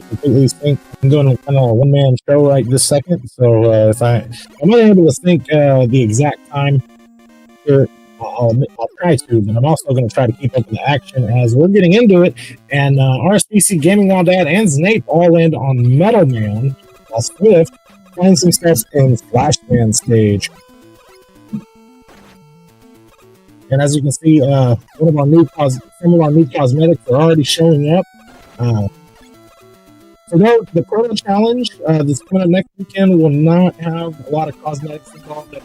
completely sync. I'm doing kind of a one-man show right this second, so if I'm not able to sync the exact time here, I'll try to, but I'm also going to try to keep up with the action as we're getting into it. And RSPC, Gaming All Dad, and Snape all land on Metal Man, while Swift finds himself in Flashman stage. And as you can see, some of our new cosmetics are already showing up. So the Proto Challenge that's coming up next weekend will not have a lot of cosmetics involved.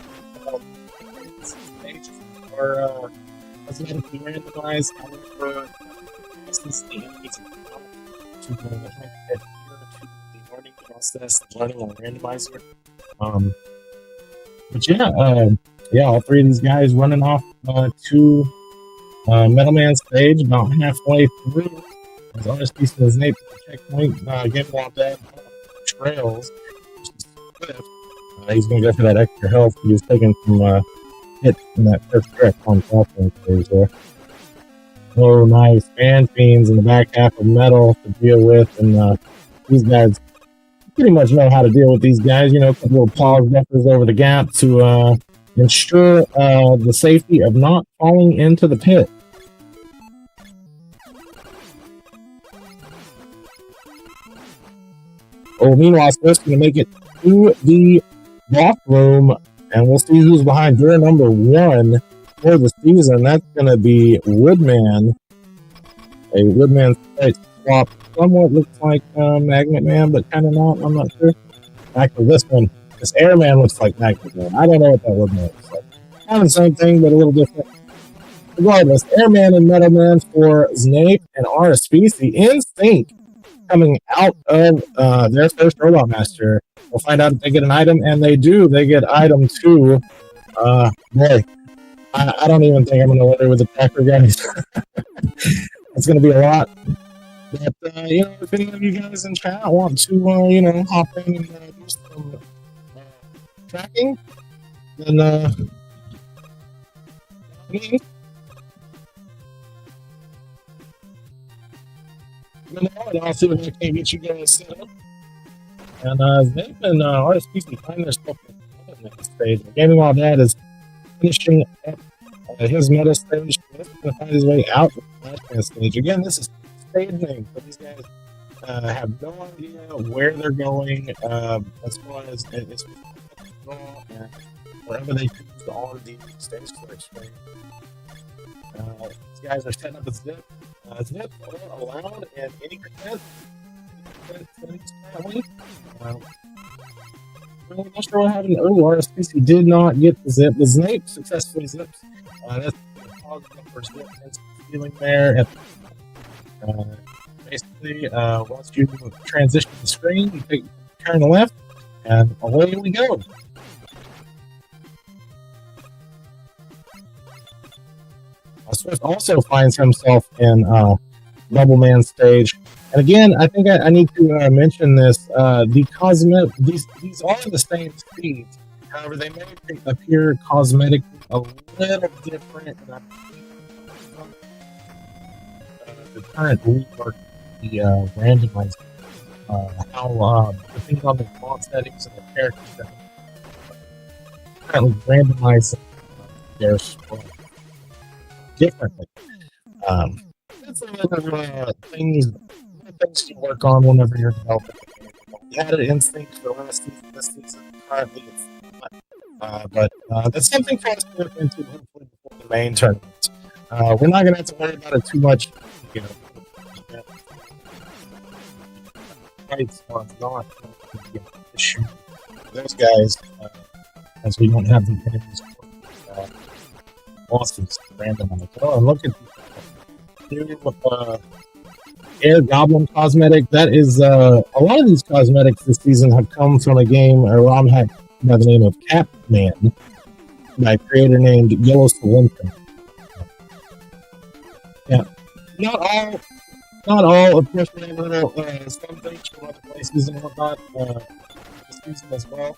Or cosmetically randomized. However, since the enemies to the learning process, learning on randomizer. But yeah, all three of these guys running off to Metal Man stage about halfway through. As RSPC was named to the checkpoint, getting off that trails. He's going to go for that extra health he was taking from hit in that first trek on top of there. Oh, nice. Man fiends in the back half of Metal to deal with, and these guys pretty much know how to deal with these guys. You know, a couple of pause buffers over the gap to ensure the safety of not falling into the pit. Oh, meanwhile, Swift's going to make it to the bathroom, and we'll see who's behind door number 1 for the season. That's going to be Woodman. A Woodman straight swap. Somewhat looks like Magnet Man, but kind of not. I'm not sure. Actually, this one, this Airman looks like Magnet Man. I don't know what that Woodman looks like. Kind of the same thing, but a little different. Regardless, Airman and Metal Man for Snape and RSPC in sync coming out of their first Robot Master. We'll find out if they get an item, and they do. They get item 2. Boy, I don't even think I'm going to order with the tracker, guys. It's going to be a lot. But, if any of you guys in chat want to, hop in and do some tracking, then, and I'll see if I can get you guys set up. And they've been RSPC find their stuff in that stage. Gaming All Dad is finishing up his meta stage. He's going to find his way out of the Flashman stage. Again, this is stage name, but these guys have no idea where they're going as far as it's and wherever they choose on the stage search. These guys are setting up a zip. Zip are allowed in any percent. I'm not sure what happened earlier. RSPC did not get the zip. The Snape successfully zips. That's the cause for zip stealing there. Basically, once you transition the screen, you turn left, and away we go. Swift also finds himself in Double Man stage. And again, I think I need to mention this. These are the same speeds. However, they may appear cosmetically a little different. The current rework, the randomized, how depending on the font settings and the characters that currently randomize their scroll differently. That's another things to work on whenever you're developing. You had an instinct for last season, this season, currently it's not. But that's something for us to look into hopefully before the main tournament. We're not going to have to worry about it too much. It's not an issue for those guys, as we don't have the enemies bosses randomized. Oh, and look at the Air Goblin cosmetic. That is a lot of these cosmetics this season have come from a game or ROM hack by the name of Catman by a creator named Yellow Salinka. Yeah, not all. Of course, we have little some things from other places and whatnot this season as well.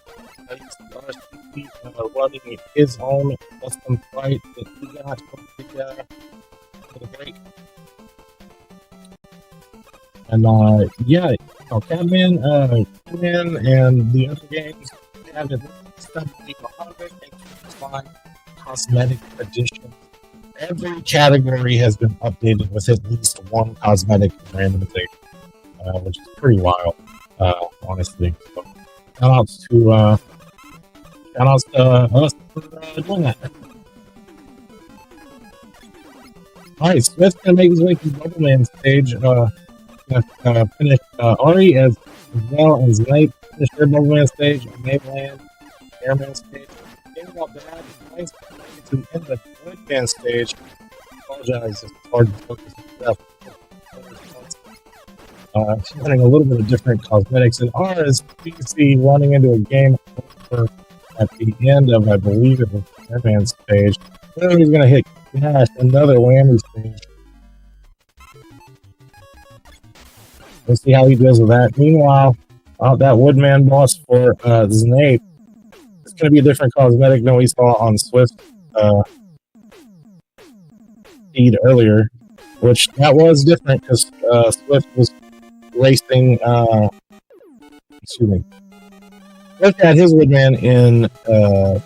I used to RSPC running his own custom fight that he got for the break. And yeah, Catman, Catman, and the other games have it steadily 105 cosmetic additions. Every category has been updated with at least one cosmetic randomization, which is pretty wild, honestly. So, shoutouts to us for doing that. Alright, Swift's gonna make his way to the Bubble Man stage. Finish Ari as well as Knight finish their Bubble Man stage, Mayland, Airman stage. Getting all bad, Knight's gonna make it to the end of the Woodman stage. I apologize, it's hard to focus on stuff. Having a little bit of different cosmetics, and R is PC running into a game over at the end of, I believe it was the Airman stage. Then he's gonna hit Cash, another whammy stage. Let's see how he does with that. Meanwhile, that Woodman boss for Snape, it's going to be a different cosmetic than we saw on Swift feed earlier, which that was different because Swift was racing. Excuse me. Swift had his Woodman in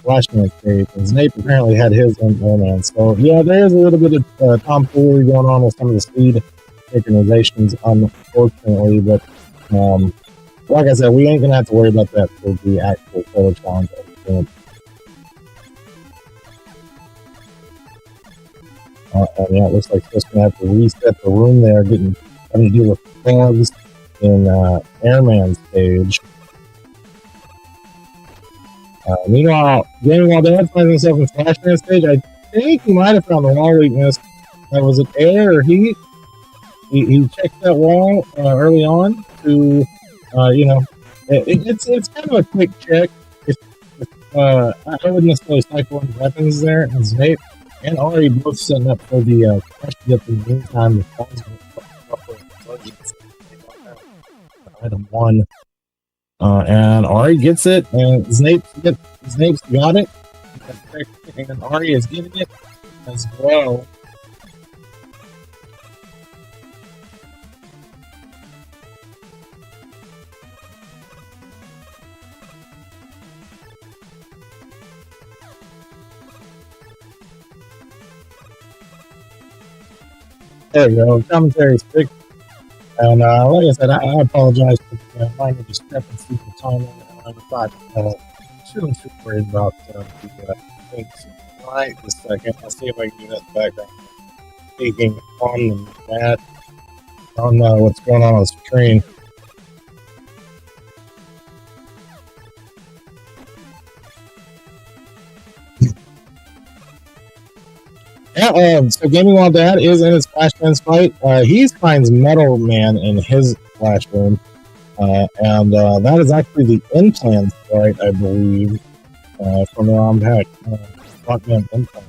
Flashman stage, and Snape apparently had his in Woodman. So yeah, there is a little bit of tomfoolery going on with some of the speed organizations, unfortunately, but like I said, we ain't gonna have to worry about that for the actual photo challenge. And yeah, it looks like it's gonna have to reset the room there, having to deal with frogs in Airman stage. Meanwhile, Gaming While Dad finds himself in Flashman stage. I think he might have found the wall weakness. Was it air or heat? He checked that wall early on to, it's kind of a quick check. I wouldn't necessarily cycle in weapons there, and Snape and Ari both setting up for the crash to get in the meantime. Item 1. And Ari gets it, and Snape's got it, and Ari is getting it as well. There we go. Commentary stick. And like I said, I apologize for the minor discrepancy in the timing. I'm not too worried about the things right this second. I'll see if I can do that in the background. Speaking on the mat. I don't know what's going on the screen. Yeah, so Gaming While Dad is in his Flashman's fight. He finds Metal Man in his Flash room. And that is actually the implant fight, I believe, from the ROM pack. Rockman implant.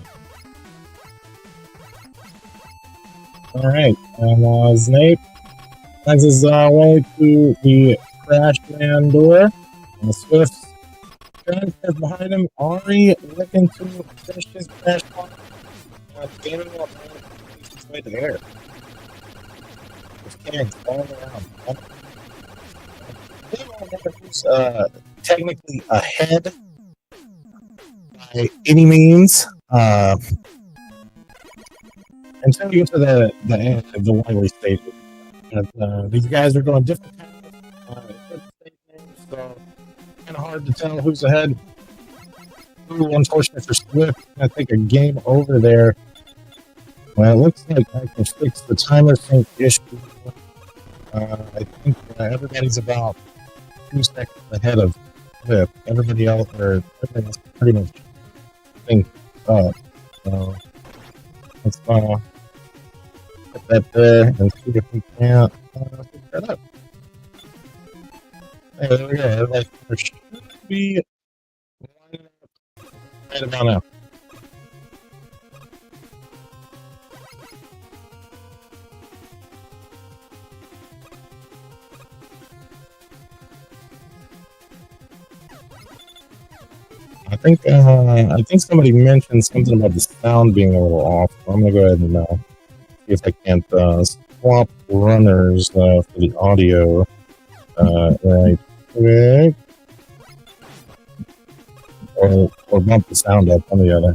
Alright, and Snape finds his way to the Crash Man door. And Swift is behind him. Ari looking to finish his Crash Pod. Gaming While Dad takes his way to the air. With cannons falling around. Who's technically ahead by any means until you get to the end of the one-way stages. These guys are going different so kind of hard to tell who's ahead. Ooh, unfortunate for Swift. I think a game over there. Well, it looks like I can fix the timer sync issue. I think everybody's about 2 seconds ahead of Swift. Everybody else everybody's pretty much synced up. So let's put that there and see if we can't figure it out. Hey, there we go. Like, there should be lining up right about now. I think somebody mentioned something about the sound being a little off. So I'm gonna go ahead and see if I can't swap runners for the audio right quick. Or bump the sound up on the other.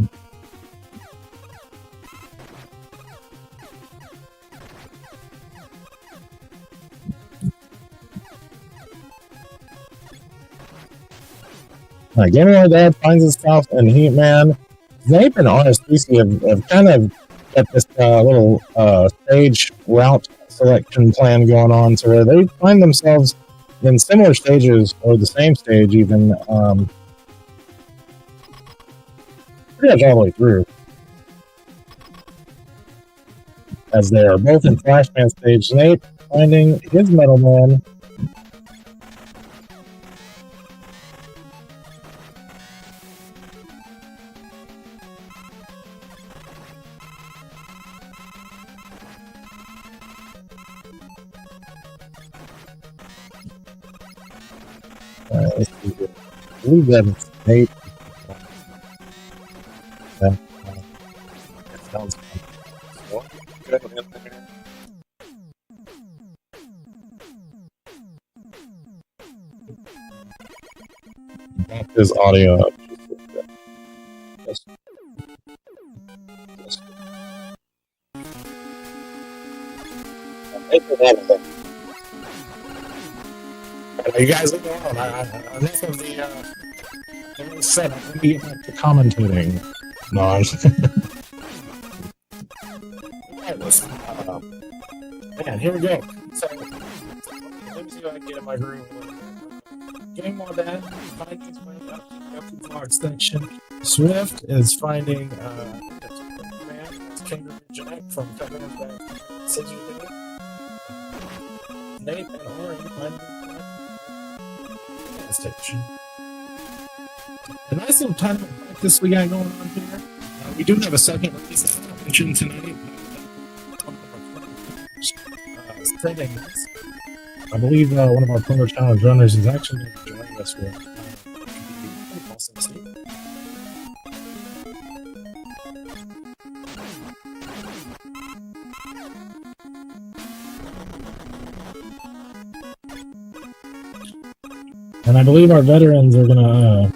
Gaming Like Dad finds himself in Heat Man. Snape and RSPC have kind of got this little stage route selection plan going on to where they find themselves in similar stages, or the same stage even, pretty much all the way through. As they are both in Flashman stage. Snape finding his Metal Man. Let's see here. I believe that's Snape. That sounds good. Bump his audio up. You guys look on. Enough of the setup. Let me get back to commentating. No, man, here we go. So, let me see if I can get in my groove. Game Like Dad finds his way up to the vlog section. Swift is finding Kangaroo Jack from Cutman's Back Scissor Video. Nate and Ori find the station. A nice little time of practice we got going on here. We do have a second release that I mentioned tonight. Settings. I believe one of our Proto Challenge runners is actually going to join us with awesome sleep. And I believe our veterans are going to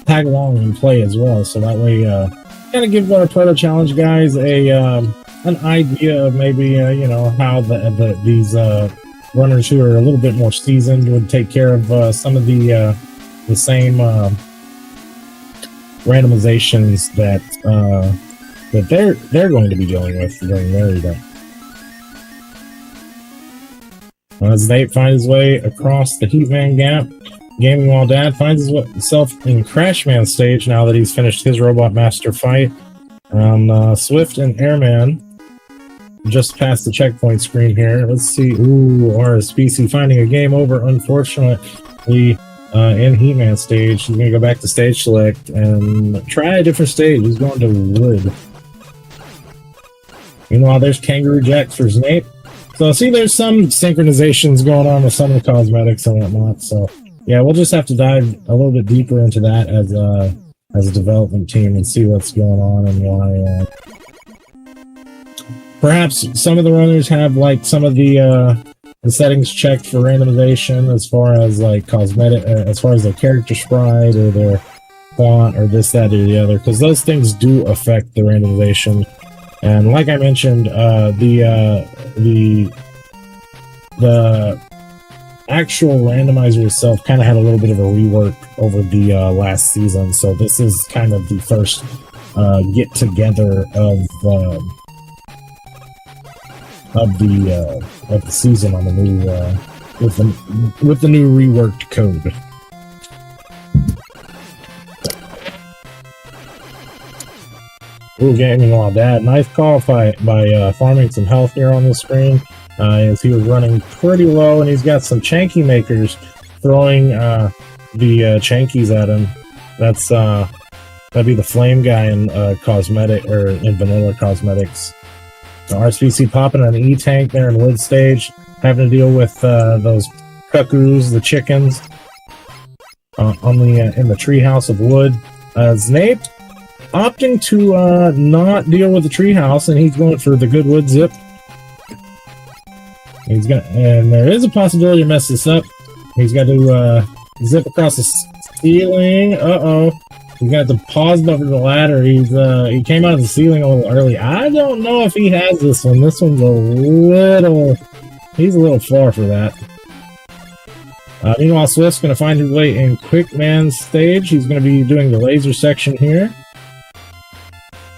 tag along and play as well, so that way kind of give our Proto Challenge guys a an idea of maybe you know, how these runners who are a little bit more seasoned would take care of some of the same randomizations that they're going to be dealing with during their event. As Nate finds his way across the Heatman gap, Gaming Like Dad finds himself in Crashman stage now that he's finished his Robot Master fight. Swift and Airman just past the checkpoint screen here. Let's see. Ooh, RSPC finding a game over, unfortunately, in Heatman stage. He's going to go back to stage select and try a different stage. He's going to Wood. Meanwhile, there's Kangaroo Jack for Snape. So, see, there's some synchronizations going on with some of the cosmetics and whatnot. So, yeah, we'll just have to dive a little bit deeper into that as a development team and see what's going on and why. Perhaps some of the runners have like some of the settings checked for randomization as far as like cosmetic, as far as their character sprite or their font or this, that, or the other, because those things do affect the randomization. And like I mentioned, the actual randomizer itself kind of had a little bit of a rework over the last season, so this is kind of the first get together of the season on the new with the new reworked code. Ooh, Gaming Like Dad. Nice call by farming some health here on the screen. As he was running pretty low, and he's got some Chanky makers throwing the Chankies at him. That's that'd be the Flame guy in cosmetic or in vanilla cosmetics. So RSPC popping an E-tank there in Wood stage, having to deal with those cuckoos, the chickens, on the in the treehouse of Wood. Snape opting to not deal with the treehouse, and he's going for the good wood zip. He's gonna, and there is a possibility to mess this up. He's got to zip across the ceiling. Uh-oh. He's got to pause over the ladder. He came out of the ceiling a little early. I don't know if he has this one. This one's he's a little far for that. Meanwhile, Swift's going to find his way in Quick Man's stage. He's going to be doing the laser section here.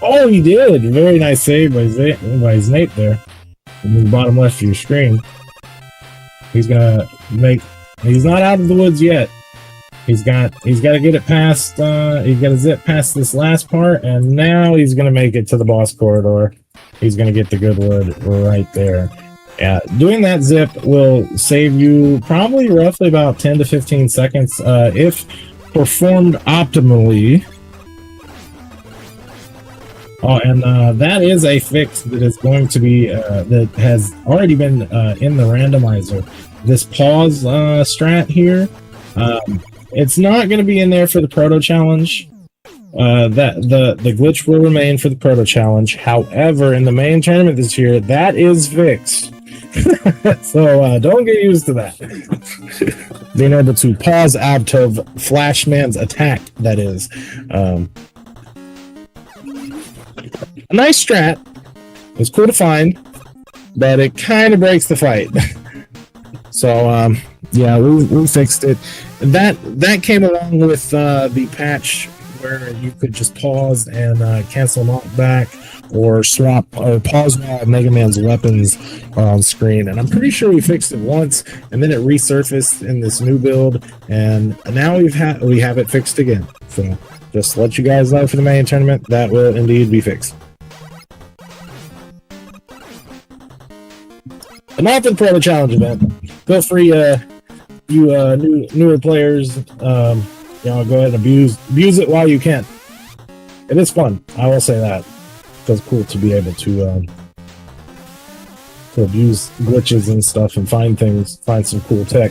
Oh, he did! Very nice save by Snape there. In the bottom left of your screen. He's gonna make. He's not out of the woods yet. He's got to get it past. He's got to zip past this last part, and now he's gonna make it to the boss corridor. He's gonna get the good wood right there. Yeah, doing that zip will save you probably roughly about 10 to 15 seconds if performed optimally. Oh, and that is a fix that is going to be that has already been in the randomizer. This pause strat here, it's not going to be in there for the Proto challenge. That the glitch will remain for the Proto challenge. However, in the main tournament this year, that is fixed. So don't get used to that. Being able to pause out of Flashman's attack, that is. A nice strat. It's cool to find, but it kind of breaks the fight. So, yeah, we fixed it. That came along with the patch where you could just pause and cancel knockback or swap or pause while Mega Man's weapons are on screen. And I'm pretty sure we fixed it once, and then it resurfaced in this new build, and now we have it fixed again. So just to let you guys know for the main tournament, that will indeed be fixed. But not for the Proto Challenge event. Feel free, you newer players, go ahead and abuse it while you can. It is fun, I will say that. It's cool to be able to abuse glitches and stuff and find some cool tech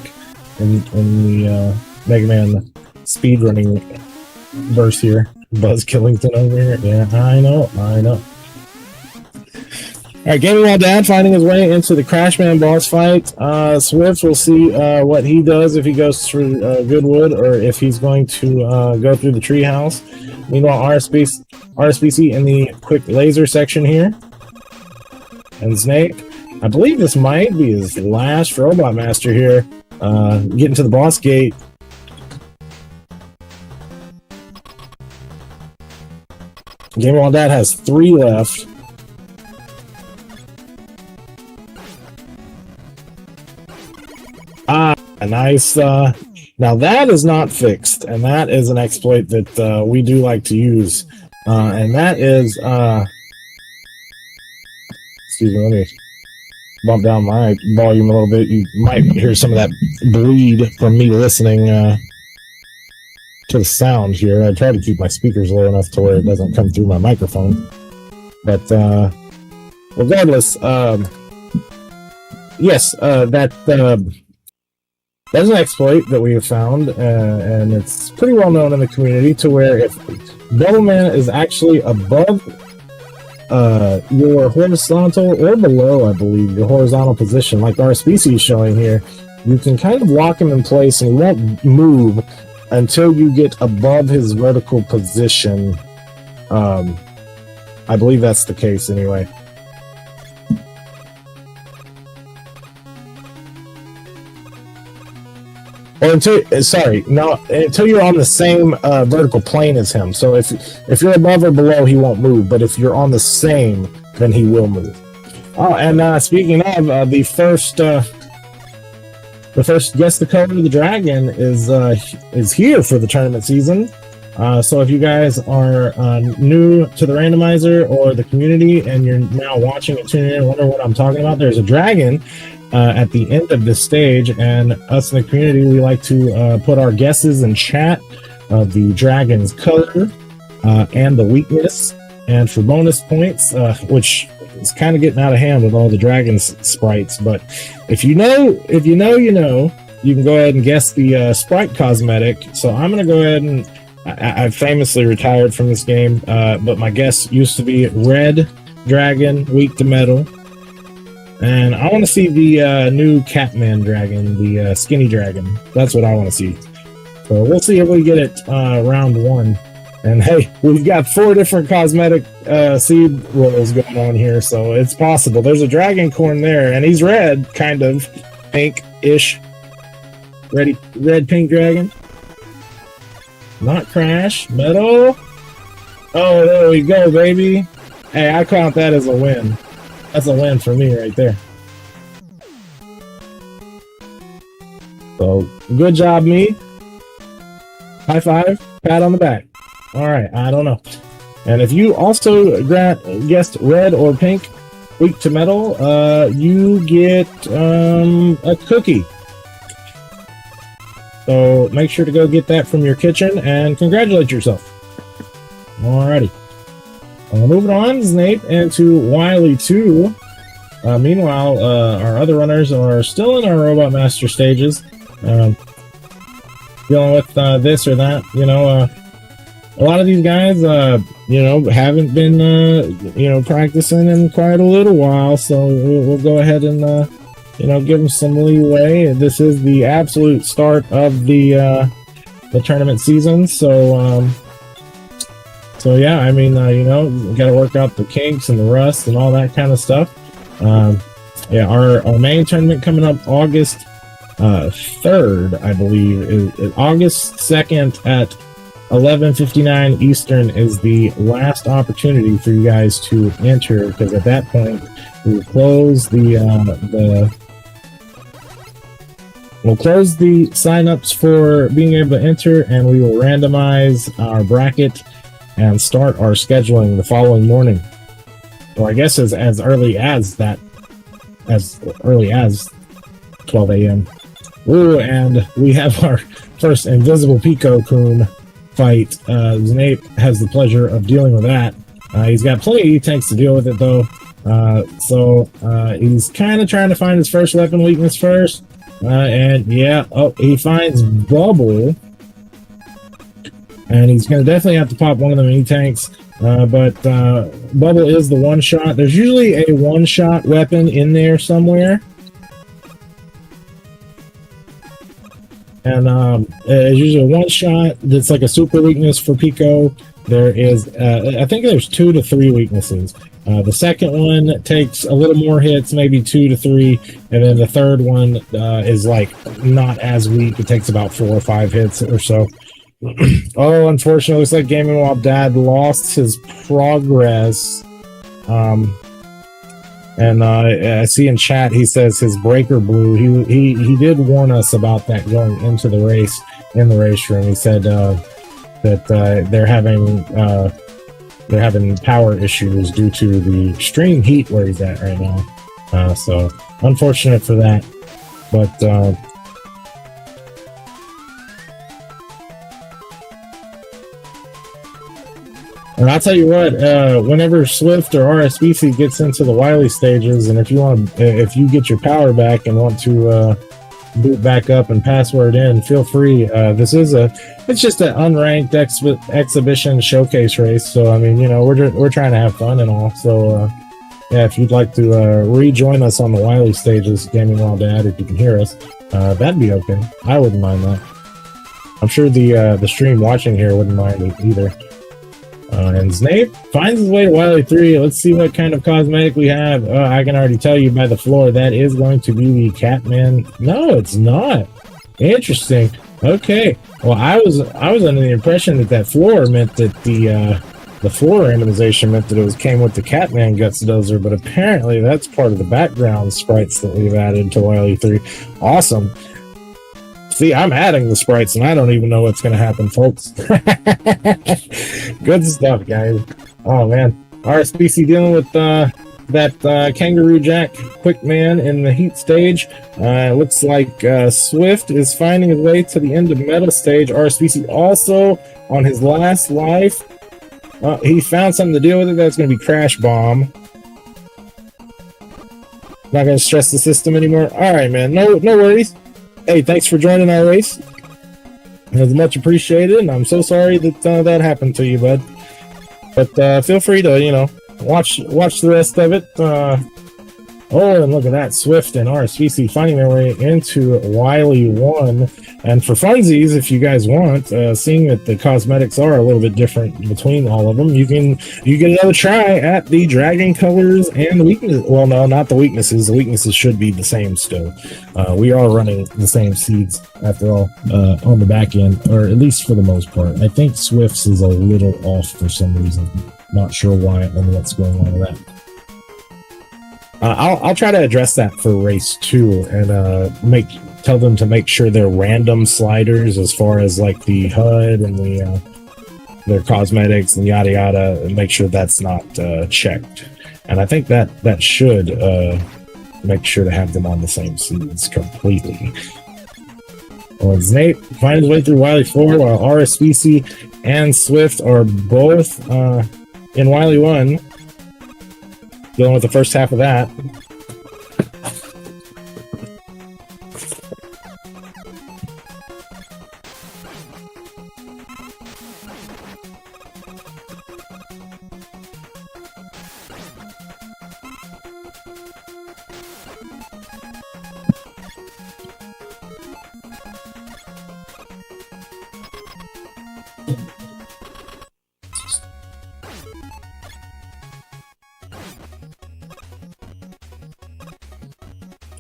in the Mega Man speedrunning verse here. Buzz Killington over here. Yeah, I know. Alright, Gaming While Dad finding his way into the Crashman boss fight. Swift, we'll see what he does, if he goes through Goodwood or if he's going to go through the treehouse. Meanwhile, RSPC in the quick laser section here. And Snake, I believe this might be his last Robot Master here. Getting to the boss gate. Gaming While Dad has 3 left. Nice. Now that is not fixed, and that is an exploit that we do like to use. And that is, excuse me, let me bump down my volume a little bit. You might hear some of that bleed from me listening to the sound here. I try to keep my speakers low enough to where it doesn't come through my microphone. But regardless, yes, that's an exploit that we have found, and it's pretty well known in the community, to where if Double Man is actually above your horizontal or below, I believe, your horizontal position, like our species showing here, you can kind of lock him in place and he won't move until you get above his vertical position. I believe that's the case anyway. Or until you're on the same vertical plane as him. So if you're above or below, he won't move. But if you're on the same, then he will move. Oh, and speaking of the first Guess the Color of the Dragon is here for the tournament season. So if you guys are new to the randomizer or the community, and you're now watching and tuning in and wondering what I'm talking about, there's a dragon at the end of this stage, and us in the community, we like to put our guesses in chat of the dragon's color and the weakness, and for bonus points, which is kind of getting out of hand with all the dragon's sprites, but if you know, you can go ahead and guess the sprite cosmetic. So I'm going to go ahead and I famously retired from this game, but my guess used to be red dragon, weak to metal. And I want to see the new Catman dragon, the skinny dragon. That's what I want to see. So we'll see if we get it round 1. And hey, we've got 4 different cosmetic seed rolls going on here, so it's possible. There's a dragon corn there, and he's red, kind of pink-ish. Red pink dragon. Not crash. Metal. Oh, there we go, baby. Hey, I count that as a win. That's a win for me right there. So, good job, me. High five, pat on the back. All right, I don't know. And if you also guessed red or pink, weak to metal, you get a cookie. So make sure to go get that from your kitchen and congratulate yourself. Alrighty. Moving on, Snape into Wily 2. Meanwhile, our other runners are still in our Robot Master stages. Dealing with this or that, you know, a lot of these guys, you know, haven't been, you know, practicing in quite a little while, so we'll go ahead and, you know, give them some leeway. This is the absolute start of the tournament season, so, so yeah, I mean, you know, we got to work out the kinks and the rust and all that kind of stuff. Yeah, our main tournament coming up August 3rd, I believe, is August 2nd at 11:59 Eastern is the last opportunity for you guys to enter, because at that point we'll close we'll close the sign-ups for being able to enter, and we will randomize our bracket and start our scheduling the following morning. Or I guess as early as 12 a.m. Ooh, and we have our first Invisible Pico-kun fight. Snape has the pleasure of dealing with that. He's got plenty of tanks to deal with it, though. So he's kind of trying to find his first weapon weakness first. And yeah, oh, he finds Bubble. And he's going to definitely have to pop one of the mini tanks. But Bubble is the one-shot. There's usually a one-shot weapon in there somewhere. And it's usually a one-shot that's like a super weakness for Pico. There is, I think there's 2 to 3 weaknesses. The second one takes a little more hits, maybe 2 to 3. And then the third one is like not as weak. It takes about 4 or 5 hits or so. Oh, unfortunately, looks like Gaming While Dad lost his progress. And I see in chat he says his breaker blew. He did warn us about that going into the race in the race room. He said that they're having power issues due to the extreme heat where he's at right now. So unfortunate for that, but. And I'll tell you what, whenever Swift or RSBC gets into the Wily stages, and if you get your power back and want to boot back up and password in, feel free. It's just an unranked exhibition showcase race. So I mean, you know, we're trying to have fun and all. So yeah, if you'd like to rejoin us on the Wily stages, Gaming While Dad, if you can hear us, that'd be okay. I wouldn't mind that. I'm sure the stream watching here wouldn't mind it either. And Snape finds his way to Wily 3. Let's see what kind of cosmetic we have. I can already tell you by the floor that is going to be the Catman. No, it's not. Interesting. Okay. Well, I was under the impression that floor meant that the floor randomization meant that it came with the Catman Guts Dozer, but apparently that's part of the background sprites that we've added to Wily 3. Awesome. See, I'm adding the sprites, and I don't even know what's going to happen, folks. Good stuff, guys. Oh, man. RSBC dealing with that Kangaroo Jack Quick Man in the heat stage. Looks like Swift is finding his way to the end of Metal stage. RSBC also on his last life. He found something to deal with it. That's going to be Crash Bomb. Not going to stress the system anymore. All right, man. No worries. Hey, thanks for joining our race. It was much appreciated, and I'm so sorry that that happened to you, bud. But feel free to, you know, watch the rest of it. Oh, and look at that. Swift and RSVC finding their way into Wily 1. And for funsies, if you guys want, seeing that the cosmetics are a little bit different between all of them, you get another try at the dragon colors and the weakness. Well, no, not the weaknesses. The weaknesses should be the same still. We are running the same seeds, after all, on the back end, or at least for the most part. I think Swift's is a little off for some reason. Not sure why and what's going on with that. I'll try to address that for race 2 and tell them to make sure they're random sliders as far as like the HUD and their cosmetics and yada yada, and make sure that's not checked. And I think that should make sure to have them on the same seeds completely. Well, Snape finds his way through Wily 4 while RSVC and Swift are both in Wily 1. Dealing with the first half of that.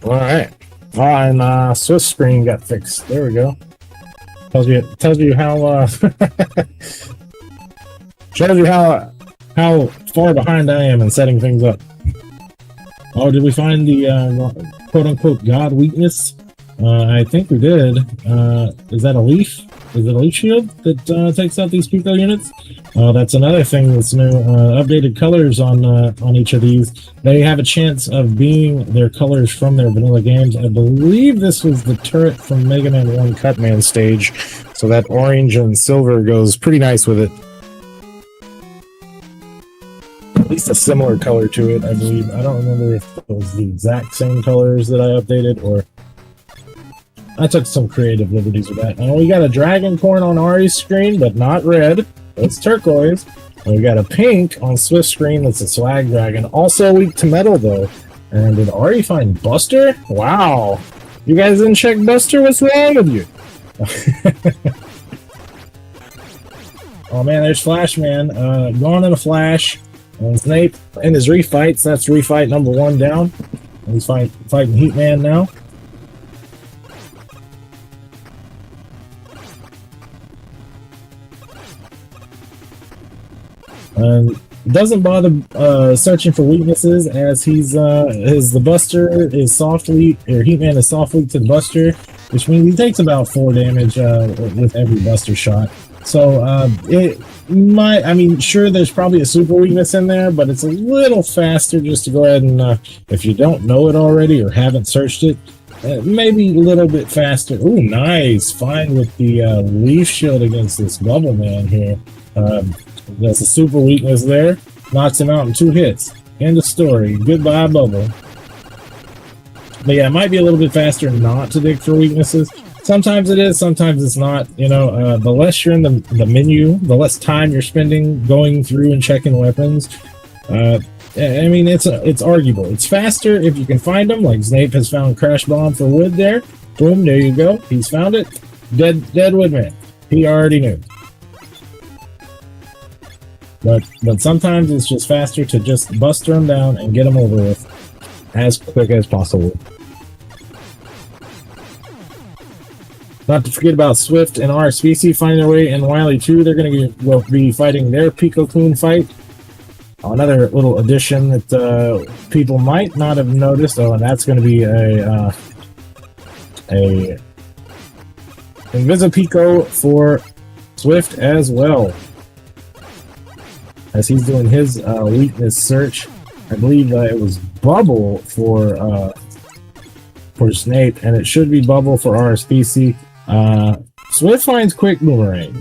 All right. Oh, and Swiss screen got fixed. There we go. Tells you how shows you how far behind I am in setting things up. Oh, did we find the quote unquote God weakness? I think we did. Is that a leaf? Is it a leaf shield that takes out these Pico units? That's another thing that's new. Updated colors on each of these. They have a chance of being their colors from their vanilla games. I believe this was the turret from Mega Man 1 Cutman stage, so that orange and silver goes pretty nice with it. At least a similar color to it, I believe. I don't remember if it was the exact same colors that I updated, or I took some creative liberties with that. And we got a dragon corn on Ari's screen, but not red. It's turquoise. And we got a pink on Swift's screen that's a swag dragon. Also weak to metal, though. And did Ari find Buster? Wow. You guys didn't check Buster? What's wrong with you? Oh, man, there's Flash Man. Gone in a flash. And Snape in his refights. That's refight number 1 down. And he's fighting Heat Man now. And doesn't bother searching for weaknesses, as the Buster is soft weak, or Heatman is soft weak to the Buster, which means he takes about 4 damage with every Buster shot. So it might, I mean, sure, there's probably a super weakness in there, but it's a little faster just to go ahead and, if you don't know it already or haven't searched it, maybe a little bit faster. Ooh, nice find with the leaf shield against this Bubble Man here. That's a super weakness there. Knocks him out in 2 hits. End of story. Goodbye, Bubble. But yeah, it might be a little bit faster not to dig for weaknesses. Sometimes it is, sometimes it's not. You know, the less you're in the menu, the less time you're spending going through and checking weapons. I mean, it's arguable. It's faster if you can find them, like Snape has found Crash Bomb for wood there. Boom, there you go. He's found it. Dead Woodman. He already knew. But sometimes it's just faster to just buster them down and get them over with as quick as possible. Not to forget about Swift and RSVC finding their way in Wily 2. They're going to be fighting their Pico-Kun fight. Another little addition that people might not have noticed. Oh, and that's going to be a Invisipico for Swift as well, as he's doing his weakness search. I believe it was Bubble for Snape, and it should be Bubble for RSPC. Swift finds Quick Boomerang.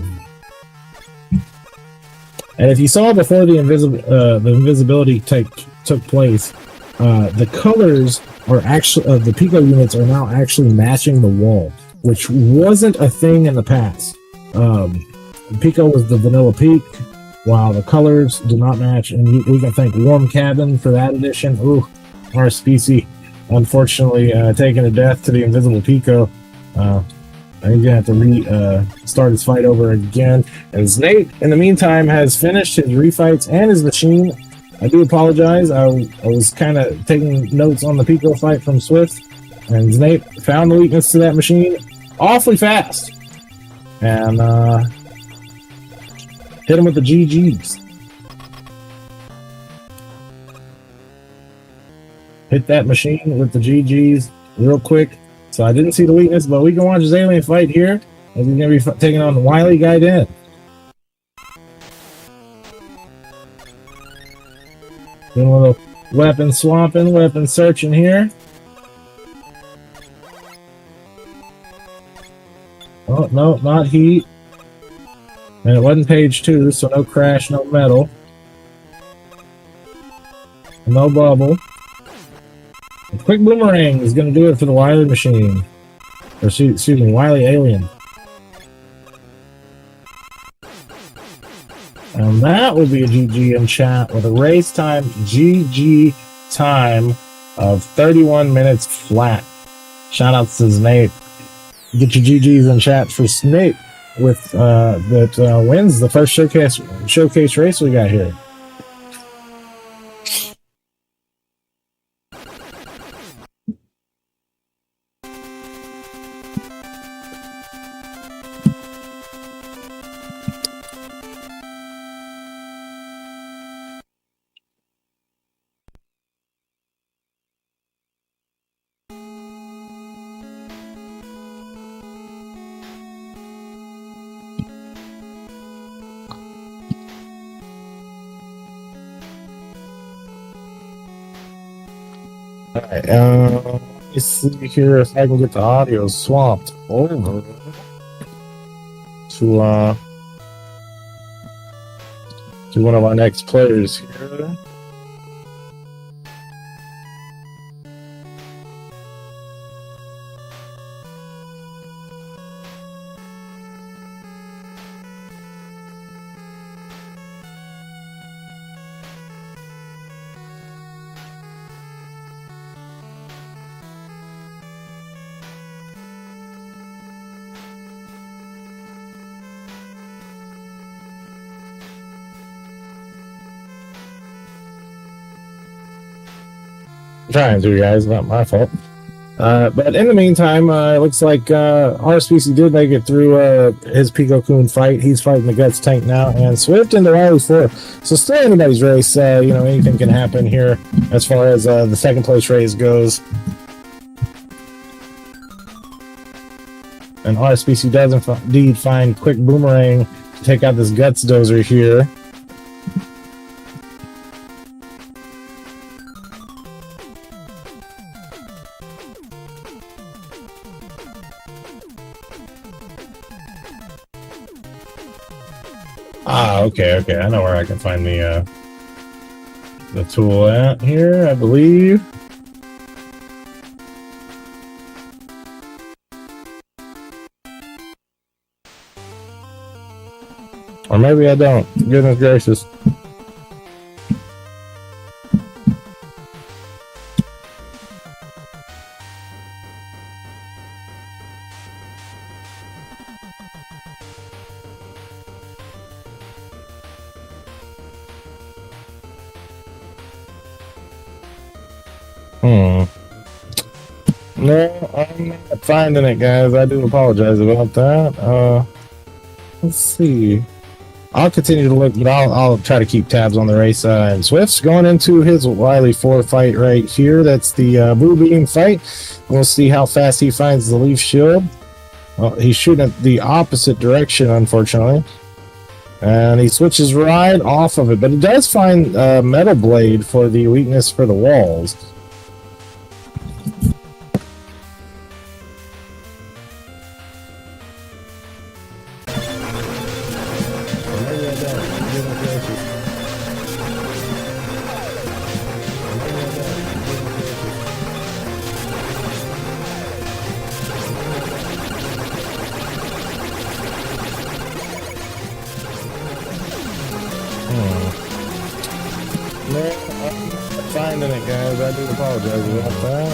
And if you saw before the invisibility took place, the colors are actually the Pico units are now actually matching the wall, which wasn't a thing in the past. Pico was the vanilla peak, while the colors do not match, and we can thank Warm Cabin for that addition. Ooh, our species unfortunately taking a death to the invisible Pico. He's gonna have to start his fight over again. And Snape, in the meantime, has finished his refights and his machine. I do apologize. I was kind of taking notes on the Pico fight from Swift, and Snape found the weakness to that machine awfully fast, and hit him with the GGs. Hit that machine with the GGs real quick. So I didn't see the weakness, but we can watch his alien fight here. And he's going to be taking on Wily Guy Den. Doing a little weapon swapping, weapon searching here. Oh, no, not heat. And it wasn't page 2, so no crash, no metal. No bubble. A quick boomerang is going to do it for the Wily machine. Or, excuse me, Wily alien. And that will be a GG in chat with a race time, GG time of 31 minutes flat. Shout out to Snape. Get your GGs in chat for Snape with that wins the first showcase race we got here. Alright, let me see here if I can get the audio swapped over to one of our next players here. Trying to, guys, not my fault. But in the meantime, it looks like our species did make it through his Pico-kun fight. He's fighting the Guts tank now, and Swift into Wily 4. So still anybody's race. Anything can happen here as far as the second place race goes. And our species does indeed find quick boomerang to take out this Guts dozer here. Okay, I know where I can find the tool at here, I believe. Or maybe I don't. Goodness gracious. No, I'm not finding it, guys. I do apologize about that. Let's see. I'll continue to look, but I'll try to keep tabs on the race. And Swift's going into his Wily 4 fight right here. That's the Blue Beam fight. We'll see how fast he finds the Leaf Shield. Well, he's shooting the opposite direction, unfortunately. And he switches right off of it. But he does find Metal Blade for the weakness for the walls. finding it, guys. I do apologize about that.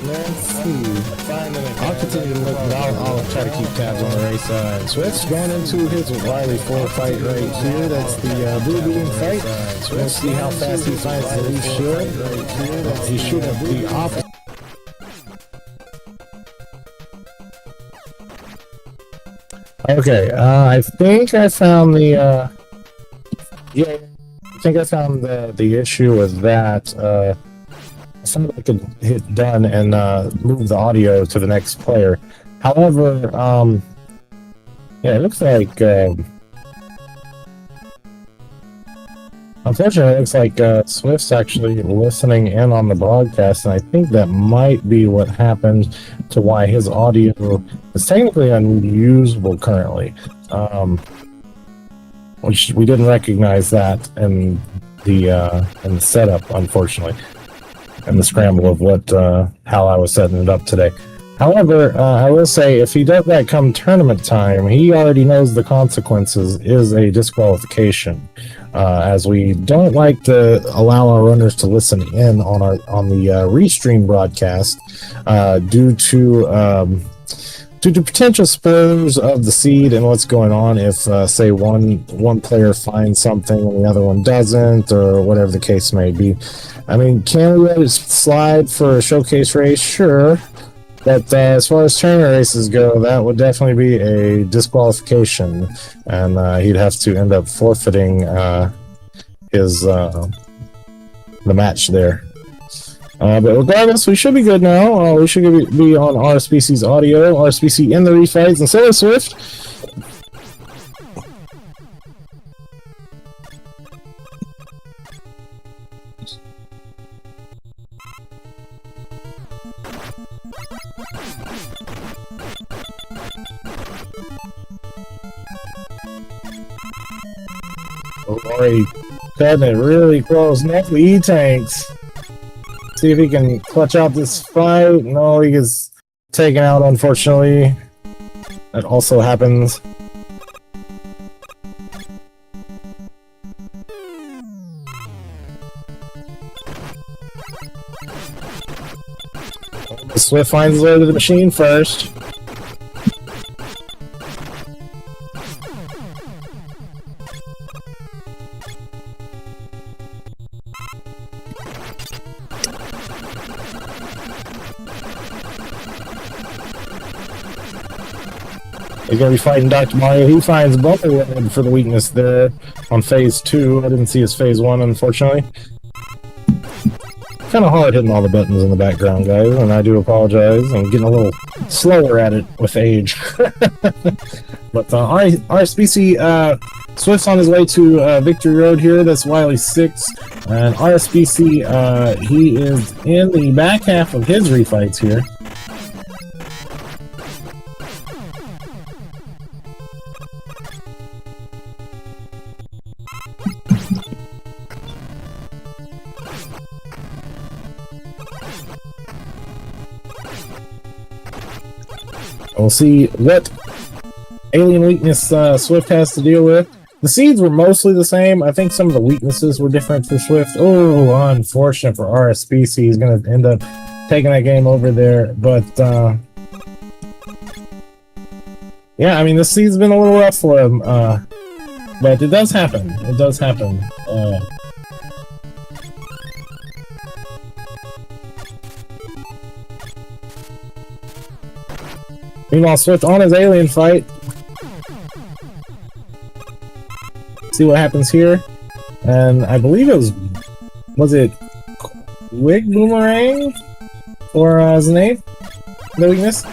Let's see. I'll continue to look, but I'll try to keep tabs on the race. Swift's going into his Riley 4 fight right here. That's the blue beating fight. We'll see how fast he finds the leaf shield. He's shooting the opposite. Okay, I think I found the I think I found the issue with that. Somebody could hit done and move the audio to the next player. However, yeah, it looks like unfortunately, it looks like Swift's actually listening in on the broadcast, and I think that might be what happened to why his audio is technically unusable currently. Which we didn't recognize that in the setup, unfortunately, and the scramble of what how I was setting it up today. However, I will say, if he does that come tournament time, he already knows the consequences is a disqualification, as we don't like to allow our runners to listen in on the Restream broadcast due to potential spoilers of the seed and what's going on if, say, one player finds something and the other one doesn't, or whatever the case may be. I mean, can we let it slide for a showcase race? Sure. But as far as tournament races go, that would definitely be a disqualification, and he'd have to end up forfeiting his the match there. But regardless, we should be good now. We should be on RSPC's audio, RSPC in the refights, and so is Swift. Already cutting it really close. Next, E-Tanks. See if he can clutch out this fight. No, he gets taken out, unfortunately. That also happens. Swift finds his way to the machine first. He's going to be fighting Dr. Mario. He finds Bumblehead for the weakness there on phase 2. I didn't see his phase 1, unfortunately. Kind of hard hitting all the buttons in the background, guys, and I do apologize. I'm getting a little slower at it with age. But RSPC, Swift's on his way to Victory Road here. That's Wiley 6. And RSPC, he is in the back half of his refights here. We'll see what alien weakness Swift has to deal with. The seeds were mostly the same. I think some of the weaknesses were different for Swift. Oh, unfortunate for RSPC. He's going to end up taking that game over there. But, yeah, I mean, the seed's been a little rough for him. But it does happen. It does happen. Meanwhile, Swift on his alien fight. See what happens here. And I believe it was it Quick Boomerang for Znave? The weakness?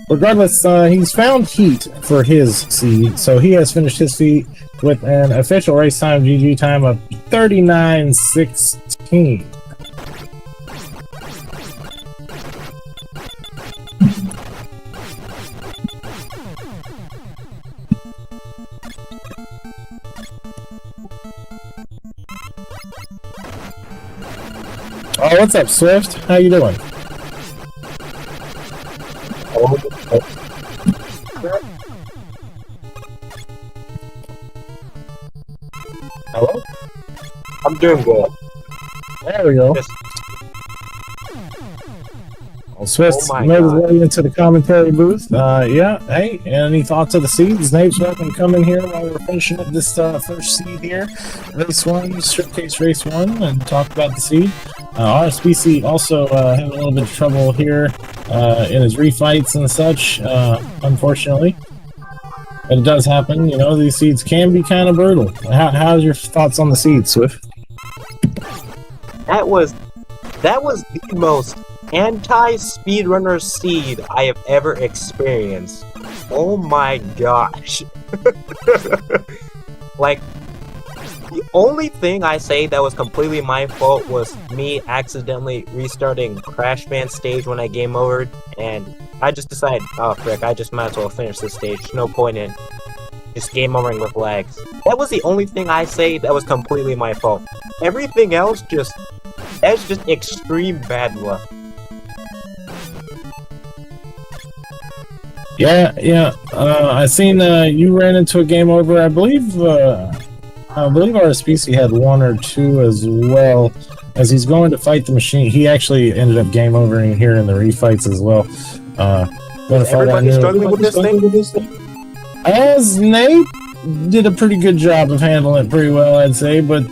Regardless, he's found heat for his seed, so he has finished his feat with an official race time GG time of 39:16. Oh, what's up, Swift? How you doing? Hello? I'm doing good. There we go. Just, Well, Swiss oh my made his God. way into the commentary booth. Yeah, hey, any thoughts of the seeds? Nate's welcome to come in here while we're finishing up this first seed here. Race 1, Showcase Race 1, and talk about the seed. RSBC also having a little bit of trouble here in his refights and such, unfortunately. But it does happen, you know, these seeds can be kind of brutal. How's your thoughts on the seeds, Swift? That was the most anti-speedrunner seed I have ever experienced. Oh my gosh. Like, the only thing I say that was completely my fault was me accidentally restarting Crash Band stage when I game over, and I just decided, oh frick, I just might as well finish this stage. No point in just game overing with lags. That was the only thing I say that was completely my fault. Everything else that's just extreme bad luck. Yeah. I seen you ran into a game over. I believe RSPC had 1 or 2 as well. As he's going to fight the machine, he actually ended up game overing here in the refights as well. Is everybody struggling with this thing? As Nate did a pretty good job of handling it pretty well, I'd say, but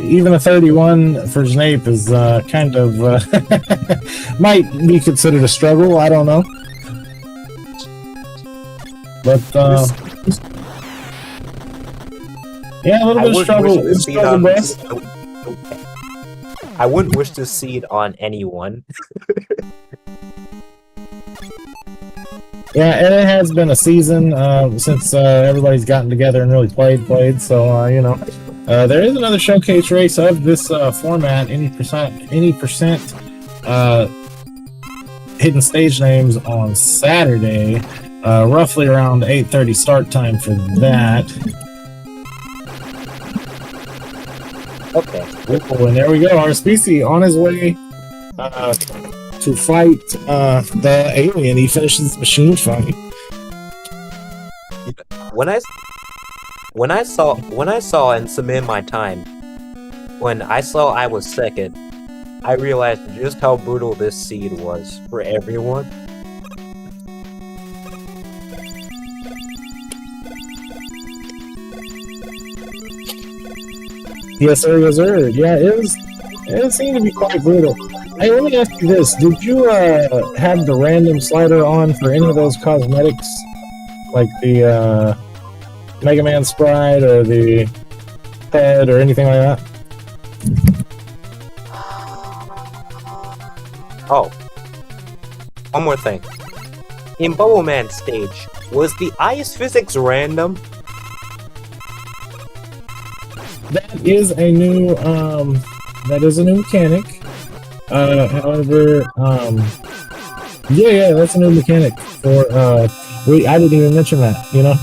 even a 31 for Snape is kind of might be considered a struggle. I don't know, but yeah, a little bit of struggle. I wouldn't wish this seed on anyone. Yeah, and it has been a season since everybody's gotten together and really played. So you know, there is another showcase race of this format. Any percent hidden stage names on Saturday, roughly around 8:30 start time for that. Okay. Oh, and there we go. RSPC on his way to fight the alien. He finishes the machine fight. When I saw and submitted my time, when I saw I was second, I realized just how brutal this seed was for everyone. Yes, sir. Yes, sir. Yeah, it seemed to be quite brutal. Hey, let me ask you this: did you have the random slider on for any of those cosmetics, like the Mega Man sprite or the head or anything like that? Oh, one more thing. In Bubble Man stage, was the ice physics random? That is a new mechanic. However, yeah, that's a new mechanic for I didn't even mention that, you know.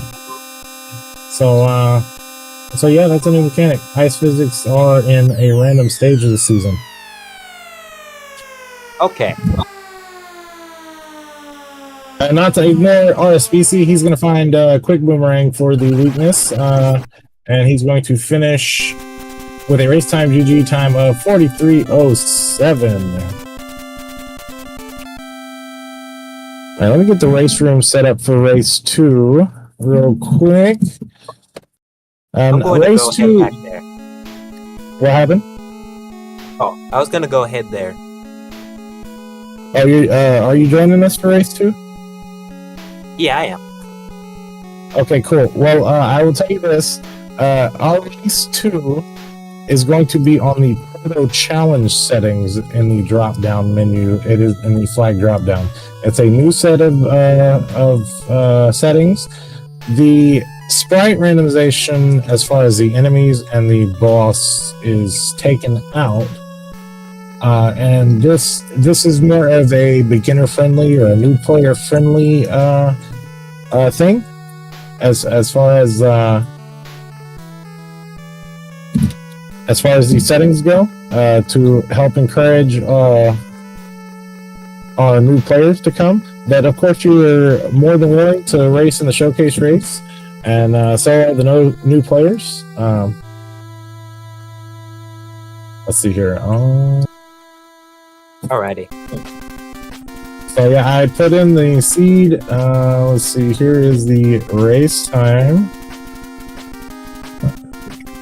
So yeah, that's a new mechanic. Ice physics are in a random stage of the season. Okay. Not to ignore RSPC, he's going to find Quick Boomerang for the weakness, and he's going to finish with a race time GG time of 43:07. All right, let me get the race room set up for race 2 real quick. I'm going race to go 2. ahead back there. What happened? Oh, I was gonna go ahead there. Are you joining us for race 2? Yeah, I am. Okay, cool. Well, I will tell you this. Our race 2 is going to be on the Proto challenge settings in the drop-down menu. It is in the flag drop-down. It's a new set of settings. The sprite randomization, as far as the enemies and the boss, is taken out. And this is more of a beginner-friendly or a new player-friendly thing. As far as the settings go, to help encourage our new players to come. But of course, you're more than willing to race in the showcase race, and so are the new players. let's see here. Alrighty. So yeah, I put in the seed. Let's see. Here is the race time.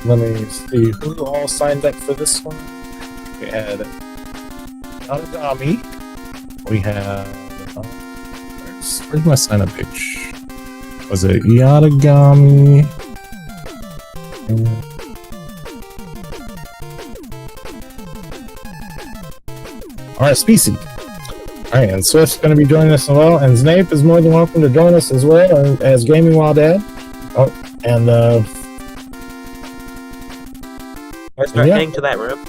Let me see who all signed up for this one. We had Yanagami. We have where's my sign up page? Was it Yanagami? Alright, Species. Alright, and Swift's going to be joining us as well, and Snape is more than welcome to join us as well as Gaming Wild Dad. Oh, and I start heading to that room.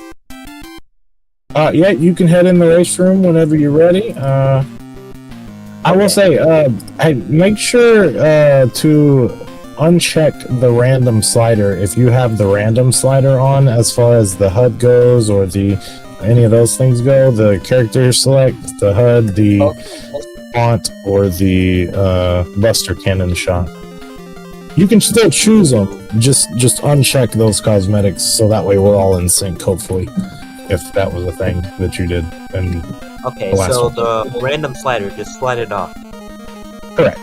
yeah, you can head in the race room whenever you're ready. I will say, hey, make sure to uncheck the random slider if you have the random slider on, as far as the HUD goes or the any of those things go. The character select, the HUD, the font, or the Buster Cannon shot. You can still choose them. Just uncheck those cosmetics so that way we're all in sync. Hopefully, if that was a thing that you did. And okay, so the random slider, just slide it off. Correct.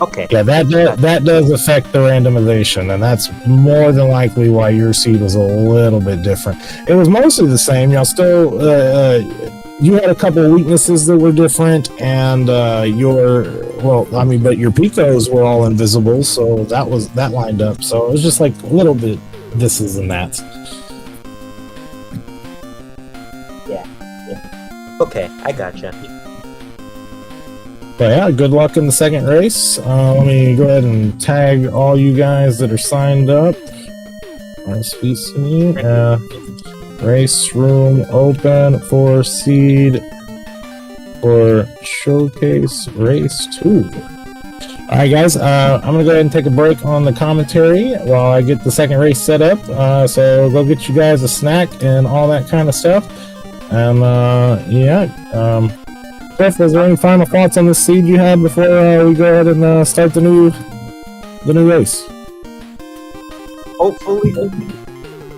Okay. Yeah, that does affect the randomization, and that's more than likely why your seed was a little bit different. It was mostly the same. Y'all still, you had a couple of weaknesses that were different, and but your picos were all invisible, so that lined up. So it was just like a little bit thises and that's. Yeah. Okay, I gotcha. But yeah, good luck in the second race. Let me go ahead and tag all you guys that are signed up. RSVP, race room open for seed for showcase race 2. Alright guys, I'm gonna go ahead and take a break on the commentary while I get the second race set up. So go get you guys a snack and all that kind of stuff. And Cliff, was there any final thoughts on this seed you had before we go ahead and start the new race? Hopefully,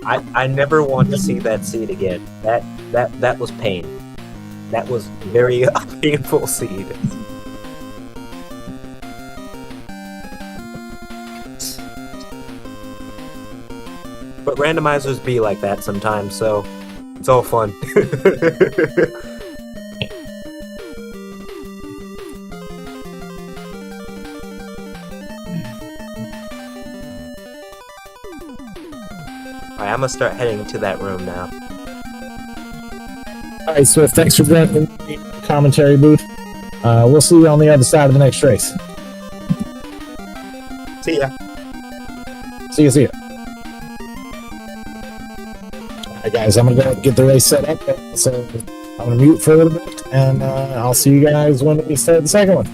I never want to see that seed again. That was pain. That was very painful seed. But randomizers be like that sometimes, so it's all fun. Alright, I'm gonna start heading to that room now. Alright, Swift, thanks for joining the commentary booth. We'll see you on the other side of the next race. See ya. See ya. Alright guys, I'm gonna go get the race set up, so I'm gonna mute for a little bit, and I'll see you guys when we start the second one.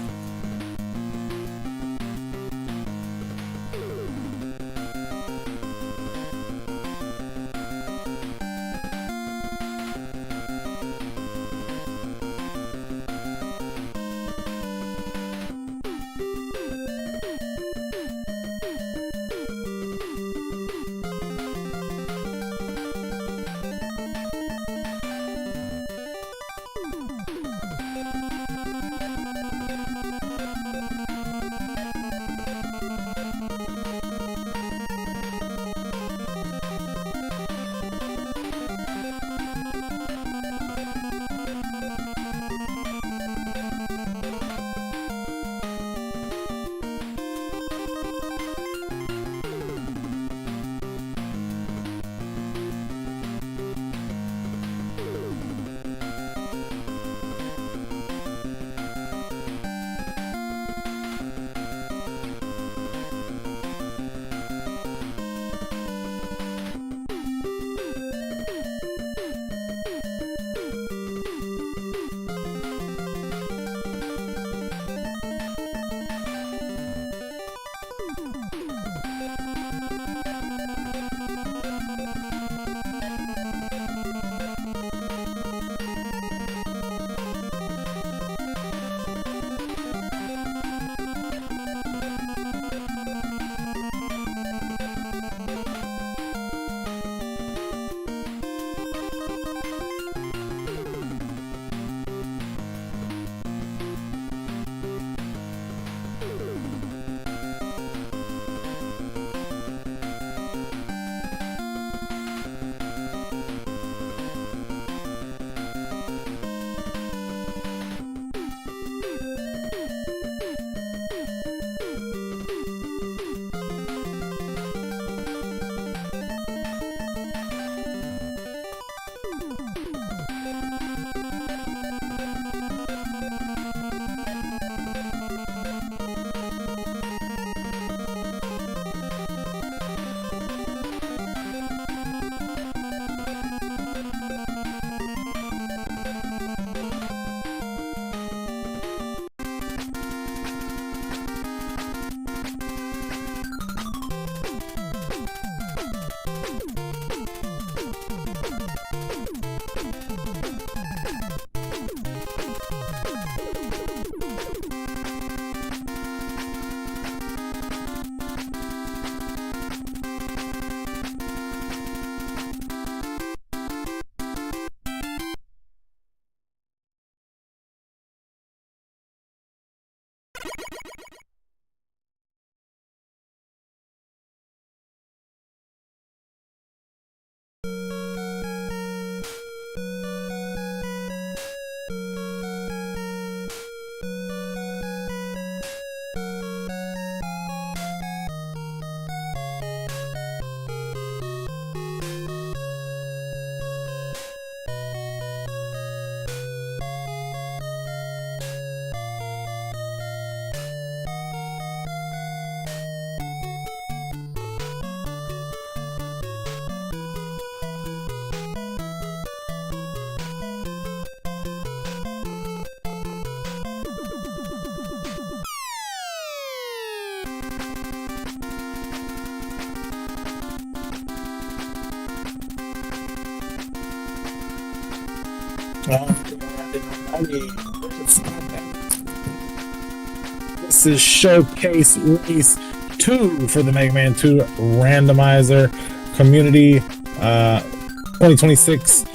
This is Showcase Race 2 for the Mega Man 2 Randomizer Community 2026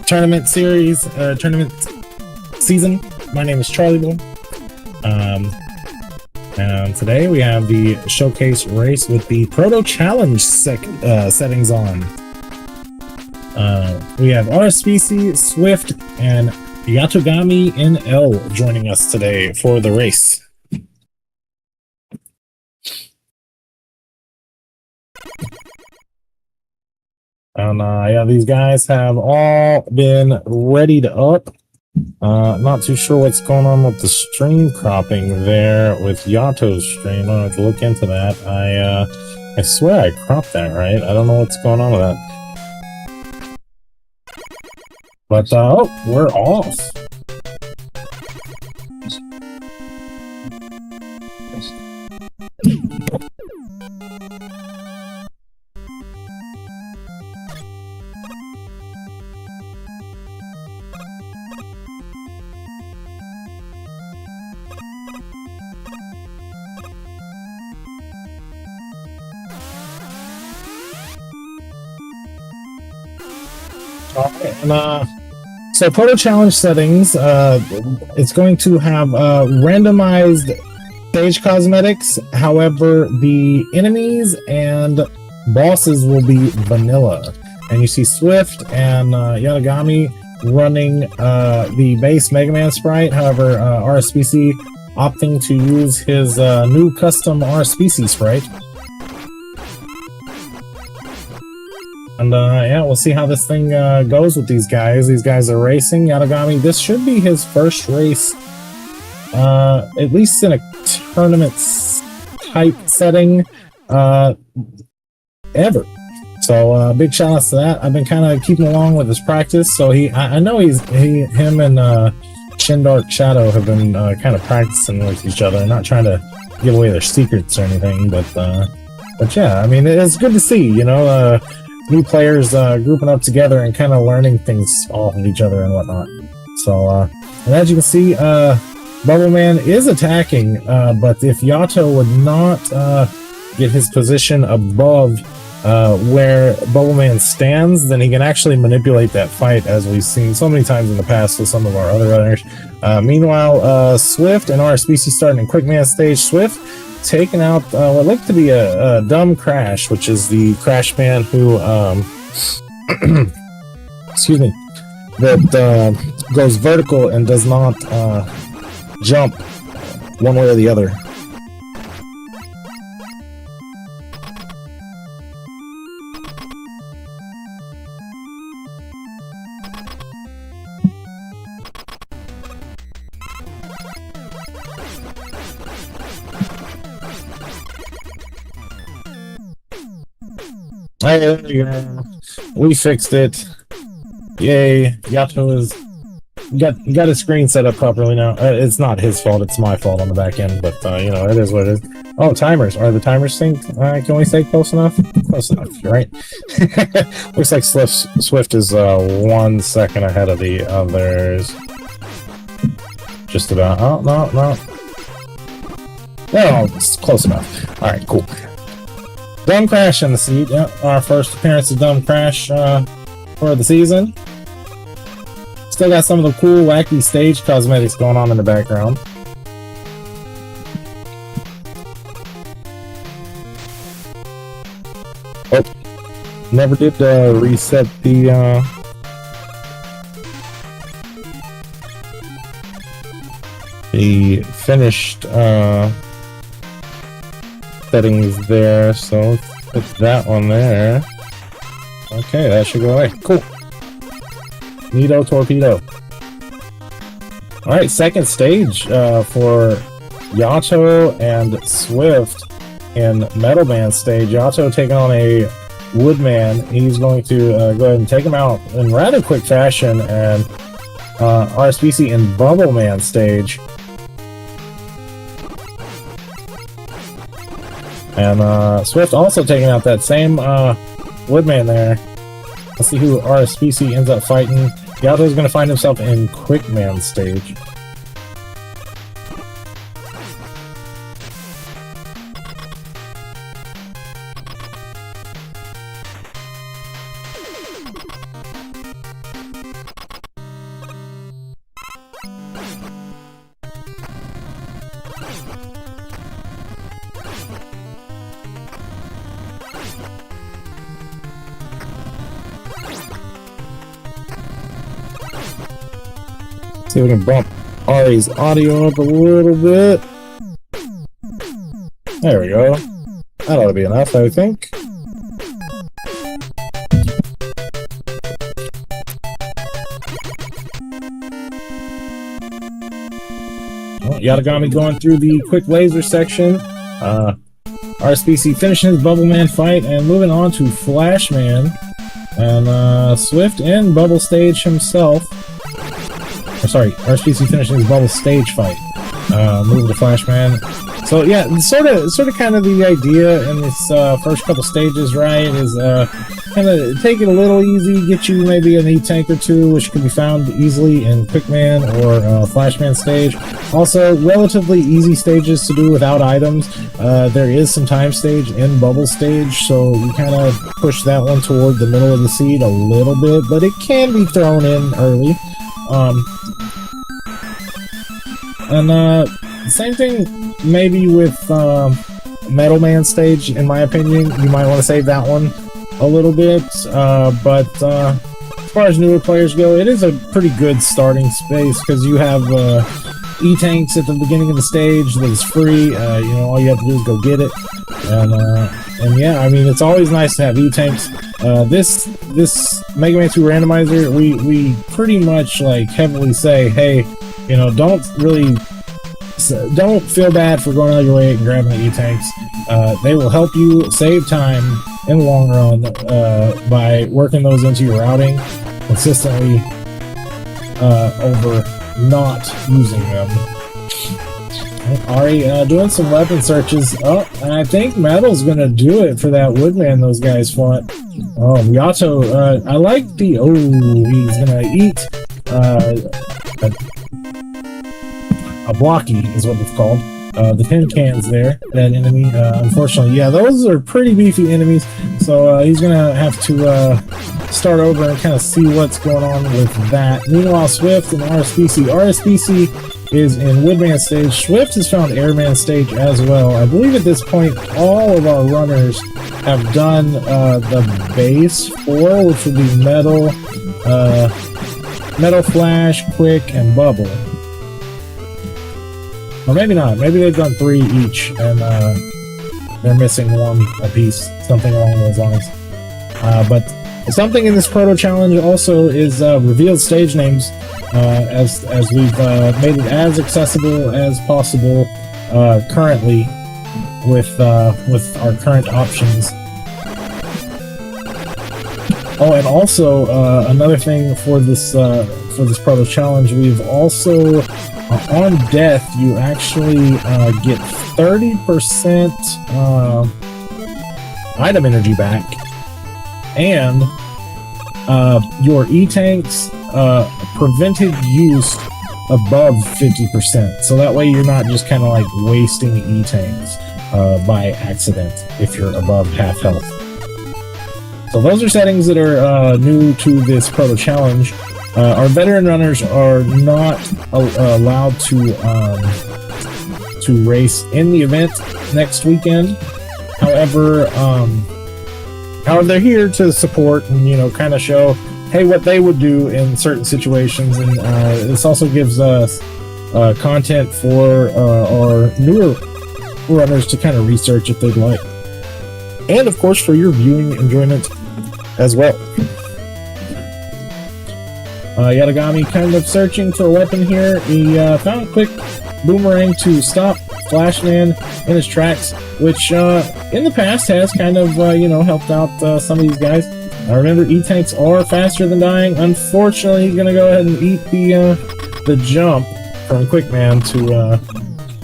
Tournament Series, Tournament Season. My name is Charlie Boy. And today we have the Showcase Race with the Proto Challenge settings on. We have RSPC, Swift, and Yatogami NL joining us today for the race. And yeah, these guys have all been readied up. Not too sure what's going on with the stream cropping there with Yato's stream. I'll have to look into that. I swear I cropped that right. I don't know what's going on with that. But oh, we're off. And so Proto Challenge settings, it's going to have randomized stage cosmetics. However, the enemies and bosses will be vanilla. And you see Swift and Yatogami running the base Mega Man sprite. However, RSPC opting to use his new custom RSPC sprite. And yeah, we'll see how this thing goes with these guys. These guys are racing. Yatogami, this should be his first race, at least in a tournament type setting, ever. So big shout outs to that. I've been kind of keeping along with his practice. So I know him and Shindark Shadow have been kind of practicing with each other, not trying to give away their secrets or anything. But yeah, I mean, it's good to see, you know, new players grouping up together and kind of learning things off of each other and whatnot. So, and as you can see, Bubble Man is attacking, but if Yato would not get his position above where Bubble Man stands, then he can actually manipulate that fight, as we've seen so many times in the past with some of our other runners. Meanwhile, Swift and RSPC starting in Quick Man stage. Swift taking out what looked to be a dumb Crash, which is the Crash Man who excuse me, that goes vertical and does not jump one way or the other. Hey, there you go. We fixed it. Yay. Yato is got his screen set up properly now. It's not his fault, it's my fault on the back end, but you know, it is what it is. Oh, timers. Are the timers synced? Can we say close enough? Close enough, you're right. Looks like Swift is 1 second ahead of the others. Just about. Oh, no. No, it's close enough. Alright, cool. Dumb Crash in the seat. Yep, our first appearance of Dumb Crash for the season. Still got some of the cool, wacky stage cosmetics going on in the background. Oh, never did reset the finished settings there, so let's put that one there. Okay, that should go away. Cool. Neato Torpedo. Alright, second stage for Yato and Swift in Metal Man stage. Yato taking on a Woodman. He's going to go ahead and take him out in rather quick fashion, and RSPC in Bubble Man stage. And Swift also taking out that same Woodman there. Let's see who RSPC ends up fighting. Yato's gonna find himself in Quickman stage. See if we can bump Ari's audio up a little bit. There we go. That ought to be enough, I think. Well, Yatagami going through the quick laser section. RSPC finishing his Bubble Man fight and moving on to Flash Man. And Swift in Bubble Stage himself. Or sorry, RSPC finishing his Bubble Stage fight. Moving to Flash Man. So yeah, sort of kind of the idea in this first couple stages, right, is kind of take it a little easy, get you maybe an E-Tank or two, which can be found easily in Quickman or Flashman stage. Also, relatively easy stages to do without items. There is some time stage in Bubble Stage, so you kind of push that one toward the middle of the seed a little bit, but it can be thrown in early. Same thing maybe with Metal Man stage, in my opinion. You might want to save that one a little bit, but as far as newer players go, it is a pretty good starting space because you have E-Tanks at the beginning of the stage that is free. You know, all you have to do is go get it. And yeah, I mean, it's always nice to have E-Tanks. This Mega Man 2 randomizer, we pretty much like heavily say, hey, you know, don't feel bad for going out of your way and grabbing the E-Tanks. They will help you save time in the long run by working those into your routing consistently over not using them. Ari doing some weapon searches. Oh, and I think Metal's gonna do it for that Woodman those guys fought. Oh, Yato, I like the... Oh, he's gonna eat a blocky is what it's called. The tin cans there, that enemy, unfortunately, yeah, those are pretty beefy enemies, so he's gonna have to start over and kind of see what's going on with that. Meanwhile, Swift and RSPC is in Woodman stage. Swift has found Airman stage as well. I believe at this point all of our runners have done the base 4, which would be Metal, Metal Flash, Quick, and Bubble. Or maybe not. Maybe they've done 3 each, and they're missing 1 apiece. Something along those lines. But something in this Proto Challenge also is revealed stage names, as we've made it as accessible as possible currently with our current options. Oh, and also another thing for this Proto Challenge, we've also on death you actually get 30% item energy back, and your E-Tanks prevented use above 50%, so that way you're not just kind of like wasting E-Tanks by accident if you're above half health. So those are settings that are new to this Proto Challenge. Our veteran runners are not allowed to race in the event next weekend. However, they're here to support and, you know, kind of show, hey, what they would do in certain situations. And this also gives us content for our newer runners to kind of research if they'd like. And, of course, for your viewing enjoyment as well. Yatagami kind of searching for a weapon here. He found a quick boomerang to stop Flashman in his tracks, which in the past has kind of helped out some of these guys. Remember, E-Tanks are faster than dying. Unfortunately, he's gonna go ahead and eat the jump from Quickman to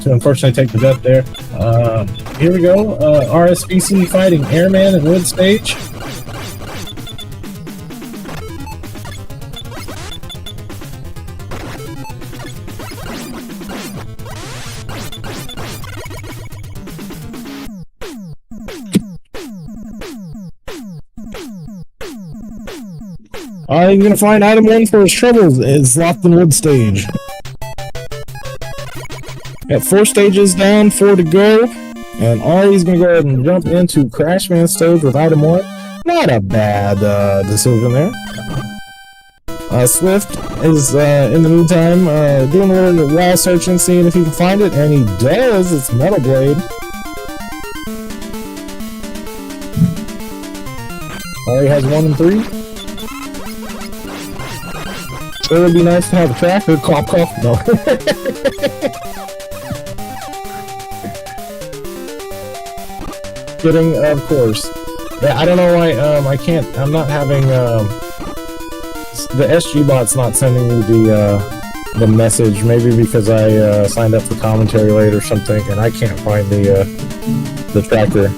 unfortunately take the death there. Here we go. RSPC fighting Airman at Wood Stage. He's gonna find item 1 for his troubles. It's locked in wood stage. Got 4 stages down, 4 to go. And Ari's gonna go ahead and jump into Crashman stage with item 1. Not a bad decision there. Swift is, in the meantime, doing a little while searching, seeing if he can find it, and he does. It's Metal Blade. Ari has 1 and 3. It would be nice to have a tracker. Cough, cough. No. Kidding, of course. Yeah, I don't know why, I'm not having, the SG bot's not sending me the message. Maybe because I signed up for commentary late or something, and I can't find the tracker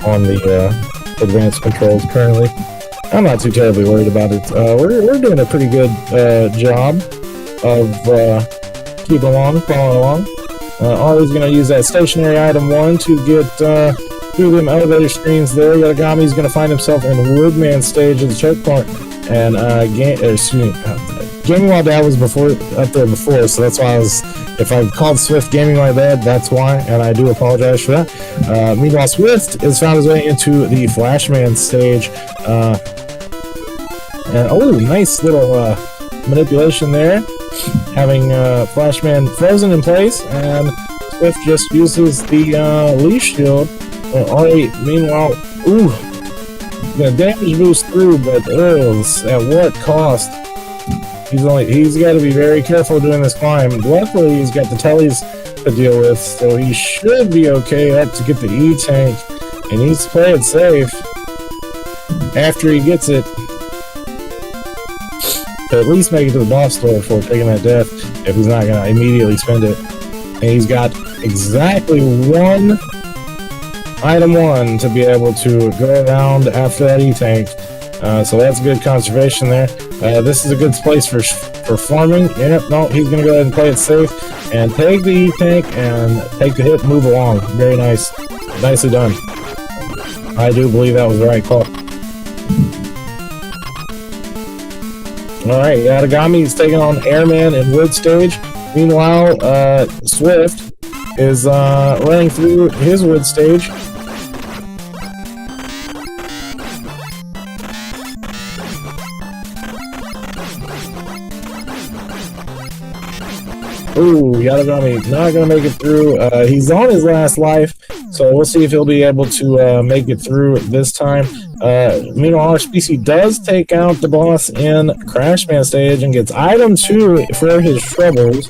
on the advanced controls currently. I'm not too terribly worried about it. We're doing a pretty good job of keeping along, following along. Always going to use that stationary item 1 to get through them elevator screens there. Yatagami's going to find himself in the Woodman stage of the checkpoint. And Gaming While Dad was up there before, so that's why if I called Swift Gaming While Dad, that's why, and I do apologize for that. Meanwhile, Swift has found his way into the Flashman stage. And oh, nice little manipulation there, having Flashman frozen in place, and Swift just uses the leash shield. Ari, meanwhile, ooh, the damage boost through, but at what cost? He's got to be very careful doing this climb. Luckily, he's got the tellies to deal with, so he should be okay up to get the E-tank. He needs to play it safe after he gets it, to at least make it to the boss store before taking that death, if he's not going to immediately spend it. And he's got exactly 1 item 1 to be able to go around after that E-tank. So that's good conservation there. This is a good place for farming. Yep, no, he's going to go ahead and play it safe and take the E-tank and take the hit, move along. Very nice. Nicely done. I do believe that was the right call. Alright, Yatagami's taking on Airman in Wood Stage. Meanwhile, Swift is running through his Wood Stage. Ooh, Yatagami not going to make it through. He's on his last life, so we'll see if he'll be able to make it through this time. Meanwhile, RSPC does take out the boss in Crashman stage and gets item 2 for his troubles.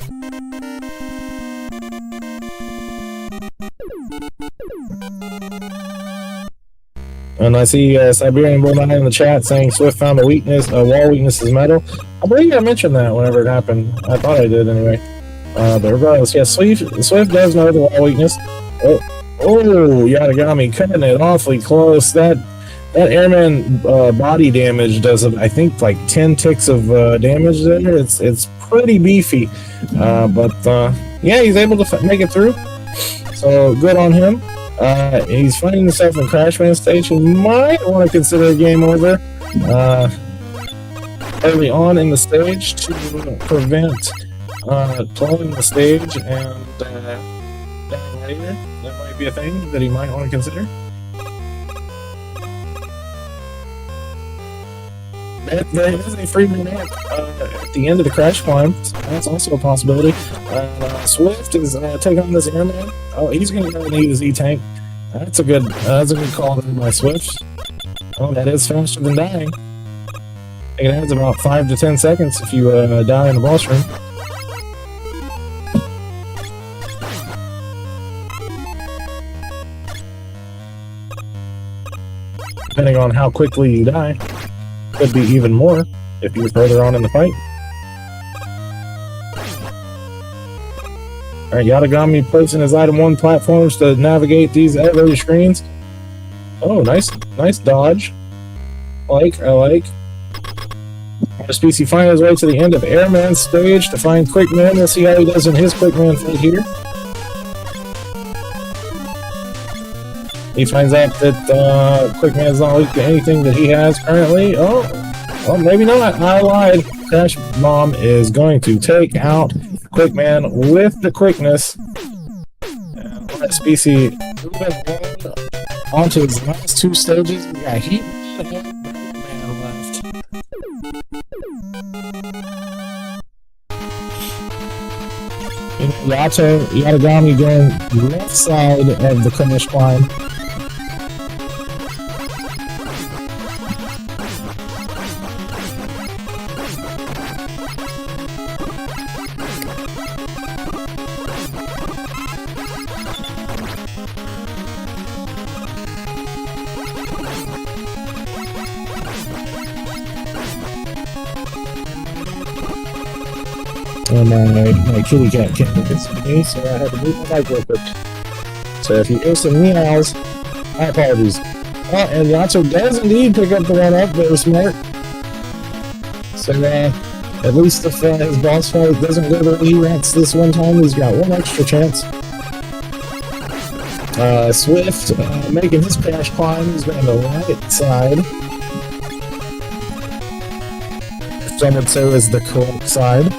And I see Siberian Bullnine in the chat saying Swift found a weakness, a wall weakness is metal. I believe I mentioned that whenever it happened. I thought I did anyway. But regardless, yeah, Swift does know the wall weakness. Oh, Yatagami cutting it awfully close. That Airman body damage does, I think, like 10 ticks of damage there. It's pretty beefy. But yeah, he's able to make it through. So good on him. He's finding himself in Crashman stage. He might want to consider a game over early on in the stage to prevent pulling the stage and dying later. That might be a thing that he might want to consider. There is a free map at the end of the crash climb. So that's also a possibility. Swift is taking on this Airman. Oh, he's going to need his E-tank. That's a good call by Swift. Oh, that is faster than dying. It adds about 5 to 10 seconds if you die in the boss room. Depending on how quickly you die. Could be even more if you're further on in the fight. Alright, Yatagami placing his item 1 platforms to navigate these elevator screens. Oh, nice dodge. I like. RSPC finds his way to the end of Airman stage to find Quickman. We'll see how he does in his Quickman fight here. He finds out that Quickman's not weak to anything that he has currently. Oh, Well, maybe not. I lied. Crash Mom is going to take out Quickman with the quickness. And let species moving onto his last two stages. We got Heat Man left. Yatagami going left side of the finish line. And my kitty cat can't look at me, so I had to move my mic real quick. So if you hear some meows, my apologies. Oh, and Yato does indeed pick up the one up, very smart. So at least if his boss fight doesn't go the way he wants this one time, he's got one extra chance. Swift making his crash climb, he's been on the right side. Some would say is the correct side.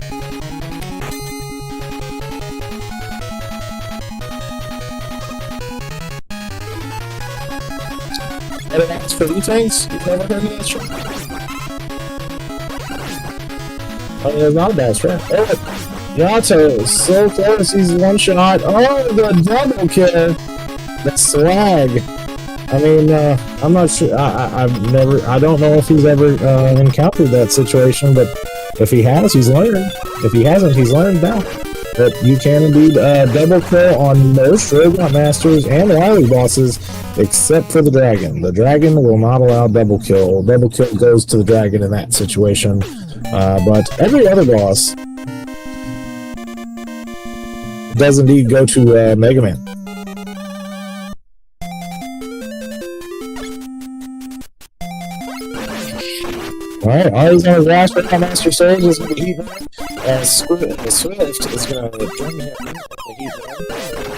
What else for tanks? You've never heard of that shit? Oh, yeah, not a bad strat. Oh, Yato, so close, he's one shot. Oh, the double kill! The swag. I mean, I'm not sure, I don't know if he's ever encountered that situation, but if he has, he's learned. If he hasn't, he's learned now. That you can indeed double kill on most robot masters and Wily bosses, except for the dragon. The dragon will not allow double kill. Double kill goes to the dragon in that situation. But every other boss does indeed go to Mega Man. Alright, Ari's on his last but Master Surge is going to heat him. And Swift is going to join him in the heat him.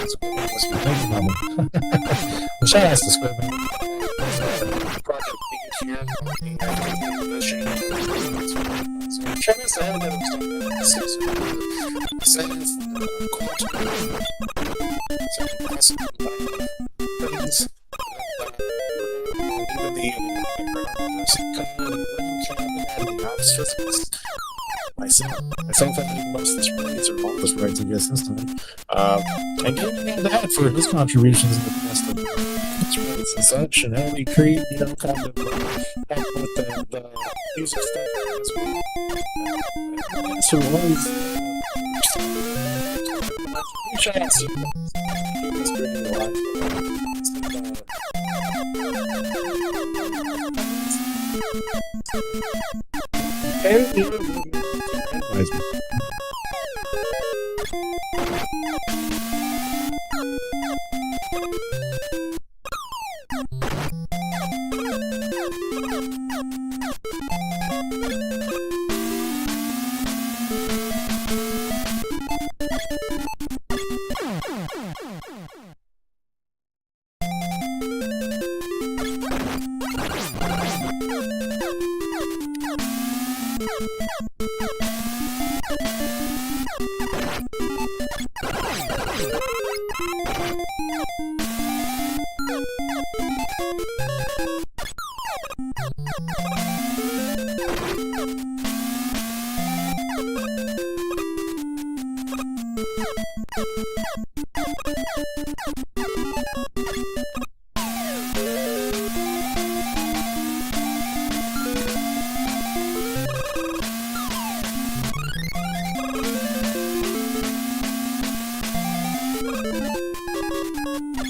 Swift must be thinking of him. Which I asked the Swift man. Project being here on the mission. So I'm trying to say that I'm still going to save quantum. So possibly things. Even the myself and most of the sprites, or all the sprites, I guess, this time. And giving that for his contributions in the past of sprites and such, and Ellie Creed, you know, kind of help with the music stuff as well. So always shout out to this bringing alive. And advise me.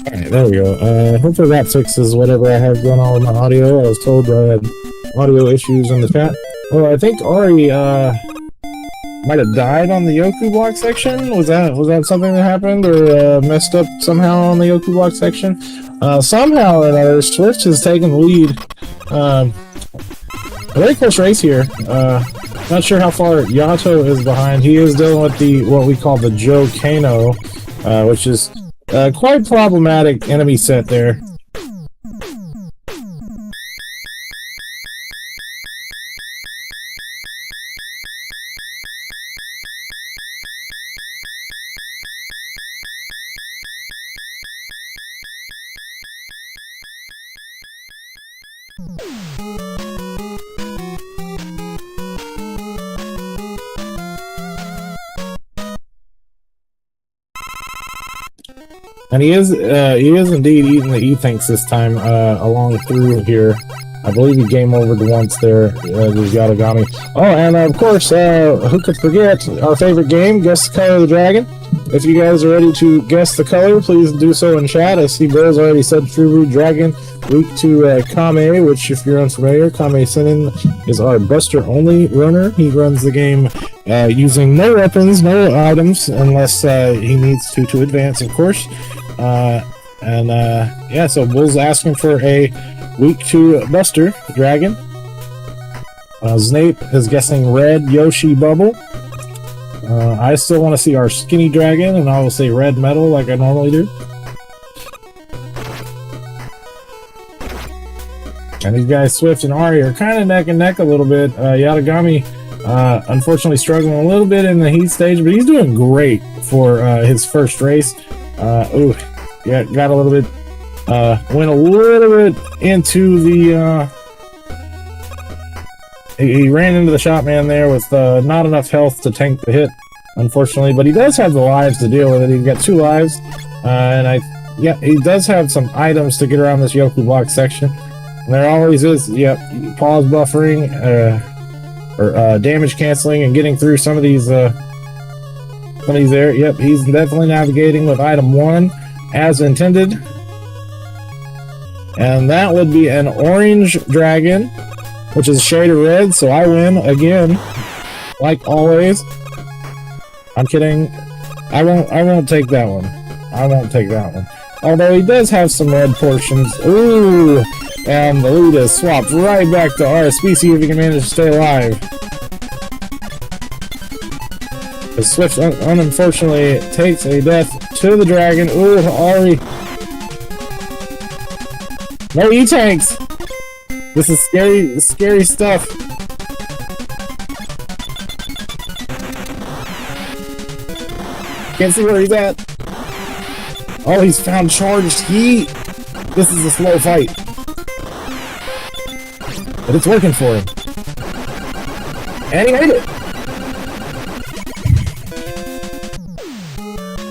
Alright, there we go. Hopefully that fixes whatever I have going on with my audio. I was told I had audio issues in the chat. Oh, I think Ari might have died on the Yoku block section. Was that something that happened, or messed up somehow on the Yoku block section? Somehow or another, Swift has taken the lead. A very close race here. Not sure how far Yato is behind. He is dealing with what we call the Joe Kano, which is quite problematic enemy set there. And he is indeed eating the E-Tanks this time, along through here. I believe he game overed once there, the Yatagami. Oh, and of course, who could forget our favorite game, Guess the Color of the Dragon? If you guys are ready to guess the color, please do so in chat. I see Bill's already said True Root Dragon. Weak to Kame, which if you're unfamiliar, Kame Senin is our Buster-only runner. He runs the game using no weapons, no items, unless he needs to advance, of course. Yeah, so Bull's asking for a weak to Buster Dragon. Snape is guessing red Yoshi Bubble. I still want to see our Skinny Dragon, and I will say red metal like I normally do. And these guys, Swift and Ari, are kind of neck and neck a little bit. Yatagami, unfortunately, struggling a little bit in the heat stage, but he's doing great for his first race. Ooh, yeah, got a little bit, went a little bit into the, he ran into the shot man there with not enough health to tank the hit, unfortunately, but he does have the lives to deal with it. He's got 2 lives, and yeah, he does have some items to get around this Yoku block section. And there always is, yep, pause buffering, or damage canceling, and getting through some of these there. Yep, he's definitely navigating with item 1 as intended. And that would be an orange dragon, which is a shade of red, so I win again, like always. I'm kidding. I won't take that one. I won't take that one. Although he does have some red portions. Ooh! And the lead is swapped right back to RSP, see if he can manage to stay alive. The Swift, unfortunately, takes a death to the dragon. Ooh, Ari. No E-Tanks! This is scary stuff. Can't see where he's at. Oh, he's found charged heat. This is a slow fight. But it's working for him. And he made it!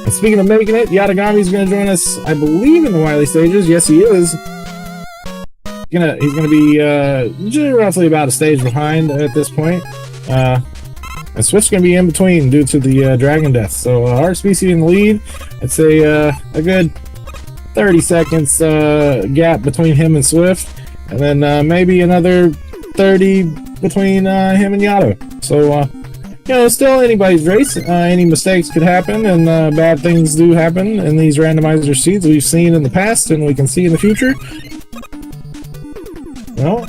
And speaking of making it, Yatagami's going to join us, I believe, in the Wily stages. Yes, he is. He's gonna be roughly about a stage behind at this point. And Swift's gonna be in between due to the dragon death. So RSPC in the lead. I'd say a good 30 seconds gap between him and Swift, and then maybe another 30 between him and Yato. So you know, still anybody's race. Any mistakes could happen, and bad things do happen in these randomizer seeds we've seen in the past, and we can see in the future. Well,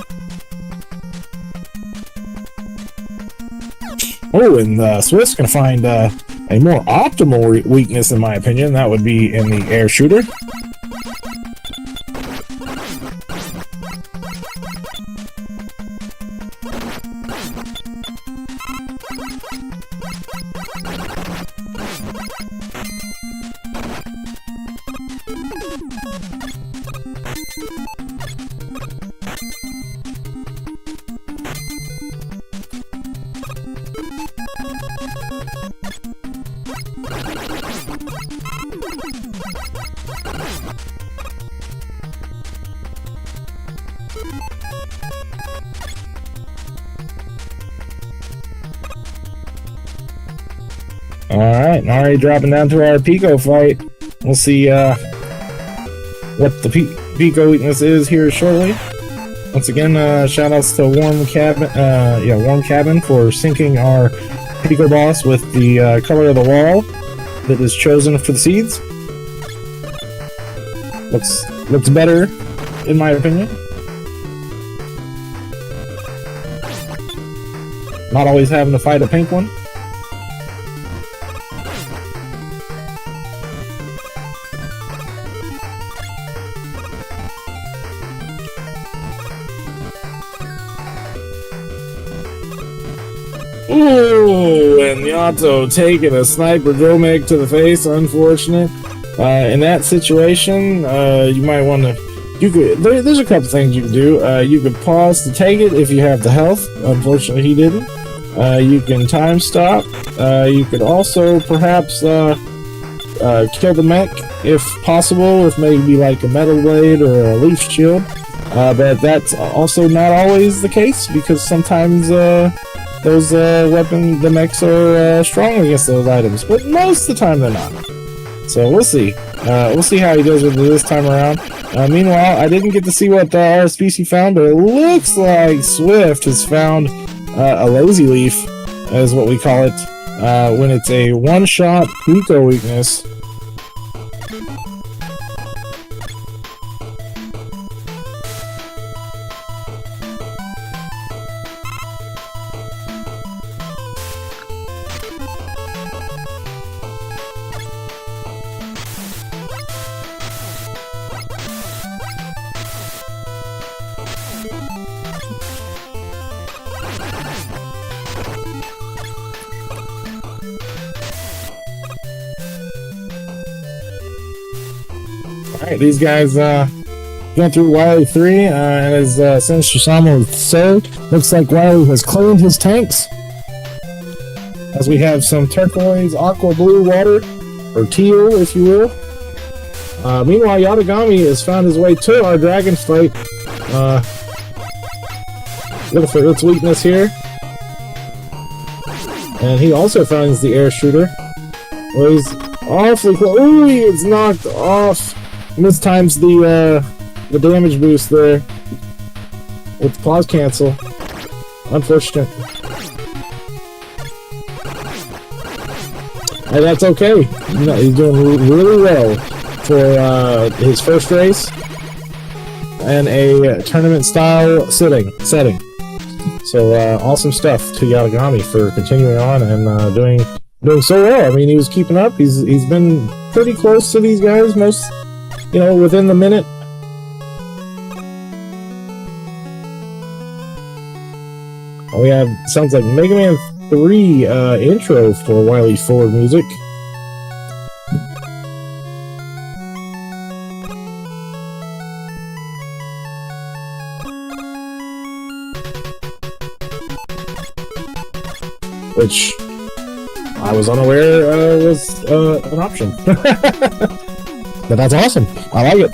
oh, and Swift's gonna find a more optimal weakness, in my opinion. That would be in the air shooter. Alright, Nari dropping down to our Pico fight. We'll see what the Pico weakness is here shortly. Once again, shout outs to Warm Cabin for syncing our Pico boss with the color of the wall that is chosen for the seeds. Looks better, in my opinion. Not always having to fight a pink one. Ooh, and Yato taking a sniper drill mag to the face. Unfortunate. In that situation, you might want to. There's a couple things you can do. You could pause to take it if you have the health. Unfortunately, he didn't. You can time stop. You could also perhaps kill the mech if possible, with maybe like a metal blade or a leaf shield. But that's also not always the case, because sometimes those the mechs are strong against those items, but most of the time they're not. So we'll see. We'll see how he does with it this time around. Meanwhile, I didn't get to see what our species found, but it looks like Swift has found a lazy leaf, is what we call it, when it's a one-shot eco weakness. Alright, these guys going through Wily 3, and as Sinister Sama would say, looks like Wily has cleaned his tanks. As we have some turquoise, aqua blue water, or teal, if you will. Meanwhile, Yatagami has found his way to our dragon fight. Looking for its weakness here. And he also finds the air shooter. Well, he's awfully close. Ooh, he is knocked off. Mistimes the damage boost there with the pause cancel. Unfortunate. And that's okay. No, he's doing really well for his first race and a tournament style setting. So awesome stuff to Yatagami for continuing on and doing so well. I mean, he was keeping up. He's been pretty close to these guys most. Within the minute. Oh, we have, sounds like Mega Man 3 intro for Wily Forward music. Which I was unaware was an option. But that's awesome. I like it.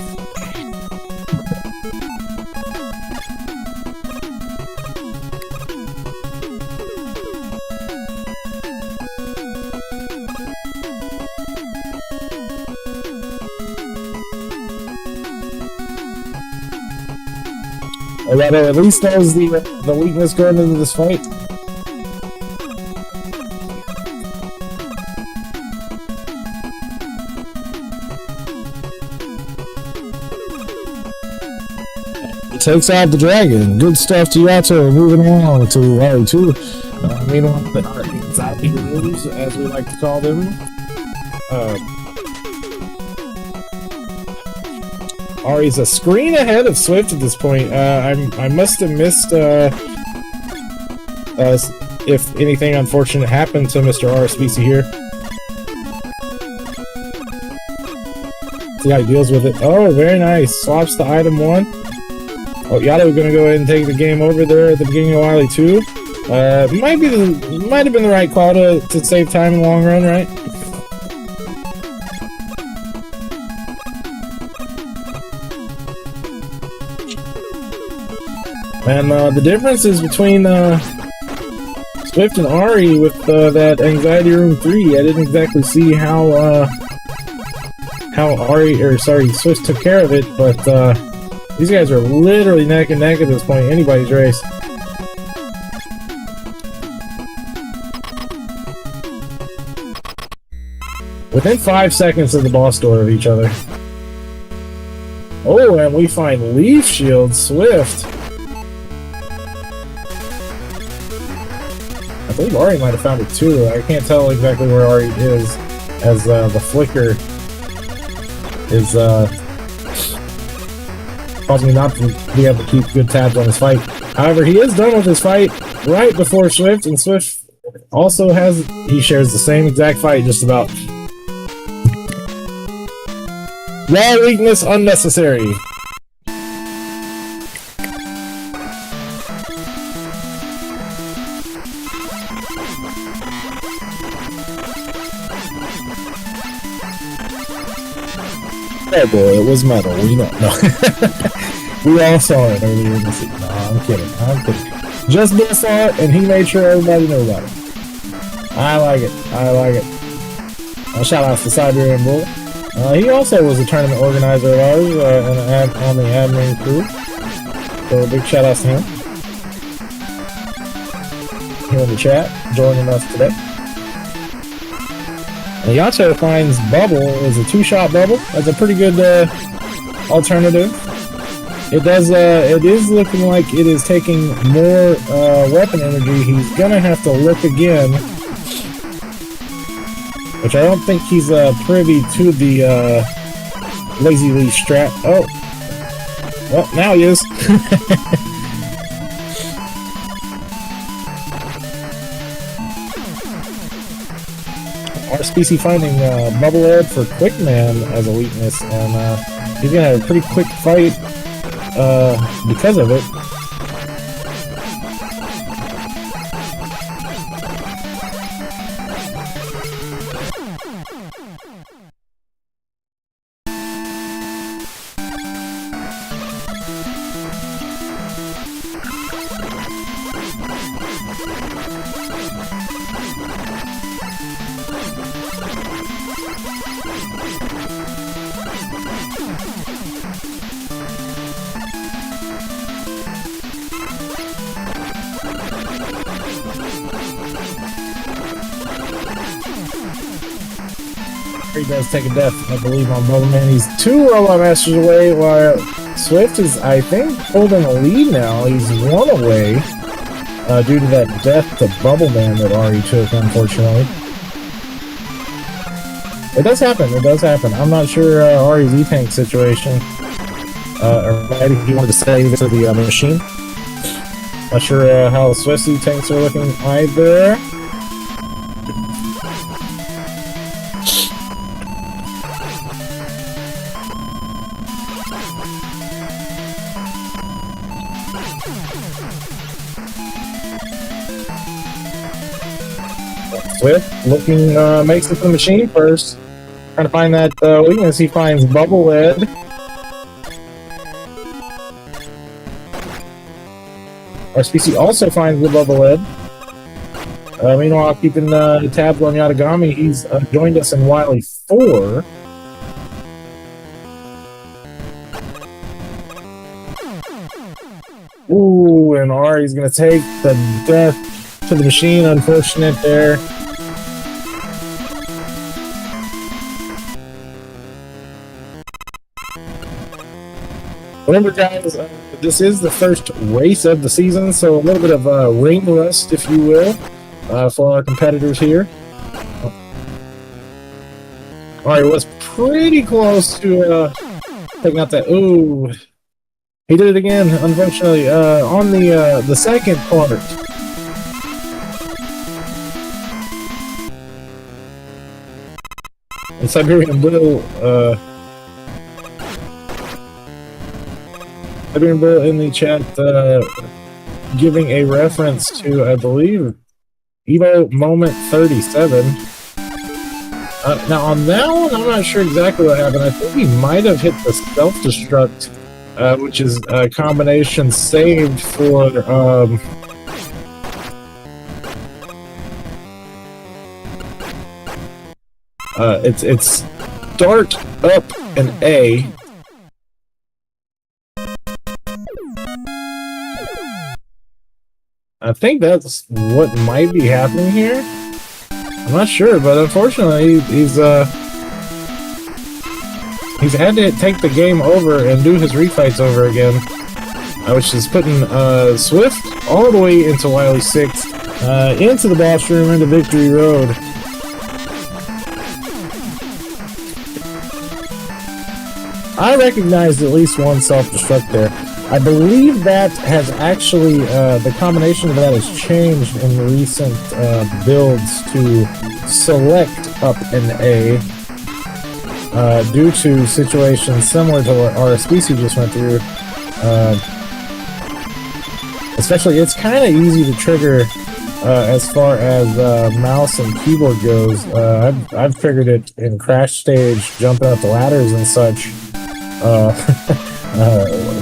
That at least knows the weakness going into this fight. Takes out the dragon. Good stuff to Yato. Moving along to Wily 2. Meanwhile, the anxiety rooms, as we like to call them. Ari's a screen ahead of Swift at this point. I must have missed if anything unfortunate happened to Mr. R. Species here. See how he deals with it. Oh, very nice. Swaps the item 1. Oh, Yato gonna go ahead and take the game over there at the beginning of Wily 2. Might have been the right call to save time in the long run, right? And the differences between Swift and Ari with that Anxiety Room 3, I didn't exactly see how Swift took care of it, but these guys are literally neck and neck at this point, anybody's race. Within 5 seconds of the boss door of each other. Oh, and we find Leaf Shield Swift. I believe Ari might have found it too. I can't tell exactly where Ari is, as the flicker is causing me not to be able to keep good tabs on his fight. However, he is done with his fight right before Swift, and Swift also shares the same exact fight just about. Raw weakness unnecessary. Boy, it was metal. We don't know. We all saw it earlier in the season. No, I'm kidding. I'm kidding. Just Bill saw it, and he made sure everybody knew about it. I like it. I like it. Shout out to Siberian Bull. He also was a tournament organizer of ours on the admin crew. So big shout out to him. Here in the chat, joining us today. And Yato finds Bubble is a two-shot bubble. That's a pretty good alternative. It is looking like it is taking more weapon energy. He's gonna have to look again, which I don't think he's privy to the Lazy Lee strat. Oh, well, now he is. Our species finding Bubble Ed for Quickman as a weakness, and he's gonna have a pretty quick fight because of it. He does take a death, I believe, on Bubbleman. He's 2 Robot Masters away, while Swift is, I think, holding a lead now. He's 1 away due to that death to Bubbleman that Ari took, unfortunately. It does happen. It does happen. I'm not sure Ari's E-Tank situation. Or maybe he wanted to save it to the machine. Not sure how Swift's E-Tanks are looking either. Swift looking, makes it to the machine first. Trying to find that weakness. He finds Bubble Ed. Our species also finds the Bubble Ed. Meanwhile, keeping tabs on Yatagami, he's joined us in Wily 4. Ooh, and Ari's going to take the death to the machine. Unfortunate there. Remember, guys, this is the first race of the season, so a little bit of ring rust, if you will, for our competitors here. Alright, was pretty close to taking out that. Ooh, he did it again, unfortunately, on the second part. And Siberian Blue, in the chat giving a reference to, I believe, Evo Moment 37. Now, on that one, I'm not sure exactly what happened. I think he might have hit the self-destruct, which is a combination saved for... it's start, up, and A. I think that's what might be happening here. I'm not sure, but unfortunately, he's had to take the game over and do his refights over again, which is putting Swift all the way into Wily 6, into the boss room, into Victory Road. I recognized at least one self-destruct there. I believe that has actually, the combination of that has changed in the recent builds to select up an A due to situations similar to what our species just went through. Especially, it's kind of easy to trigger as far as mouse and keyboard goes. I've figured it in Crash Stage, jumping up the ladders and such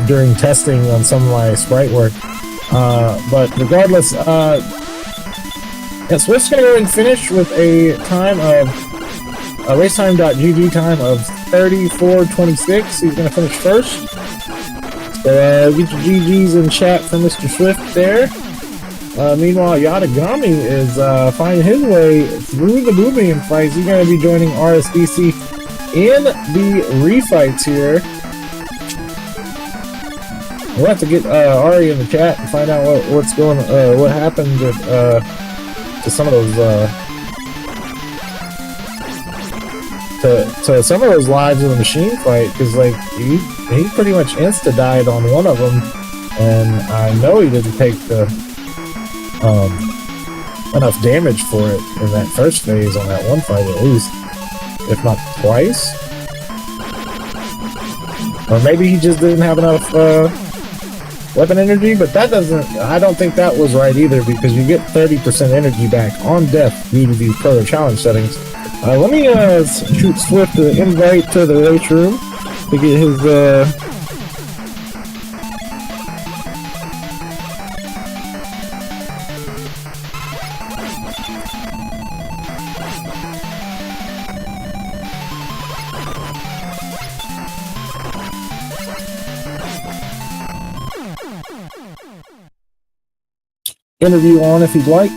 during testing on some of my sprite work. But regardless, Swift's going to go and finish with a time of a racetime.gg time of 34:26. He's going to finish first. So get your GGs in chat for Mr. Swift there. Meanwhile, Yatagami is finding his way through the Boomian fights. He's going to be joining RSDC in the refights here. We'll have to get Ari in the chat and find out what's going what happened with, to some of those to some of those lives in the machine fight, because like he pretty much insta died on one of them, and I know he didn't take the enough damage for it in that first phase on that one fight, at least, if not twice. Or maybe he just didn't have enough weapon energy, but that doesn't, I don't think that was right either, because you get 30% energy back on death due to these Proto challenge settings. Let me shoot Swift an invite to the race room to get his interview on if he'd like.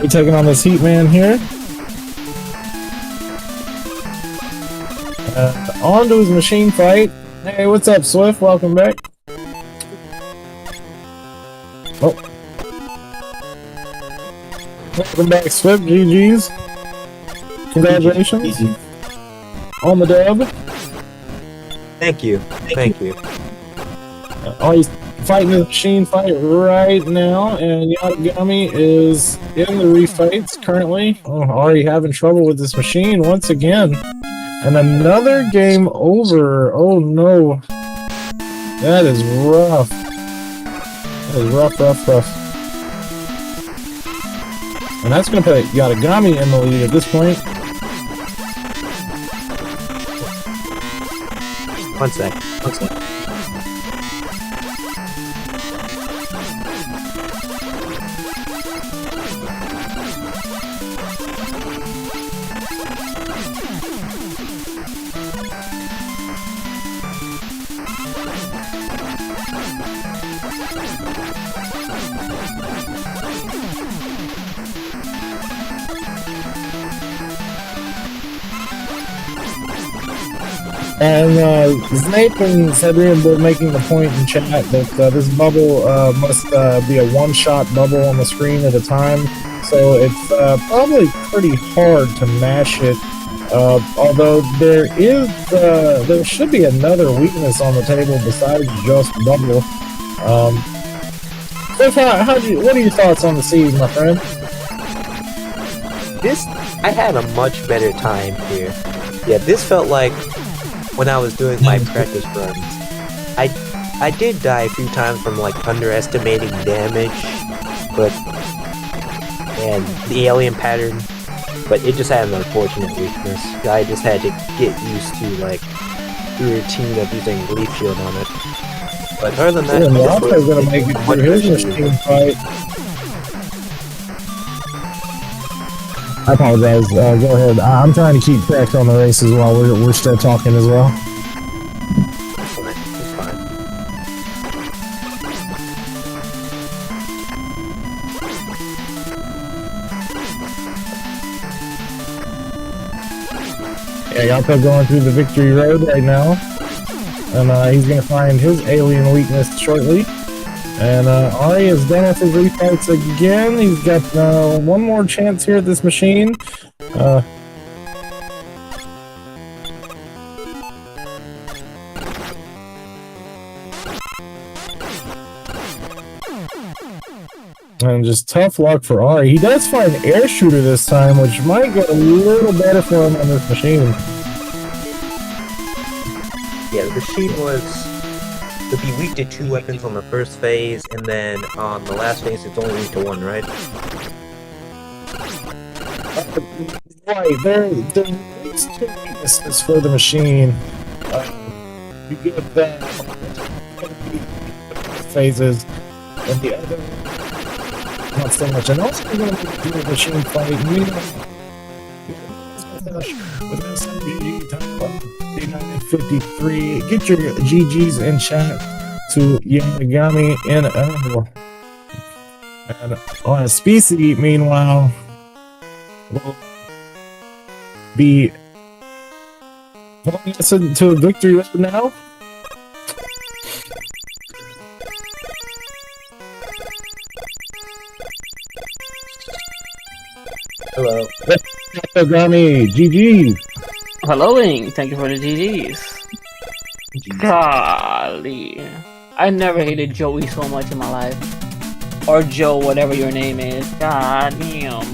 We're taking on this Heat Man here. On to his machine fight. Hey, what's up, Swift? Welcome back. Oh. Welcome back, Swift. GG's. Congratulations on the dub. Thank you. Thank you. Oh, he's fighting the machine fight right now, and Yatagami is in the refights currently. Oh, already having trouble with this machine once again. And another game over. Oh no. That is rough. That is rough. And that's going to put Yatagami in the lead at this point. One sec. And Snape and Cedrian were making the point in chat that this bubble must be a one-shot bubble on the screen at a time, so it's probably pretty hard to mash it. Although there should be another weakness on the table besides just bubble. So what are your thoughts on the seed, my friend? I had a much better time here. Yeah, this felt like when I was doing my practice runs. I did die a few times from like underestimating damage, and the alien pattern, but it just had an unfortunate weakness. I just had to get used to like the routine of using Leaf Shield on it. But other than that, Alpha's gonna make it through his machine fight. I apologize. Go ahead. I'm trying to keep track on the races while we're still talking as well. It's fine. Yeah, Yalpa going through the victory road right now, and he's gonna find his alien weakness shortly. And Ari is done with his refights again. He's got one more chance here at this machine. And just tough luck for Ari. He does find air shooter this time, which might get a little better for him on this machine. Yeah, the machine would be weak to 2 weapons on the first phase, and then on the last phase it's only weak to 1, right? Right, there is 2 weaknesses for the machine. You get the phases, and the other not so much. And also, you're going to do a machine fight. You know, with SMG time 53. Get your GGs in chat to Yamagami and on a species, meanwhile, will be pulling us into a victory right now. Hello. Yamagami, GG. Helloing, thank you for the GGs. Golly. I never hated Joey so much in my life. Or Joe, whatever your name is. God damn.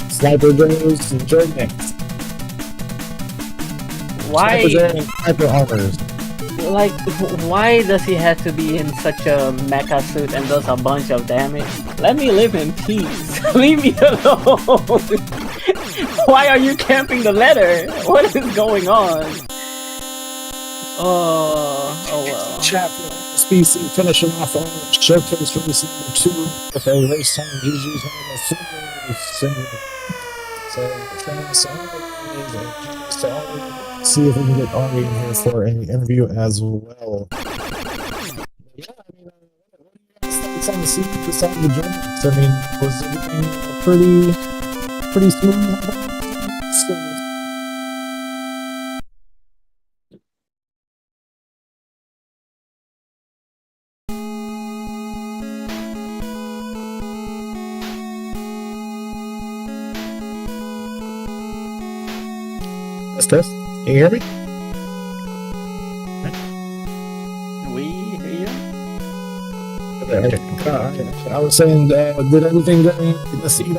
Sniper Joes and Joe next. Why? Sniper Armors. Like, why does he have to be in such a mecha suit and does a bunch of damage? Let me live in peace. Leave me alone. Why are you camping the letter? What is going on? Oh well. Chapter species finishing off on showcase release number 2 with a race time GG's on the single. So thanks to Ari. See if we can get Ari in here for an interview as well. Yeah, I mean, it's on the seat beside the Germans. I mean, was everything pretty smooth? Test. Can you hear me? We hear you? Okay. I was saying, did everything go in the seat?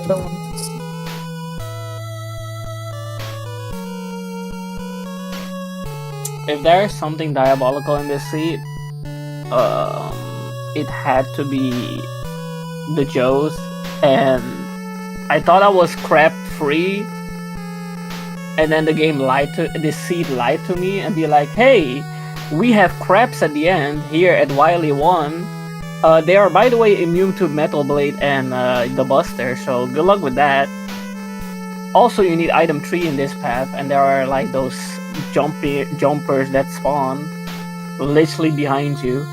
If there's something diabolical in this seat, it had to be the Joes, and I thought I was crap free. And then the seat lied to me and be like, hey, we have craps at the end here at Wily 1. They are, by the way, immune to Metal Blade and the Buster, so good luck with that. Also, you need item 3 in this path, and there are like those jumpers that spawn literally behind you.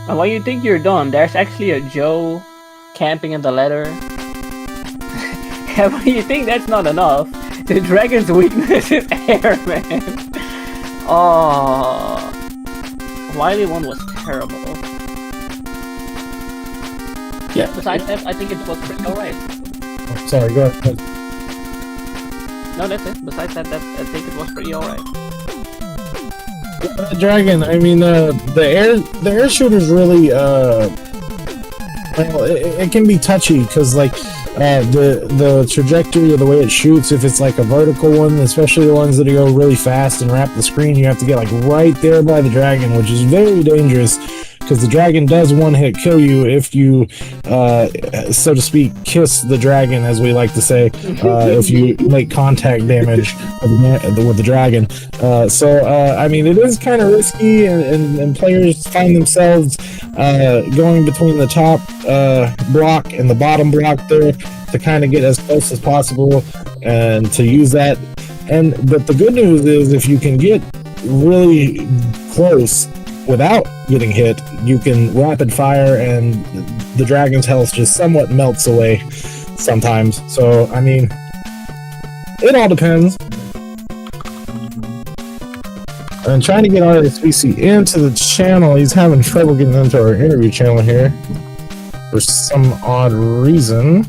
And when you think you're done, there's actually a Joe camping in the letter. But you think that's not enough? The dragon's weakness is air, man. Oh, Wily 1 was terrible. Yeah. Besides that, I think it was pretty alright. Oh, sorry, go ahead. No, that's it. Besides that, I think it was pretty alright. Dragon, I mean, the air shooter's really, well, it can be touchy, because, like, the trajectory of the way it shoots, if it's like a vertical one, especially the ones that go really fast and wrap the screen, you have to get like right there by the dragon, which is very dangerous, because the dragon does one-hit kill you if you, so to speak, kiss the dragon, as we like to say, if you make contact damage with the dragon. I mean, it is kind of risky, and players find themselves going between the top block and the bottom block there to kind of get as close as possible and to use that. But the good news is, if you can get really close without getting hit, you can rapid fire, and the dragon's health just somewhat melts away sometimes. So, I mean, it all depends. I'm trying to get RSVC into the channel. He's having trouble getting into our interview channel here for some odd reason.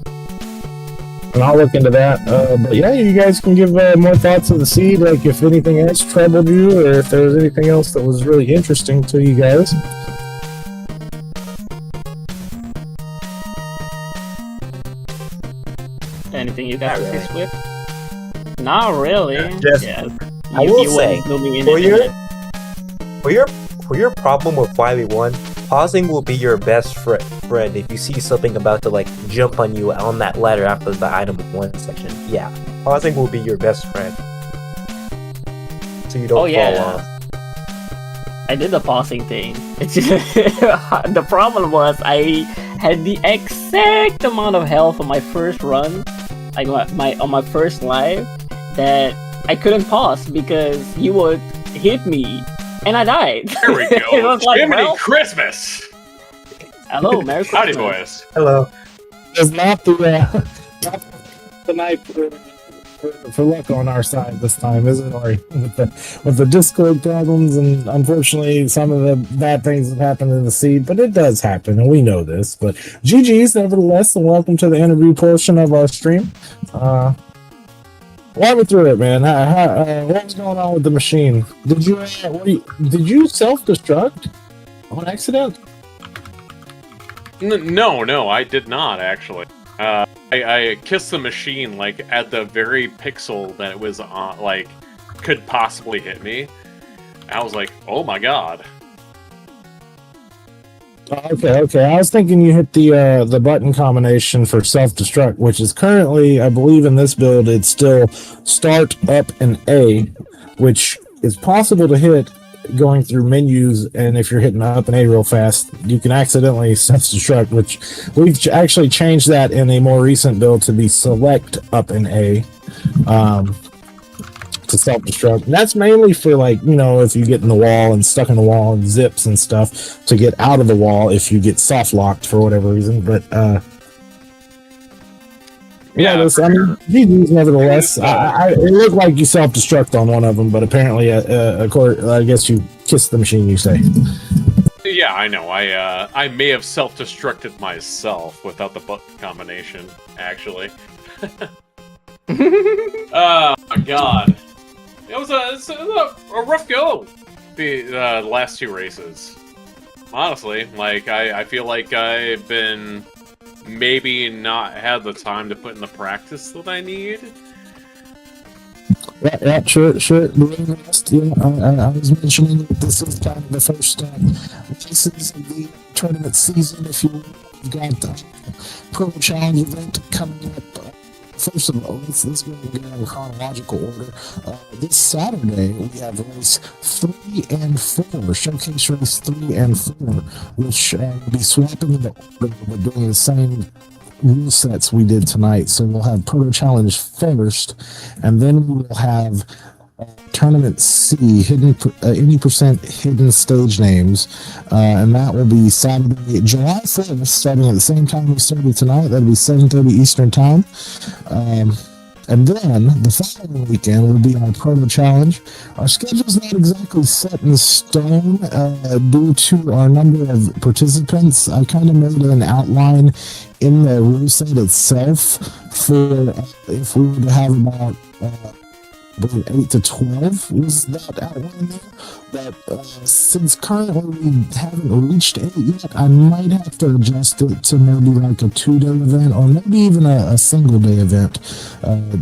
And I'll look into that. But yeah, you guys can give more thoughts of the seed, like if anything else troubled you, or if there was anything else that was really interesting to you guys. anything you got Not to assist with? Not really. Just- yeah. I will you say, won't do me for anything. for your problem with 5v1, pausing will be your best friend if you see something about to like jump on you on that ladder after the item 1 section. Yeah, pausing will be your best friend, so you don't Oh, yeah. fall off. I did the pausing thing. It's just, the problem was I had the exact amount of health on my first run, like on my first live, that I couldn't pause because you would hit me and I died. There we It go. was like, Jiminy well, Christmas! hello, Merry Howdy, Christmas. boys. Hello. It's not not the night for luck on our side this time, is it? Or with the Discord problems, and unfortunately some of the bad things have happened in the seed, but it does happen, and we know this. But GG's nevertheless, and welcome to the interview portion of our stream. Walk me through it, man. What's going on with the machine? Did you self-destruct on accident? No, I did not actually. I kissed the machine like at the very pixel that it was on, like could possibly hit me. I was like, oh my god. Okay. I was thinking you hit the button combination for self-destruct, which is currently, I believe, in this build, it's still start, up, and A, which is possible to hit going through menus, and if you're hitting up and A real fast, you can accidentally self-destruct, which we've actually changed that in a more recent build to be select up and A. To self-destruct. And that's mainly for, like, you know, if you get in the wall and stuck in the wall and zips and stuff, to get out of the wall if you get soft locked for whatever reason. But GG's nevertheless. It looked like you self-destruct on one of them, but apparently of course, I guess you kissed the machine, you say. Yeah, I know. I may have self-destructed myself without the button combination, actually. Oh my god. It was a rough go, the last 2 races. Honestly, like, I feel like I've been maybe not had the time to put in the practice that I need. Yeah, sure. I was mentioning that this is kind of the first races of the tournament season, if you will. We've got the Pro Challenge event coming up. First of all, let's go in chronological order. This Saturday, we have race 3 and 4, showcase race 3 and 4, which will be swapping the order, but doing the same rule sets we did tonight. So we'll have Proto Challenge first, and then we will have Tournament C, any percent hidden stage names, and that will be Saturday, July 5th, starting at the same time we started tonight. That'll be 7:30 Eastern Time. And then the following weekend will be our Proto Challenge. Our schedule's not exactly set in stone due to our number of participants. I kind of made an outline in the rule set itself for if we were to have about 8 to 12 was that outline there, but since currently we haven't reached 8 yet, I might have to adjust it to maybe like a 2-day event, or maybe even a single-day event,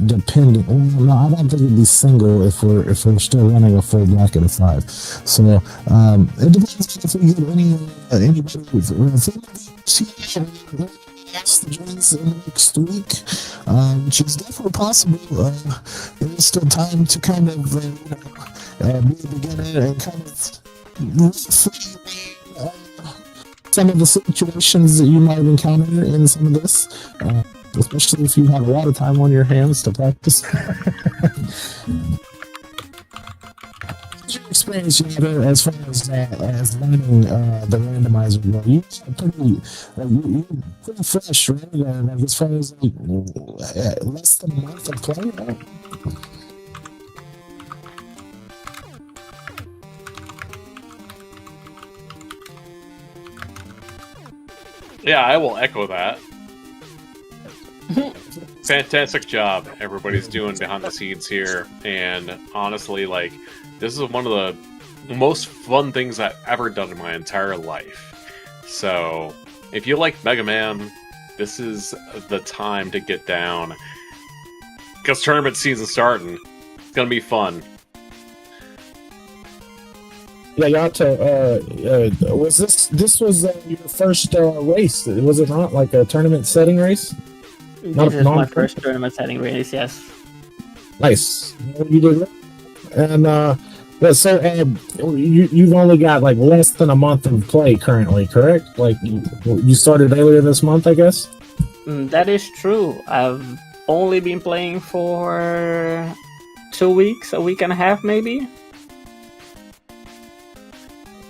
depending. Well, no, I don't think it'd be single if we're still running a full bracket of 5. So it depends if we get anybody the joins in the next week, which is definitely possible. There is still time to kind of be a beginner and kind of some of the situations that you might encounter in some of this, especially if you have a lot of time on your hands to practice. Your experience, as far as learning the randomizer, you're pretty fresh, right? Like as far as less than a month of play, right? Yeah, I will echo that. Fantastic job everybody's doing behind the scenes here, and honestly, like, this is one of the most fun things I've ever done in my entire life. So, if you like Mega Man, this is the time to get down because tournament season's starting. It's gonna be fun. Yeah, Yato, was this was your first race? Was it not like a tournament setting race? This is my first tournament setting race, yes. Nice. You did it. And you've only got like less than a month of play currently, correct? Like you started earlier this month, I guess. That is true. I've only been playing for 2 weeks, a week and a half, maybe.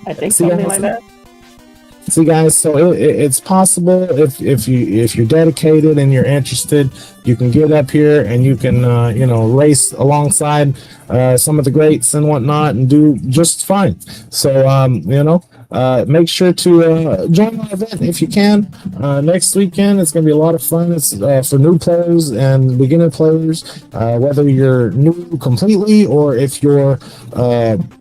I think something like that. See, guys, so it's possible if you're dedicated and you're interested, you can get up here and you can race alongside some of the greats and whatnot and do just fine. So make sure to join our event if you can. Next weekend it's going to be a lot of fun. It's for new players and beginner players, whether you're new completely or if you're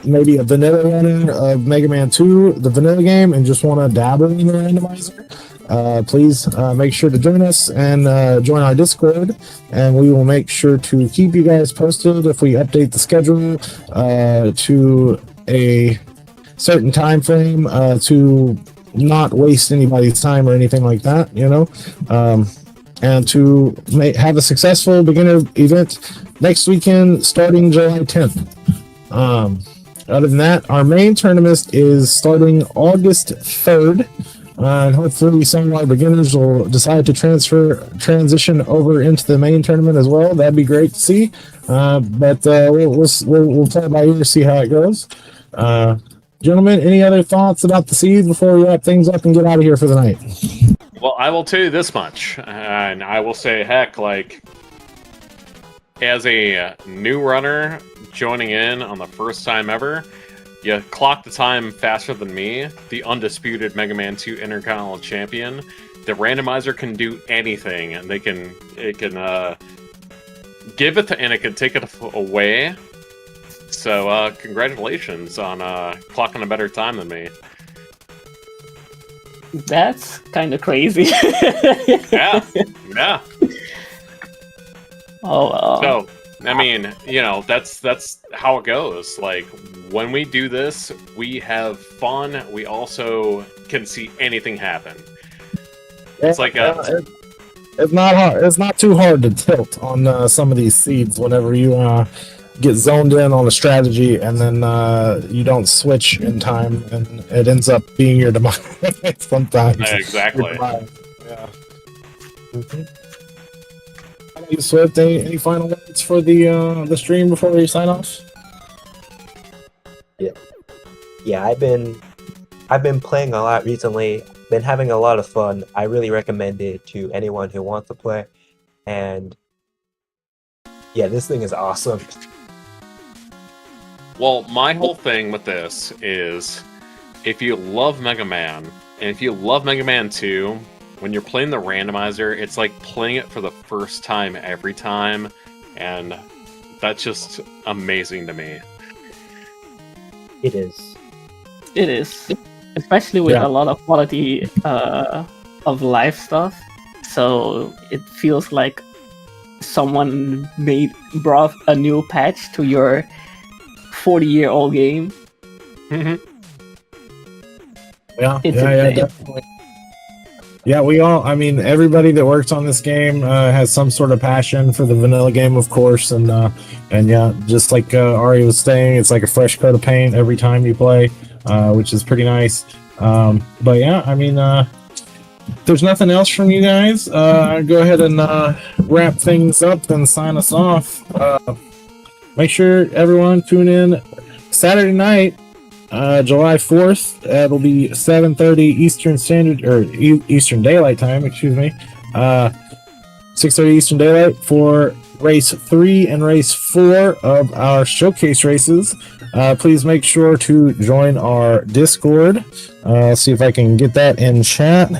maybe a vanilla runner of Mega Man 2, the vanilla game, and just want to dabble in the randomizer. Please make sure to join us and join our Discord, and we will make sure to keep you guys posted if we update the schedule to a certain time frame to not waste anybody's time or anything like that, and to have a successful beginner event next weekend starting July 10th. Other than that, our main tournament is starting August 3rd. And hopefully some of our beginners will decide to transition over into the main tournament as well. That'd be great to see. But we'll play by ear to see how it goes. Gentlemen, any other thoughts about the seed before we wrap things up and get out of here for the night? Well, I will tell you this much, and I will say, heck, like, as a new runner joining in on the first time ever, you clock the time faster than me, the undisputed Mega Man 2 Intercontinental Champion. The randomizer can do anything, and it can give it and it can take it away. So congratulations on clocking a better time than me. That's kind of crazy. Yeah. Oh. So, I mean, that's how it goes. Like, when we do this, we have fun. We also can see anything happen. It's like it's not hard. It's not too hard to tilt on some of these seeds whenever you get zoned in on a strategy and then you don't switch in time, and it ends up being your demise sometimes. Exactly. Yeah. Mm-hmm. How about you, Swift? Any final words for the stream before we sign off? Yeah, I've been playing a lot recently. Been having a lot of fun. I really recommend it to anyone who wants to play. And yeah, this thing is awesome. Well, my whole thing with this is, if you love Mega Man, and if you love Mega Man 2, when you're playing the randomizer, it's like playing it for the first time every time, and that's just amazing to me. It is. It is. Especially with a lot of quality of life stuff. So it feels like someone brought a new patch to your 40-year-old game. Mm-hmm. Yeah, definitely. Yeah, everybody that works on this game has some sort of passion for the vanilla game, of course, and yeah, just like Ari was saying, it's like a fresh coat of paint every time you play, which is pretty nice. But yeah, there's nothing else from you guys. Go ahead and wrap things up and sign us off. Make sure everyone tune in Saturday night, July 4th. It'll be 7:30 Eastern Daylight Time. 6:30 Eastern Daylight for race 3 and race 4 of our showcase races. Please make sure to join our Discord. See if I can get that in chat.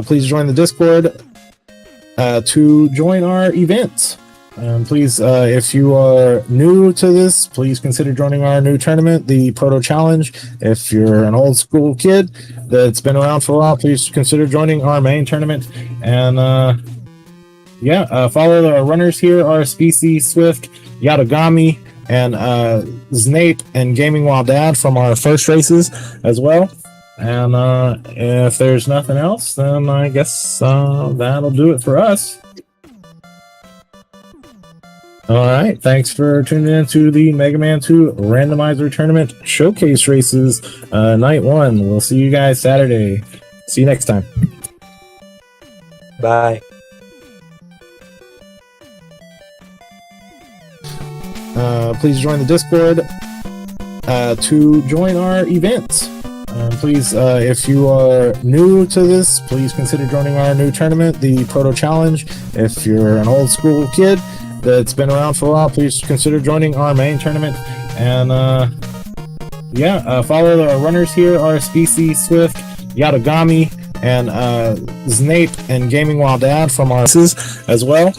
Please join the Discord to join our events. Please, if you are new to this, please consider joining our new tournament, the Proto Challenge. If you're an old school kid that's been around for a while, please consider joining our main tournament. And yeah, follow the runners here are Species, Swift, Yatagami, and Snape and Gaming While Dad from our first races as well. And if there's nothing else, then I guess that'll do it for us. All right, thanks for tuning in to the Mega Man 2 Randomizer Tournament Showcase Races, Night 1. We'll see you guys Saturday. See you next time. Bye. Please join the Discord to join our events. Please, if you are new to this, please consider joining our new tournament, the Proto Challenge. If you're an old school kid that's been around for a while, please consider joining our main tournament. And follow the runners here are Species, Swift, Yatagami, and Snape and Gaming While Dad from our as well.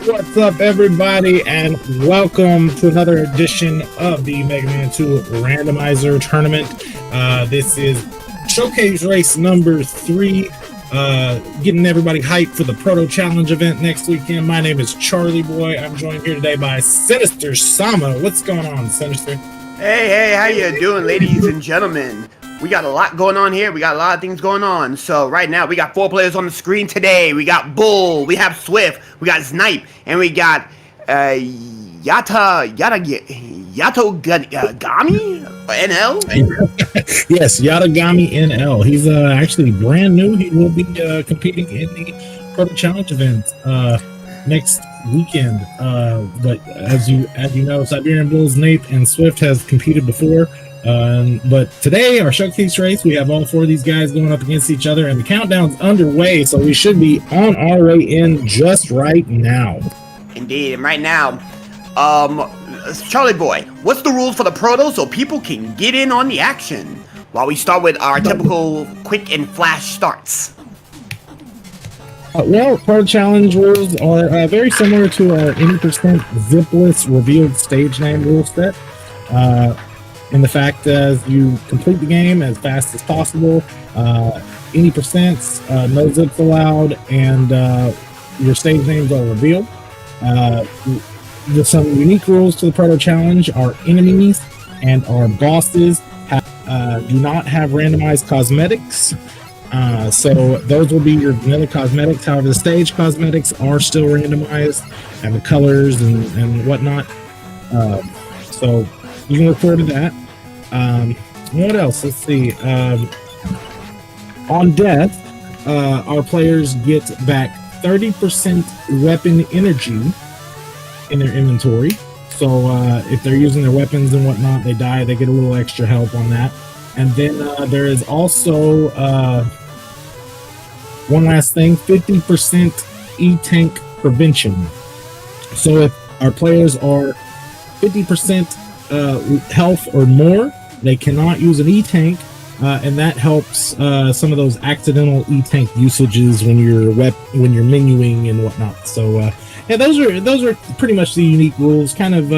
What's up, everybody, and welcome to another edition of the Mega Man 2 Randomizer Tournament. This is Showcase Race number 3, getting everybody hyped for the Proto Challenge event next weekend. My name is Charlie Boy. I'm joined here today by Sinister Sama. What's going on, Sinister? Hey, how you doing, ladies and gentlemen? We got a lot going on here. We got a lot of things going on. So right now, we got 4 players on the screen today. We got Bull, we have Swift, we got Snipe, and we got Yatogami NL? Yes, Yatagami NL. He's actually brand new. He will be competing in the Proto Challenge event next weekend. But as you know, Siberian Bulls, Nape, and Swift has competed before. But today, our showcase race, we have all 4 of these guys going up against each other, and the countdown's underway, so we should be on our way in just right now. Indeed, and right now, Charlie Boy, what's the rules for the Proto so people can get in on the action? While we start with our typical quick and flash starts. Well, Proto Challenge rules are very similar to our 80% zipless revealed stage name rule set. In the fact as you complete the game as fast as possible, any percents, no zips allowed, and your stage names are revealed. There's some unique rules to the Proto Challenge. Our enemies and our bosses do not have randomized cosmetics. So those will be your vanilla cosmetics. However, the stage cosmetics are still randomized, and the colors and whatnot. So you can look forward to that. What else? Let's see. On death, our players get back 30% weapon energy in their inventory. So if they're using their weapons and whatnot, they die, they get a little extra help on that. And then there is also one last thing, 50% E-tank prevention. So if our players are 50% health or more, they cannot use an E-tank, and that helps some of those accidental E-tank usages when you're menuing and whatnot. So yeah, those are pretty much the unique rules, kind of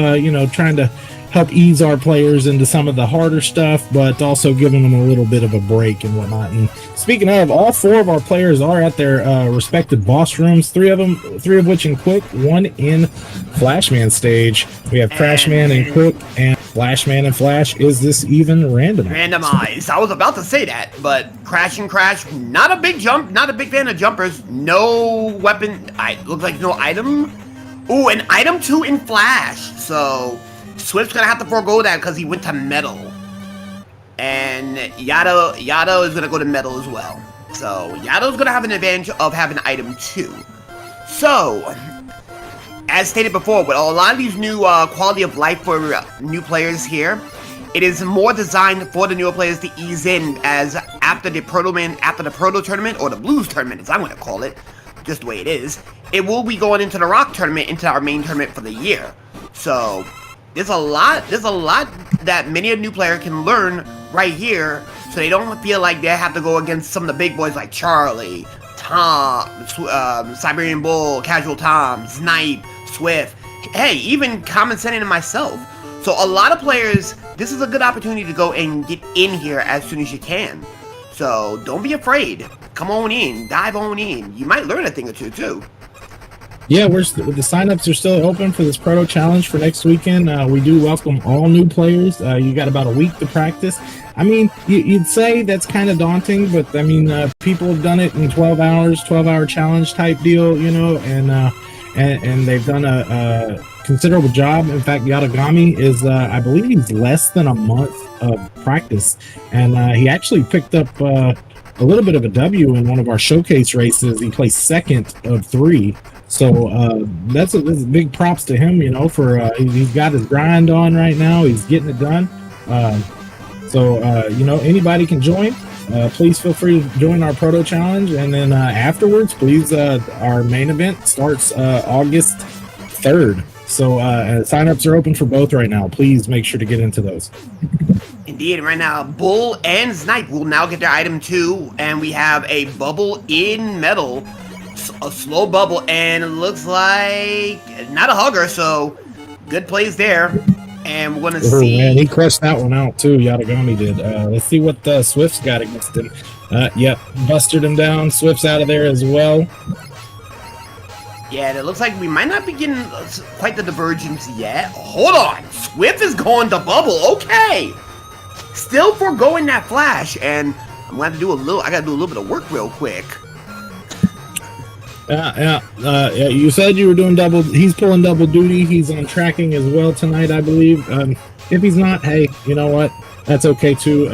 trying to help ease our players into some of the harder stuff, but also giving them a little bit of a break and whatnot. And speaking of, all 4 of our players are at their respective boss rooms, 3 of which in Quick, 1 in Flashman stage. We have Crashman and Quick, and Flashman and Flash. Is this even randomized? Randomized. I was about to say that, but Crash and Crash, not a big jump, not a big fan of jumpers. No weapon, looks like no item. Ooh, an item 2 in Flash. So Swift's gonna have to forego that because he went to metal. And Yato is gonna go to metal as well. So Yato's gonna have an advantage of having item 2. So, as stated before, with a lot of these new quality of life for new players here, it is more designed for the newer players to ease in, as after the Proto tournament, or the Blues tournament as I'm gonna call it, just the way it is, it will be going into the Rock tournament, into our main tournament for the year. So there's a lot that many a new player can learn right here, so they don't feel like they have to go against some of the big boys like Charlie, Tom, Siberian Bull, Casual Tom, Snipe, Swift, hey, even Common Sense and myself. So a lot of players, this is a good opportunity to go and get in here as soon as you can. So don't be afraid. Come on in, dive on in. You might learn a thing or two too. Yeah, the signups are still open for this Proto Challenge for next weekend. We do welcome all new players. You got about a week to practice. I mean, you'd say that's kind of daunting, but I mean, people have done it in 12 hours, 12-hour challenge type deal, and they've done a considerable job. In fact, Yatagami is, I believe he's less than a month of practice, and he actually picked up a little bit of a W in one of our showcase races. He placed second of 3. So that's big props to him, for he's got his grind on right now. He's getting it done. So anybody can join. Please feel free to join our Proto Challenge, and then afterwards, please, our main event starts August 3rd. So signups are open for both right now. Please make sure to get into those. Indeed, right now, Bull and Snipe will now get their item 2, and we have a bubble in metal. A slow bubble, and it looks like not a hugger, so good plays there. And we're gonna see. Man, he crushed that one out too. Yatagami did. Let's see what Swift's got against him. Yep, busted him down. Swift's out of there as well. Yeah, and it looks like we might not be getting quite the divergence yet. Hold on, Swift is going to bubble. Okay, still foregoing that flash, and I'm gonna have to do I gotta do a little bit of work real quick. Yeah. You said you were doing double. He's pulling double duty. He's on tracking as well tonight, I believe. If he's not, hey, you know what? That's okay too.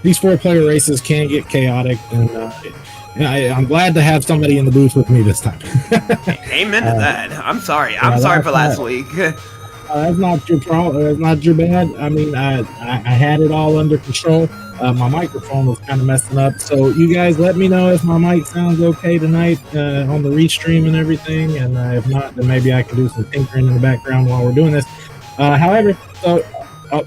These 4-player races can get chaotic, and I'm glad to have somebody in the booth with me this time. Amen to that. I'm sorry. I'm sorry for last week. That's not your problem. That's not your bad. I mean, I had it all under control. My microphone was kind of messing up. So you guys let me know if my mic sounds okay tonight on the Restream and everything. And if not, then maybe I can do some tinkering in the background while we're doing this. However, so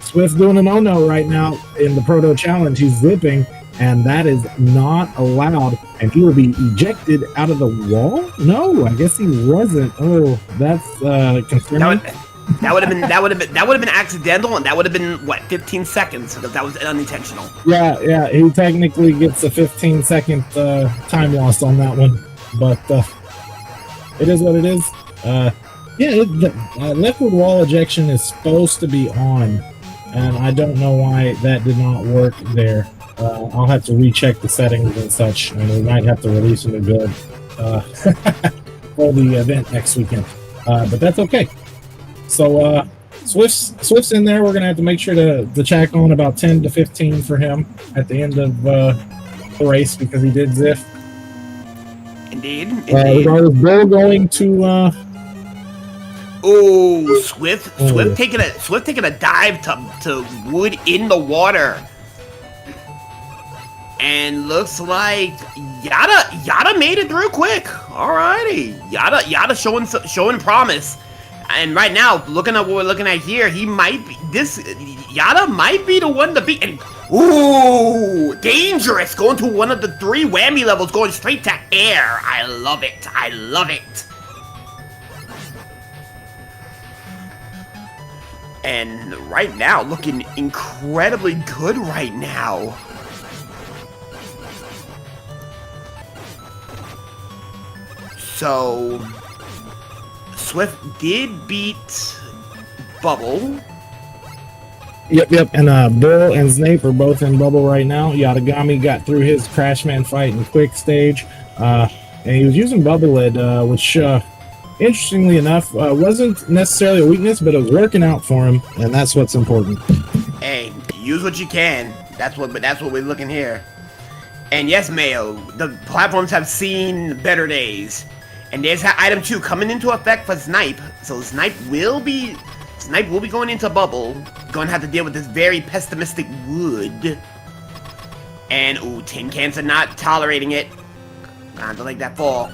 Swift's doing a no-no right now in the Proto Challenge. He's zipping, and that is not allowed. And he will be ejected out of the wall? No, I guess he wasn't. Oh, that's concerning. That would have been accidental, and that would have been what 15 seconds because that was unintentional. Yeah, he technically gets a 15-second time loss on that one, but it is what it is. Liquid wall ejection is supposed to be on, and I don't know why that did not work there. I'll have to recheck the settings and such, and we might have to release a new build for the event next weekend. But that's okay. So Swift's in there. We're gonna have to make sure to check on about 10 to 15 for him at the end of the race because he did ziff. Indeed. We got his Bill going to. Swift taking a dive to wood in the water, and looks like Yada made it through quick. Alrighty, Yada showing promise. And right now, looking at what we're looking at here, Yada might be the one to beat. And dangerous, going to one of the 3 whammy levels, going straight to air. I love it. And right now, looking incredibly good right now. So Swift did beat Bubble. Yep. And Bull and Snape are both in Bubble right now. Yatagami got through his Crashman fight in quick stage. And he was using Bubble Lid, which, interestingly enough, wasn't necessarily a weakness, but it was working out for him, and that's what's important. Hey, use what you can. That's what we're looking here. And yes, Mayo, the platforms have seen better days. And there's item 2 coming into effect for Snipe. So Snipe will be going into Bubble. Going to have to deal with this very pessimistic wood. And tin cans are not tolerating it. Gonna have to let that fall.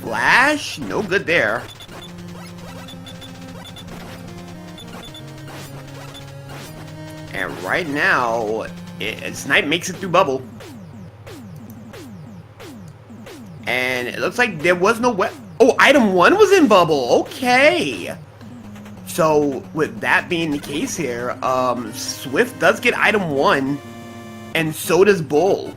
Flash, no good there. And right now, Snipe makes it through Bubble. And it looks like there was no item 1 was in Bubble. Okay. So, with that being the case here, Swift does get item 1, and so does Bull.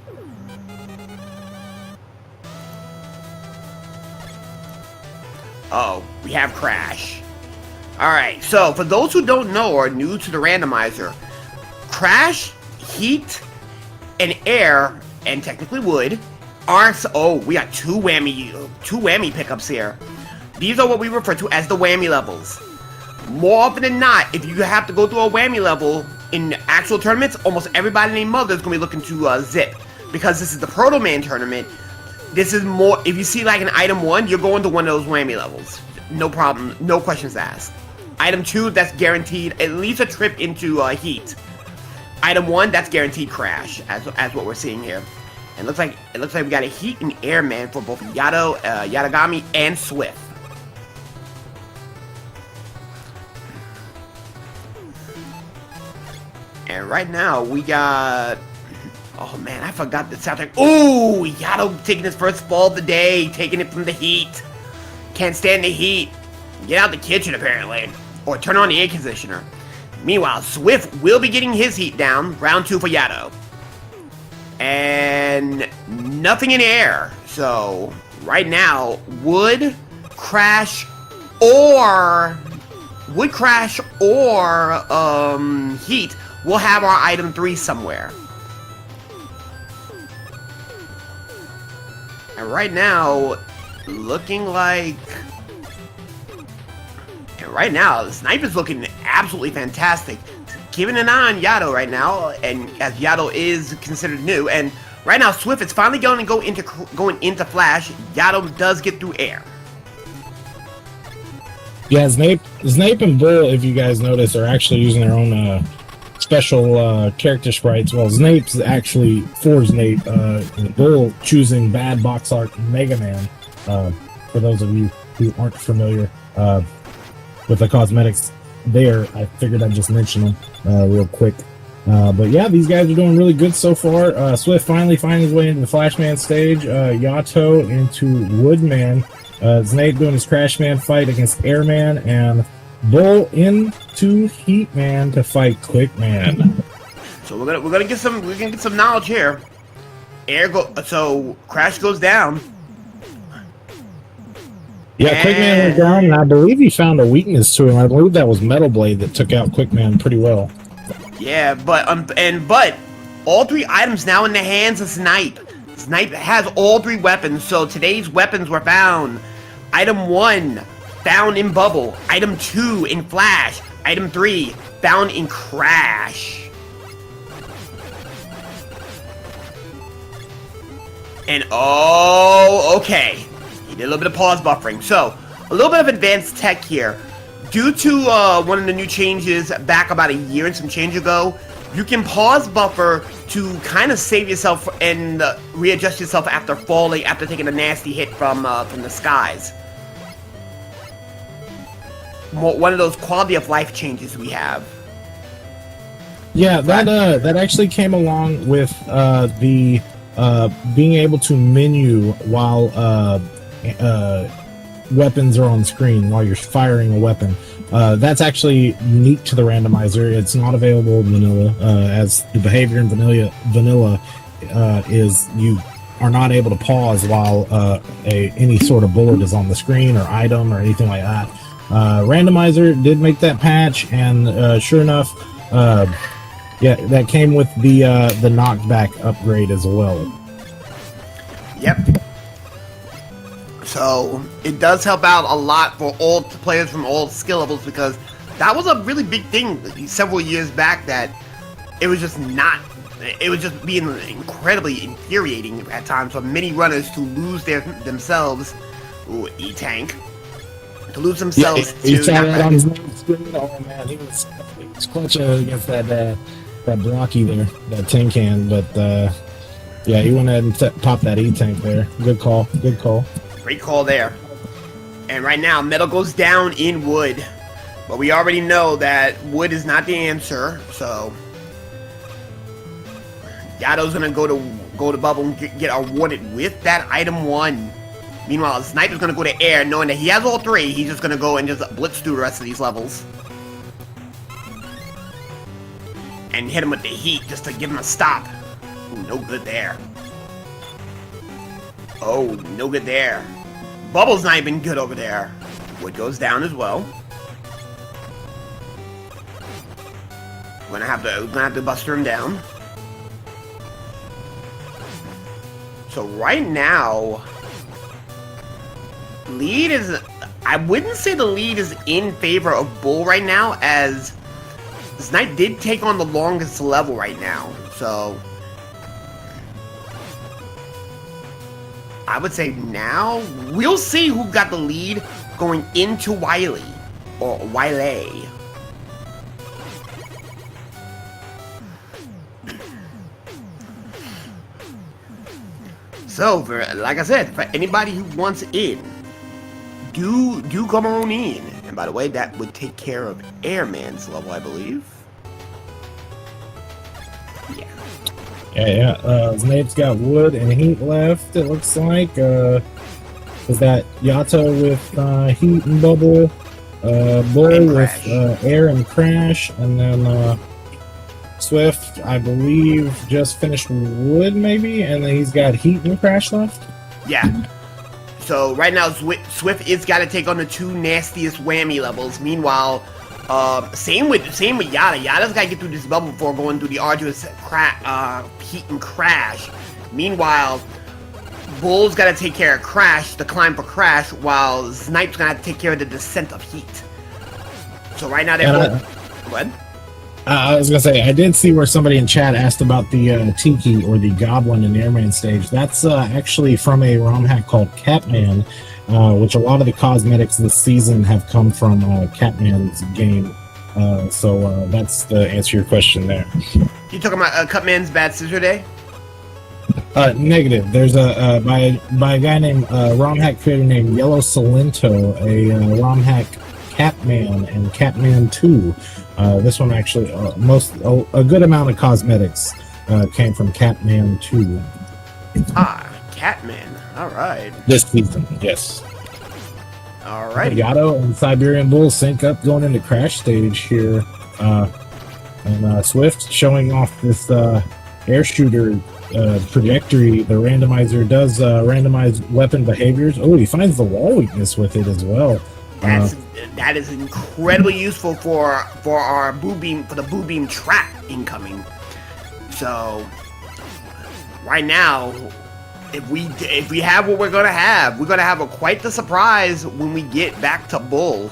Oh, we have Crash. Alright, so for those who don't know or are new to the randomizer, Crash, Heat, and Air, and technically Wood, we got two whammy pickups here. These are what we refer to as the whammy levels. More often than not, if you have to go through a whammy level in actual tournaments, almost everybody named Mother is going to be looking to zip. Because this is the Proto Man tournament, this is more, if you see like an item 1, you're going to one of those whammy levels. No problem, no questions asked. Item 2, that's guaranteed at least a trip into Heat. Item 1, that's guaranteed Crash, as what we're seeing here. And it looks like we got a Heat and Airman for both Yatagami and Swift. And right now we got, oh man, I forgot the soundtrack. Oh, Yato taking his first fall of the day, taking it from the heat. Can't stand the heat. Get out the kitchen apparently, or turn on the air conditioner. Meanwhile, Swift will be getting his heat down. Round 2 for Yato. And nothing in the air. So right now, Wood Crash or Heat will have our item 3 somewhere. And right now, looking like... And right now, Snipe is looking absolutely fantastic. Keeping an eye on Yato right now, and as Yato is considered new, and right now Swift is finally going to going into Flash. Yato does get through air. Yeah, Snape and Bull, if you guys notice, are actually using their own special character sprites. Well, Snape's actually for Snape. Bull choosing Bad Box Art Mega Man. For those of you who aren't familiar with the cosmetics there, I figured I'd just mention them real quick. But yeah, these guys are doing really good so far. Swift finally finding his way into the Flashman stage. Yato into Woodman. Snape doing his Crashman fight against Airman, and Bull into Heatman to fight Quickman. So we're gonna get some knowledge here. So Crash goes down. Yeah, Quickman went down, and I believe he found a weakness to him. I believe that was Metal Blade that took out Quickman pretty well. Yeah, but all 3 items now in the hands of Snipe. Snipe has all 3 weapons, so today's weapons were found. Item 1, found in Bubble. Item 2, in Flash. Item 3, found in Crash. And okay. He did a little bit of pause buffering. So, a little bit of advanced tech here. Due to one of the new changes back about a year and some change ago, you can pause buffer to kind of save yourself and readjust yourself after falling, after taking a nasty hit from the skies. One of those quality of life changes we have. Yeah, that actually came along with the being able to menu while weapons are on screen while you're firing a weapon. That's actually unique to the randomizer. It's not available in vanilla, as the behavior in vanilla is you are not able to pause while any sort of bullet is on the screen or item or anything like that. Randomizer did make that patch, and sure enough, yeah, that came with the knockback upgrade as well. Yep. So it does help out a lot for all players from all skill levels, because that was a really big thing several years back, that it was just being incredibly infuriating at times for many runners to lose themselves. Ooh, E-Tank. To lose themselves He saw that on his main screen. Oh man, he was clutching against that blocky there, that tin can, but yeah, he went ahead and popped that E-Tank there. Good call. Great call there. And right now, Metal goes down in Wood. But we already know that Wood is not the answer, so Yato's gonna go to Bubble and get awarded with that item 1. Meanwhile, Sniper's gonna go to Air, knowing that he has all 3. He's just gonna go and just blitz through the rest of these levels. And hit him with the heat just to give him a stop. Ooh, no good there. Oh, no good there. Bubble's not even good over there. Wood goes down as well. We're gonna have to buster him down. So right now, lead is, I wouldn't say the lead is in favor of Bull right now, as Snipe did take on the longest level right now. So I would say now we'll see who got the lead going into Wily or Wile. So, like I said, for anybody who wants in, do come on in. And by the way, that would take care of Airman's level, I believe. Yeah. Yeah. Snape's got Wood and Heat left, it looks like. Is that Yato with Heat and Bubble, Bull and with Air and Crash, and then Swift, I believe, just finished Wood, maybe, and then he's got Heat and Crash left? Yeah. So right now, Swift is got to take on the 2 nastiest whammy levels. Meanwhile, same with Yada. Yada's got to get through this bubble before going through the arduous Heat and Crash. Meanwhile, Bull's got to take care of Crash, the climb for Crash, while Snipe's going to have to take care of the descent of Heat. So right now they're both... What? I was gonna say, I did see where somebody in chat asked about the Tiki or the Goblin and Airman stage. That's actually from a ROM hack called Catman, which a lot of the cosmetics this season have come from Catman's game. So that's the answer to your question there. You talking about Cutman's Bad Scissor Day? Negative. There's a by a guy named ROM hack creator named Yellow Salento, a ROM hack Catman and Catman 2. This one actually a good amount of cosmetics came from Catman 2. Catman. All right. This season, yes. All right. Yato and Siberian Bull sync up going into Crash stage here, and Swift showing off this air shooter trajectory. The randomizer does randomize weapon behaviors. Oh, he finds the wall weakness with it as well. That is incredibly useful for our boo beam, for the boo beam trap incoming. So right now, if we have what we're gonna have quite the surprise when we get back to Bull,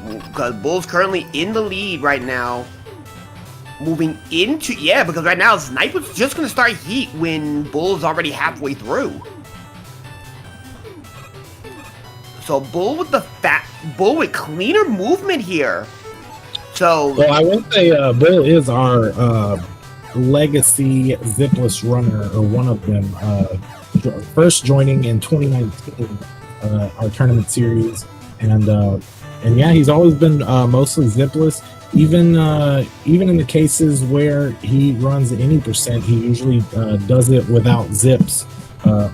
because Bull's currently in the lead right now. Moving into because right now Sniper's just gonna start heat when Bull's already halfway through. So Bull with cleaner movement here. So well, I would say Bull is our legacy zipless runner, or one of them. First joining in 2019, our tournament series, and yeah, he's always been mostly zipless. Even in the cases where he runs any percent, he usually does it without zips.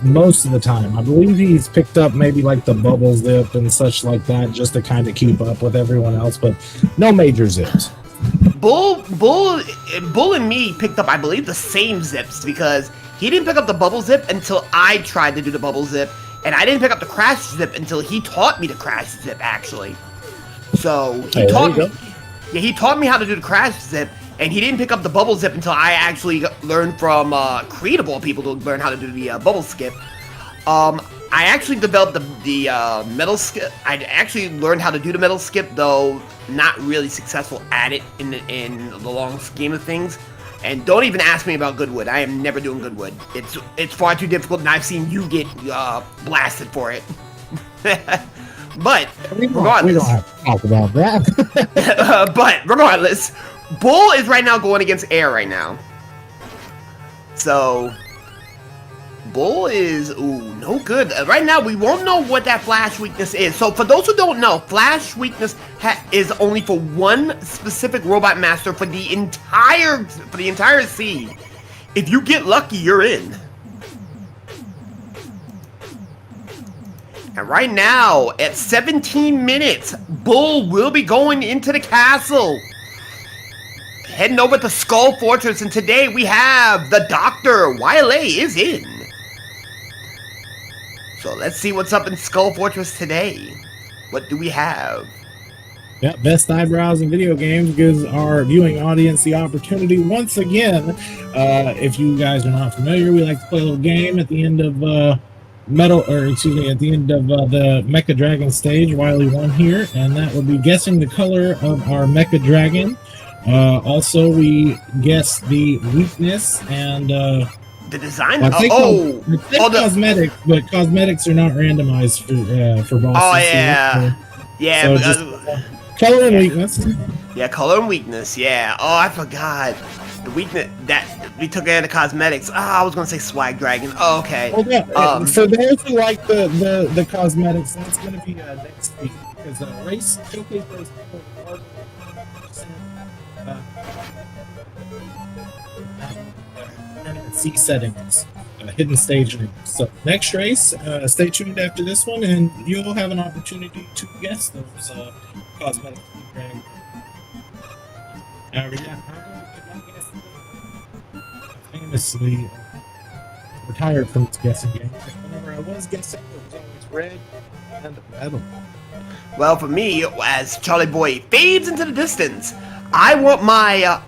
Most of the time, I believe he's picked up maybe like the bubble zip and such like that, just to kind of keep up with everyone else, but no major zips. Bull and me picked up, I believe, the same zips, because he didn't pick up the bubble zip until I tried to do the bubble zip, and I didn't pick up the crash zip until he taught me the crash zip, actually. So he taught me. Yeah, he taught me how to do the crash zip, and he didn't pick up the bubble zip until I actually learned from Creatable people to learn how to do the bubble skip. I actually developed the metal skip. I actually learned how to do the metal skip, though not really successful at it in the long scheme of things. And don't even ask me about Goodwood. I am never doing Goodwood. It's far too difficult, and I've seen you get blasted for it. But regardless, we don't have to talk about that. But regardless, Bull is right now going against Air right now. So Bull is no good right now. We won't know what that flash weakness is. So for those who don't know, flash weakness is only for one specific robot master for the entire seed. If you get lucky, you're in. And right now, at 17 minutes, Bull will be going into the castle. Heading over to Skull Fortress, and today we have the Doctor. Wile is in. So let's see what's up in Skull Fortress today. What do we have? Yeah, Best Eyebrows in Video Games gives our viewing audience the opportunity once again. If you guys are not familiar, we like to play a little game at the end of at the end of the Mecha Dragon stage. Wiley won here, and that would be guessing the color of our Mecha Dragon. Also, we guess the weakness and the design. Cosmetics, but cosmetics are not randomized for bosses. Oh yeah, yeah. So color and weakness. Yeah, color and weakness. Yeah. Oh, I forgot the weakness that we took out of the cosmetics. I was gonna say Swag Dragon. Oh, okay. Okay. For those who like the cosmetics, that's gonna be next week, because race showcase race C settings, hidden stage names. So next race, stay tuned after this one, and you'll have an opportunity to guess those cosmetics. Famously retired from this guessing game. Whenever I was guessing, it was always red and metal. Well, for me, as Charlie Boy fades into the distance, I want my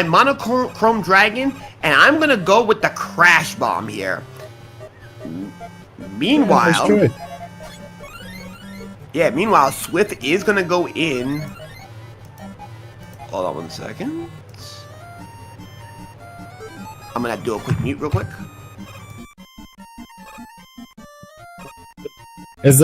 monochrome dragon, and I'm gonna go with the crash bomb here. Meanwhile, meanwhile, Swift is gonna go in Hold on 1 second. I'm gonna do a quick mute real quick. Is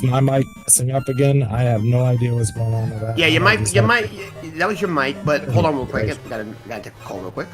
my mic messing up again? I have no idea what's going on with that. Yeah, your mic, Just your like- mic, that was your mic, but hold on real quick. Gotta take a call real quick.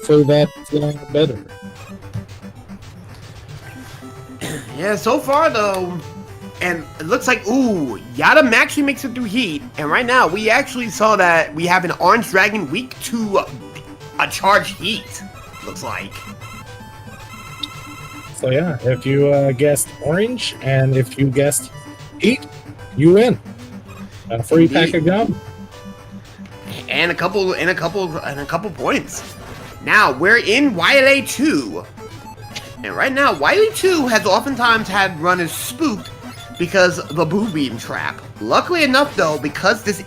So that's better. Yeah, so far though, and it looks like, ooh, Yada actually makes it through heat, and right now we actually saw that we have an Orange Dragon weak to a charged heat, looks like. So yeah, if you guessed orange and if you guessed heat, you win. A free pack of gum. And a couple points. Now we're in Wile 2. And right now, Wile 2 has oftentimes had runners spooked because of the Boo Beam trap. Luckily enough though, because of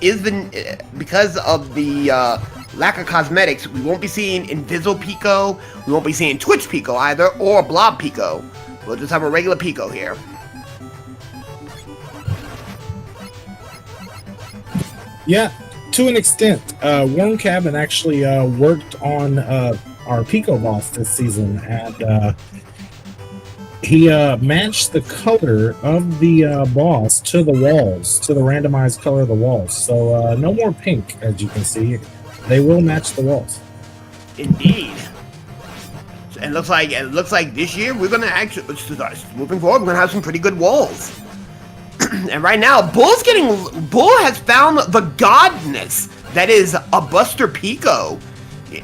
the lack of cosmetics, we won't be seeing Invisible Pico, we won't be seeing Twitch Pico either, or Blob Pico. We'll just have a regular Pico here. Yeah, to an extent. Worm Cabin actually worked on our Pico boss this season, and he matched the color of the boss to the walls, to the randomized color of the walls. So no more pink, as you can see. They will match the walls. Indeed. And it looks like this year we're gonna actually moving forward. We're gonna have some pretty good walls. And right now, Bull has found the godness that is a Buster Pico.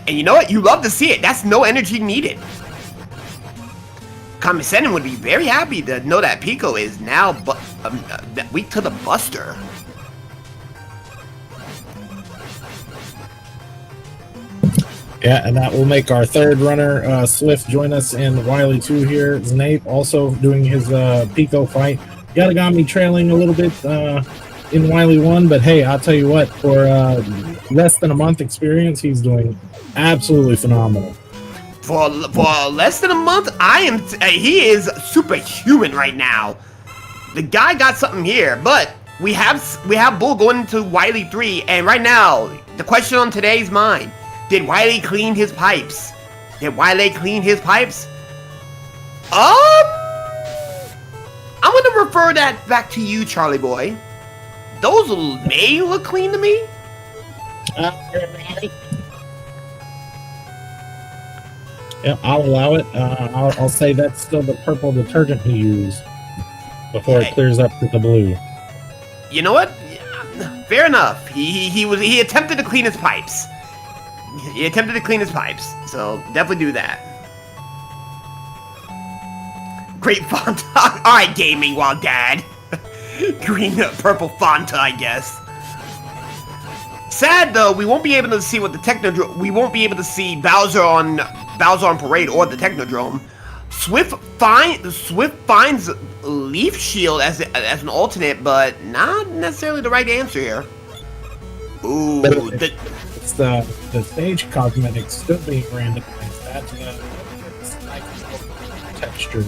And you know what? You love to see it. That's no energy needed. Kamisenen would be very happy to know that Pico is now weak to the Buster. Yeah, and that will make our third runner, Swift, join us in Wily 2 here. Snape also doing his Pico fight. Yatagami trailing a little bit in Wily 1, but hey, I'll tell you what, for less than a month experience, he's doing absolutely phenomenal. For less than a month, he is superhuman right now. The guy got something here, but we have Bull going into Wily 3, and right now, the question on today's mind: did Wily clean his pipes? Did Wily clean his pipes? I'm gonna refer that back to you, Charlie boy. Those may look clean to me. Yeah, I'll allow it. I'll say that's still the purple detergent he used before it clears up to the blue. You know what? Fair enough. He attempted to clean his pipes. He attempted to clean his pipes, so definitely do that. Great Fanta. Alright, gaming while dad. Green, purple Fanta, I guess. Sad though, we won't be able to see what the Technodrome. We won't be able to see Bowser on Parade or the Technodrome. Swift finds Leaf Shield as an alternate, but not necessarily the right answer here. Ooh, it's the stage cosmetics still being randomized. That's the texture.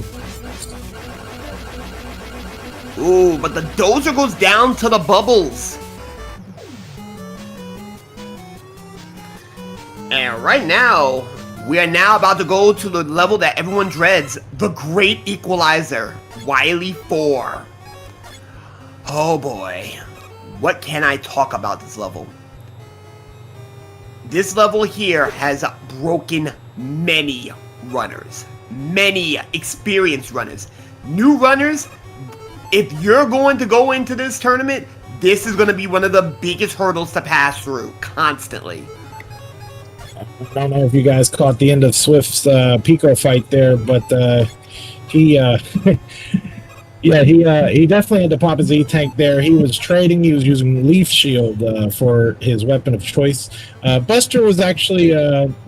Ooh, but the dozer goes down to the bubbles. And right now, we are now about to go to the level that everyone dreads, the Great Equalizer, Wily 4. Oh boy, what can I talk about this level? This level here has broken many runners, many experienced runners. New runners, if you're going to go into this tournament, this is going to be one of the biggest hurdles to pass through constantly. I don't know if you guys caught the end of Swift's Pico fight there, but he he definitely had to pop his E-Tank there. He was trading. He was using Leaf Shield for his weapon of choice. Buster was actually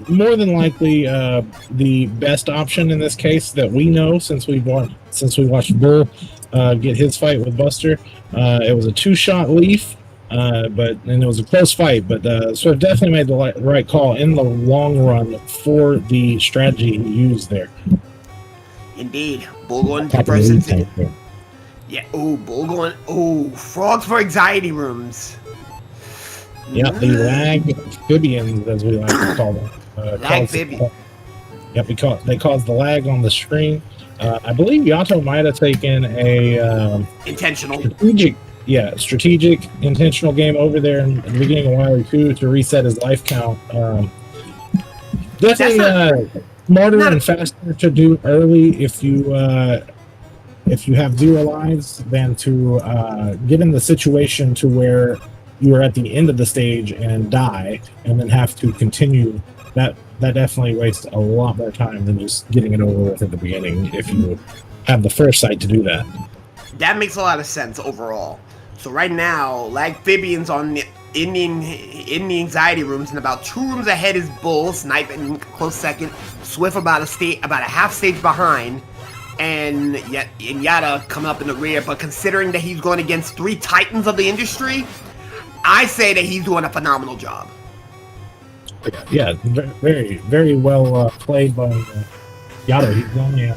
more than likely the best option in this case that we know since we watched Bull get his fight with Buster. It was a 2-shot Leaf, and it was a close fight. But Swift definitely made the right call in the long run for the strategy he used there. Indeed, Bull going to first. Yeah, Bull going. Frogs for anxiety rooms. Yeah, the lag amphibians, as we like to call them. Lag-phibian. Yep, they cause the lag on the screen. I believe Yato might have taken a intentional, strategic, intentional game over there in the beginning of Wily 2 to reset his life count. Definitely smarter and faster to do early if you have 0 lives than to get in the situation to where you are at the end of the stage and die and then have to continue. That definitely wastes a lot more time than just getting it over with at the beginning if you have the foresight to do that. That makes a lot of sense overall. So right now, Lagphibians in the anxiety rooms, and about 2 rooms ahead is Bull, Snipe in close second, Swift about a half stage behind, and Yada coming up in the rear. But considering that he's going against 3 titans of the industry, I say that he's doing a phenomenal job. Yeah, very, very well played by Yada. He's only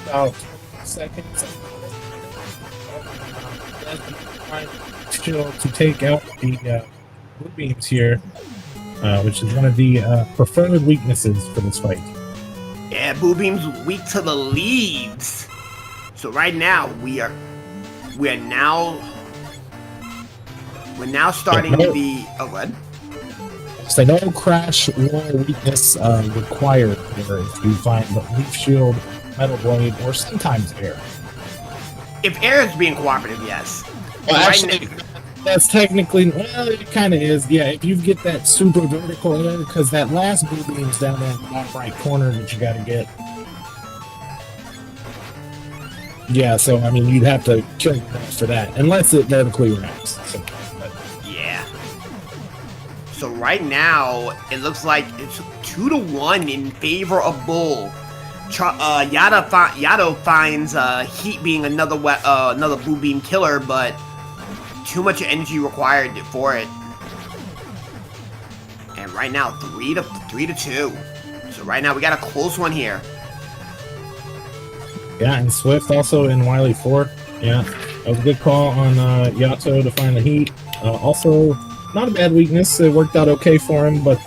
about seconds to take out the blue beams here, which is one of the preferred weaknesses for this fight. Yeah, Blue Beam's weak to the leaves. So right now we're now starting what? So no crash or weakness required here if you find the Leaf Shield, Metal Blade, or sometimes air. If air is being cooperative, yes. Well, actually, that's technically, well, it kind of is. Yeah, if you get that super vertical air, because that last blue beam's down there in the bottom right corner that you got to get. Yeah, so, I mean, you'd have to kill it for that, unless it vertically wraps. So, yeah. So right now, it looks like it's 2-1 in favor of Bull. Yado finds Heat being another blue beam killer, but too much energy required for it. And right now, 3-2. So right now, we got a close one here. Yeah, and Swift also in Wily 4. Yeah, that was a good call on Yato to find the Heat. Also, not a bad weakness. It worked out okay for him, but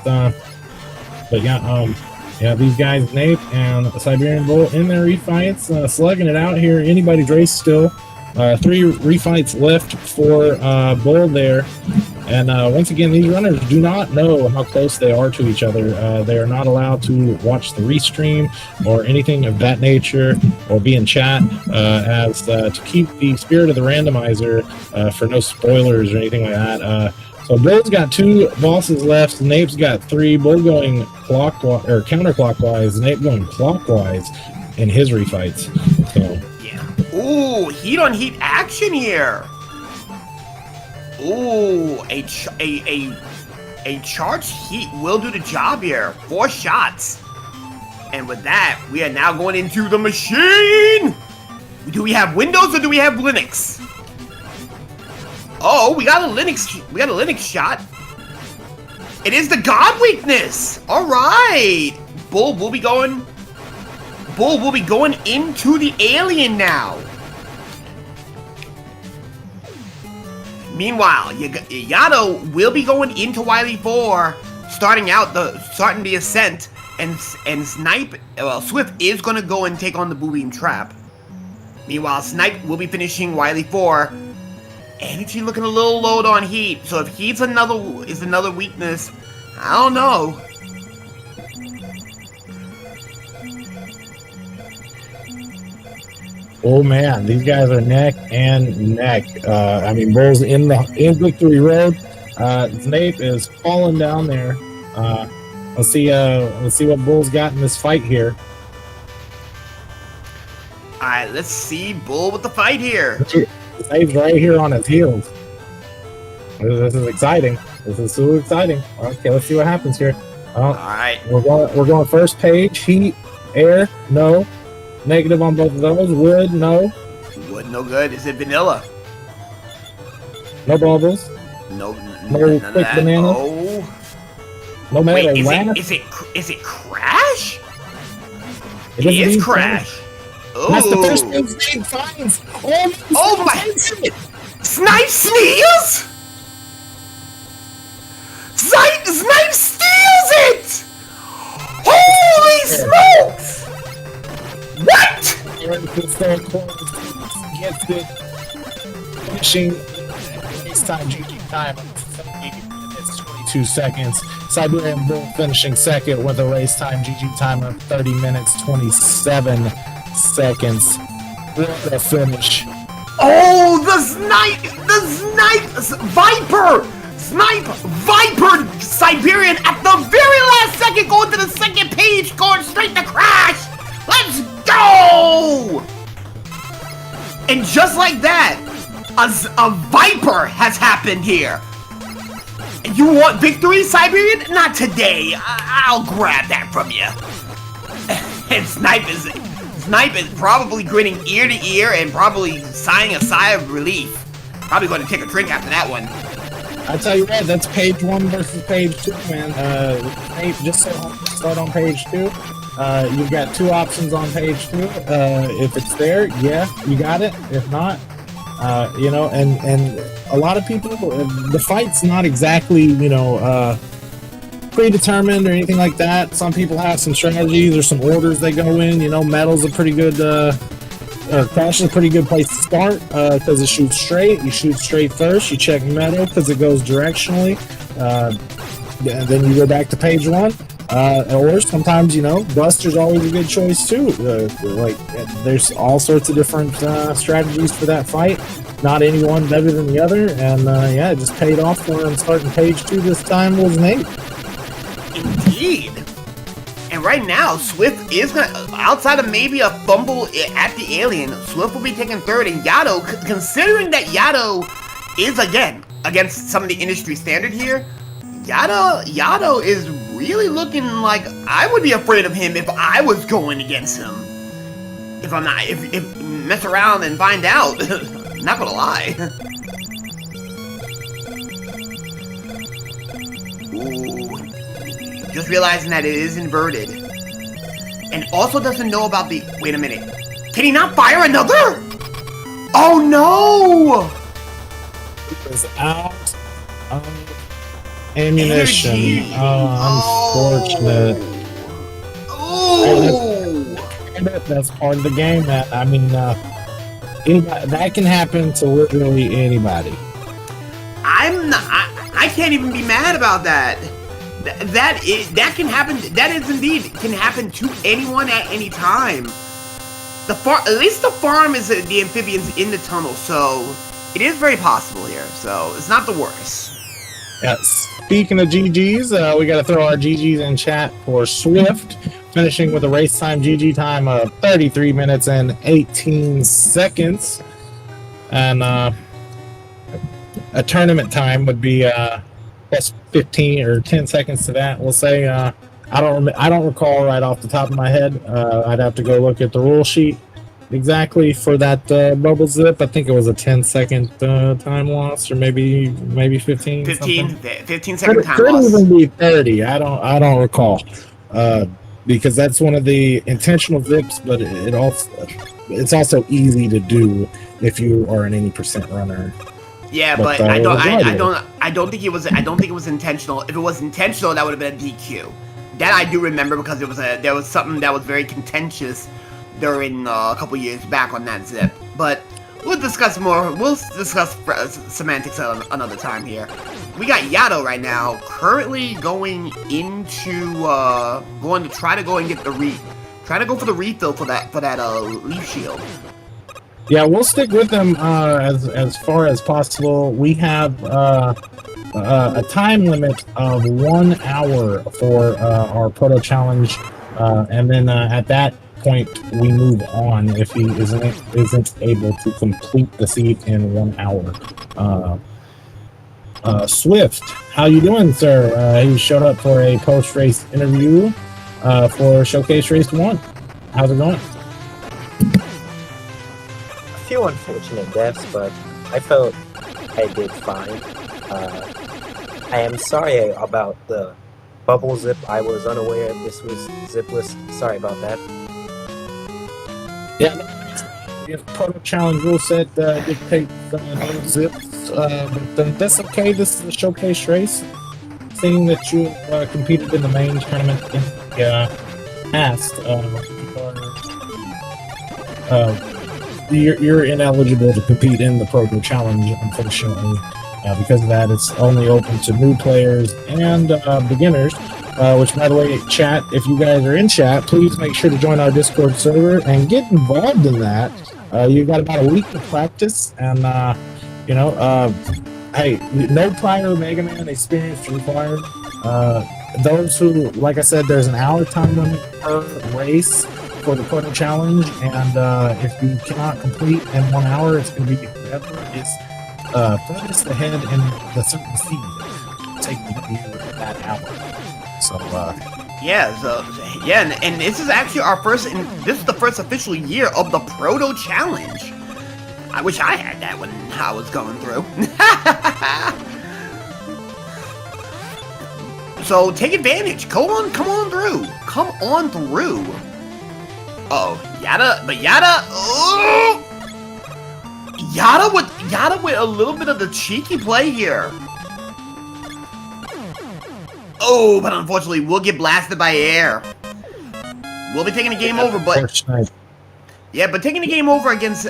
yeah, these guys, Nape and Siberian Bull, in their refights, slugging it out here. Anybody's race still. 3 refights left for Bull there. And once again, these runners do not know how close they are to each other. They are not allowed to watch the restream or anything of that nature or be in chat as to keep the spirit of the randomizer for no spoilers or anything like that. So Bull's got 2 bosses left. Nape's got 3. Bull going clockwise or counterclockwise. Nape going clockwise in his refights. So yeah. Ooh, heat on heat action here. Ooh, a charged heat will do the job here. 4 shots. And with that, we are now going into the machine. Do we have Windows or do we have Linux? Oh, we got a Linux shot. It is the God weakness. All right. Bull will be going into the alien now. Meanwhile, Yato will be going into Wily 4, starting the ascent, and Snipe. Well, Swift is gonna go and take on the Blue Beam Trap. Meanwhile, Snipe will be finishing Wily 4. Energy looking a little low on Heat, so if Heat's another weakness, I don't know. Oh man, these guys are neck and neck. I mean, Bull's in victory road. Snape is falling down there. Let's see what Bull's got in this fight here. All right, let's see Bull with the fight here. Snape's right here on his heels. This is exciting. This is so exciting. Okay, let's see what happens here. All right, We're going first page. Heat, air, no. Negative on both of those. Wood, no. Wood, no good. Is it vanilla? No bubbles. No, No none of quick that. banana. Oh, No wait, marijuana. is it Crash? It It doesn't is mean Crash. That's the Oh, first thing Snape finds. oh my! Snipe steals! Snipe steals it! Holy smokes! What? Gets it. Finishing next time GG time. minutes 22 seconds. Siberian Bull finishing second with a race time GG time of 30 minutes 27 seconds. What a finish. Oh, the snipe Viper Siberian at the very last second, going to the second page, going straight to Crash. Let's go! And just like that, a Viper has happened here. You want victory, Siberian? Not today. I'll grab that from you. And Snipe is probably grinning ear to ear and probably sighing a sigh of relief. Probably going to take a drink after that one. I tell you what, that's page 1 versus page 2, man. Hey, just start on page 2. You've got 2 options on page 2. If it's there, yeah, you got it. If not, you know, and a lot of people, the fight's not exactly, predetermined or anything like that. Some people have some strategies or some orders they go in. You know, metal's a pretty good, Crash is a pretty good place to start because it shoots straight. You shoot straight first. You check metal because it goes directionally. Then you go back to page 1. Or sometimes, Buster's always a good choice too. There's all sorts of different strategies for that fight. Not any one better than the other. And it just paid off for him starting page 2 this time was Nate. Indeed. And right now, Swift is gonna, outside of maybe a fumble at the alien, Swift will be taking third, and Yato, considering that Yato is, again, against some of the industry standard here, Yato is really looking like I would be afraid of him if I was going against him. If mess around and find out. Not gonna lie. Ooh. Just realizing that it is inverted. And also doesn't know about the... Wait a minute. Can he not fire another? Oh no! It was out of ammunition. Energy. Unfortunate. Oh! That's part of the game, man. I mean, that can happen to literally anybody. I can't even be mad about that. That can happen. That is indeed can happen to anyone at any time. At least the farm is the amphibians in the tunnel, so it is very possible here. So it's not the worst. Yeah. Speaking of GGs, we got to throw our GGs in chat for Swift, finishing with a race time GG time of 33 minutes and 18 seconds, and a tournament time would be plus 15 or 10 seconds to that. We'll say I don't recall right off the top of my head. I'd have to go look at the rule sheet exactly for that bubble zip. I think it was a 10-second time loss, or maybe 15. 15 second time could loss. Even be 30. I don't recall. Because that's one of the intentional zips, but it's also easy to do if you are an 80% runner. Yeah, but I don't think it was intentional. If it was intentional, that would have been a DQ. That I do remember because there was something that was very contentious during a couple years back on that zip. But we'll discuss more. We'll discuss semantics another time here. We got Yato right now, currently going into going to try to go and get the try to go for the refill for that leaf shield. Yeah, we'll stick with them as far as possible. We have a time limit of 1 hour for our Proto Challenge, and then at that point we move on if he isn't able to complete the seed in 1 hour. Swift, how you doing, sir? He showed up for a post-race interview for Showcase Race 1. How's it going? A few unfortunate deaths, but I felt I did fine. I am sorry about the bubble zip. I was unaware this was zipless. Sorry about that. Yeah, the Proto Challenge rule set dictates no zips, but that's okay. This is a showcase race. Seeing that you competed in the main tournament in the past, you're ineligible to compete in the Proto Challenge, unfortunately. Because of that, it's only open to new players and beginners. Which, by the way, chat, if you guys are in chat, please make sure to join our Discord server and get involved in that. You've got about a week to practice, and hey, no prior Mega Man experience required. Those who, like I said, there's an hour time limit per race for the Proto Challenge, and if you cannot complete in 1 hour, it's going to be whatever is furthest ahead in the certain seed. Take that hour. So, and this is actually our first, this is the first official year of the Proto Challenge. I wish I had that when I was going through. So take advantage. Come on through. Come on through. Yada, oh! Yada with a little bit of the cheeky play here. Oh, but unfortunately, we'll get blasted by air. We'll be taking the game over, but yeah, but taking the game over against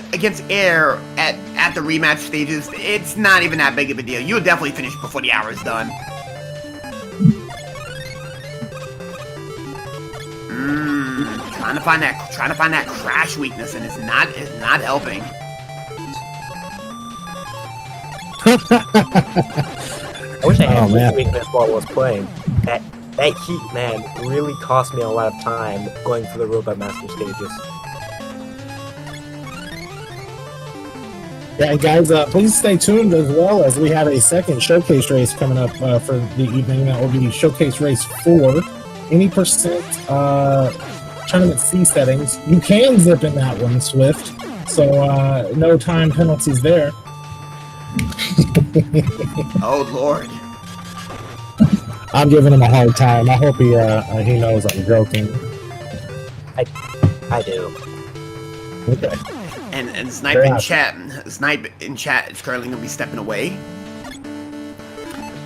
air at the rematch stages, it's not even that big of a deal. You'll definitely finish before the hour is done. Trying to find that crash weakness, and it's not helping. I wish I had this weakness while I was playing. That heat, man, really cost me a lot of time going through the Robot Master stages. Yeah, guys, please stay tuned as well as we have a second showcase race coming up for the evening. That will be Showcase Race 4. Any percent tournament C settings. You can zip in that one, Swift. So no time penalties there. Oh, Lord. I'm giving him a hard time. I hope he knows I'm joking. I do. Okay. And Snipe in chat is currently gonna be stepping away.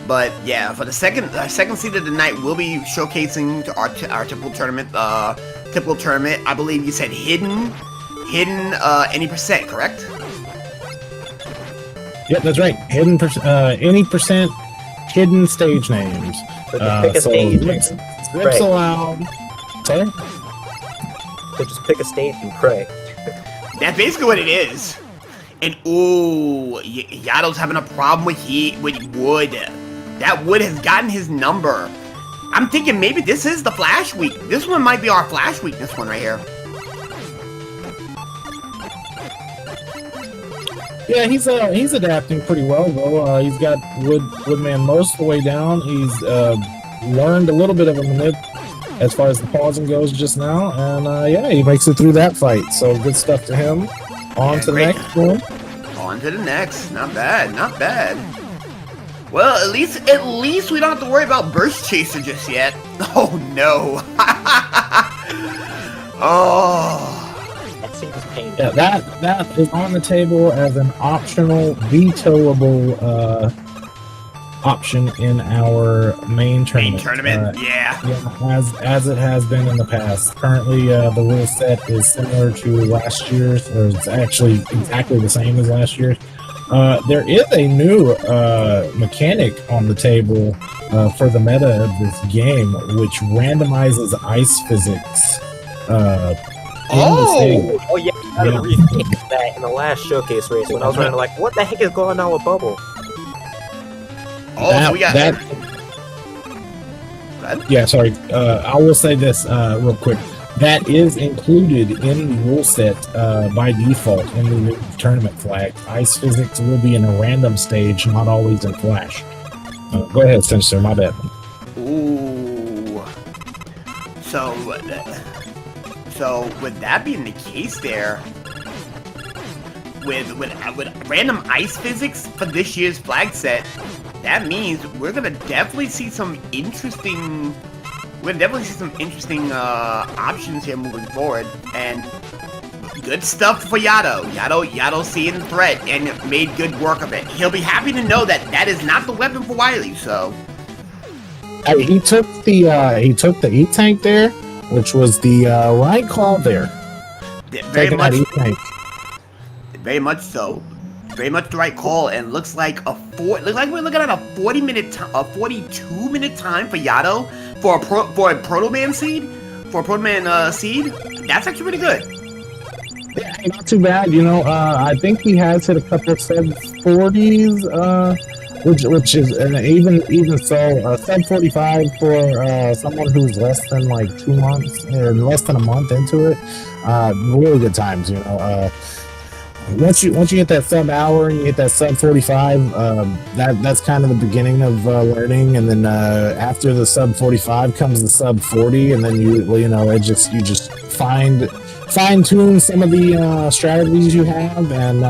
But yeah, for the second seed of the night, we'll be showcasing to our typical tournament. I believe you said hidden any percent, correct? Yep, that's right. Hidden any percent hidden stage names. Pick a stage. Zips allowed. Sorry? So just pick a stage and pray. That's basically what it is. And ooh, Yado's having a problem with wood. That wood has gotten his number. I'm thinking maybe this is the flash week. This one might be our flash weakness one right here. Yeah, he's adapting pretty well though. He's got Woodman most of the way down. He's learned a little bit of a manip as far as the pausing goes just now, and yeah, he makes it through that fight. So good stuff to him. On to the next one. On to the next. Not bad, not bad. Well, at least we don't have to worry about Burst Chaser just yet. Oh no. Oh. That seems painful. Yeah, that is on the table as an optional vetoable option in our main tournament. Yeah, as it has been in the past. Currently, the rule set is similar to last year's, or it's actually exactly the same as last year's. There is a new mechanic on the table for the meta of this game, which randomizes ice physics. Oh yeah, had to rethink that in the last showcase race when I was running like, what the heck is going on with Bubble? Oh, so we got Yeah, sorry. I will say this real quick. That is included in the rule set by default in the new tournament flag. Ice physics will be in a random stage, not always in Flash. Go ahead, Sinister. My bad. Ooh. So with that being the case, there, with random ice physics for this year's flag set, that means we're gonna definitely see some interesting. We're gonna definitely see some interesting options here moving forward, and good stuff for Yato. Yato seeing the threat and made good work of it. He'll be happy to know that that is not the weapon for Wily. So he took the E-Tank there, which was the right call there. Very much, E-Tank. very much so. Very much the right call, and looks like we're looking at a 42-minute time for Yato for a Proto Man seed. For a Proto Man seed, that's actually pretty good. Yeah, not too bad. I think he has hit a couple of sub 40s, which is even so sub 45 for someone who's less than like 2 months or less than a month into it. Really good times, Once you hit that sub hour and you hit that sub 45, that's kind of the beginning of learning, and then after the sub 45 comes the sub 40, and then you just fine tune some of the strategies you have and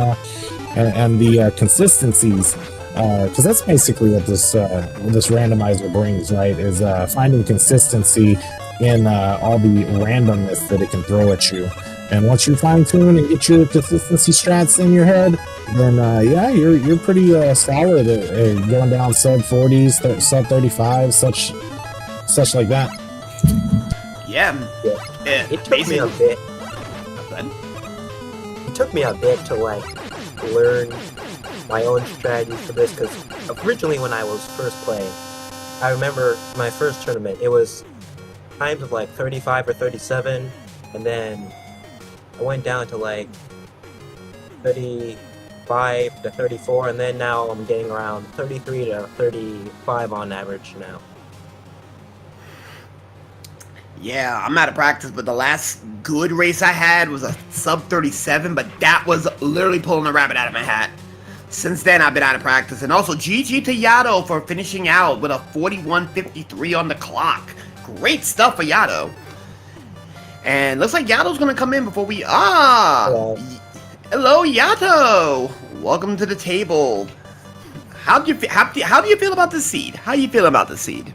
the consistencies, because that's basically what this randomizer brings, right? Is finding consistency in all the randomness that it can throw at you. And once you fine tune and get your consistency strats in your head, then you're pretty solid at going down sub 40s, sub 35, such like that. Yeah. It took me a bit. It took me a bit to learn my own strategies for this, because originally when I was first playing, I remember my first tournament, it was times of 35 or 37, and then I went down to 35 to 34, and then now I'm getting around 33 to 35 on average now. Yeah, I'm out of practice, but the last good race I had was a sub 37, but that was literally pulling a rabbit out of my hat. Since then, I've been out of practice. And also, GG to Yato for finishing out with a 41.53 on the clock. Great stuff for Yato. And looks like Yato's gonna come in before we Hello, Yato. Welcome to the table. How do you feel about the seed? How you feel about the seed?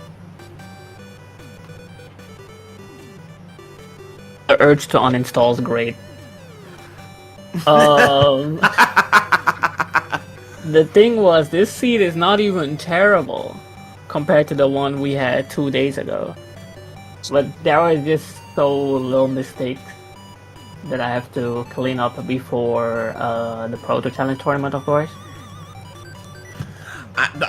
The urge to uninstall is great. The thing was, this seed is not even terrible compared to the one we had 2 days ago. But there are just so little mistakes that I have to clean up before the Proto Challenge tournament, of course.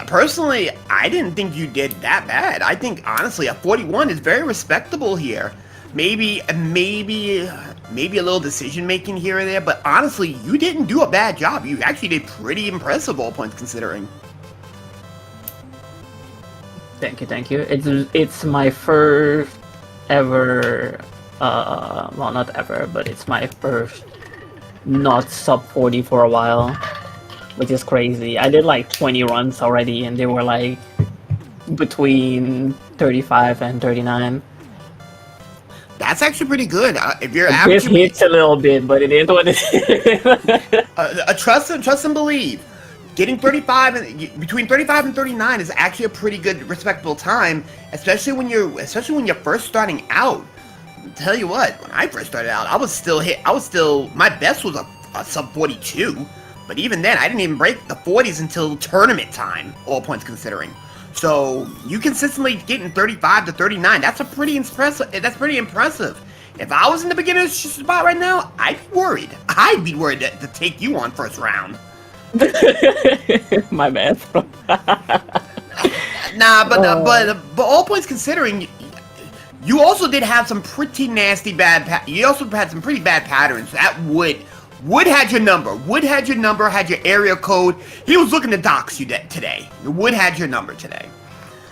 Personally, I didn't think you did that bad. I think, honestly, a 41 is very respectable here. Maybe a little decision making here or there, but honestly, you didn't do a bad job. You actually did pretty impressive, all points considering. Thank you. It's my first ever, well, not ever, but it's my first not sub 40 for a while, which is crazy. I did 20 runs already, and they were between 35 and 39. That's actually pretty good. If you're this hits a little bit, but it is what it is. Trust and believe. Getting 35 and between 35 and 39 is actually a pretty good, respectable time, especially when you're first starting out. I'll tell you what, when I first started out, my best was a sub 42, but even then, I didn't even break the 40s until tournament time, all points considering. So you consistently getting 35 to 39. That's pretty impressive. If I was in the beginner's spot right now, I'd be worried. To take you on first round. My bad. But all points considering, You also did have some pretty nasty you also had some pretty bad patterns. That Wood had your number. Wood had your number, had your area code. He was looking to dox you today. Wood had your number today.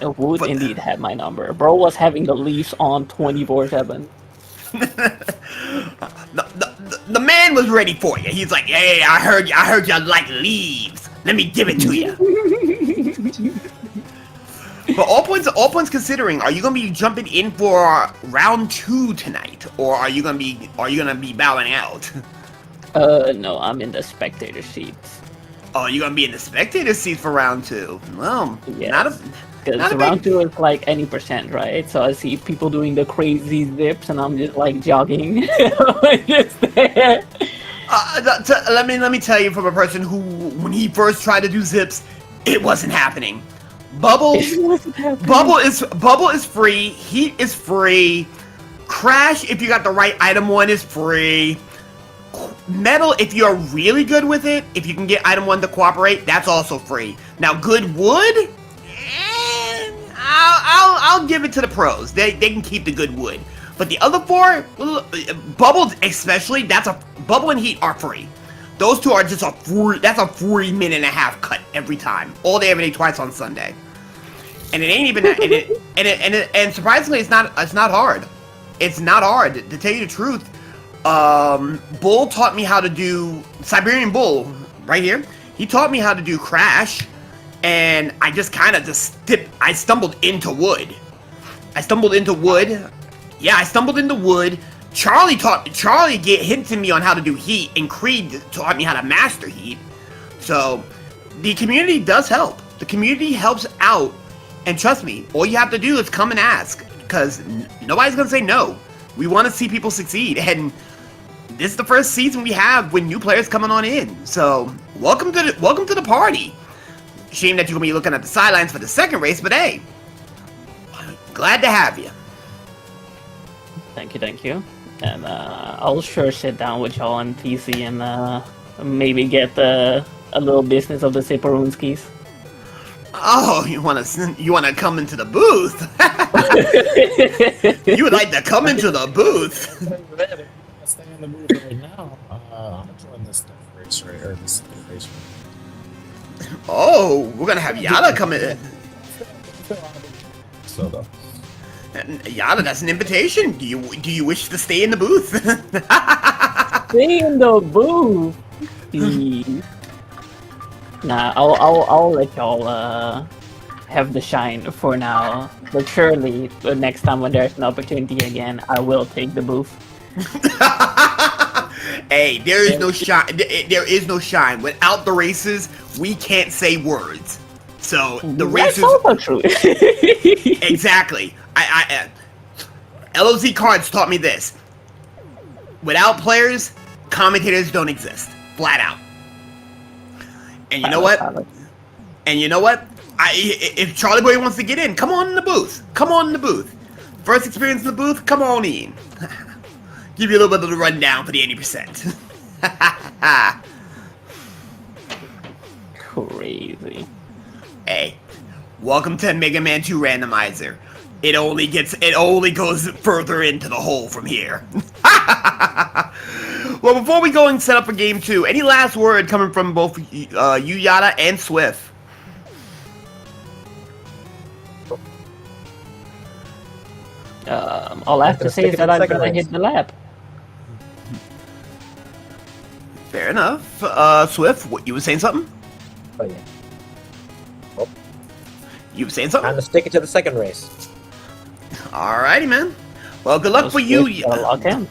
Wood indeed had my number. Bro was having the leaves on 24/7. The man was ready for you. He's like, hey, I heard you like leaves. Let me give it to you. But all points considering, are you gonna be jumping in for round 2 tonight, or are you gonna be bowing out? No, I'm in the spectator seats. Oh, you're gonna be in the spectator seat for round 2. Well, Yes. Because round 2 is like any percent, right? So I see people doing the crazy zips, and I'm just like jogging. Just there. Let me tell you, from a person who, when he first tried to do zips, it wasn't happening. Bubble is free. Heat is free. Crash, if you got the right item 1, is free. Metal, if you're really good with it, if you can get item 1 to cooperate, that's also free. Now, good wood, I'll give it to the pros. They can keep the good wood. But the other 4, Bubble especially, Bubble and Heat are free. Those 2 are just that's a 40-minute-and-a-half cut every time. All day, every day, twice on Sunday. And it ain't even and surprisingly, it's not hard. It's not hard, to tell you the truth. Bull taught me how to do Siberian Bull right here. He taught me how to do Crash, and I just kind of I stumbled into wood. Yeah, I stumbled into wood. Charlie hinted me on how to do heat, and Creed taught me how to master heat. So the community does help. The community helps out, and trust me, all you have to do is come and ask, because nobody's gonna say no. We want to see people succeed, and this is the first season we have with new players coming on in. So welcome to the party. Shame that you're gonna be looking at the sidelines for the second race, but hey, glad to have you. Thank you. And I'll sure sit down with y'all on PC and maybe get a little business of the Sipperunskis. Oh, you wanna come into the booth? You would like to come into the booth? Stay in the booth right now. I'm gonna join this race right, or this race. Oh, we're gonna have Yada come in. So though. Yada, that's an invitation. Do you wish to stay in the booth? Stay in the booth. Nah, I'll let y'all have the shine for now. But surely, the next time when there's an opportunity again, I will take the booth. Hey, there is no shine. There is no shine. Without the races, we can't say words. So the races. That's also true. Exactly. I LOZ Cards taught me this. Without players, commentators don't exist. Flat out. And you know what? And you know what? If Charlie Boy wants to get in, come on in the booth. Come on in the booth. First experience in the booth, come on in. Give you a little bit of the rundown for the 80%. Crazy. Hey, welcome to Mega Man 2 Randomizer. It only goes further into the hole from here. Well, before we go and set up for game 2, any last word coming from both you, Yada, and Swift? All I have to say is that I'm gonna hit the lab. Fair enough. Swift, what, you were saying something? Oh yeah. Oh, You were saying something? I'm sticking to the second race. Alrighty, man. Well, good luck for you. Lock in.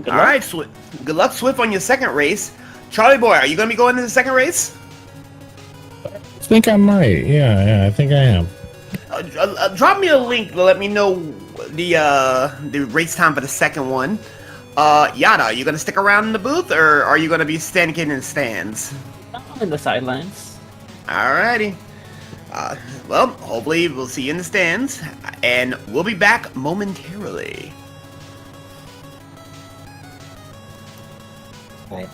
Alright, Swift. Good luck, Swift, on your second race. Charlie Boy, are you going to be going to the second race? I think I might. Yeah, I think I am. Drop me a link to let me know the race time for the second one. Yada, are you going to stick around in the booth, or are you going to be standing in the stands? I'm in the sidelines. Alrighty. Well, hopefully we'll see you in the stands, and we'll be back momentarily. Right.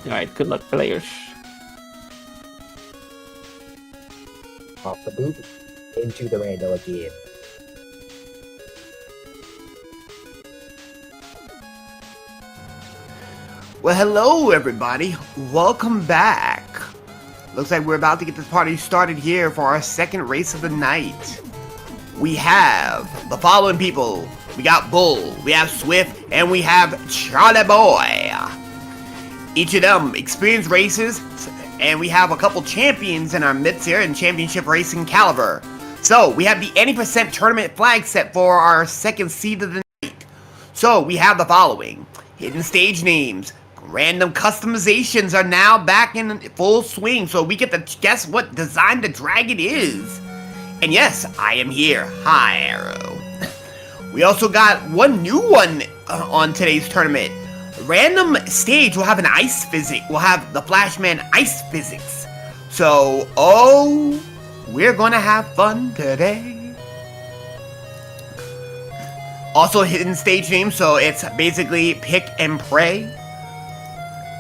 Alright, good luck, players. Off the boot, into the rando again. Well, hello everybody. Welcome back. Looks like we're about to get this party started here for our second race of the night. We have the following people. We got Bull, we have Swift, and we have Charlie Boy. Each of them experienced races, and we have a couple champions in our midst here in championship racing caliber. So, we have the any percent tournament flag set for our second seed of the night. So, we have the following. Hidden stage names. Random customizations are now back in full swing, so we get to guess what design the dragon is. And yes, I am here. Hi, Arrow. We also got one new one on today's tournament. Random stage will have an ice physics. We'll have the Flashman ice physics. So, we're gonna have fun today. Also hidden stage name, so it's basically pick and pray.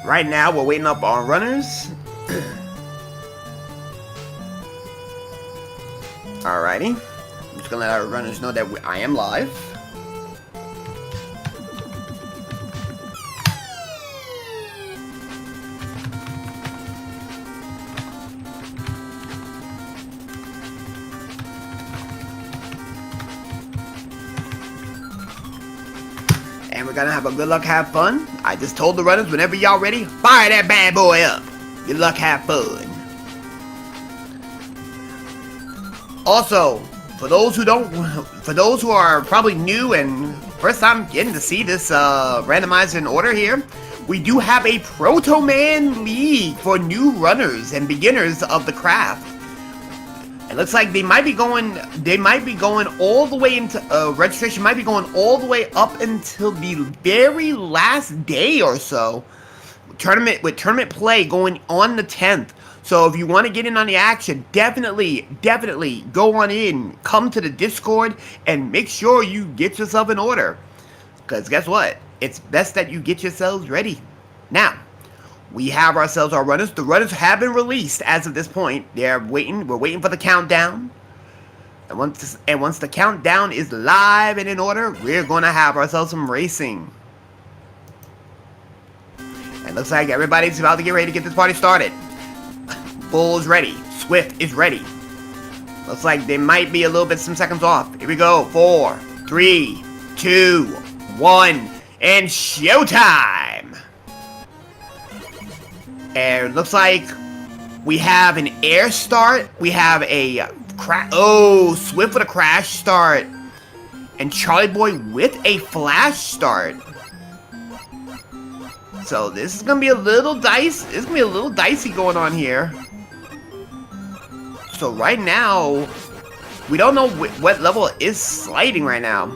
Right now, we're waiting up our runners. Alrighty. I'm just gonna let our runners know that I am live. And we're gonna have a good luck, have fun. I just told the runners, whenever y'all ready, fire that bad boy up. Good luck, have fun. Also, for those who are probably new and first time getting to see this randomized in order here, we do have a Proto Man League for new runners and beginners of the craft. It looks like they might be going all the way into registration might be going all the way up until the very last day or so. Tournament play going on the 10th. So if you want to get in on the action, definitely go on in, come to the Discord, and make sure you get yourself in order. Because guess what? It's best that you get yourselves ready. Now, we have ourselves our runners. The runners have been released as of this point. We're waiting for the countdown. And once the countdown is live and in order, we're going to have ourselves some racing. And looks like everybody's about to get ready to get this party started. Bull is ready. Swift is ready. Looks like they might be a little bit some seconds off. Here we go. 4, 3, 2, 1, and showtime! And it looks like we have an air start. We have a Swift with a crash start. And Charlie Boy with a flash start. So this is gonna be a little dicey going on here. So right now, we don't know what level is sliding right now.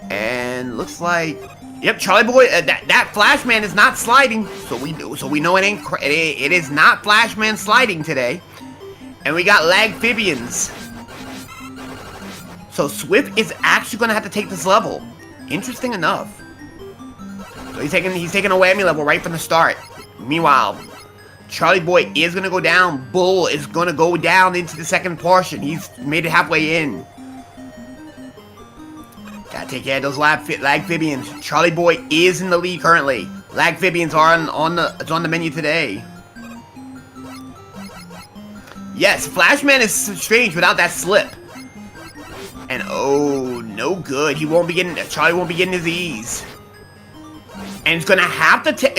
And looks like, yep, Charlie Boy, that Flashman is not sliding. So we know it is not Flashman sliding today. And we got Lagphibians. So Swift is actually gonna have to take this level. Interesting enough. So he's taking a whammy level right from the start. Meanwhile, Charlie Boy is gonna go down. Bull is gonna go down into the second portion. He's made it halfway in. Gotta take care of those Lagphibians. Charlie Boy is in the lead currently. Lagphibians are on the menu today. Yes, Flashman is strange without that slip. And oh, no good. Charlie won't be getting his ease. And it's gonna have to take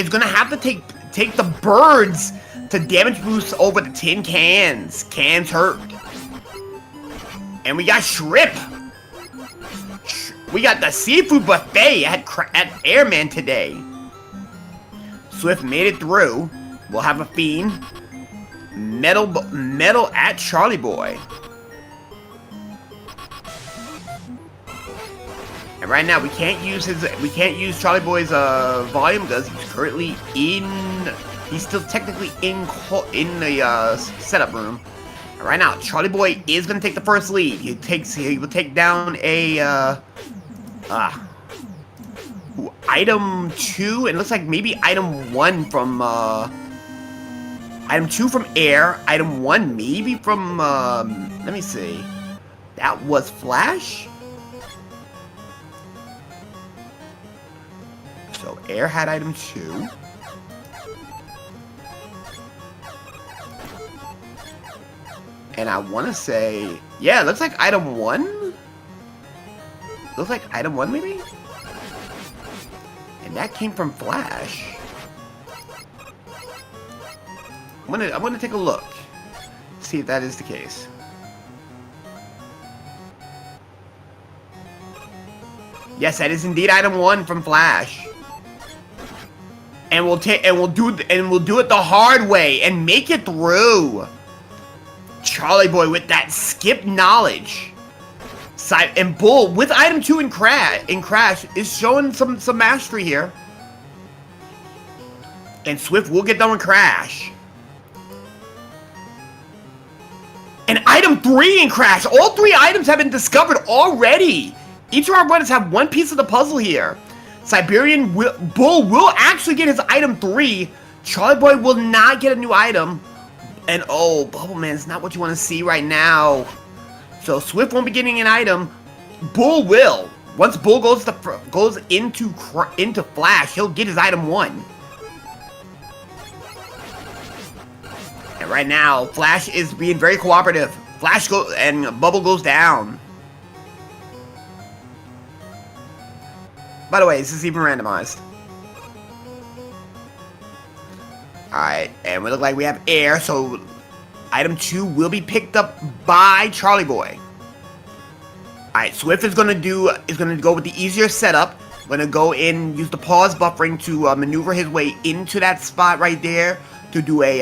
the birds to damage boost over the tin cans. Cans hurt. And we got shrimp. We got the seafood buffet at Airman today. Swift made it through. We'll have a fiend. Metal at Charlie Boy. And right now we can't use Charlie Boy's volume because he's still technically in the setup room. And right now Charlie Boy is gonna take the first lead. He will take down a item 2, and it looks like maybe item 1 from item 2 from air, item 1 maybe from let me see. That was Flash? Air had item 2. And I want to say, yeah, it looks like item 1. Looks like item 1 maybe? And that came from Flash. I'm gonna take a look. See if that is the case. Yes, that is indeed item 1 from Flash. And we'll do it the hard way and make it through. Charlie Boy with that skip knowledge. And Bull with item 2 in Crash is showing some mastery here. And Swift will get done with Crash. And item 3 in Crash. All 3 items have been discovered already. Each of our runners have one piece of the puzzle here. Bull will actually get his item 3. Charlie Boy will not get a new item. And oh, Bubble Man is not what you want to see right now. So Swift won't be getting an item. Bull will. Once Bull goes into Flash, he'll get his item 1. And right now, Flash is being very cooperative. Flash goes and Bubble goes down. By the way, is this even randomized? Alright, and we look like we have air, so item 2 will be picked up by Charlie Boy. Alright, Swift is gonna go with the easier setup. Gonna go in, use the pause buffering to maneuver his way into that spot right there to do a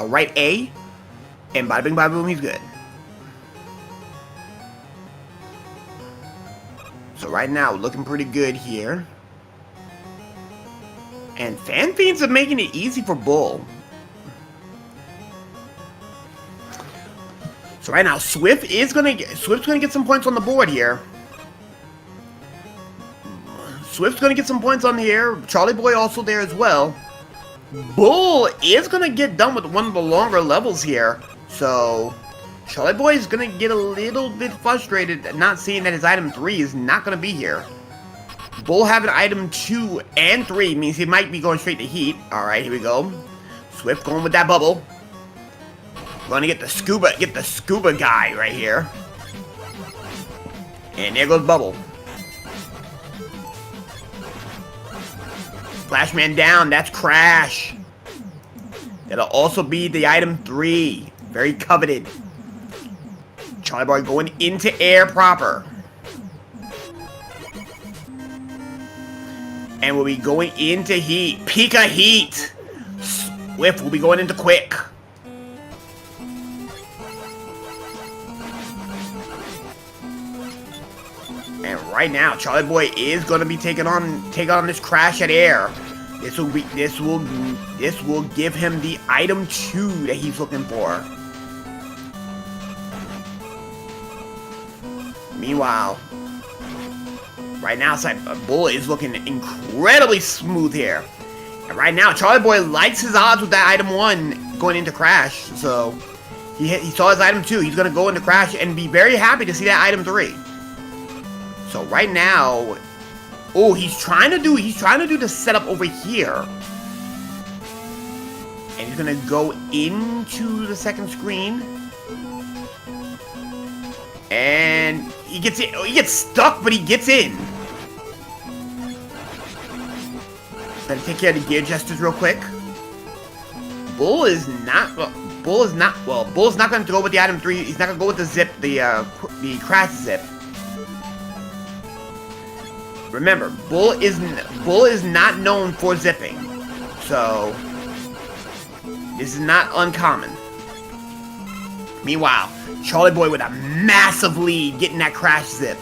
right A, and bada bing bada boom, he's good. So right now, looking pretty good here. And Fan Fiends are making it easy for Bull. So right now, Swift's gonna get some points on the board here. Swift's gonna get some points on here. Charlie Boy also there as well. Bull is gonna get done with one of the longer levels here. So Charlie Boy is gonna get a little bit frustrated at not seeing that his item 3 is not gonna be here. Bull having item 2 and 3 means he might be going straight to heat. Alright, here we go. Swift going with that bubble. Gonna get the scuba guy right here. And there goes Bubble. Flashman down, that's Crash. That'll also be the item 3. Very coveted. Charlie Boy going into air proper. And we'll be going into heat. Pika heat. Swift will be going into quick. And right now, Charlie Boy is going to be taking on this Crash at air. This will give him the item 2 that he's looking for. Meanwhile, right now, Bull is looking incredibly smooth here. And right now, Charlie Boy likes his odds with that item 1 going into Crash. So he saw his item 2. He's going to go into Crash and be very happy to see that item 3. So right now, oh, he's trying to do the setup over here. And he's gonna go into the second screen. And he gets it. He gets stuck, but he gets in. Gotta take care of the gear gestures real quick. Bull is not gonna go with the item 3. He's not gonna go with the zip, the Crash zip. Remember, Bull is not known for zipping, so this is not uncommon. Meanwhile, Charlie Boy with a massive lead, getting that Crash zip.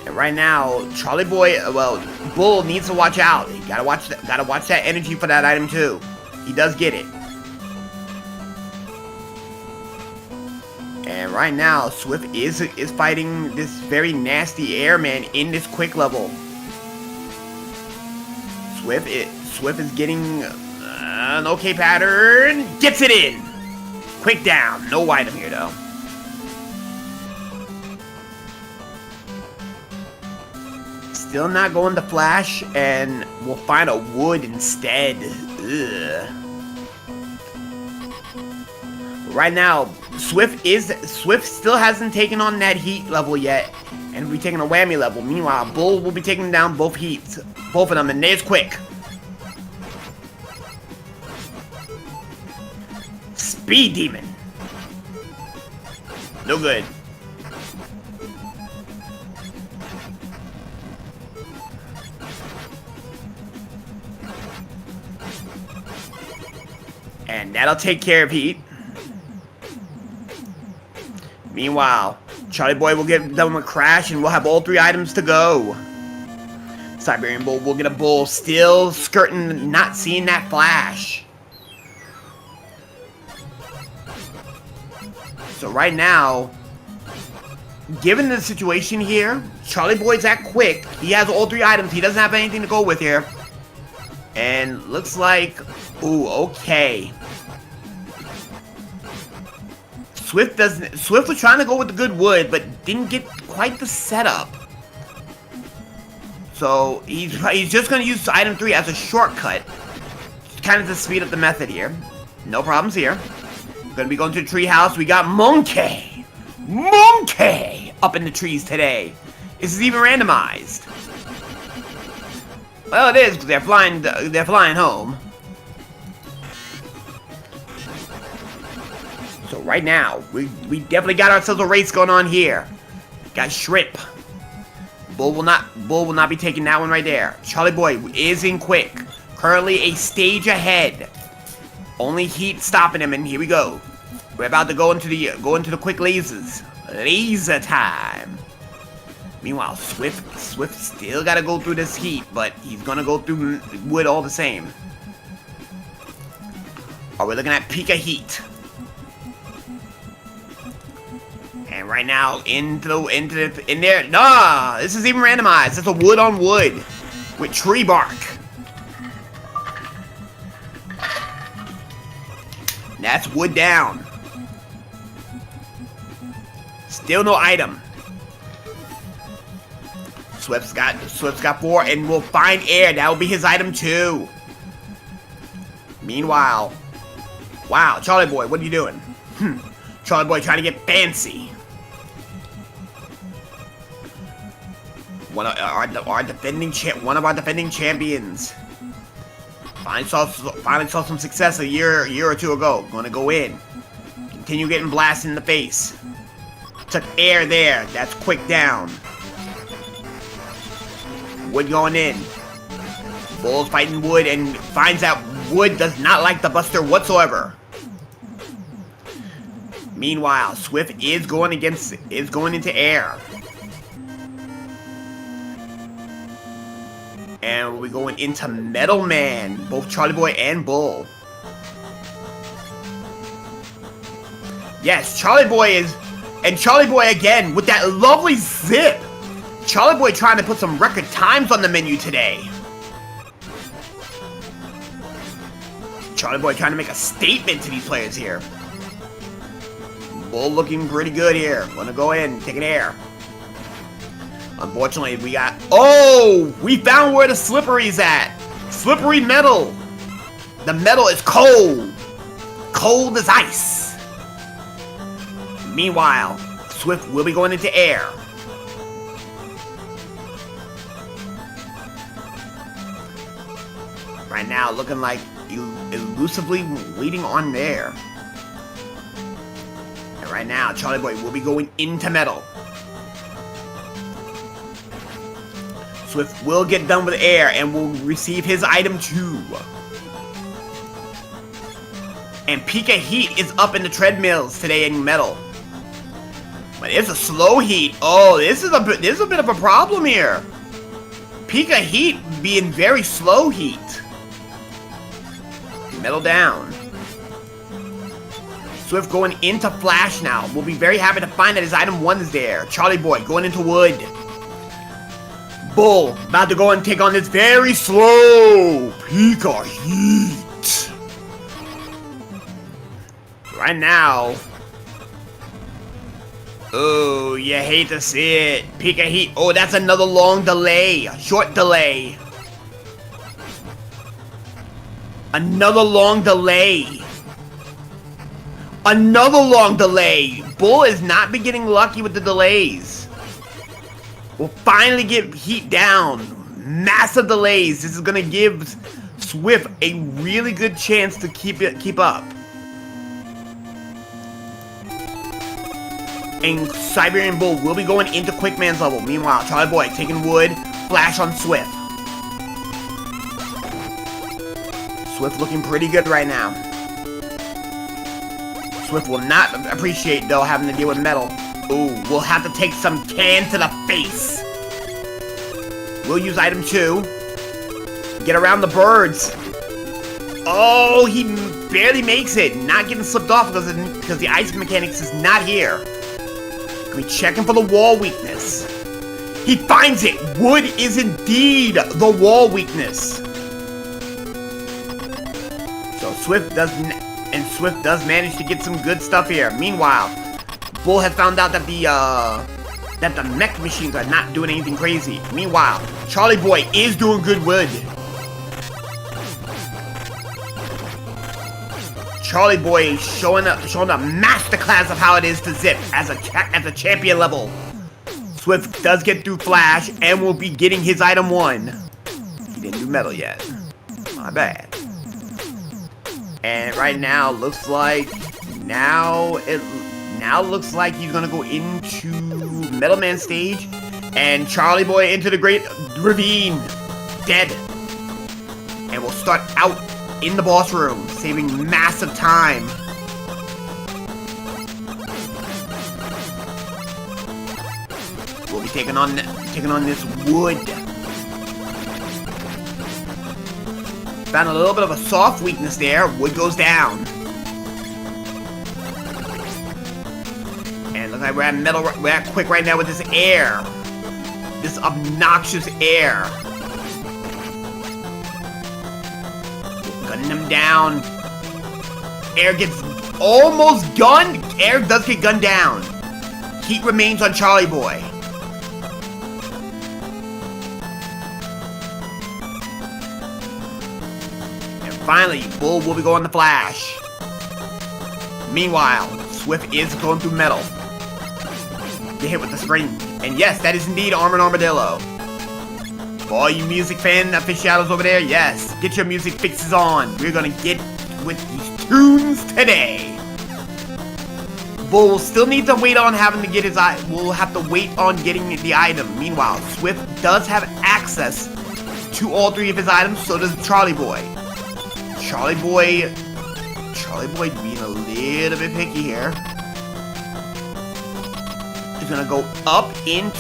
And right now, Charlie Boy, Bull needs to watch out. You gotta watch that energy for that item too. He does get it. And right now, Swift is fighting this very nasty airman in this quick level. Swift is getting an okay pattern. Gets it in. Quick down. No item here though. Still not going to flash, and we'll find a wood instead. Ugh. Right now, Swift still hasn't taken on that heat level yet, and will be taking a whammy level. Meanwhile, Bull will be taking down both heats, both of them, and it's quick. Speed Demon. No good. And that'll take care of heat. Meanwhile, Charlie Boy will get done with Crash and we'll have all 3 items to go. Siberian Bull will get a Bull, still skirting, not seeing that flash. So right now, given the situation here, Charlie Boy's that quick. He has all 3 items. He doesn't have anything to go with here. And looks like, ooh, okay. Swift was trying to go with the good wood, but didn't get quite the setup. So he's just going to use item 3 as a shortcut, kind of to speed up the method here. No problems here. Gonna be going to the tree house. We got Monkey up in the trees today. This is even randomized. Well, it is because they're flying home. So right now, we definitely got ourselves a race going on here. Got Shrimp. Bull will not be taking that one right there. Charlie Boy is in quick. Currently a stage ahead. Only heat stopping him, and here we go. We're about to go into the quick lasers. Laser time. Meanwhile, Swift still gotta go through this heat, but he's gonna go through wood all the same. Are we looking at Pika Heat? And right now, in there. Nah, this is even randomized. It's a wood on wood with tree bark. That's wood down. Still no item. Swift's got 4, and we'll find air. That will be his item too. Meanwhile, wow, Charlie Boy, what are you doing? Charlie Boy trying to get fancy. One of our defending champions. Finally saw some success a year or two ago. Gonna go in. Continue getting blasted in the face. Took air there. That's quick down. Wood going in. Bull's fighting wood and finds out wood does not like the Buster whatsoever. Meanwhile, Swift is going into air. And we're going into Metal Man, both Charlie Boy and Bull. Yes, Charlie Boy again with that lovely zip. Charlie Boy trying to put some record times on the menu today. Charlie Boy trying to make a statement to these players here. Bull looking pretty good here. Wanna go in, take an air. Unfortunately, we got... Oh! We found where the slippery's at! Slippery metal! The metal is cold! Cold as ice! Meanwhile, Swift will be going into air. Right now, looking like elusively waiting on there. And right now, Charlie Boy will be going into metal. Swift will get done with air and will receive his item too. And Pika Heat is up in the treadmills today in metal. But it's a slow heat. Oh, this is a bit of a problem here. Pika Heat being very slow heat. Metal down. Swift going into Flash now. We'll be very happy to find that his item 1 is there. Charlie Boy going into wood. Bull about to go and take on this very slow Pika Heat. Right now, Oh, you hate to see it. Pika Heat. Oh, that's another long delay. Short delay. Another long delay. Another long delay. Bull has not been getting lucky with the delays. We'll finally get Heat down. Massive delays. This is gonna give Swift a really good chance to keep up. And Siberian Bull will be going into Quickman's level. Meanwhile, Charlie Boy taking wood. Flash on Swift. Swift looking pretty good right now. Swift will not appreciate, though, having to deal with metal. Ooh, we'll have to take some can to the face. We'll use item 2. Get around the birds. Oh, he barely makes it. Not getting slipped off because the ice mechanics is not here. Can we check him for the wall weakness? He finds it. Wood is indeed the wall weakness. So Swift does manage to get some good stuff here. Meanwhile, Bull has found out that the mech machines are not doing anything crazy. Meanwhile, Charlie Boy is doing good wood. Charlie Boy is showing a masterclass of how it is to zip as a champion level. Swift does get through Flash and will be getting his item 1. He didn't do metal yet. My bad. And right now looks like looks like he's gonna go into Metal Man stage and Charlie Boy into the Great Ravine. Dead. And we'll start out in the boss room, saving massive time. We'll be taking on this wood. Found a little bit of a soft weakness there. Wood goes down. And looks like we're at metal. We're at quick right now with this air. This obnoxious air. Gunning him down. Air gets almost gunned. Air does get gunned down. Heat remains on Charlie Boy. And finally, Bull will be going to Flash. Meanwhile, Swift is going through metal. Get hit with the spring. And yes, that is indeed Armored Armadillo. For all you music fan aficionados over there, yes, get your music fixes on. We're gonna get with these tunes today. Bull will still need to wait on having to get his we'll have to wait on getting the item. Meanwhile, Swift does have access to all 3 of his items, so does Charlie Boy. Charlie Boy being a little bit picky here. He's gonna go up in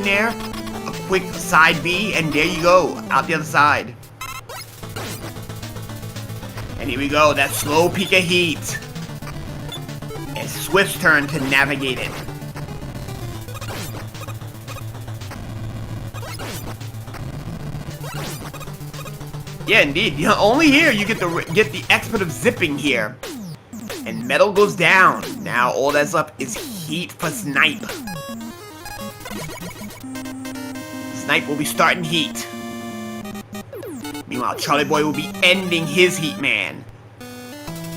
there. A quick side B, and there you go, out the other side. And here we go, that slow peak of heat. It's Swift's turn to navigate it. Yeah, indeed. You know, only here you get the expert of zipping here. And metal goes down. Now all that's up is heat for Snipe. Snipe will be starting heat. Meanwhile, Charlie Boy will be ending his heat man.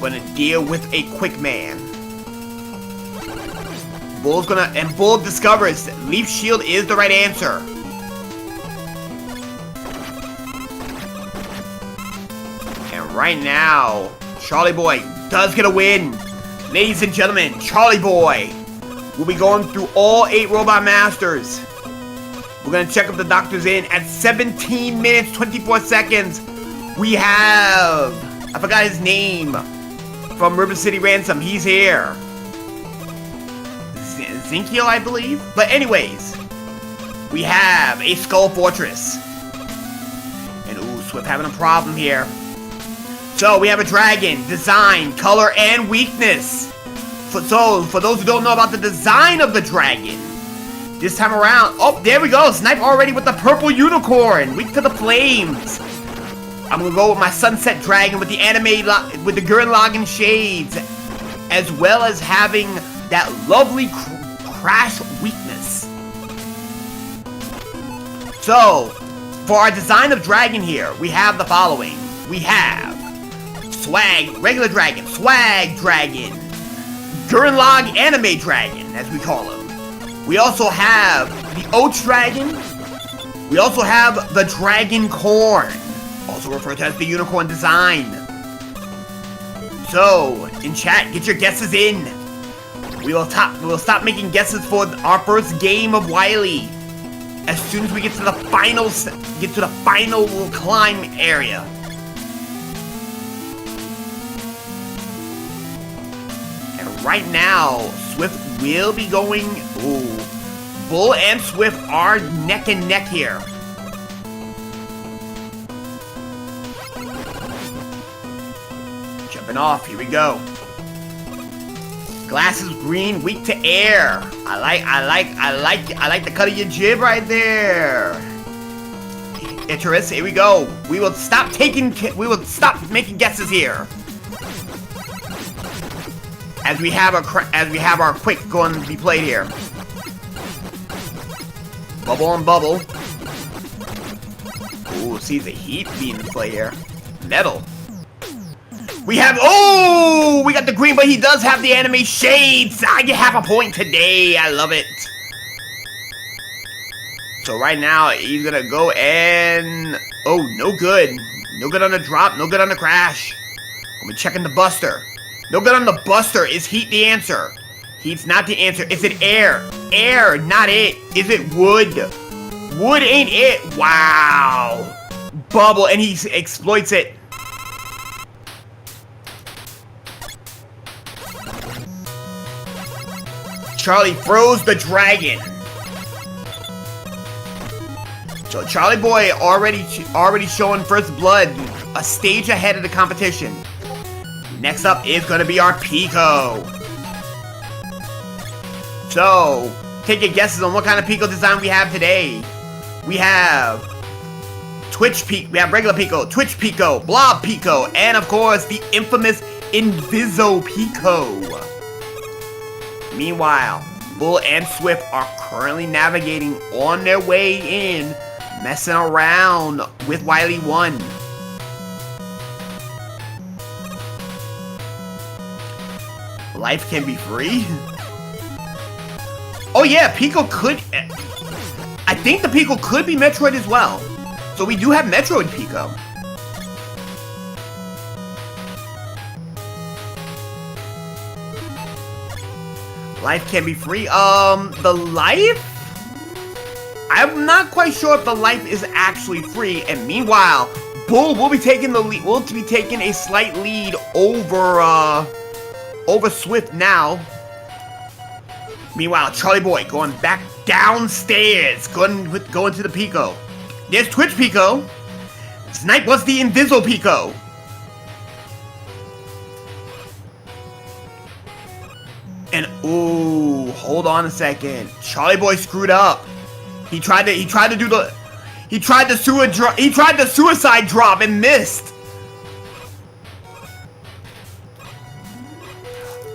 Gonna deal with a quick man. Bull discovers that Leaf Shield is the right answer. And right now, Charlie Boy does get a win. Ladies and gentlemen, Charlie Boy will be going through all 8 Robot Masters. We're gonna check if the doctor's in at 17 minutes, 24 seconds. We have, I forgot his name, from River City Ransom. He's here. Zinkiel, I believe. But anyways, we have a Skull Fortress. And ooh, Swift having a problem here. So we have a dragon, design, color, and weakness. For those who don't know about the design of the dragon, this time around, oh, there we go. Snipe already with the purple unicorn, weak to the flames. I'm gonna go with my sunset dragon with the anime, with the Gurren Lagann shades, as well as having that lovely crash weakness. So, for our design of dragon here, we have the following. We have swag, regular dragon, swag dragon, Gurren Log anime dragon, as we call him. We also have the Oats dragon. We also have the dragon corn, also referred to as the unicorn design. So, in chat, get your guesses in. We will stop making guesses for our first game of Wily as soon as we get to the final climb area. And right now, Swift will be going. Ooh, Bull and Swift are neck and neck here. Jumping off, here we go. Glasses green, weak to air. I like the cut of your jib right there. Interesting. Here we go. We will stop making guesses here. As we have our quick going to be played here. Bubble on bubble. Ooh, see the heat being played here. Metal. We have, we got the green, but he does have the anime shades. I get half a point today. I love it. So right now, he's gonna go and, no good. No good on the drop, no good on the crash. We're checking the buster. No good on the buster. Is heat the answer? Heat's not the answer. Is it air? Air, not it. Is it wood? Wood ain't it. Wow. Bubble, and he exploits it. Charlie froze the dragon. So Charlie Boy already showing first blood, a stage ahead of the competition. Next up is gonna be our Pico. So take your guesses on what kind of Pico design we have today. We have Twitch Pico, we have regular Pico, Twitch Pico, Blob Pico, and of course the infamous Inviso Pico. Meanwhile, Bull and Swift are currently navigating on their way in, messing around with Wily 1. Life can be free? Oh yeah, Pico could... I think the Pico could be Metroid as well. So we do have Metroid Pico. Life can be free. The life? I'm not quite sure if the life is actually free. And meanwhile, Bull will be taking the lead. Will be taking a slight lead over Swift now. Meanwhile, Charlie Boy going back downstairs, going to the Pico. There's Twitch Pico. Snipe was the Inviso Pico. And ooh, hold on a second. Charlie Boy screwed up. He tried the suicide drop and missed.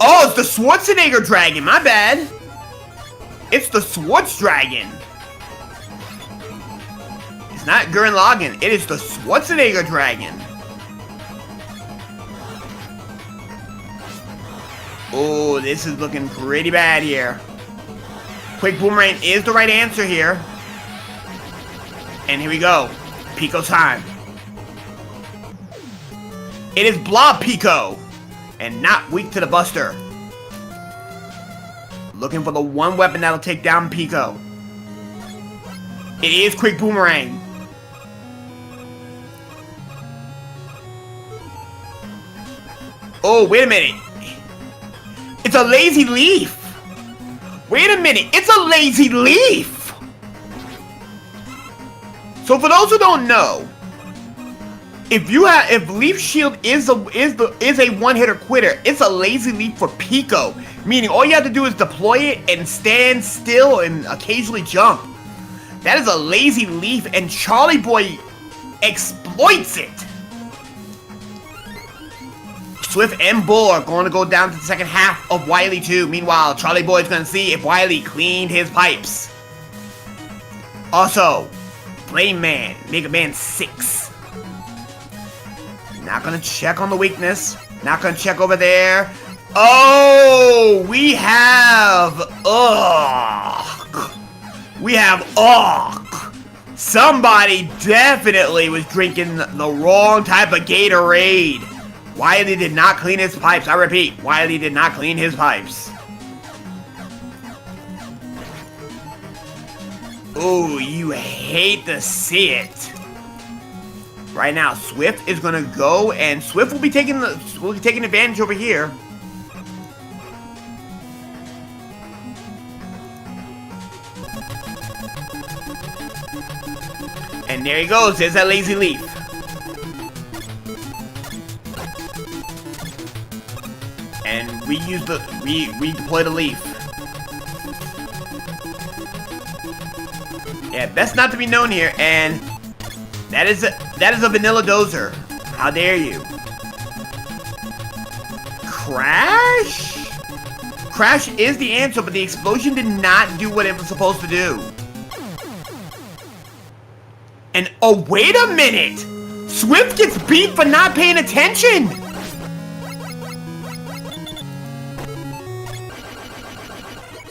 Oh, it's the Schwarzenegger dragon. My bad. It's the Schwartz dragon. It's not Gurren Lagann. It is the Schwarzenegger dragon. Oh, this is looking pretty bad here. Quick Boomerang is the right answer here. And here we go. Pico time. It is Blob Pico. And not weak to the Buster. Looking for the one weapon that'll take down Pico. It is Quick Boomerang. Oh, wait a minute. It's a lazy leaf. Wait a minute. It's a lazy leaf. So for those who don't know, if Leaf Shield is a one-hitter quitter, it's a lazy leaf for Pico. Meaning all you have to do is deploy it and stand still and occasionally jump. That is a lazy leaf, and Charlie Boy exploits it. Swift and Bull are going to go down to the second half of Wily 2. Meanwhile, Charlie Boy is going to see if Wily cleaned his pipes. Also, Flame Man, Mega Man 6. Not going to check on the weakness. Not going to check over there. Oh, we have... Somebody definitely was drinking the wrong type of Gatorade. Wily did not clean his pipes. I repeat, Wily did not clean his pipes. Ooh, you hate to see it. Right now, Swift is gonna go, and Swift will be taking advantage over here. And there he goes. There's that lazy leaf. And we deploy the leaf. Yeah, best not to be known here, and that is a vanilla dozer. How dare you? Crash? Crash is the answer, but the explosion did not do what it was supposed to do. And oh, wait a minute! Swift gets beat for not paying attention!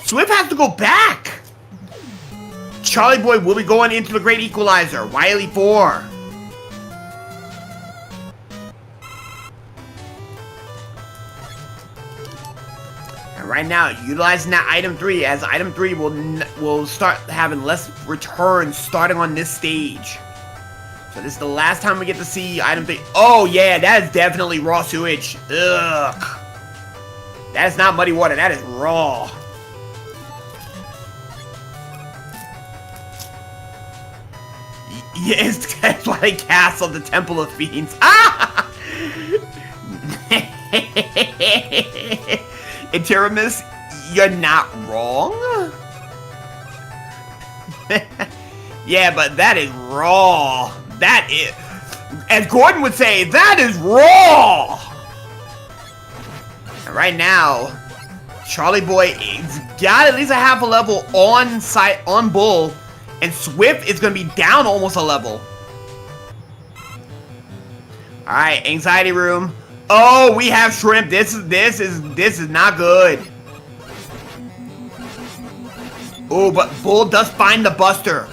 Swift has to go back! Charlie Boy will be going into the Great Equalizer. Wily 4. And right now, utilizing that item 3, as item 3 will start having less returns starting on this stage. So this is the last time we get to see item 3. Oh yeah, that is definitely raw sewage. Ugh. That is not muddy water, that is raw. Yes, that's why they castle the Temple of Fiends. Ah! Interamus, you're not wrong. Yeah, but that is raw. That is, as Gordon would say, that is raw. And right now, Charlie Boy has got at least a half a level on Bull. And Swift is going to be down almost a level. Alright, anxiety room. Oh, we have shrimp. This is not good. Oh, but Bull does find the Buster.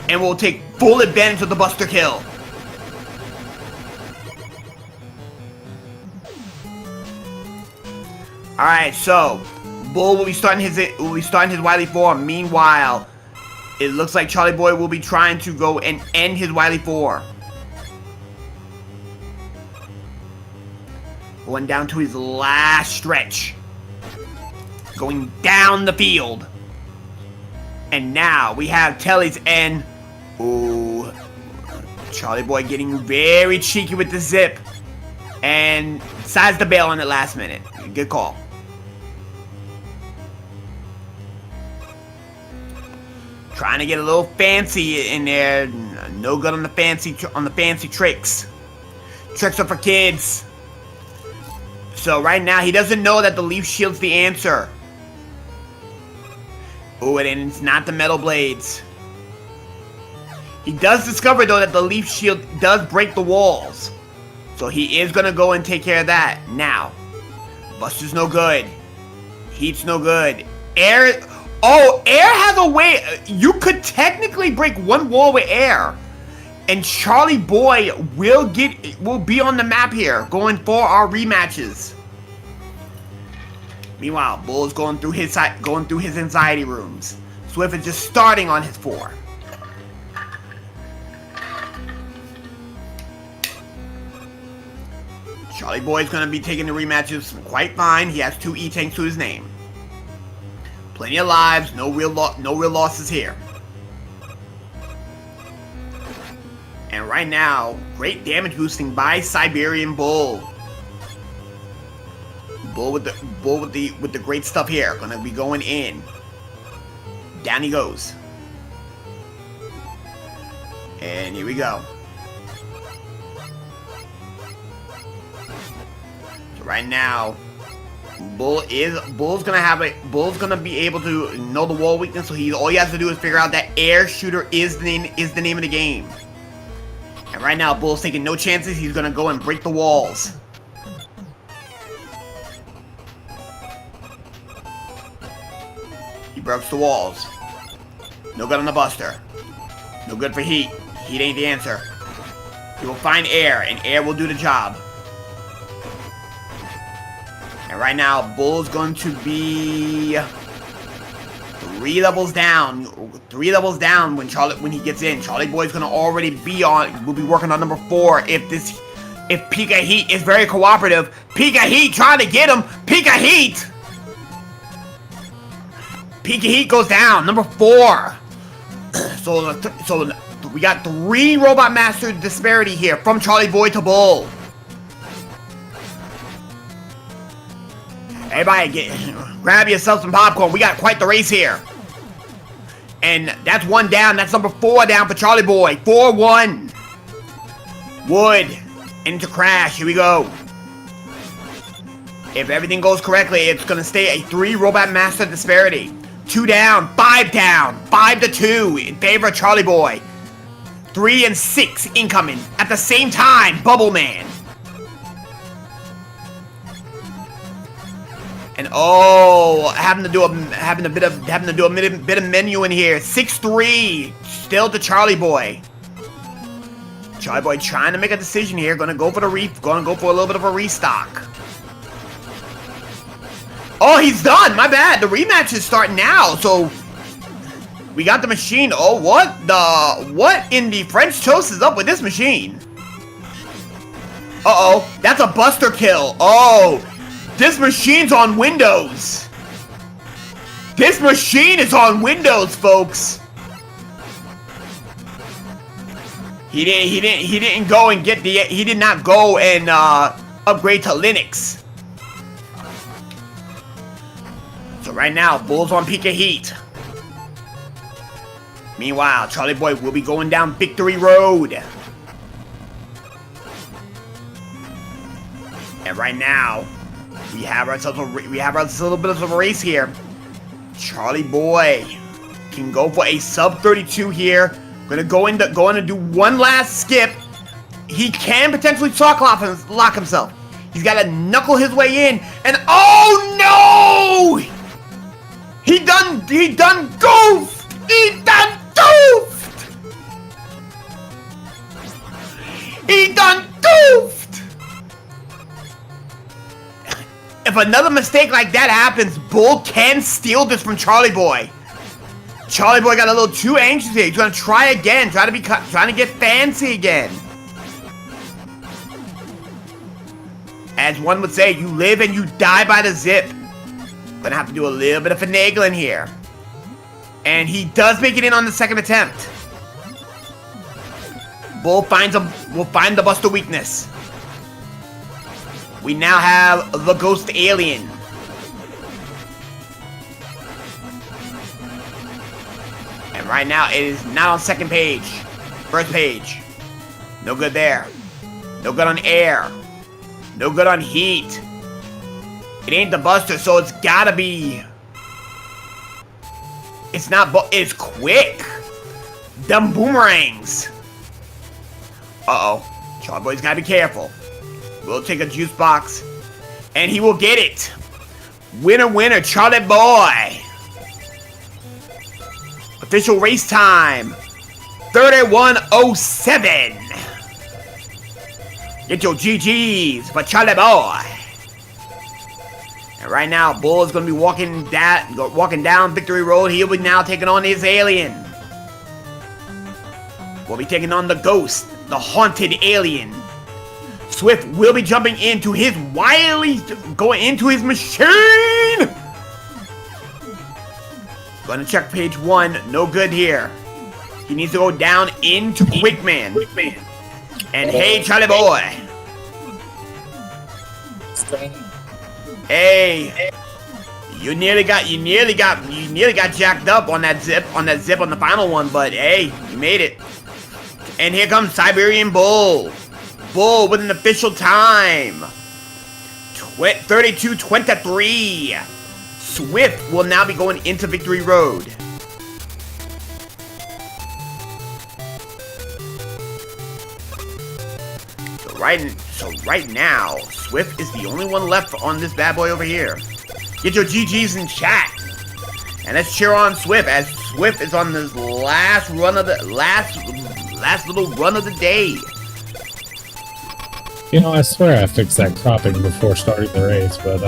And will take full advantage of the Buster kill. Alright, so Bull will be starting his Wily 4. Meanwhile, it looks like Charlie Boy will be trying to go and end his Wily 4. Going down to his last stretch. Going down the field. And now we have Telly's end. Ooh. Charlie Boy getting very cheeky with the zip. And decides to bail on it last minute. Good call. Trying to get a little fancy in there. No good on the fancy tricks. Tricks are for kids. So right now he doesn't know that the leaf shield's the answer. Oh, and it's not the metal blades. He does discover though that the leaf shield does break the walls. So he is gonna go and take care of that. Now, Buster's no good. Heat's no good. Air. Oh, air has a way. You could technically break one wall with air, and Charlie Boy will be on the map here, going for our rematches. Meanwhile, Bull is going through his anxiety rooms. Swift is just starting on his 4. Charlie Boy is going to be taking the rematches quite fine. He has 2 E-tanks to his name. Plenty of lives, no real losses here. And right now, great damage boosting by Siberian Bull. Bull with the great stuff here. Gonna be going in. Down he goes. And here we go. Right now, Bull's gonna be able to know the wall weakness. So all he has to do is figure out that air shooter is the name of the game. And right now, Bull's taking no chances. He's gonna go and break the walls. He broke the walls. No good on the Buster. No good for Heat. Heat ain't the answer. He will find air, and air will do the job. And right now, Bull's going to be 3 levels down. 3 levels down when he gets in. Charlie Boy's gonna already be will be working on number 4 if Pika Heat is very cooperative. Pika Heat trying to get him. Pika Heat! Pika Heat goes down, number 4. So we got 3 Robot Master disparity here from Charlie Boy to Bull. Everybody grab yourself some popcorn. We got quite the race here. And that's 1 down. That's number 4 down for Charlie Boy. 4-1. Wood into Crash. Here we go. If everything goes correctly, it's going to stay a 3 Robot Master disparity. 2 down. 5 down. 5-2 in favor of Charlie Boy. 3 and 6 incoming at the same time. Bubble Man. And having to do a bit of menu in here. 6-3, still to Charlie Boy. Charlie Boy trying to make a decision here. Gonna go for a little bit of a restock. Oh, he's done. My bad. The rematch is starting now. So we got the machine. Oh, what in the French toast is up with this machine? Uh-oh, that's a Buster kill. Oh. This machine's on Windows. This machine is on Windows, folks. He didn't go and get he did not go and upgrade to Linux. So right now, Bull's on Pika Heat. Meanwhile, Charlie Boy will be going down Victory Road. And right now, we have ourselves a little bit of a race here. Charlie Boy can go for a sub 32 here. Gonna go in to do one last skip. He can potentially lock himself. He's got to knuckle his way in, and oh no! He done goofed. He done goofed. He done goofed. If another mistake like that happens, Bull can steal this from Charlie Boy. Charlie Boy got a little too anxious here. He's gonna try again, trying to get fancy again. As one would say, you live and you die by the zip. Gonna have to do a little bit of finagling here. And he does make it in on the second attempt. Bull will find the Buster weakness. We now have the Ghost Alien. And right now, it is not on second page. First page. No good there. No good on air. No good on heat. It ain't the Buster, so it's gotta be... It's not it's quick. Dumb boomerangs. Uh-oh. Charlie Boy's gotta be careful. We'll take a juice box, and he will get it. Winner, winner, Charlie Boy. Official race time, 31:07. Get your GGs for Charlie Boy. And right now, Bull is going to be walking down Victory Road. He'll be now taking on his alien. We'll be taking on the ghost, the haunted alien. Swift will be jumping into his going into his machine. Gonna check page 1. No good here. He needs to go down into Quickman. And hey, Charlie Boy. Hey, you nearly got jacked up on that zip on the final one, but hey, you made it. And here comes Siberian Bull. Bull with an official time. 32-23. Swift will now be going into Victory Road. So right now, Swift is the only one left on this bad boy over here. Get your GGs in chat. And let's cheer on Swift as Swift is on this last run of the last little run of the day. You know, I swear I fixed that cropping before starting the race, but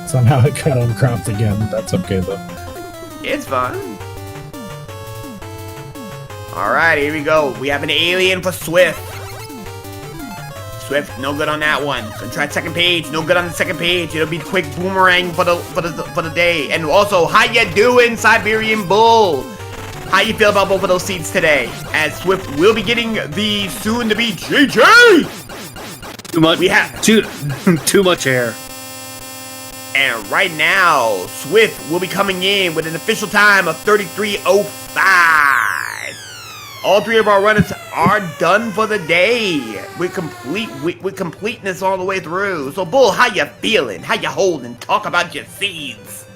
somehow it got uncropped again. That's okay though. It's fine. Alright, here we go. We have an alien for Swift. Swift, no good on that one. Gonna try second page, no good on the second page. It'll be quick boomerang for the day. And also, how you doing, Siberian Bull? How you feel about both of those seats today? As Swift will be getting the soon-to-be JJ! Too much. We have too much air. And right now, Swift will be coming in with an official time of 33:05. All three of our runners are done for the day. We're completeness all the way through. So, Bull, how you feeling? How you holding? Talk about your seeds.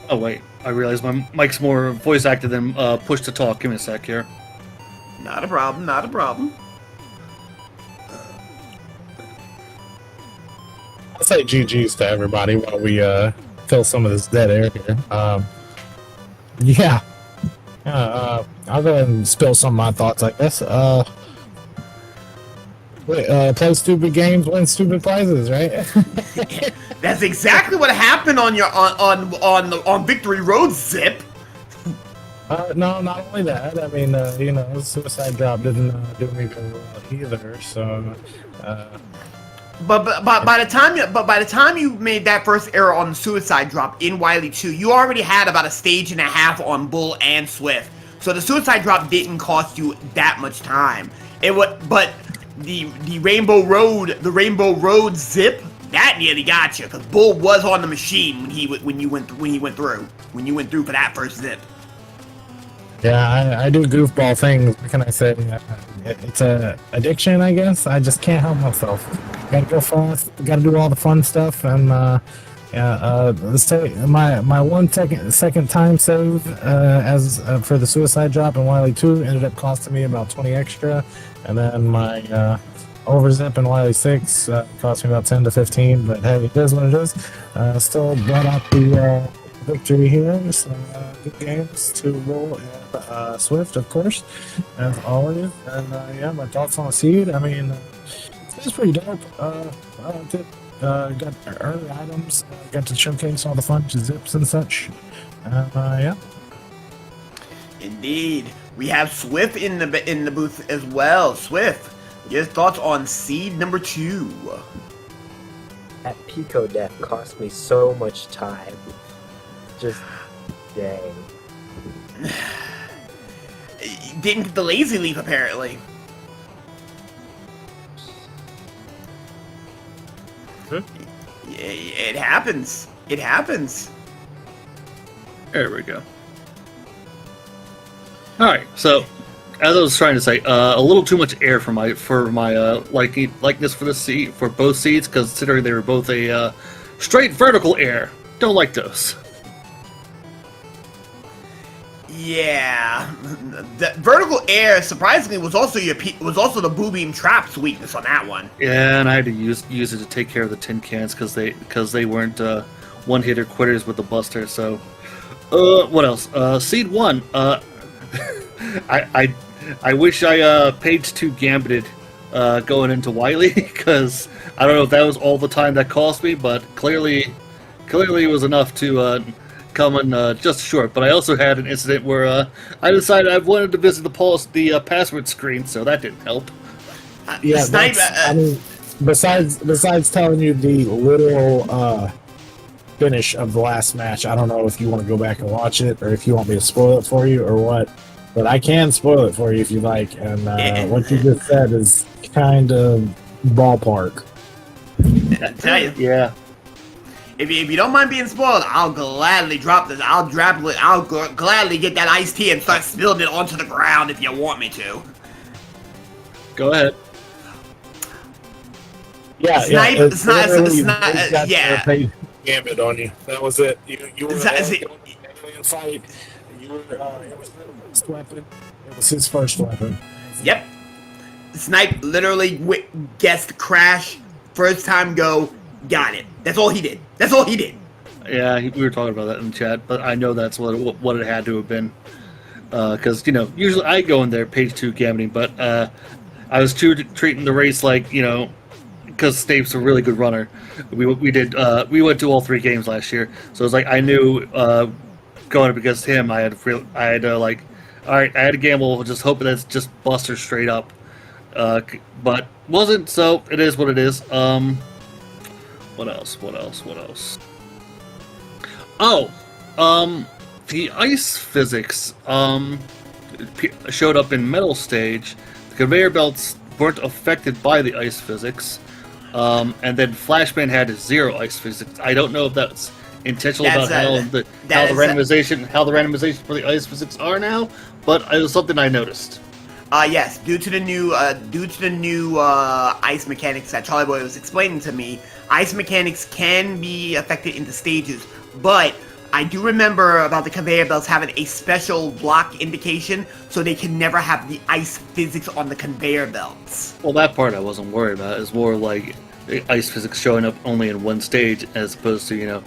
Oh wait, I realize my mic's more voice acted than push to talk. Give me a sec here. Not a problem. Not a problem. I'll say GG's to everybody while we fill some of this dead air here. Yeah. I'll go ahead and spill some of my thoughts, I guess. Play stupid games, win stupid prizes, right? That's exactly what happened on your on Victory Road, Zip. No, not only that. I mean, you know, Suicide Drop didn't do me very well either. So, But by the time you made that first error on the Suicide Drop in Wily 2, you already had about a stage and a half on Bull and Swift. So the Suicide Drop didn't cost you that much time. But the Rainbow Road Zip, that nearly got you, because Bull was on the machine when you went through for that first zip. yeah, I do goofball things. What can I say? It's a addiction, I guess. I just can't help myself. Gotta go fast. Gotta do all the fun stuff. And let's say my 1 second time save for the Suicide Drop in Wily 2 ended up costing me about 20 extra, and then my overzip in Wily 6 cost me about 10 to 15. But hey, it is what it is. Still brought out the victory here. So good games to Bull and Swift, of course, as always. And yeah, my thoughts on the seed. I mean, it's pretty dope. Got early items. Got to showcase all the fun zips and such. Yeah. Indeed, we have Swift in the booth as well. Swift, your thoughts on seed number 2? That Pico death cost me so much time. Just dang. Didn't get the lazy leaf apparently. It happens. It happens. There we go. All right. So, as I was trying to say, a little too much air for my likeness for the seed for both seeds, considering they were both a straight vertical air. Don't like those. Yeah, the vertical air surprisingly was also the Boo Beam Trap's weakness on that one. Yeah, and I had to use it to take care of the tin cans because they weren't one hitter quitters with the Buster. So, what else? Seed 1. I wish I paged 2 Gambited going into Wily because I don't know if that was all the time that cost me, but clearly it was enough to coming just short. But I also had an incident where I decided I wanted to visit the password screen, so that didn't help. Yeah, I mean, besides telling you the literal finish of the last match, I don't know if you want to go back and watch it or if you want me to spoil it for you or what. But I can spoil it for you if you like. And what you just said is kind of ballpark. I tell you. Yeah. If you don't mind being spoiled, I'll gladly drop this. I'll gladly get that iced tea and start spilling it onto the ground if you want me to. Go ahead. Yeah, Snipe, yeah. It's literally snipe, they got yeah. paid gambit on you. That was it. You were Is it- going to an alien fight. You were. It was the first weapon. It was his first weapon. Yep. Snipe literally guessed crash, first time go, got it. That's all he did. That's all he did. Yeah, we were talking about that in chat, but I know that's what it had to have been. Because, usually I go in there page 2 gambiting, but I was treating the race like, because Snape's a really good runner. We went to all 3 games last year, so it's like I knew going up against him, I had to like, all right, I had to gamble, just hoping that's just Buster straight up, but wasn't. So it is what it is. What else? Oh, the ice physics showed up in metal stage. The conveyor belts weren't affected by the ice physics, and then Flashman had 0 ice physics. I don't know if that's intentional about how the randomization for the ice physics are now, but it was something I noticed. Yes, due to the new ice mechanics that Charlie Boy was explaining to me, ice mechanics can be affected into stages, but I do remember about the conveyor belts having a special block indication, so they can never have the ice physics on the conveyor belts. Well, that part I wasn't worried about. It's more like the ice physics showing up only in one stage, as opposed to,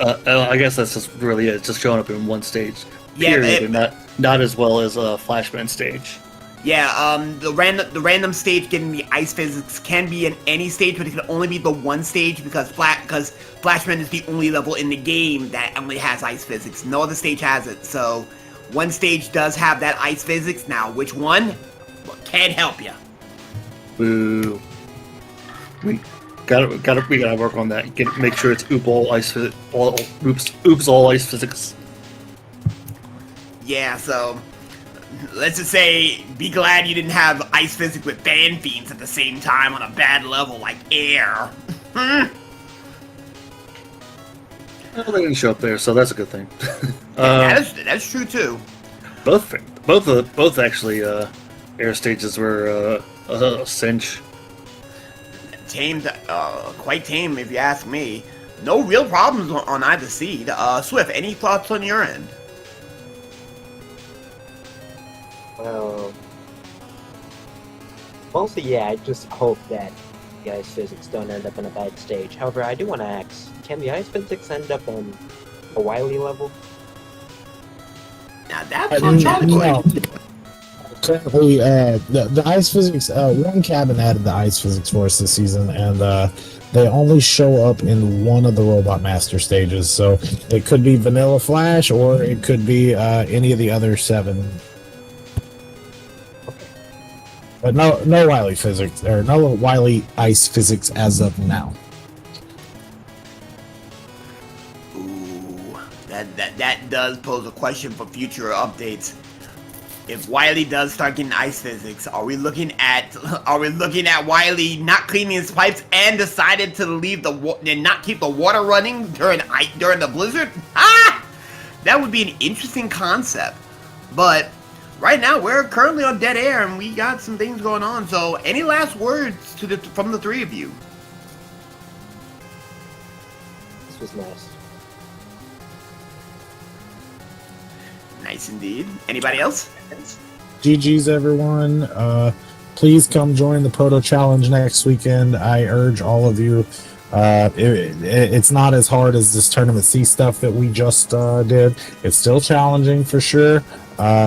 I guess that's just really it. It's just showing up in one stage, period, and not as well as a Flashman stage. Yeah, the random stage getting the ice physics can be in any stage, but it can only be the one stage because Flashman is the only level in the game that only has ice physics. No other stage has it, so one stage does have that ice physics. Now, which one? Well, can't help you. Boo. We gotta work on that. Make sure it's all ice physics. All ice physics. Yeah, so let's just say, be glad you didn't have ice physics with fan fiends at the same time on a bad level like air. Well, they didn't show up there, so that's a good thing. That's true too. Both actually air stages were a cinch. Tamed, quite tame if you ask me. No real problems on either seed. Swift, any thoughts on your end? Well, mostly, yeah, I just hope that the ice physics don't end up in a bad stage. However, I do want to ask, can the ice physics end up on a Wily level? Now that's on chocolate. Currently, the ice physics, one cabin added the ice physics for us this season, and they only show up in one of the Robot Master stages. So it could be Vanilla Flash, or it could be any of the other 7. But no Wily physics, or no Wily ice physics as of now. Ooh, that does pose a question for future updates. If Wily does start getting ice physics, are we looking at Wily not cleaning his pipes and decided to leave and not keep the water running during the blizzard? Ah, that would be an interesting concept, but. Right now, we're currently on dead air, and we got some things going on. So, any last words from the 3 of you? This was nice. Nice indeed. Anybody else? GG's, everyone. Please come join the Proto Challenge next weekend. I urge all of you. It's not as hard as this Tournament C stuff that we just did. It's still challenging for sure.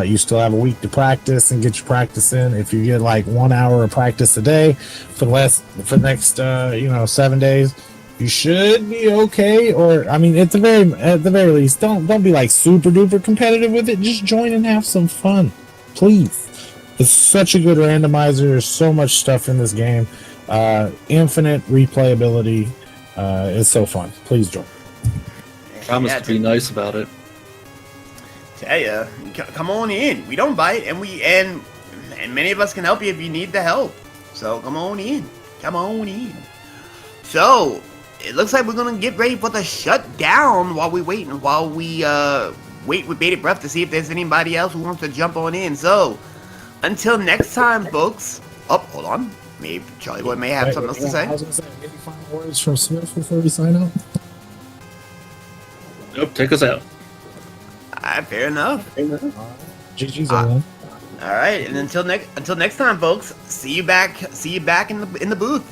You still have a week to practice and get your practice in. If you get like 1 hour of practice a day for the next 7 days, you should be okay. Or I mean, at the very least, don't be like super duper competitive with it. Just join and have some fun, please. It's such a good randomizer. There's so much stuff in this game. Infinite replayability. It's so fun. Please join. Promise to be nice about it. Tell ya, come on in. We don't bite, and many of us can help you if you need the help. So come on in. So it looks like we're gonna get ready for the shutdown while we wait with bated breath to see if there's anybody else who wants to jump on in. So until next time, folks. Oh, hold on. Maybe Charlie Boy may have Wait, something else to I say. was gonna say, any final words from Smith before we sign out? Nope, take us out. Fair enough. GG's Ah. everyone. All right, and until next time, folks. See you back in the booth.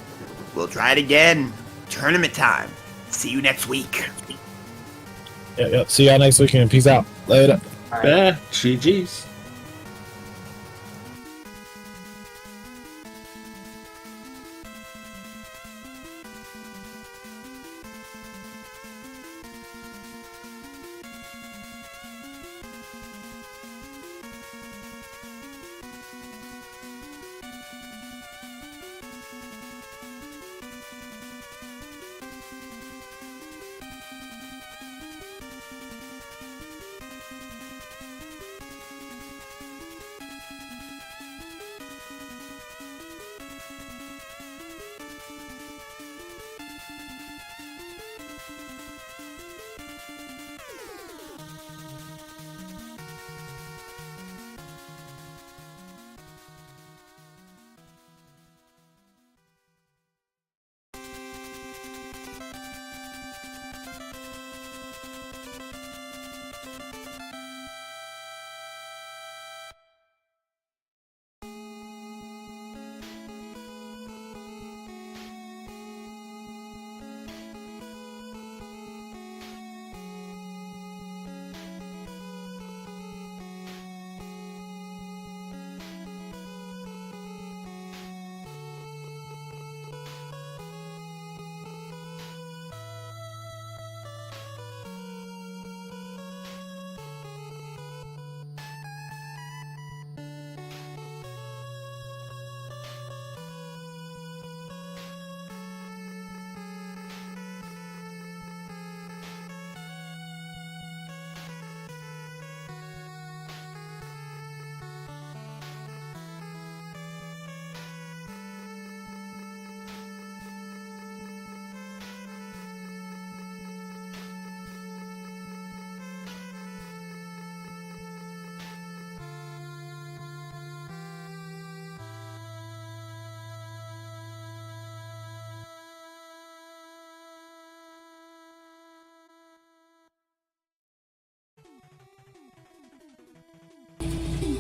We'll try it again. Tournament time. See you next week. Yeah. See y'all next weekend. Peace out. Later. Yeah, GG's.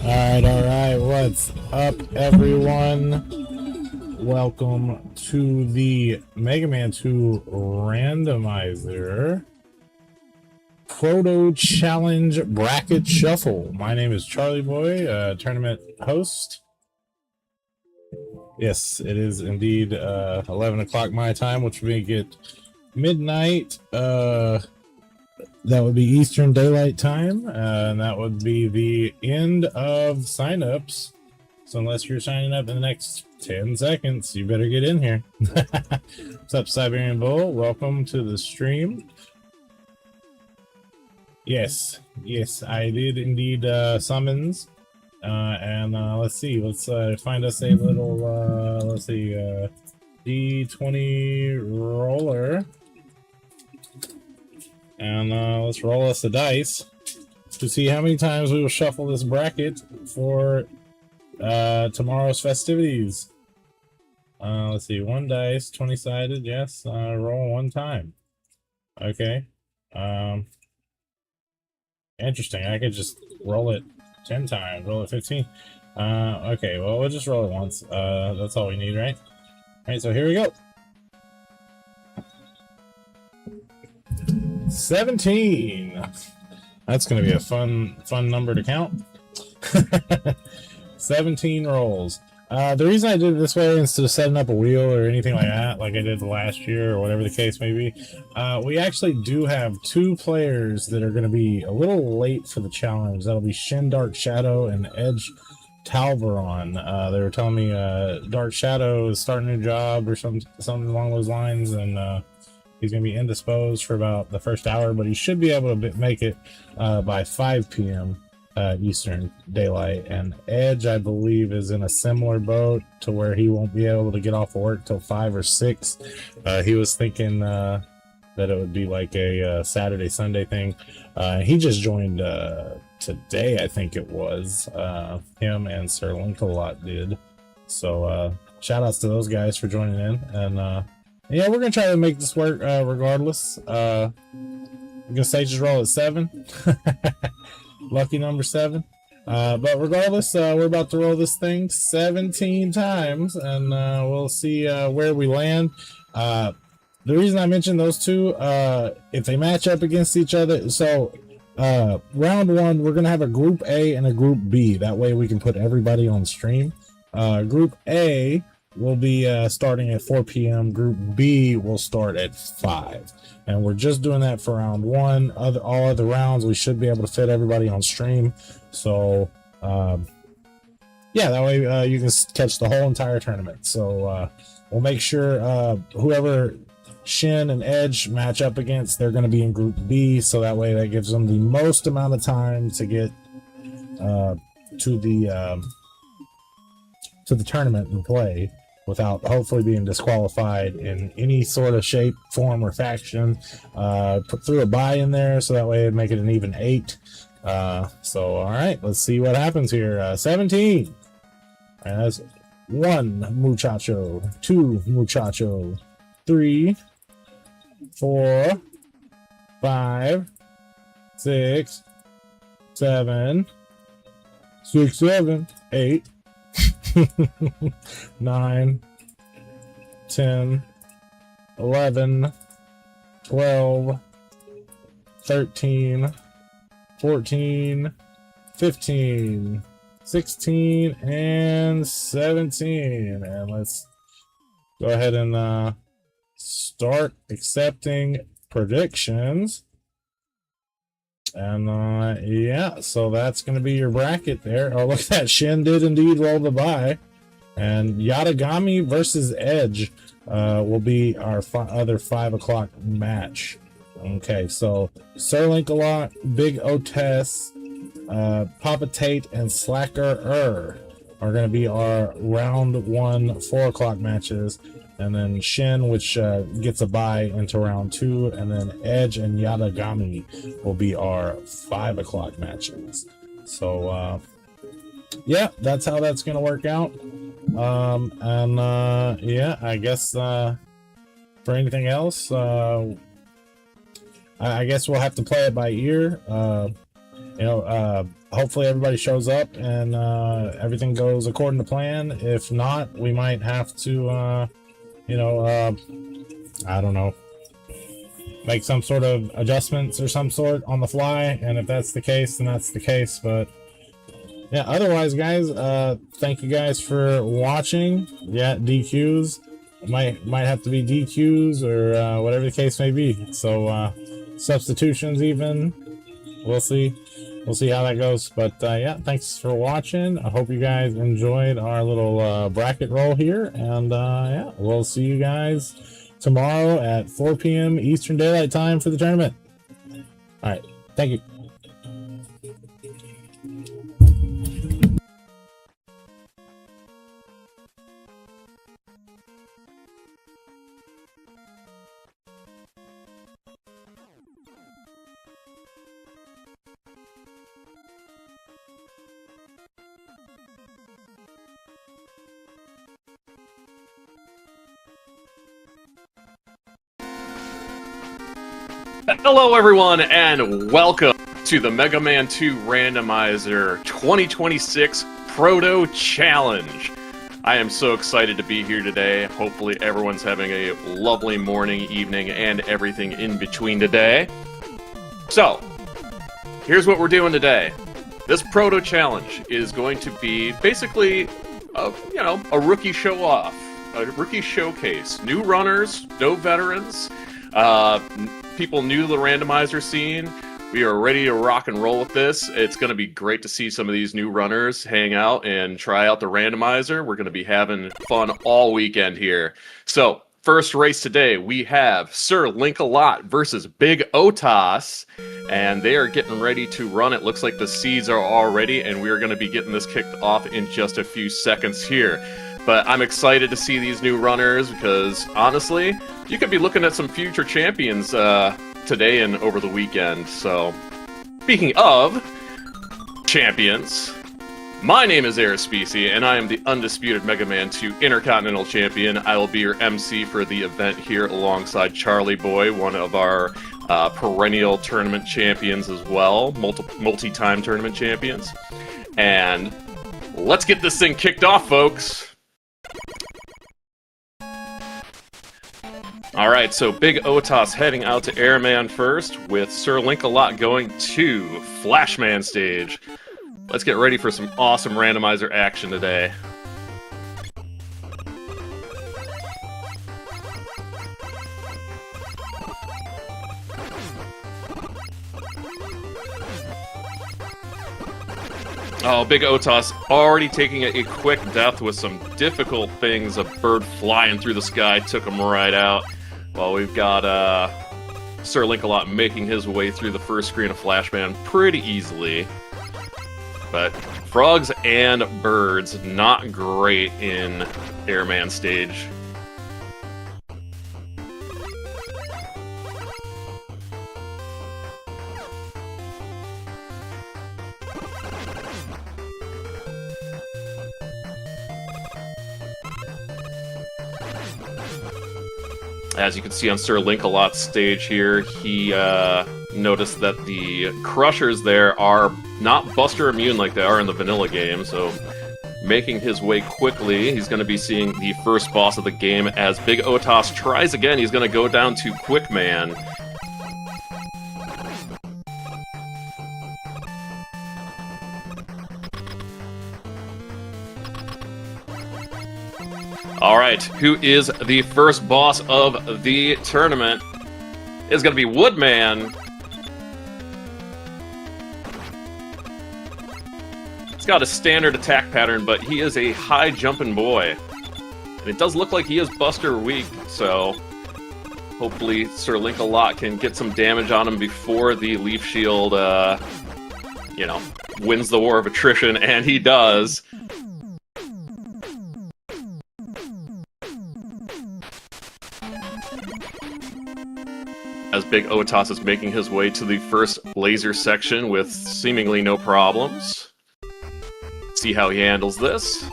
All right. What's up, everyone? Welcome to the Mega Man 2 Randomizer Proto Challenge Bracket Shuffle. My name is Charlie Boy, tournament host. Yes, it is indeed 11 o'clock my time, which would make it midnight. That would be Eastern Daylight Time, and that would be the end of signups. So unless you're signing up in the next 10 seconds, you better get in here. What's up, Siberian Bull? Welcome to the stream. Yes, I did indeed summons. And let's see, let's find us a little, let's see, D20 roller. And let's roll us the dice to see how many times we will shuffle this bracket for tomorrow's festivities. Let's see, one dice, 20-sided, yes, roll one time. Okay. Interesting, I could just roll it 10 times, roll it 15. Okay, well, we'll just roll it once. That's all we need, right? All right, so here we go. 17. That's going to be a fun number to count. 17 rolls. The reason I did it this way instead of setting up a wheel or anything like that, like I did last year or whatever the case may be, we actually do have two players that are going to be a little late for the challenge. That'll be Shin Dark Shadow and Edge Talveron. They were telling me Dark Shadow is starting a new job or something along those lines, and he's going to be indisposed for about the first hour, but he should be able to make it by 5 p.m. Eastern Daylight. And Edge, I believe, is in a similar boat to where he won't be able to get off of work till 5 or 6. He was thinking that it would be like a Saturday, Sunday thing. He just joined today, I think it was. Him and Sir Linkalot did. So shout outs to those guys for joining in, and yeah, we're gonna try to make this work regardless. We're gonna stages roll at 7. Lucky number 7. But regardless, we're about to roll this thing 17 times, and we'll see where we land. The reason I mentioned those two, if they match up against each other, so round 1, we're going to have a Group A and a Group B. That way we can put everybody on stream. Group A will be starting at 4 p.m. Group B will start at 5. And we're just doing that for round 1. All other rounds, we should be able to fit everybody on stream. So, yeah, that way you can catch the whole entire tournament. So we'll make sure whoever Shin and Edge match up against, they're going to be in Group B. So that way that gives them the most amount of time to get to the tournament and play without hopefully being disqualified in any sort of shape, form, or faction. Put through a bye in there so that way it'd make it an even 8. So all right, let's see what happens here. 17. All right, that's 1 muchacho, 2 muchacho, 3, 4, 5, 6, 7, 8, 9, 10, 11, 12, 13, 14, 15, 16, and 17. And let's go ahead and start accepting predictions. And yeah, so that's going to be your bracket there. Oh, look at that. Shin did indeed roll the bye. And Yatagami versus Edge will be our other 5 o'clock match. Okay, so Sir Link-A-Lot, Big Otes, Papa Tate, and Slacker are going to be our round 1 4 o'clock matches. And then Shin, which gets a bye into round 2, and then Edge and Yatagami will be our 5 o'clock matches. So yeah, that's how that's going to work out. Yeah, I guess for anything else, I guess we'll have to play it by ear. Hopefully everybody shows up and everything goes according to plan. If not, we might have to I don't know, make some sort of adjustments or some sort on the fly. And if that's the case, then that's the case. But yeah, otherwise, guys, thank you guys for watching. Yeah, DQs might have to be DQs or whatever the case may be. So substitutions, even, we'll see how that goes. But yeah, thanks for watching. I hope you guys enjoyed our little bracket roll here, and yeah, we'll see you guys tomorrow at 4 p.m. Eastern Daylight Time for the tournament. All right, thank you. Hello, everyone, and welcome to the Mega Man 2 Randomizer 2026 Proto Challenge. I am so excited to be here today. Hopefully everyone's having a lovely morning, evening, and everything in between today. So, here's what we're doing today. This Proto Challenge is going to be basically a rookie show-off, a rookie showcase. New runners, no veterans, people new to the randomizer scene. We are ready to rock and roll with this. It's going to be great to see some of these new runners hang out and try out the randomizer. We're going to be having fun all weekend here. So, first race today, we have Sir Link-A-Lot versus Big Otas, and they are getting ready to run. It looks like the seeds are all ready, and we are going to be getting this kicked off in just a few seconds here. But I'm excited to see these new runners because, honestly, you could be looking at some future champions today and over the weekend. So, speaking of champions, My name is Aerospecie, and I am the undisputed Mega Man 2 Intercontinental Champion. I will be your MC for the event here alongside Charlie Boy, one of our perennial tournament champions as well, multi-time tournament champions. And let's get this thing kicked off, folks! Alright, so Big Otos heading out to Airman first, with Sir Link-A-Lot going to Flashman stage. Let's get ready for some awesome randomizer action today. Oh, Big Otos already taking a quick death with some difficult things. A bird flying through the sky took him right out. While we've got Sir Link-A-Lot making his way through the first screen of Flashman pretty easily. But frogs and birds, not great in Airman stage. As you can see on Sir Link-A-Lot's stage here, he noticed that the crushers there are not Buster immune like they are in the vanilla game, so making his way quickly, he's going to be seeing the first boss of the game as Big Otos tries again. He's going to go down to Quick Man. Alright, who is the first boss of the tournament? It's going to be Woodman. He's got a standard attack pattern, but he is a high jumping boy. And it does look like he is Buster weak, so hopefully Sir Link-A-Lot can get some damage on him before the Leaf Shield, you know, wins the war of attrition, and he does. As Big Otos is making his way to the first laser section with seemingly no problems. See how he handles this.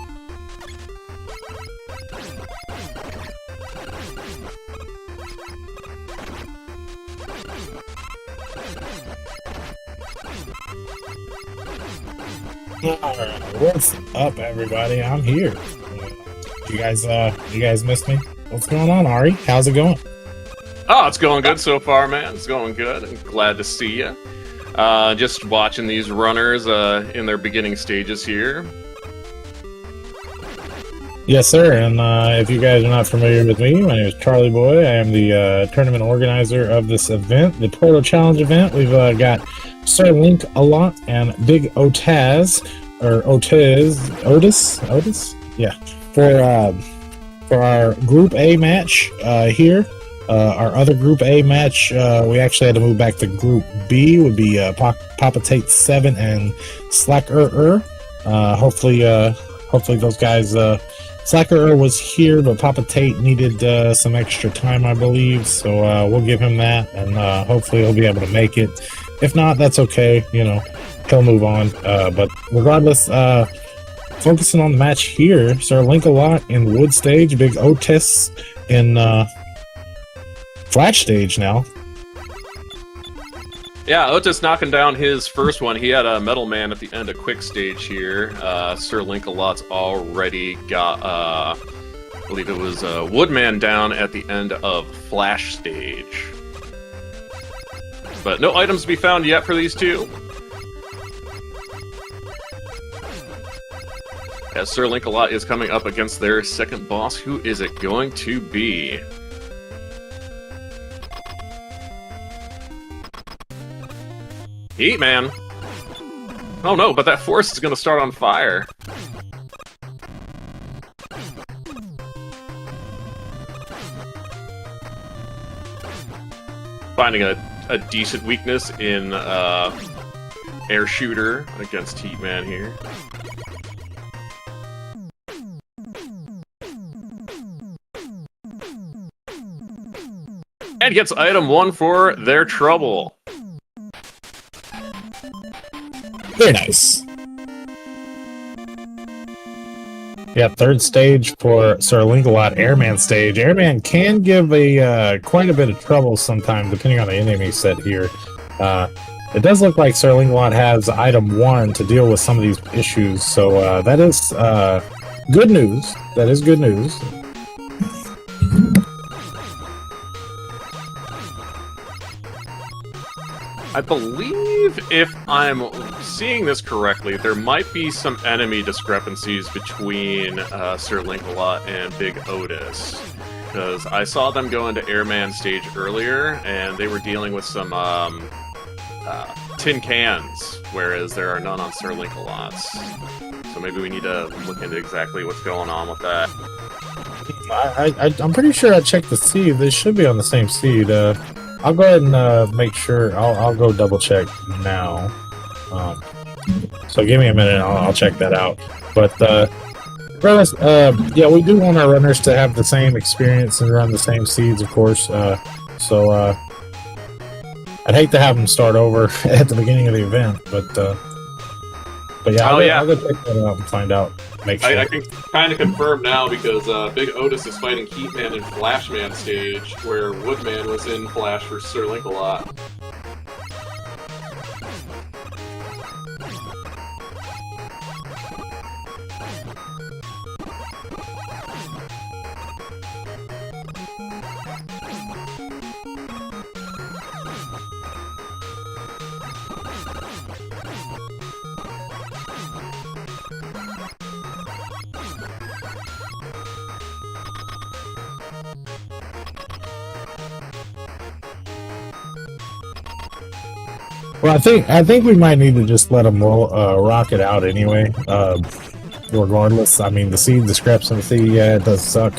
What's up, everybody? I'm here. You guys missed me? What's going on, Ari? How's it going? Oh, it's going good so far, man. It's going good. I'm glad to see you. Just watching these runners in their beginning stages here. Yes, sir. And if you guys are not familiar with me, my name is Charlie Boy. I am the tournament organizer of this event, the Proto Challenge event. We've got Sir Link-A-Lot and Big Otis, yeah, for our Group A match here. Our other Group A match, we actually had to move back to Group B, would be Papa Tate 7 and Slacker. Hopefully those guys, Slacker was here, but Papa Tate needed some extra time, I believe, so we'll give him that, and hopefully he'll be able to make it. If not, that's okay, you know, he'll move on. But regardless, focusing on the match here, Sir Link-A-Lot in Wood Stage, Big Otis in Flash Stage now. Yeah, Otis knocking down his first one. He had a Metal Man at the end of Quick Stage here. Sir Link-A-Lot's already got, I believe it was Woodman down at the end of Flash Stage. But no items to be found yet for these two. As Sir Link-A-Lot is coming up against their second boss, who is it going to be? Heat Man! Oh no, but that force is going to start on fire. Finding a decent weakness in Air Shooter against Heat Man here. And gets item 1 for their trouble. Very nice. Yeah, third stage for Sir Linkalot, Airman stage. Airman can give a quite a bit of trouble sometimes, depending on the enemy set here. It does look like Sir Linkalot has item 1 to deal with some of these issues, so that is good news. That is good news. I believe, if I'm seeing this correctly, there might be some enemy discrepancies between Sir Linkalot and Big Otis. Because I saw them go into Airman stage earlier, and they were dealing with some tin cans, whereas there are none on Sir Linkalot's. So maybe we need to look into exactly what's going on with that. I'm pretty sure I checked the seed. They should be on the same seed. I'll go ahead and make sure. I'll go double check now. So give me a minute. I'll check that out. But regardless, yeah, we do want our runners to have the same experience and run the same seeds, of course. So I'd hate to have them start over at the beginning of the event, but yeah, I'll go check that out and find out. Make sure. I can kind of confirm now because Big Otis is fighting Heatman in Flashman stage, where Woodman was in Flash for Sir Linkalot. Well, I think we might need to just let them rock it out anyway. Regardless, I mean, the seed discrepancy, yeah, it does suck.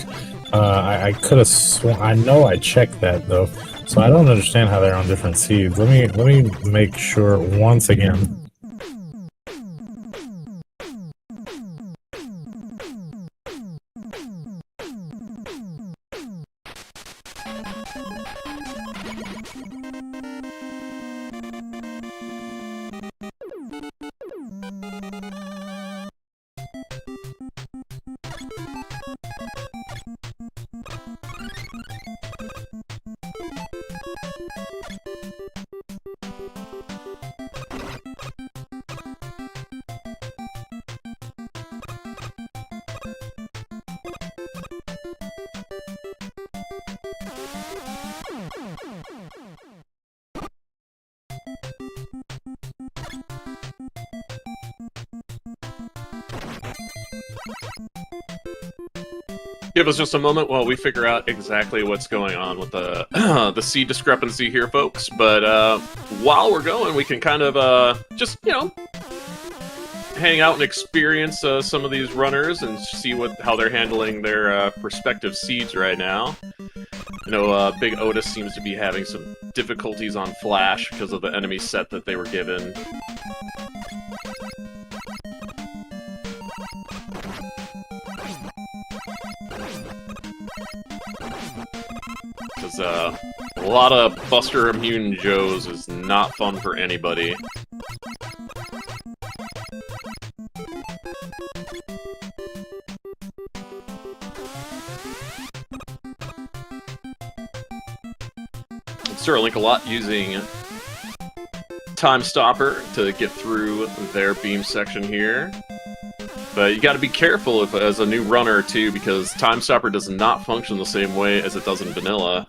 I could have I know I checked that though, so I don't understand how they're on different seeds. Let me make sure once again. Give us just a moment while we figure out exactly what's going on with the the seed discrepancy here, folks. But while we're going, we can kind of just, you know, hang out and experience some of these runners and see how they're handling their prospective seeds right now. You know, Big Otis seems to be having some difficulties on Flash because of the enemy set that they were given. Because a lot of Buster Immune Joes is not fun for anybody. Sir Linkalot using Time Stopper to get through their beam section here. But you gotta be careful as a new runner, too, because Time Stopper does not function the same way as it does in vanilla.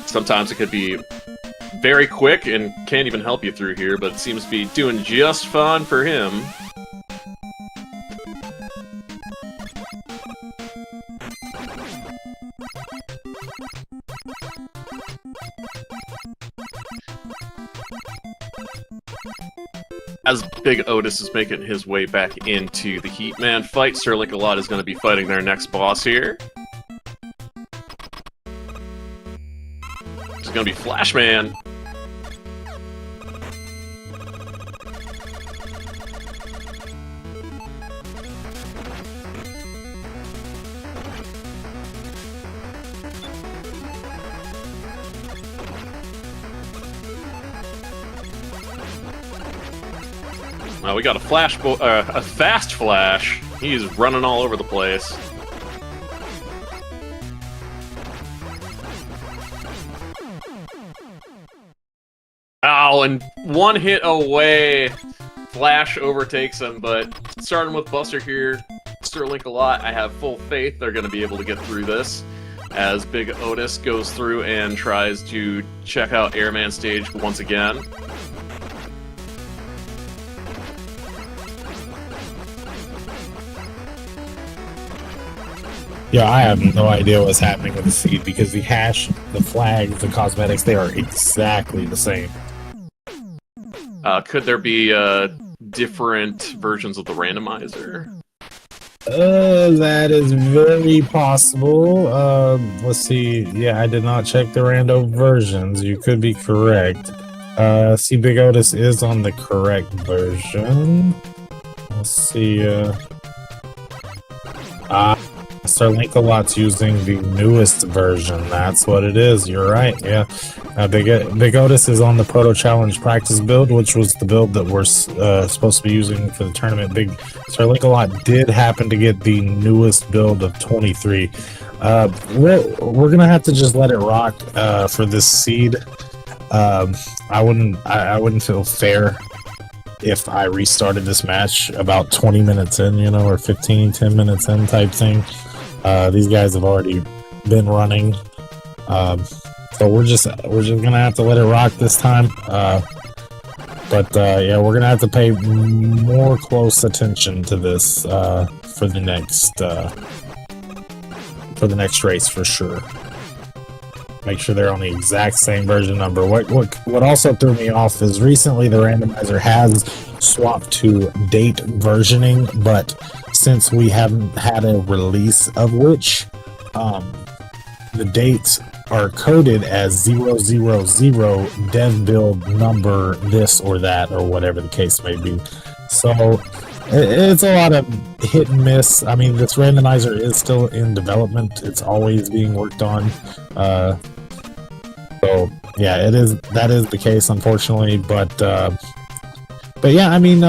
Sometimes it could be very quick and can't even help you through here, but it seems to be doing just fine for him. As Big Otis is making his way back into the Heatman fight, Sir Linkalot is going to be fighting their next boss here. It's going to be Flashman. We got a fast flash He's running all over the place. Oh, and one hit away. Flash overtakes him, but starting with Buster here, Sterling a lot. I have full faith they're going to be able to get through this. As Big Otis goes through and tries to check out Airman stage once again. Yeah, I have no idea what's happening with the seed because the hash, the flags, the cosmetics, they are exactly the same. Could there be different versions of the randomizer? That is very possible. Let's see. Yeah, I did not check the rando versions. You could be correct. See, Big Otis is on the correct version. Let's see. Starlink-a-Lot's using the newest version. That's what it is. You're right. Yeah. Big Otis is on the Proto Challenge practice build, which was the build that we're supposed to be using for the tournament. Big Starlink-a-Lot did happen to get the newest build of 23. We're gonna have to just let it rock for this seed. I wouldn't feel fair if I restarted this match about 20 minutes in, or 10 minutes in type thing. These guys have already been running. So we're just gonna have to let it rock this time. But yeah, we're gonna have to pay more close attention to this for the next race for sure. Make sure they're on the exact same version number. What also threw me off is recently the randomizer has swapped to date versioning, but since we haven't had a release of which, the dates are coded as 000 dev build number this or that or whatever the case may be. So it's a lot of hit and miss. I mean, this randomizer is still in development. It's always being worked on. So yeah, that is the case, unfortunately. But yeah, I mean,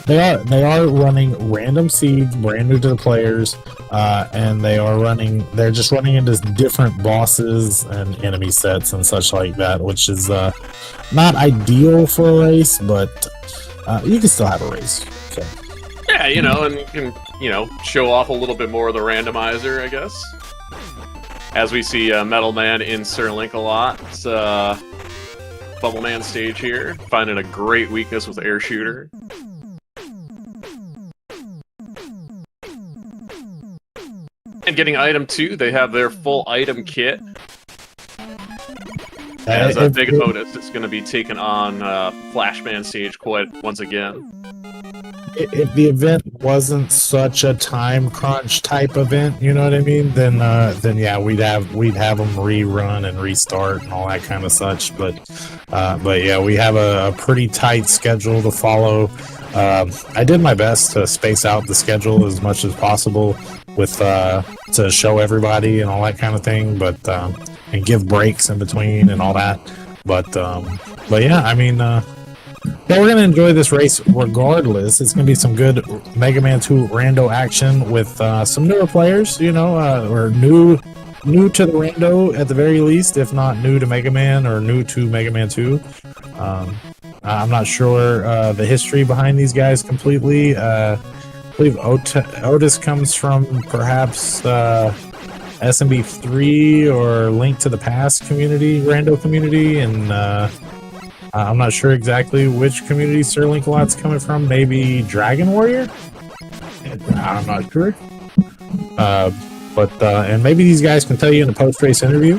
they are running random seeds, brand new to the players, and they're just running into different bosses and enemy sets and such like that, which is not ideal for a race, but you can still have a race. Okay. Yeah, and you can, show off a little bit more of the randomizer, I guess. As we see Metal Man in Sterling a lot. Bubble Man stage here, finding a great weakness with Air Shooter. And getting item 2, they have their full item kit. As Big Otis is going to be taking on Flashman stage quite once again. If the event wasn't such a time crunch type event, you know what I mean, then yeah, we'd have them rerun and restart and all that kind of such. But yeah, we have a pretty tight schedule to follow. I did my best to space out the schedule as much as possible with to show everybody and all that kind of thing, but and give breaks in between and all that. But yeah, I mean. But we're going to enjoy this race regardless. It's going to be some good Mega Man 2 rando action with some newer players, or new to the rando at the very least, if not new to Mega Man or new to Mega Man 2. I'm not sure the history behind these guys completely. I believe Otis comes from perhaps SMB3 or Link to the Past community, rando community, and I'm not sure exactly which community Sterling-a-Lot's coming from. Maybe Dragon Warrior? I'm not sure. But and maybe these guys can tell you in a post-race interview.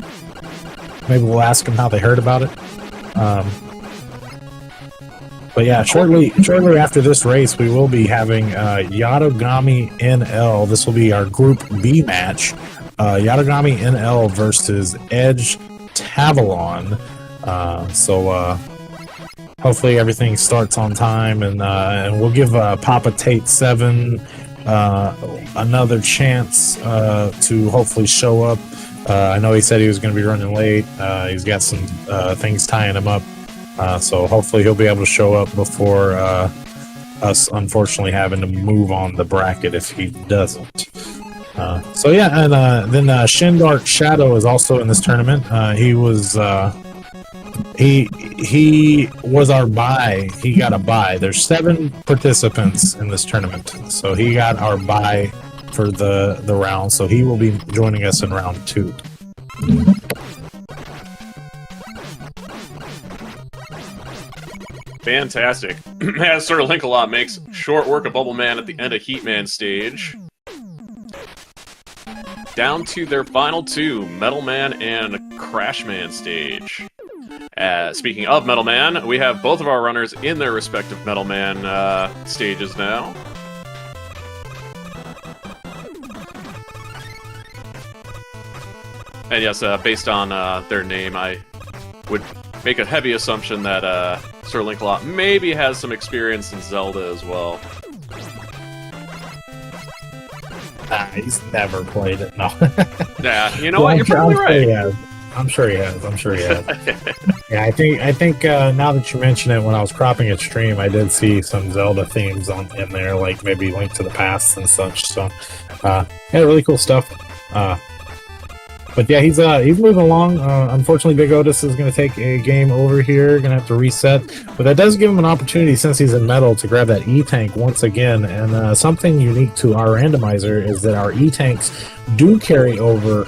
Maybe we'll ask them how they heard about it. But yeah, shortly after this race, we will be having Yadogami NL. This will be our Group B match. Yadogami NL versus Edge Tavalon. So hopefully everything starts on time, and we'll give Papa Tate 7 another chance to hopefully show up. I know he said he was going to be running late. He's got some things tying him up, so hopefully he'll be able to show up before us unfortunately having to move on the bracket if he doesn't. So yeah, and then Shindark Shadow is also in this tournament. He was he was our bye. He got a bye. There's 7 participants in this tournament, so he got our bye for the round. So he will be joining us in round 2. Fantastic. As Sir Link-a-Lot makes short work of Bubble Man at the end of Heatman stage. Down to their final 2, Metal Man and Crash Man stage. Speaking of Metal Man, we have both of our runners in their respective Metal Man stages now. And yes, based on their name, I would make a heavy assumption that Sir Link-a-Lot maybe has some experience in Zelda as well. He's never played it. No. Yeah, you know what? You're probably right. I'm sure he has. Yeah, I think now that you mention it, when I was cropping its stream, I did see some Zelda themes in there, like maybe Link to the Past and such. So, yeah, really cool stuff. But yeah, he's moving along. Unfortunately, Big Otis is going to take a game over here. Going to have to reset, but that does give him an opportunity, since he's in metal, to grab that E-Tank once again. And something unique to our randomizer is that our E-Tanks do carry over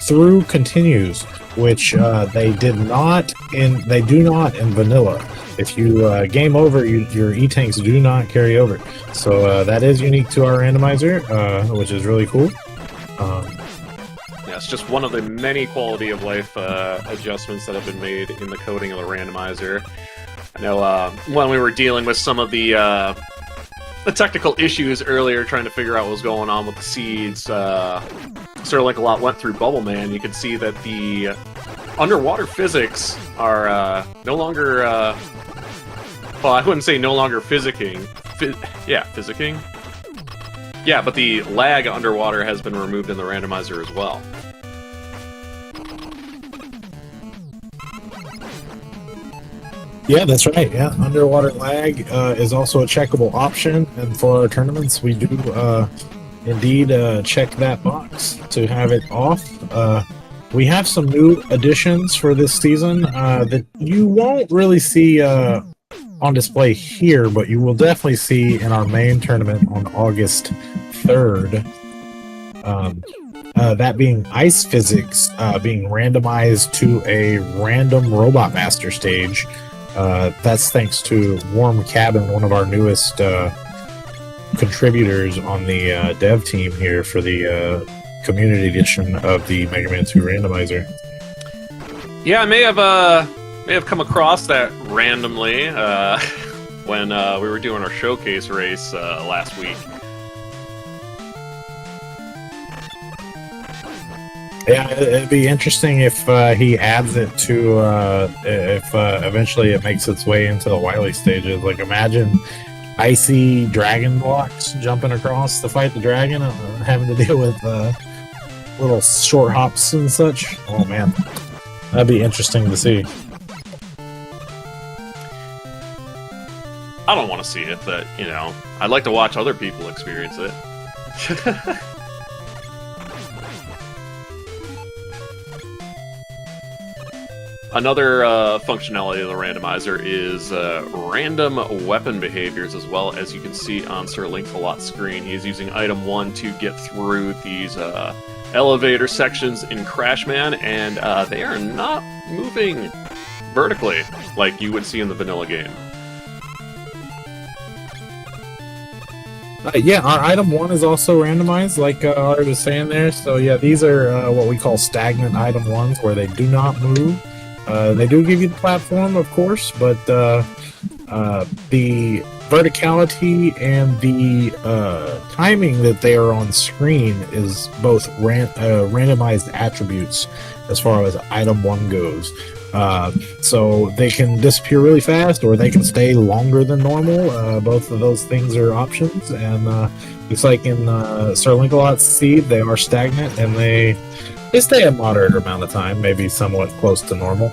through continues, which they do not in vanilla. If you game over, your E-Tanks do not carry over. So that is unique to our randomizer, which is really cool. Yeah, it's just one of the many quality of life adjustments that have been made in the coding of the randomizer. I know when we were dealing with some of the technical issues earlier, trying to figure out what was going on with the seeds, Sir Link-a-Lot went through Bubble Man. You could see that the underwater physics are no longer, well, I wouldn't say no longer physicking. Physicking? Yeah, but the lag underwater has been removed in the randomizer as well. Yeah, that's right. Yeah, underwater lag is also a checkable option, and for our tournaments, we do indeed check that box to have it off. We have some new additions for this season that you won't really see on display here, but you will definitely see in our main tournament on August 3rd. That being ice physics being randomized to a random Robot Master stage. That's thanks to Warm Cabin, one of our newest contributors on the dev team here for the community edition of the Mega Man 2 randomizer. Yeah, I may have come across that randomly when we were doing our showcase race last week. Yeah, it'd be interesting if he adds it to if eventually it makes its way into the Wily stages. Like, imagine icy dragon blocks jumping across to fight the dragon, having to deal with little short hops and such. Oh man, that'd be interesting to see. I don't want to see it, but, you know, I'd like to watch other people experience it. Another functionality of the randomizer is random weapon behaviors, as well. As you can see on Sir Link-a-Lot's screen, he's using item 1 to get through these elevator sections in Crash Man, and they are not moving vertically like you would see in the vanilla game. Yeah, our item 1 is also randomized, like I was saying there. So yeah, these are what we call stagnant item 1s, where they do not move. They do give you the platform, of course, but the verticality and the timing that they are on screen is both randomized attributes as far as item 1 goes. So they can disappear really fast, or they can stay longer than normal. Both of those things are options, and it's like in Sir Link-a-Lot's seed, they are stagnant, and they stay a moderate amount of time, maybe somewhat close to normal.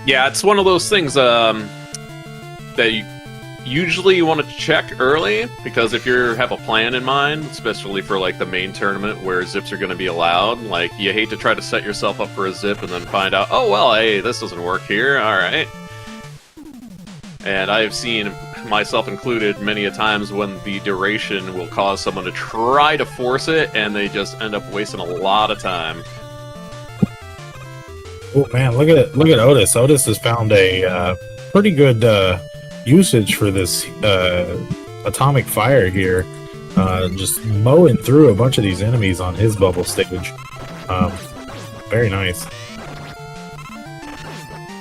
Yeah, it's one of those things that you usually want to check early, because if you have a plan in mind, especially for like the main tournament where zips are going to be allowed, like you hate to try to set yourself up for a zip and then find out, oh well, hey, this doesn't work here. All right. And I've seen, myself included, many a times when the duration will cause someone to try to force it, and they just end up wasting a lot of time. Oh man, look at Otis. Otis has found a pretty good usage for this atomic fire here. Just mowing through a bunch of these enemies on his bubble stage. Very nice.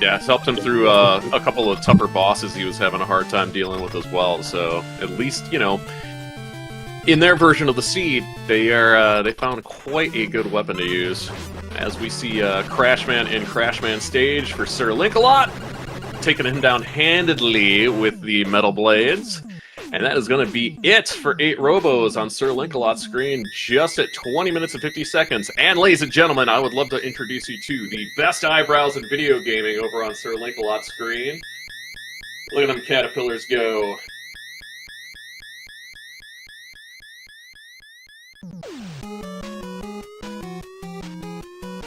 Yeah, it's helped him through a couple of tougher bosses he was having a hard time dealing with as well. So at least, you know, in their version of the Seed, they found quite a good weapon to use. As we see Crashman in Crashman stage for Sir Link-A-Lot, taking him down handedly with the metal blades. And that is going to be it for 8 Robos on Sir Link-A-Lot's screen, just at 20 minutes and 50 seconds. And ladies and gentlemen, I would love to introduce you to the best eyebrows in video gaming over on Sir Link-A-Lot's screen. Look at them caterpillars go.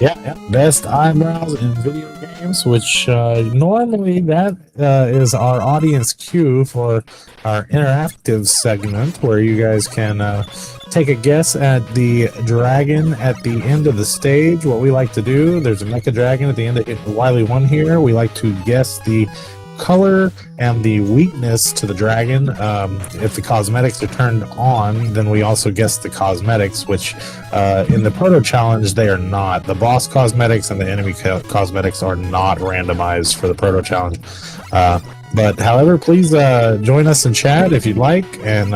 Yeah, best eyebrows in video games, which normally that is our audience cue for our interactive segment, where you guys can take a guess at the dragon at the end of the stage. What we like to do, there's a mecha dragon at the end of Wily 1 here. We like to guess the color and the weakness to the dragon. If the cosmetics are turned on, then we also guess the cosmetics, which in the Proto challenge they are not. The boss cosmetics and the enemy cosmetics are not randomized for the Proto challenge. But however, please join us in chat if you'd like, and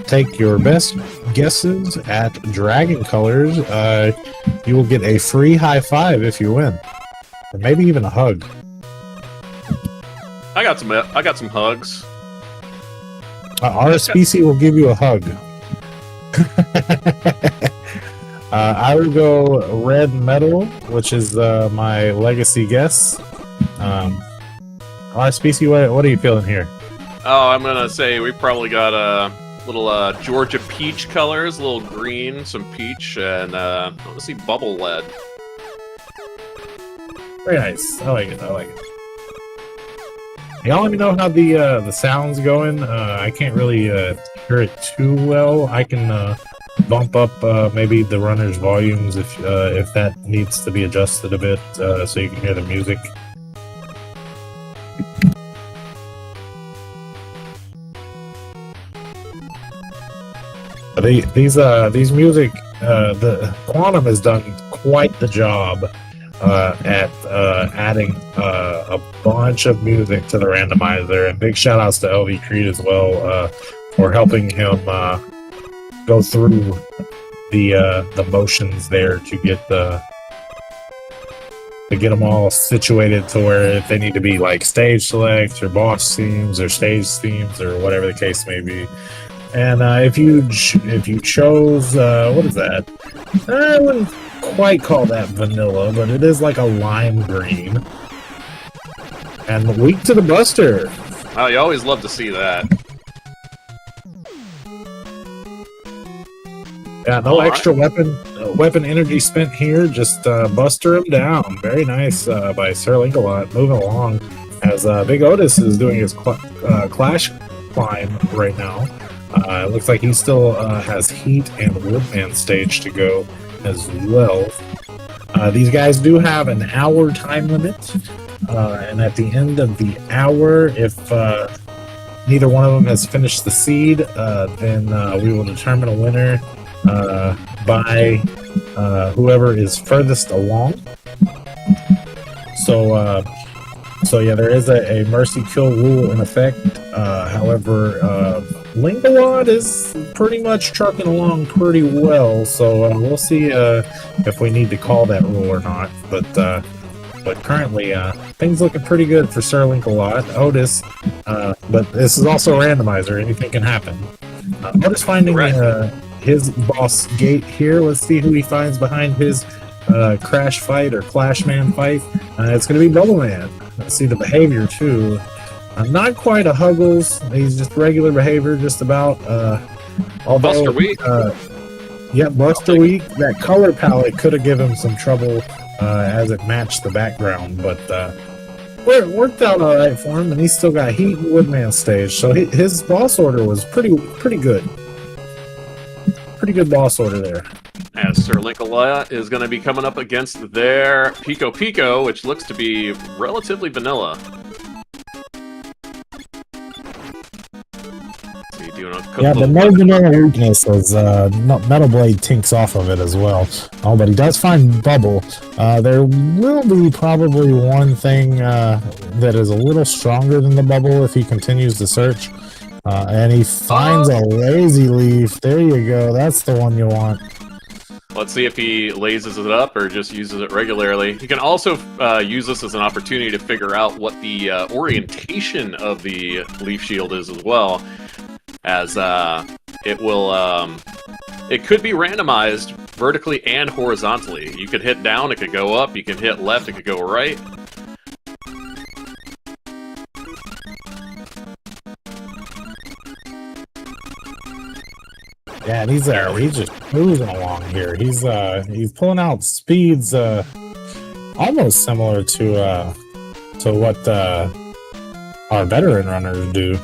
take your best guesses at dragon colors. You will get a free high five if you win, or maybe even a hug. I got some hugs. Our species will give you a hug. I will go red metal, which is my legacy guess. Our species, what are you feeling here? Oh, I'm gonna say we probably got a little Georgia peach colors, a little green, some peach, and I want to see bubble lead. Very nice. I like it. Y'all let me know how the sound's going. I can't really hear it too well. I can bump up maybe the runner's volumes if that needs to be adjusted a bit, so you can hear the music. These music, the Quantum has done quite the job at adding a bunch of music to the randomizer, and big shout outs to LV Creed as well for helping him go through the motions there to get them all situated to where if they need to be like stage selects or boss themes or stage themes or whatever the case may be. And if you chose what is that? I wouldn't quite call that vanilla, but it is like a lime green. And weak to the Buster. Oh, you always love to see that. Yeah, no extra weapon energy spent here. Just Buster him down. Very nice by Sir Link-A-Lot. Moving along as Big Otis is doing his Clash climb right now. It looks like he still has Heat and Woodman stage to go as well. These guys do have an hour time limit, and at the end of the hour, if neither one of them has finished the seed, then we will determine a winner by whoever is furthest along. So yeah, there is a mercy kill rule in effect. However, Link-A-Lot is pretty much trucking along pretty well, so we'll see if we need to call that rule or not. But currently, things looking pretty good for Sir Link-A-Lot. Otis, but this is also a randomizer. Anything can happen. Otis finding his boss gate here. Let's see who he finds behind his Crash fight or Clash Man fight. It's going to be Bubble Man. see the behavior too. Not quite a Huggles. He's just regular behavior, just about. Although, Buster Weak. Yeah, Buster Weak. That color palette could have given him some trouble as it matched the background, but it worked out all right for him, and he's still got Heat and Woodman stage. So his boss order was pretty good. Pretty good boss order there. As Sir Linkalaya is going to be coming up against their Pico Pico, which looks to be relatively vanilla. So you doing a Yeah, but no vanilla weakness as Metal Blade tinks off of it as well. Oh, but he does find Bubble. There will be probably one thing that is a little stronger than the Bubble if he continues to search. And he finds a Lazy Leaf. There you go. That's the one you want. Let's see if he lazes it up or just uses it regularly. You can also use this as an opportunity to figure out what the orientation of the leaf shield is as well, as it will. It could be randomized vertically and horizontally. You could hit down, it could go up. You can hit left, it could go right. Yeah, and he's just cruising along here. He's pulling out speeds almost similar to what our veteran runners do.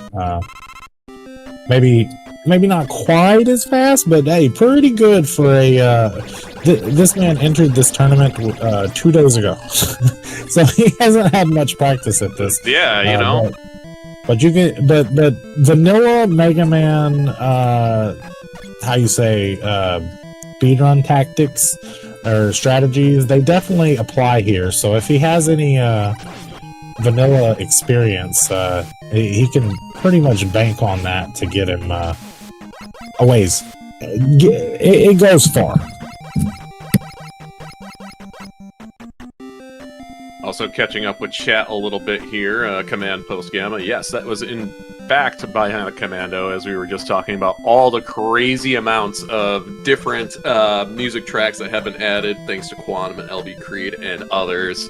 Maybe not quite as fast, but hey, pretty good for a. This man entered this tournament 2 days ago, so he hasn't had much practice at this. Yeah, you know. But you can, but vanilla Mega Man, how you say, speedrun tactics or strategies, they definitely apply here. So if he has any vanilla experience, he can pretty much bank on that to get him a ways. It goes far. Also catching up with chat a little bit here, Command Post Gamma. Yes, that was in fact Bionic Commando, as we were just talking about all the crazy amounts of different music tracks that have been added thanks to Quantum and LB Creed and others.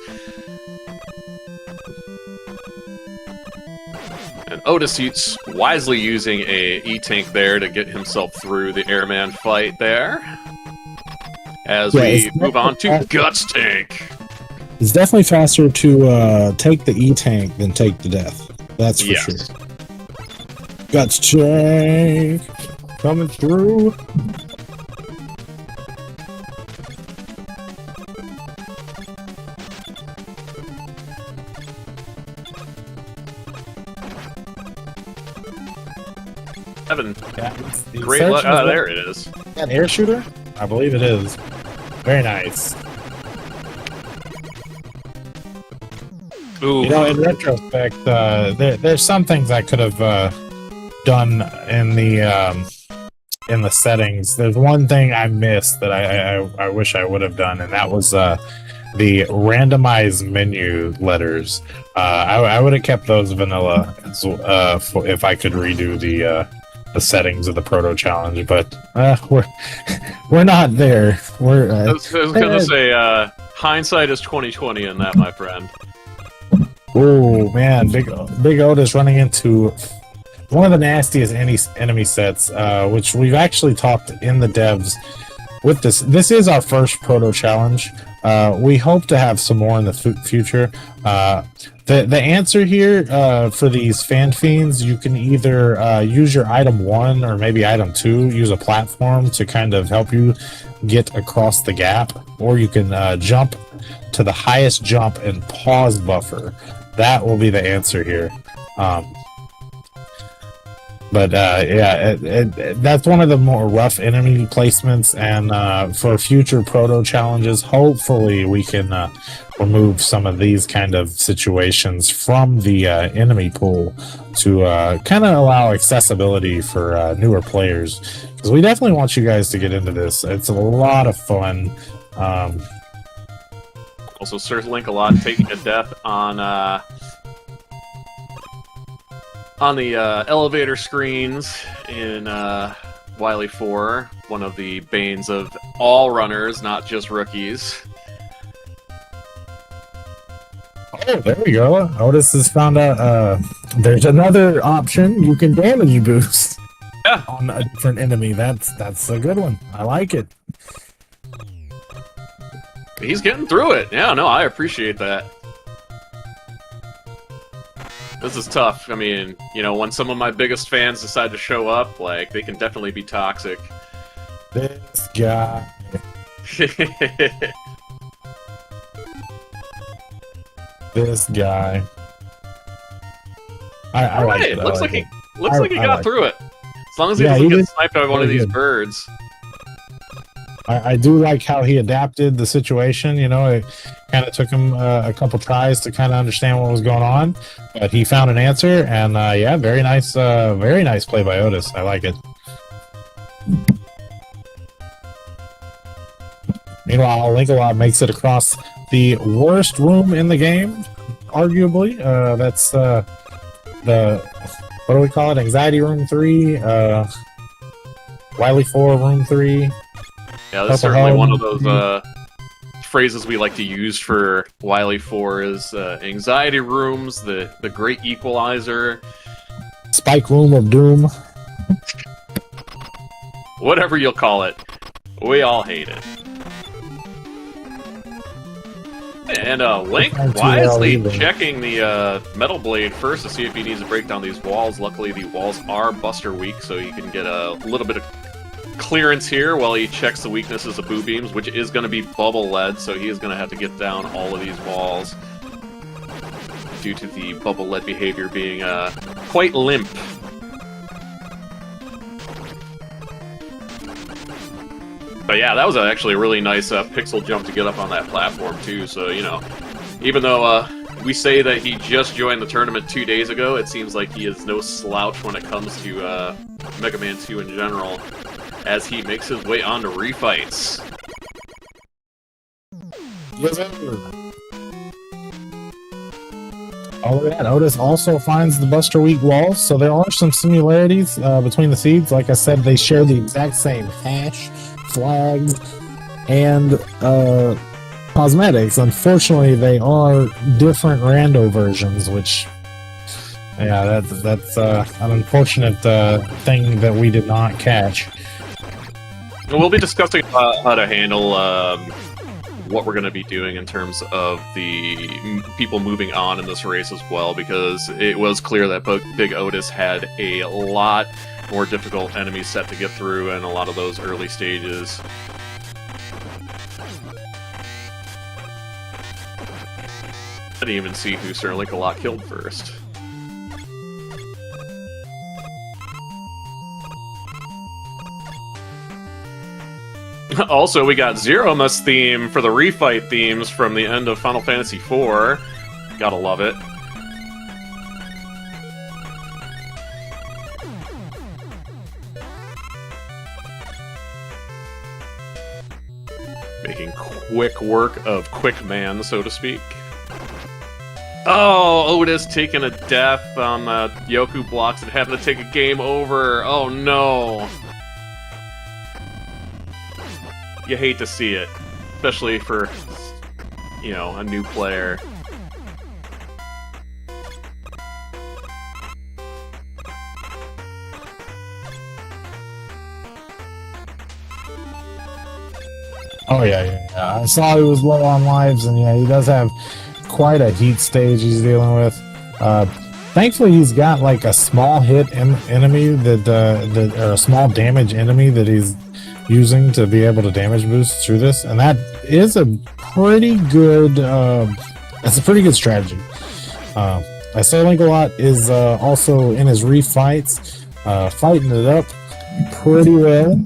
And Otis wisely using a E-Tank there to get himself through the Airman fight there. As we move on to Guts Tank. It's definitely faster to take the E-Tank than take the death. That's for sure. Guts Tank coming through. Evan, Yeah, great luck. Oh, there it is. An air shooter? I believe it is. Very nice. Ooh. You know, in retrospect, there's some things I could have done in the settings. There's one thing I missed that I wish I would have done, and that was the randomized menu letters. I would have kept those vanilla if I could redo the settings of the Proto challenge, but we're not there. I was gonna say hindsight is 20/20 in that, my friend. Oh man, big Otis running into one of the nastiest enemy sets, which we've actually talked in the devs with this. This is our first Proto challenge. We hope to have some more in the future. The answer here for these fan fiends, you can either use your item 1 or maybe item 2, use a platform to kind of help you get across the gap, or you can jump to the highest jump and pause buffer. That will be the answer here. But that's one of the more rough enemy placements, and for future Proto challenges, hopefully we can remove some of these kind of situations from the enemy pool to kind of allow accessibility for newer players. Because we definitely want you guys to get into this. It's a lot of fun. Also, Sir Link a lot taking a death on the elevator screens in Wily 4, one of the banes of all runners, not just rookies. Oh, there we go. Otis has found out there's another option. You can damage boost on a different enemy. That's a good one. I like it. He's getting through it. Yeah, no, I appreciate that. This is tough. I mean, you know, when some of my biggest fans decide to show up, like, they can definitely be toxic. This guy. This guy. I like it. Looks like he got like through it. As long as he Yeah, doesn't he get did sniped by one of very these good. birds. I do like how he adapted the situation. You know, it kind of took him a couple tries to kind of understand what was going on, but he found an answer. And yeah, very nice play by Otis. I like it. Meanwhile, Linkalot makes it across the worst room in the game, arguably. That's the what do we call it? Anxiety Room 3, Wily 4 Room 3. Yeah, that's certainly one of those phrases we like to use for Wily 4 is anxiety rooms, the great equalizer. Spike Room of Doom. Whatever you'll call it. We all hate it. And Link wisely checking the Metal Blade first to see if he needs to break down these walls. Luckily, the walls are Buster weak, so he can get a little bit of clearance here while he checks the weaknesses of Boo Beams, which is going to be bubble lead, so he is going to have to get down all of these walls due to the bubble lead behavior being quite limp. But yeah, that was actually a really nice pixel jump to get up on that platform too, so, you know, even though we say that he just joined the tournament 2 days ago, it seems like he is no slouch when it comes to Mega Man 2 in general, as he makes his way on to refights. Oh, yeah, Otis also finds the Buster Weak walls, so there are some similarities between the seeds. Like I said, they share the exact same hash, flags, and cosmetics. Unfortunately, they are different rando versions, which, yeah, that's an unfortunate thing that we did not catch. We'll be discussing how to handle what we're going to be doing in terms of the people moving on in this race as well, because it was clear that Big Otis had a lot more difficult enemies set to get through in a lot of those early stages. I didn't even see who Sir Link-a-Lot killed first. Also, we got Zeromus theme for the refight themes from the end of Final Fantasy IV. Gotta love it. Making quick work of Quick Man, so to speak. Oh, Otis taking a death on Yoku blocks and having to take a game over. Oh no. You hate to see it, especially for, you know, a new player. Oh, yeah. I saw he was low on lives, and yeah, he does have quite a heat stage he's dealing with. Thankfully, he's got like a small hit enemy that or a small damage enemy that he's using to be able to damage boost through this, and that is a pretty good. That's a pretty good strategy. I say Link-a-Lot is also in his refights, fighting it up pretty well.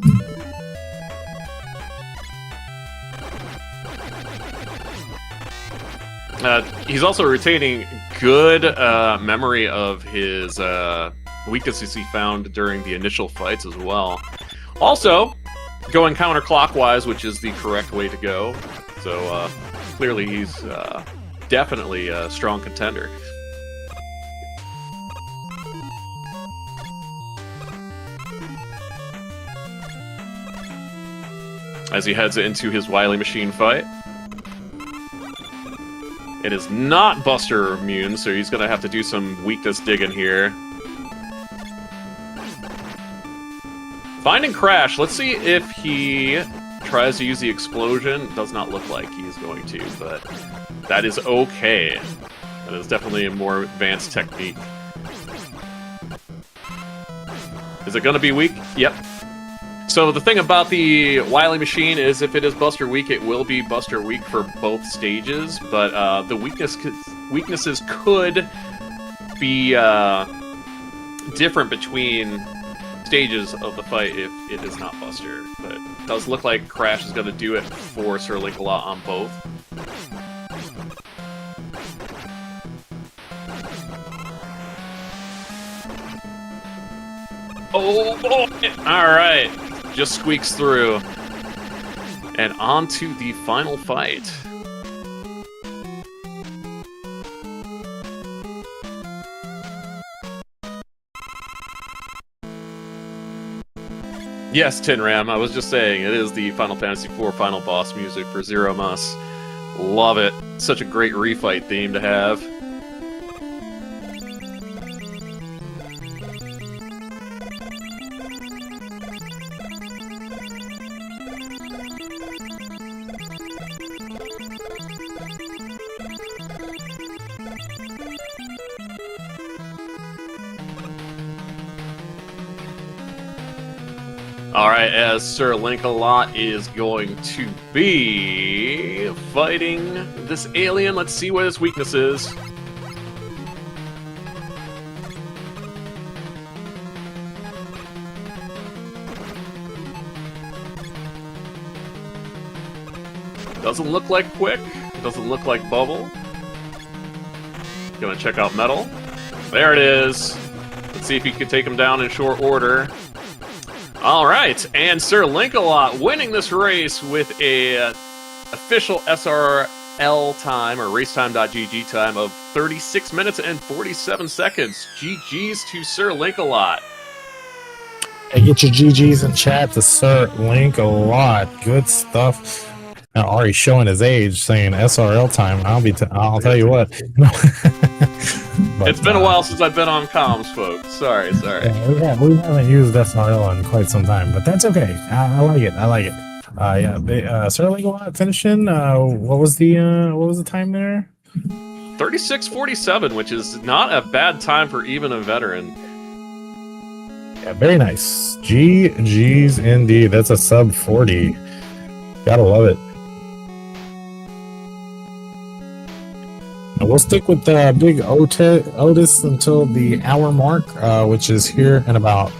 He's also retaining good memory of his weaknesses he found during the initial fights as well. Also, going counterclockwise, which is the correct way to go. So clearly he's definitely a strong contender. As he heads into his Wily Machine fight. It is not Buster immune, so he's gonna have to do some weakness digging here. Finding Crash. Let's see if he tries to use the explosion. Does not look like he is going to, but that is okay. That is definitely a more advanced technique. Is it going to be weak? Yep. So the thing about the Wily machine is if it is Buster weak, it will be Buster weak for both stages, but the weaknesses could be different between stages of the fight if it is not Buster. But it does look like Crash is going to do it for Sir Link-A-Lot on both. Oh, alright. Just squeaks through. And on to the final fight. Yes, Tin Ram, I was just saying, it is the Final Fantasy IV final boss music for Zero Mus. Love it. Such a great refight theme to have. Alright, as Sir Link-A-Lot is going to be fighting this alien. Let's see what his weakness is. Doesn't look like Quick. Doesn't look like Bubble. Gonna check out Metal. There it is. Let's see if he can take him down in short order. Alright, and Sir Link-A-Lot winning this race with a official SRL time, or racetime.gg time, of 36 minutes and 47 seconds. GG's to Sir Link-A-Lot. Hey, get your GGs in chat to Sir Link-A-Lot. Good stuff. Now, Ari showing his age, saying SRL time. I'll tell you what. But, it's been a while since I've been on comms, folks. Sorry. Yeah, we haven't used SRL in quite some time, but that's okay. I like it. Sir Link-A-Lot finishing. What was the time there? 36:47, which is not a bad time for even a veteran. Yeah, very nice. GG's indeed. That's a sub 40. Gotta love it. We'll stick with Big Otis until the hour mark, which is here in about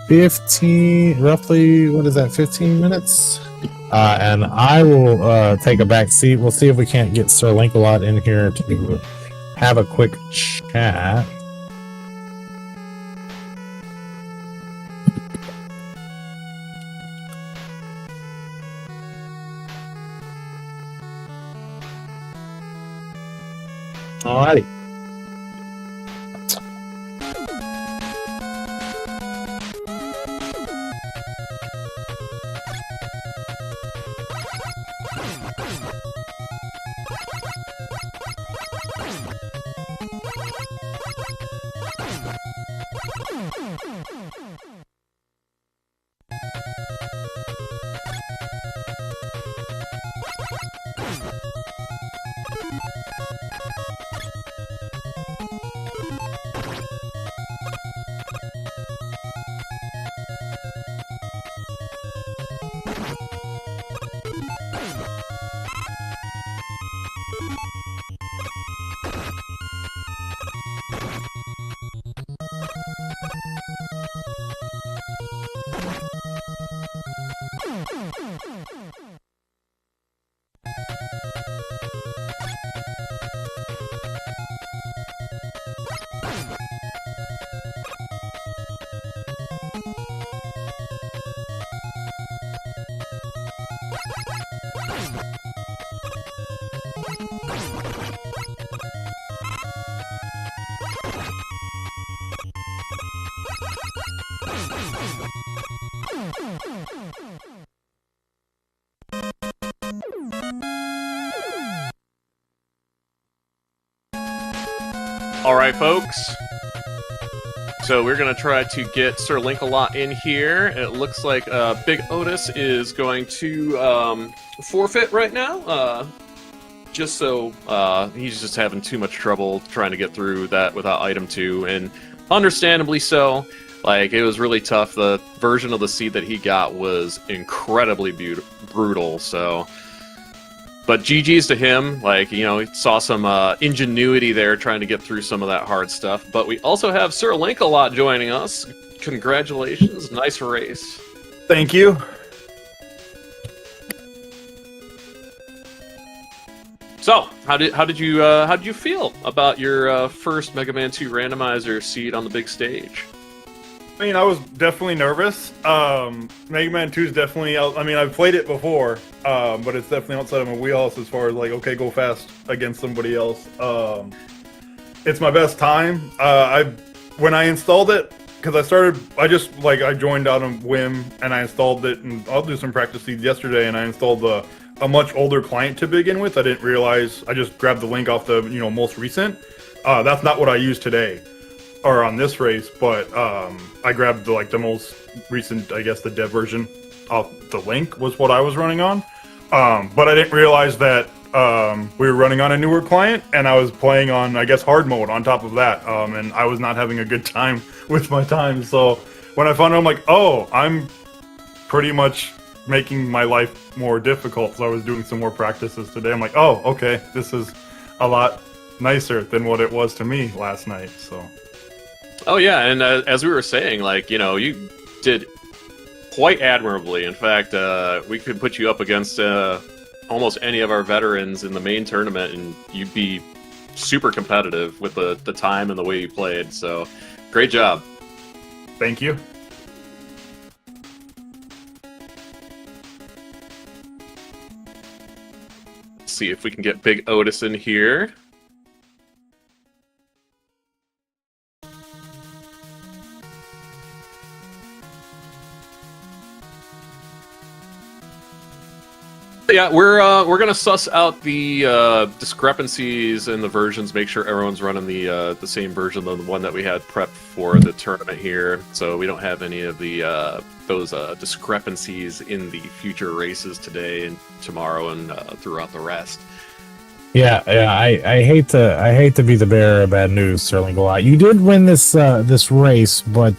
15, roughly, 15 minutes? And I will take a back seat. We'll see if we can't get Sir Link-A-Lot in here to have a quick chat. Alrighty. right, folks. So we're going to try to get Sir Link-A-Lot in here. It looks like Big Otis is going to forfeit right now. Just so he's just having too much trouble trying to get through that without item 2, and understandably so. Like, it was really tough. The version of the seed that he got was incredibly brutal, so... But GG's to him. Like, you know, he saw some ingenuity there trying to get through some of that hard stuff. But we also have Sir Link-A-Lot joining us. Congratulations. Nice race. Thank you. So, how did you feel about your first Mega Man 2 randomizer seed on the big stage? I mean, I was definitely nervous. Mega Man 2 is definitely out. I mean, I've played it before, but it's definitely outside of my wheelhouse as far as like, okay, go fast against somebody else. It's my best time. When I installed it, because I joined out on whim and I installed it, and I'll do some practice seeds yesterday, and I installed a much older client to begin with. I didn't realize, I just grabbed the link off the most recent. That's not what I use today or on this race, but I grabbed the most recent, I guess the dev version of the link was what I was running on. But I didn't realize that we were running on a newer client, and I was playing on, I guess, hard mode on top of that, and I was not having a good time with my time. So when I found out, I'm like, oh, I'm pretty much making my life more difficult. So I was doing some more practices today. I'm like, oh, okay, this is a lot nicer than what it was to me last night. So. Oh yeah, and as we were saying, like, you did quite admirably. In fact, we could put you up against almost any of our veterans in the main tournament, and you'd be super competitive with the time and the way you played. So, great job. Thank you. Let's see if we can get Big Otis in here. Yeah, we're gonna suss out the discrepancies in the versions, make sure everyone's running the same version than the one that we had prepped for the tournament here, so we don't have any of the those discrepancies in the future races today and tomorrow and throughout the rest. Yeah, I hate to be the bearer of bad news, Sterling Galot. You did win this race, but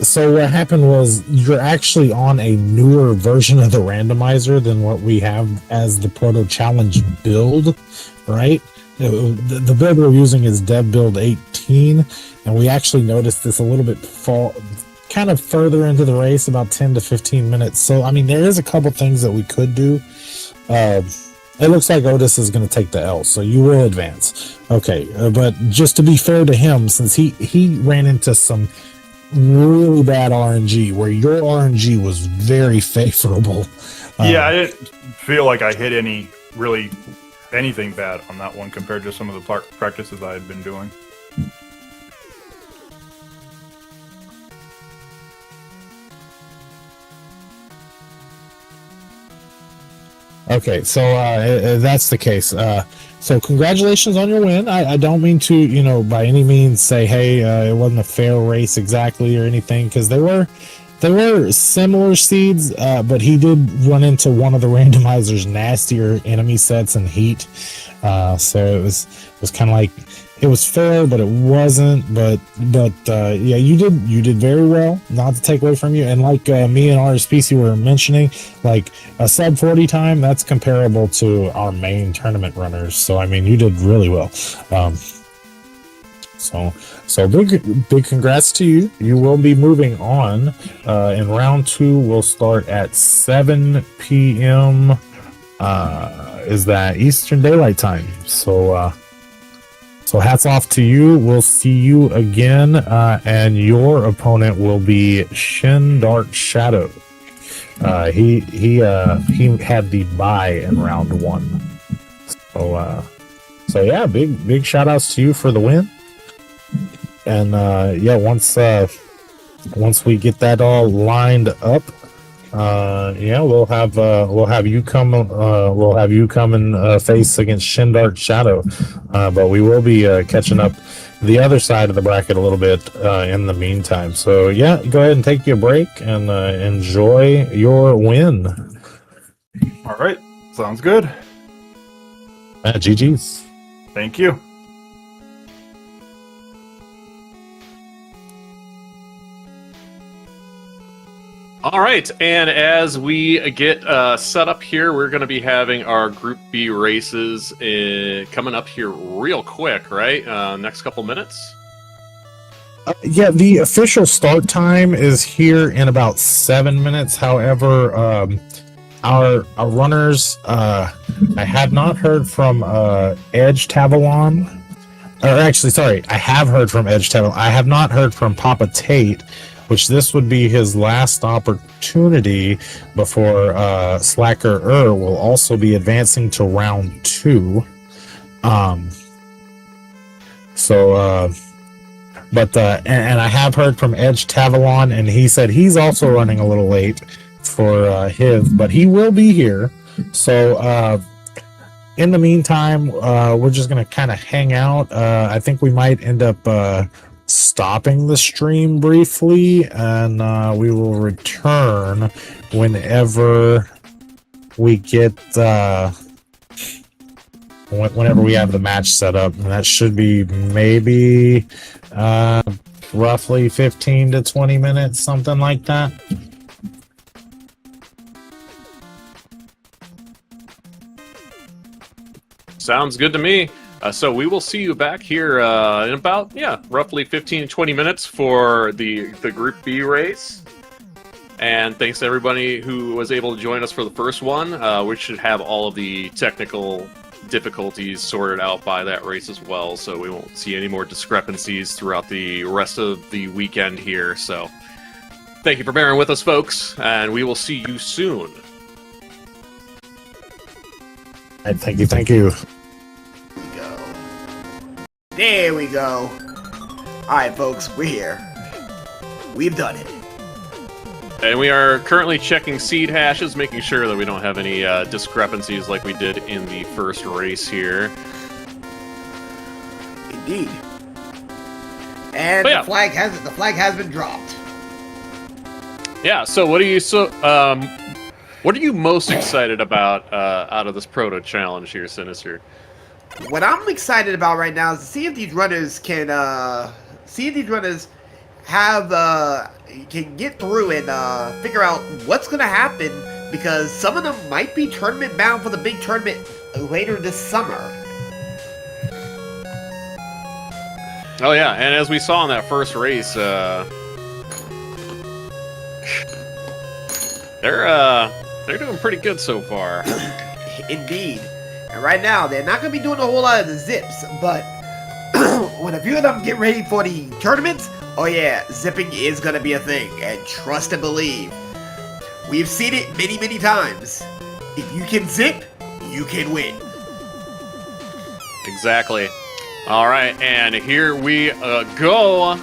so what happened was you're actually on a newer version of the randomizer than what we have as the Proto Challenge build, right? The build we're using is Dev Build 18, and we actually noticed this a little bit kind of further into the race, about 10 to 15 minutes. So, I mean, there is a couple things that we could do. It looks like Otis is going to take the L, so you will advance. Okay, but just to be fair to him, since he ran into some really bad RNG, where your RNG was very favorable. Yeah, I didn't feel like I hit anything bad on that one compared to some of the practices I had been doing. Okay, so that's the case. So congratulations on your win. I don't mean to, by any means say, hey, it wasn't a fair race exactly or anything, because there were similar seeds, but he did run into one of the randomizer's nastier enemy sets and heat. So it was kind of like, it was fair, but it wasn't. But yeah, you did very well. Not to take away from you. And like me and RSPC were mentioning, like a sub 40 time, that's comparable to our main tournament runners. So I mean, you did really well. So big congrats to you. You will be moving on. In round 2, we'll start at 7 p.m. Is that Eastern Daylight Time? So hats off to you. We'll see you again, and your opponent will be Shin Dark Shadow. He had the bye in round 1. So yeah, big shout outs to you for the win. And yeah, once we get that all lined up, yeah, we'll have you come and face against Shindart Shadow, but we will be catching up the other side of the bracket a little bit in the meantime. So yeah, go ahead and take your break and enjoy your win. All right, sounds good. GG's. Thank you. All right, and as we get set up here, we're going to be having our Group B races coming up here real quick, right? Next couple minutes. Yeah, the official start time is here in about 7 minutes. However, our runners, I have not heard from Edge Tavalon. Or actually, sorry, I have heard from Edge Tavalon. I have not heard from Papa Tate, which this would be his last opportunity before Slacker will also be advancing to round 2. But I have heard from Edge Tavalon, and he said he's also running a little late for his, but he will be here. So in the meantime, we're just gonna kind of hang out. I think we might end up stopping the stream briefly, and we will return whenever we get whenever we have the match set up, and that should be maybe roughly 15 to 20 minutes, something like that. Sounds good to me. So we will see you back here in about, roughly 15 to 20 minutes for the Group B race. And thanks to everybody who was able to join us for the first one. We should have all of the technical difficulties sorted out by that race as well, so we won't see any more discrepancies throughout the rest of the weekend here. So thank you for bearing with us, folks, and we will see you soon. And thank you. There we go. Alright, folks, we're here. We've done it. And we are currently checking seed hashes, making sure that we don't have any discrepancies like we did in the first race here. Indeed. And the flag has been dropped. Yeah. So what are you most excited about out of this Proto challenge here, Sinister? What I'm excited about right now is to see if these runners can can get through and figure out what's going to happen, because some of them might be tournament bound for the big tournament later this summer. Oh yeah, and as we saw in that first race, they're doing pretty good so far. Indeed. And right now, they're not going to be doing a whole lot of the zips, but when a few of them get ready for the tournaments, oh yeah, zipping is going to be a thing, and trust and believe. We've seen it many, many times. If you can zip, you can win. Exactly. All right, and here we go.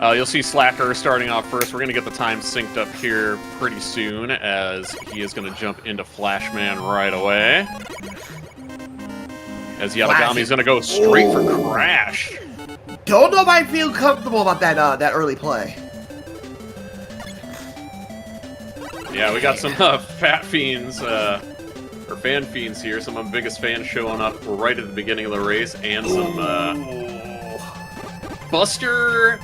You'll see Slacker starting off first. We're going to get the time synced up here pretty soon, as he is going to jump into Flashman right away. As Yatagami's going to go straight for Crash. Don't know if I feel comfortable about that early play. Yeah, we got some fat fiends, or fan fiends here. Some of my biggest fans showing up right at the beginning of the race, and some Buster,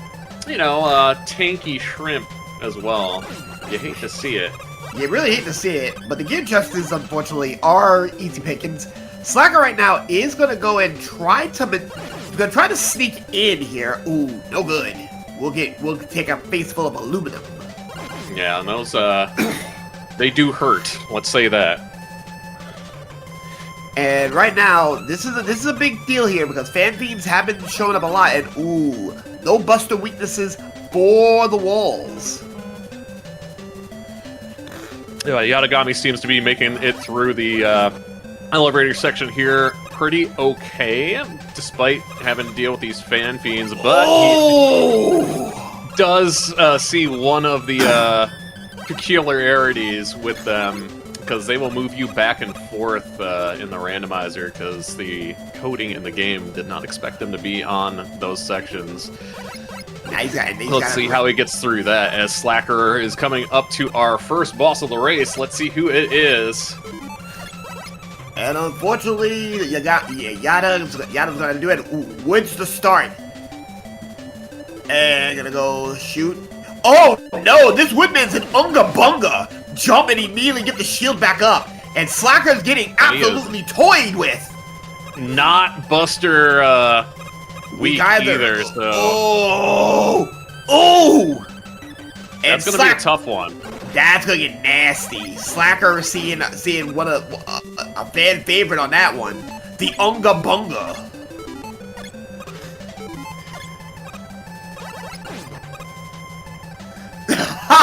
tanky shrimp as well. You hate to see it. You really hate to see it, but the gear justices, unfortunately, are easy pickings. Slacker right now is going to go and try to sneak in here. Ooh, no good. We'll take a face full of aluminum. Yeah, and those they do hurt. Let's say that. And right now, this is a big deal here, because fan fiends have been showing up a lot, and ooh, no Buster weaknesses for the walls. Yeah, Yatagami seems to be making it through the elevator section here pretty okay, despite having to deal with these fan fiends, but he does see one of the peculiarities with them, because they will move you back and forth in the randomizer, because the coding in the game did not expect them to be on those sections. Let's see how he gets through that, as Slacker is coming up to our first boss of the race. Let's see who it is. And unfortunately, Yada's gonna do it. Ooh, Wood's the start. And gonna go shoot. Oh no, this Woodman's an Unga Bunga. Jump and immediately get the shield back up. And Slacker's getting absolutely toyed with. Not Buster weak either, so. Oh! That's gonna be a tough one. That's gonna get nasty. Slacker seeing what a fan favorite on that one. The Unga Bunga.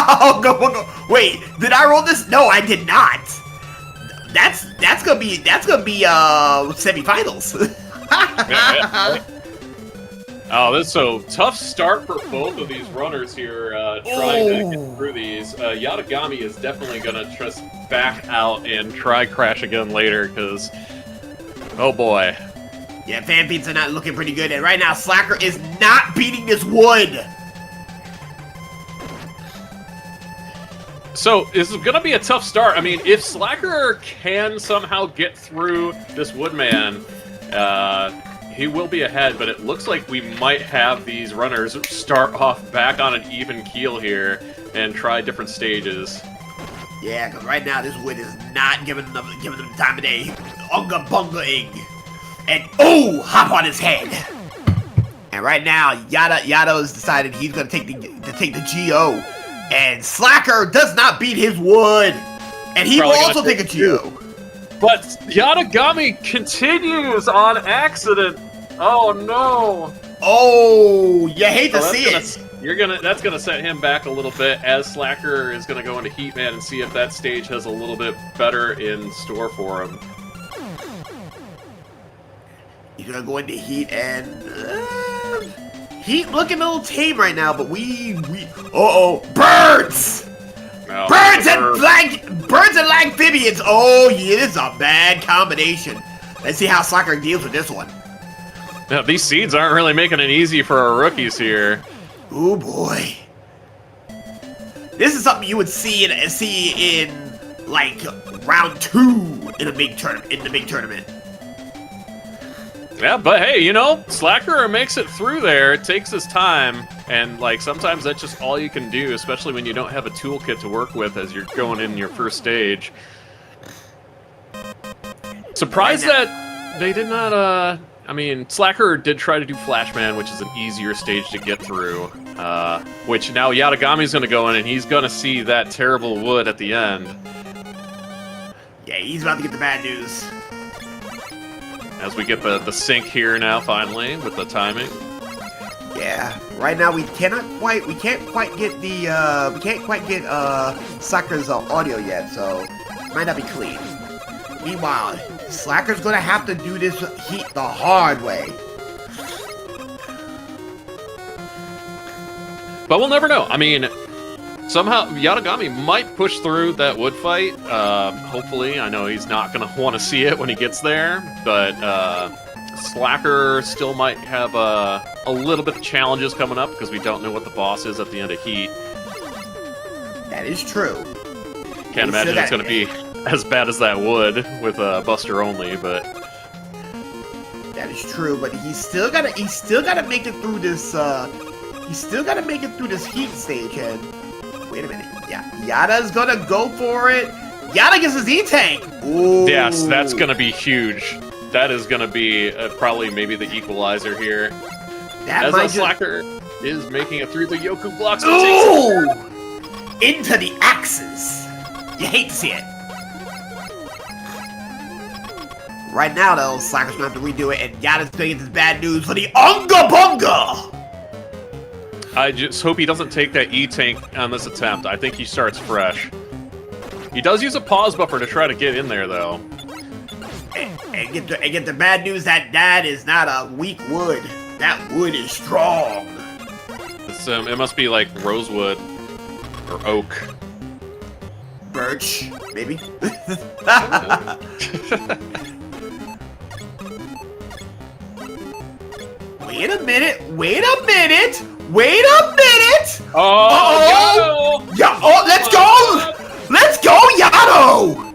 Unga Bunga. Wait, did I roll this? No, I did not. That's gonna be semifinals. Oh, this is so tough start for both of these runners here, trying to get through these. Yatagami is definitely going to just back out and try crash again later, because, oh boy. Yeah, fan beats are not looking pretty good, and right now Slacker is not beating this wood. So, this is going to be a tough start. I mean, if Slacker can somehow get through this Woodman, he will be ahead, but it looks like we might have these runners start off back on an even keel here and try different stages. Yeah, because right now this wood is not giving them the time of day. Unga Bunga-ing. And hop on his head. And right now, Yada has decided he's gonna take the GO. And Slacker does not beat his wood. And he will also take a GO. But Yatagami continues on accident. Oh no! Oh, you hate to see it. That's gonna set him back a little bit, as Slacker is gonna go into Heat Man and see if that stage has a little bit better in store for him. He's gonna go into Heat and Heat looking a little tame right now, but birds! No, Birds and amphibians! Oh yeah, this is a bad combination. Let's see how Slacker deals with this one. Yeah, these seeds aren't really making it easy for our rookies here. Oh boy. This is something you would see in like round 2 in the big tournament. Yeah, but hey, you know, Slacker makes it through there. It takes his time, and like sometimes that's just all you can do, especially when you don't have a toolkit to work with as you're going in your first stage. Surprised that they did not, I mean, Slacker did try to do Flashman, which is an easier stage to get through, which now Yatagami's going to go in, and he's going to see that terrible wood at the end. Yeah, he's about to get the bad news. As we get the sync here now, finally, with the timing. Yeah, right now we can't quite get Slacker's audio yet, so it might not be clean. Meanwhile, Slacker's gonna have to do this Heat the hard way. But we'll never know. I mean, somehow Yatagami might push through that wood fight. Hopefully, I know he's not gonna want to see it when he gets there, but Slacker still might have a little bit of challenges coming up because we don't know what the boss is at the end of Heat. That is true. Can't imagine it's gonna be as bad as that would with Buster only, but that is true. But he's still gotta make it through this. He's still gotta make it through this Heat stage. And wait a minute, yeah, Yada's gonna go for it. Yada gets his E-Tank. Ooh. Yes, that's gonna be huge. That is gonna be probably maybe the equalizer here. That as Slacker is making it through the Yoku blocks. Ooh! Into the axes. You hate to see it. Right now, though, Slacker's gonna have to redo it, and Yada's gonna get this bad news for the Unga Bunga! I just hope he doesn't take that E-Tank on this attempt. I think he starts fresh. He does use a pause buffer to try to get in there, though. And get the bad news that is not a weak wood. That wood is strong. It's, it must be like rosewood or oak. Birch, maybe. Wait a minute. Oh, Yato! Yeah, oh, let's go! Let's go, Yato!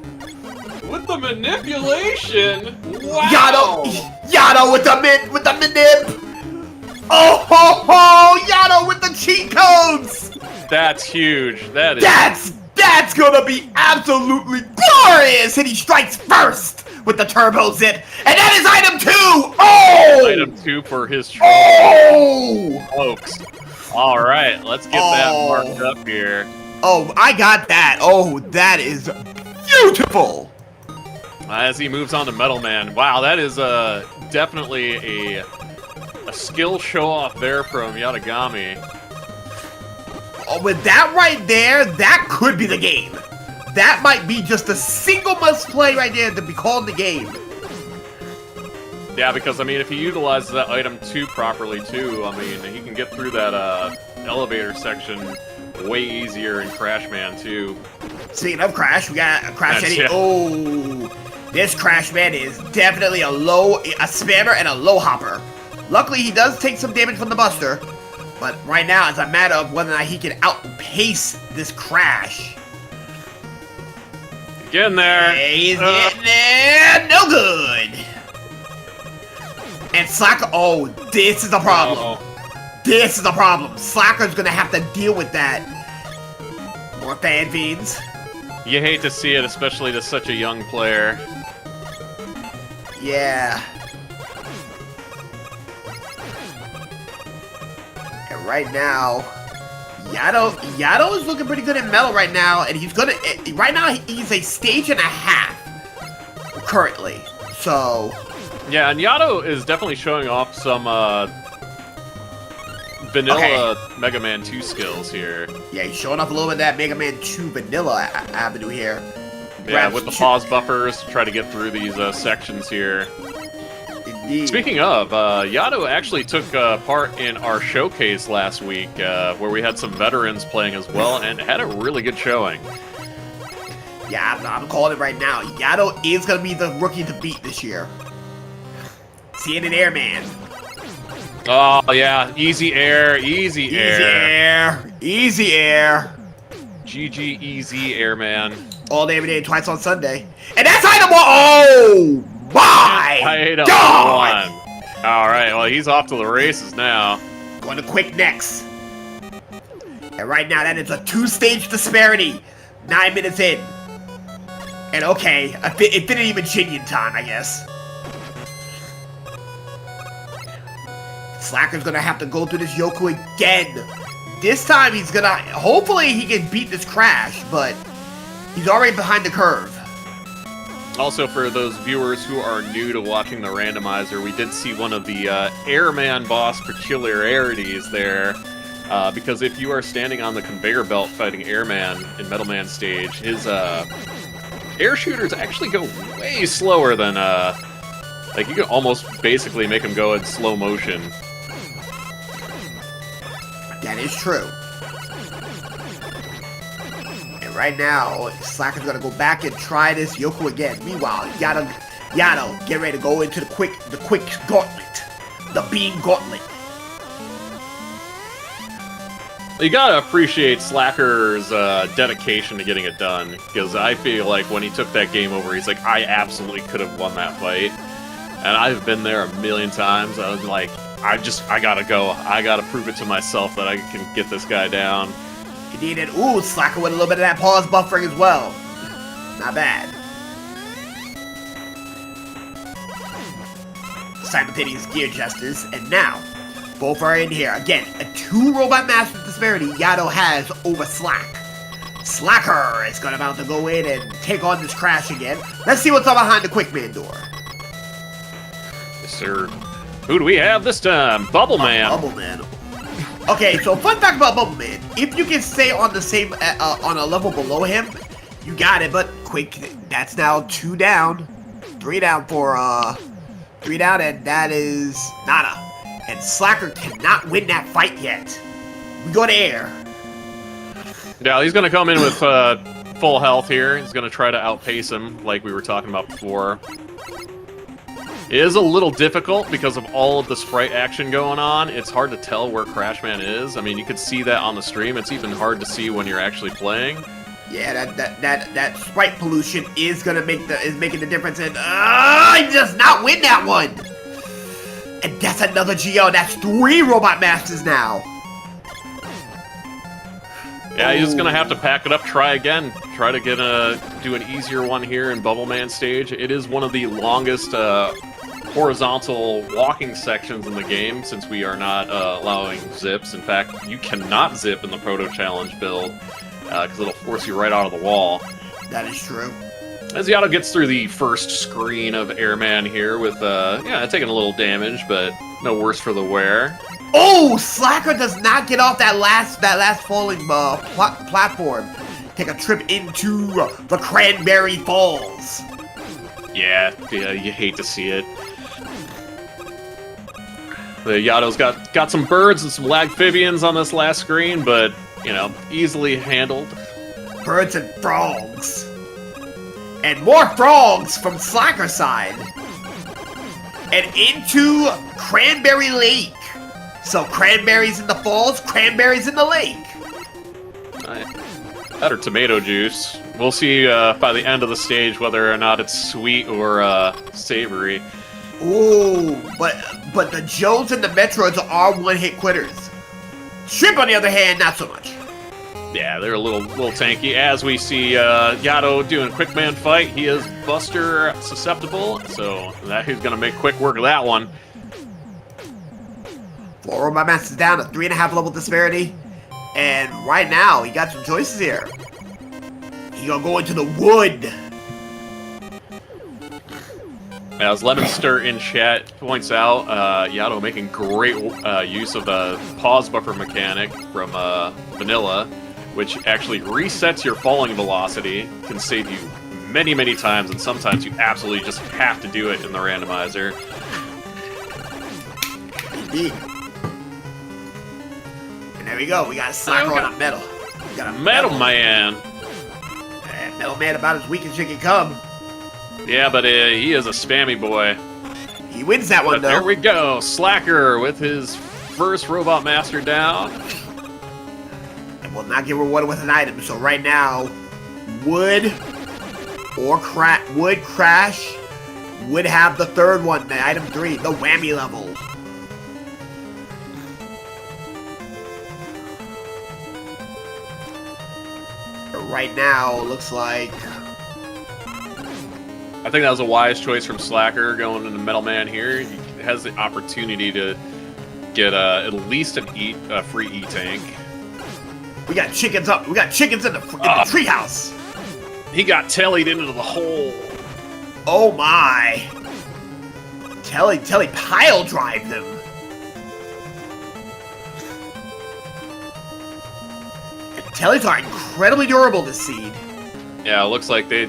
With the manipulation! Wow! Yato with the manip! Oh ho ho! Yato with the cheat codes! That's huge. That is. That's gonna be absolutely glorious! And he strikes first with the turbo zip, and that is item 2! Oh! Item 2 for his trouble. Oh! Folks. Alright, let's get that marked up here. Oh, I got that. Oh, that is beautiful! As he moves on to Metal Man. Wow, that is definitely a skill show-off there from Yatagami. Oh, with that right there, that could be the game. That might be just a single must-play right there to be called the game. Yeah, because, I mean, if he utilizes that item 2 properly, too, I mean, he can get through that elevator section way easier in Crash Man, too. Speaking of Crash, we got a Crash Eddie. Yeah. Oh, this Crash Man is definitely a spammer and a low hopper. Luckily, he does take some damage from the Buster, but right now it's a matter of whether or not he can outpace this Crash. Get in there. He's getting there. No good. And Slacker, oh, this is a problem. Uh-oh. This is a problem. Slacker's gonna have to deal with that. More fan feeds. You hate to see it, especially to such a young player. Yeah. And right now, Yato is looking pretty good in Metal right now, and he's gonna right now he's a stage and a half currently. So Yeah, and Yato is definitely showing off some vanilla Mega Man 2 skills here. yeah, he's showing off a little bit of that Mega Man 2 vanilla avenue here. Yeah, with the pause buffers to try to get through these sections here. Indeed. Speaking of, Yato actually took part in our showcase last week, where we had some veterans playing as well, and had a really good showing. Yeah, I'm calling it right now. Yato is gonna be the rookie to beat this year. CNN Airman. Oh, yeah, easy air, easy air. Easy air. GG easy airman. All day, every day, twice on Sunday. And that's item 1! Oh my Item God! 1. Alright, well, he's off to the races now. Going to quick next. And right now, that is a 2-stage disparity. 9 minutes in. And okay, Infinity Machinian time, I guess. Slacker's gonna have to go through this Yoku again. This time he's gonna, hopefully he can beat this Crash, but he's already behind the curve. Also, for those viewers who are new to watching the randomizer, we did see one of the Airman boss peculiarities there. Because if you are standing on the conveyor belt fighting Airman in Metal Man stage, his air shooters actually go way slower than, like, you can almost basically make him go in slow motion. That is true. And right now, Slacker's gonna go back and try this Yoku again. Meanwhile, Yato, get ready to go into the quick gauntlet. The beam gauntlet. You gotta appreciate Slacker's dedication to getting it done, because I feel like when he took that game over, he's like, I absolutely could have won that fight. And I've been there a million times. I was like, I gotta go. I gotta prove it to myself that I can get this guy down. You needed, ooh, Slacker with a little bit of that pause buffering as well. Not bad. Simultaneous gear adjusters, and now, both are in here. Again, a 2 Robot Master disparity Yato has over Slack. Slacker is gonna about to go in and take on this Crash again. Let's see what's up behind the Quick Man door. Yes, sir. Who do we have this time? Bubble Man. Bubble Man. Okay, so fun fact about Bubble Man: if you can stay on the same on a level below him, you got it. But Quick, that's now 2 down, 3 down for 3 down, and that is nada. And Slacker cannot win that fight yet. We go to air. Yeah, he's gonna come in with full health here. He's going to try to outpace him, like we were talking about before. It is a little difficult because of all of the sprite action going on. It's hard to tell where Crashman is. I mean, you could see that on the stream. It's even hard to see when you're actually playing. Yeah, that sprite pollution is making the difference. And he does not win that one. And that's another GO. That's 3 Robot Masters now. Yeah, he's gonna have to pack it up, try again. Try to do an easier one here in Bubble Man stage. It is one of the longest horizontal walking sections in the game, since we are not allowing zips. In fact, you cannot zip in the Proto Challenge build, because it'll force you right out of the wall. That is true. As Yato gets through the first screen of Airman here with, taking a little damage, but no worse for the wear. Oh, Slacker does not get off that last falling platform. Take a trip into the Cranberry Falls. Yeah, you hate to see it. The Yato's got some birds and some Lagphibians on this last screen, but, easily handled. Birds and frogs. And more frogs from Slacker's side. And into Cranberry Lake. So cranberries in the falls, cranberries in the lake. That or tomato juice. We'll see by the end of the stage whether or not it's sweet or savory. Ooh, but the Jones and the Metroids are one-hit quitters. Shrimp, on the other hand, not so much. Yeah, they're a little tanky. As we see Yato doing quick man fight, he is Buster susceptible, so he's gonna make quick work of that one. 4 Robot Masters down, a 3.5 level disparity. And right now, he got some choices here. He gonna go into the wood. As Lemon Stir in chat points out, Yato making great use of the pause buffer mechanic from Vanilla, which actually resets your falling velocity, can save you many, many times, and sometimes you absolutely just have to do it in the randomizer. Indeed. And there we go. We got a Slacker on a metal. We got a Metal Man. Metal Man about as weak as you can come. Yeah, but he is a spammy boy. He wins that one, But though. there we go. Slacker with his first Robot Master down. And will not get rewarded with an item. So right now, Wood Crash would have the third one, the item 3, the whammy level. Right now, looks like... I think that was a wise choice from Slacker going into Metal Man here. He has the opportunity to get at least a free E-Tank. We got chickens up. We got chickens in the treehouse. He got tellied into the hole. Oh my! Telly pile drive them. And Tellys are incredibly durable this seed. Yeah, it looks like they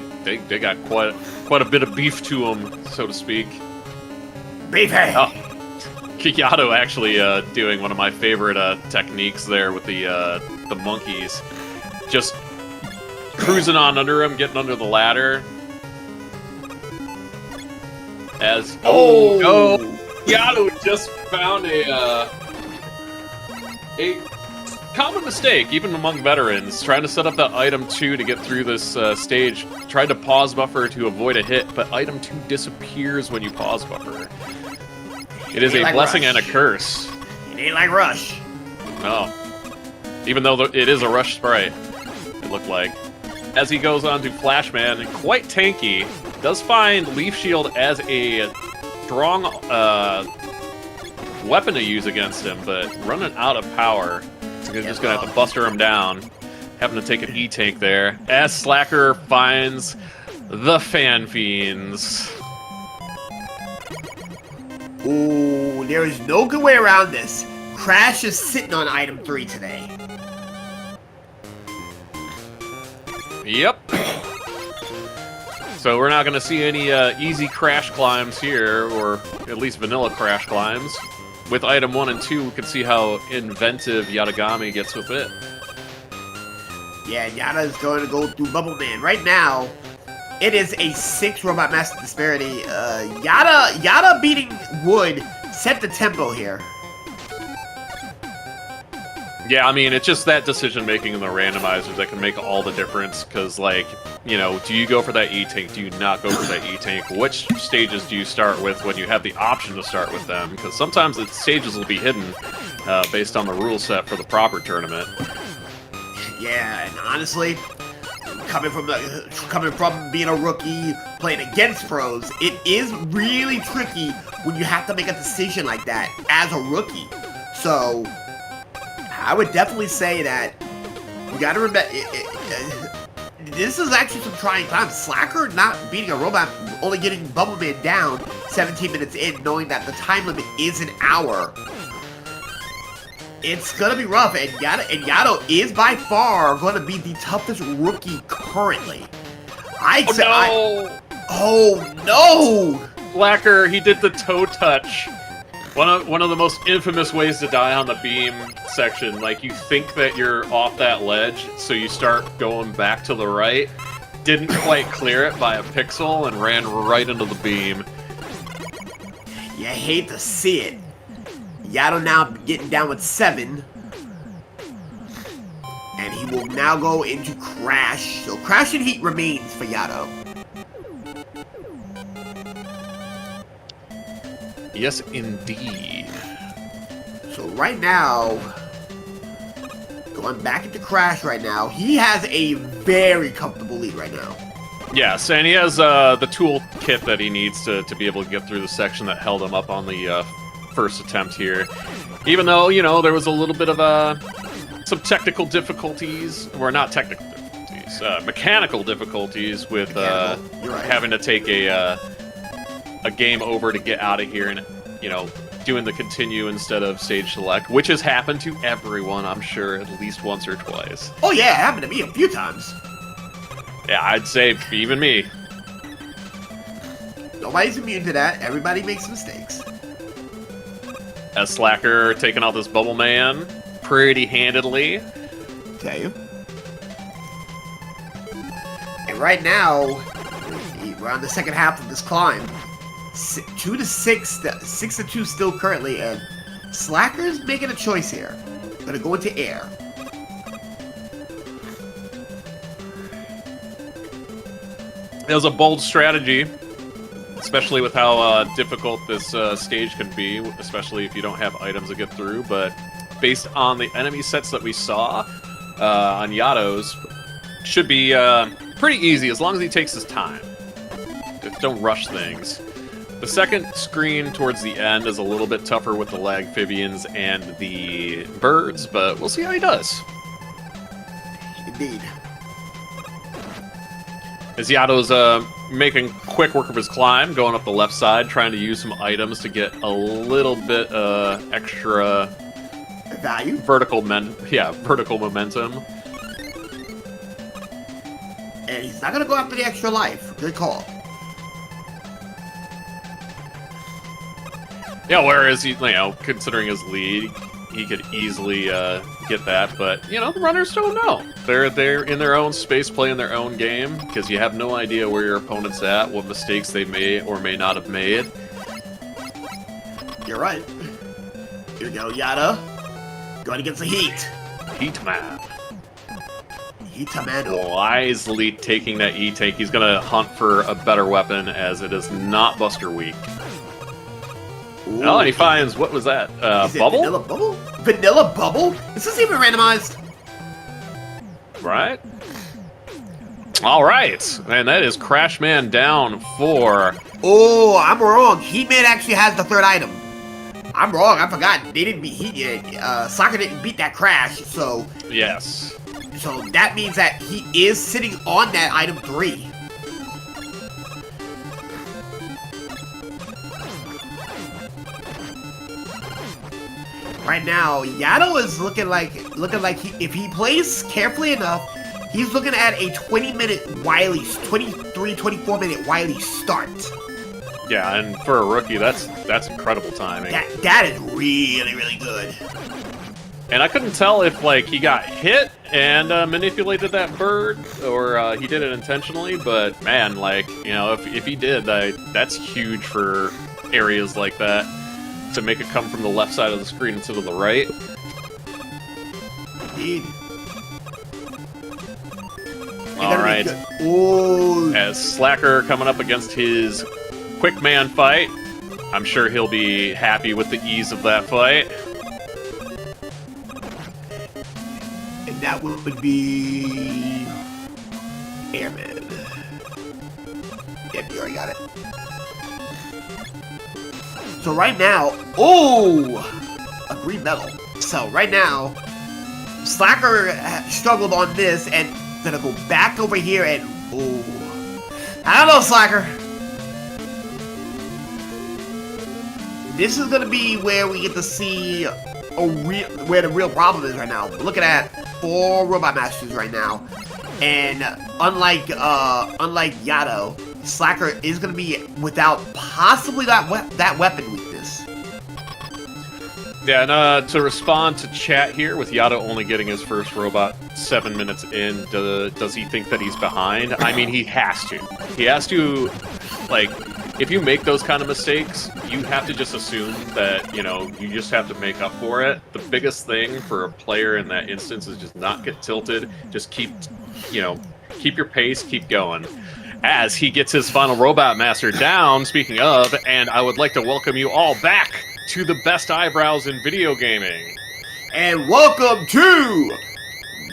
got quite a bit of beef to them, so to speak. Beefy. Oh, Kiyato actually doing one of my favorite techniques there with the monkeys, just cruising on under him, getting under the ladder. As Kiyato just found a common mistake, even among veterans, trying to set up that item 2 to get through this stage. Tried to pause buffer to avoid a hit, but item 2 disappears when you pause buffer. It is a like blessing Rush. and a curse. It ain't like Rush. No. Even though it is a Rush sprite, it looked like. As he goes on to Flashman, quite tanky, does find Leaf Shield as a strong weapon to use against him, but running out of power. So he's just going to have to buster him down. Having to take an E-Tank there. As Slacker finds the Fan Fiends. Ooh, there is no good way around this. Crash is sitting on item 3 today. Yep. So we're not going to see any easy crash climbs here, or at least vanilla crash climbs. With item 1 and 2, we can see how inventive Yatagami gets with it. Yeah, Yada is going to go through Bubble Man. Right now, it is a 6 Robot Master disparity. Yada beating Wood set the tempo here. Yeah, I mean, it's just that decision making in the randomizers that can make all the difference. Because, like, you know, do you go for that E-Tank? Do you not go for that E-Tank? Which stages do you start with when you have the option to start with them? Because sometimes the stages will be hidden based on the rule set for the proper tournament. Yeah, and honestly, coming from being a rookie, playing against pros, it is really tricky when you have to make a decision like that as a rookie. So I would definitely say that you gotta remember, this is actually some trying times. Slacker not beating a robot, only getting Bubble Man down 17 minutes in, knowing that the time limit is an hour. It's gonna be rough, and Yado is by far gonna be the toughest rookie currently. Oh no! Slacker, he did the toe touch. One of the most infamous ways to die on the beam section. Like, you think that you're off that ledge, so you start going back to the right. Didn't quite clear it by a pixel and ran right into the beam. You hate to see it. Yado now getting down with 7. And he will now go into Crash. So Crash and Heat remains for Yado. Yes, indeed. So right now, going back into Crash right now, he has a very comfortable lead right now. Yes, and he has the tool kit that he needs to be able to get through the section that held him up on the first attempt here. Even though, you know, there was a little bit of some technical difficulties, or not technical difficulties, mechanical difficulties with having to take a game over to get out of here and, you know, doing the continue instead of stage select, which has happened to everyone, I'm sure, at least once or twice. Oh yeah, it happened to me a few times. Yeah, I'd say even me. Nobody's immune to that. Everybody makes mistakes. As Slacker taking out this Bubble Man pretty handedly. Tell you. And right now, we're on the second half of this climb. 2 to 6, 6 to 2 still currently, and Slacker's making a choice here. Gonna go into air. It was a bold strategy, especially with how difficult this stage can be, especially if you don't have items to get through. But based on the enemy sets that we saw on Yado's, should be pretty easy as long as he takes his time. Just don't rush things. The second screen towards the end is a little bit tougher with the Lagphibians and the birds, but we'll see how he does. Indeed. As Yado's making quick work of his climb, going up the left side, trying to use some items to get a little bit extra value, vertical momentum. And he's not gonna go after the extra life. Good call. Yeah, whereas he, you know, considering his lead, he could easily get that, but you know, the runners don't know. They're in their own space, playing their own game, because you have no idea where your opponent's at, what mistakes they may or may not have made. You're right. Here we go, Yada. Going against the Heat. Heatman. Heatman. Wisely taking that E-Tank. He's gonna hunt for a better weapon, as it is not Buster Weak. Ooh. Oh, and he finds, what was that? Bubble? Vanilla Bubble? Vanilla Bubble? Is this even randomized? Right? Alright, and that is Crash Man down for... Oh, I'm wrong. Heatman actually has the third item. I'm wrong, I forgot. They didn't beat Soccer didn't beat that Crash, so... Yes. So that means that he is sitting on that item 3. Right now, Yado is looking like if he plays carefully enough, he's looking at a 20-minute Wily, 23, 24-minute Wily start. Yeah, and for a rookie, that's incredible timing. That is really, really good. And I couldn't tell if, like, he got hit and manipulated that bird, or he did it intentionally, but, man, like, you know, if he did, that's huge for areas like that, to make it come from the left side of the screen instead of the right. Indeed. Alright. Oh. As Slacker coming up against his quick man fight, I'm sure he'll be happy with the ease of that fight. And that would be Airman. Yep, you already got it. So right now, a green medal. So right now, Slacker struggled on this and gonna go back over here and I don't know, Slacker. This is gonna be where we get to see where the real problem is right now. We're looking at 4 Robot Masters right now, and unlike Yato, Slacker is gonna be without possibly that weapon weakness. Yeah, and to respond to chat here, with Yato only getting his first robot 7 minutes in, does he think that he's behind? I mean, he has to. He has to, like, if you make those kind of mistakes, you have to just assume that, you know, you just have to make up for it. The biggest thing for a player in that instance is just not get tilted, just keep your pace, keep going. As he gets his final Robot Master down, speaking of, and I would like to welcome you all back to the best eyebrows in video gaming. And welcome to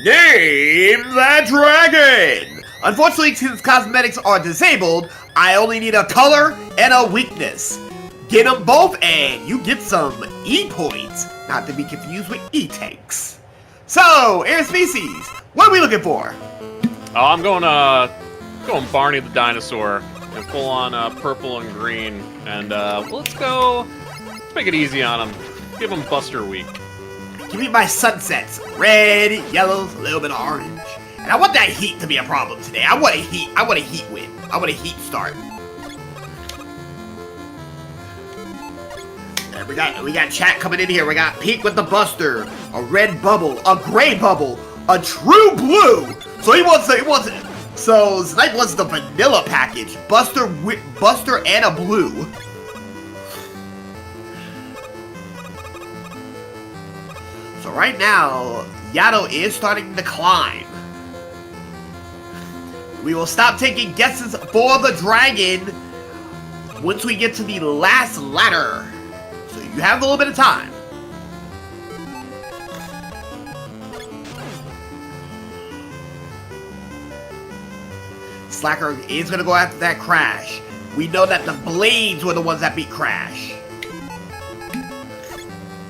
Name That Dragon! Unfortunately, since cosmetics are disabled, I only need a color and a weakness. Get them both and you get some E-points, not to be confused with E-tanks. So, Air Species, what are we looking for? Oh, I'm going Barney the Dinosaur, and full on purple and green, and let's make it easy on him. Give him Buster Week. Give me my sunsets, red, yellow, a little bit of orange. And I want that heat to be a problem today. I want a heat win. I want a heat start. And we got chat coming in here. We got pink with the Buster, a red bubble, a gray bubble, a true blue. So so Snipe wants the vanilla package, Buster and a blue. So right now, Yato is starting to climb. We will stop taking guesses for the dragon once we get to the last ladder. So you have a little bit of time. Slacker is going to go after that Crash. We know that the Blades were the ones that beat Crash.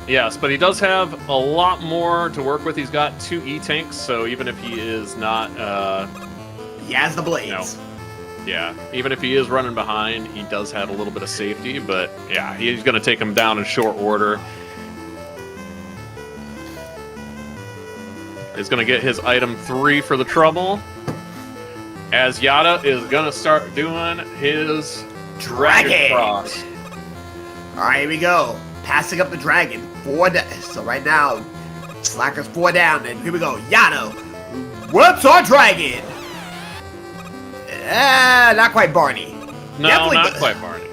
Yes, but he does have a lot more to work with. He's got 2 E-tanks, so even if he is not... he has the Blades. You know, yeah, even if he is running behind, he does have a little bit of safety, but yeah, he's going to take him down in short order. He's going to get his item 3 for the trouble, as Yato is going to start doing his Dragon Cross. Alright, here we go. Passing up the Dragon. 4 down. So right now, Slacker's 4 down, and here we go. Yato, what's our Dragon? Not quite Barney. No, definitely not quite Barney.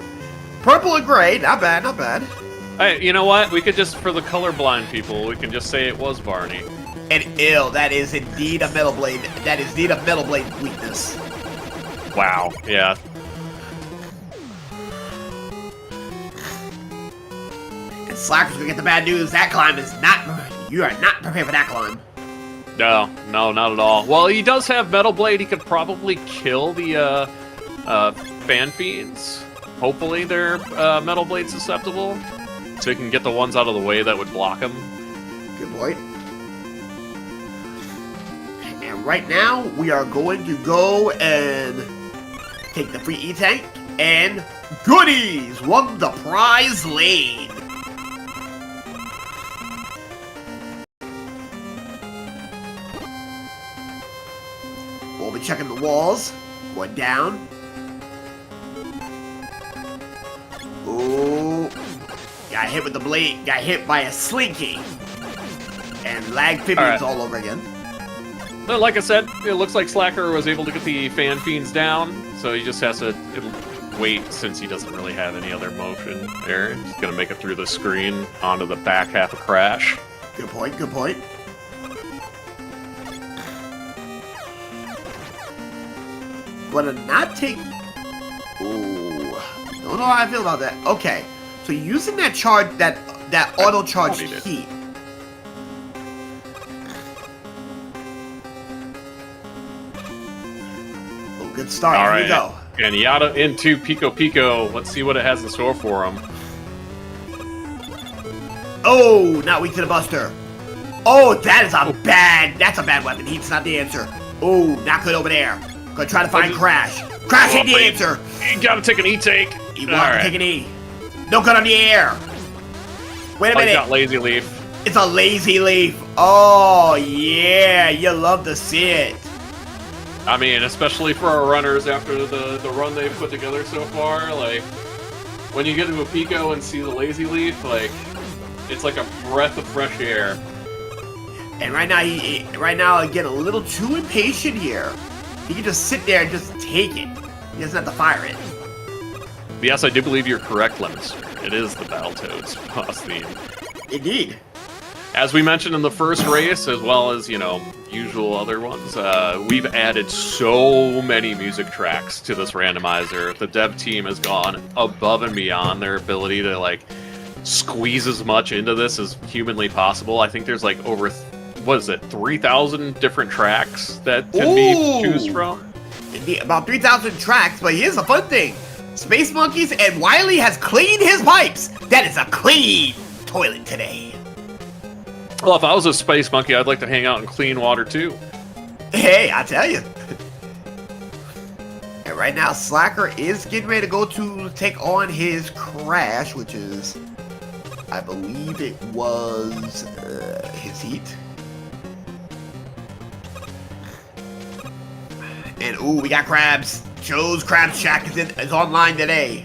Purple and gray, not bad, not bad. Hey, you know what? We could just, for the colorblind people, we can just say it was Barney. And that is indeed a Metal Blade. That is indeed a Metal Blade weakness. Wow, yeah. And Slacker's gonna get the bad news. That climb is not. You are not prepared for that climb. No, not at all. Well, he does have Metal Blade. He could probably kill the Fan Fiends. Hopefully they're Metal Blade susceptible, so he can get the ones out of the way that would block him. Good boy. And right now, we are going to go and take the free E-Tank, and goodies! Won the prize lane! We'll be checking the walls. Going down. Ooh. Got hit with the blade. Got hit by a slinky. And lag Fibians all over again. But like I said, it looks like Slacker was able to get the fan fiends down, so he just has to wait since he doesn't really have any other motion there. He's gonna make it through the screen onto the back half of Crash. Good point, good point. Gonna not take... Ooh. Don't know how I feel about that. Okay. So using that charge, that auto charge heat. Oh, good start. All Here right. we go. And Yada into Pico Pico. Let's see what it has in store for him. Oh, not weak to the Buster. Oh, that's a bad weapon. Heat's not the answer. Oh, not good over there. Gonna try to find Crash. Crash ain't the answer. You gotta take an E-take. He wants to take an E. No good on the air. Wait a minute. He's got Lazy Leaf. It's a Lazy Leaf. Oh, yeah. You love to see it. I mean, especially for our runners after the run they've put together so far, like, when you get into a Pico and see the Lazy Leaf, like, it's like a breath of fresh air. And right now, I get a little too impatient here. He can just sit there and just take it. He doesn't have to fire it. Yes, I do believe you're correct, Lemonster. It is the Battletoads boss theme. Indeed. As we mentioned in the first race, as well as, you know, usual other ones, we've added so many music tracks to this randomizer. The dev team has gone above and beyond their ability to, like, squeeze as much into this as humanly possible. I think there's, like, over, 3,000 different tracks that can be choose from? Indeed, about 3,000 tracks, but here's the fun thing. Space Monkeys and Wily has cleaned his pipes. That is a clean toilet today. Well, if I was a space monkey, I'd like to hang out in clean water, too. Hey, I tell you. And right now, Slacker is getting ready to go to take on his Crash, which is, I believe it was his Heat. And, ooh, we got Krabs. Joe's Crab Shack is online today.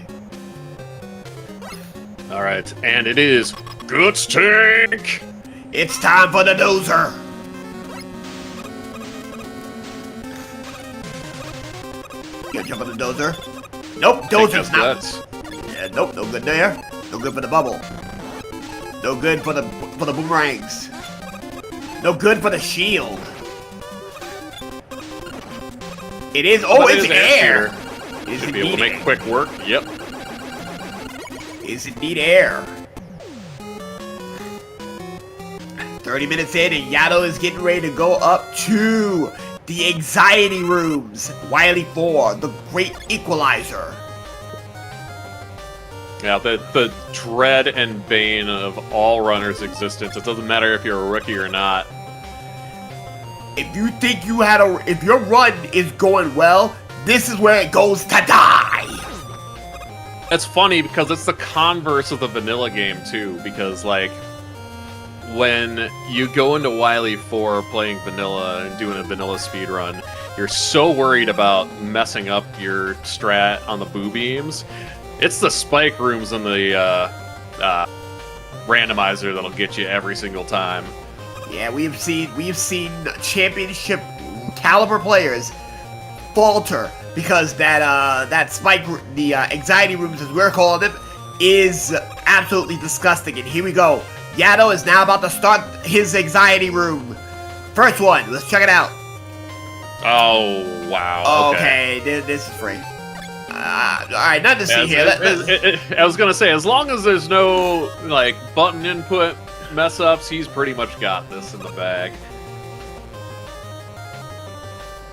All right, and it is Guts Tank! It's time for the dozer. You gonna jump on the dozer? Nope, dozer's not. Yeah, nope, no good there. No good for the bubble. No good for the boomerangs. No good for the shield. It is. Oh, it's air. Should be able to make quick work. Yep. Is indeed air. 30 minutes in, and Yato is getting ready to go up to the anxiety rooms. Wily 4, the great equalizer. Yeah, the dread and bane of all runners' existence. It doesn't matter if you're a rookie or not. If you think if your run is going well, this is where it goes to die. It's funny because it's the converse of the vanilla game too, because like when you go into Wily 4 playing vanilla and doing a vanilla speedrun, you're so worried about messing up your strat on the boo beams. It's the spike rooms in the randomizer that'll get you every single time. Yeah, we've seen championship caliber players falter because that spike, the anxiety rooms as we're calling them, is absolutely disgusting. And here we go. Yato is now about to start his anxiety room. First one, let's check it out. Oh wow. Okay, this is free. Alright, nothing to see here. I was gonna say, as long as there's no like button input mess ups, he's pretty much got this in the bag.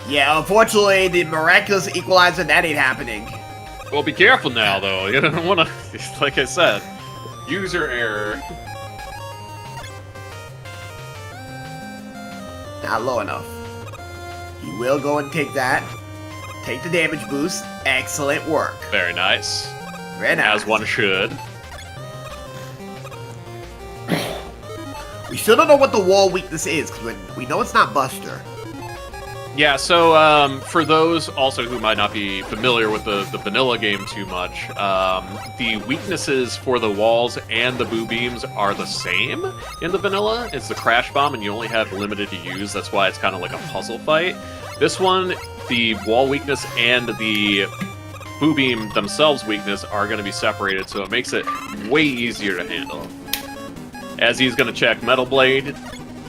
Yeah, unfortunately, the miraculous equalizer, that ain't happening. Well, be careful now, though. You don't want to, like I said, user error. Not low enough. He will go and take that. Take the damage boost. Excellent work. Very nice. Very nice. As one should. We still don't know what the wall weakness is, because we know it's not Buster. Yeah, so for those also who might not be familiar with the vanilla game too much, the weaknesses for the walls and the boo beams are the same in the vanilla. It's the crash bomb, and you only have limited to use. That's why it's kind of like a puzzle fight. This one, the wall weakness and the boo beam themselves weakness are going to be separated, so it makes it way easier to handle. As he's going to check Metal Blade.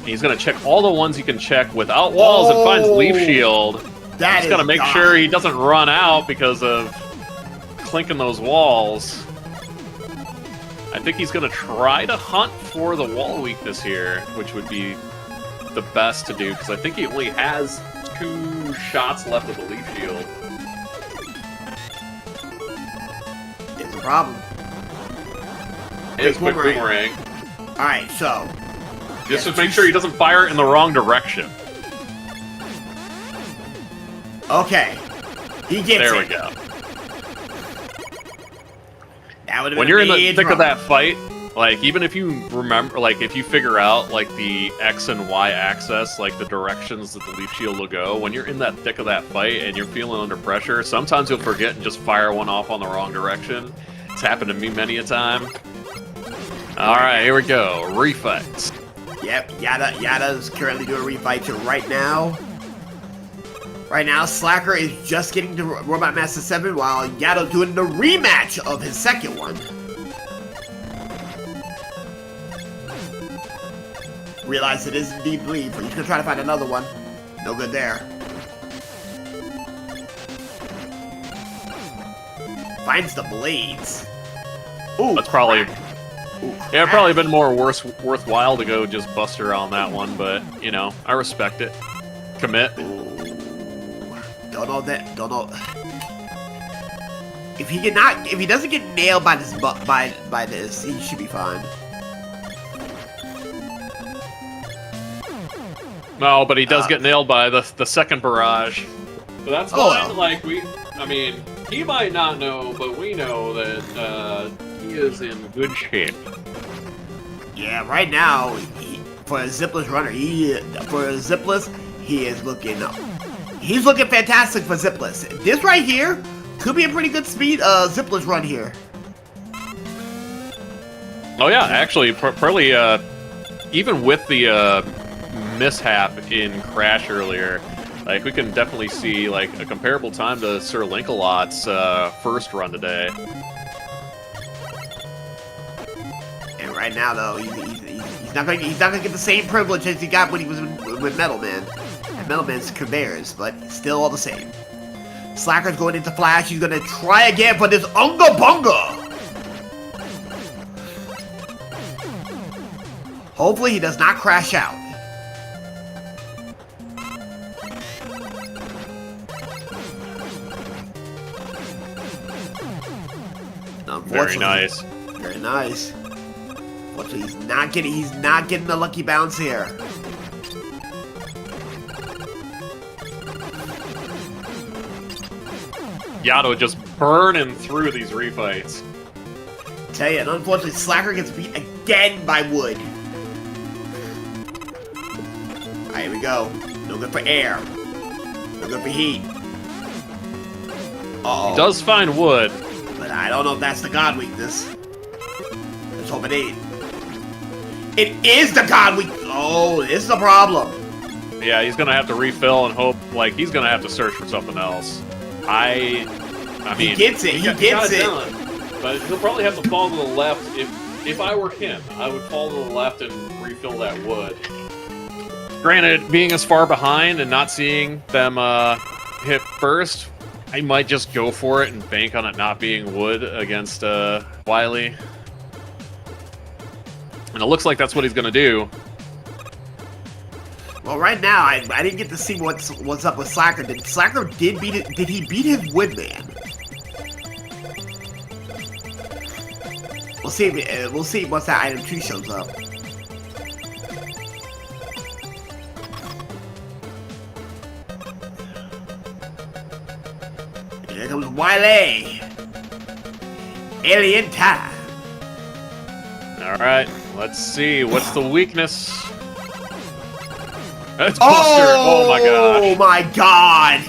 He's going to check all the ones he can check without walls and finds Leaf Shield. He's going to make sure he doesn't run out because of clinking those walls. I think he's going to try to hunt for the wall weakness here, which would be the best to do, because I think he only has 2 shots left of the Leaf Shield. It's a problem. It's quick boomerang. Alright, so... Just to make sure he doesn't fire it in the wrong direction. Okay. He gets there it. we go. That would have been when you're in the thick trouble. of that fight, like, even if you remember, like, if you figure out, like, the X and Y axis, like, the directions that the Leaf Shield will go, when you're in that thick of that fight and you're feeling under pressure, sometimes you'll forget and just fire one off on the wrong direction. It's happened to me many a time. Alright, here we go. Refights. Yep, Yada's currently doing refights right now. Right now, Slacker is just getting to Robot Master 7 while Yada's doing the rematch of his second one. Realize it is indeed Bleed, but he's gonna try to find another one. No good there. Finds the blades. Ooh, That's probably... crap. Yeah, it'd probably been more worthwhile to go just Buster on that one, but, you know, I respect it. Commit. Don't know that. Don't know. If he doesn't get nailed by this, by this, he should be fine. No, but he does get nailed by the second barrage. But that's fine. Well. Like, I mean, he might not know, but we know that he is in good shape. Yeah, right now, for a zipless runner, he is looking up. He's looking fantastic for zipless. This right here could be a pretty good speed zipless run here. Oh yeah, actually, probably even with the mishap in Crash earlier, like, we can definitely see like a comparable time to Sir Linkalot's first run today. And right now, though, he's not gonna get the same privilege as he got when he was with Metal Man. And Metal Man's conveyors, but still all the same. Slacker's going into Flash. He's gonna try again for this Unga Bunga. Hopefully, he does not crash out. Very nice. Very nice. Unfortunately, he's not getting the lucky bounce here. Yato just burning through these refights. Tell you, and unfortunately, Slacker gets beat again by Wood. Alright, here we go. No good for air. No good for heat. Uh-oh. He does find wood. But I don't know if that's the God weakness. Let's hope it ain't. It is the God weakness! Oh, this is a problem. Yeah, he's gonna have to refill and hope, like, he's gonna have to search for something else. I mean... He gets it, he gets it. Done, but he'll probably have to fall to the left. If I were him, I would fall to the left and refill that wood. Granted, being as far behind and not seeing them hit first, I might just go for it and bank on it not being wood against Wily. And it looks like that's what he's gonna do. Well, right now, I didn't get to see what's up with Slacker. Did he beat his Woodman? We'll see once that item 2 shows up. Here comes Wily. Alien time. Alright, let's see. What's the weakness? That's Buster. Oh my Oh gosh. my god.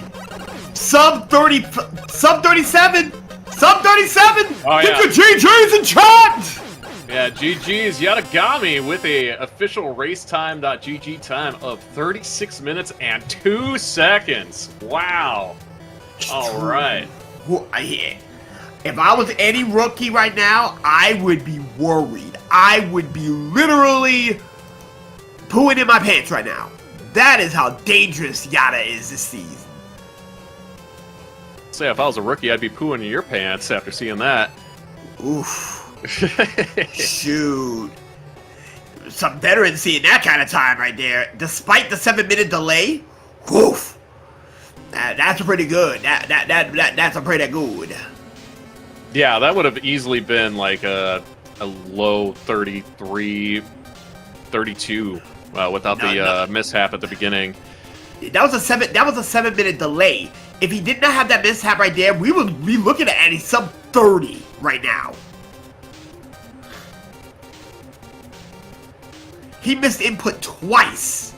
Sub 30, sub 37, sub 37. Oh, Get yeah. your GGs in chat. Yeah, GG's Yatagami with a official racetime.gg time of 36 minutes and 2 seconds. Wow. All right. If I was any rookie right now, I would be worried. I would be literally pooing in my pants right now. That is how dangerous Yada is this season. Say, if I was a rookie, I'd be pooing in your pants after seeing that. Oof. Shoot. Some veterans seeing that kind of time right there. Despite the 7-minute delay, woof. That's pretty good. That's a pretty good. Yeah, that would have easily been like a low 33, 32 without the mishap at the beginning. That was a 7-minute delay. If he did not have that mishap right there, we would be looking at a sub 30 right now. He missed input twice,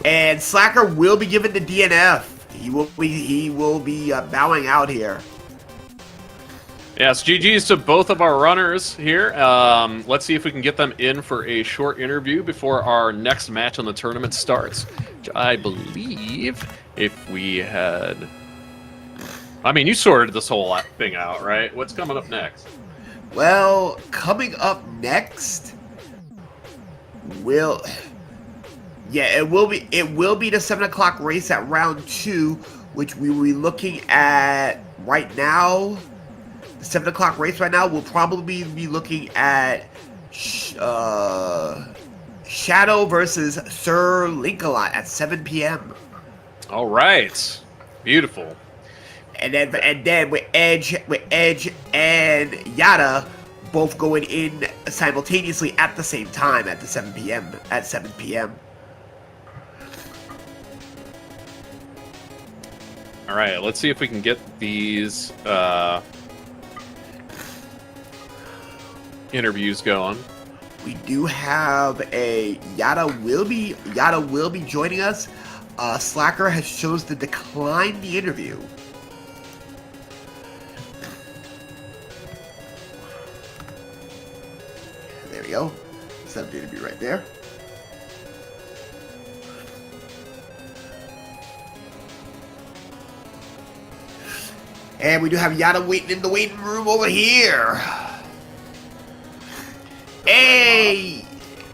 and Slacker will be given the DNF. He will be bowing out here. Yes, GG's to both of our runners here. Let's see if we can get them in for a short interview before our next match on the tournament starts. Which I believe if we had... I mean, you sorted this whole thing out, right? What's coming up next? Well, coming up next it will be the 7 o'clock race at round 2, which we will be looking at right now. The 7 o'clock race right now, we'll probably be looking at Shadow versus Sir Linkalot at 7 p.m. All right, beautiful. And then with Edge and Yada both going in simultaneously at the same time at the 7 p.m. All right, let's see if we can get these interviews going. We do have a Yada will be joining us. Slacker has chose to decline the interview. There we go. Set up the interview right there. And we do have Yada waiting in the waiting room over here. Hey!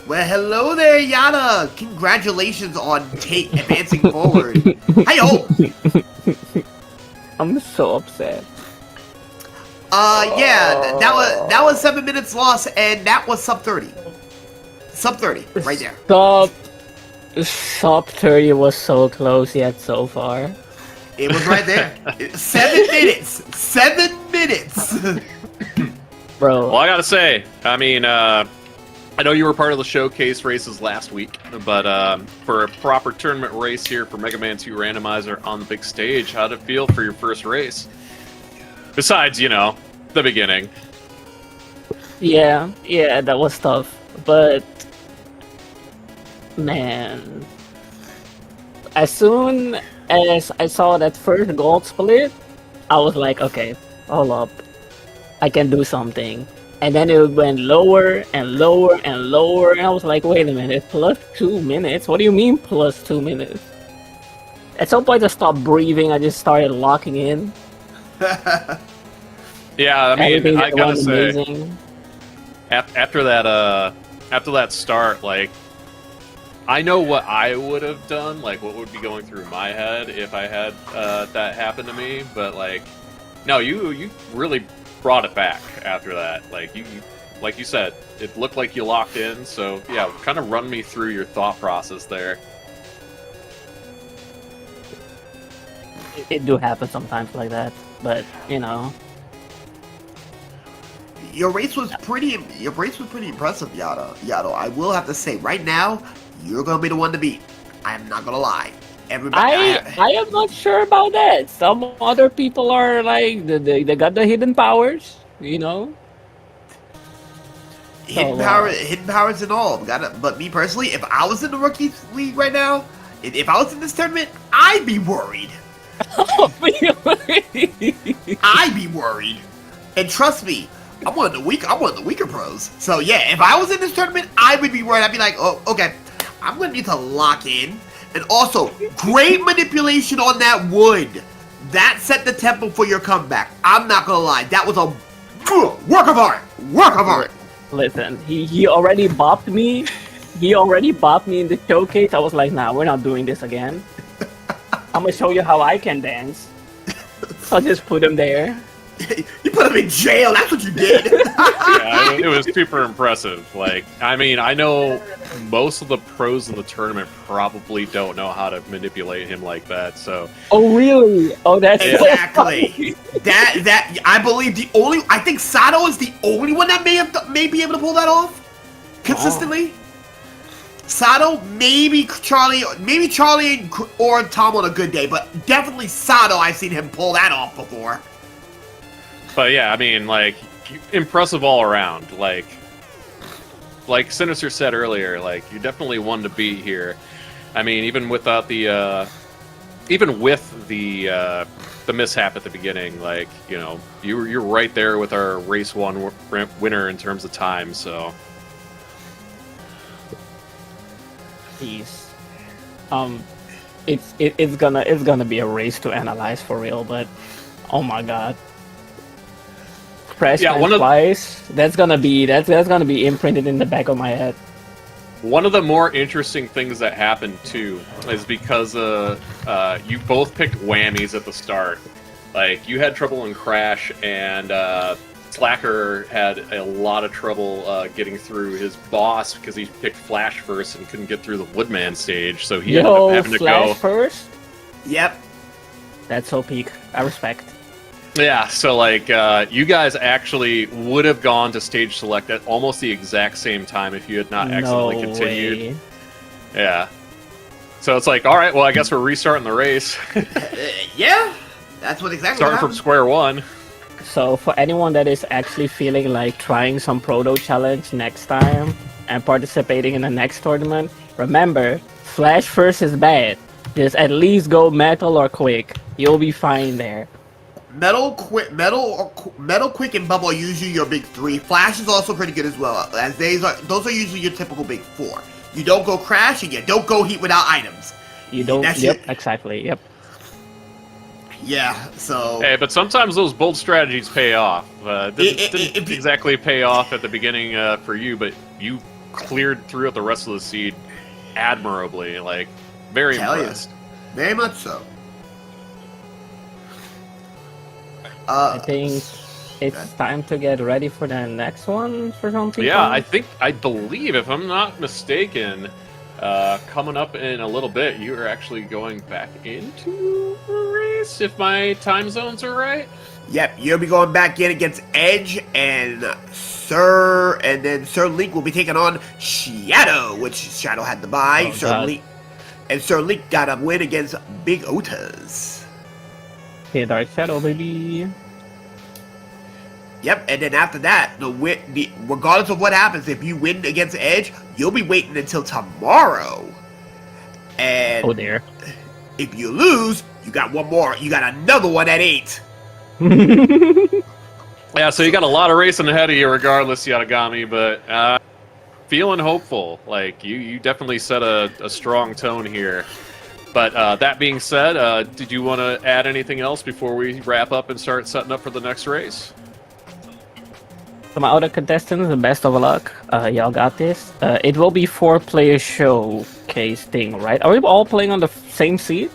Well, hello there, Yada! Congratulations on advancing forward. Hi-yo! I'm so upset. Yeah, that was 7 minutes lost, and that was sub 30. Sub 30, right there. Sub 30 was so close yet so far. It was right there. 7 minutes! 7 minutes! Bro. Well, I gotta say, I mean, I know you were part of the showcase races last week, but for a proper tournament race here for Mega Man 2 Randomizer on the big stage, how'd it feel for your first race? Besides, you know, the beginning. Yeah, that was tough. But, man, as soon as I saw that first gold split, I was like, okay, hold up. I can do something. And then it went lower and lower and lower, and I was like, wait a minute, plus 2 minutes? What do you mean plus 2 minutes? At some point I stopped breathing, I just started locking in. Yeah, I mean, I gotta say, amazing. after that start, like, I know what I would have done, like what would be going through my head if I had that happen to me, but like, no, you really brought it back after that. Like you said, it looked like you locked in. So yeah, kind of run me through your thought process there. It do happen sometimes like that, but you know. Your race was pretty impressive, Yada. I will have to say, right now, you're gonna be the one to beat. I am not gonna lie. Everybody, I am not sure about that. Some other people are like they got the hidden powers, you know. Hidden powers and all. But me personally, if I was in the rookie league right now, If I was in this tournament, I'd be worried. I'd be worried. And trust me, I'm one of the weaker pros. So yeah, if I was in this tournament, I would be worried. I'd be like, oh, okay, I'm gonna need to lock in. And also, great manipulation on that wood. That set the tempo for your comeback. I'm not gonna lie, that was a work of art. Work of art. Listen, he already bopped me. He already bopped me in the showcase. I was like, nah, we're not doing this again. I'm gonna show you how I can dance. I'll just put him there. You put him in jail. That's what you did. Yeah, it was super impressive. Like, I mean, I know most of the pros in the tournament probably don't know how to manipulate him like that. So. Oh really? Oh, that's exactly. that I believe I think Sato is the only one that may be able to pull that off consistently. Oh. Sato, maybe Charlie or Tom on a good day, but definitely Sato. I've seen him pull that off before. But yeah, I mean, like, impressive all around. Like Sinister said earlier, like, you're definitely one to beat here. I mean, even without the, even with the mishap at the beginning, like, you know, you're right there with our race 1 winner in terms of time. So. Jeez. It's gonna be a race to analyze for real, but oh my god. Crash twice. That's gonna be imprinted in the back of my head. One of the more interesting things that happened too is because you both picked whammies at the start. Like, you had trouble in Crash, and Slacker had a lot of trouble getting through his boss because he picked Flash first and couldn't get through the Woodman stage, so he ended up having to go first. Yep. That's so peak. I respect. Yeah, so like you guys actually would have gone to stage select at almost the exact same time if you had not accidentally continued. Way. Yeah. So it's like, all right, well, I guess we're restarting the race. Yeah, that's what exactly. Starting from square one. So for anyone that is actually feeling like trying some Proto challenge next time and participating in the next tournament, remember, Flash first is bad. Just at least go Metal or Quick. You'll be fine there. Metal, Quick, and Bubble are usually your big 3. Flash is also pretty good as well, as those are usually your typical big 4. You don't go Crash, and you don't go Heat without items. You don't. Exactly. Yep. Yeah. So. Hey, but sometimes those bold strategies pay off. Didn't exactly pay off at the beginning for you, but you cleared through the rest of the seed admirably. Like, very impressed. Very much so. I think it's time to get ready for the next one for some people. Yeah, I believe, if I'm not mistaken, coming up in a little bit, you are actually going back into a race, if my time zones are right. Yep, you'll be going back in against Edge and Sir Link will be taking on Shadow, which Shadow had to buy. Sir Link got a win against Big Otas. Okay, Dark Shadow, baby. Yep, and then after that, regardless of what happens, if you win against Edge, you'll be waiting until tomorrow. And oh dear. If you lose, you got one more. You got another one at 8. Yeah, so you got a lot of racing ahead of you regardless, Yatagami, but feeling hopeful. Like, you definitely set a strong tone here. But that being said, did you want to add anything else before we wrap up and start setting up for the next race? To my other contestants, the best of luck. Y'all got this. It will be 4-player showcase thing, right? Are we all playing on the same seat?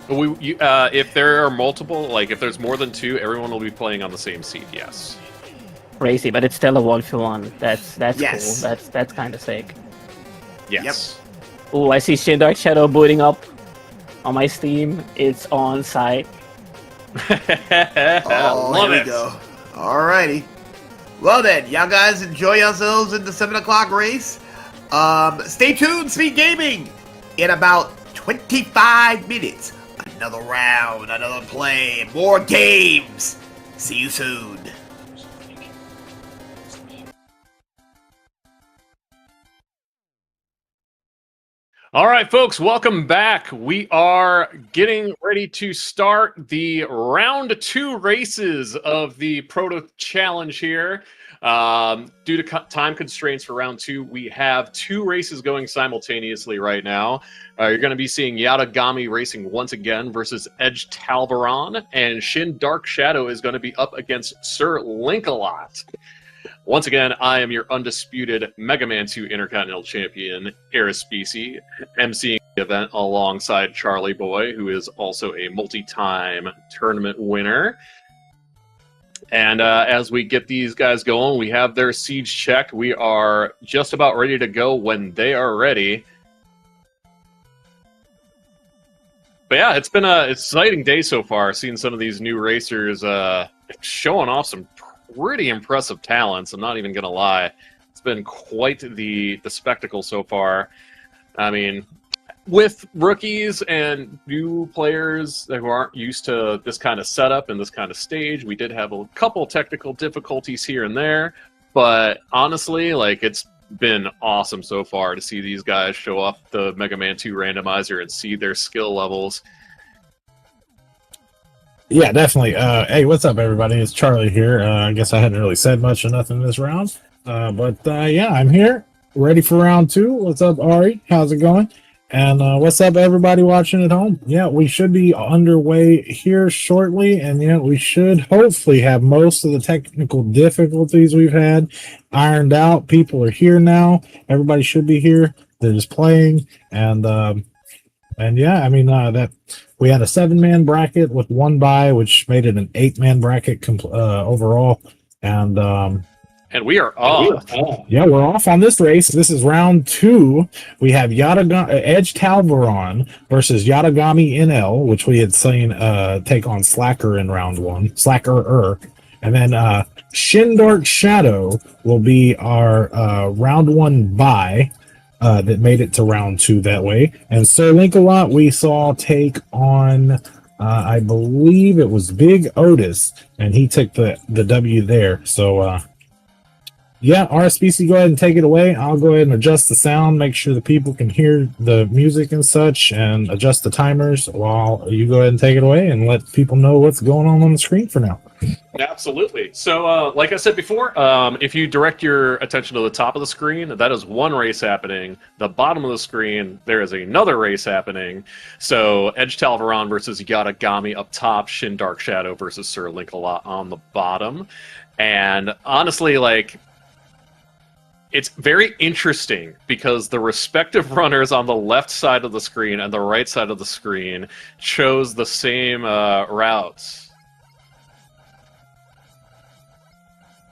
If there are multiple, like if there's more than 2, everyone will be playing on the same seat. Yes. Crazy, but it's still a 1v1. That's yes. Cool. That's kind of sick. Yes. Yep. Oh, I see Dark Shadow booting up on my Steam. It's on site. There we go. Alrighty. Well then, y'all guys enjoy yourselves in the 7 o'clock race. Stay tuned, Speed Gaming. In about 25 minutes, another round, another play, more games. See you soon. All right, folks, welcome back. We are getting ready to start the round 2 races of the Proto Challenge here. Due to time constraints for round 2, we have 2 races going simultaneously right now. You're going to be seeing Yatagami racing once again versus Edge Talvaron, and Shin Dark Shadow is going to be up against Sir Linkalot. Once again, I am your undisputed Mega Man 2 Intercontinental Champion, Aerospecie, emceeing the event alongside Charlie Boy, who is also a multi-time tournament winner. And as we get these guys going, we have their siege checked. We are just about ready to go when they are ready. But yeah, it's been an exciting day so far, seeing some of these new racers showing off some pretty impressive talents. I'm not even going to lie. It's been quite the spectacle so far. I mean, with rookies and new players who aren't used to this kind of setup and this kind of stage, we did have a couple technical difficulties here and there. But honestly, like, it's been awesome so far to see these guys show off the Mega Man 2 randomizer and see their skill levels. Yeah, definitely. Hey, what's up, everybody? It's Charlie here. I guess I hadn't really said much or nothing this round. But yeah, I'm here, ready for round 2. What's up, Ari? How's it going? And what's up, everybody watching at home? Yeah, we should be underway here shortly. And yeah, we should hopefully have most of the technical difficulties we've had ironed out. People are here now. Everybody should be here. They're just playing. And yeah, I mean, that we had a 7-man bracket with 1 bye, which made it an 8-man bracket overall. And we are off. Yeah, we're off on this race. This is round 2. We have Edge Talvaron versus Yatagami NL, which we had seen take on Slacker in round 1. Slacker. And then Shin Dark Shadow will be our round 1 bye. That made it to round 2 that way. And Sir Linkalot we saw take on, I believe it was Big Otis, and he took the W there. So, yeah, RSPC, go ahead and take it away. I'll go ahead and adjust the sound, make sure the people can hear the music and such, and adjust the timers while you go ahead and take it away and let people know what's going on the screen for now. Absolutely. So, like I said before, if you direct your attention to the top of the screen, that is one race happening. The bottom of the screen, there is another race happening. So, Edge Talvaron versus Yatagami up top, Shin Dark Shadow versus Sir Linkalot on the bottom. And honestly, like, it's very interesting because the respective runners on the left side of the screen and the right side of the screen chose the same routes.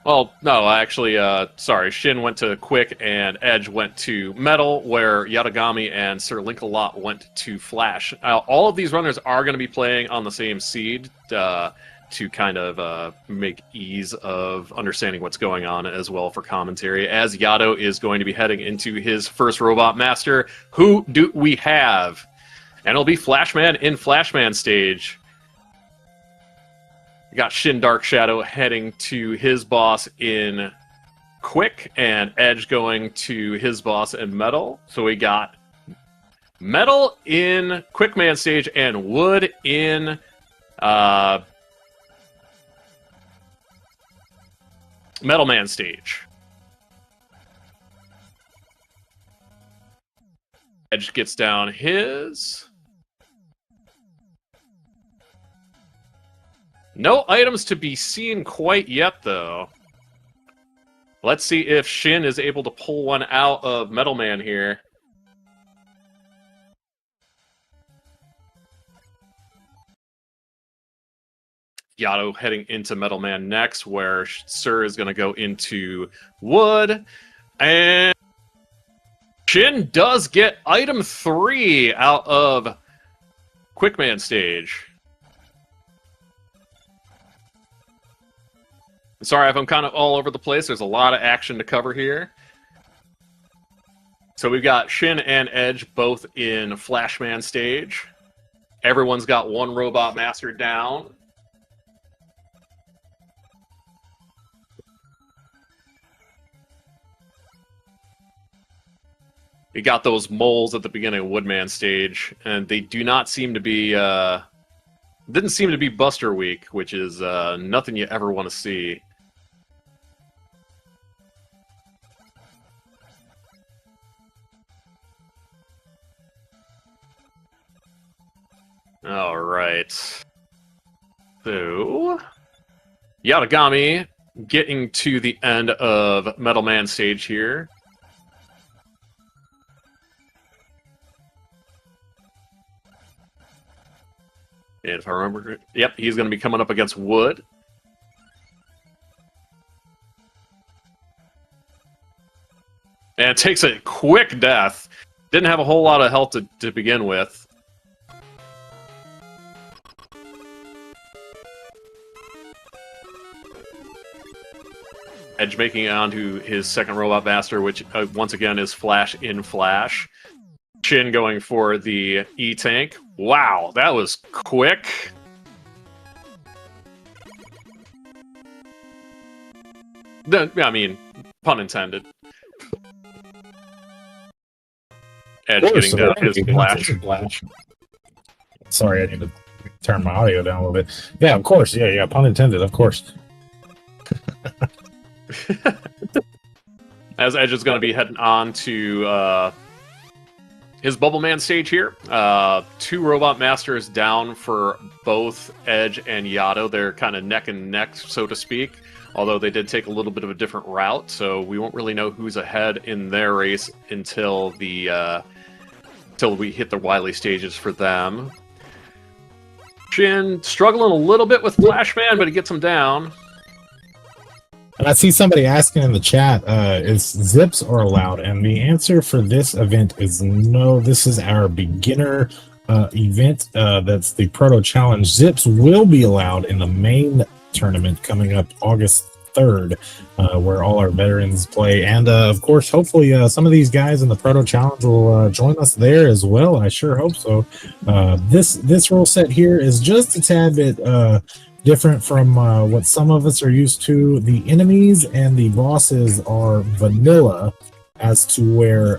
Well, no, actually, sorry. Shin went to Quick and Edge went to Metal, where Yatagami and Sir Linkalot went to Flash. All of these runners are going to be playing on the same seed to kind of make ease of understanding what's going on as well for commentary, as Yato is going to be heading into his first Robot Master. Who do we have? And it'll be Flashman in Flashman stage. We got Shin Dark Shadow heading to his boss in Quick, and Edge going to his boss in Metal. So we got Metal in Quickman stage and Wood in Metal Man stage. Edge gets down his. No items to be seen quite yet, though. Let's see if Shin is able to pull one out of Metal Man here. Yato heading into Metal Man next, where Sir is going to go into Wood. And Shin does get item 3 out of Quickman stage. Sorry if I'm kind of all over the place. There's a lot of action to cover here. So we've got Shin and Edge both in Flashman stage. Everyone's got one Robot Master down. we got those moles at the beginning of Woodman stage, and they do not seem to be didn't seem to be Buster Week, which is nothing you ever want to see. All right. So, Yatagami getting to the end of Metal Man stage here. And if I remember, yep, he's going to be coming up against Wood. And it takes a quick death. Didn't have a whole lot of health to begin with. Edge making it onto his second Robot Master, which once again is Flash in Flash. Shin going for the E-Tank. Wow, that was quick. I mean, pun intended. Edge getting down his Flash. Sorry, I need to turn my audio down a little bit. Yeah, of course. Yeah, pun intended, of course. As Edge is going to be heading on to his Bubble Man stage here. 2 Robot Masters down for both Edge and Yato. They're kind of neck and neck, so to speak. Although they did take a little bit of a different route, so we won't really know who's ahead in their race until until we hit the Wily stages for them. Shin struggling a little bit with Flashman, but he gets him down. And I see somebody asking in the chat, is zips are allowed? And the answer for this event is no. This is our beginner event. That's the Proto Challenge. Zips will be allowed in the main tournament coming up August 3rd, where all our veterans play. And of course, hopefully some of these guys in the Proto Challenge will join us there as well. I sure hope so. This rule set here is just a tad bit different from what some of us are used to. The enemies and the bosses are vanilla, as to where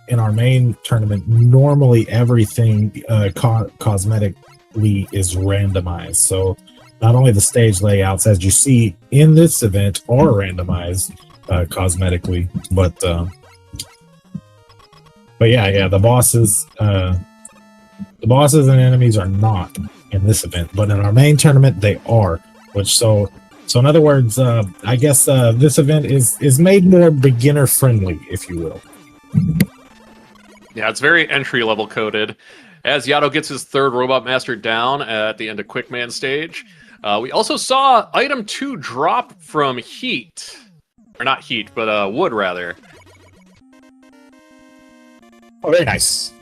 in our main tournament, normally everything cosmetically is randomized. So not only the stage layouts, as you see in this event, are randomized cosmetically, but yeah, the bosses. The bosses and enemies are not in this event, but in our main tournament they are. So in other words, I guess this event is made more beginner friendly, if you will. Yeah, it's very entry level coded. As Yato gets his 3rd Robot Master down at the end of Quickman stage, we also saw item 2 drop from Heat, or not Heat, but Wood rather. Oh, very nice.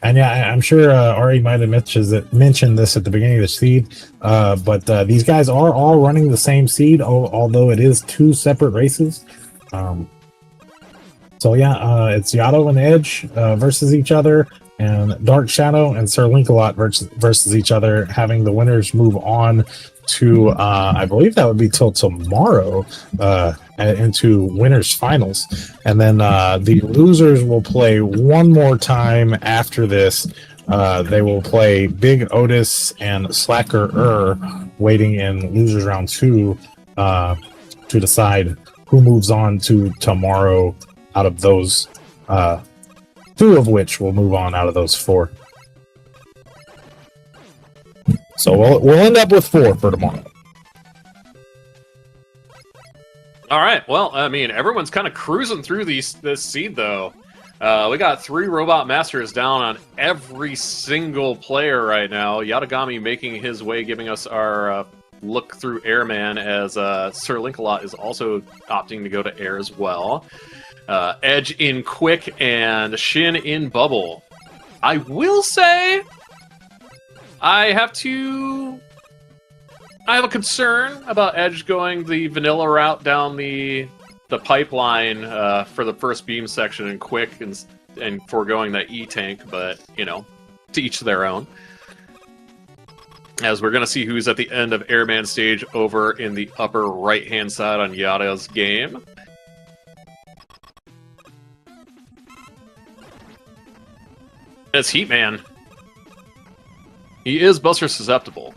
And yeah, I'm sure Ari might have mentioned this at the beginning of the seed, but these guys are all running the same seed, although it is 2 separate races. So yeah, it's Yato and Edge versus each other, and Dark Shadow and Sir Link-a-Lot versus each other, having the winners move on to, I believe that would be till tomorrow, into winners finals. And then the losers will play one more time after this. They will play Big Otis and Slacker waiting in losers round 2 to decide who moves on to tomorrow out of those 2 of which will move on out of those 4. So we'll end up with 4 for tomorrow. All right. Well, I mean, everyone's kind of cruising through this seed, though. We got 3 Robot Masters down on every single player right now. Yatagami making his way, giving us our look through Airman, as Sir Link-a-Lot is also opting to go to Air as well. Edge in Quick and Shin in Bubble. I will say, I have a concern about Edge going the vanilla route down the pipeline for the first beam section and Quick and foregoing that E-Tank, but, you know, to each their own. As we're going to see who's at the end of Airman stage over in the upper right-hand side on Yada's game. It's Heatman. He is Buster susceptible.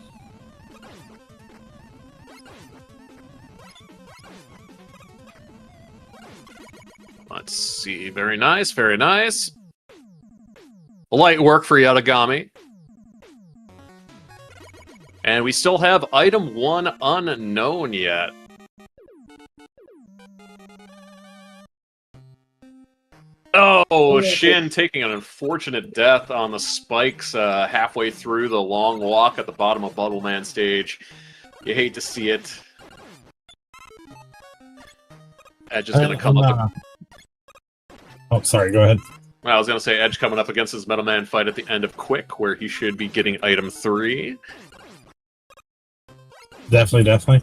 Let's see. Very nice, very nice. Light work for Yatagami. And we still have item 1 unknown yet. Oh, Shin taking an unfortunate death on the spikes halfway through the long walk at the bottom of Bubbleman stage. You hate to see it. Edge is going to come up. Oh, sorry, go ahead. Well, I was going to say Edge coming up against his Metal Man fight at the end of Quick, where he should be getting item 3. Definitely.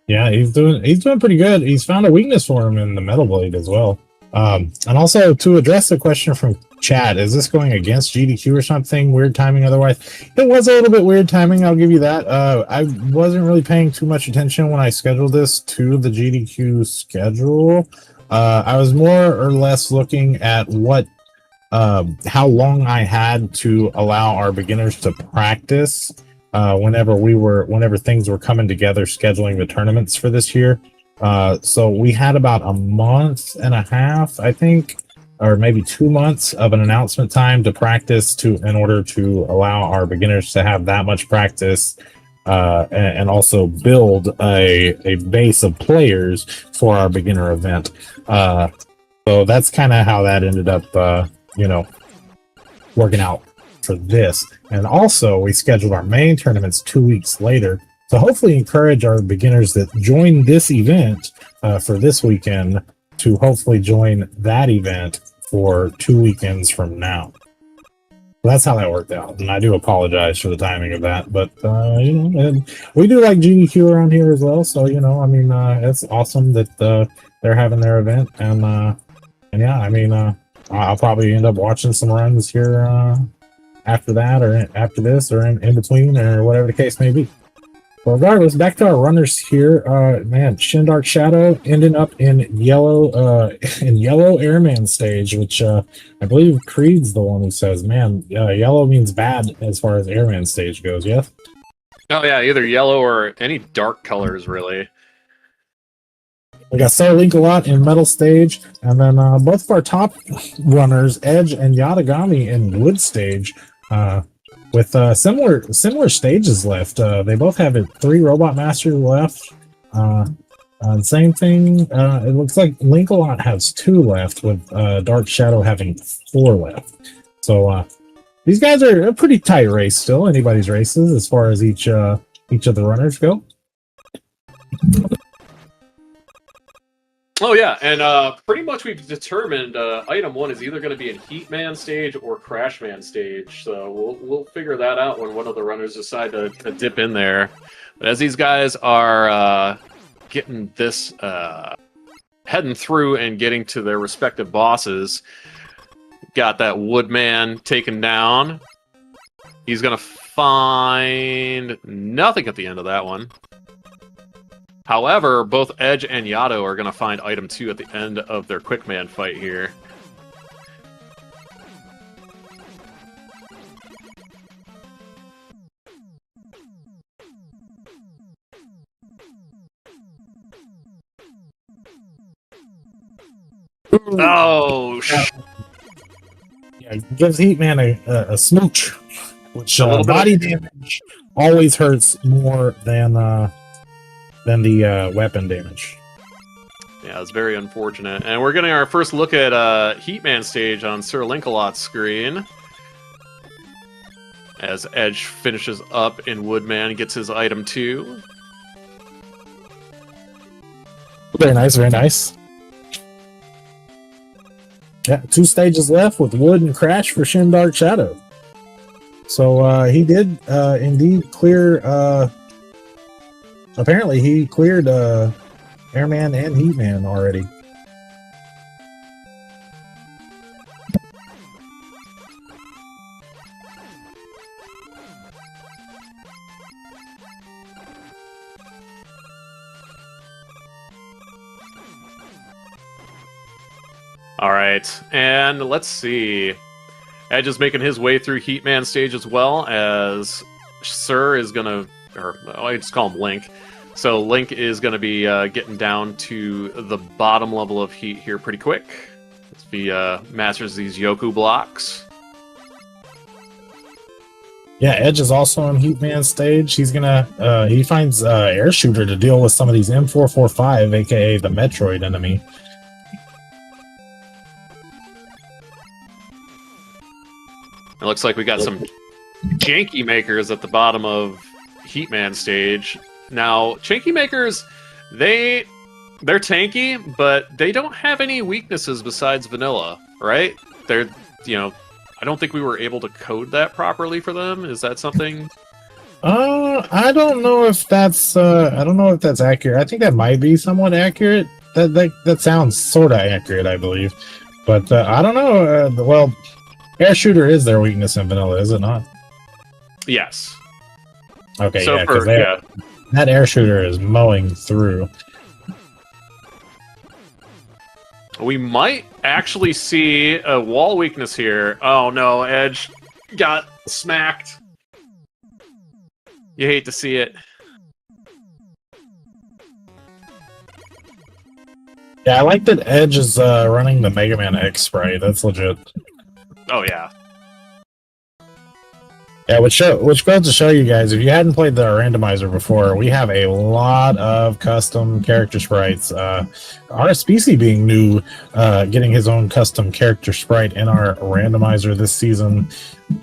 Yeah, he's doing pretty good. He's found a weakness for him in the Metal Blade as well. And also to address the question from chat, is this going against GDQ or something? Weird timing otherwise? It was a little bit weird timing, I'll give you that. I wasn't really paying too much attention when I scheduled this to the GDQ schedule. I was more or less looking at how long I had to allow our beginners to practice whenever things were coming together, scheduling the tournaments for this year. So we had about a month and a half, I think, or maybe 2 months of an announcement time to practice in order to allow our beginners to have that much practice, and also build a base of players for our beginner event. So that's kind of how that ended up, working out for this. And also we scheduled our main tournaments 2 weeks later to hopefully encourage our beginners that join this event for this weekend to hopefully join that event for 2 weekends from now. That's how that worked out, and I do apologize for the timing of that, but and we do like GDQ around here as well, so it's awesome that they're having their event, and yeah, I'll probably end up watching some runs here after that, or after this, or in between, or whatever the case may be. But regardless, back to our runners here. Shin Dark Shadow ending up in yellow Airman stage, which I believe Creed's the one who says, yellow means bad as far as Airman stage goes, yes? Oh yeah, either yellow or any dark colors, really. We got Sir Link-A-Lot in metal stage, and then both of our top runners, Edge and Yatagami, in wood stage. With similar stages left. They both have 3 Robot Masters left. Same thing. It looks like Link-A-Lot has 2 left, with Dark Shadow having 4 left. So these guys are a pretty tight race still. Anybody's races as far as each of the runners go. Oh yeah, and pretty much we've determined item 1 is either going to be in Heatman stage or Crashman stage. So we'll figure that out when one of the runners decide to dip in there. But as these guys are getting this, heading through and getting to their respective bosses, got that Woodman taken down. He's going to find nothing at the end of that one. However, both Edge and Yato are going to find item 2 at the end of their Quickman fight here. Oh, yeah, gives Heatman a smooch, which body damage always hurts more than the weapon damage. Yeah, it's very unfortunate. And we're getting our first look at Heatman stage on Sir Link-A-Lot's screen. As Edge finishes up in Woodman, gets his item 2. Very nice, very nice. Yeah, 2 stages left with Wood and Crash for Shin Dark Shadow. So he did indeed clear... apparently he cleared Airman and Heatman already. All right, and let's see. Edge is making his way through Heatman stage as well, as Sir is gonna, or I just call him Link. So Link is gonna be getting down to the bottom level of Heat here pretty quick as he masters these Yoku blocks. Yeah, Edge is also on Heatman stage. He's gonna he finds Air Shooter to deal with some of these M445, aka the Metroid enemy. It looks like we got some Janky Makers at the bottom of Heatman stage. Now, Janky Makers, they're tanky, but they don't have any weaknesses besides vanilla, right? They're, I don't think we were able to code that properly for them. Is that something? I don't know if that's accurate. I think that might be somewhat accurate. That sounds sort of accurate, I believe. But I don't know. Well, Air Shooter is their weakness in vanilla, is it not? Yes. Okay, so yeah, that Air Shooter is mowing through. We might actually see a wall weakness here. Oh no, Edge got smacked. You hate to see it. Yeah, I like that Edge is running the Mega Man X sprite. That's legit. Oh yeah. Yeah, which goes to show you guys, if you hadn't played the randomizer before, we have a lot of custom character sprites. RSPC being new, getting his own custom character sprite in our randomizer this season.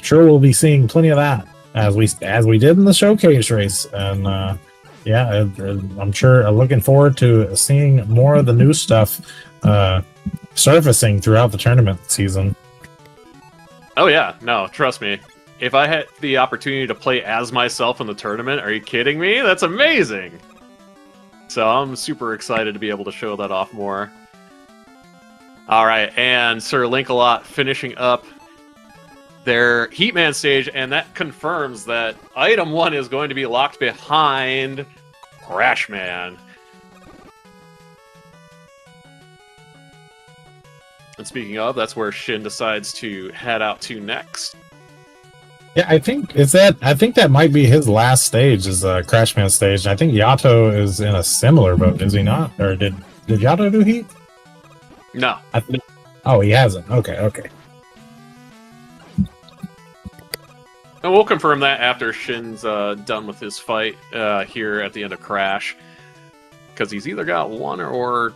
Sure, we'll be seeing plenty of that as we did in the showcase race, and yeah, I'm sure looking forward to seeing more of the new stuff surfacing throughout the tournament season. Oh yeah, no, trust me. If I had the opportunity to play as myself in the tournament, are you kidding me? That's amazing! So I'm super excited to be able to show that off more. Alright, and Sir Link-A-Lot finishing up their Heatman stage, and that confirms that Item 1 is going to be locked behind Crashman. And speaking of, that's where Shin decides to head out to next. Yeah, I think that might be his last stage, is Crashman stage. I think Yato is in a similar boat, is he not? Or did Yato do Heat? No. Oh, he hasn't. Okay. And we'll confirm that after Shin's done with his fight here at the end of Crash. Because he's either got 1 or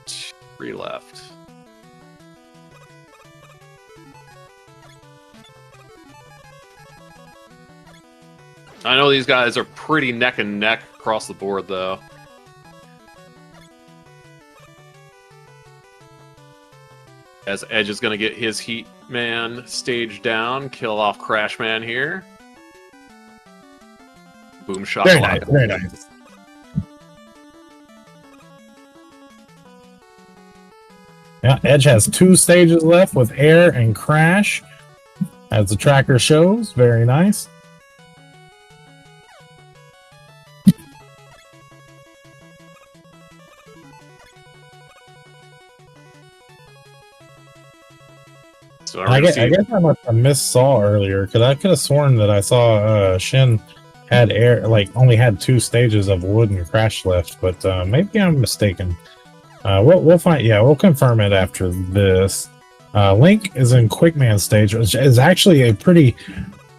3 left. I know these guys are pretty neck and neck across the board, though. As Edge is going to get his Heatman stage down, kill off Crashman here. Boom shot. Very nice. Very nice. Yeah, Edge has 2 stages left with Air and Crash, as the tracker shows. Very nice. So I guess I must have missed Saw earlier, because I could have sworn that I saw Shin had only had 2 stages of Wood and Crash left, but maybe I'm mistaken. We'll find. Yeah, we'll confirm it after this. Link is in Quickman stage, which is actually a pretty.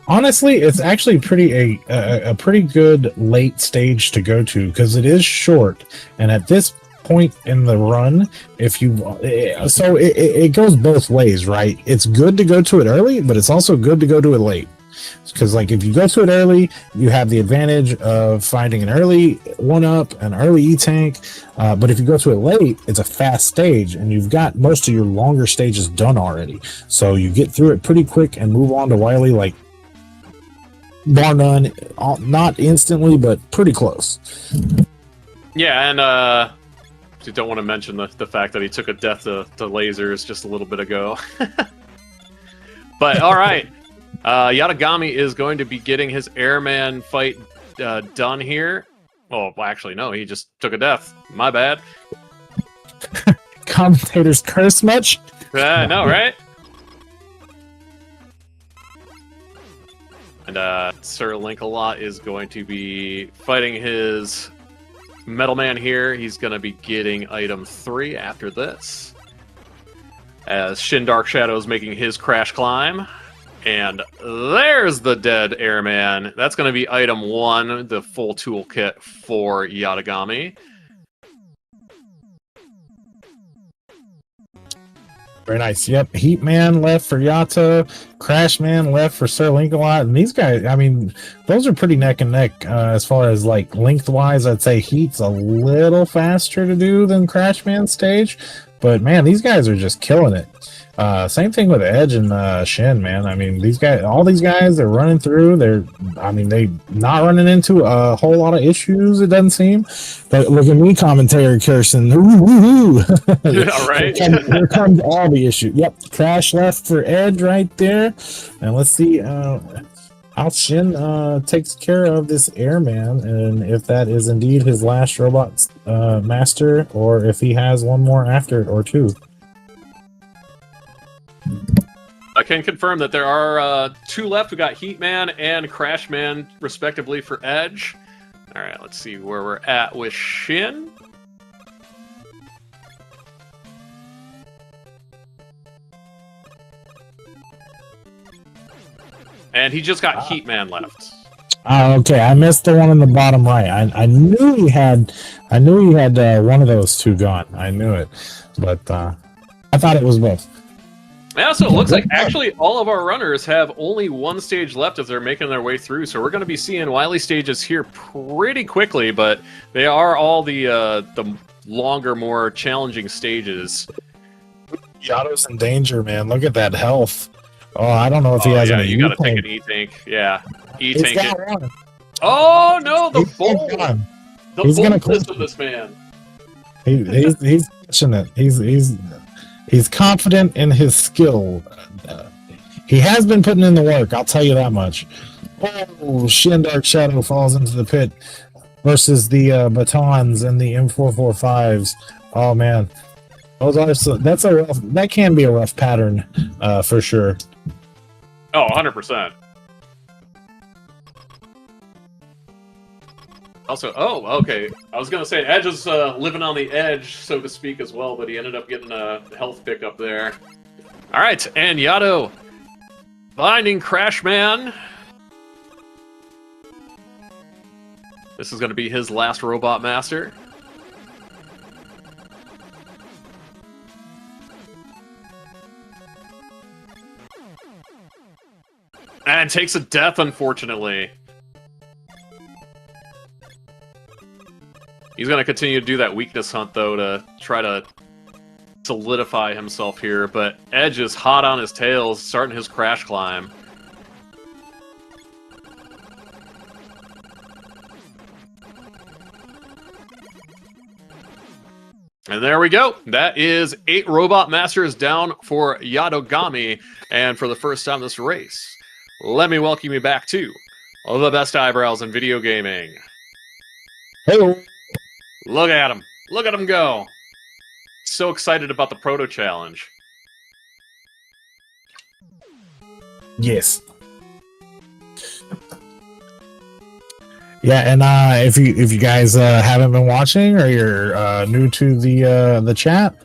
Honestly, it's actually a pretty good late stage to go to, because it is short, and at this point in the run, it goes both ways, right? It's good to go to it early, but it's also good to go to it late, because if you go to it early, you have the advantage of finding an early 1-up, an early E-Tank, but if you go to it late, it's a fast stage, and you've got most of your longer stages done already, so you get through it pretty quick and move on to Wily, like, bar none, not instantly, but pretty close. Yeah, and you don't want to mention the fact that he took a death to lasers just a little bit ago. But all right, Yatagami is going to be getting his Airman fight done here. Oh, well, actually, no, he just took a death. My bad. Commentators curse much? No, right? And Sir Link-a-Lot is going to be fighting his Metal Man here. He's going to be getting item 3 after this. As Shin Dark Shadow is making his crash climb. And there's the dead airman. That's going to be item 1, the full toolkit for Yatagami. Very nice. Yep. Heat Man left for Yato. Crash Man left for Sir Link-a-Lot. And these guys, I mean, those are pretty neck and neck as far as like lengthwise. I'd say Heat's a little faster to do than Crash Man's stage. But man, these guys are just killing it. Same thing with Edge and Shin, man. I mean, these guys, all these guys, they're running through. They not running into a whole lot of issues, it doesn't seem. But look at me, commentary Kirsten. Yeah, right. Here comes all the issues. Yep, Crash left for Edge right there. And let's see how Shin takes care of this airman, and if that is indeed his last robot master, or if he has one more after it or two. I can confirm that there are 2 left. We got Heat Man and Crash Man, respectively, for Edge. All right, let's see where we're at with Shin. And he just got Heat Man left. Okay, I missed the one in the bottom right. I knew he had one of those 2 gone. I knew it, but I thought it was both. Yeah, so it looks like actually all of our runners have only 1 stage left as they're making their way through. So we're going to be seeing Wily stages here pretty quickly, but they are all the longer, more challenging stages. Yato's in danger, man. Look at that health. Oh, I don't know if he has any. You got to take an E-Tank. Yeah, E-Tank. He's got one. Oh no, the bold, the he's gonna boldness of this man. He's catching it. He's confident in his skill. He has been putting in the work, I'll tell you that much. Oh, Shin Dark Shadow falls into the pit versus the batons and the M445s. Oh man, that can be a rough pattern for sure. Oh, 100%. Also, okay. I was going to say, Edge is living on the edge, so to speak, as well, but he ended up getting a health pickup there. All right, and Yato finding Crash Man. This is going to be his last Robot Master. And takes a death, unfortunately. He's going to continue to do that weakness hunt, though, to try to solidify himself here. But Edge is hot on his tails, starting his crash climb. And there we go. That is 8 Robot Masters down for Yatagami. And for the first time in this race, let me welcome you back to the best eyebrows in video gaming. Hey. Look at him. Look at him go. So excited about the Proto Challenge. Yes. Yeah, and if you guys haven't been watching, or you're new to the chat,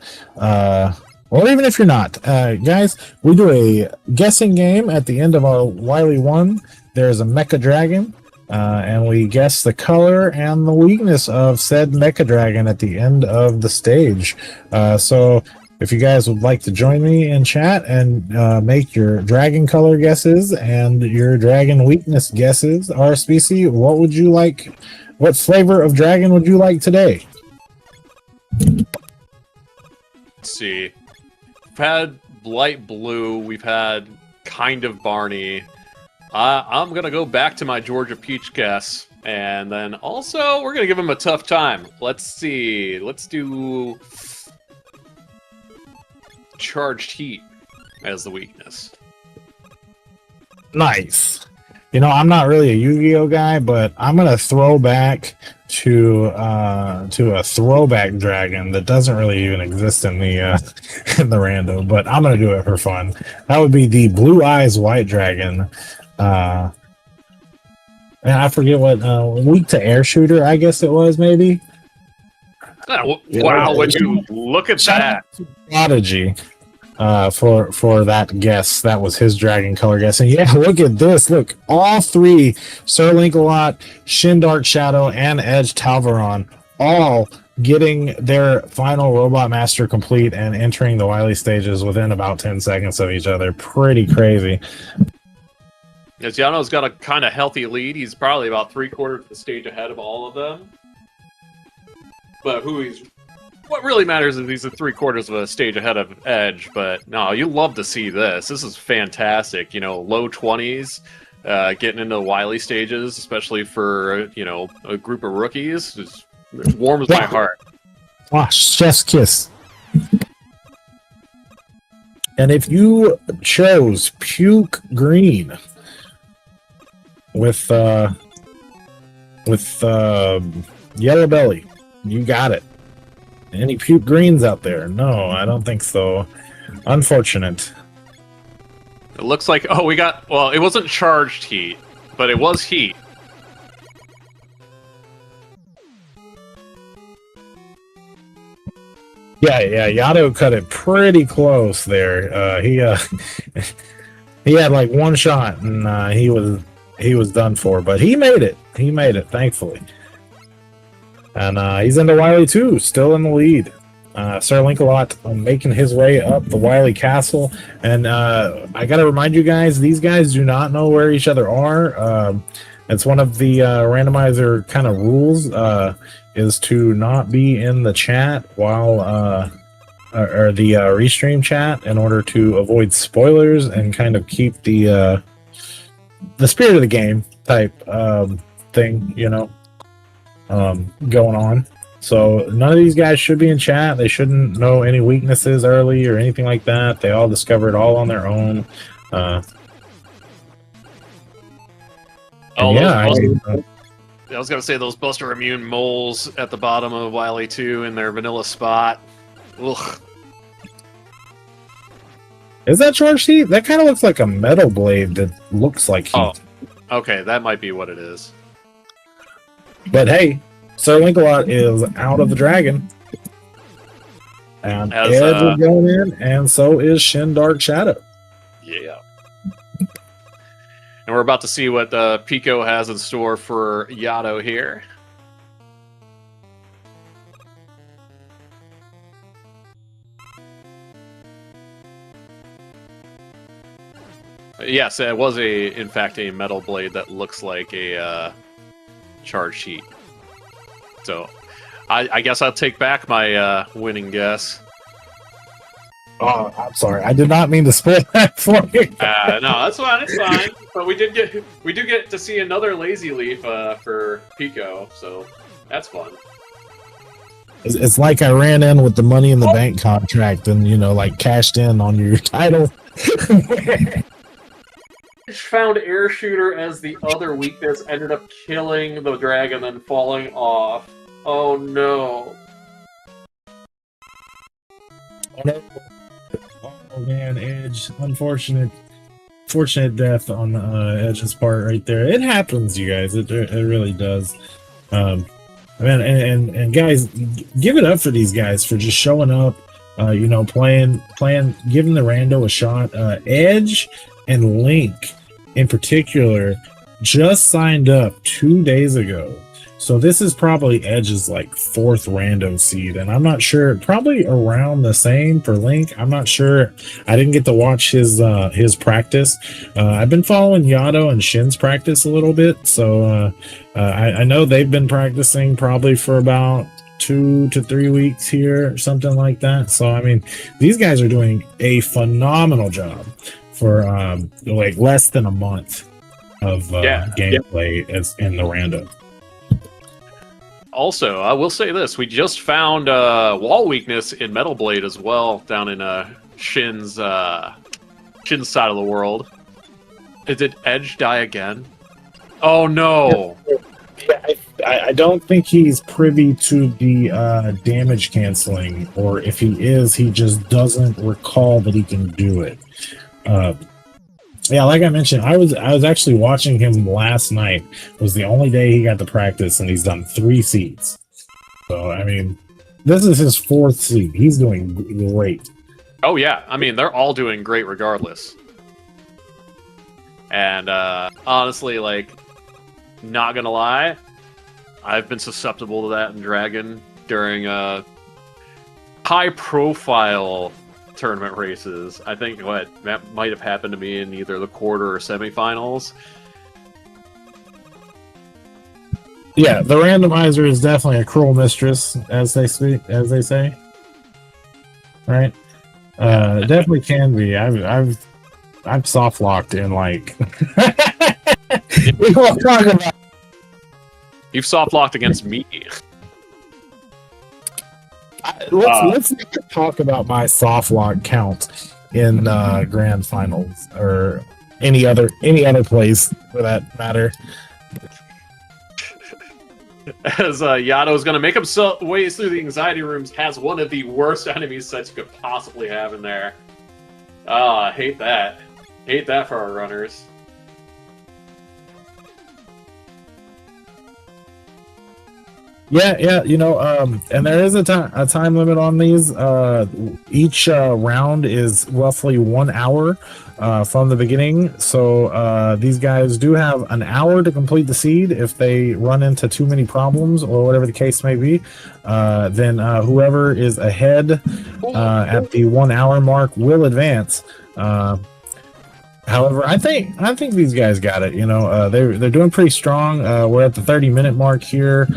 or even if you're not, guys, we do a guessing game at the end of our Wily 1. There's a Mecha Dragon. And we guess the color and the weakness of said Mecha Dragon at the end of the stage. So if you guys would like to join me in chat and make your dragon color guesses and your dragon weakness guesses, RSBC, what would you like? What flavor of dragon would you like today? Let's see. We've had light blue. We've had kind of Barney. I'm going to go back to my Georgia Peach guess, and then also we're going to give him a tough time. Let's see. Let's do Charged Heat as the weakness. Nice. You know, I'm not really a Yu-Gi-Oh guy, but I'm going to throw back to a throwback dragon that doesn't really even exist in the in the rando, but I'm going to do it for fun. That would be the Blue Eyes White Dragon. and I forget what weak to air shooter, I guess it was maybe. Wow, would you look at that? Prodigy for that guess. That was his dragon color guess. And yeah, look at this. Look, all three, Sir Link-a-Lot, Shin Dark Shadow, and Edge Talvaron, all getting their final Robot Master complete and entering the Wily stages within about 10 seconds of each other. Pretty crazy. Yes, Yano's got a kind of healthy lead. He's probably about 3/4 of the stage ahead of all of them. But what really matters is he's 3/4 of a stage ahead of Edge. But no, you love to see this. This is fantastic. You know, low 20s, getting into the Wily stages, especially for a group of rookies. It warms my heart. Ah, chef's kiss. And if you chose Puke Green with Yellow Belly, you got it. Any Puke Greens out there? No, I don't think so. Unfortunate. It looks like it wasn't charged heat, but it was heat. Yeah, Yato cut it pretty close there. He had like one shot and he was done for, but he made it. He made it, thankfully. And he's into Wily 2, still in the lead. Sir Link-a-Lot making his way up the Wily Castle. And I got to remind you guys, these guys do not know where each other are. It's one of the randomizer kind of rules is to not be in the chat while or the Restream chat in order to avoid spoilers and kind of keep the spirit of the game type thing, going on. So none of these guys should be in chat. They shouldn't know any weaknesses early or anything like that. They all discover it all on their own. I was gonna say those Buster Immune moles at the bottom of Wily 2 in their vanilla spot. Ugh. Is that charged heat? That kind of looks like a metal blade that looks like heat. Oh, okay, that might be what it is. But hey, Sir Link-a-Lot is out of the dragon. And Edge is going in, and so is Shin Dark Shadow. Yeah. And we're about to see what Pico has in store for Yato here. Yes, it was in fact a metal blade that looks like a charge sheet. So I guess I'll take back my winning guess. Oh, I'm sorry. I did not mean to spoil that for you. No, that's fine. It's fine. But we do get to see another Lazy Leaf for Pico, so that's fun. It's like I ran in with the Money in the Bank contract and like cashed in on your title. Found Air Shooter as the other weakness, ended up killing the dragon, then falling off. Oh no. Oh man, Edge. Unfortunate death on Edge's part right there. It happens, you guys. It really does. And guys, give it up for these guys for just showing up. Playing, giving the rando a shot. Edge and Link, in particular, just signed up 2 days ago. So this is probably Edge's fourth rando seed, and I'm not sure, probably around the same for Link. I'm not sure. I didn't get to watch his practice. I've been following Yato and Shin's practice a little bit, so I know they've been practicing probably for about 2 to 3 weeks here, or something like that. So I mean, these guys are doing a phenomenal job for less than a month of gameplay as in the rando. Also, I will say this: we just found wall weakness in Metal Blade as well, down in Shin's side of the world. Did Edge die again? Oh no! Yeah, I don't think he's privy to the damage canceling, or if he is, he just doesn't recall that he can do it. Yeah, like I mentioned, I was actually watching him last night. It was the only day he got to practice, and he's done 3 seeds. So I mean, this is his 4th seed. He's doing great. Oh yeah, I mean they're all doing great regardless. And honestly, like, not gonna lie, I've been susceptible to that in Dragon during high-profile tournament races. I think that might have happened to me in either the quarter or semifinals. Yeah, the randomizer is definitely a cruel mistress, as they say. Right? Definitely can be. I've soft locked in like. We won't talk about. You've soft locked against me. Let's not talk about my soft lock count in grand finals or any other place for that matter. As Yato's going to make himself ways through the anxiety rooms, has one of the worst enemy sets you could possibly have in there. Oh, I hate that. Hate that for our runners. Yeah, you know, and there is a time limit on these. Each round is roughly 1 hour from the beginning. So these guys do have an hour to complete the seed. If they run into too many problems or whatever the case may be, then whoever is ahead at the 1 hour mark will advance. However, I think these guys got it. You know, they're doing pretty strong. We're at the 30-minute mark here,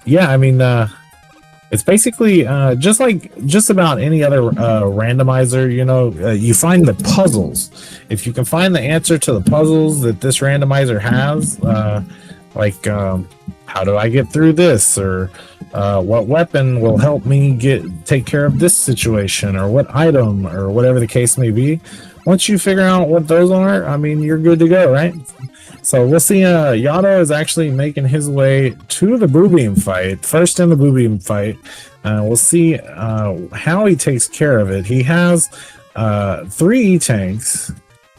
yeah, I mean, it's basically just about any other randomizer. You know, you find the puzzles. If you can find the answer to the puzzles that this randomizer has, how do I get through this, or what weapon will help me take care of this situation, or what item, or whatever the case may be. Once you figure out what those are, I mean, you're good to go, right? So we'll see. Yato is actually making his way to the Boo Beam fight, first in the Boo Beam fight. We'll see how he takes care of it. He has 3 E-tanks.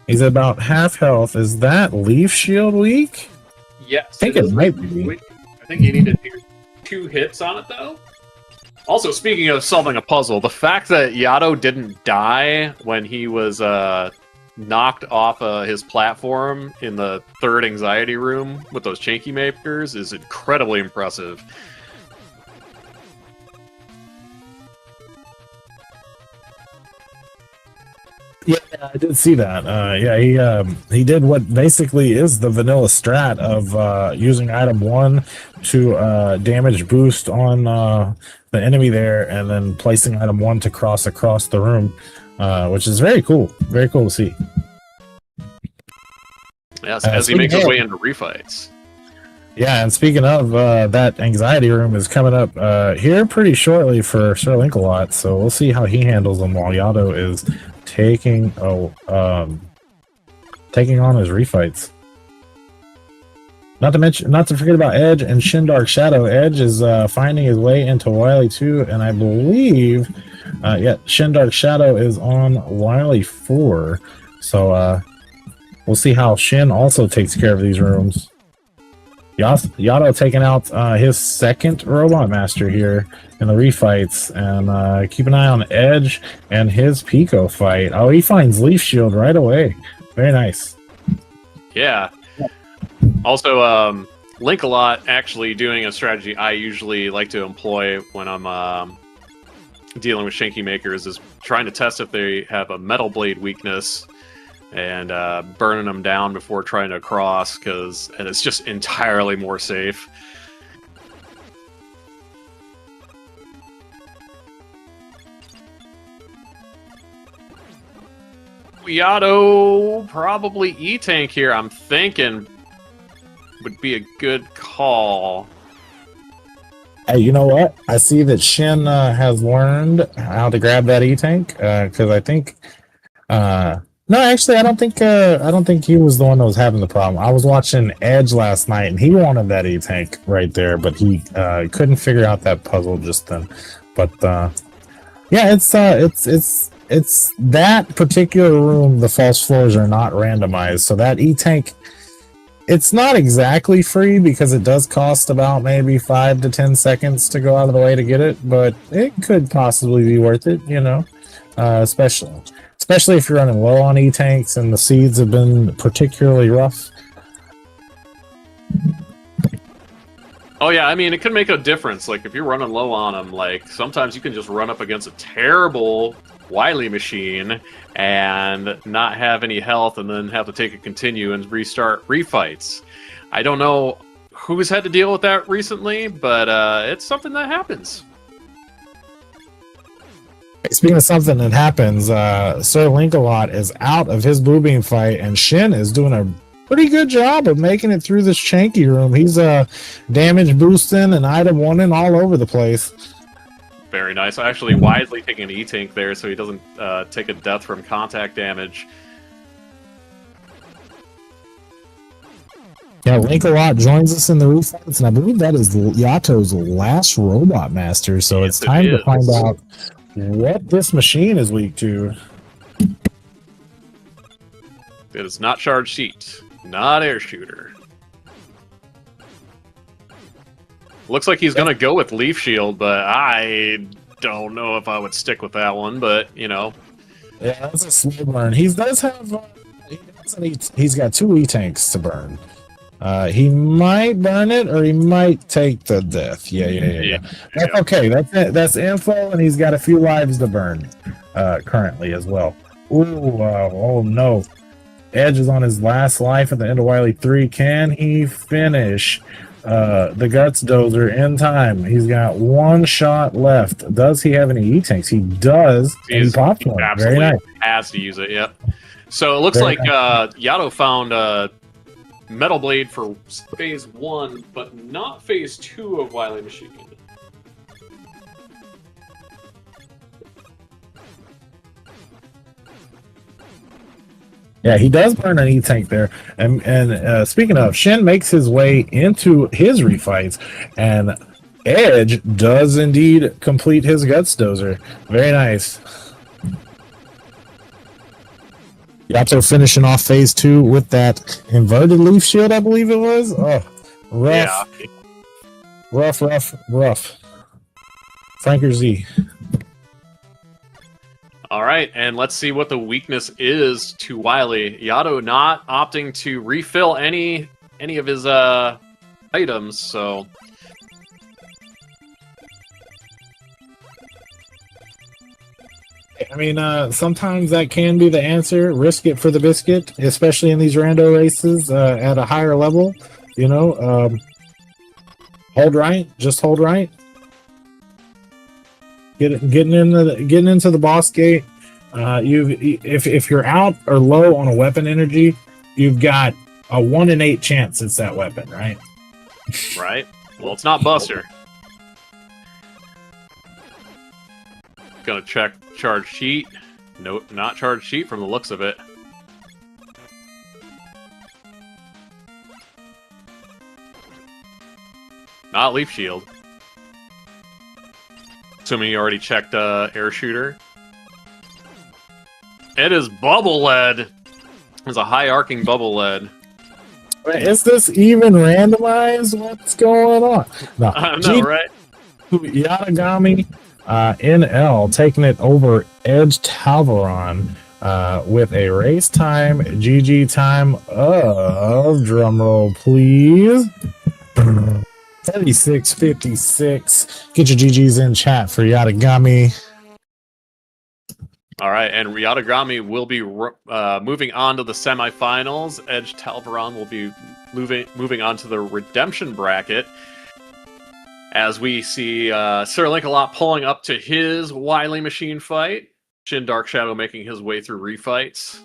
He's about half health. Is that Leaf Shield weak? Yes. I think it might be. I think you need to do 2 hits on it, though. Also, speaking of solving a puzzle, the fact that Yato didn't die when he was knocked off his platform in the 3rd anxiety room with those Chanky Makers is incredibly impressive. Yeah, I did see that. Yeah, he did what basically is the vanilla strat of using item 1 to damage boost on the enemy there, and then placing item 1 to cross across the room, which is very cool. Very cool to see. Yes, as he makes his way into refights. Yeah, and speaking of, that anxiety room is coming up here pretty shortly for Sir Link-a-Lot, so we'll see how he handles them while Yato is taking on his refights. Not to forget about Edge and Shin Dark Shadow. Edge is finding his way into Wily 2, and I believe Shin Dark Shadow is on Wily 4. So we'll see how Shin also takes care of these rooms. Yato taking out his 2nd Robot Master here in the refights, and keep an eye on Edge and his Pico fight. Oh, he finds Leaf Shield right away. Very nice. Yeah. Also, Link-a-Lot actually doing a strategy I usually like to employ when I'm dealing with Shanky Makers is trying to test if they have a Metal Blade weakness and burning them down before trying to cross, and it's just entirely more safe. Yato probably E-Tank here, I'm thinking, would be a good call. Hey, you know what? I see that Shin has learned how to grab that E-Tank, because I think... no, actually, I don't think he was the one that was having the problem. I was watching Edge last night, and he wanted that E-Tank right there, but he couldn't figure out that puzzle just then. But yeah, it's it's that particular room. The false floors are not randomized, so that E-Tank, it's not exactly free because it does cost about maybe 5 to 10 seconds to go out of the way to get it, but it could possibly be worth it, you know, especially if you're running low on E-Tanks and the seeds have been particularly rough. Oh yeah, I mean, it could make a difference. Like, if you're running low on them, like, sometimes you can just run up against a terrible Wily machine and not have any health and then have to take a continue and restart refights. I don't know who's had to deal with that recently, but it's something that happens. Speaking of something that happens, Sir Linkalot is out of his Blue Beam fight, and Shin is doing a pretty good job of making it through this Chanky room. He's damage boosting and item one all over the place. Very nice. Actually, wisely taking an E-Tank there so he doesn't take a death from contact damage. Yeah, Linkalot joins us in the refights, and I believe that is Yato's last Robot Master, so Yes, it's time it to is. find out what this machine is weak to. It is not charge sheet, not air shooter. Looks like he's going to go with Leaf Shield, but I don't know if I would stick with that one, but, you know. Yeah, that's a slow burn. He does have... he's got 2 E-Tanks to burn. He might burn it, or he might take the death. Yeah. That's okay. That's info, and he's got a few lives to burn currently as well. Ooh, oh no. Edge is on his last life at the end of Wily 3. Can he finish the Guts Dozer in time? He's got 1 shot left. Does he have any E-Tanks? He does. And he popped one. Very nice. Has to use it, yep. So it looks like Yato found Metal Blade for phase 1, but not phase 2 of Wily Machine. Yeah, he does burn an E-Tank there. And speaking of, Shin makes his way into his refights, and Edge does indeed complete his Guts Dozer. Very nice. Yato finishing off phase 2 with that inverted Leaf Shield, I believe it was. Oh, rough. Yeah. Rough. Franker Z. All right, and let's see what the weakness is to Wily. Yato not opting to refill any of his items, so... I mean, sometimes that can be the answer. Risk it for the biscuit, especially in these rando races at a higher level. You know, hold right. Just hold right. Getting into the boss gate. If you're out or low on a weapon energy, you've got a 1 in 8 chance it's that weapon, right? Right. Well, it's not Buster. Gonna check charge sheet. Nope, not charge sheet from the looks of it. Not Leaf Shield. Assuming you already checked air shooter. It is bubble lead. It's a high arcing bubble lead. Is this even randomized? What's going on? No, I know, right? Yatagami NL taking it over Edge Talvaron with a race time, GG time of, drumroll please, 36:56. Get your GGs in chat for Yatagami. All right, and Yatagami will be moving on to the semifinals. Edge Talvaron will be moving on to the redemption bracket. As we see Sir Linkalot pulling up to his Wily Machine fight. Shin Dark Shadow making his way through refights.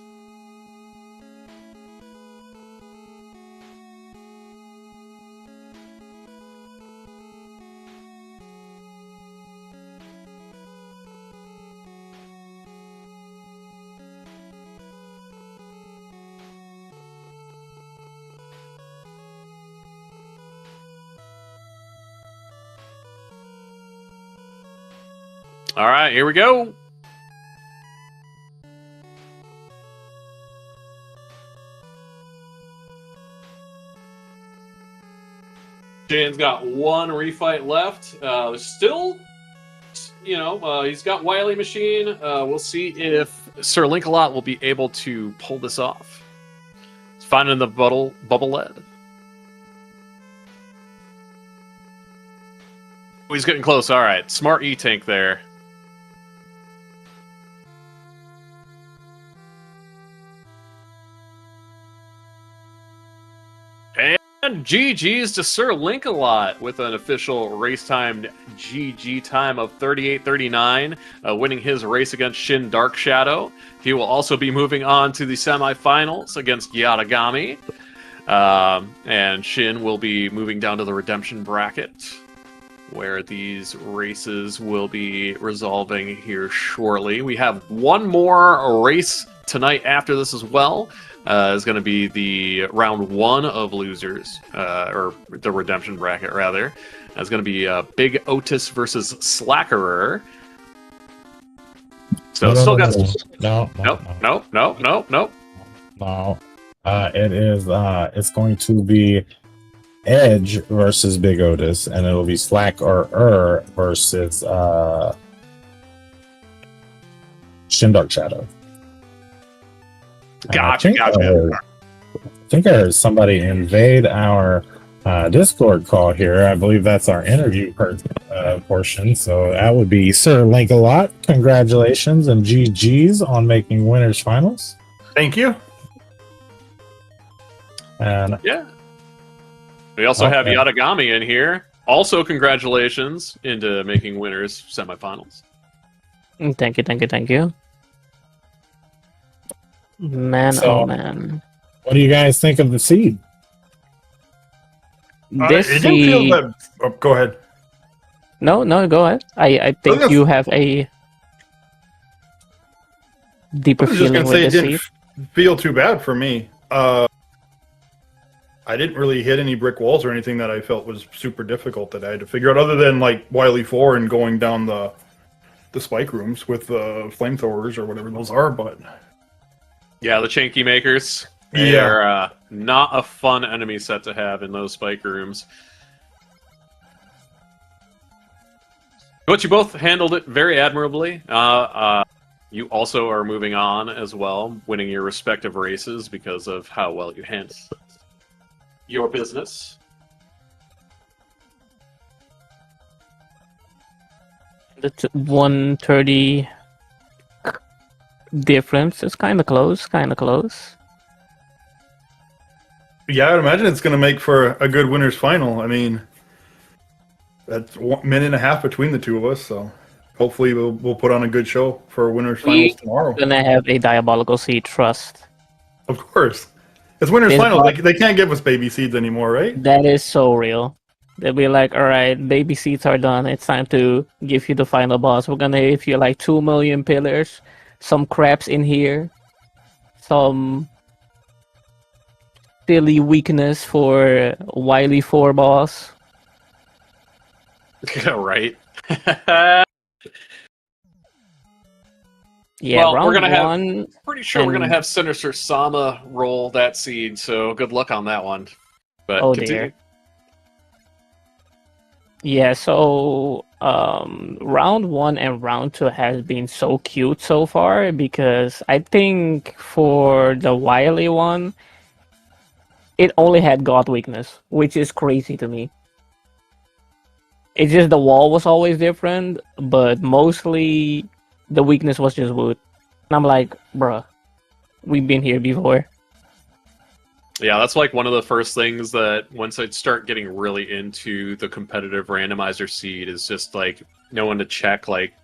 All right, here we go. Shin's got one refight left. There's still, he's got Wily Machine. We'll see if Sir Link-A-Lot will be able to pull this off. It's finding the bubble lead. Oh, he's getting close. All right, smart E-Tank there. And GG's to Sir Link-A-Lot with an official race time GG time of 38:39, winning his race against Shin Dark Shadow. He will also be moving on to the semifinals against Yatagami. And Shin will be moving down to the redemption bracket, where these races will be resolving here shortly. We have one more race tonight after this as well. Is going to be the round 1 of losers, or the redemption bracket, rather. It's going to be Big Otis versus Slackerer. So still got no. It is. It's going to be Edge versus Big Otis, and it'll be Slackerer versus Shin Dark Shadow. Gotcha. I think I heard somebody invade our Discord call here. I believe that's our interview portion. So that would be Sir Link-A-Lot. Congratulations and GG's on making winners finals. Thank you. And yeah, we also have Yatagami in here. Also, congratulations into making winners semifinals. Thank you. Man, So- oh man. what do you guys think of the seed? This it didn't feel seed... that. Oh, go ahead. No, go ahead. I think that's- you have a deeper I was just feeling gonna say it with the didn't seed. feel too bad for me. I didn't really hit any brick walls or anything that I felt was super difficult that I had to figure out, other than like Wily 4 and going down the spike rooms with the flamethrowers or whatever those are. But Yeah, the Chanky Makers. They're not a fun enemy set to have in those spike rooms. But you both handled it very admirably. You also are moving on as well, winning your respective races because of how well you handled your business. The 130 difference is kind of close. yeah, I'd imagine it's going to make for a good winners final. I mean, that's 1.5 minutes between the two of us, so hopefully we'll put on a good show for winners finals tomorrow. Gonna have a diabolical seed, trust. Of course, it's winners It's finals. not- They can't give us baby seeds anymore, right? That is so real. They'll be like, all right, baby seeds are done. It's time to give you the final boss. We're gonna give you like 2 million pillars, some craps in here, some silly weakness for Wily 4 boss. Right. Yeah, Well, round we're gonna have- 1. Pretty sure we're And- going to have Sinister Sama roll that seed, so good luck on that one. But Oh, continue. dear. Yeah, so round 1 and round 2 has been so cute so far, because I think for the Wily one, it only had God weakness, which is crazy to me. It's just the wall was always different, but mostly the weakness was just wood. And I'm like, bruh, we've been here before. Yeah, that's like one of the first things that once I start getting really into the competitive randomizer seed is just like knowing to check like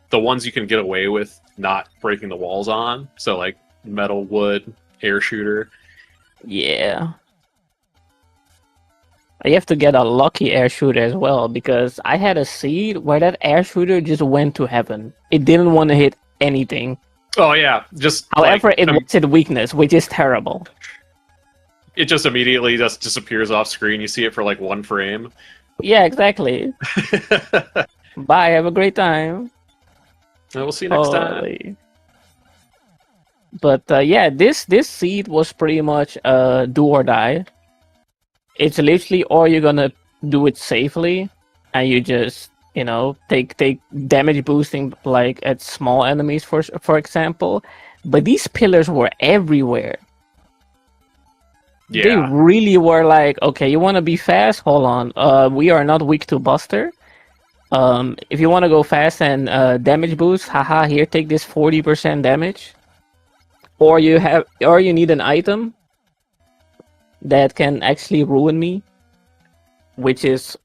the ones you can get away with not breaking the walls on. So like metal, wood, air shooter. Yeah. You have to get a lucky air shooter as well, because I had a seed where that air shooter just went to heaven. It didn't want to hit anything. Oh yeah, just However, like, it was its weakness, which is terrible. it just immediately just disappears off screen. You see it for like 1 frame. Yeah, exactly. Bye, have a great time. And we'll see you next time. Holy. But yeah, this seed was pretty much do or die. It's literally, or you're gonna do it safely, and you just take damage boosting like at small enemies for example. But these pillars were everywhere. They Yeah. really were like, okay, you want to be fast? Hold on. We are not weak to Buster. If you want to go fast and damage boost, haha, here, take this 40% damage. Or you need an item that can actually ruin me, which is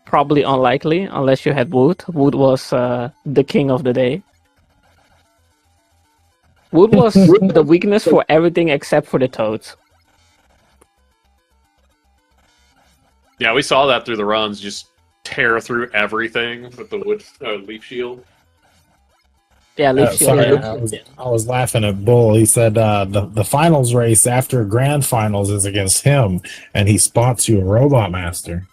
probably unlikely unless you had Wood. Wood was the king of the day. Wood was the weakness for everything except for the toads. Yeah, we saw that through the runs. Just tear through everything with the wood leaf shield. Yeah, leaf shield. Sorry, I was laughing at Bull. He said the finals race after grand finals is against him, and he spots you a robot master.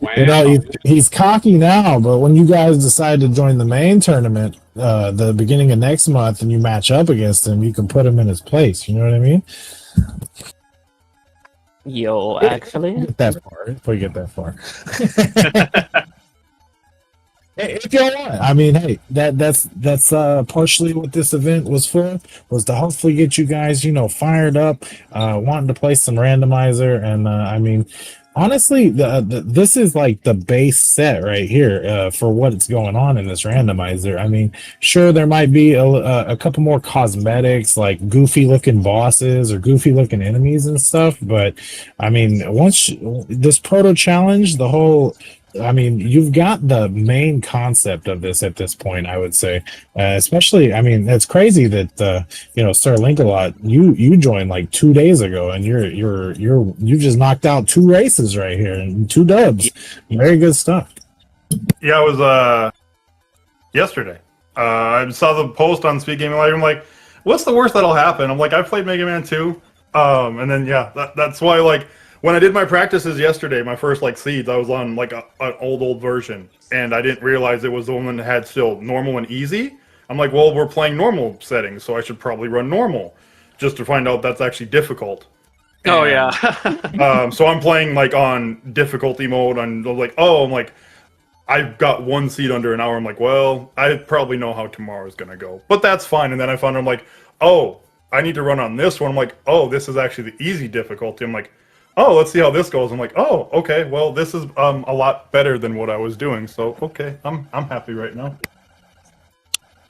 Wow. He's cocky now, but when you guys decide to join the main tournament, the beginning of next month, and you match up against him, you can put him in his place. You know what I mean? Yo, actually, Get that far. If we get that far. Hey, if y'all want, I mean, hey, that's partially what this event was for, was to hopefully get you guys, fired up, wanting to play some randomizer, and I mean, honestly, this is like the base set right here for what's going on in this randomizer. I mean, sure, there might be a couple more cosmetics, like goofy looking bosses or goofy looking enemies and stuff, but I mean, once this proto challenge, you've got the main concept of this at this point, I would say. Especially, I mean, it's crazy that Sir Linkalot, you joined like 2 days ago, and you just knocked out 2 races right here and 2 dubs. Very good stuff. Yeah, it was yesterday. I saw the post on Speed Gaming Live. I'm like, what's the worst that'll happen? I'm like, I played Mega Man 2, and then that's why like. When I did my practices yesterday, my first seeds, I was on an old version, and I didn't realize it was the one that had still normal and easy. I'm like, well, we're playing normal settings, so I should probably run normal, just to find out that's actually difficult. Oh yeah. So I'm playing on difficulty mode. I'm like, I've got 1 seed under an hour. I'm like, well, I probably know how tomorrow's gonna go, but that's fine. And then I found I'm like, oh, I need to run on this one. I'm like, oh, this is actually the easy difficulty. I'm like, oh, let's see how this goes. I'm like, oh, okay, well, this is a lot better than what I was doing. So, okay, I'm happy right now.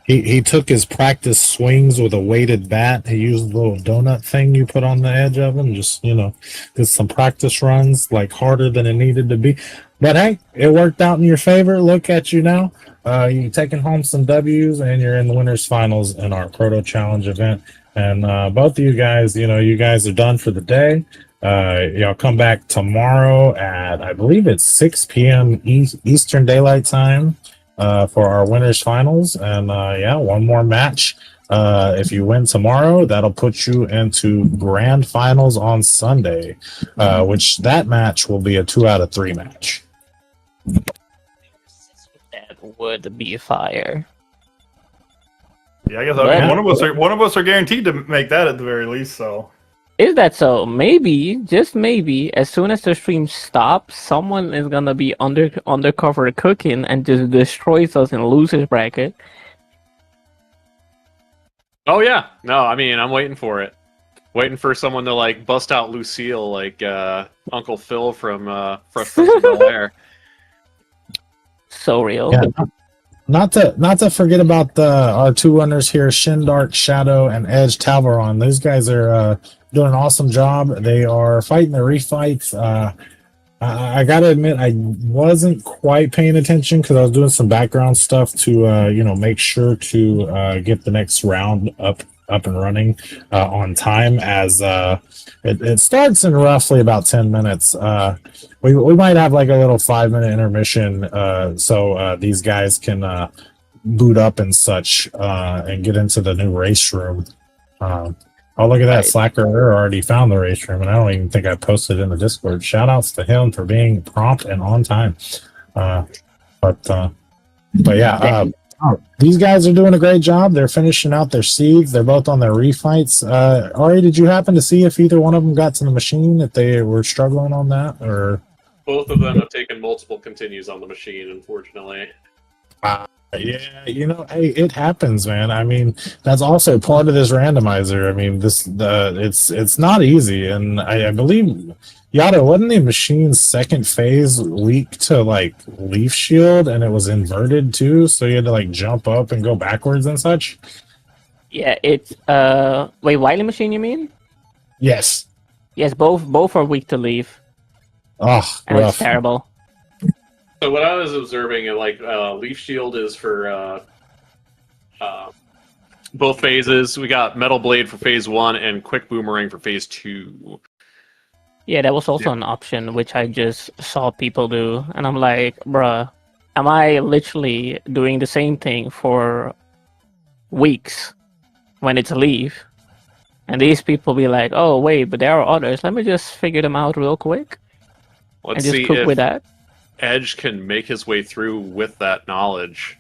He took his practice swings with a weighted bat. He used the little donut thing you put on the edge of him. Just, did some practice runs, harder than it needed to be. But hey, it worked out in your favor. Look at you now. You're taking home some W's, and you're in the winners finals in our Proto Challenge event. And both of you guys, you guys are done for the day. Y'all come back tomorrow at, I believe it's 6 p.m. Eastern Daylight Time for our winners finals. And one more match. If you win tomorrow, that'll put you into grand finals on Sunday, which that match will be a 2 out of 3 match. that would be fire. Yeah, I guess one of us are guaranteed to make that at the very least. So. Is that so? Maybe, just maybe, as soon as the stream stops, someone is gonna be undercover cooking and just destroys us in losers bracket. Oh yeah, no, I mean I'm waiting for it. Waiting for someone to bust out Lucille like Uncle Phil from Fresh Prince of Bel-Air. So real. Yeah. Not to forget about our 2 runners here, Shindark, Shadow, and Edge Talvaron. Those guys are doing an awesome job. They are fighting the refights. I gotta admit, I wasn't quite paying attention because I was doing some background stuff to make sure to get the next round up and running on time, as it starts in roughly about 10 minutes. We might have a little 5-minute intermission so these guys can boot up and such and get into the new race room. Oh, look at that. Slacker already found the race room, and I don't even think I posted in the Discord. Shout outs to him for being prompt and on time. But yeah, Oh, these guys are doing a great job. They're finishing out their seeds. They're both on their refights. Ari, did you happen to see if either one of them got to the machine, if they were struggling on that, or? Both of them have taken multiple continues on the machine, unfortunately. Yeah, hey, it happens, man. I mean, that's also part of this randomizer. I mean, it's not easy, and I believe Yada, wasn't the machine's second phase weak to like leaf shield, and it was inverted too, so you had to like jump up and go backwards and such. Yeah, it's wait, Wily Machine, you mean? Yes. Yes, both are weak to leaf, Oh, and rough. it's terrible. So what I was observing, like Leaf Shield is for both phases. We got Metal Blade for phase 1 and Quick Boomerang for phase 2. Yeah, that was also an option which I just saw people do, and I'm like, bruh, am I literally doing the same thing for weeks when it's leaf? And these people be like, oh wait, but there are others. Let me just figure them out real quick Let's and just see cook if with that. Edge can make his way through with that knowledge.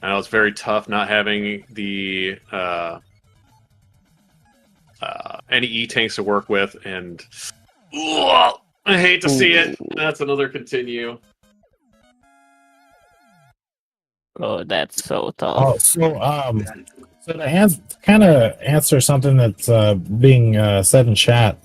I know it's very tough not having the any E-tanks to work with, and I hate to see it. That's another continue. Oh, that's so tough. Oh, so to kind of answer something that's being said in chat.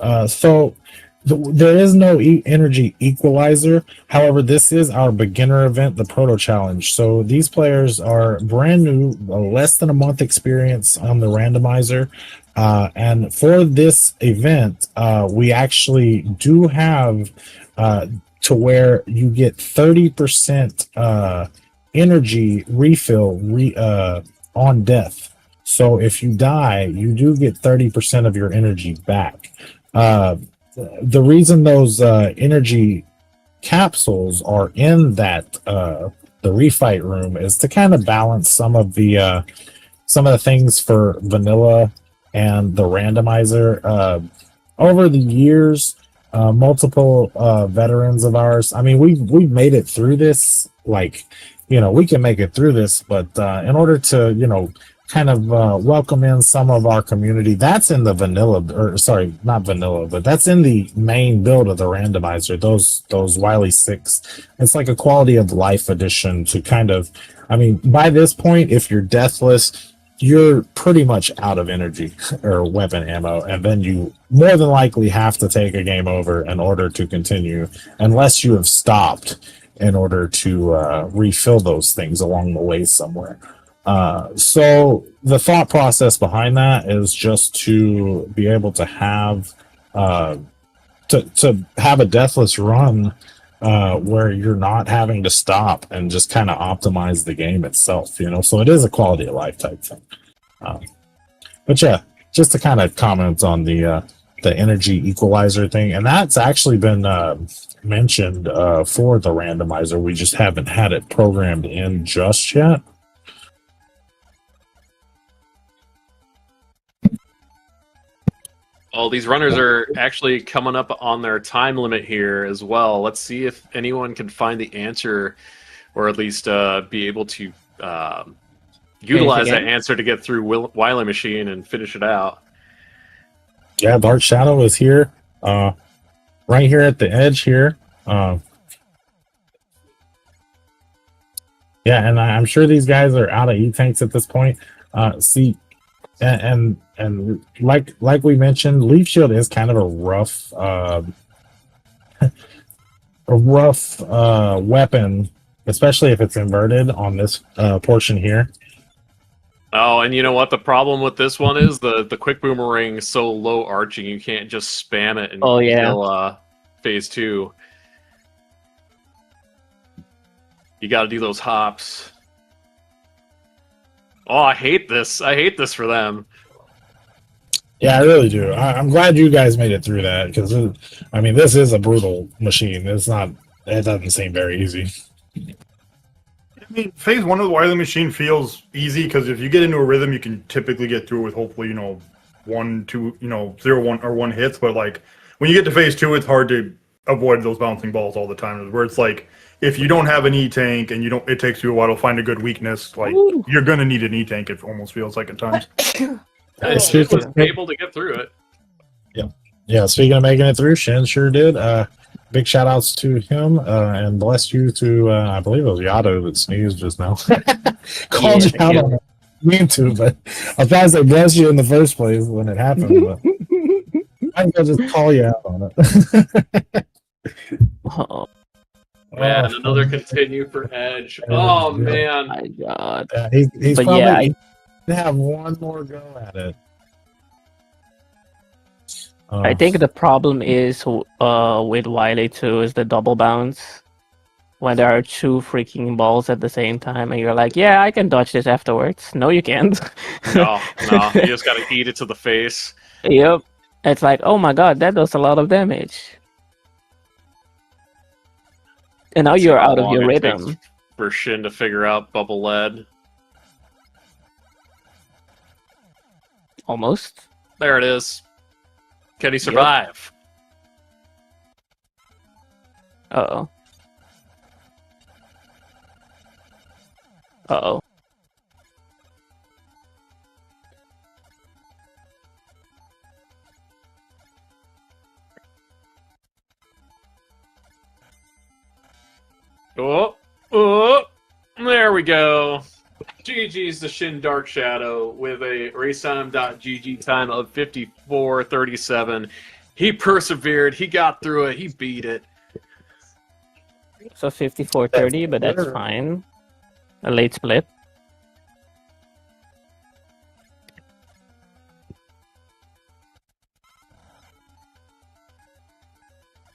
There is no energy equalizer. However, this is our beginner event, the Proto Challenge. So these players are brand new, less than a month experience on the randomizer. And for this event, we actually do have to where you get 30% energy refill on death. So if you die, you do get 30% of your energy back. The reason those energy capsules are in that the refight room is to kind of balance some of the things for vanilla and the randomizer. Over the years, multiple veterans of ours. I mean, we've made it through this. Like, we can make it through this, but in order to kind of welcome in some of our community. That's in the vanilla, or sorry, not vanilla, but that's in the main build of the randomizer. Those Wily 6. It's like a quality of life edition to kind of, I mean, by this point, if you're deathless, you're pretty much out of energy or weapon ammo, and then you more than likely have to take a game over in order to continue, unless you have stopped in order to refill those things along the way somewhere. So the thought process behind that is just to be able to have to have a deathless run where you're not having to stop and just kind of optimize the game itself, so it is a quality of life type thing. But yeah, just to kind of comment on the energy equalizer thing, and that's actually been mentioned for the randomizer. We just haven't had it programmed in just yet. Oh, these runners are actually coming up on their time limit here as well. Let's see if anyone can find the answer, or at least be able to utilize that answer to get through Wily Machine and finish it out. Yeah, Dark Shadow is here, right here at the edge here. Yeah, and I'm sure these guys are out of E-tanks at this point. See, and like we mentioned, Leaf Shield is kind of a rough weapon, especially if it's inverted on this portion here. Oh, and you know what? The problem with this one is the quick boomerang is so low arching, you can't just spam it and kill phase 2. You got to do those hops. Oh, I hate this. I hate this for them. Yeah, I really do. I'm glad you guys made it through that, because I mean, this is a brutal machine. It doesn't seem very easy. I mean, phase 1 of the Wily Machine feels easy because if you get into a rhythm, you can typically get through with hopefully 1, 2, 0, 1 or 1 hits. But like when you get to phase 2, it's hard to avoid those bouncing balls all the time. Where it's like if you don't have an E tank and it takes you a while to find a good weakness, like you're gonna need an E tank. It almost feels like at times. Shin was able to get through it. Yeah, speaking of making it through, Shin sure did. Big shout outs to him, and bless you to, I believe it was Yato that sneezed just now. Called you out on it. Mean to, but I was trying to say bless you in the first place when it happened. But I'm going to just call you out on it. Oh Man, another continue for Edge. Oh, man. my god. Yeah, he's But probably yeah, gonna have one more go at it. I think the problem is with Wily too is the double bounce. When there are two freaking balls at the same time, and you're like, yeah, I can dodge this afterwards. No, you can't. No, you just gotta eat it to the face. Yep. It's like, oh my god, that does a lot of damage. And now Let's see you're how out of long your it rhythm. takes for Shin to figure out bubble lead. Almost. There it is. Can he survive? Uh-oh. Uh-oh. Oh, there we go. GG's the Shin Dark Shadow with a racetime.gg time of 54:37. He persevered, he got through it, he beat it. So 54-30, but that's fine. A late split.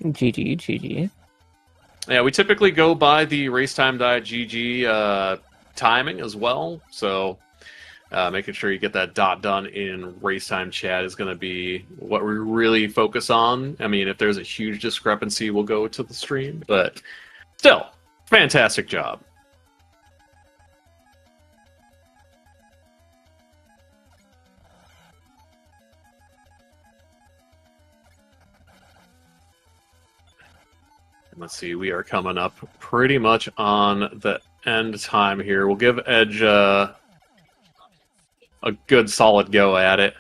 GG. Yeah, we typically go by the racetime.gg timing as well, so making sure you get that dot done in racetime chat is going to be what we really focus on. I mean, if there's a huge discrepancy, we'll go to the stream, but still, fantastic job. Let's see, we are coming up pretty much on the end time here. We'll give Edge a good solid go at it.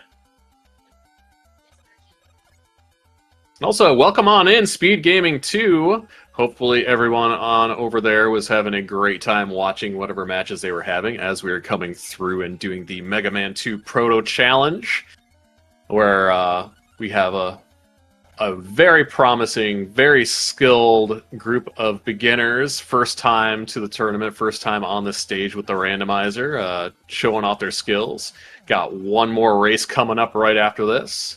Also, welcome on in, Speed Gaming 2. Hopefully everyone on over there was having a great time watching whatever matches they were having as we were coming through and doing the Mega Man 2 Proto Challenge, where we have a very promising, very skilled group of beginners. First time to the tournament, first time on the stage with the randomizer, showing off their skills. Got one more race coming up right after this.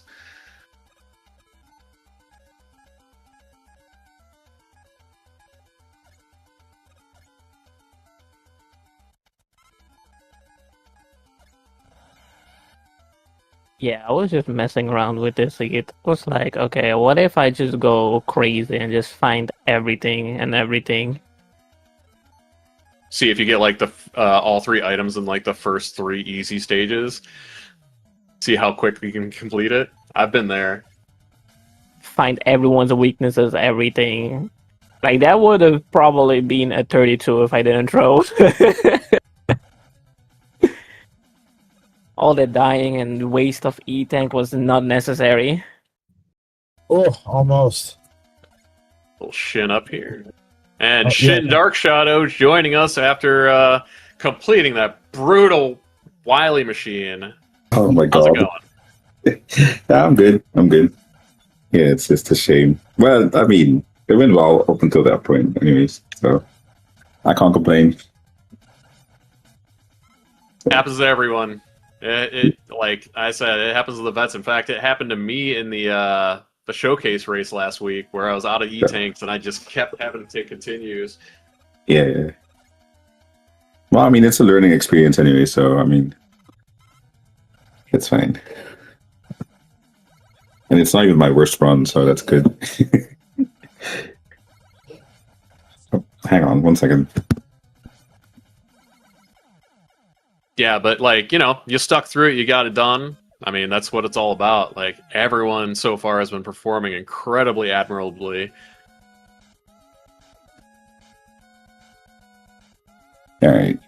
Yeah, I was just messing around with this. Like, it was like, okay, what if I just go crazy and just find everything and everything? See if you get like the all three items in like the first three easy stages. See how quick you can complete it. I've been there. Find everyone's weaknesses, everything. Like, that would have probably been a 32 if I didn't throw. All that dying and waste of E-Tank was not necessary. Oh, almost. Little Shin up here. And Shin Dark Shadow joining us after completing that brutal Wily machine. Oh my How's god. it going? I'm good. Yeah, it's just a shame. Well, I mean, it went well up until that point, anyways. So I can't complain. Happens to everyone. It like I said, it happens to the vets. In fact, it happened to me in the showcase race last week where I was out of E-tanks and I just kept having to take continues. Yeah. Well, I mean, it's a learning experience anyway, so I mean, it's fine. And it's not even my worst run, so that's good. Oh, hang on 1 second. Yeah, but like, you know, you stuck through it, you got it done. I mean, that's what it's all about. Like, everyone so far has been performing incredibly admirably. All right.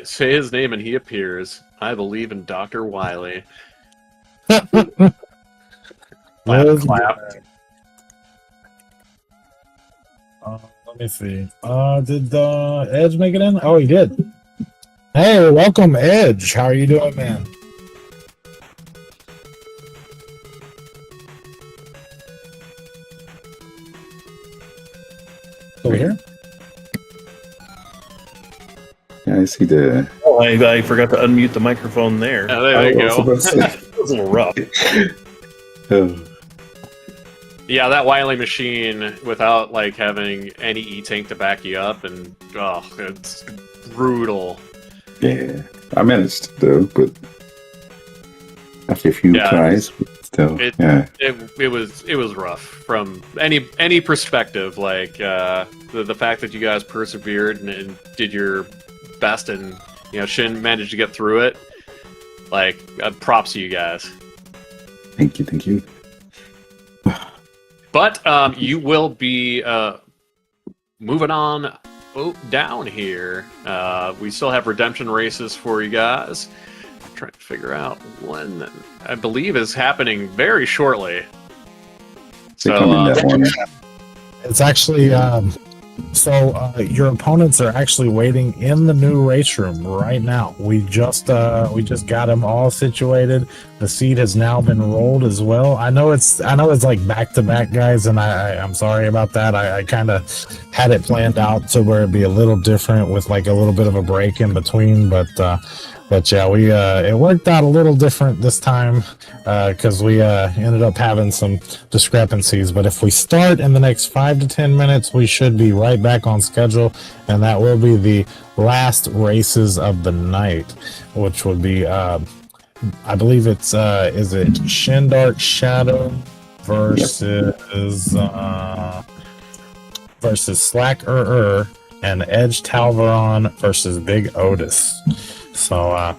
Say his name and he appears. I believe in Dr. Wily. Clap, Let's clap. Let me see. Did Edge make it in? Oh, he did. Hey, welcome, Edge. How are you doing, man? Over here? Yeah, I see the. Oh, I forgot to unmute the microphone there. Oh, there you I was go. about to say. That was a little rough. Oh, Yeah, that Wily machine without like having any E-Tank to back you up, and it's brutal. yeah, I managed though, but after a few Yeah, tries, but still, it- yeah. It was rough from any perspective. Like the fact that you guys persevered and did your best, and Shin managed to get through it. Like props to you guys. Thank you. But you will be moving on down here. We still have redemption races for you guys. I'm trying to figure out when I believe is happening very shortly. They come in that one. It's actually your opponents are actually waiting in the new race room right now. We just got them all situated. The seed has now been rolled as well. I know it's like back to back, guys, and I'm sorry about that. I kind of had it planned out to where it'd be a little different with like a little bit of a break in between, but yeah, we it worked out a little different this time because we ended up having some discrepancies. But if we start in the next 5 to 10 minutes, we should be right back on schedule, and that will be the last races of the night, which would be I believe it's is it Shindark Shadow versus Slacker and Edge Talvaron versus Big Otis. So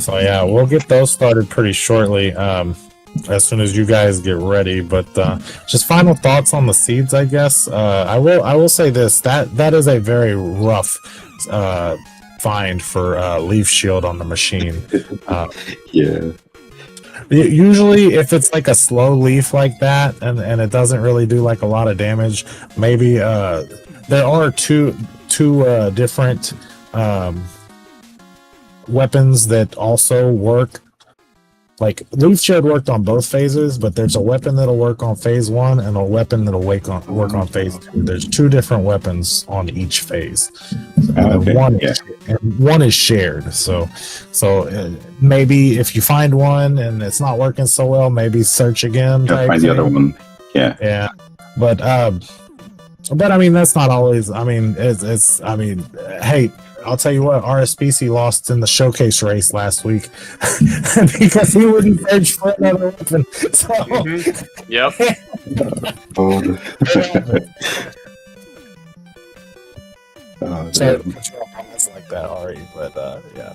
yeah, we'll get those started pretty shortly as soon as you guys get ready. But just final thoughts on the seeds, I guess. I will say this, that is a very rough find for Leaf Shield on the machine. Yeah. Usually, if it's like a slow leaf like that and it doesn't really do like a lot of damage, maybe there are two different weapons that also work. Like Leaf Shield worked on both phases, but there's a weapon that'll work on phase 1 and a weapon that'll work on phase 2. There's 2 different weapons on each phase. Okay, One is shared. So maybe if you find one and it's not working so well, maybe search again. I'll find the other one. Yeah. Yeah, but I mean that's not always. I mean it's. I mean, hey, I'll tell you what, RSPC lost in the showcase race last week because he wouldn't search for another weapon. So, Yep. so comments like that, Ari, but yeah.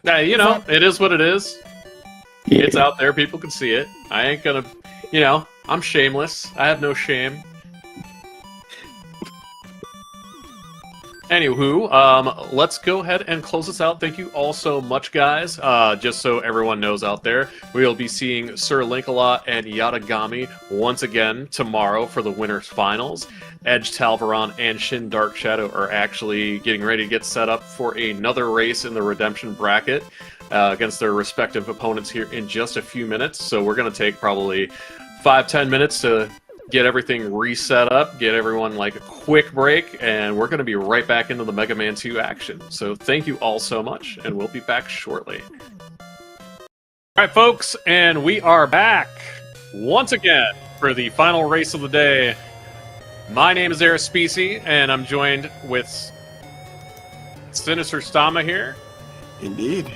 Now, it is what it is. Yeah. It's out there. People can see it. I ain't gonna, I'm shameless. I have no shame. Anywho, let's go ahead and close this out. Thank you all so much, guys. Just so everyone knows out there, we will be seeing Sir Linkalot and Yatagami once again tomorrow for the winners finals. Edge Talvaron and Shin Dark Shadow are actually getting ready to get set up for another race in the redemption bracket against their respective opponents here in just a few minutes. So we're going to take probably 5-10 minutes to get everything reset up, get everyone like a quick break, and we're going to be right back into the Mega Man 2 action. So thank you all so much, and we'll be back shortly. All right, folks, and we are back once again for the final race of the day. My name is Specie, and I'm joined with Sinister Stama here. Indeed.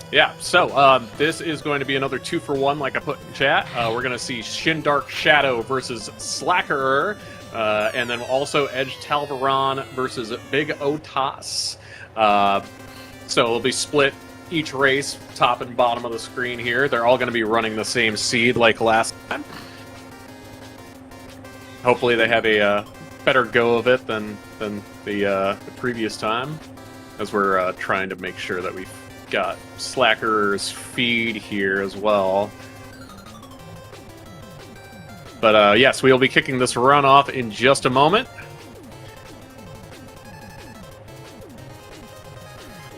Yeah, so this is going to be another 2-for-1 like I put in chat. We're going to see Shin Dark Shadow versus Slacker, and then also Edge Talvaron versus Big Otas. So it'll be split each race, top and bottom of the screen here. They're all going to be running the same seed like last time. Hopefully they have a better go of it than the previous time, as we're trying to make sure that we've got Slacker's feed here as well. But yes, we'll be kicking this run off in just a moment.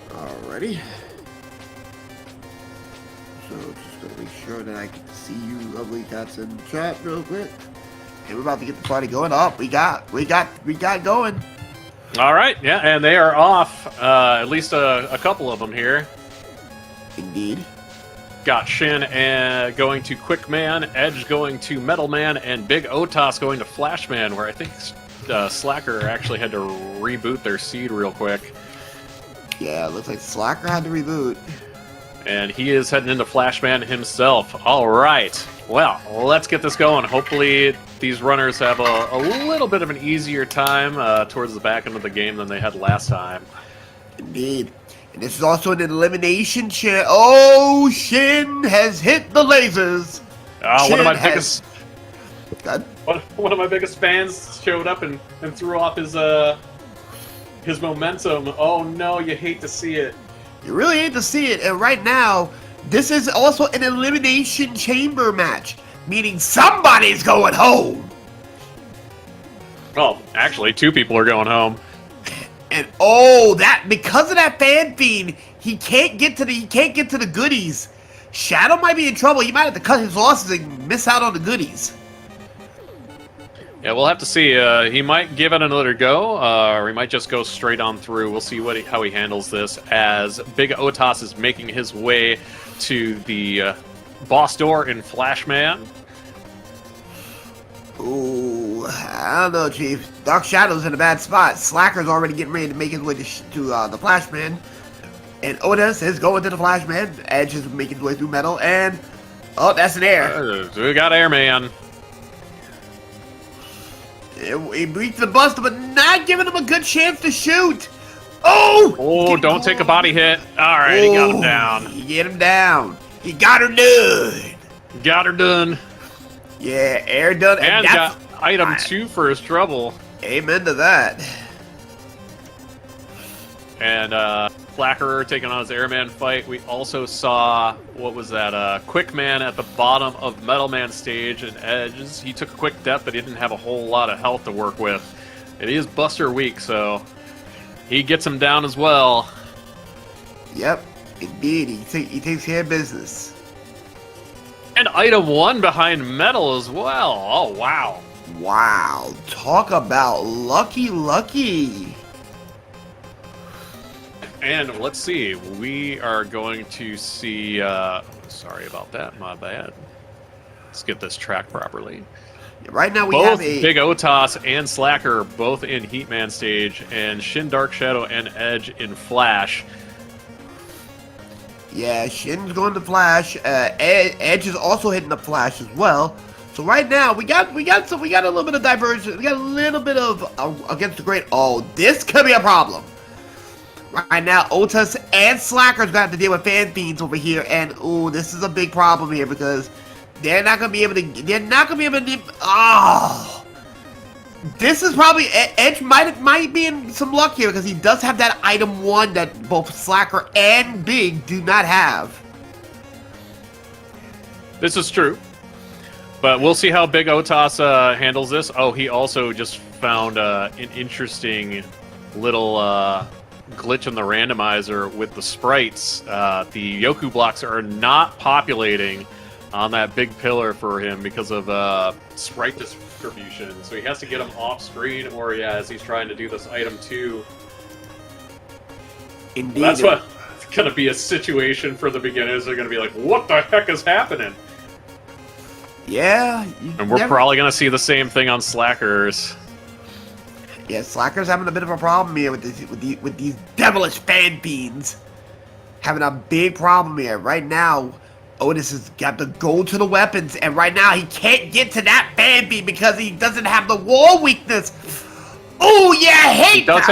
Alrighty. So just to make sure that I can see you lovely cats in the chat real quick. And we're about to get the party going up. We got going. All right, yeah, and they are off. At least a couple of them here. Indeed. Got Shin going to Quickman, Edge going to Metalman, and Big Otas going to Flashman, where I think Slacker actually had to reboot their seed real quick. Yeah, it looks like Slacker had to reboot. And he is heading into Flashman himself. All right. Well, let's get this going. Hopefully these runners have a little bit of an easier time towards the back end of the game than they had last time. Indeed. And this is also an elimination chair. Oh, Shin has hit the lasers. One of my biggest... God. One of my biggest fans showed up and threw off his momentum. Oh no, you hate to see it. You really hate to see it. And right now, this is also an elimination chamber match, meaning somebody's going home. Well, actually, 2 people are going home. And because of that fan fiend, he can't get to the goodies. Shadow might be in trouble. He might have to cut his losses and miss out on the goodies. Yeah, we'll have to see. He might give it another go, or he might just go straight on through. We'll see how he handles this as Big Otas is making his way to the boss door in Flashman. Ooh, I don't know, Chief. Dark Shadow's in a bad spot. Slacker's already getting ready to make his way to the Flashman. And Otis is going to the Flashman. Edge is making his way through Metal. And, oh, that's an air. We got Airman. He beats the Buster, but not giving him a good chance to shoot. Oh! Don't take a body hit. All right, he got him down. He get him down. He got her done. Got her done. Yeah, air done. And got item 2 for his trouble. Amen to that. And Flacker taking on his Airman fight. We also saw, what was that, Quickman at the bottom of Metalman stage and Edge. He took a quick death, but he didn't have a whole lot of health to work with. It is Buster week, so he gets him down as well. Yep, indeed. He takes care of business. And item 1 behind Metal as well. Oh, wow. Wow, talk about lucky. And let's see, we are going to see, sorry about that, my bad. Let's get this tracked properly. Right now we both have a... Big Otas and Slacker both in Heatman stage, and Shin, Dark Shadow, and Edge in Flash. Yeah, Shin's going to Flash. Edge is also hitting the Flash as well. So right now we got a little bit of diversion. We got a little bit of against the grain. Oh, this could be a problem. Right now, Otis and Slacker's got to deal with fan fiends over here, and ooh, this is a big problem here because they're not gonna be able to. Oh, this is probably Edge might be in some luck here because he does have that item 1 that both Slacker and Big do not have. This is true, but we'll see how Big Otas handles this. Oh, he also just found an interesting little glitch in the randomizer with the sprites. The Yoku blocks are not populating on that big pillar for him because of sprite distribution. So he has to get them off screen, or as he's trying to do this item 2. Indeed. That's what it's going to be a situation for the beginners. They're going to be like, what the heck is happening? Yeah. And we're probably going to see the same thing on Slackers. Yeah, Slacker's having a bit of a problem here with these devilish fan fiends. Having a big problem here. Right now, Otis has got to go to the weapons, and right now he can't get to that fan fiend because he doesn't have the wall weakness. Oh yeah, I hate that.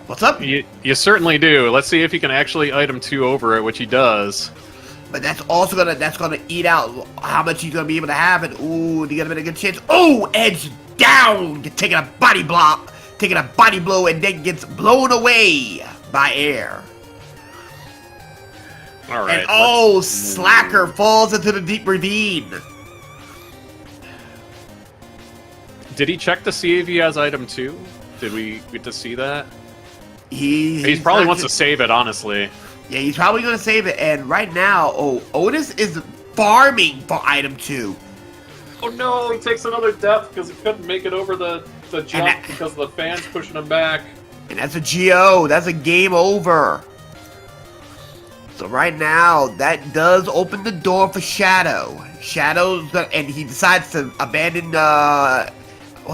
What's up? You certainly do. Let's see if he can actually item 2 over it, which he does. But that's also gonna eat out how much he's gonna be able to have, and ooh, he got a good chance. Oh, Edge down, taking a body blow, and then gets blown away by air. All right. And Slacker falls into the deep ravine. Did he check to see if he has item 2? Did we get to see that? He probably wants to save it, honestly. Yeah, he's probably going to save it. And right now, Otis is farming for item 2. Oh no, he takes another death because he couldn't make it over the jump because the fans pushing him back. And that's a GO. That's a game over. So right now, that does open the door for Shadow. And he decides to abandon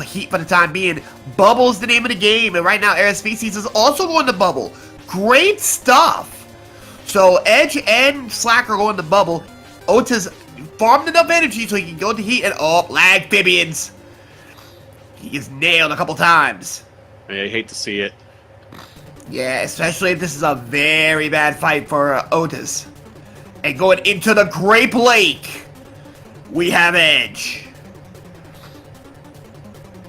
Heat for the time being. Bubble's the name of the game, and right now Air Species is also going to Bubble. Great stuff. So Edge and Slacker going to Bubble. Otis farmed enough energy so he can go to Heat, and Lagphibians. He gets nailed a couple times. Yeah, I hate to see it. Yeah, especially if this is a very bad fight for Otis. And going into the Grape Lake, we have Edge.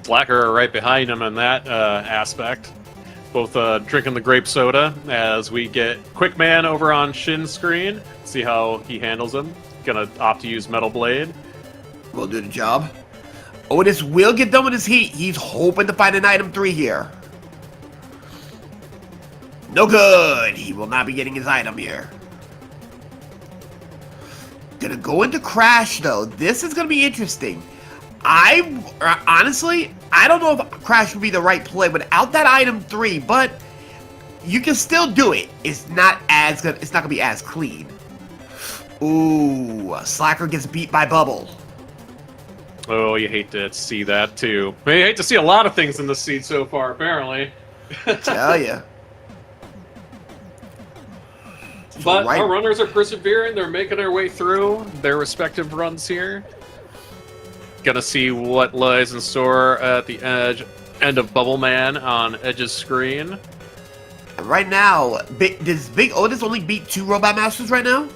Slacker right behind him in that aspect. Both drinking the grape soda as we get Quickman over on Shin's screen. See how he handles him. Gonna opt to use Metal Blade. Will do the job. Otis will get done with his Heat. He's hoping to find an item 3 here. No good. He will not be getting his item here. Gonna go into Crash, though. This is gonna be interesting. Honestly, I don't know if Crash would be the right play without that item 3, but you can still do it. It's not as good. It's not gonna be as clean. Ooh, Slacker gets beat by Bubble. Oh, you hate to see that too. I hate to see a lot of things in the seed so far, apparently. Tell ya. But our runners are persevering. They're making their way through their respective runs here. Gonna see what lies in store at the end of Bubble Man on Edge's screen. And right now, does Big Otis only beat 2 Robot Masters right now?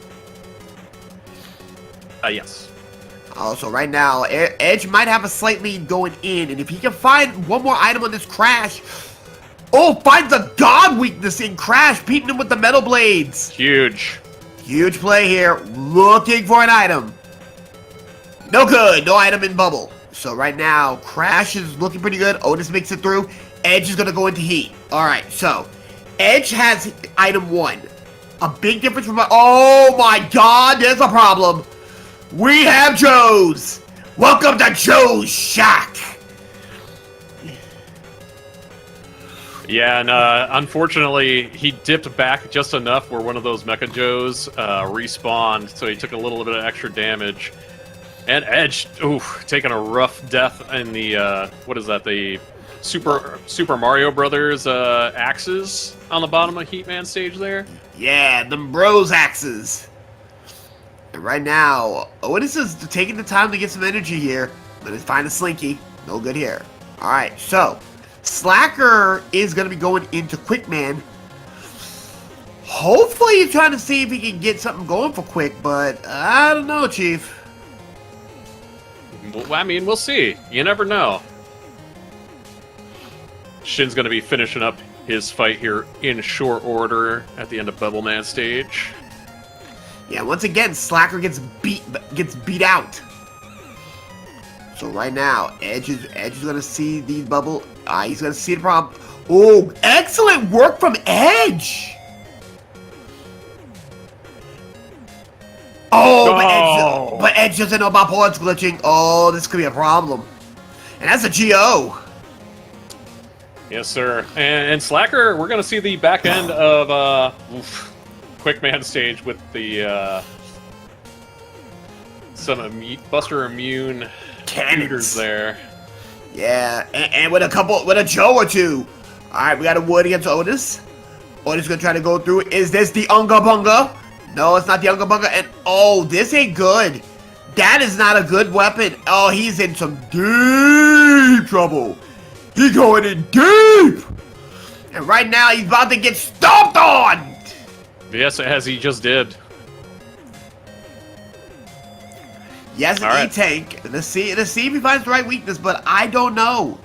Yes. Also, right now, Edge might have a slight lead going in, and if he can find one more item on this Crash, finds a God weakness in Crash, beating him with the Metal Blades. Huge. Huge play here, looking for an item. No good, no item in Bubble. So right now, Crash is looking pretty good. Otis makes it through. Edge is going to go into Heat. All right, so Edge has item 1. A big difference from oh my God, there's a problem. We have Joe's. Welcome to Joe's Shack. Yeah, and unfortunately, he dipped back just enough where one of those Mecha Joes respawned, so he took a little bit of extra damage. And Edge, taking a rough death in the, what is that, the Super Mario Brothers axes on the bottom of Heatman stage there? Yeah, them bros axes. And right now, Otis is taking the time to get some energy here. But it's find a Slinky. No good here. Alright, so Slacker is going to be going into Quickman. Hopefully he's trying to see if he can get something going for Quick, but I don't know, Chief. Well, I mean, we'll see. You never know. Shin's going to be finishing up his fight here in short order at the end of Bubble Man stage. Yeah, once again, Slacker gets beat out. So right now, Edge is going to see these bubble. He's going to see the problem. Oh, excellent work from Edge. But Edge doesn't know about ports glitching. Oh, this could be a problem. And that's a GO. Yes, sir. And Slacker, we're going to see the back end of Quickman stage with the some Buster Immune shooters there. Yeah, and with a Joe or two. All right, we got a Wood against Otis. Otis gonna try to go through. Is this the Unga Bunga? No, it's not the Unga Bunga. And this ain't good. That is not a good weapon. Oh, he's in some deep trouble. He's going in deep. And right now, he's about to get stomped on. Yes, as he just did. Yes, an All right. E-Tank. Let's see if he finds the right weakness, but I don't know.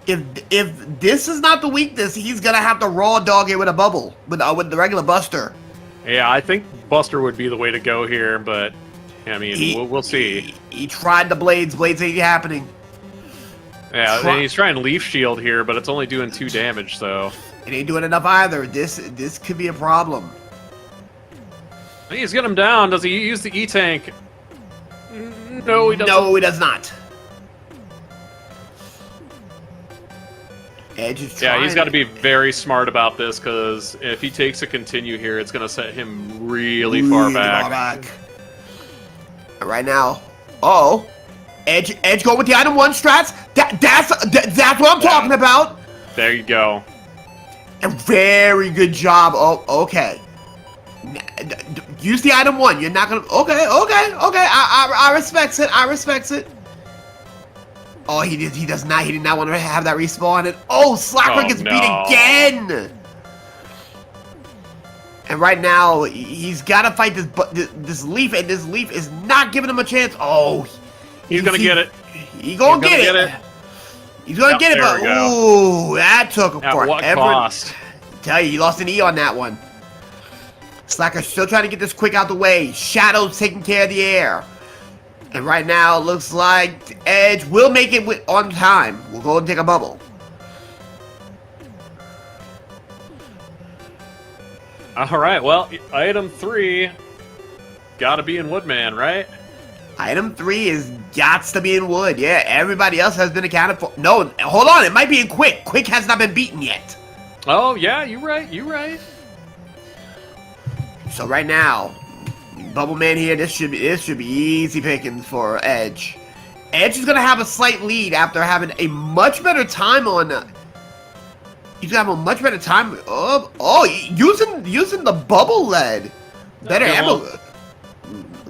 If this is not the weakness, he's gonna have to raw dog it with a bubble, with the regular Buster. Yeah, I think Buster would be the way to go here, but I mean, we'll see. He tried the blades. Blades ain't happening. Yeah, and he's trying Leaf Shield here, but it's only doing 2 damage, so... It ain't doing enough either. This could be a problem. I think he's getting him down. Does he use the E-Tank? No, he doesn't. No, he does not. Edge is trying. Yeah, he's got to be very smart about this, because if he takes a continue here, it's going to set him really far back. And right now, Edge going with the item 1 strats. That's what I'm talking about. There you go. And very good job. Oh, okay. Use the item 1. You're not gonna. Okay. I respects it. I respects it. Oh, he does not. He did not want to have that respawn. And Slacker gets beat again. And right now, he's got to fight this Leaf, and this Leaf is not giving him a chance. Oh, he's gonna get it. He's gonna get it. He's gonna get it, but ooh, that took forever. At what cost? Tell you, he lost an E on that one. Slacker's still trying to get this quick out the way. Shadow's taking care of the air. And right now, it looks like Edge will make it on time. We'll go and take a bubble. Alright, well, item 3 gotta be in Woodman, right? Item 3 is gots to be in wood. Yeah, everybody else has been accounted for. No, hold on, it might be in Quick. Quick has not been beaten yet. Oh, yeah, you're right. So right now, Bubble Man here, this should be easy pickings for Edge. Edge is gonna have a slight lead after having a much better time on. He's gonna have a much better time. Using the bubble lead. Better ammo.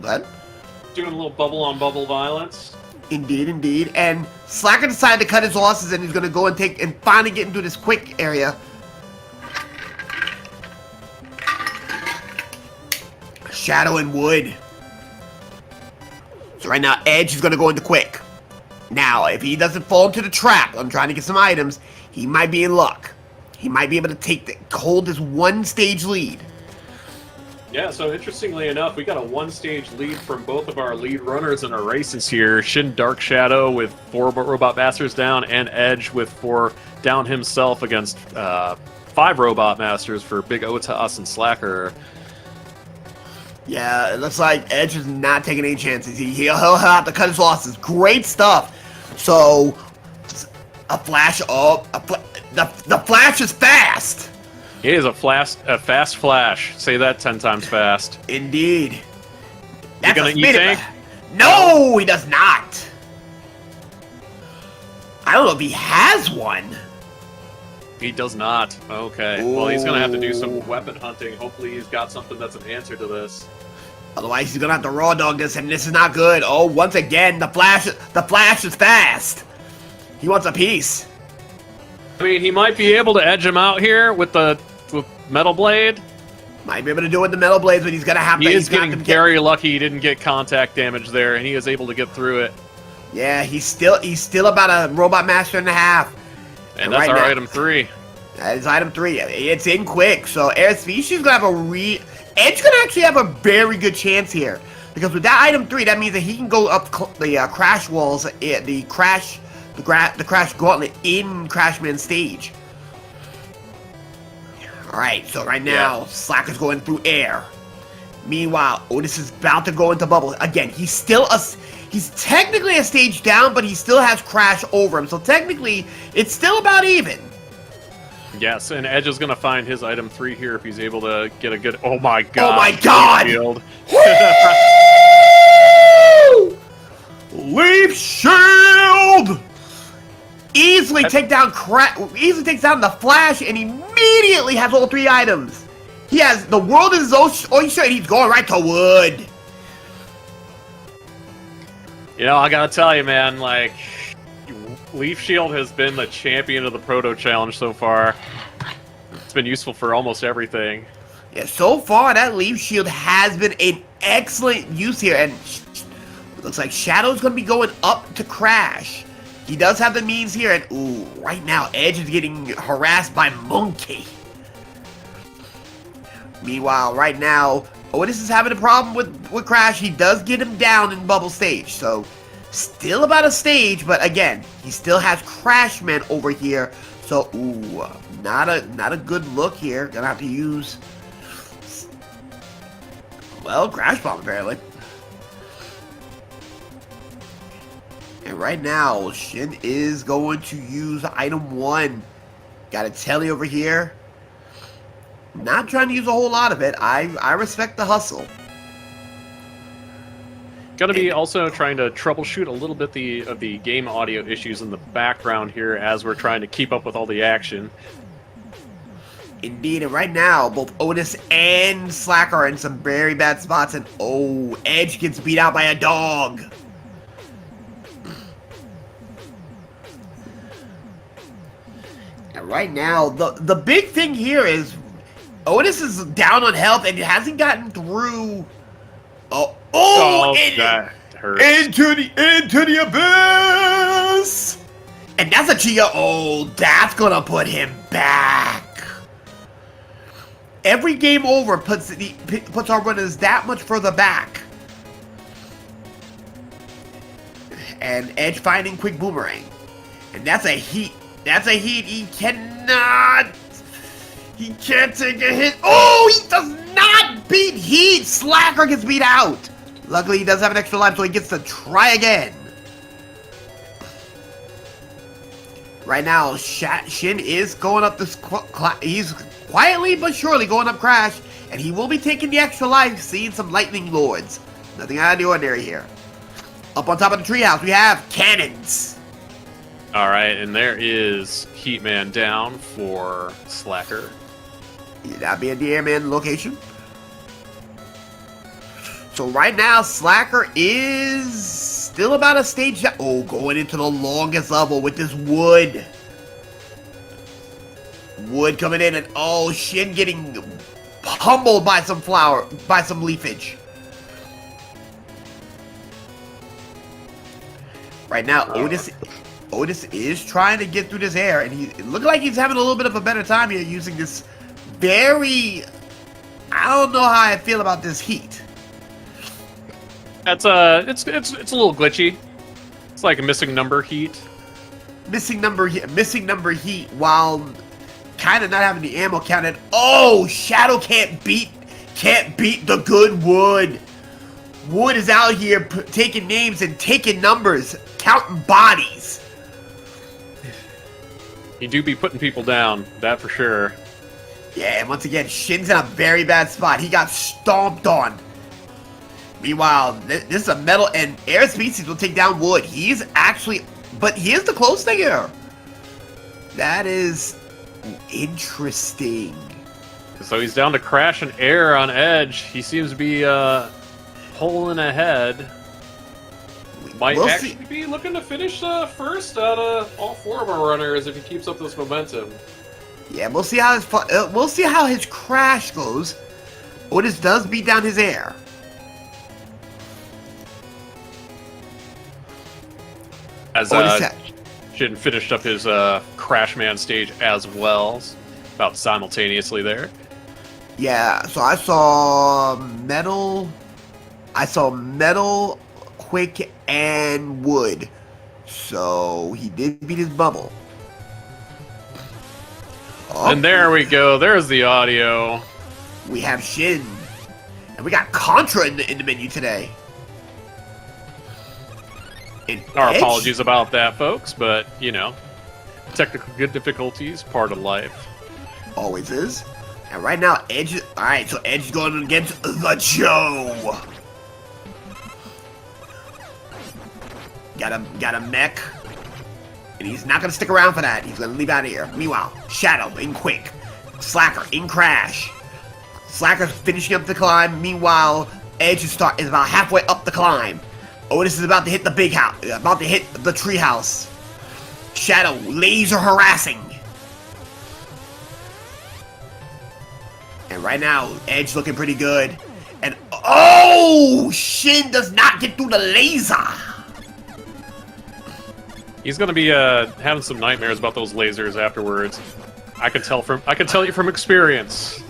What? Doing a little bubble on bubble violence. Indeed. And Slacker decided to cut his losses, and he's gonna go and finally get into this Quick area. Shadow and Wood. So right now, Edge is going to go into Quick. Now, if he doesn't fall into the trap, I'm trying to get some items, he might be in luck. He might be able to hold this 1-stage lead. Yeah, so interestingly enough, we got a 1-stage lead from both of our lead runners in our races here. Shin Dark Shadow with 4 Robot Masters down, and Edge with 4 down himself against 5 Robot Masters for Big Otas and Slacker. Yeah, it looks like Edge is not taking any chances. He'll have to cut his losses. Great stuff. So, a flash. The flash is fast. He is a fast flash. Say that 10 times fast. Indeed. You gonna E-Tank? No, he does not. I don't know if he has one. He does not. Okay. Well, he's going to have to do some weapon hunting. Hopefully he's got something that's an answer to this. Otherwise, he's going to have to raw dog this, and this is not good. Oh, once again, the flash is fast. He wants a piece. I mean, he might be able to edge him out here with Metal Blade. Might be able to do it with the Metal Blades, but he's going to have to... He is getting very lucky he didn't get contact damage there, and he is able to get through it. Yeah, he's still about a Robot Master and a half. And that's our item 3. That is item 3. It's in Quick, so Air Species gonna have Edge gonna actually have a very good chance here, because with that item 3, that means that he can go up the crash walls, the crash gauntlet in Crashman stage. All right, so right now Slacker's going through air. Meanwhile, Otis is about to go into bubble again. He's technically a stage down, but he still has Crash over him. So technically, it's still about even. Yes, and Edge is going to find his item 3 here if he's able to get a good... Oh my god! Oh my god! Leaf Shield! Easily takes down the Flash, and immediately has all 3 items. He has the world is his oyster, and he's going right to wood. You know, I gotta tell you, man, like, Leaf Shield has been the champion of the Proto Challenge so far. It's been useful for almost everything. Yeah, so far, that Leaf Shield has been an excellent use here, and Looks like Shadow's going to be going up to Crash. He does have the means here, and ooh, right now Edge is getting harassed by Monkey. Meanwhile, right now, Otis is having a problem with Crash. He does get him down in Bubble Stage, so still about a stage, but again, he still has Crashman over here. So, ooh, not a good look here. Gonna have to use, well, Crash Bomb apparently. And right now, Shin is going to use item 1. Got a telly over here. Not trying to use a whole lot of it. I respect the hustle. Gonna be also trying to troubleshoot a little bit of the game audio issues in the background here as we're trying to keep up with all the action. Indeed, and right now, both Otis and Slack are in some very bad spots, and oh, Edge gets beat out by a dog. And right now, the big thing here is Otis is down on health and hasn't gotten through. That hurts. Into the abyss! And that's a Chia. Oh, that's gonna put him back. Every game over puts our runners that much further back. And Edge finding quick boomerang. And that's a heat. That's a heat. He cannot. He can't take a hit. Oh, he does not beat Heat. Slacker gets beat out. Luckily, he does have an extra life, so he gets to try again. Right now, Shin is going up this. He's quietly but surely going up Crash, and he will be taking the extra life, seeing some Lightning Lords. Nothing out of the ordinary here. Up on top of the treehouse, we have cannons. All right, and there is Heatman down for Slacker. That'd be a the airman location. So right now, Slacker is still about a stage. Oh, going into the longest level with this wood. Wood coming in, and oh, Shin getting pummeled by some leafage. Right now, Otis is trying to get through this air, and it looks like he's having a little bit of a better time here using this very. I don't know how I feel about this heat. That's it's a little glitchy. It's like a missing number heat. Missing number heat while kind of not having the ammo counted. Oh, Shadow can't beat the good Wood. Wood is out here taking names and taking numbers, counting bodies. You do be putting people down, that for sure. Yeah, and once again, Shin's in a very bad spot. He got stomped on. Meanwhile, this is a metal, and Air Species will take down Wood. He's actually, but here's the close thing here. That is interesting. So he's down to Crash and Air on Edge. He seems to be pulling ahead. Might We'll actually see. be looking to finish first out of all 4 of our runners if he keeps up this momentum. Yeah, we'll see how his Crash goes. Otis does beat down his Air. As Shin finished up his Crashman stage as well, about simultaneously there. Yeah, so I saw Metal, Quick, and Wood. So he did beat his bubble. Oh, And there we go. There's the audio. we have Shin. And we got Contra in the menu today. And Our Edge- apologies about that, folks, but, you know, technical good difficulties, part of life. Always is. And right now, Edge. Alright, so Edge is going against the Joe. Got a mech. And he's not gonna stick around for that. He's gonna leave out of here. Meanwhile, Shadow in Quick. Slacker in Crash. Slacker's finishing up the climb. Meanwhile, Edge is about halfway up the climb. Otis is about to hit the big house. About to hit the tree house. Shadow laser harassing. And right now, Edge looking pretty good. And oh, Shin does not get through the laser. He's gonna be having some nightmares about those lasers afterwards. I can tell you from experience.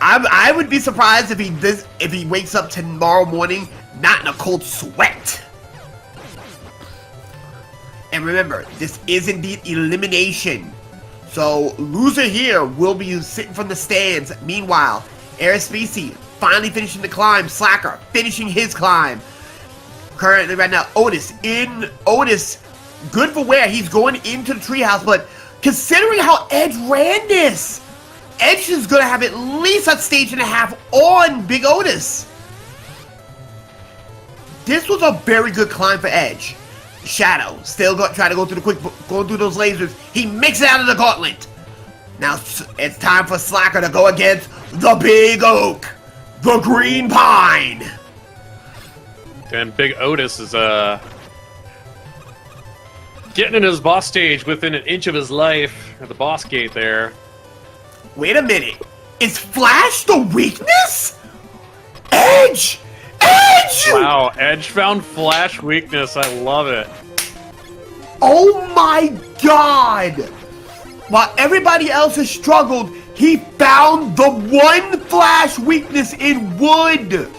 I would be surprised if he wakes up tomorrow morning not in a cold sweat. And remember, this is indeed elimination. So loser here will be sitting from the stands. Meanwhile, Aerospace finally finishing the climb. Slacker finishing his climb. Currently right now, Otis, good for where he's going into the treehouse, but considering how Edge ran this, Edge is going to have at least a stage and a half on Big Otis. This was a very good climb for Edge. Shadow still trying to go through those lasers. He makes it out of the gauntlet. Now it's time for Slacker to go against the Big Oak, the Green Pine. And Big Otis is getting in his boss stage within an inch of his life at the boss gate there. Wait a minute. Is Flash the weakness? Edge! Edge! Wow, Edge found Flash weakness. I love it. Oh my god! While everybody else has struggled, he found the one Flash weakness in wood.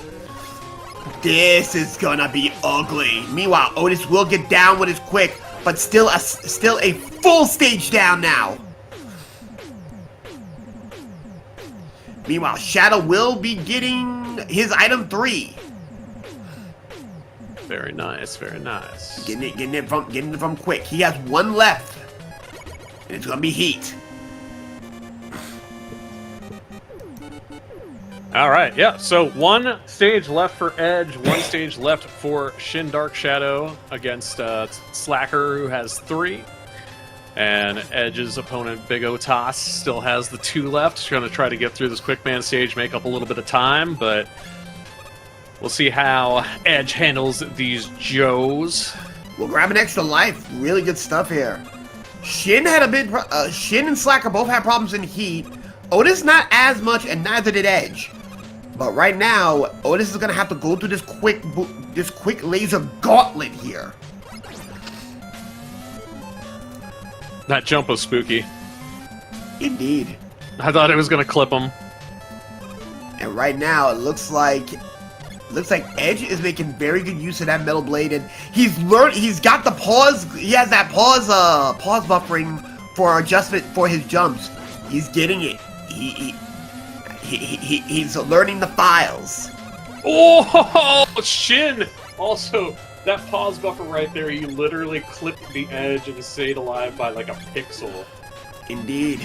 This is gonna be ugly. Meanwhile, Otis will get down with his quick, but still a full stage down now. Meanwhile, Shadow will be getting his item 3. Very nice, very nice. Getting it from quick. He has one left, and it's gonna be heat. All right, yeah. So one stage left for Edge, one stage left for Shin Dark Shadow against Slacker, who has 3. And Edge's opponent, Big Otas, still has the 2 left. He's going to try to get through this quick man stage, make up a little bit of time, but we'll see how Edge handles these Joes. We'll grab an extra life. Really good stuff here. Shin had a bit. Shin and Slacker both had problems in heat. Otis not as much, and neither did Edge. But right now, Otis is going to have to go through this quick laser gauntlet here. That jump was spooky. Indeed. I thought it was going to clip him. And right now, it looks like Edge is making very good use of that metal blade, and he's got the pause. He has that pause buffering for adjustment for his jumps. He's getting it. He's learning the files. Oh, Shin! Also, that pause buffer right there, he literally clipped the Edge and stayed alive by like a pixel. Indeed.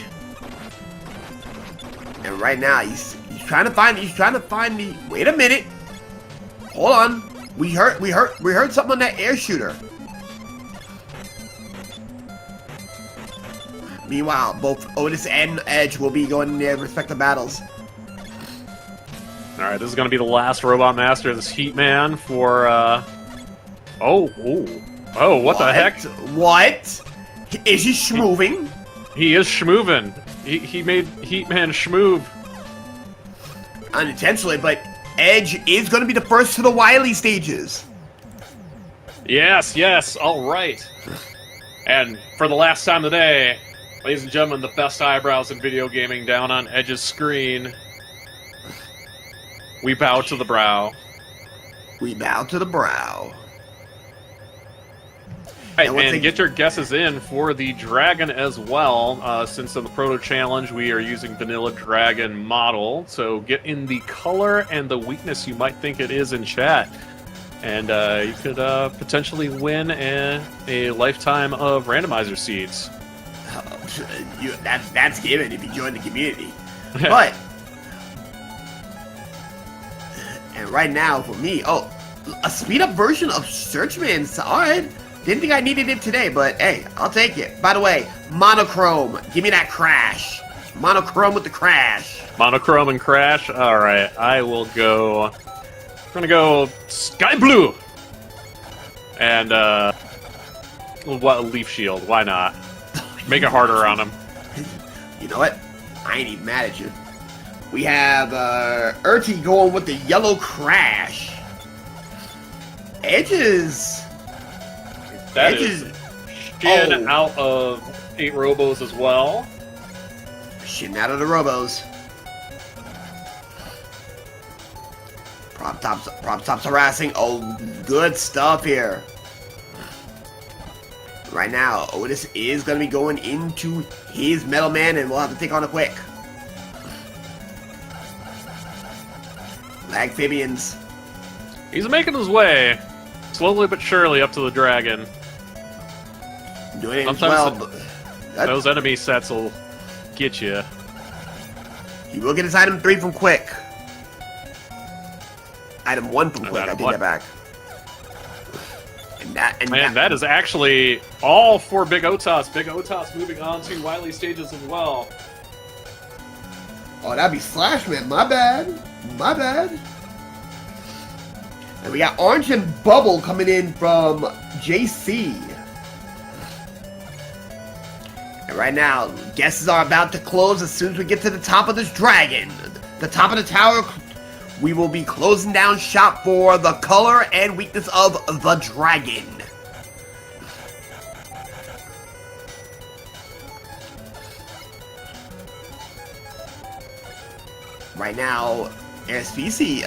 And right now, he's trying to find the. Wait a minute. Hold on. We heard something on that air shooter. Meanwhile, both Otis and Edge will be going in their respective battles. Alright, this is going to be the last Robot Master of this Heat Man for, Oh, what the heck? What? Is he schmoving? He is schmoovin'. He made Heat Man schmoove. Unintentionally, but Edge is going to be the first to the Wily stages. Yes, alright. And for the last time of the day, ladies and gentlemen, the best eyebrows in video gaming down on Edge's screen. We bow to the brow. We bow to the brow. Right, and get your guesses in for the Dragon as well. Since in the Proto Challenge we are using Vanilla Dragon model, so get in the color and the weakness you might think it is in chat. And you could potentially win a lifetime of randomizer seeds. That's given if you join the community. But, and right now for me, a speed up version of Searchman's, alright. Didn't think I needed it today, but hey, I'll take it. By the way, monochrome. Give me that crash. Monochrome with the crash. Monochrome and crash? Alright, I will go... I'm gonna go sky blue! And, leaf shield. Why not? Make it harder on him. You know what? I ain't even mad at you. We have, Urti going with the yellow crash. Edges. That Edges. is Shin Oh. out of 8 Robos as well. Shitting out of the Robos. Prop tops harassing. Oh, good stuff here. Right now, Otis is going to be going into his Metal Man, and we'll have to take on a quick. Lagphibians. He's making his way, slowly but surely, up to the dragon. Doing it as Sometimes well. But Those enemy sets will get you. he will get his item 3 from quick. Item 1 from quick, I item take 1. that back. And Man, that is actually all for Big Otos. Big Otos moving on to Wily stages as well. Oh, that'd be Slashman. My bad. My bad. And we got Orange and Bubble coming in from JC. And right now, guesses are about to close as soon as we get to the top of this dragon. The top of the tower, we will be closing down shop for the color and weakness of the dragon. Right now, SPC,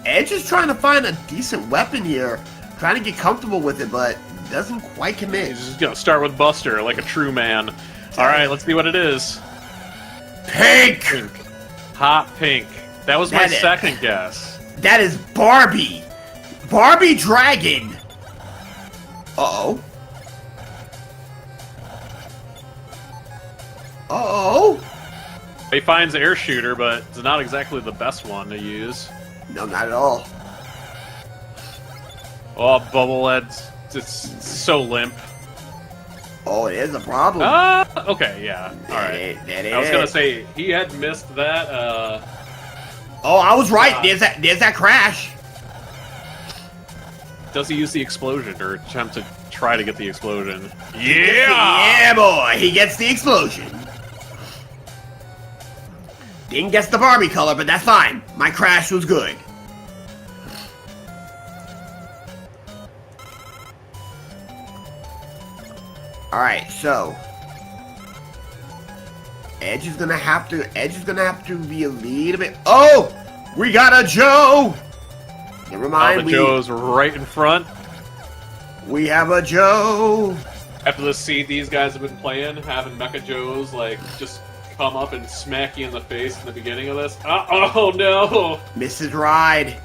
Edge is trying to find a decent weapon here, trying to get comfortable with it, but doesn't quite commit. He's just gonna start with Buster like a true man. Alright, let's see what it is. Pink! Pink. Hot pink. That was my That is- second guess. That is Barbie! Barbie Dragon! Uh-oh. Uh-oh. He finds air shooter, but it's not exactly the best one to use. No, not at all. Oh, Bubblehead's it's so limp. Oh, it is a problem. Okay, yeah. Alright. That I was gonna is. say, he had missed that, Oh, I was right. There's that crash. does he use the explosion, or attempt to try to get the explosion? Yeah, boy. He gets the explosion. Didn't guess the Barbie color, but that's fine. My crash was good. Alright, so Edge is gonna have to be a little bit. Oh! We got a Joe! Never mind, The Joe's right in front. we have a Joe. After the seed these guys have been playing, having Mecha Joes, like, just come up and smack you in the face in the beginning of this. Oh no! Misses ride.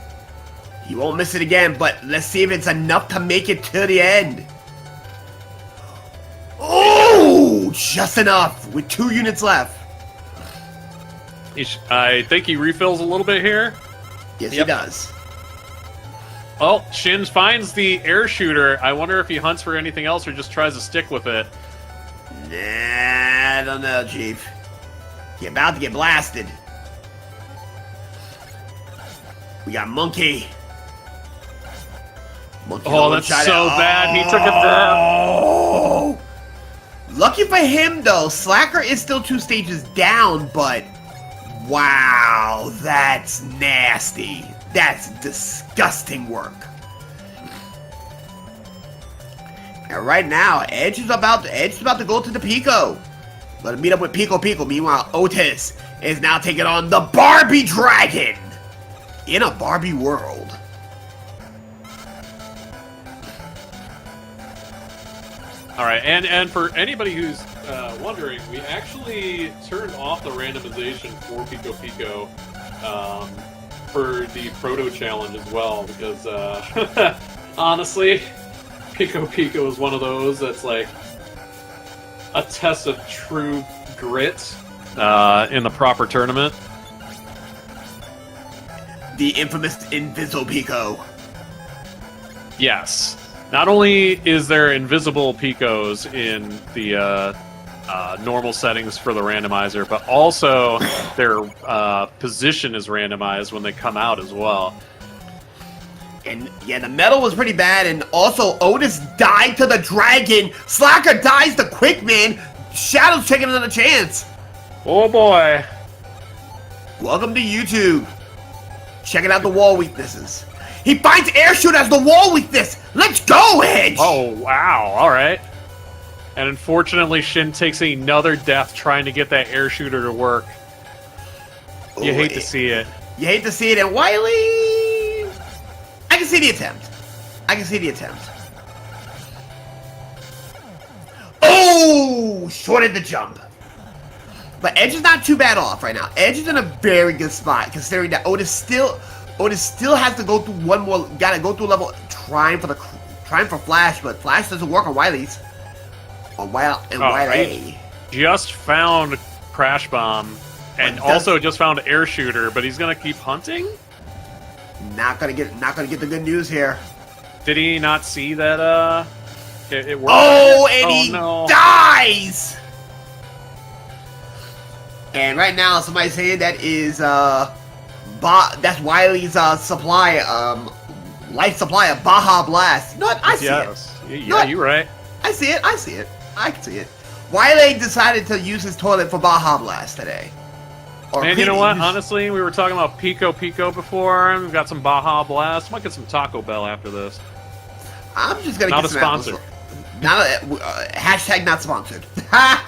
He won't miss it again, but let's see if it's enough to make it to the end. Oh, just enough with 2 units left. I think he refills a little bit here. Yes, Yep. he does. Oh, Shin finds the air shooter. I wonder if he hunts for anything else or just tries to stick with it. Nah, I don't know, Chief. You're about to get blasted. We got Monkey. Monkey Oh, that's so bad. He took it down. Oh! Lucky for him, though. Slacker is still 2 stages down, but wow, that's nasty. That's disgusting work. And right now, Edge is about to go to the Pico. But meet up with Pico. Meanwhile, Otis is now taking on the Barbie Dragon in a Barbie world. All right, and for anybody who's wondering, we actually turned off the randomization for Pico Pico for the Proto challenge as well, because honestly, Pico Pico is one of those that's like a test of true grit in the proper tournament. The infamous Invisible Pico. Yes. Not only is there invisible Picos in the normal settings for the randomizer, but also their position is randomized when they come out as well. And yeah, the metal was pretty bad, and also Otis died to the dragon. Slacker dies to Quick Man. Shadow's taking another chance. Oh boy. Welcome to YouTube. Checking out the wall weaknesses. He finds air shooter as the wall weakness. Let's go, Edge. Oh, wow. All right. And unfortunately, Shin takes another death trying to get that air shooter to work. You hate to see it. You hate to see it, and Wily. I can see the attempt. Oh, shorted the jump. But Edge is not too bad off right now. Edge is in a very good spot, considering that Otis still has to go through one more. Got to go through a level trying for Flash, but Flash doesn't work on Wily's. Wily. Just found Crash Bomb, and also just found Air Shooter, but he's gonna keep hunting. Not gonna get the good news here. Did he not see that? It worked. Oh, and he no. dies. And right now, somebody's saying that is that's Wily's supply, life supply of Baja Blast. You know what? I see it. Yeah, you're right. I see it. I can see it. Wily decided to use his toilet for Baja Blast today. And you know what? Honestly, we were talking about Pico before, and we've got some Baja Blast. Might get some Taco Bell after this. I'm just gonna get some sponsor. Hashtag not sponsored. I'm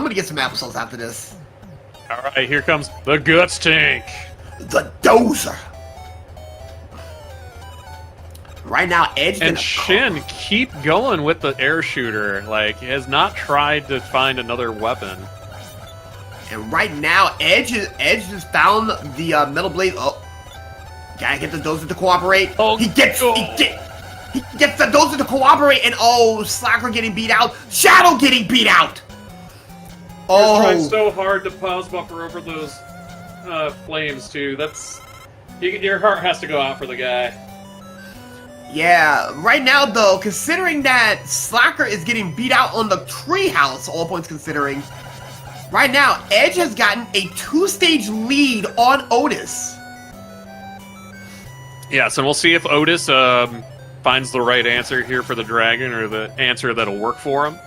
gonna get some applesauce after this. All right, here comes the Guts Tank. The Dozer. Right now, Edge and Shin keep going with the air shooter. Like, he has not tried to find another weapon. And right now, Edge has found the metal blade. Oh, gotta get the Dozer to cooperate. Oh, he gets the Dozer to cooperate, and Slacker getting beat out. Shadow getting beat out. You're trying so hard to pause buffer over those flames too. Your heart has to go out for the guy. Yeah, right now though, considering that Slacker is getting beat out on the treehouse, all points considering, right now Edge has gotten a 2-stage lead on Otis. Yes, and we'll see if Otis finds the right answer here for the dragon, or the answer that'll work for him.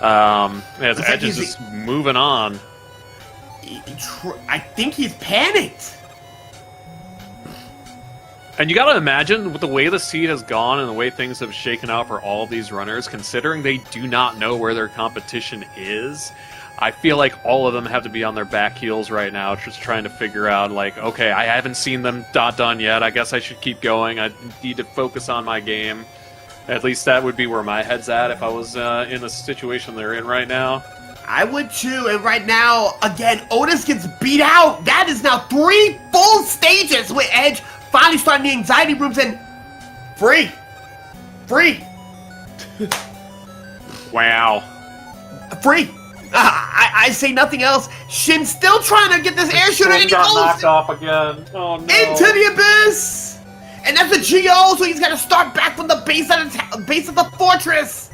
As Edge is just moving on. I think he's panicked. And you gotta imagine, with the way the seed has gone and the way things have shaken out for all of these runners, considering they do not know where their competition is, I feel like all of them have to be on their back heels right now, just trying to figure out, like, okay, I haven't seen them done yet, I guess I should keep going, I need to focus on my game. At least that would be where my head's at if I was in the situation they're in right now. I would too, and right now, again, Otis gets beat out. That is now 3 full stages with Edge finally starting the anxiety rooms, and free. Wow. Free. I say nothing else. Shin's still trying to get this air shooter, and he got goes knocked off again. Oh no. Into the abyss. And that's a GO, so he's got to start back from the base of the fortress.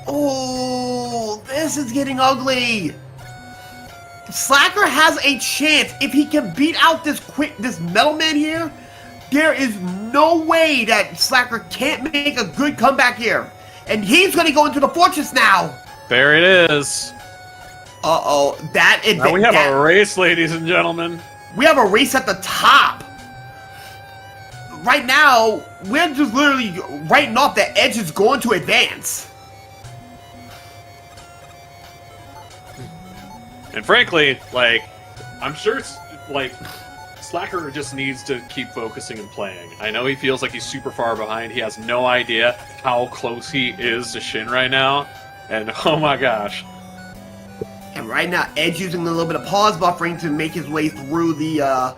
Oh, this is getting ugly. Slacker has a chance if he can beat out this metal man here. There is no way that Slacker can't make a good comeback here, and he's going to go into the fortress now. There it is. Uh-oh, now we have a race, ladies and gentlemen. We have a race at the top. Right now, we're just literally writing off that Edge is going to advance. And frankly, like, I'm sure it's, like, Slacker just needs to keep focusing and playing. I know he feels like he's super far behind. He has no idea how close he is to Shin right now. And oh my gosh. And right now, Edge using a little bit of pause buffering to make his way through the,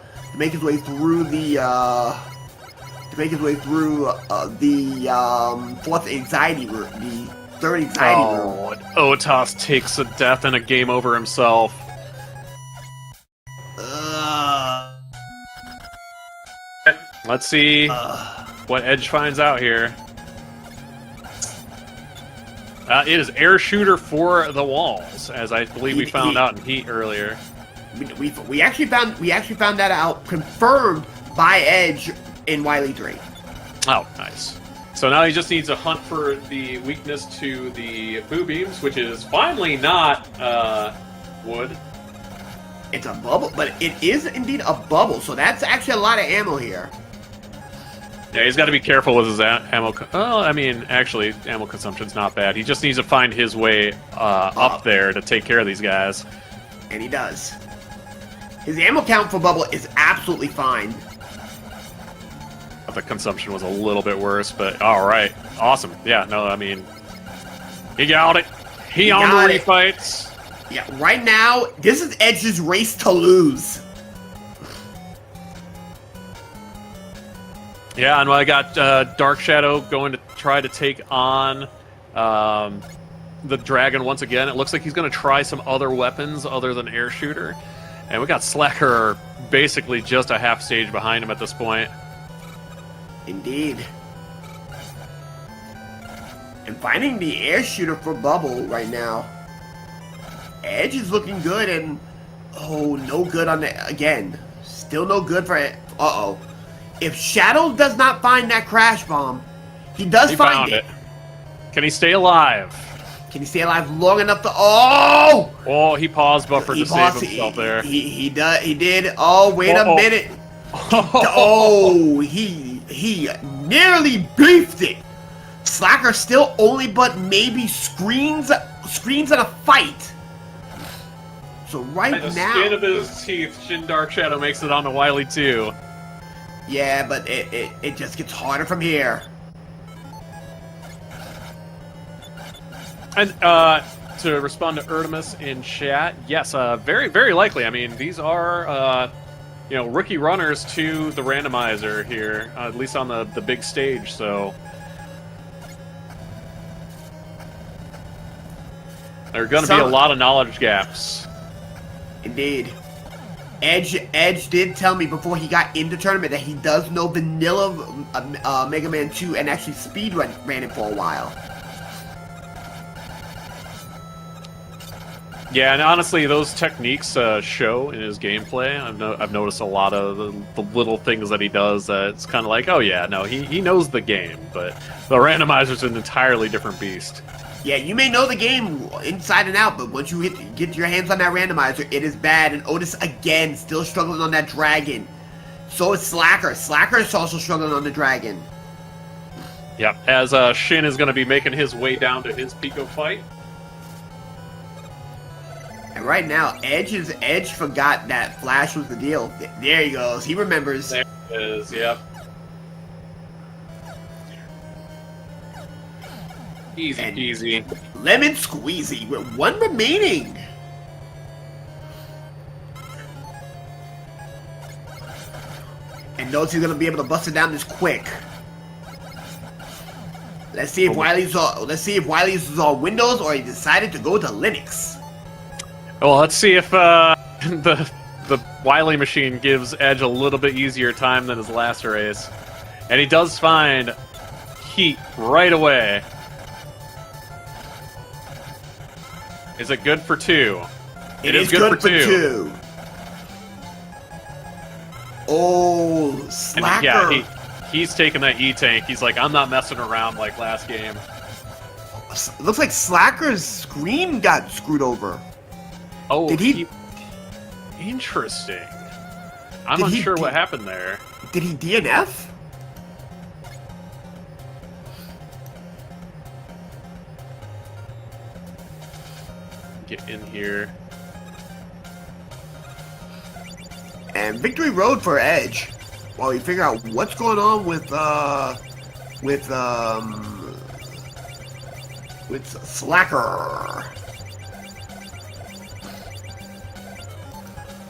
fourth anxiety room, the third anxiety room. And Otas takes a death and a game over himself. Let's see what Edge finds out here. It is air shooter for the walls, as I believe we found out in Heat earlier. We actually found that out, confirmed by Edge in Wily 3. Oh, nice. So now he just needs to hunt for the weakness to the boo beams, which is finally not wood. It's a bubble, but it is indeed a bubble, so that's actually a lot of ammo here. Yeah, he's got to be careful with his ammo. Well, I mean, actually, ammo consumption's not bad. He just needs to find his way up there to take care of these guys. And he does. His ammo count for bubble is absolutely fine. The consumption was a little bit worse, but all right, awesome. Yeah, no, I mean, he got it. He on the refights. Yeah, right now, this is Edge's race to lose. Yeah, and I got Dark Shadow going to try to take on the dragon once again. It looks like he's going to try some other weapons other than air shooter. And we got Slacker basically just a half stage behind him at this point. Indeed. And finding the air shooter for bubble right now. Edge is looking good, and oh, no good on the again. Still no good for it. Uh-oh. If Shadow does not find that crash bomb, he find it. Can he stay alive? Can he stay alive long enough to? Oh! Oh, he paused buffer to save himself there. He did. Oh, wait a minute. Oh, he nearly beefed it. Slacker still only but maybe screens at a fight. So right By the now, skin of his teeth, Shin Dark Shadow makes it onto Wily too. Yeah, but it just gets harder from here. And to respond to Erdemus in chat, yes, very, very likely. I mean, these are rookie runners to the randomizer here, at least on the big stage. So there are going to be a lot of knowledge gaps. Indeed. Edge did tell me before he got into tournament that he does know vanilla Mega Man 2 and actually ran it for a while. Yeah, and honestly, those techniques show in his gameplay. I've noticed a lot of the little things that he does. It's kind of like, oh yeah, no, he knows the game, but the randomizer's an entirely different beast. Yeah, you may know the game inside and out, but once you get your hands on that randomizer, it is bad. And Otis, again, still struggling on that dragon. So is Slacker. Slacker is also struggling on the dragon. Yep, as Shin is going to be making his way down to his Pico fight. And right now, Edge forgot that Flash was the deal. There he goes. He remembers. There it is, yep. Easy peasy. Lemon squeezy with one remaining. And knows he's gonna be able to bust it down this quick. Let's see if Wily's on Windows or he decided to go to Linux. Well, let's see if the Wily machine gives Edge a little bit easier time than his last race. And he does find heat right away. Is it good for 2? It is good for two. Oh, Slacker. And he's taking that E-Tank. He's like, I'm not messing around like last game. Looks like Slacker's screen got screwed over. Oh, did he? Interesting. I'm unsure what happened there. Did he DNF? Get in here. And victory road for Edge. While we figure out what's going on with Slacker.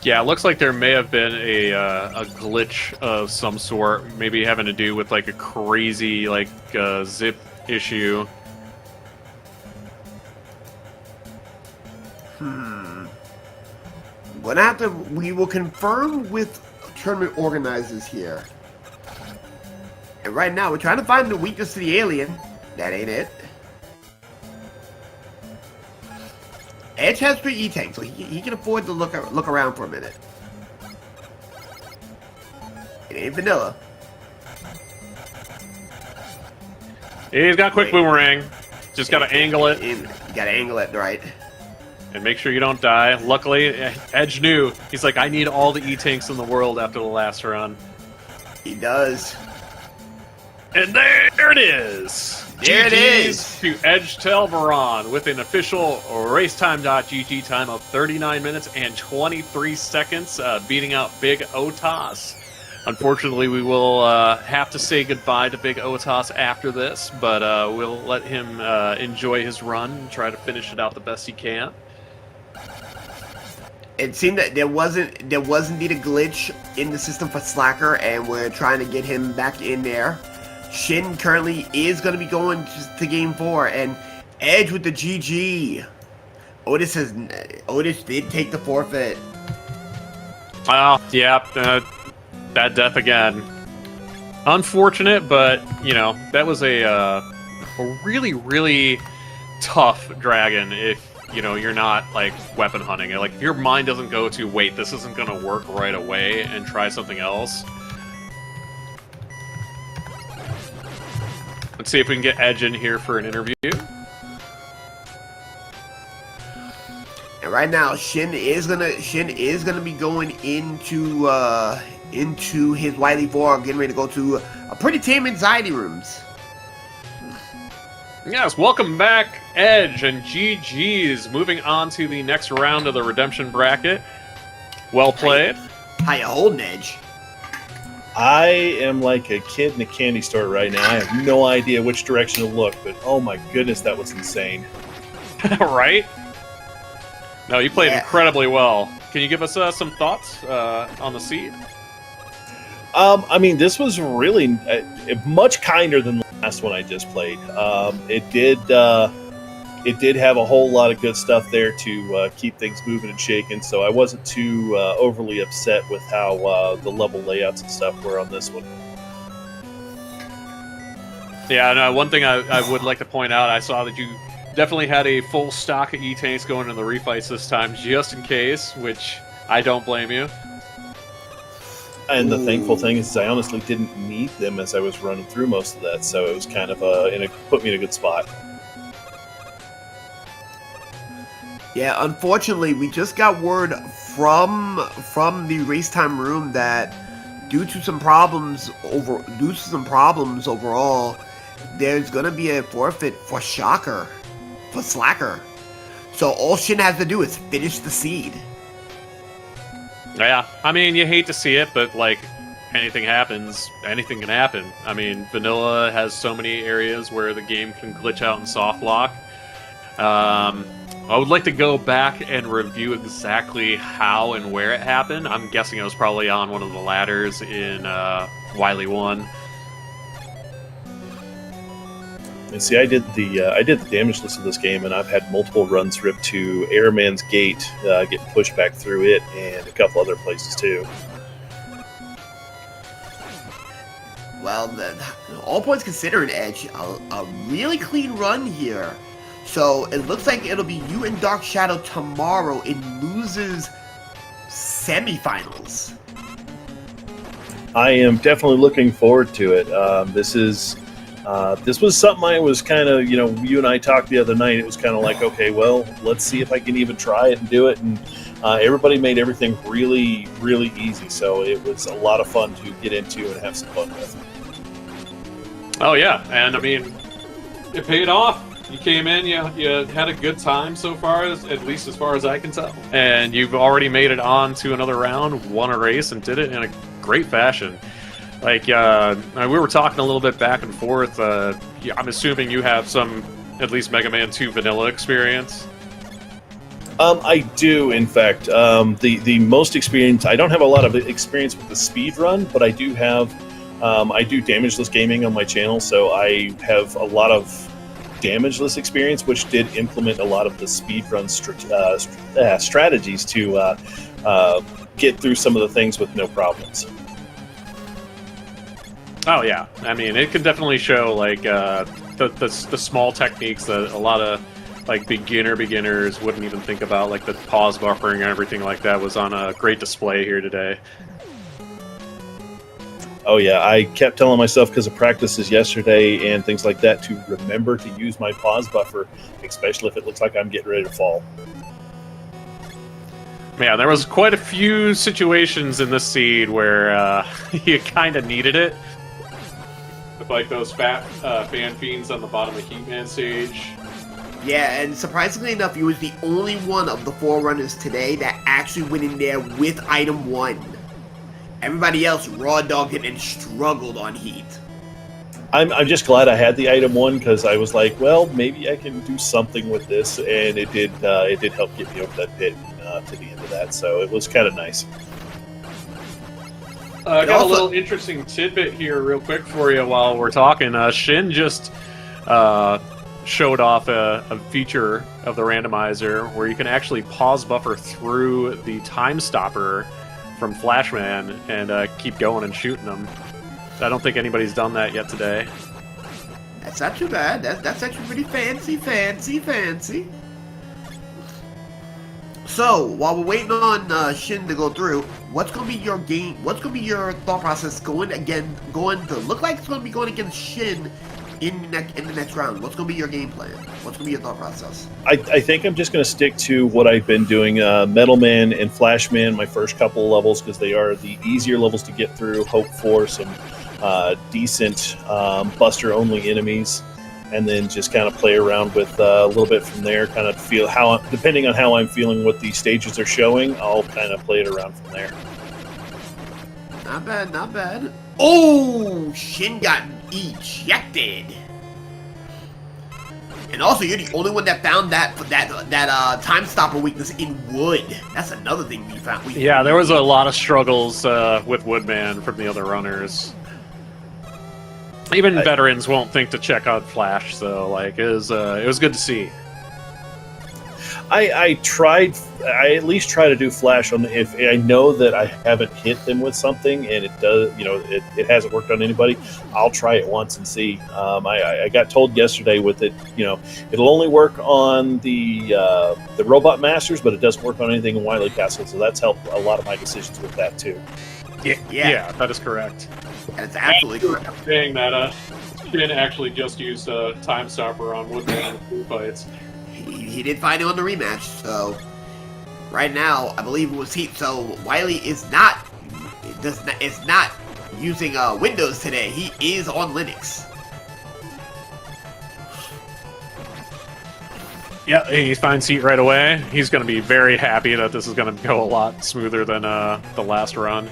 Yeah, it looks like there may have been a glitch of some sort, maybe having to do with like a crazy zip issue. We will confirm with tournament organizers here. And right now, we're trying to find the weakness to the alien. That ain't it. Edge has 3 E-Tanks, so he can afford to look around for a minute. It ain't vanilla. He's got quick boomerang. Just gotta angle it. You gotta angle it, right. and make sure you don't die. Luckily, Edge knew. He's like, I need all the E-Tanks in the world after the last run. He does. And there it is! There it GG's is! to Edge Telveron with an official racetime.gg time of 39 minutes and 23 seconds, beating out Big Otas. Unfortunately, we will have to say goodbye to Big Otas after this, but we'll let him enjoy his run and try to finish it out the best he can. It seemed that there was indeed a glitch in the system for Slacker, and we're trying to get him back in there. Shin currently is going to be going to Game 4, and Edge with the GG. Otis did take the forfeit. Well, yeah, that death again. Unfortunate, but, you know, that was a really, really tough dragon if, you know, you're not, like, weapon hunting. Like, if your mind doesn't go to, wait, this isn't going to work right away, and try something else. Let's see if we can get Edge in here for an interview. And right now, Shin is gonna be going into his Wily 4, getting ready to go to a pretty tame anxiety rooms. Yes, welcome back, Edge and GG's. Moving on to the next round of the Redemption bracket. Well played. How you holding, Edge? I am like a kid in a candy store right now. I have no idea which direction to look, but oh my goodness, that was insane. Right? No, you played incredibly well. Can you give us some thoughts on the seed? I mean, this was really much kinder than the last one I just played. It did have a whole lot of good stuff there to keep things moving and shaking, so I wasn't too overly upset with how the level layouts and stuff were on this one. Yeah, no, one thing I would like to point out, I saw that you definitely had a full stock of E-Tanks going into the refights this time, just in case, which I don't blame you. And the thankful thing is I honestly didn't need them as I was running through most of that, so it was kind of put me in a good spot. Yeah, unfortunately, we just got word from the race time room that due to some problems overall, there's gonna be a forfeit for Slacker. So all Shin has to do is finish the seed. Yeah, I mean, you hate to see it, but, like, anything happens, anything can happen. I mean, Vanilla has so many areas where the game can glitch out and soft lock. I would like to go back and review exactly how and where it happened. I'm guessing it was probably on one of the ladders in Wily 1. And see, I did the damage list of this game, and I've had multiple runs ripped to Airman's Gate, getting pushed back through it, and a couple other places too. Well, all points considered, Edge, a really clean run here. So it looks like it'll be you and Dark Shadow tomorrow in Losers semifinals. I am definitely looking forward to it. This was something I was kind of, you know, you and I talked the other night. It was kind of like, okay, well, let's see if I can even try it and do it. And everybody made everything really, really easy. So it was a lot of fun to get into and have some fun with. Oh, yeah. And, I mean, it paid off. You came in, you had a good time so far, at least as far as I can tell. And you've already made it on to another round, won a race, and did it in a great fashion. Like, we were talking a little bit back and forth. I'm assuming you have some, at least Mega Man 2 vanilla experience. I do, in fact. The most experience, I don't have a lot of experience with the speed run, but I do have, I do damageless gaming on my channel, so I have a lot of damageless experience, which did implement a lot of the speedrun strategies to get through some of the things with no problems. Oh yeah, I mean, it can definitely show like the small techniques that a lot of like beginners wouldn't even think about, like the pause buffering and everything like that was on a great display here today. Oh yeah, I kept telling myself because of practices yesterday and things like that to remember to use my pause buffer, especially if it looks like I'm getting ready to fall. Yeah, there was quite a few situations in this seed where you kind of needed it. Like those fat fan fiends on the bottom of Heatman stage. Yeah, and surprisingly enough, he was the only one of the Forerunners today that actually went in there with item 1. Everybody else raw dogged it and struggled on Heat. I'm just glad I had the item 1 because I was like, well, maybe I can do something with this, and it did help get me over that pit to the end of that. So it was kind of nice. I got a little interesting tidbit here, real quick for you while we're talking. Shin just showed off a feature of the randomizer where you can actually pause buffer through the time stopper from Flashman and keep going and shooting them. I don't think anybody's done that yet today. That's not too bad. That's actually pretty fancy. So, while we're waiting on Shin to go through, what's gonna be your game? What's gonna be your thought process going to look like it's gonna be going against Shin in the next round? What's gonna be your game plan? What's gonna be your thought process? I think I'm just going to stick to what I've been doing. Metalman and Flashman, my first couple of levels, because they are the easier levels to get through. Hope for some decent Buster-only enemies, and then just kind of play around with a little bit from there. Kind of feel how, depending on how I'm feeling, what these stages are showing, I'll kind of play it around from there. Not bad. Oh, Shin got ejected. And also, you're the only one that found that time stopper weakness in wood. That's another thing we found. Yeah, there was a lot of struggles with Woodman from the other runners. Even veterans won't think to check out Flash, so like it was good to see. I at least try to do Flash on if I know that I haven't hit them with something and it does, it hasn't worked on anybody. I'll try it once and see. I got told yesterday with it, it'll only work on the Robot Masters, but it doesn't work on anything in Wily Castle. So that's helped a lot of my decisions with that too. Yeah, that is correct. That's absolutely correct. Saying that Shin actually just used a time stopper on Woodman in the fights. He did find it on the rematch, so right now I believe it was Heat. So Wily is not using Windows today. He is on Linux. Yeah, he finds Heat right away. He's going to be very happy that this is going to go a lot smoother than the last run.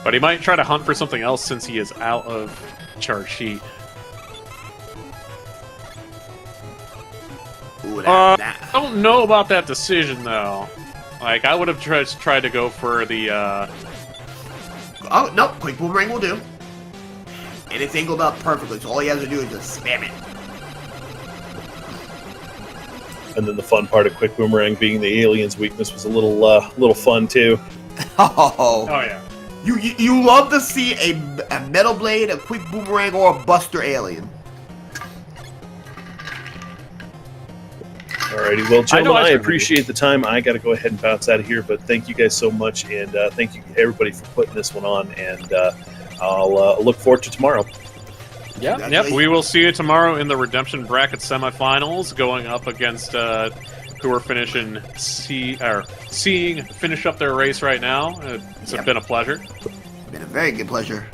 But he might try to hunt for something else since he is out of charged Heat. Ooh, I don't know about that decision, though. Like, I would have tried to go for the, Oh, no, Quick Boomerang will do. And it's angled up perfectly, so all he has to do is just spam it. And then the fun part of Quick Boomerang being the alien's weakness was a little fun too. Oh yeah. You love to see a Metal Blade, a Quick Boomerang, or a Buster Alien. Alrighty, well, gentlemen, I appreciate the time. I got to go ahead and bounce out of here, but thank you guys so much, and thank you everybody for putting this one on, and I'll look forward to tomorrow. Yep, we will see you tomorrow in the Redemption Bracket semifinals, going up against who are finishing finish up their race right now. It's been a pleasure. Been a very good pleasure.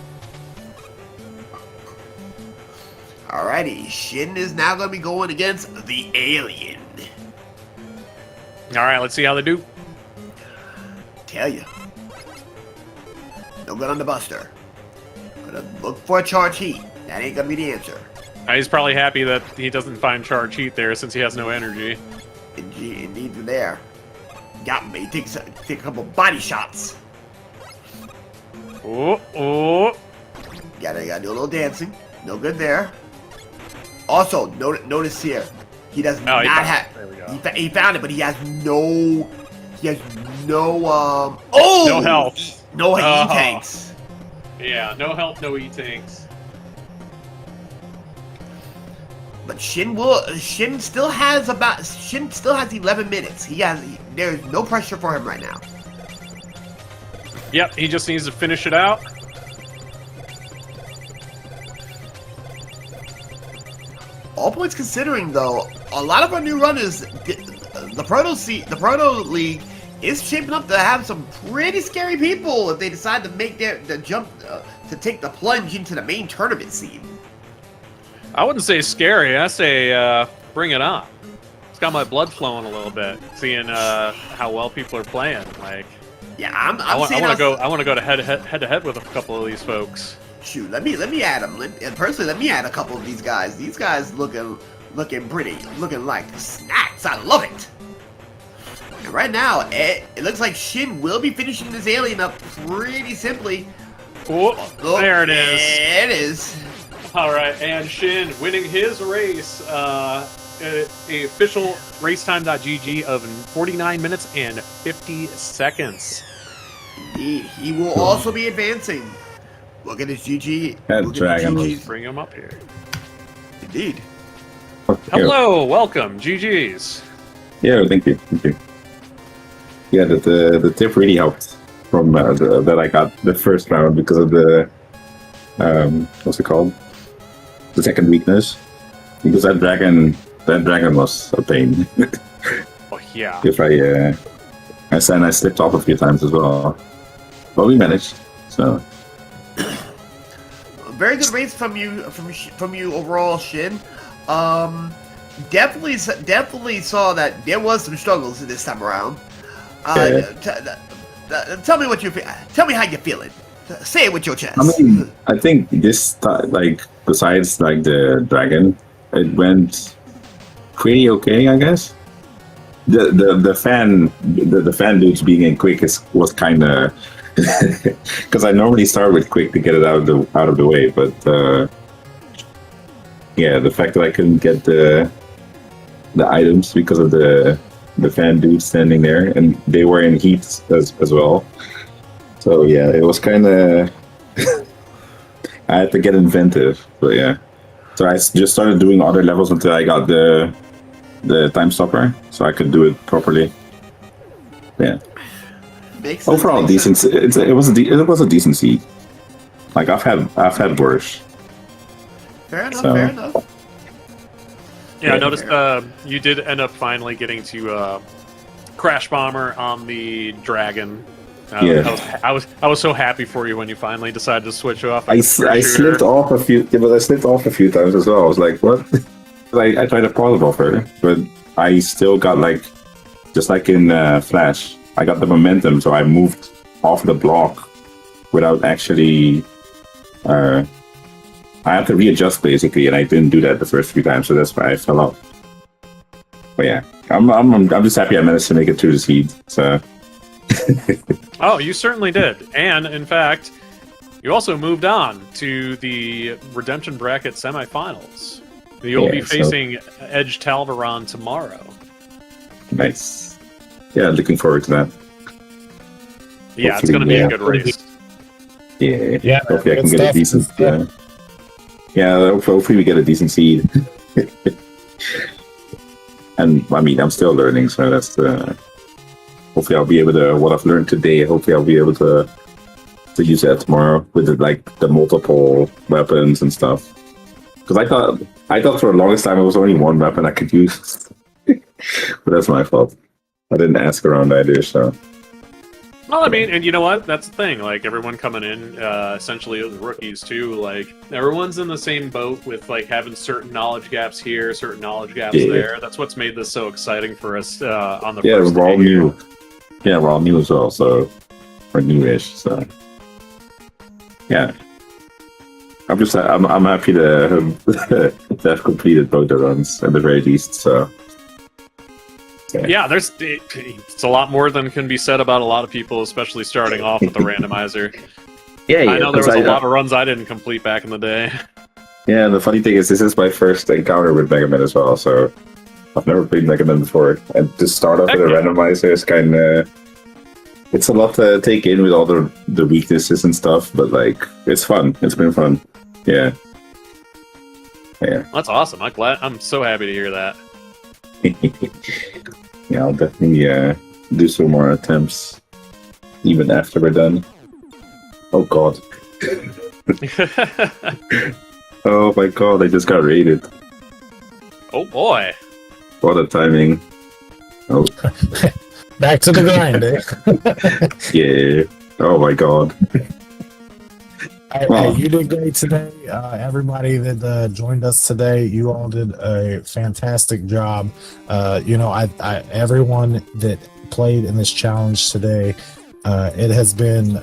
Alrighty, Shin is now going to be going against the Alien. Alright, let's see how they do. Tell you. No good on the Buster. Gonna look for a charge Heat. That ain't gonna be the answer. He's probably happy that he doesn't find charge Heat there since he has no energy. Indeed, there. Got me. Take a couple body shots. Oh. Gotta do a little dancing. No good there. Also, notice here, he does not have. There we go. He found it, but he has no. No health. No E-tanks. Yeah, no health, no E-tanks. But Shin still has 11 minutes. There's no pressure for him right now. Yep, he just needs to finish it out. All points considering, though, a lot of our new runners the Proto League is shaping up to have some pretty scary people if they decide to make the jump to take the plunge into the main tournament scene. I wouldn't say scary. I say bring it on. It's got my blood flowing a little bit, seeing how well people are playing. Like, yeah, I want to go to head to head with a couple of these folks. Shoot, let me add them. Personally, let me add a couple of these guys. These guys looking pretty, looking like snacks. I love it. And right now, it looks like Shin will be finishing this alien up pretty simply. Oh, there it is. It is. All right, and Shin winning his race. Official racetime.gg of 49 minutes and 50 seconds. Indeed, he will also be advancing. Look at his GG. Dragon. Bring him up here. Indeed. Hello, welcome, GG's. Yeah, thank you. Yeah, the tip really helped from that I got the first round because of the what's it called? The second weakness. Because that dragon was a pain. Oh yeah. Because I slipped off a few times as well, but we managed. So. Very good race from you overall, Shin. Definitely saw that there was some struggles this time around. Tell me what you feel. Tell me how you're feeling. Say it with your chest. I mean, I think this besides the dragon, it went pretty okay, I guess. The fan dudes being in quick was kind of because I normally start with quick to get it out of the way, but yeah, the fact that I couldn't get the items because of the fan dudes standing there, and they were in heat as well. So yeah, it was kind of I had to get inventive, but yeah. So I just started doing other levels until I got the time stopper, so I could do it properly. Yeah. Overall, decent. It was a decent seed. Like I've had worse. Fair enough. Yeah, I noticed you did end up finally getting to Crash Bomber on the Dragon. Yeah. I was so happy for you when you finally decided to switch off. I slipped off a few, but I slipped off a few times as well. I was like, what? I tried to pause buffer, but I still got just like in Flash, I got the momentum, so I moved off the block without actually. I had to readjust basically, and I didn't do that the first few times, so that's why I fell off. But yeah, I'm just happy I managed to make it through the seed. So. Oh, you certainly did, and in fact, you also moved on to the Redemption Bracket semifinals. You'll be facing Edge Talvaron tomorrow. Nice. Yeah, looking forward to that. Yeah, hopefully, it's going to be a good race. Yeah. Hopefully I can get a decent. Hopefully we get a decent seed. And I mean, I'm still learning, so that's hopefully I'll be able to. What I've learned today, hopefully I'll be able to use that tomorrow with the multiple weapons and stuff. Because I thought for the longest time it was only one weapon I could use, but that's my fault. I didn't ask around either, so. Well, I mean, and you know what? That's the thing. Like, everyone coming in, essentially the rookies too, like, everyone's in the same boat with, like, having certain knowledge gaps here, certain knowledge gaps there. That's what's made this so exciting for us on the first we're all day. new. Yeah, we're all new as well, so we're newish, so. Yeah. I'm happy to have completed both the runs at the very least, so. Yeah, it's a lot more than can be said about a lot of people, especially starting off with the randomizer. Yeah, I know there was a lot of runs I didn't complete back in the day. Yeah, and the funny thing is, this is my first encounter with Mega Man as well, so I've never played Mega Man before. And to start off with a randomizer is kind of... It's a lot to take in with all the weaknesses and stuff, but, like, it's fun. It's been fun. Yeah. That's awesome. I'm so happy to hear that. Yeah, I'll definitely do some more attempts even after we're done. Oh god. Oh my god, I just got raided. Oh boy. What a timing. Oh, Back to the grind, eh? yeah. Oh my god. Hey, you did great today. Everybody that joined us today, you all did a fantastic job. Everyone that played in this challenge today, it has been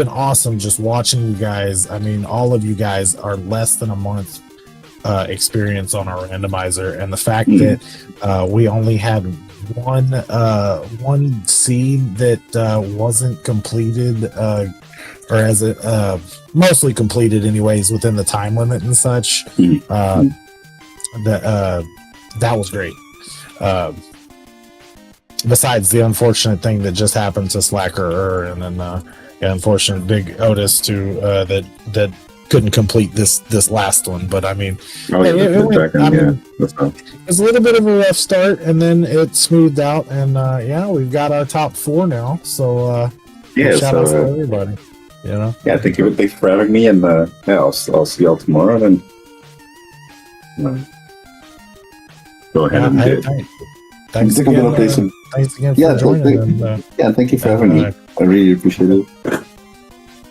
awesome just watching you guys. I mean, all of you guys are less than a month experience on our randomizer, and the fact that we only had one seed that wasn't completed, or as it mostly completed anyways within the time limit and such. That was great. Besides the unfortunate thing that just happened to Slacker, and then the unfortunate Big Otis too, that couldn't complete this last one. But I mean, it was a little bit of a rough start, and then it smoothed out, and we've got our top 4 now. So shout out to everybody. Yeah, thank you for having me, and I'll see y'all tomorrow. Then go ahead and thanks again. Thanks again for joining. Thank you for having me. I really appreciate it.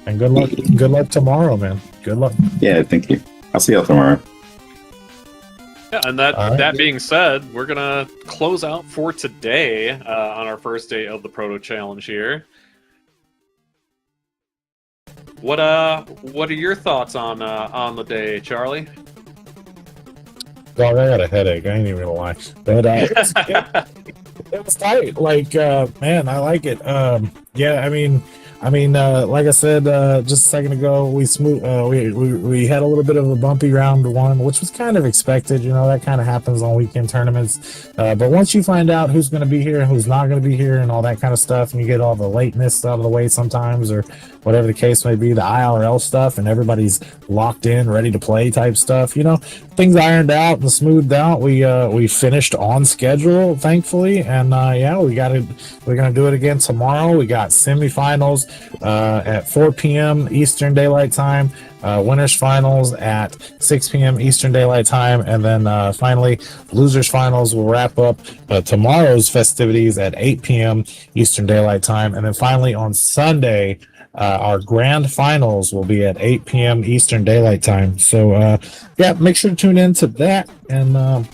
And good luck. Good luck tomorrow, man. Good luck. Yeah, thank you. I'll see y'all tomorrow. Yeah, and that being said, we're gonna close out for today on our first day of the Proto Challenge here. What are your thoughts on the day, Charlie? Dog, I got a headache. I ain't even gonna lie. But it was tight. Like, man, I like it. Like I said just a second ago, we had a little bit of a bumpy round 1, which was kind of expected. You know, that kind of happens on weekend tournaments. But once you find out who's going to be here and who's not going to be here and all that kind of stuff, and you get all the lateness out of the way sometimes, or whatever the case may be, the IRL stuff, and everybody's locked in, ready to play type stuff, you know, things ironed out and smoothed out. We finished on schedule, thankfully, and we're gonna do it again tomorrow. We got semifinals at 4 p.m. Eastern Daylight Time, winners finals at 6 p.m. Eastern Daylight Time, and then finally losers finals will wrap up tomorrow's festivities at 8 p.m. Eastern Daylight Time, and then finally on Sunday our grand finals will be at 8 p.m. Eastern Daylight Time. So make sure to tune in to that, and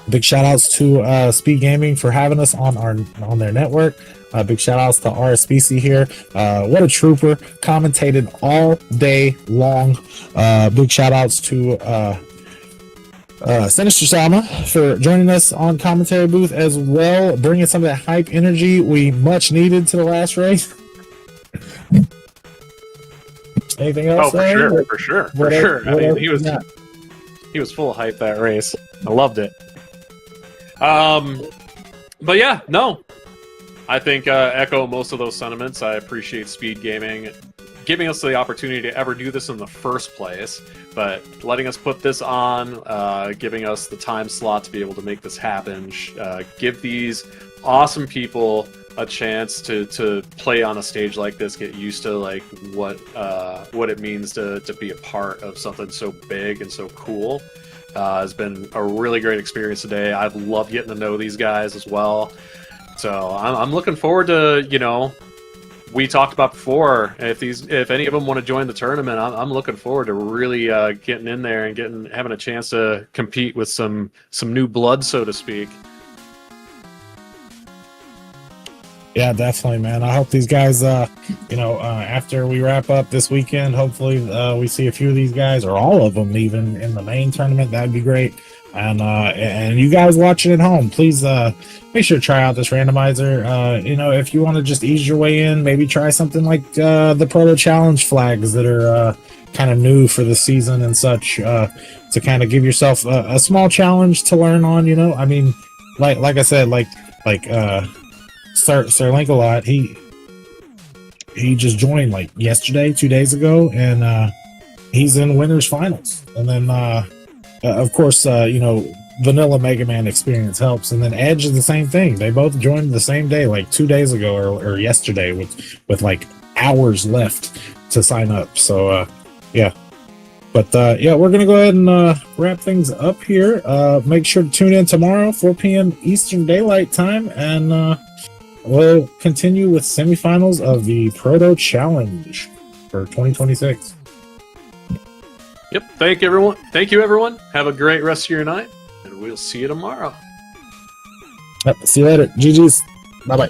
big shout outs to Speed Gaming for having us on their network. Big shout outs to RSBC here. What a trooper, commentated all day long. Big shout outs to Sinister Sama for joining us on commentary booth as well, bringing some of that hype energy we much needed to the last race. Anything else? For sure. I mean, he was full of hype that race. I loved it. But yeah, no. I think echo most of those sentiments. I appreciate Speed Gaming giving us the opportunity to ever do this in the first place, but letting us put this on, giving us the time slot to be able to make this happen, give these awesome people a chance to play on a stage like this, get used to like what it means to be a part of something so big and so cool. Has been a really great experience today. I've loved getting to know these guys as well. So I'm looking forward to, you know, we talked about before, if any of them want to join the tournament, I'm looking forward to really getting in there and having a chance to compete with some new blood, so to speak. Yeah, definitely, man. I hope these guys, after we wrap up this weekend, hopefully we see a few of these guys, or all of them even, in the main tournament. That'd be great. And you guys watching at home, please make sure to try out this randomizer. If you want to just ease your way in, maybe try something like the Proto Challenge flags that are kind of new for the season and such, to kind of give yourself a small challenge to learn on. You know, I mean, like I said, Sir Linkalot, he just joined like yesterday, 2 days ago, and he's in winners finals. And then of course, vanilla Mega Man experience helps, and then Edge is the same thing. They both joined the same day, like 2 days ago or yesterday, with like hours left to sign up. So But yeah, we're gonna go ahead and wrap things up here. Make sure to tune in tomorrow, 4 p.m. Eastern Daylight Time, and we'll continue with semifinals of the Proto Challenge for 2026. Yep. Thank you, everyone. Have a great rest of your night, and we'll see you tomorrow. Yep, see you later. GG's. Bye bye.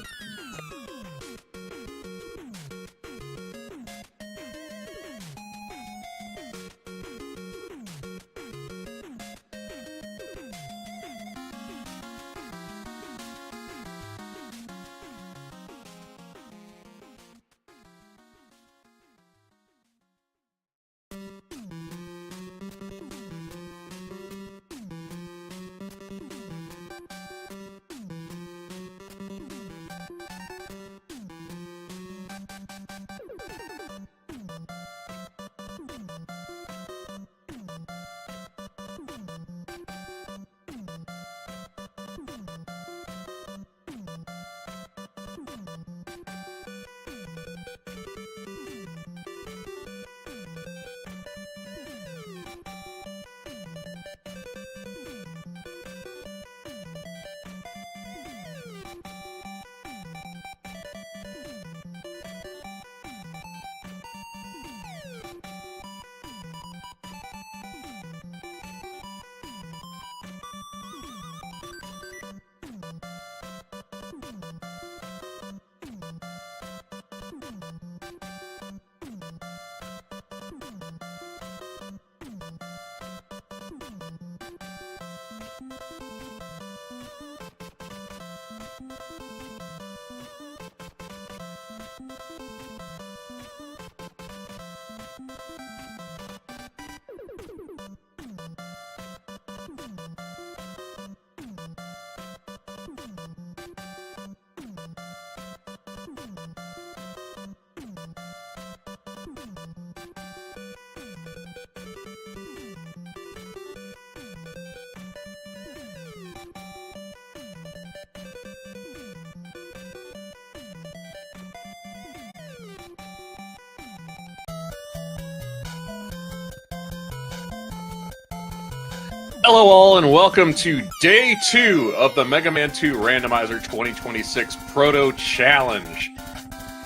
Hello all, and welcome to Day 2 of the Mega Man 2 Randomizer 2026 Proto Challenge.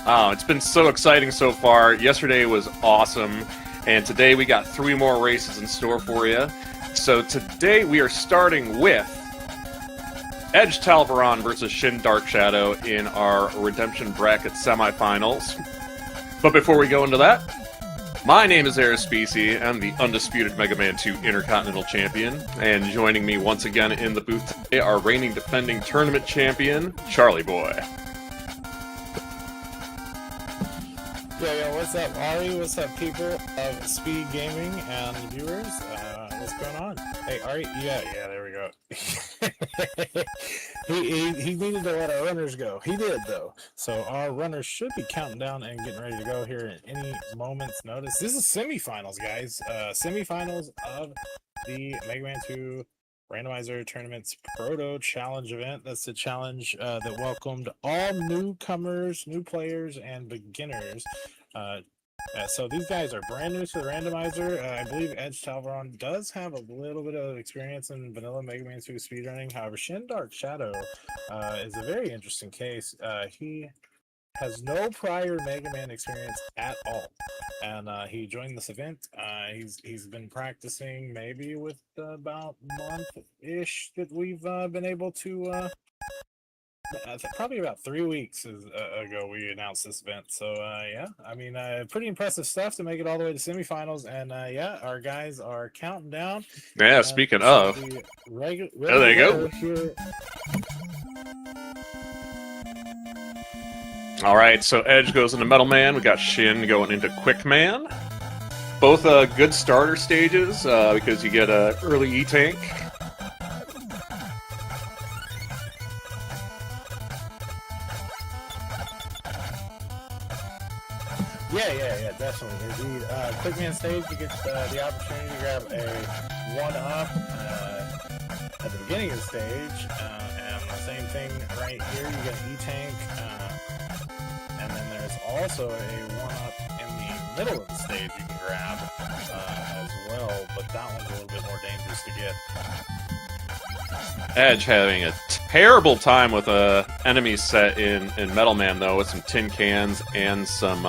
It's been so exciting so far. Yesterday was awesome, and today we got 3 more races in store for you. So today we are starting with Edge Talvaron versus Shin Dark Shadow in our Redemption Bracket semifinals. But before we go into that, my name is Specie. I'm the undisputed Mega Man 2 Intercontinental Champion, and joining me once again in the booth today, our reigning defending tournament champion, Charlie Boy. Yo, what's up, Ari? What's up, people of Speed Gaming and viewers? What's going on? Hey, Ari? Yeah, there we go. he needed to let our runners go. He did, though. So our runners should be counting down and getting ready to go here at any moment's notice. This is semifinals, guys. Semifinals of the Mega Man 2 Randomizer Tournament's Proto Challenge event. That's the challenge that welcomed all newcomers, new players, and beginners. So these guys are brand new to the randomizer. I believe Edge Talvaron does have a little bit of experience in vanilla Mega Man 2 speedrunning. However, Shin Dark Shadow is a very interesting case. He has no prior Mega Man experience at all, and he joined this event. He's been practicing maybe with about month-ish that we've been able to. Probably about 3 weeks ago we announced this event. So yeah, I mean, pretty impressive stuff to make it all the way to semifinals. And yeah, our guys are counting down. Yeah, speaking of, there they go. Here. All right, so Edge goes into Metal Man. We got Shin going into Quick Man. Both good starter stages because you get an early E-Tank. Yeah, definitely. Indeed. Quick Man stage, you get the opportunity to grab a 1-up at the beginning of the stage, and the same thing right here, you get an E-Tank, and then there's also a 1-up in the middle of the stage you can grab as that one's a little bit more dangerous to get. Edge having a terrible time with a enemy set in Metal Man though, with some tin cans and some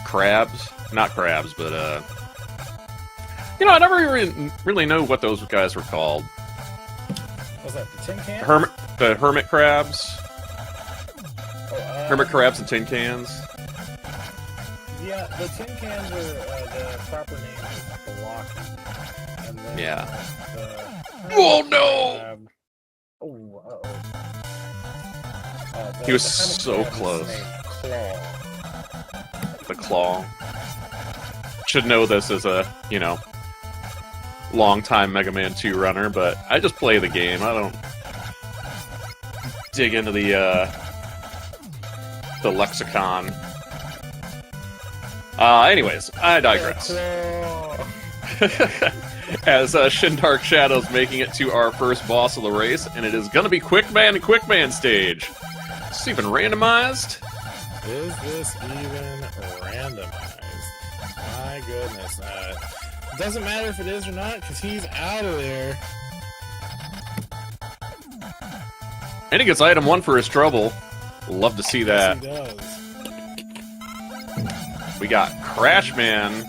crabs. Not crabs, but you know, I never really know what those guys were called. Was that the tin can? The hermit crabs. Oh, Hermit crabs and tin cans. Yeah, the tin cans are the proper name is Blocky. And then, Yeah. Oh no! Oh, He was so close. Claw. The claw. Should know this as a, you know, long-time Mega Man 2 runner, but I just play the game. I don't dig into the lexicon. Anyways, I digress. As Shin Dark Shadow's making it to our first boss of the race, and it is gonna be Quickman and Quickman stage. Is this even randomized? Is this even randomized? My goodness. Doesn't matter if it is or not, because he's out of there. And he gets item 1 for his trouble. Love to see that. Yes, he does. We got Crash Man.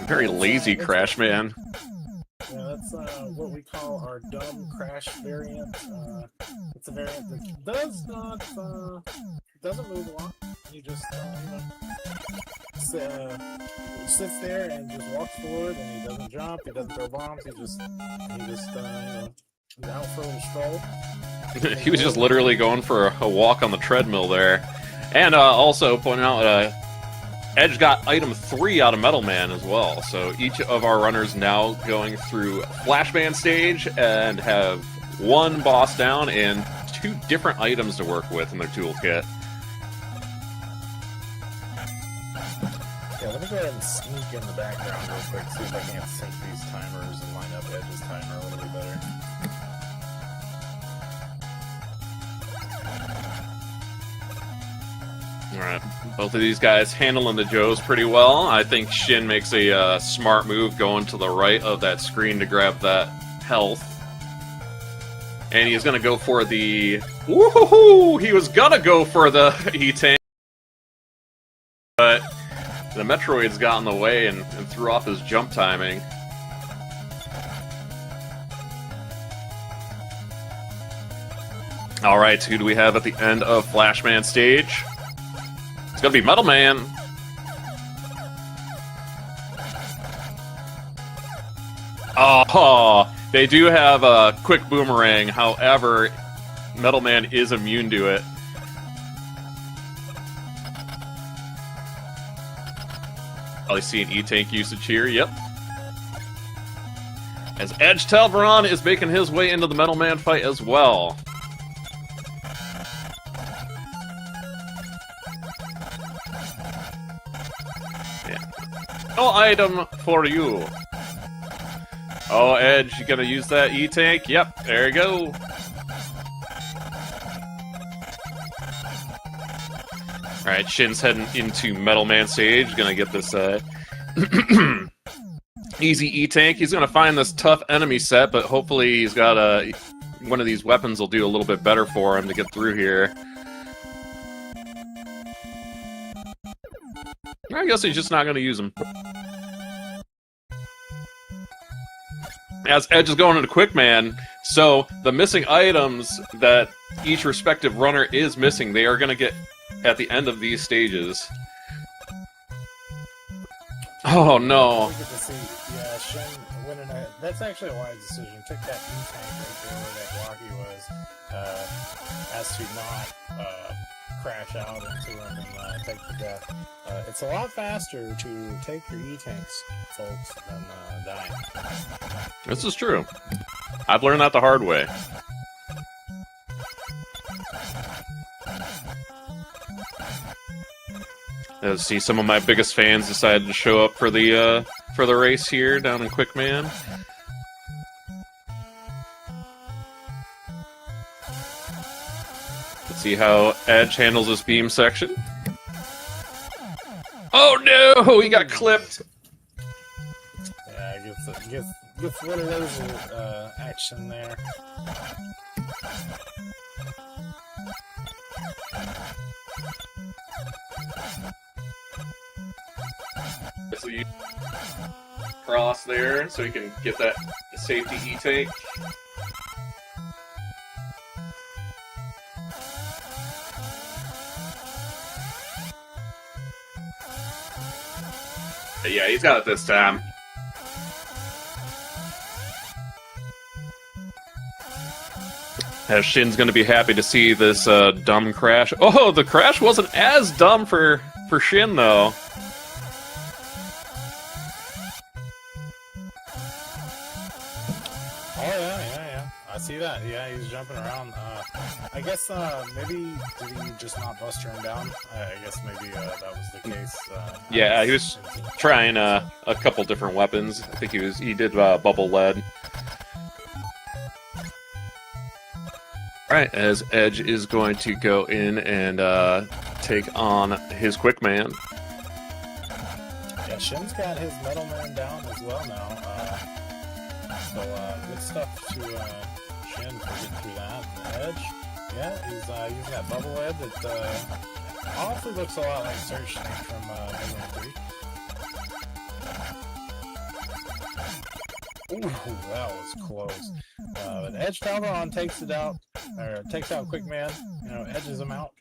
Very lazy Crash Man. Yeah, that's what we call our dumb Crash variant. It's a variant that does not doesn't move a lot. He just sits there and just walks forward, and he doesn't jump. He doesn't throw bombs. He just he's out for a little stroll. He was just literally going for a walk on the treadmill there. And also pointing out, Edge got item 3 out of Metal Man as well. So each of our runners now going through Flashman stage and have 1 boss down and 2 different items to work with in their toolkit. Yeah, let me go ahead and sneak in the background real quick, see if I can't sync these timers and line up Edge's timer a little bit better. Alright, both of these guys handling the Joes pretty well. I think Shin makes a smart move going to the right of that screen to grab that health. And he's gonna go for the... Woohoo! He was gonna go for the E-Tank, but the Metroids got in the way and threw off his jump timing. Alright, who do we have at the end of Flashman stage? It's gonna be Metal Man. Oh, they do have a quick boomerang, however, Metal Man is immune to it. Probably see an E-Tank usage here, yep. As Edge Talvaron is making his way into the Metal Man fight as well. No item for you. Oh, Edge, you gonna use that E-Tank? Yep, there you go. Alright, Shin's heading into Metal Man stage. Gonna get this easy E-Tank. He's gonna find this tough enemy set, but hopefully he's got one of these weapons will do a little bit better for him to get through here. I guess he's just not gonna use them. As Edge is going into Quickman, so the missing items that each respective runner is missing, they are going to get at the end of these stages. Oh no. We get to see, yeah, Shin winning a... That's actually a wise decision. Took that E-Tank right there where that blocky was, as to not crash out into him and take the death. It's a lot faster to take your E-Tanks, folks, than dying. This is true. I've learned that the hard way. Let's see, some of my biggest fans decided to show up for the race here down in Quickman. Let's see how Edge handles this beam section. Oh no! He got clipped! gets one of those action there. So you cross there so you can get that safety E-tank. Yeah, he's got it this time. Shin's gonna be happy to see this dumb crash. Oh, the crash wasn't as dumb for Shin though. I see that. Yeah, he's jumping around. I guess maybe did he just not buster him down? I guess maybe that was the case. Yeah, he was trying a couple different weapons. I think he did bubble lead. Alright, as Edge is going to go in and take on his Quick Man. Yeah, Shin's got his Metal Man down as well now. So good stuff to Shin for getting through that. Edge, yeah, he's using that bubble lead that honestly looks a lot like Surge Tank from Mega Man 3. Ooh, that was close. But Edge down on takes out Quick Man. You know, edges him out,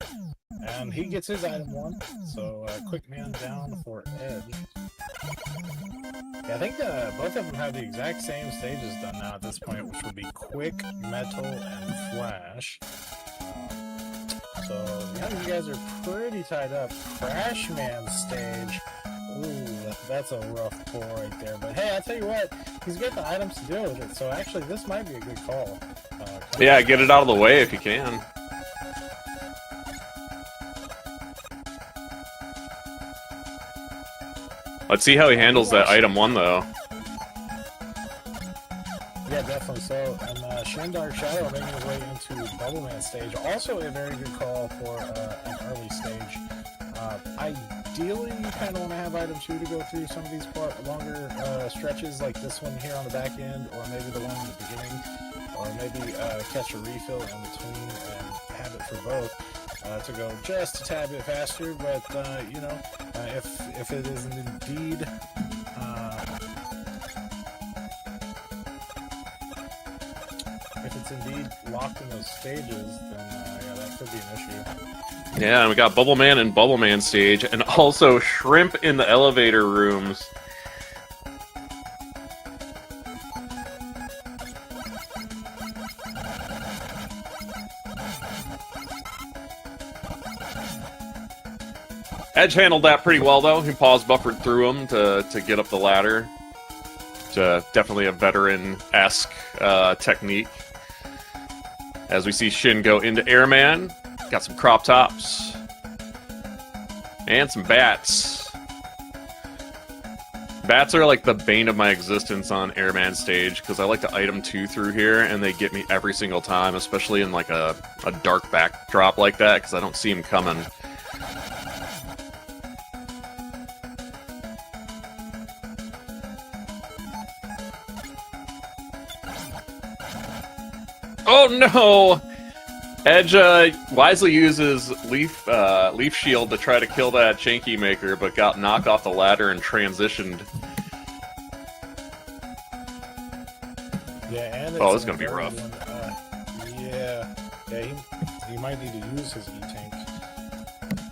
and he gets his item 1. So Quick Man down for Edge. Yeah, I think both of them have the exact same stages done now at this point, which would be Quick, Metal, and Flash. So yeah, you guys are pretty tied up. Crash Man stage. Ooh, that's a rough pull right there. But hey, I tell you what, he's got the items to deal with it. So actually, this might be a good call. Yeah, get it out of the way if you can. Let's see how he handles that item 1, though. Yeah, definitely so. And Shin Dark Shadow making his way into Bubble Man stage. Also a very good call for an early stage. Ideally, you kind of want to have item 2 to go through some of these longer stretches, like this one here on the back end, or maybe the one in the beginning, or maybe catch a refill in between and have it for both. To go just a tad bit faster, but you know, if it is indeed if it's indeed locked in those stages, then yeah, that could be an issue. Yeah, and we got Bubble Man and Bubble Man stage, and also Shrimp in the elevator rooms. Edge handled that pretty well, though. He pause buffered through him to get up the ladder. Definitely a veteran-esque technique. As we see Shin go into Airman. Got some crop tops. And some bats. Bats are like the bane of my existence on Airman stage, because I like to item 2 through here, and they get me every single time, especially in like a dark backdrop like that, because I don't see them coming. Oh no! Edge wisely uses Leaf Shield to try to kill that Chanky Maker, but got knocked off the ladder and transitioned. Yeah, and oh, this is gonna be rough. Yeah, he might need to use his E-Tank.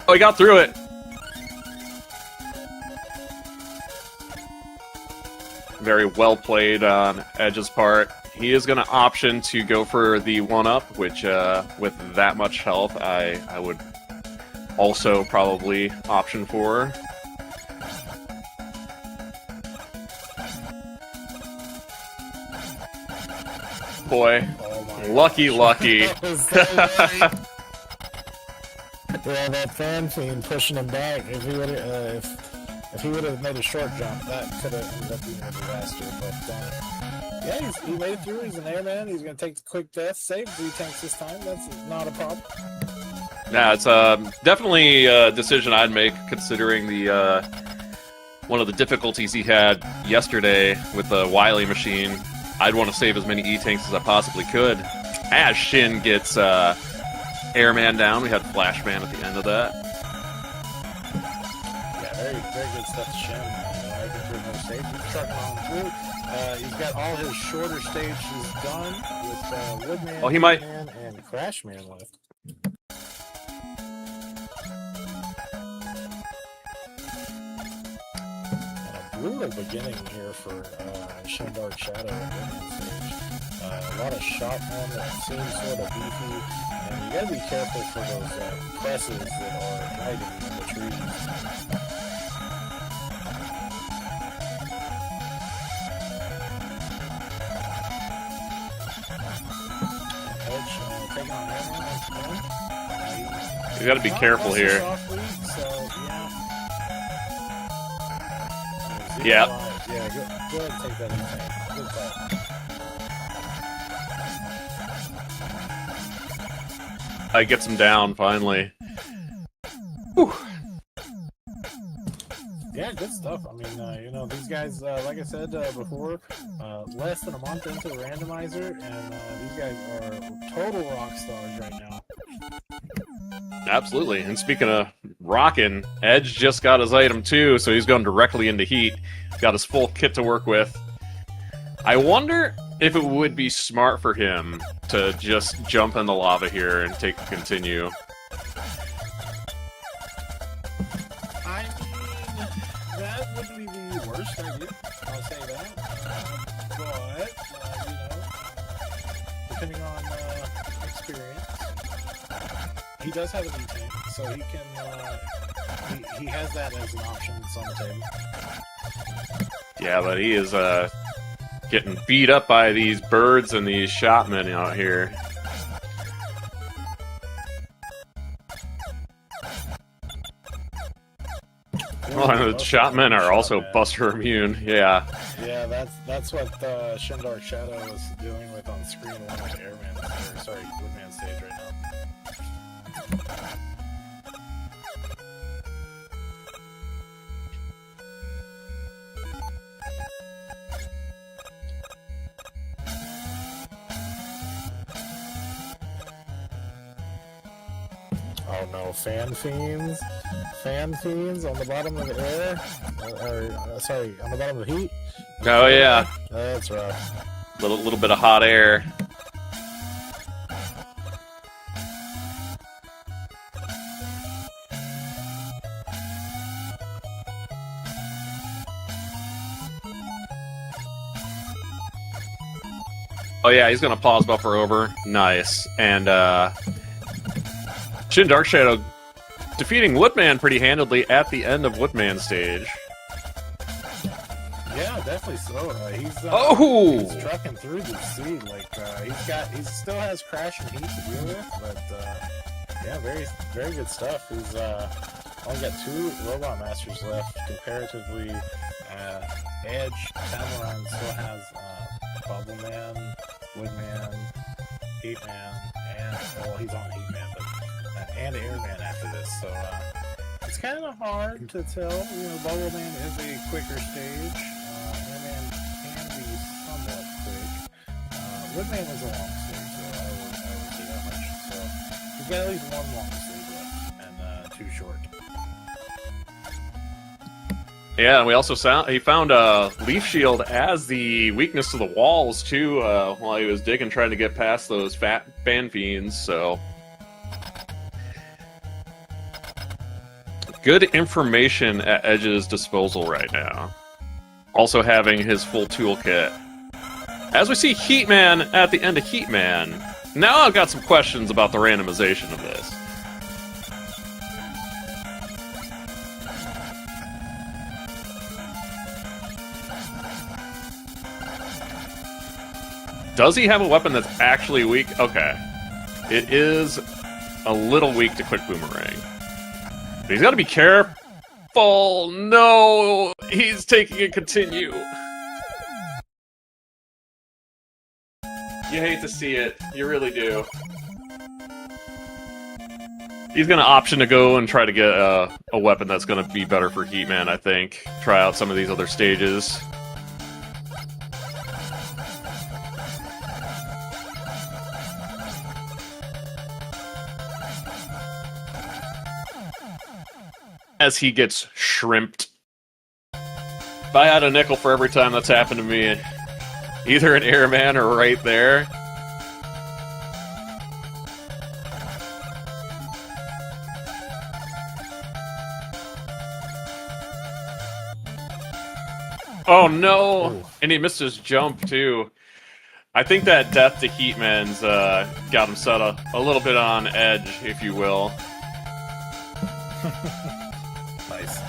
Oh, he got through it! Very well played on Edge's part. He is going to option to go for the 1-up, which with that much health, I would also probably option for. Boy, lucky. Yeah, that fan fiend pushing him back. If he would have made a short jump, that could have ended up being a disaster. But yeah, he made it through. He's an airman. He's going to take the quick death. Save 3 tanks this time. That's not a problem. Yeah, it's definitely a decision I'd make, considering the one of the difficulties he had yesterday with the Wily machine. I'd want to save as many E-tanks as I possibly could. As Shin gets Airman down, we had Flashman at the end of that. Yeah, very good stuff to Shin. I can through another stage. He's trucking on through. He's got all his shorter stages done with Woodman, Oh, he might... Woodman, and Crashman left. Brutal beginning here for Shin Dark Shadow at Woodman stage. A lot of shotgun that seems sort of beefy, and you gotta be careful for those presses that are hiding in the trees. Edge taking on everyone once again. You gotta be careful here. Yeah. Yeah, go ahead and take that in. Good call. I gets him down finally. Whew. Yeah, good stuff. I mean, you know, these guys, like I said before, less than a month into the randomizer, and these guys are total rock stars right now. Absolutely. And speaking of rocking, Edge just got his item too, so he's going directly into heat. Got his full kit to work with. I wonder if it would be smart for him to just jump in the lava here and take a continue. I mean, that wouldn't be the worst idea. I'll say that. But, you know, depending on experience, he does have an E-tank, so he can, he has that as an option that's on the table. Yeah, but he is getting beat up by these birds and these shotmen out here. Oh, and the shotmen are also buster immune. Yeah. Yeah, that's what Shin Dark Shadow is dealing with on screen one with Airman, or sorry, Woodman stage right now. Oh no, fan fiends on the bottom of the air, sorry, on the bottom of the heat. Oh yeah. That's rough. Little bit of hot air. Oh yeah, he's gonna pause buffer over. Nice. And Shin Dark Shadow defeating Woodman pretty handily at the end of Woodman stage. Yeah, definitely so. He's trucking through the sea. Like he still has crash and heat to deal with, but yeah, very good stuff. He's only got 2 robot masters left comparatively. Edge, Samurai still has Bubble Man, Woodman, Heat Man, and well, he's on Heat Man, but and Airman after this. So it's kind of hard to tell. You know, Bubble Man is a quicker stage. Airman can be somewhat quick. Woodman is a long stage, so I would say that much. So he's got at least 1 long stage left and 2 short. Yeah, and we also found Leaf Shield as the weakness to the walls too while he was digging, trying to get past those fat fan fiends. So good information at Edge's disposal right now. Also having his full toolkit. As we see Heatman at the end of Heatman, now I've got some questions about the randomization of this. Does he have a weapon that's actually weak? Okay. It is a little weak to Quick Boomerang. But he's got to be careful. No! He's taking a continue. You hate to see it. You really do. He's gonna option to go and try to get a weapon that's gonna be better for Heatman, I think. Try out some of these other stages. As he gets shrimped. If I had a nickel for every time that's happened to me, either an airman or right there. Oh no! Ooh. And he missed his jump too. I think that death to Heatman's got him set a little bit on edge, if you will. Nice.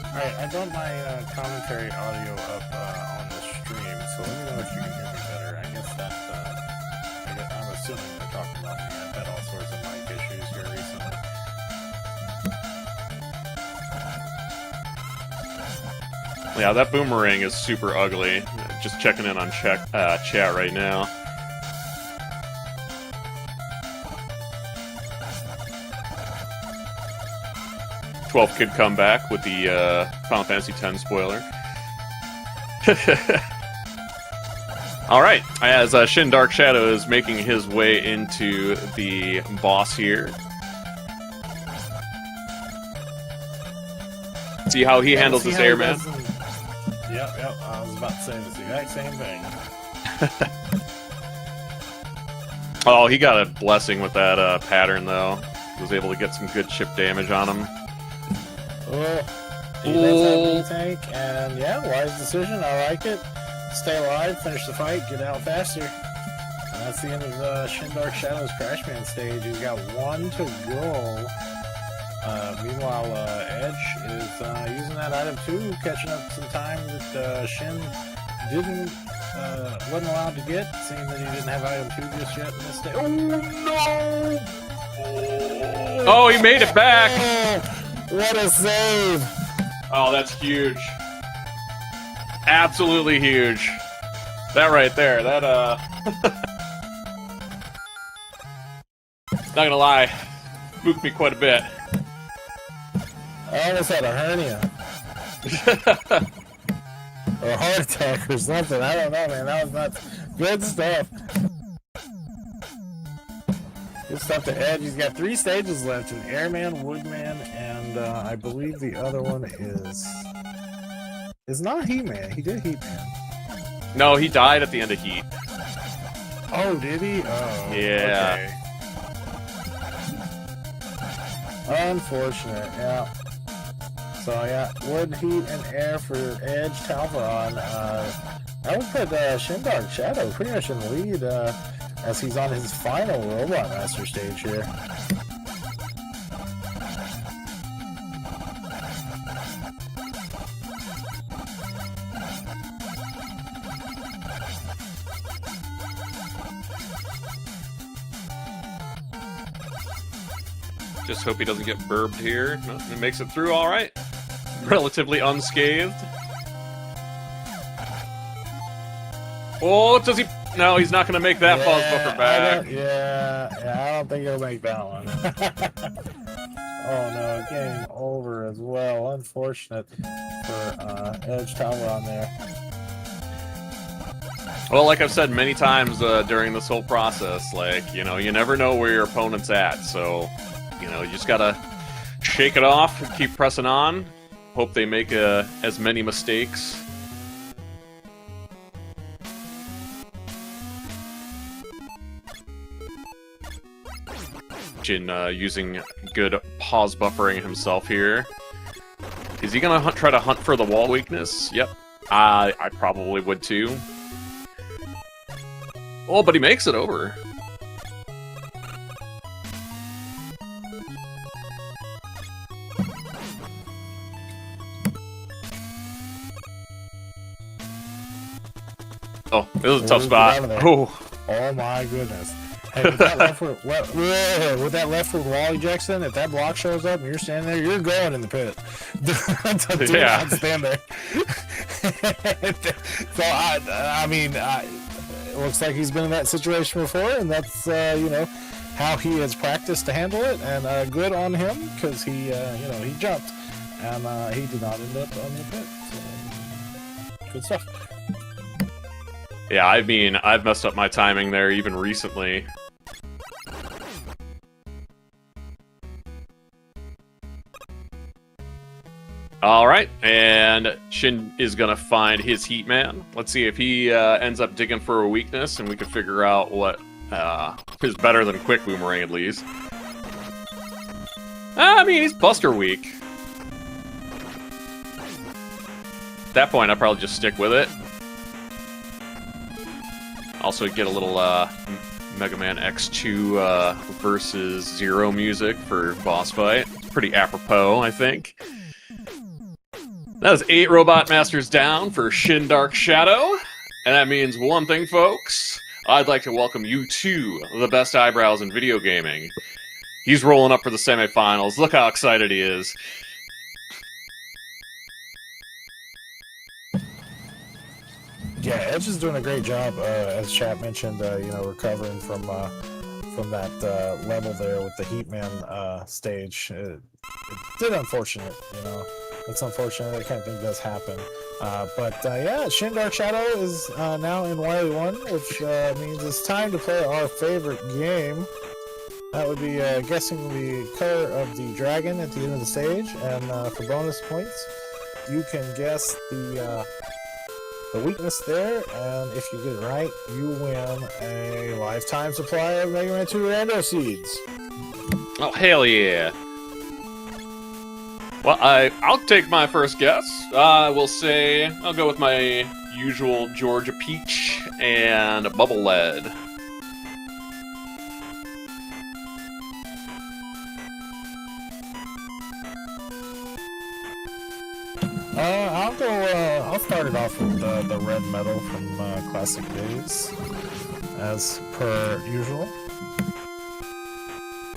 Alright, I brought my commentary audio up on the stream, so let me know if you can hear me better. I guess that, I'm assuming they're talking about me. I've had all sorts of mic issues here recently. Yeah, that boomerang is super ugly. Just checking in on chat right now. Could come back with the Final Fantasy X spoiler. Alright, as Shin Dark Shadow is making his way into the boss here. See how he handles this airman. Yep, I was about to say the exact same thing. Oh, he got a blessing with that pattern, though. He was able to get some good chip damage on him. He does have tank, and yeah, wise decision. I like it. Stay alive, finish the fight, get out faster. And that's the end of Shin Dark Shadow's Crashman stage. He's got one to go. Meanwhile, Edge is using that item too, catching up some time that Shin wasn't allowed to get, seeing that he didn't have item 2 just yet in this stage. Oh no! Oh, he made it back! What a save! Oh, that's huge. Absolutely huge. That right there, that not gonna lie, spooked me quite a bit. I almost had a hernia. Or a heart attack or something. I don't know, man. That was nuts. Good stuff. Good stuff to Edge. He's got 3 stages left: an Airman, Woodman, and I believe the other one is not Heatman. He did Heatman. No, he died at the end of Heat. Oh, did he? Oh, yeah. Okay. Unfortunate. Yeah. So yeah, wood, heat, and air for Edge Talvaron. I would put Shin Dark Shadow pretty much in the lead as he's on his final Robot Master stage here. Just hope he doesn't get burbed here. No, he makes it through all right. Relatively unscathed. Oh, does he? No, he's not going to make that Fuzz Buffer back. I don't think he'll make that one. Oh no, game over as well. Unfortunate for Edge Talvaron there. Well, like I've said many times during this whole process, like, you know, you never know where your opponent's at, so, you know, you just gotta shake it off and keep pressing on. Hope they make as many mistakes. Jin using good pause buffering himself here. Is he gonna try to hunt for the wall weakness? Yep. I probably would too. Oh, but he makes it over. Oh, it was a tough spot. Oh my goodness. Hey, with that leftward wall ejection, if that block shows up and you're standing there, you're going in the pit. Do not stand there. So, I mean, it looks like he's been in that situation before, and that's, you know, how he has practiced to handle it, and good on him because he he jumped and he did not end up on the pit. So, good stuff. Yeah, I mean, I've messed up my timing there even recently. Alright, and Shin is gonna find his Heat Man. Let's see if he ends up digging for a weakness, and we can figure out what is better than Quick Boomerang, at least. I mean, he's Buster weak. At that point, I'd probably just stick with it. Also get a little Mega Man X2 versus Zero music for boss fight. It's pretty apropos, I think. That was 8 Robot Masters down for Shin Dark Shadow. And that means one thing, folks. I'd like to welcome you to the best eyebrows in video gaming. He's rolling up for the semifinals. Look how excited he is. Yeah, Edge is doing a great job, as chat mentioned. Recovering from that level there with the Heat Man stage. It did unfortunate, It's unfortunate. That kind of thing does happen. Yeah, Shin Dark Shadow is now in Wily 1, which means it's time to play our favorite game. That would be guessing the color of the dragon at the end of the stage, and for bonus points, you can guess the weakness there, and if you get it right, you win a lifetime supply of Mega Man 2 Rando Seeds. Oh, hell yeah. Well, I'll take my first guess. We'll say I'll go with my usual Georgia Peach and Bubble Lead. I'll start it off with the red metal from Classic Days, as per usual.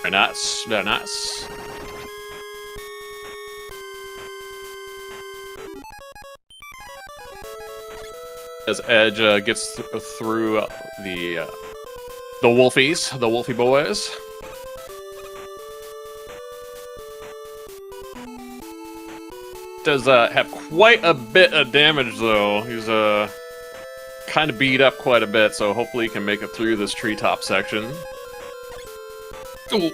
Very nice, very nice. As Edge gets through the Wolfies, the Wolfie boys. Does have quite a bit of damage though. He's kind of beat up quite a bit, so hopefully he can make it through this treetop section. Ooh.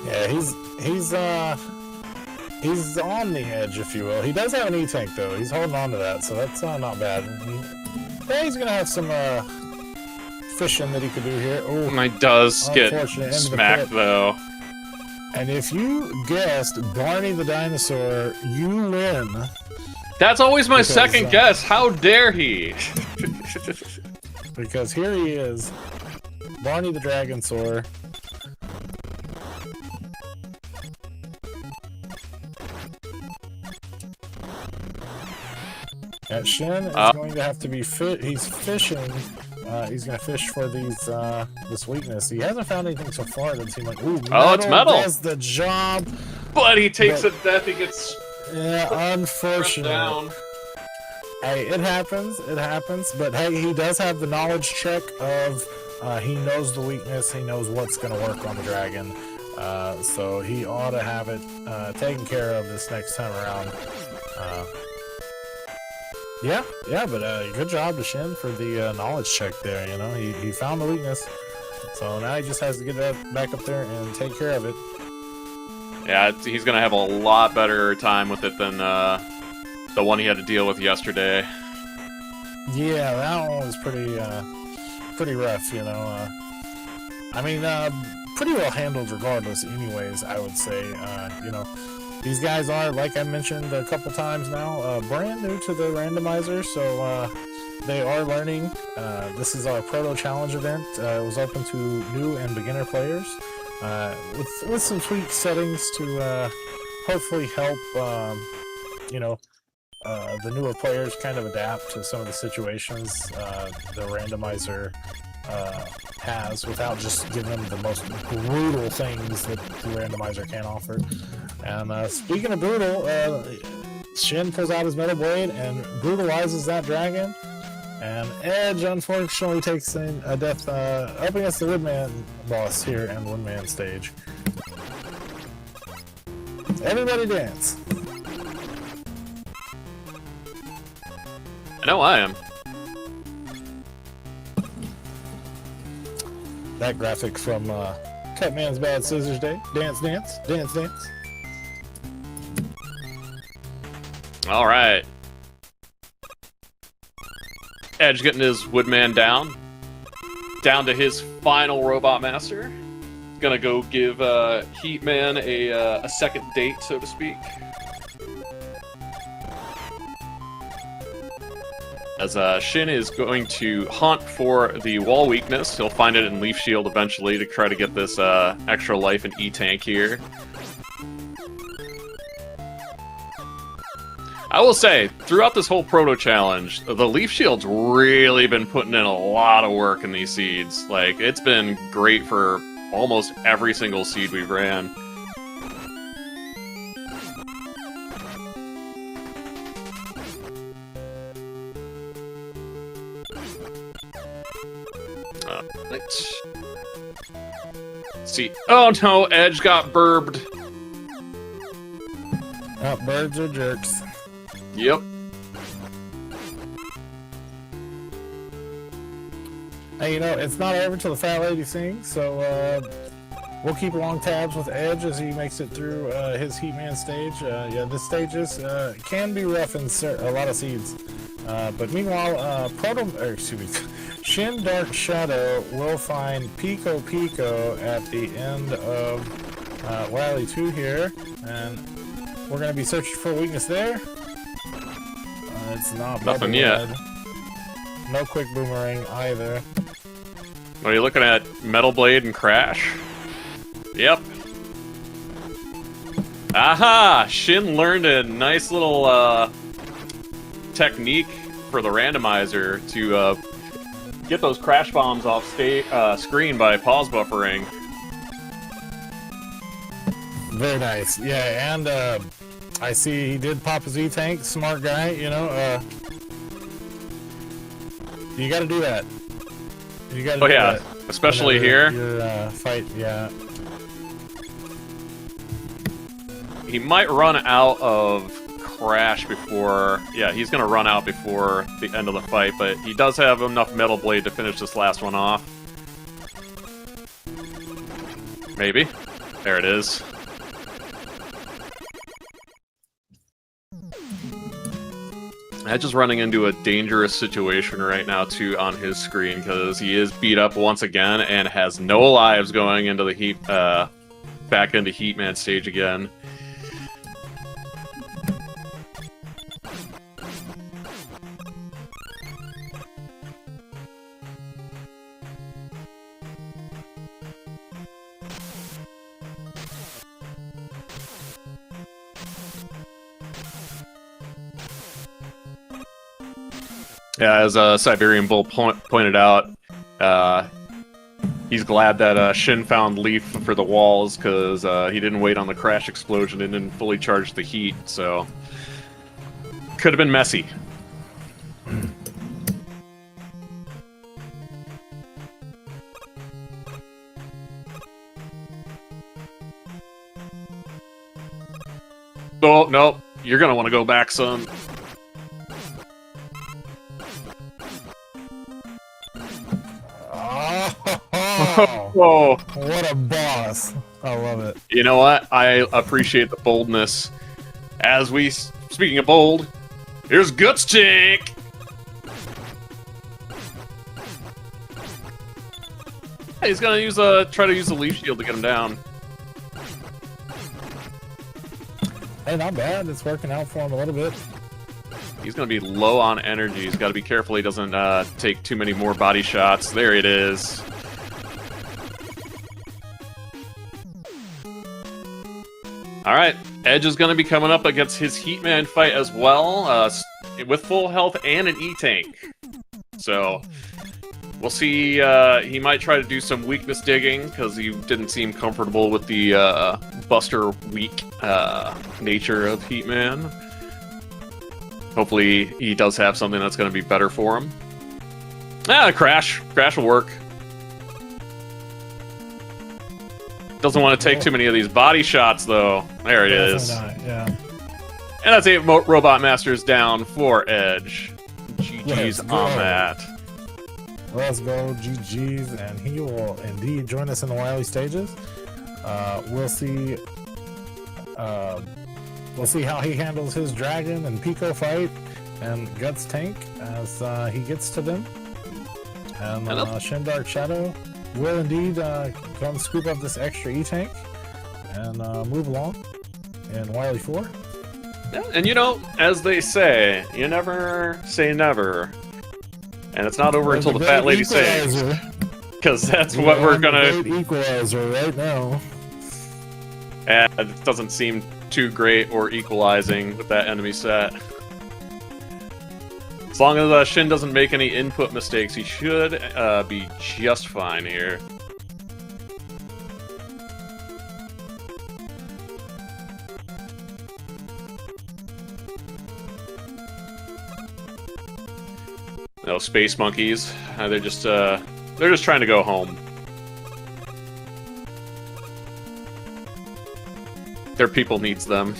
Yeah, he's on the edge, if you will. He does have an E-Tank though. He's holding on to that, so that's not bad. Yeah, he's gonna have some fishing that he could do here. Oh, he does get smacked though. And if you guessed Barney the Dinosaur, you win. That's always my second guess. How dare he? Because here he is, Barney the Dragonsaur. Shin is going to have to be he's fishing. He's going to fish for this weakness. He hasn't found anything so far that seems like, ooh, metal it's metal. Does the job. But he takes a death. He gets unfortunate. Down. Hey, it happens. But hey, he does have the knowledge check of he knows the weakness. He knows what's going to work on the dragon. So he ought to have it taken care of this next time around. But good job to Shin for the knowledge check there. He found the weakness, so now he just has to get that back up there and take care of it. Yeah, he's gonna have a lot better time with it than the one he had to deal with yesterday. Yeah, that one was pretty rough. Pretty well handled regardless. Anyways, I would say, These guys are, like I mentioned a couple times now, brand new to the randomizer, so they are learning. This is our Proto Challenge event. It was open to new and beginner players, with some tweak settings to hopefully help, the newer players kind of adapt to some of the situations the randomizer has without just giving them the most brutal things that the randomizer can offer. And speaking of brutal, Shin pulls out his metal blade and brutalizes that dragon. And Edge unfortunately takes in a death up against the Woodman boss here in Woodman stage. Everybody dance. I know I am. That graphic from Cutman's Bad Scissors Day. Dance, dance, dance, dance. All right. Edge getting his Woodman down to his final Robot Master. Gonna go give Heatman a second date, so to speak. As Shin is going to hunt for the wall weakness. He'll find it in Leaf Shield eventually to try to get this extra life in E-Tank here. I will say, throughout this whole Proto challenge, the Leaf Shield's really been putting in a lot of work in these seeds. Like, it's been great for almost every single seed we've ran. Let's see. Oh no, Edge got burbed. Oh, birds are jerks. Yep. Hey, you know, it's not over till the fat lady sings, so we'll keep along tabs with Edge as he makes it through his Heatman stage. Yeah, this stage can be rough in a lot of seeds. But meanwhile, Shin Dark Shadow will find Pico Pico at the end of Wily 2 here, and we're going to be searching for a weakness there. It's not nothing yet. No quick boomerang either. Are you looking at Metal Blade and Crash? Yep. Aha! Shin learned a nice little technique for the randomizer to get those crash bombs off screen by pause buffering. Very nice. Yeah, and I see he did pop his E-Tank. Smart guy, you know. You gotta do that. You gotta do that. Especially here. Your fight, yeah. He might run out of Crash before... Yeah, he's gonna run out before the end of the fight, but he does have enough Metal Blade to finish this last one off. Maybe. There it is. Edge is running into a dangerous situation right now, too, on his screen, because he is beat up once again and has no lives going into the back into Heatman stage again. Yeah, as Siberian Bull pointed out, he's glad that Shin found Leaf for the walls, because he didn't wait on the crash explosion and didn't fully charge the heat, so... Could have been messy. Oh, no. You're gonna want to go back, son. Oh, what a boss. I love it. You know what? I appreciate the boldness. Speaking of bold, here's Guts Tank! Hey, he's gonna try to use the Leaf Shield to get him down. Hey, not bad. It's working out for him a little bit. He's gonna be low on energy. He's gotta be careful he doesn't take too many more body shots. There it is. Alright, Edge is going to be coming up against his Heatman fight as well, with full health and an E-Tank. So, we'll see, he might try to do some weakness digging, because he didn't seem comfortable with the Buster weak nature of Heatman. Hopefully he does have something that's going to be better for him. Crash. Crash will work. Doesn't want to take too many of these body shots, though. There it is. Yeah. And that's 8 Robot Masters down for Edge. GG's on that. Let's go, GG's, and he will indeed join us in the Wily stages. We'll see. We'll see how he handles his dragon and Pico fight and Guts tank as he gets to them. And Shin Dark Shadow will indeed come scoop up this extra E tank and move along in Wily 4. Yeah, and you know, as they say, you never say never. And it's not over until the fat lady sings. Because that's what we're gonna... Equalizer right now. And it doesn't seem too great or equalizing with that enemy set. As long as Shin doesn't make any input mistakes, he should be just fine here. No space monkeys. They're just trying to go home. Their people needs them.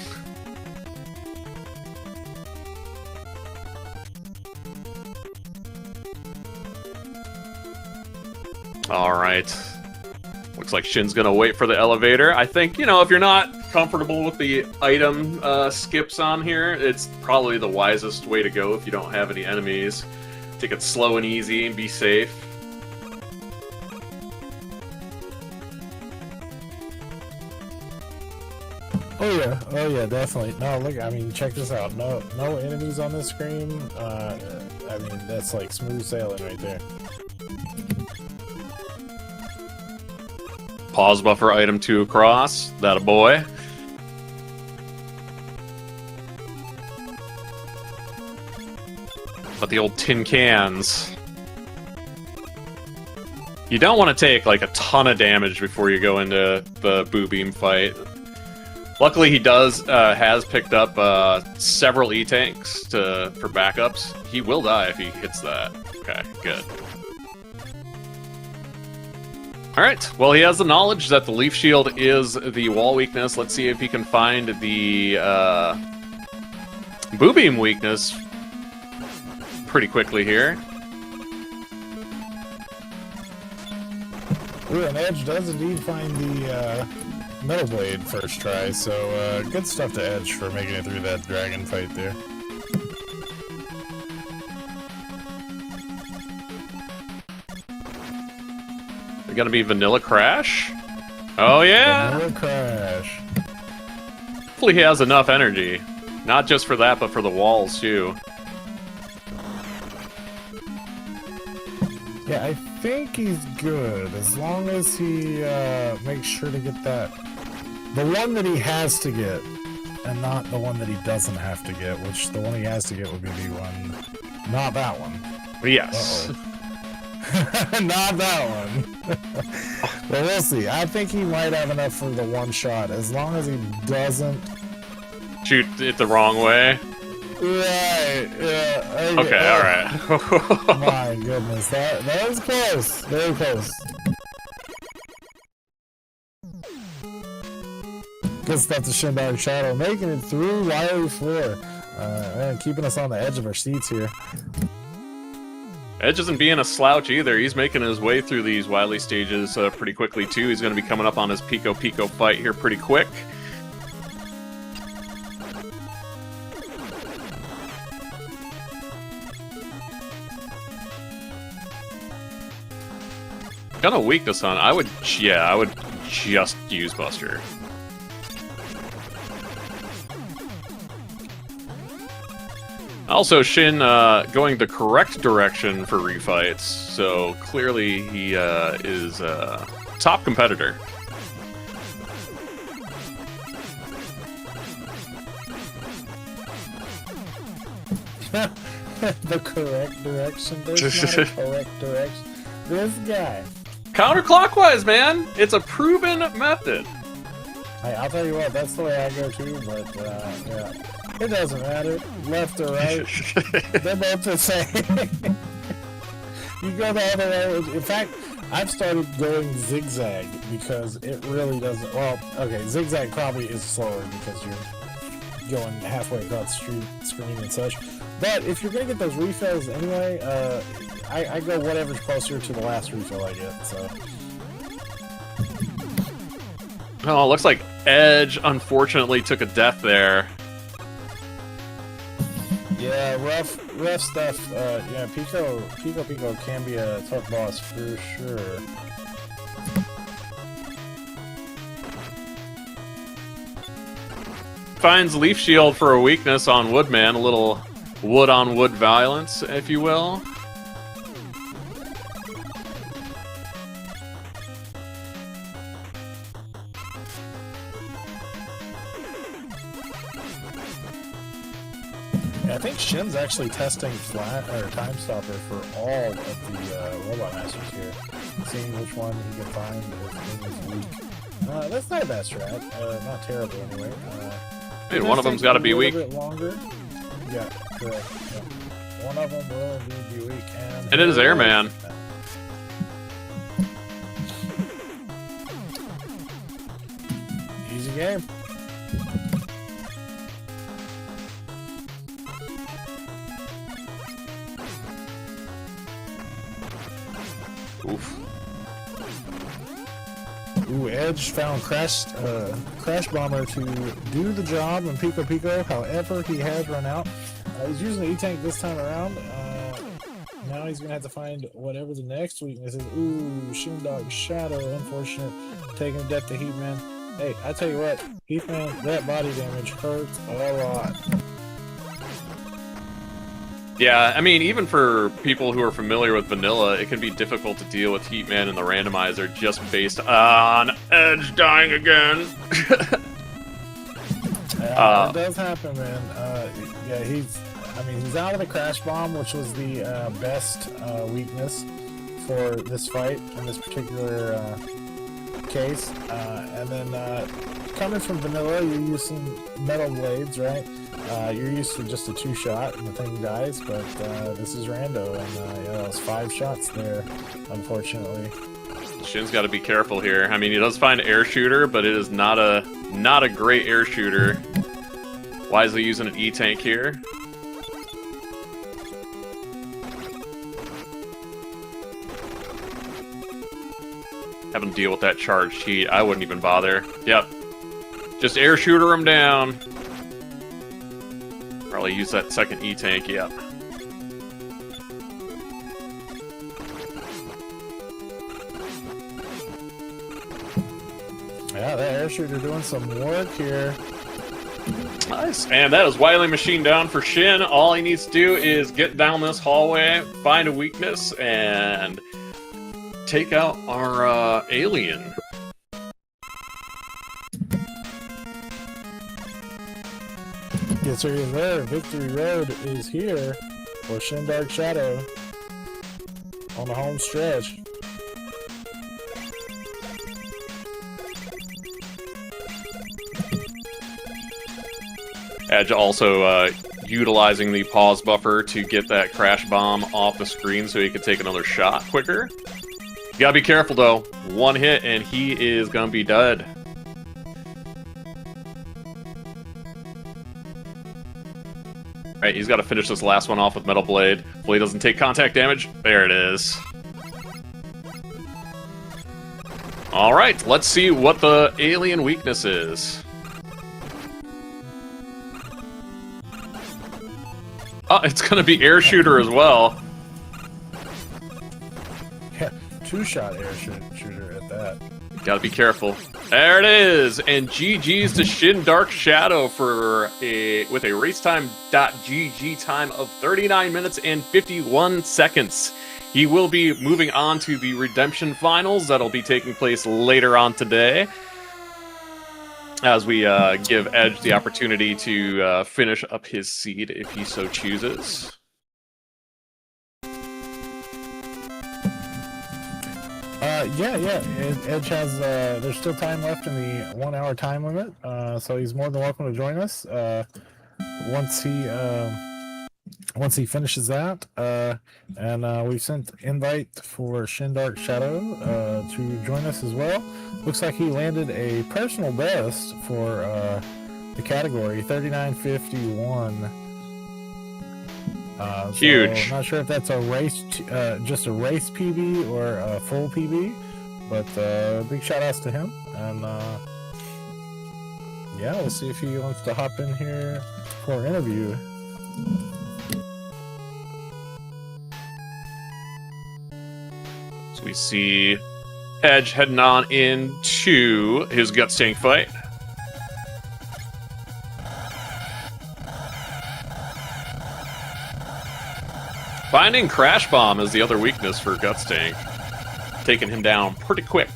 All right. Looks like Shin's gonna wait for the elevator. I think, you know, if you're not comfortable with the item skips on here, it's probably the wisest way to go if you don't have any enemies. Take it slow and easy and be safe. Oh yeah, definitely. No, look, I mean, check this out. No enemies on this screen. I mean, that's like smooth sailing right there. Pause buffer item 2 across. That a boy. But the old tin cans. You don't want to take like a ton of damage before you go into the Boo Beam fight. Luckily, he has picked up several E-tanks for backups. He will die if he hits that. Okay, good. Alright, well, he has the knowledge that the Leaf Shield is the wall weakness. Let's see if he can find the Boo Beam weakness pretty quickly here. Ooh, and Edge does indeed find the Metal Blade first try, so good stuff to Edge for making it through that dragon fight there. They're gonna be Vanilla Crash? Oh yeah! Vanilla Crash. Hopefully he has enough energy. Not just for that, but for the walls too. Yeah, I think he's good, as long as he makes sure to get that. The one that he has to get, and not the one that he doesn't have to get, which the one he has to get would be the one... Not that one. Yes. Not that one. But we'll see. I think he might have enough for the one shot, as long as he doesn't... Shoot it the wrong way? Right, yeah. Okay, alright. My goodness, that was close. Very close. Good stuff to Shin Dark Shadow, making it through Wily 4. And keeping us on the edge of our seats here. Edge isn't being a slouch either. He's making his way through these Wily stages pretty quickly too. He's going to be coming up on his Pico fight here pretty quick. Got a weakness on. I would just use Buster. Also, Shin going the correct direction for refights, so clearly he is a top competitor. The correct direction? There's not a correct direction. This guy. Counterclockwise, man! It's a proven method. Hey, I'll tell you what, that's the way I go too, but yeah. It doesn't matter. Left or right. They're both the same. You go the other way. In fact, I've started going zigzag because it really doesn't. Well, okay, zigzag probably is slower because you're going halfway across the screen and such. But if you're gonna get those refills anyway, I go whatever's closer to the last refill I get. So. Oh, it looks like Edge unfortunately took a death there. Yeah, rough stuff. Yeah, Pico can be a tough boss for sure. Finds Leaf Shield for a weakness on Woodman, a little wood-on-wood violence, if you will. I think Shin's actually testing flat or time stopper for all of the robot masters here, seeing which one he can find in his week. That's not a bad strat. Not terrible anyway. Dude, one of them's got to be weak. A bit longer. Yeah, correct. Yeah. One of them will indeed be weak, and it is Airman. Easy game. Oof. Ooh, Edge found Crash Bomber to do the job in Pico Pico. However, he has run out. He's using the E-Tank this time around. Now he's going to have to find whatever the next weakness is. Ooh, Shindog Shadow. Unfortunate. Taking a death to Heatman. Hey, I tell you what. Heatman, that body damage hurts a lot. Yeah, I mean, even for people who are familiar with vanilla, it can be difficult to deal with Heatman and the randomizer just based on Edge dying again. It does happen, man. Yeah, he's out of the Crash Bomb, which was the best weakness for this fight in this particular case. And then coming from vanilla, you're using metal blades, right? You're used to just a 2-shot and the thing dies, but this is rando, and yeah, that was 5 shots there, unfortunately. Shin's got to be careful here. I mean, he does find air shooter, but it is not a great air shooter. Wisely using an E-Tank here. Have him deal with that charged heat. I wouldn't even bother. Yep. Just air shooter him down. Probably use that second E-Tank, yep. Yeah, that air shooter doing some work here. Nice. And that is Wily Machine down for Shin. All he needs to do is get down this hallway, find a weakness, and take out our alien. Yes, sir, is there. Victory Road is here for Shindog Shadow on the home stretch. Edge also utilizing the pause buffer to get that crash bomb off the screen so he could take another shot quicker. You gotta be careful though. One hit and he is gonna be dead. Right, he's got to finish this last one off with Metal Blade. Hopefully he doesn't take contact damage. There it is. Alright, let's see what the alien weakness is. Oh, it's gonna be air shooter as well. Yeah, 2-shot air shooter at that. Gotta be careful. There it is, and GG's to Shin Dark Shadow with a racetime.gg time of 39 minutes and 51 seconds. He will be moving on to the Redemption Finals that'll be taking place later on today, as we give Edge the opportunity to finish up his seed if he so chooses. Yeah. Edge has, there's still time left in the 1-hour time limit, so he's more than welcome to join us. Once he once he finishes that, and we've sent invite for Shindark Shadow to join us as well. Looks like he landed a personal best for the category 39.51. Huge. So not sure if that's a race, just a race PB or a full PB, but big shout outs to him. And yeah, we'll see if he wants to hop in here for an interview. So we see Edge heading on into his gut tank fight. Finding Crash Bomb is the other weakness for Guts Tank. Taking him down pretty quick.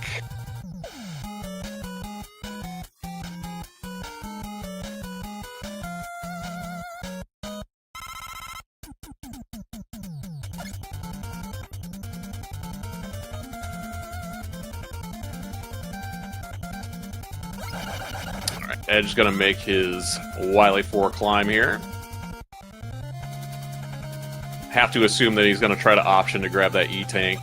Alright, Edge's gonna make his Wily 4 climb here. Have to assume that he's going to try to option to grab that E-Tank.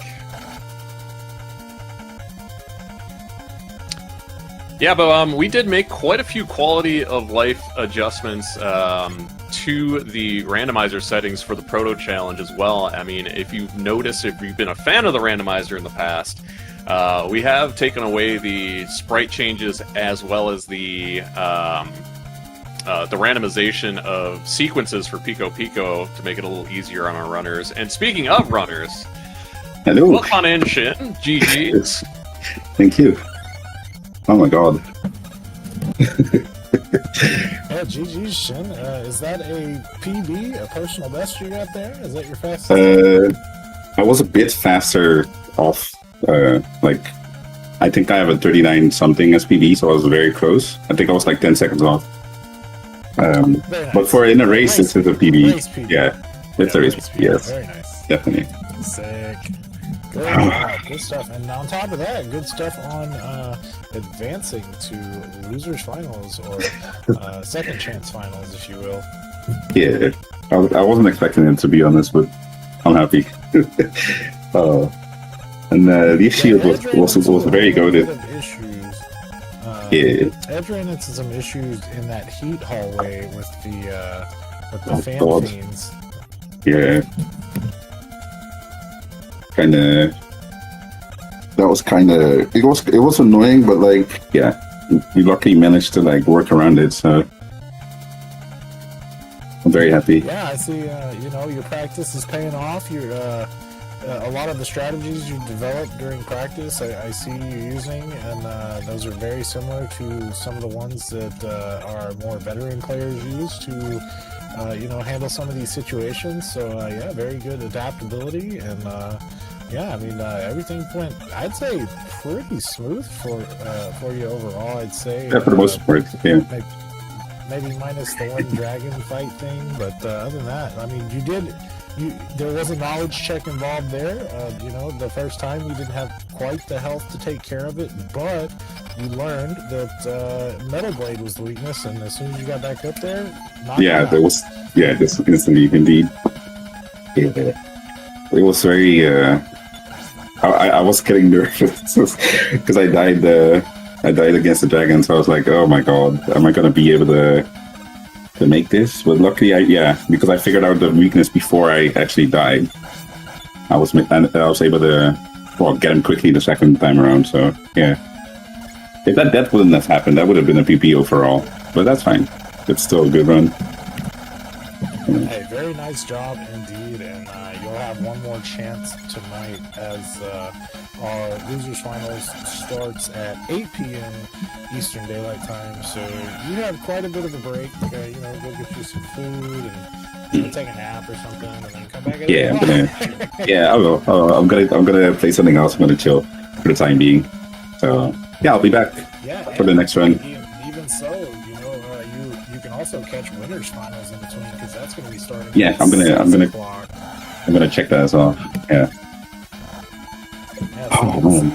Yeah, but we did make quite a few quality of life adjustments to the randomizer settings for the Proto Challenge as well. I mean, if you've noticed, if you've been a fan of the randomizer in the past, we have taken away the sprite changes as well as the randomization of sequences for Pico Pico to make it a little easier on our runners. And speaking of runners, Hello. welcome on in, Shin. GG's. Thank you. Oh my god. Yeah, GG's, Shin. Is that a PB, a personal best you got there? Is that your fastest? I was a bit faster off. Like, I think I have a 39 something SPB, so I was very close. I think I was like 10 seconds off. Nice. But for in a race, it's a PB. Race PB. Yeah, it's a race PB. Yes, Very nice. definitely. Sick. Good, job. Good stuff. And on top of that, good stuff on advancing to losers finals or second chance finals, if you will. Yeah, I wasn't expecting it, to be honest, but I'm happy. And Leaf Shield was very goated. Yeah. Edge ran into some issues in that heat hallway with the fan God. fiends. Yeah. Kinda. That was kinda. It was annoying, but like, yeah, we luckily managed to like work around it. So I'm very happy. Yeah, I see. Your practice is paying off. A lot of the strategies you developed during practice, I see you using, and those are very similar to some of the ones that our more veteran players use to, handle some of these situations. So yeah, very good adaptability, and yeah, I mean everything went, I'd say, pretty smooth for you overall. I'd say. Yeah, for the most part, yeah. Maybe minus the one dragon fight thing, but other than that, I mean, there was a knowledge check involved there. The first time you didn't have quite the health to take care of it, but you learned that Metal Blade was the weakness, and as soon as you got back up there, this instantly, indeed. Yeah, it was very. I was getting nervous because I died against the dragon, so I was like, oh my god, am I gonna be able to make this? But luckily, because I figured out the weakness before I actually died, I was able to get him quickly the second time around. So yeah, if that wouldn't have happened, that would have been a PP overall. But that's fine. It's still a good run. Hey, very nice job indeed, and you'll have one more chance tonight as our losers finals starts at 8 p.m. Eastern Daylight Time. So you have quite a bit of a break. Go get you some food and take a nap or something, and then come back. I will. I'm gonna play something else. I'm gonna chill for the time being. So yeah, I'll be back for the next run. Even so, you can also catch winners finals in between, because that's going to be starting. Yeah, I'm gonna check that as well. Yeah. So you'll see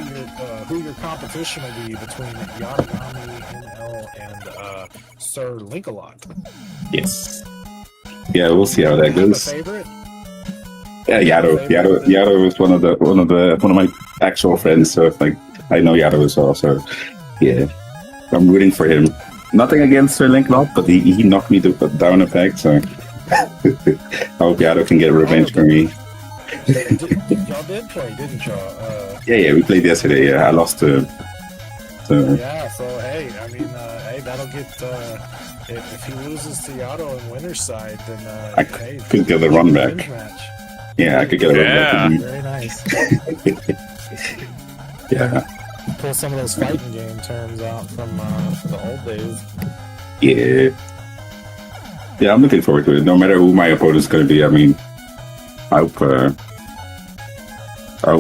who your competition will be between Yanagami, NL, and Sir Linkalot. Yes. Yeah, we'll see how that Do you have a goes. favorite? Yeah, Yado is one of my actual friends. So it's like I know Yado as well. So yeah, I'm rooting for him. Nothing against Sir Linklot, but he knocked me down a peg. So I hope Yado can get revenge for me. Y'all did play, didn't y'all? Yeah, we played yesterday. Yeah, I lost to. So Yeah, so hey, I mean, hey, that'll get, if he loses to Yado in winner's side, then, I hey, could get a run back. revenge match. Yeah, I could get a Yeah. run back. Very nice. Yeah, Pull some of those fighting game terms out from the old days. yeah, yeah. I'm looking forward to it. No matter who my opponent's going to be, I mean, I hope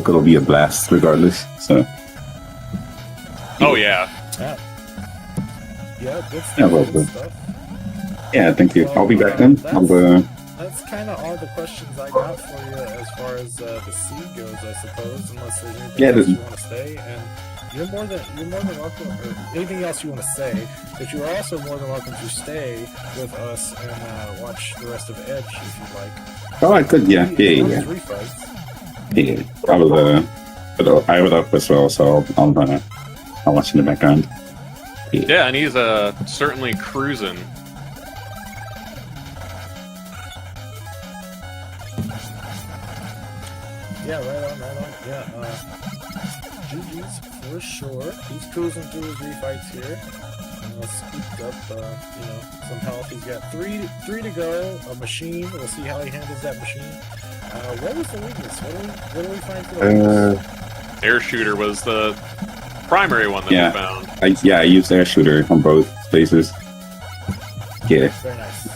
it'll be a blast regardless. So Oh yeah. Yeah, good stuff. Yeah, well, good stuff. yeah, thank you. I'll be back then. That's kind of all the questions I got for you as far as the seed goes, I suppose. Unless there's anything Yeah, else there's- you want to say, and you're more than welcome. Or anything else you want to say, but you are also more than welcome to stay with us and watch the rest of Edge if you'd like. Oh, I could. Yeah. He runs refights. Yeah. I will. I have it up as well, so I'll watch in the background. Yeah, and he's certainly cruising. Yeah, right on. Yeah, GG's for sure. He's cruising through his refights here. Scooped up, some health. He's got three to go. A machine. We'll see how he handles that machine. What was the weakness? What do we find for the weakness? Air shooter was the primary one that Yeah. we found. I used air shooter on both spaces. Yeah. Very nice.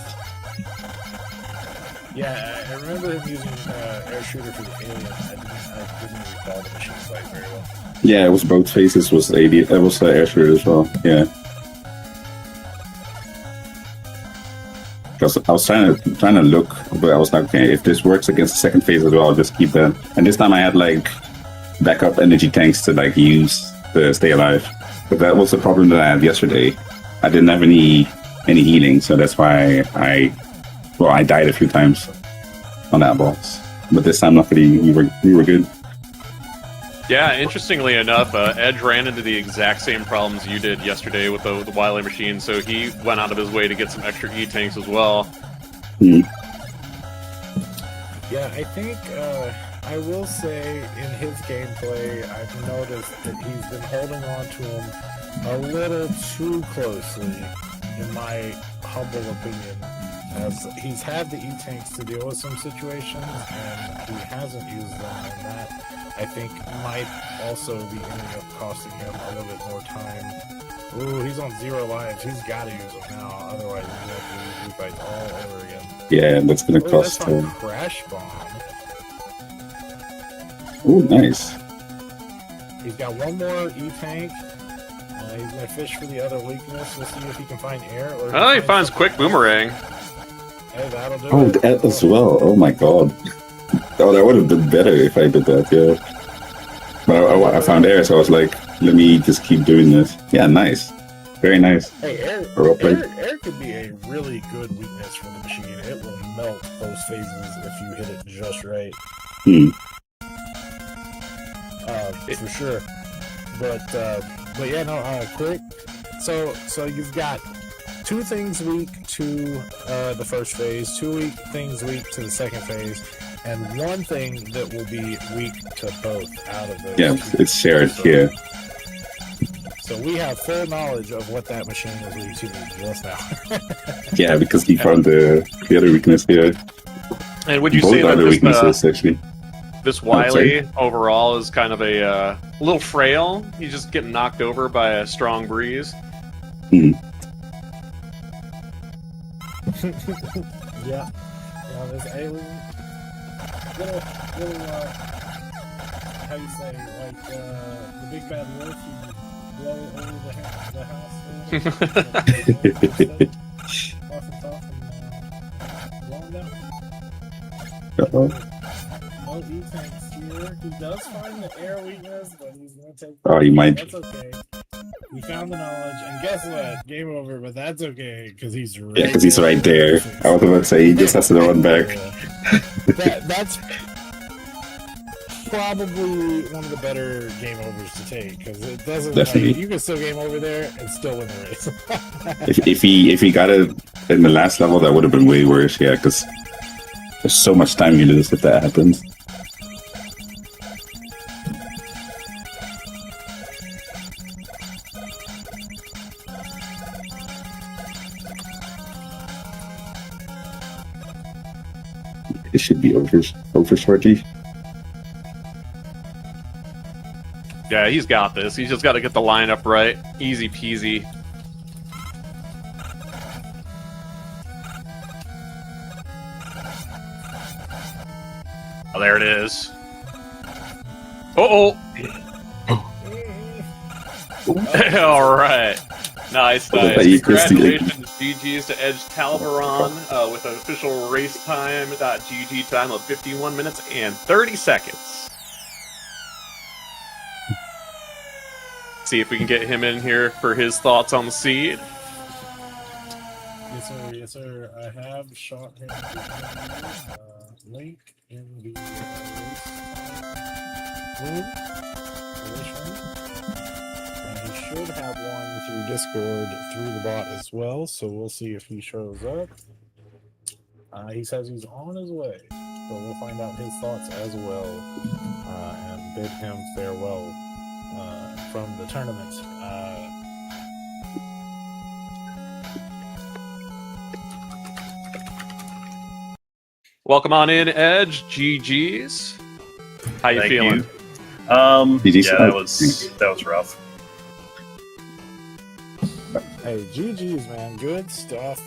Yeah, I remember him using air shooter for the alien. I didn't recall the machine fight very well. Yeah, it was both faces. Was AD. It was air shooter as well. Yeah. Because I was trying to look, but I was like, okay, if this works against the second phase as well, I'll just keep that. And this time I had like backup energy tanks to like use to stay alive. But that was the problem that I had yesterday. I didn't have any healing, so that's why I died a few times on that boss. But this time, luckily, we were good. Yeah, interestingly enough, Edge ran into the exact same problems you did yesterday with the Wily machine, so he went out of his way to get some extra E-tanks as well. Hmm. Yeah, I think I will say in his gameplay, I've noticed that he's been holding on to him a little too closely, in my humble opinion, as he's had the E-tanks to deal with some situations, and he hasn't used them, and that, I think, might also be ending up costing him a little bit more time. Ooh, he's on 0 lives. He's got to use them now, otherwise he's going to have to use refights all over again. Yeah, that's gonna Oh, cost. that's on Crash Bomb. Oh, nice. He's got one more E-tank. He's going to fish for the other weakness. We'll see if he can find air. Or Oh, he finds quick boomerang. Hey, that'll do Oh, it. that as well. Oh my god. Oh, that would have been better if I did that. Yeah. But I found air, so I was like, let me just keep doing this. Yeah, nice. Very nice. Hey, Well played. air could be a really good weakness for the machine. It will melt those phases if you hit it just right. For sure. But yeah, no, quick. So you've got 2 things weak to the first phase, 2 things weak to the second phase, and 1 thing that will be weak to both out of those. Yeah, 2 it's shared So- here. So we have full knowledge of what that machine was weak to just now. Yeah, because he found the other weakness here. And would you Both say that other this, weaknesses, actually. this Oh, sorry. Wily overall is kind of a little frail? He's just getting knocked over by a strong breeze. Hmm. Yeah, this alien, little, how you say, like the big bad wolf who blow over the house. Off and top and blow him down. Uh-oh. No E-tanks here. He does find the air weakness, but he's gonna take. Oh, he might. That's okay. He found the knowledge, and guess what? Game over, but that's okay, because he's right Yeah, because he's right there. I was about to say, he just has to run back. That's probably one of the better game overs to take, because it doesn't. Definitely. Like, you can still game over there and still win the race. If he got it in the last level, that would have been way worse. Yeah, because there's so much time you lose if that happens. It should be over shortly. Yeah, he's got this. He's just got to get the lineup right. Easy peasy. Oh, there it is. Uh-oh. All right. Nice. Congratulations, GG's to Edge Talvaron with an official race time, GG time of 51 minutes and 30 seconds. See if we can get him in here for his thoughts on the seed. Yes, sir. Yes, sir. I have shot him link in the race room. He should have one through Discord through the bot as well, so we'll see if he shows up. He says he's on his way, so we'll find out his thoughts as well and bid him farewell from the tournament. Welcome on in, Edge. GG's. How you feeling? Yeah, that was rough. Hey, GG's, man. Good stuff.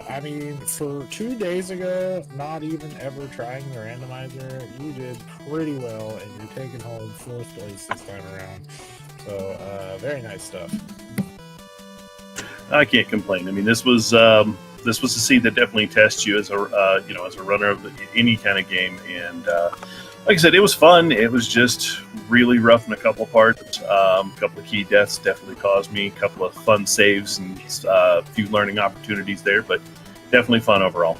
I mean, for 2 days ago, not even ever trying the randomizer, you did pretty well, and you're taking home 4th place this time around. So, very nice stuff. I can't complain. I mean, this was a seed that definitely tests you as a as a runner of any kind of game, and like I said, it was fun. It was just really rough in a couple parts. A couple of key deaths definitely caused me. A couple of fun saves and a few learning opportunities there, but definitely fun overall.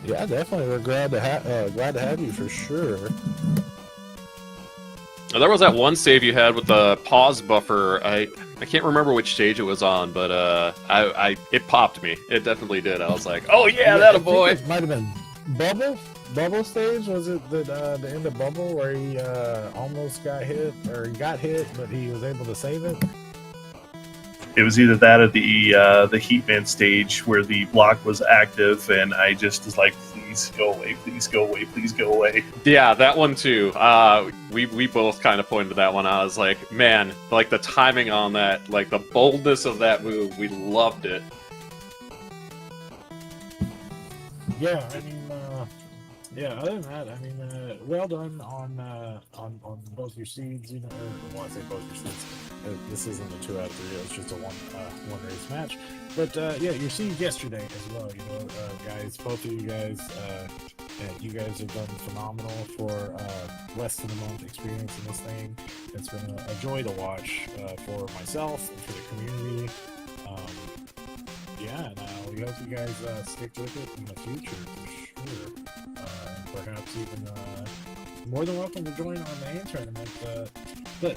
Yeah, definitely. We're glad to have you for sure. There was that one save you had with the pause buffer. I can't remember which stage it was on, but it popped me. It definitely did. I was like, oh yeah, that a boy. It might have been Bubble stage. Was it the end of Bubble where he almost got hit, or he got hit, but he was able to save it? It was either that or the Heatman stage where the block was active, and I just was like, please go away, please go away, please go away. Yeah, that one too. We both kind of pointed to that one. I was like, man, like the timing on that, like the boldness of that move, we loved it. Yeah, I mean, other than that, I mean, well done on both your seeds. You know, I want to say both your seeds. This isn't a 2 out of 3. It's just a one race match. But yeah, your seeds yesterday as well. You know, guys, both of you guys, you guys have done phenomenal for less than a month experience in this thing. It's been a joy to watch for myself and for the community. Yeah, and we hope you guys stick with it in the future for sure. And perhaps even more than welcome to join our main tournament. But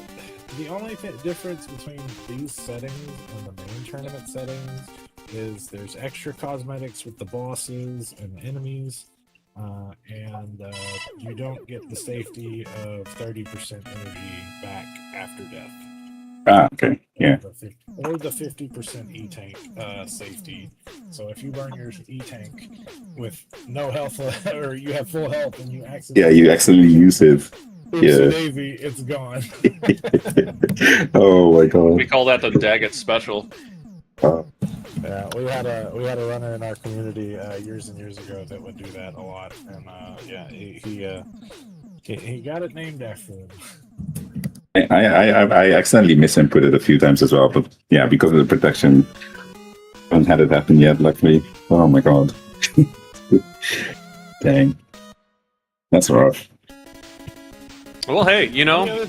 the only difference between these settings and the main tournament settings is there's extra cosmetics with the bosses and the enemies, and you don't get the safety of 30% energy back after death. Ah, okay, yeah. Or the 50% E-tank safety. So if you burn your E-tank with no health, or you have full health and you accidentally... Yeah, you accidentally use it. Yeah. Davey, it's gone. Oh my god. We call that the Daggett special. Yeah, we had a runner in our community years and years ago that would do that a lot, and yeah, he got it named after him. I accidentally misinputted a few times as well, but yeah, because of the protection, I haven't had it happen yet, luckily. Oh my god. Dang. That's rough. Well, hey, you know,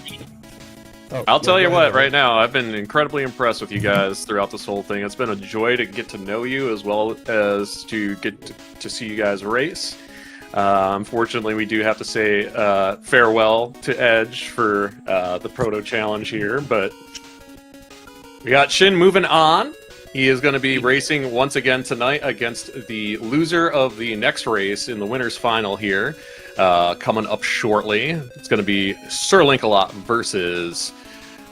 I'll tell you what, right now, I've been incredibly impressed with you guys throughout this whole thing. It's been a joy to get to know you as well as to get to see you guys race. Unfortunately, we do have to say farewell to Edge for the Proto Challenge here, but we got Shin moving on. He is going to be racing once again tonight against the loser of the next race in the winner's final here, coming up shortly. It's going to be Sir Link-A-Lot versus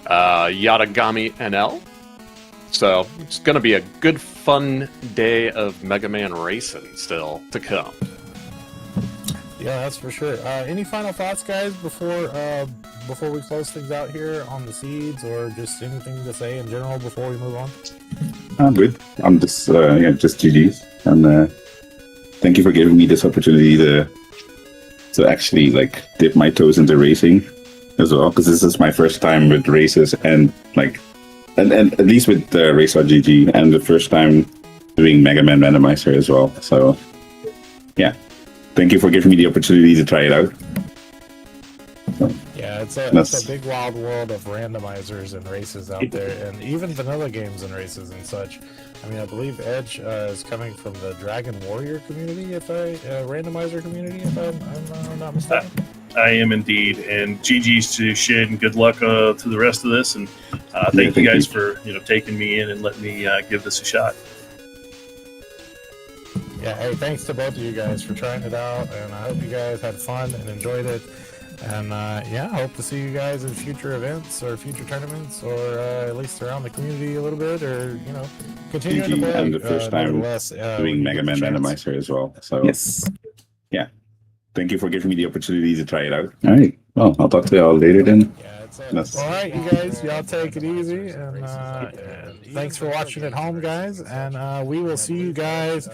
Yatagami NL. So it's going to be a good, fun day of Mega Man racing still to come. Yeah, that's for sure. Any final thoughts, guys, before we close things out here on the seeds, or just anything to say in general before we move on? I'm good. I'm just GG's, and thank you for giving me this opportunity to actually like dip my toes into racing as well, because this is my first time with races and at least with Race.GG, and the first time doing Mega Man Randomizer as well. So yeah, thank you for giving me the opportunity to try it out. Yeah, it's a big wild world of randomizers and races out there, and even vanilla games and races and such. I mean, I believe Edge is coming from the Dragon Warrior community, randomizer community, if I'm not mistaken. I am indeed, and GG's to Shin. Good luck to the rest of this, and thank you guys for taking me in and letting me give this a shot. Yeah, hey, thanks to both of you guys for trying it out, and I hope you guys had fun and enjoyed it. And yeah, I hope to see you guys in future events or future tournaments, or at least around the community a little bit, or continue to play. And the first time doing Mega Man Randomizer as well. So yes, yeah. Thank you for giving me the opportunity to try it out. All right. Well, I'll talk to y'all later then. All right, you guys, y'all take it easy, and thanks for watching at home, guys, and we will see you guys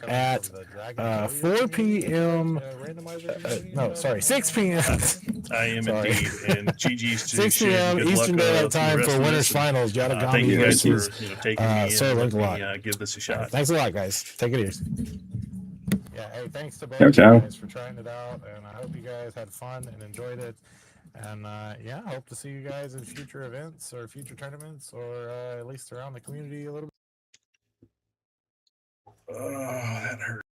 at 4 p.m. No, sorry, 6 p.m. I am indeed, and GG's to 6 p.m. Eastern Daylight Time for winners finals. Thank you guys for taking me in Sir and Link-A-Lot. give this a shot. Thanks a lot, guys. Take it easy. Yeah, hey, thanks to both Ciao, of you ciao. guys for trying it out, and I hope you guys had fun and enjoyed it. And yeah, I hope to see you guys in future events or future tournaments, or at least around the community a little bit. Oh, that hurt.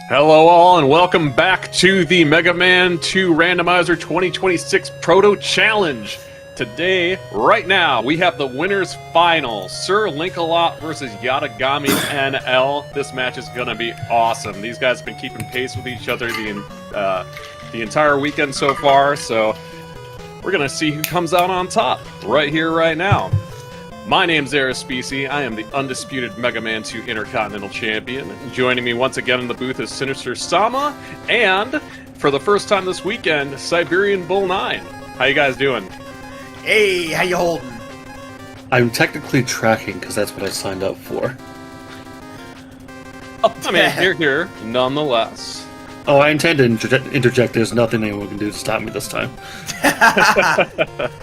Hello all, and welcome back to the Mega Man 2 Randomizer 2026 Proto Challenge. Today, right now, we have the winner's final. Sir Link-A-Lot versus Yatagami NL. This match is going to be awesome. These guys have been keeping pace with each other the entire weekend so far, so we're going to see who comes out on top. right here, right now. My name's Specie. I am the undisputed Mega Man 2 Intercontinental Champion. Joining me once again in the booth is Sinister Sama, and for the first time this weekend, Siberian Bull 9. How you guys doing? Hey, how you holding? I'm technically tracking because that's what I signed up for. Oh, I mean, you're here nonetheless. Oh, I intend to interject. There's nothing anyone can do to stop me this time.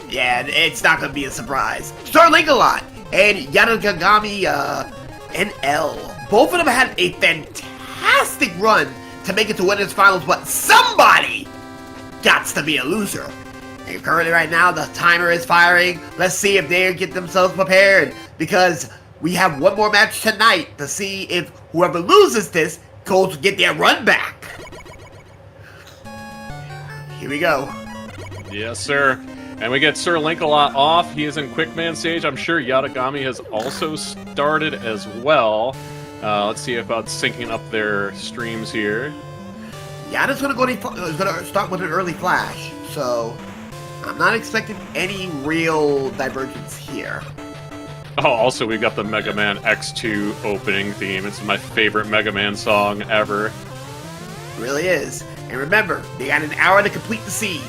Yeah, it's not gonna be a surprise. Sir Link-A-Lot and Yanagagami NL. Both of them had a fantastic run to make it to winners finals, but somebody gots to be a loser. And currently right now the timer is firing. Let's see if they get themselves prepared, because we have one more match tonight to see if whoever loses this goes to get their run back. Here we go. Yes, sir. And we get Sir Link-A-Lot off. He is in Quickman stage. I'm sure Yatagami has also started as well. Let's see about syncing up their streams here. Yada's gonna start with an early flash, so I'm not expecting any real divergence here. Oh, also we've got the Mega Man X2 opening theme. It's my favorite Mega Man song ever. It really is. And remember, they got an hour to complete the seed.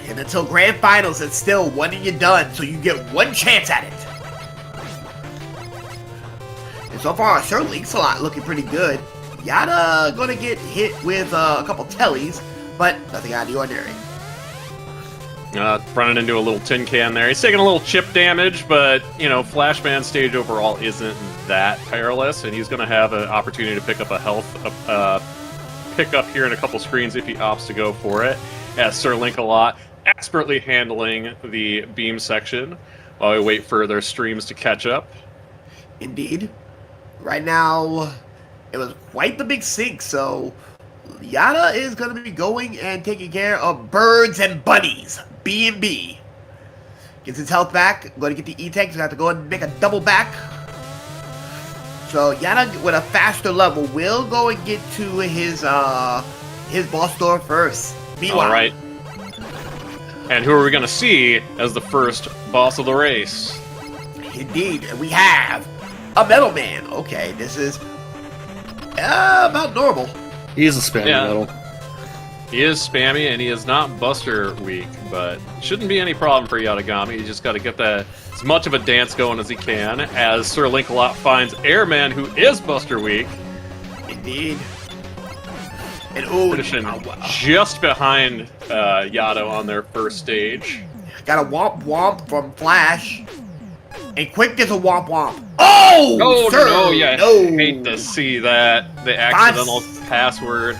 And until Grand Finals, it's still one and you're done, so you get one chance at it. And so far, Sir Link-A-Lot looking pretty good. Yada gonna get hit with a couple tellies, but nothing out of the ordinary. Running into a little tin can there. He's taking a little chip damage, but, you know, Flashman stage overall isn't that perilous, and he's going to have an opportunity to pick up a health pickup here in a couple screens if he opts to go for it, as Sir Link-A-Lot expertly handling the beam section while we wait for their streams to catch up. Indeed. Right now, it was quite the big sink, so Yada is going to be going and taking care of birds and bunnies. B&B. Gets his health back. Going to get the E-Tech. He's going to have to go and make a double back. So Yada, with a faster level, will go and get to his boss door first. Meanwhile, all right. And who are we going to see as the first boss of the race? Indeed. We have a Metal Man. Okay, this is about normal. He is a spammy metal. He is spammy, and he is not Buster weak, but shouldn't be any problem for Yatagami. You just got to get that as much of a dance going as he can, as Sir Link-A-Lot finds Airman, who is Buster weak. Indeed. And finishing just behind Yato on their first stage. Got a Womp Womp from Flash. And Quick gets a Womp Womp. Oh! Oh, sir, no, yeah. no. Hate to see that. The accidental password.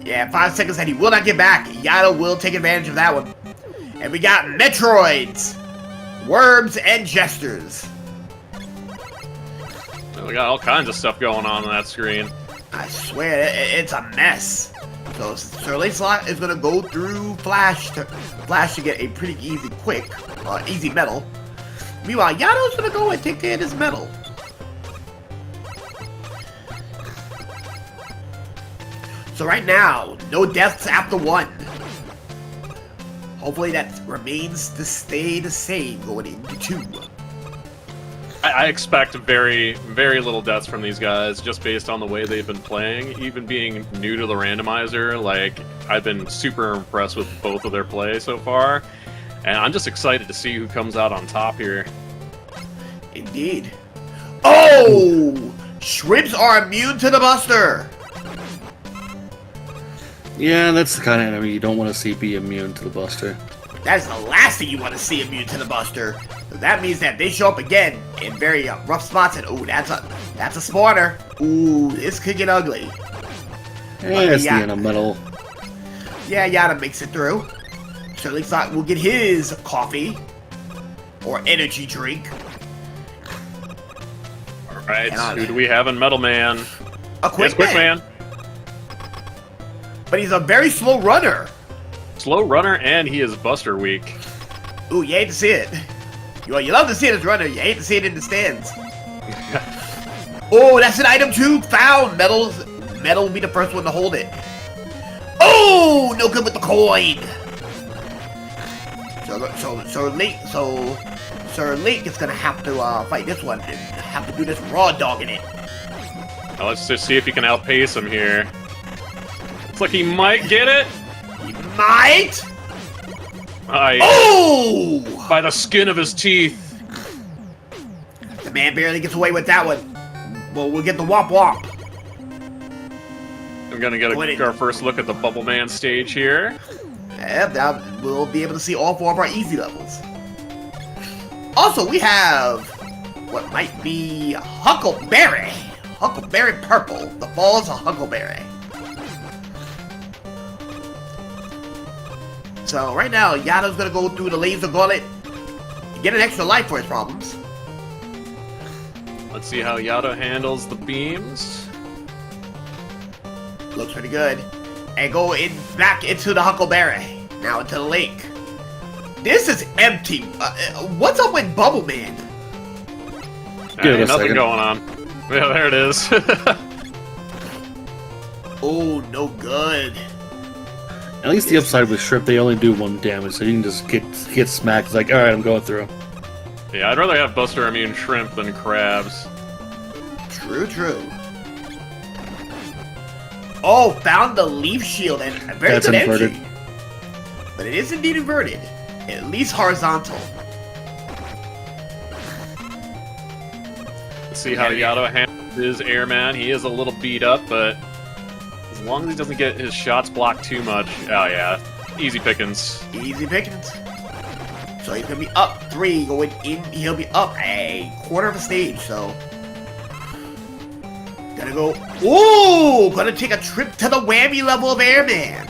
Yeah, 5 seconds and he will not get back. Yato will take advantage of that one. And we got Metroids, Worms, and Jesters. We got all kinds of stuff going on that screen. I swear, it's a mess. So Sir Link-A-Lot is going to go through Flash to get a pretty easy medal. Meanwhile, Yato's going to go and take care of his medal. So right now, no deaths after 1. Hopefully that remains to stay the same going into 2. I expect very, very little deaths from these guys, just based on the way they've been playing. Even being new to the randomizer, like, I've been super impressed with both of their play so far. And I'm just excited to see who comes out on top here. Indeed. Oh! Shrimps are immune to the Buster! Yeah, that's the kind of enemy you don't want to see be immune to the Buster. That is the last thing you want to see immune to the Buster. So that means that they show up again in very rough spots, and ooh, that's a spawner. Ooh, this could get ugly. It's the end of metal. Yeah, Yada makes it through. Sir Link-A-Lot will get his coffee or energy drink. All right, who do we have in Metal Man? A Quick Man. But he's a very slow runner. Slow runner, and he is Buster weak. Ooh, you hate to see it. You love to see it as runner, you hate to see it in the stands. Oh, that's an item 2 found. Metal will be the first one to hold it. Oh, no good with the coin. Sir Link is gonna have to fight this one and have to do this raw dogging it. Now let's just see if he can outpace him here. Looks like he might get it. He might. Oh! By the skin of his teeth. The man barely gets away with that one. Well, we'll get the womp womp. I'm gonna get our first look at the Bubble Man stage here. Yep, now we'll be able to see all 4 of our easy levels. Also, we have what might be Huckleberry. Huckleberry Purple. The balls of Huckleberry. So right now, Yato's gonna go through the laser gauntlet, get an extra life for his problems. Let's see how Yato handles the beams. Looks pretty good. And go back into the Huckleberry. Now into the lake. This is empty. What's up with Bubble Man? Ain't nothing going on. Yeah, there it is. Oh, no good. At least the upside with Shrimp, they only do 1 damage, so you can just get smacked. It's like, alright, I'm going through. Yeah, I'd rather have Buster Immune Shrimp than Crabs. True, true. Oh, found the leaf shield and a very That's good inverted. entry. But it is indeed inverted. At least horizontal. Let's see how Yato handles his Airman. He is a little beat up, but as long as he doesn't get his shots blocked too much. Oh yeah, easy pickings. Easy pickings. So he's gonna be up 3 going in. He'll be up a quarter of a stage. So gonna go. Ooh, gonna take a trip to the whammy level of Airman.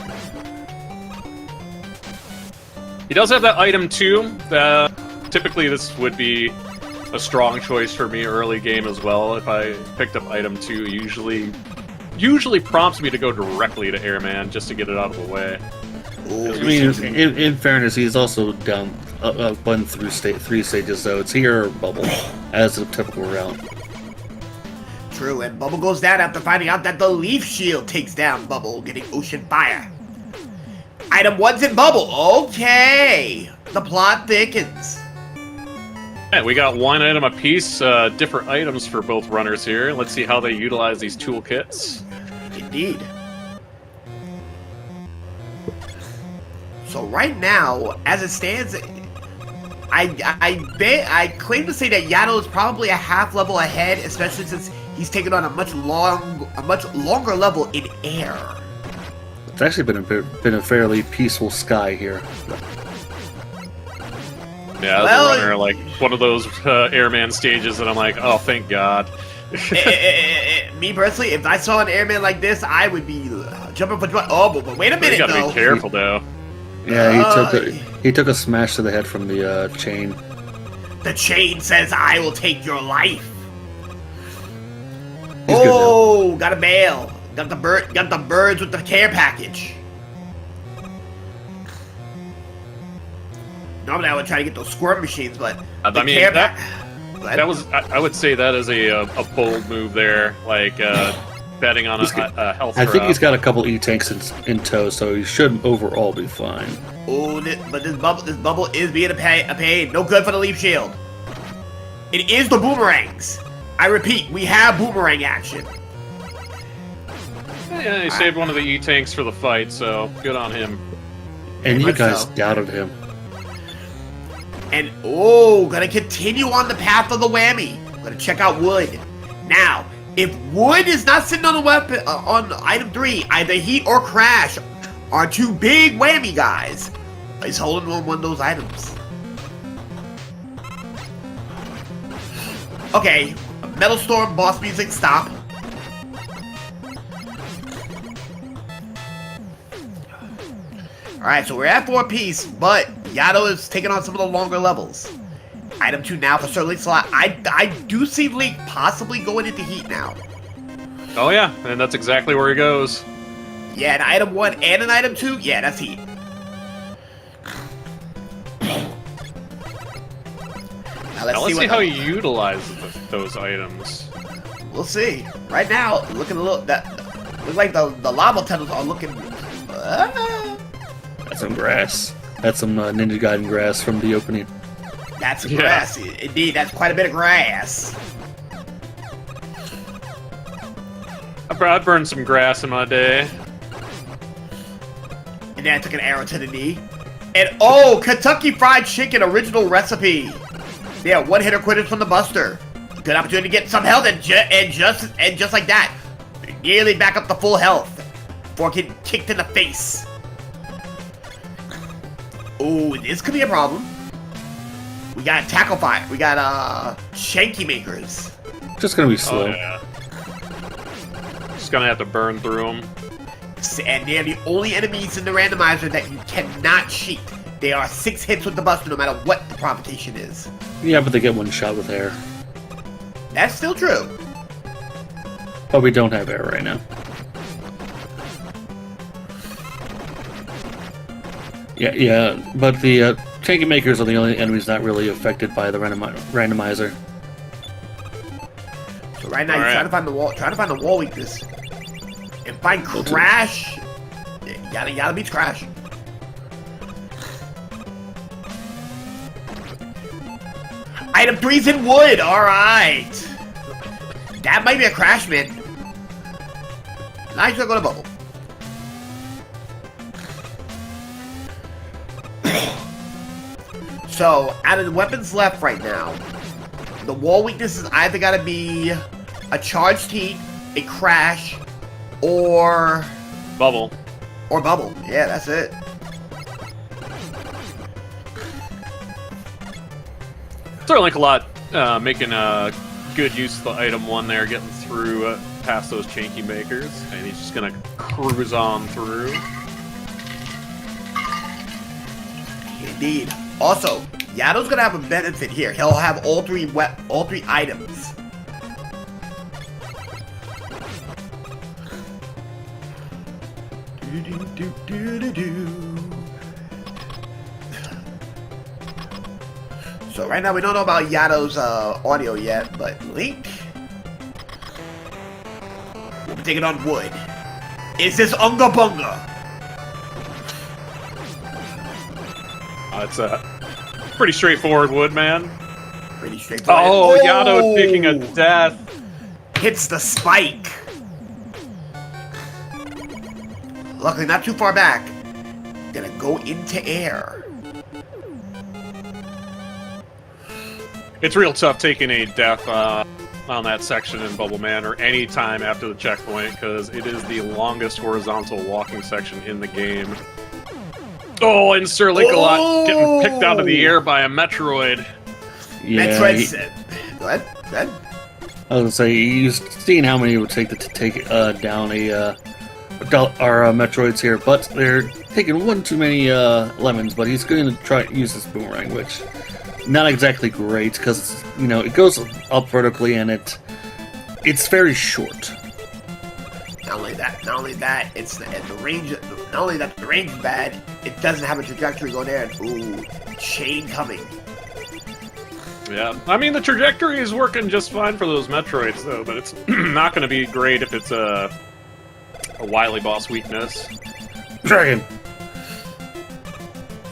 He does have that item too. Typically, this would be a strong choice for me early game as well. If I picked up item 2, usually prompts me to go directly to Airman just to get it out of the way. Ooh, I mean, in fairness, he's also down 1 through 3 stages, so it's here or Bubble, as a typical round. True, and Bubble goes down after finding out that the leaf shield takes down Bubble, getting Ocean Fire. Item 1's in Bubble. Okay, the plot thickens. Yeah, we got 1 item apiece, different items for both runners here. Let's see how they utilize these toolkits. Indeed. So right now, as it stands, I claim to say that Yato is probably a half level ahead, especially since he's taken on a much longer level in air. It's actually been a fairly peaceful sky here. Yeah, as a runner, like one of those Airman stages that I'm like, oh, thank God. Me personally, if I saw an Airman like this, I would be jumping for joy. Oh, but wait a minute, You gotta be careful, though. Yeah, he took a smash to the head from the chain. The chain says, "I will take your life." He's oh, got a bail. Got the birds with the care package. Normally, I would try to get those squirm machines, but I mean that was I would say that is a bold move there, like betting on a health. I think he's got a couple E-tanks in tow, so he should overall be fine. Oh, but this bubble is being a pain. No good for the leaf shield. It is the boomerangs. I repeat, we have boomerang action. Yeah, he saved one of the E-tanks for the fight, so good on him. And you guys doubted him. And gonna continue on the path of the whammy. Gonna check out Wood. Now, if Wood is not sitting on a weapon on item 3, either Heat or Crash are 2 big whammy guys. He's holding on one of those items. Okay, Metal Storm boss music, stop. Alright, so we're at 4 piece, but Yato is taking on some of the longer levels. Item 2 now for Sir Link slot. I do see Link possibly going into Heat now. Oh yeah, and that's exactly where he goes. Yeah, an item 1 and an item 2? Yeah, that's Heat. Now let's see how he utilizes those items. We'll see. Right now, looking a little... Looks like the lava tunnels are looking That's some grass. That's some Ninja Gaiden grass from the opening. That's some grass. Indeed, that's quite a bit of grass. I burned some grass in my day. And then I took an arrow to the knee. And oh, Kentucky Fried Chicken original recipe. Yeah, one hitter quitters from the Buster. Good opportunity to get some health, and just like that, nearly back up to full health before getting kicked in the face. Oh, this could be a problem. We got tackle fire. We got shanky makers. Just gonna be slow. Oh, yeah. Just gonna have to burn through them. And they're the only enemies in the randomizer that you cannot cheat. They are 6 hits with the Buster, no matter what the provocation is. Yeah, but they get one shot with air. That's still true. But we don't have air right now. Yeah, but the Tanky Makers are the only enemies not really affected by the randomizer. So right now, you're trying to find the wall weakness. And find Crash. Yada beats Crash. Item 3's in wood. Alright. That might be a Crash, man. Now he's gonna go to Bubble. So, out of the weapons left right now, the wall weakness is either gotta be a charged heat, a Crash, or Bubble. Or Bubble. Yeah, that's it. Certainly like a lot, making a good use of the item 1 there, getting through past those Chanky Makers, and he's just gonna cruise on through. Indeed. Also, Yato's gonna have a benefit here. He'll have all three items. So right now we don't know about Yato's audio yet, but Link will be taking on wood. Is this Unga Bunga? It's a pretty straightforward wood, man. Pretty straightforward. Oh, Yato taking a death. Hits the spike. Luckily, not too far back. Gonna go into air. It's real tough taking a death on that section in Bubble Man or any time after the checkpoint because it is the longest horizontal walking section in the game. Oh, and Sir Link-a-Lot getting picked out of the air by a Metroid. Yeah, Metroid. Go ahead. I was gonna say, you've seen how many it would take to take down our Metroids here, but they're taking one too many lemons. But he's going to try to use this boomerang, which not exactly great because it goes up vertically and it's very short. Not only that, it's the range. Not only that the range is bad, it doesn't have a trajectory going there. Ooh, chain coming. Yeah, I mean the trajectory is working just fine for those Metroids though, but it's not going to be great if it's a Wily Boss weakness. Dragon.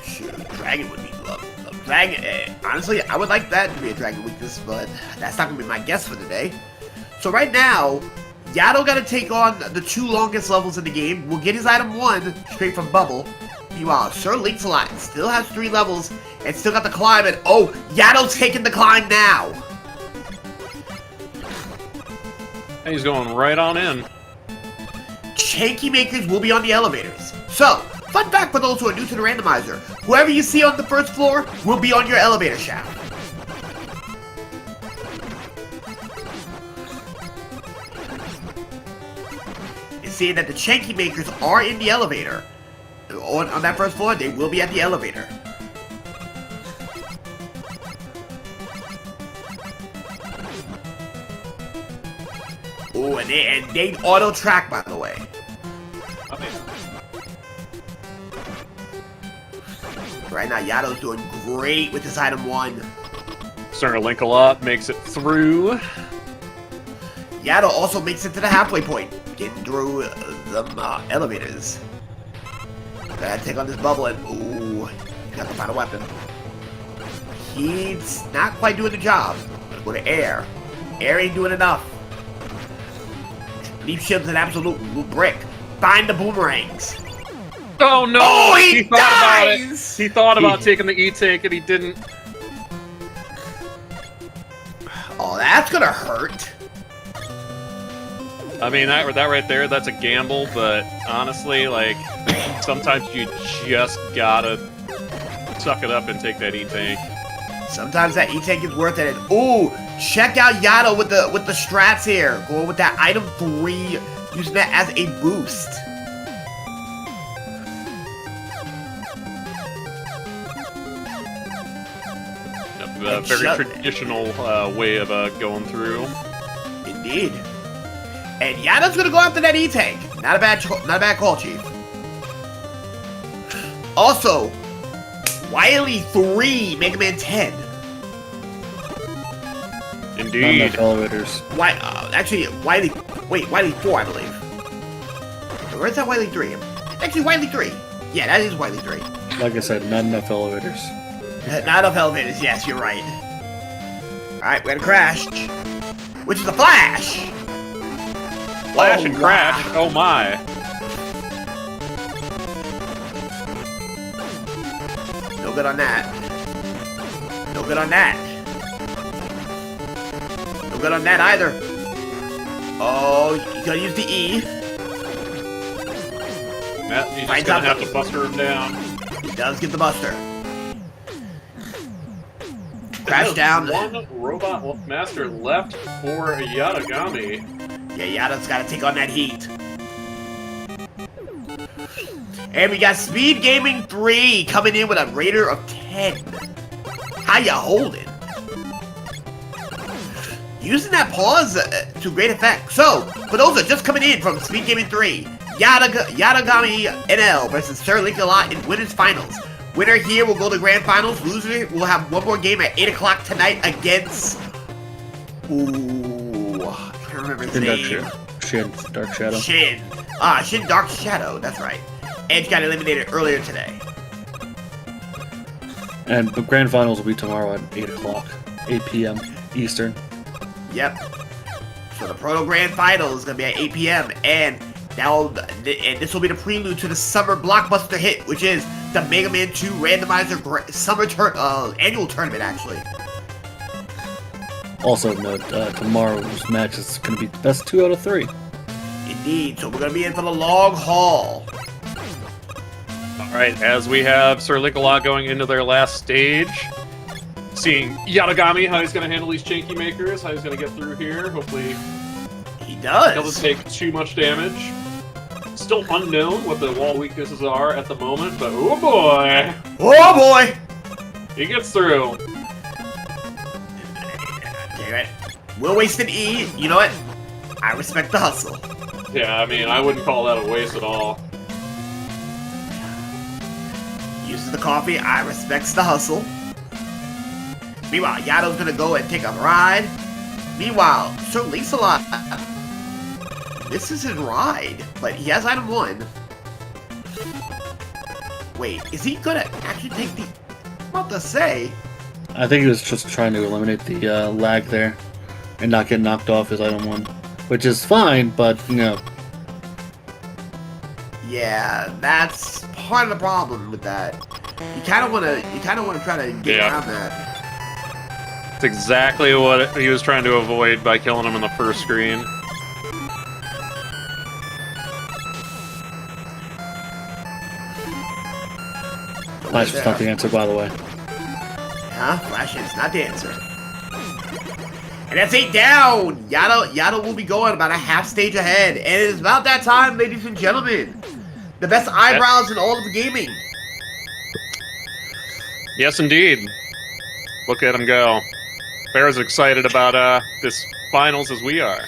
Shoot, Dragon would be lovely. Dragon. Honestly, I would like that to be a Dragon weakness, but that's not going to be my guess for today. So right now, Yato got to take on the 2 longest levels in the game. We'll get his item 1 straight from Bubble. Meanwhile, Sir Link-a-Lot still has 3 levels and still got the climb. And oh, Yato's taking the climb now. And he's going right on in. Chanky Makers will be on the elevators. So, fun fact for those who are new to the randomizer: whoever you see on the first floor will be on your elevator shaft. Seeing that the Chanky Makers are in the elevator. On that first floor, they will be at the elevator. Oh, and they auto-track, by the way. Right now, Yato's doing great with this item 1. Sir Link-a-Lot makes it through. Yato also makes it to the halfway point, getting through the elevators. Gotta take on this bubble and ooh, got to find a weapon. He's not quite doing the job. Let's go to air. Air ain't doing enough. Leaf shield's an absolute brick. Find the boomerangs. Oh no! Oh, he thought about it. dies! He thought about taking the E-Tank and he didn't. Oh, that's gonna hurt. I mean, that right there, that's a gamble, but honestly, like, sometimes you just gotta suck it up and take that E-Tank. Sometimes that E-Tank is worth it. And ooh, check out Yato with the strats here. Going with that item 3, using that as a boost. A very traditional way of going through. Indeed. And Yato's gonna go after that E-Tank. Not a bad call, Chief. Also, Wily 3, Mega Man 10. Indeed. Not enough elevators. Actually, Wily 4, I believe. Where's that Wily 3? Actually, Wily 3. Yeah, that is Wily 3. Like I said, not enough elevators. Not enough elevators, yes, you're right. Alright, we're gonna crash. Which is a flash! Flash and crash, oh my. No good on that. No good on that. No good on that either. Oh, you gotta use the E. Matt, you're just gonna have to buster him down. He does get the buster. Crash down. One robot master left for Yatagami. Yeah, Yato's gotta take on that heat. And we got Speed Gaming 3 coming in with a Raider of 10. How ya holding? Using that pause to great effect. So, for those that are just coming in from Speed Gaming 3, Yatagami NL versus Sir Link-A-Lot in Winners Finals. Winner here will go to Grand Finals. Loser will have one more game at 8 o'clock tonight against... Ooh, I can't remember his name. Shin, Dark Shadow. Shin Dark Shadow, that's right. Edge got eliminated earlier today. And the Grand Finals will be tomorrow at 8 o'clock, 8 p.m. Eastern. Yep. So the Proto Grand Final is going to be at 8 p.m. And this will be the prelude to the summer blockbuster hit, which is the Mega Man 2 Randomizer Summer Annual Tournament, actually. Also note, tomorrow's match is going to be the best 2 out of 3. Indeed. So we're going to be in for the long haul. Alright, as we have Sir Link-A-Lot going into their last stage. Seeing Yatagami, how he's going to handle these Chanky Makers, how he's going to get through here. Hopefully he does. Doesn't take too much damage. Still unknown what the wall weaknesses are at the moment, but oh boy! Oh boy! He gets through. Okay, we'll waste an E. You know what? I respect the hustle. Yeah, I mean, I wouldn't call that a waste at all. Uses the coffee. I respects the hustle. Meanwhile, Yato's gonna go and take a ride. Meanwhile, Sir Link-A-Lot. This is his ride, but he has item 1. Wait, is he gonna actually take the... I'm about to say... I think he was just trying to eliminate the lag there and not get knocked off his item 1, which is fine, but, you know. Yeah, that's part of the problem with that. You kind of want to try to get around that. That's exactly what he was trying to avoid by killing him in the first screen. Flash was not the answer, by the way. Huh? Flash is not the answer. And that's 8 down! Yato will be going about a half stage ahead. And it is about that time, ladies and gentlemen. The best eyebrows in all of gaming. Yes, indeed. Look at him go. They're as excited about this finals as we are.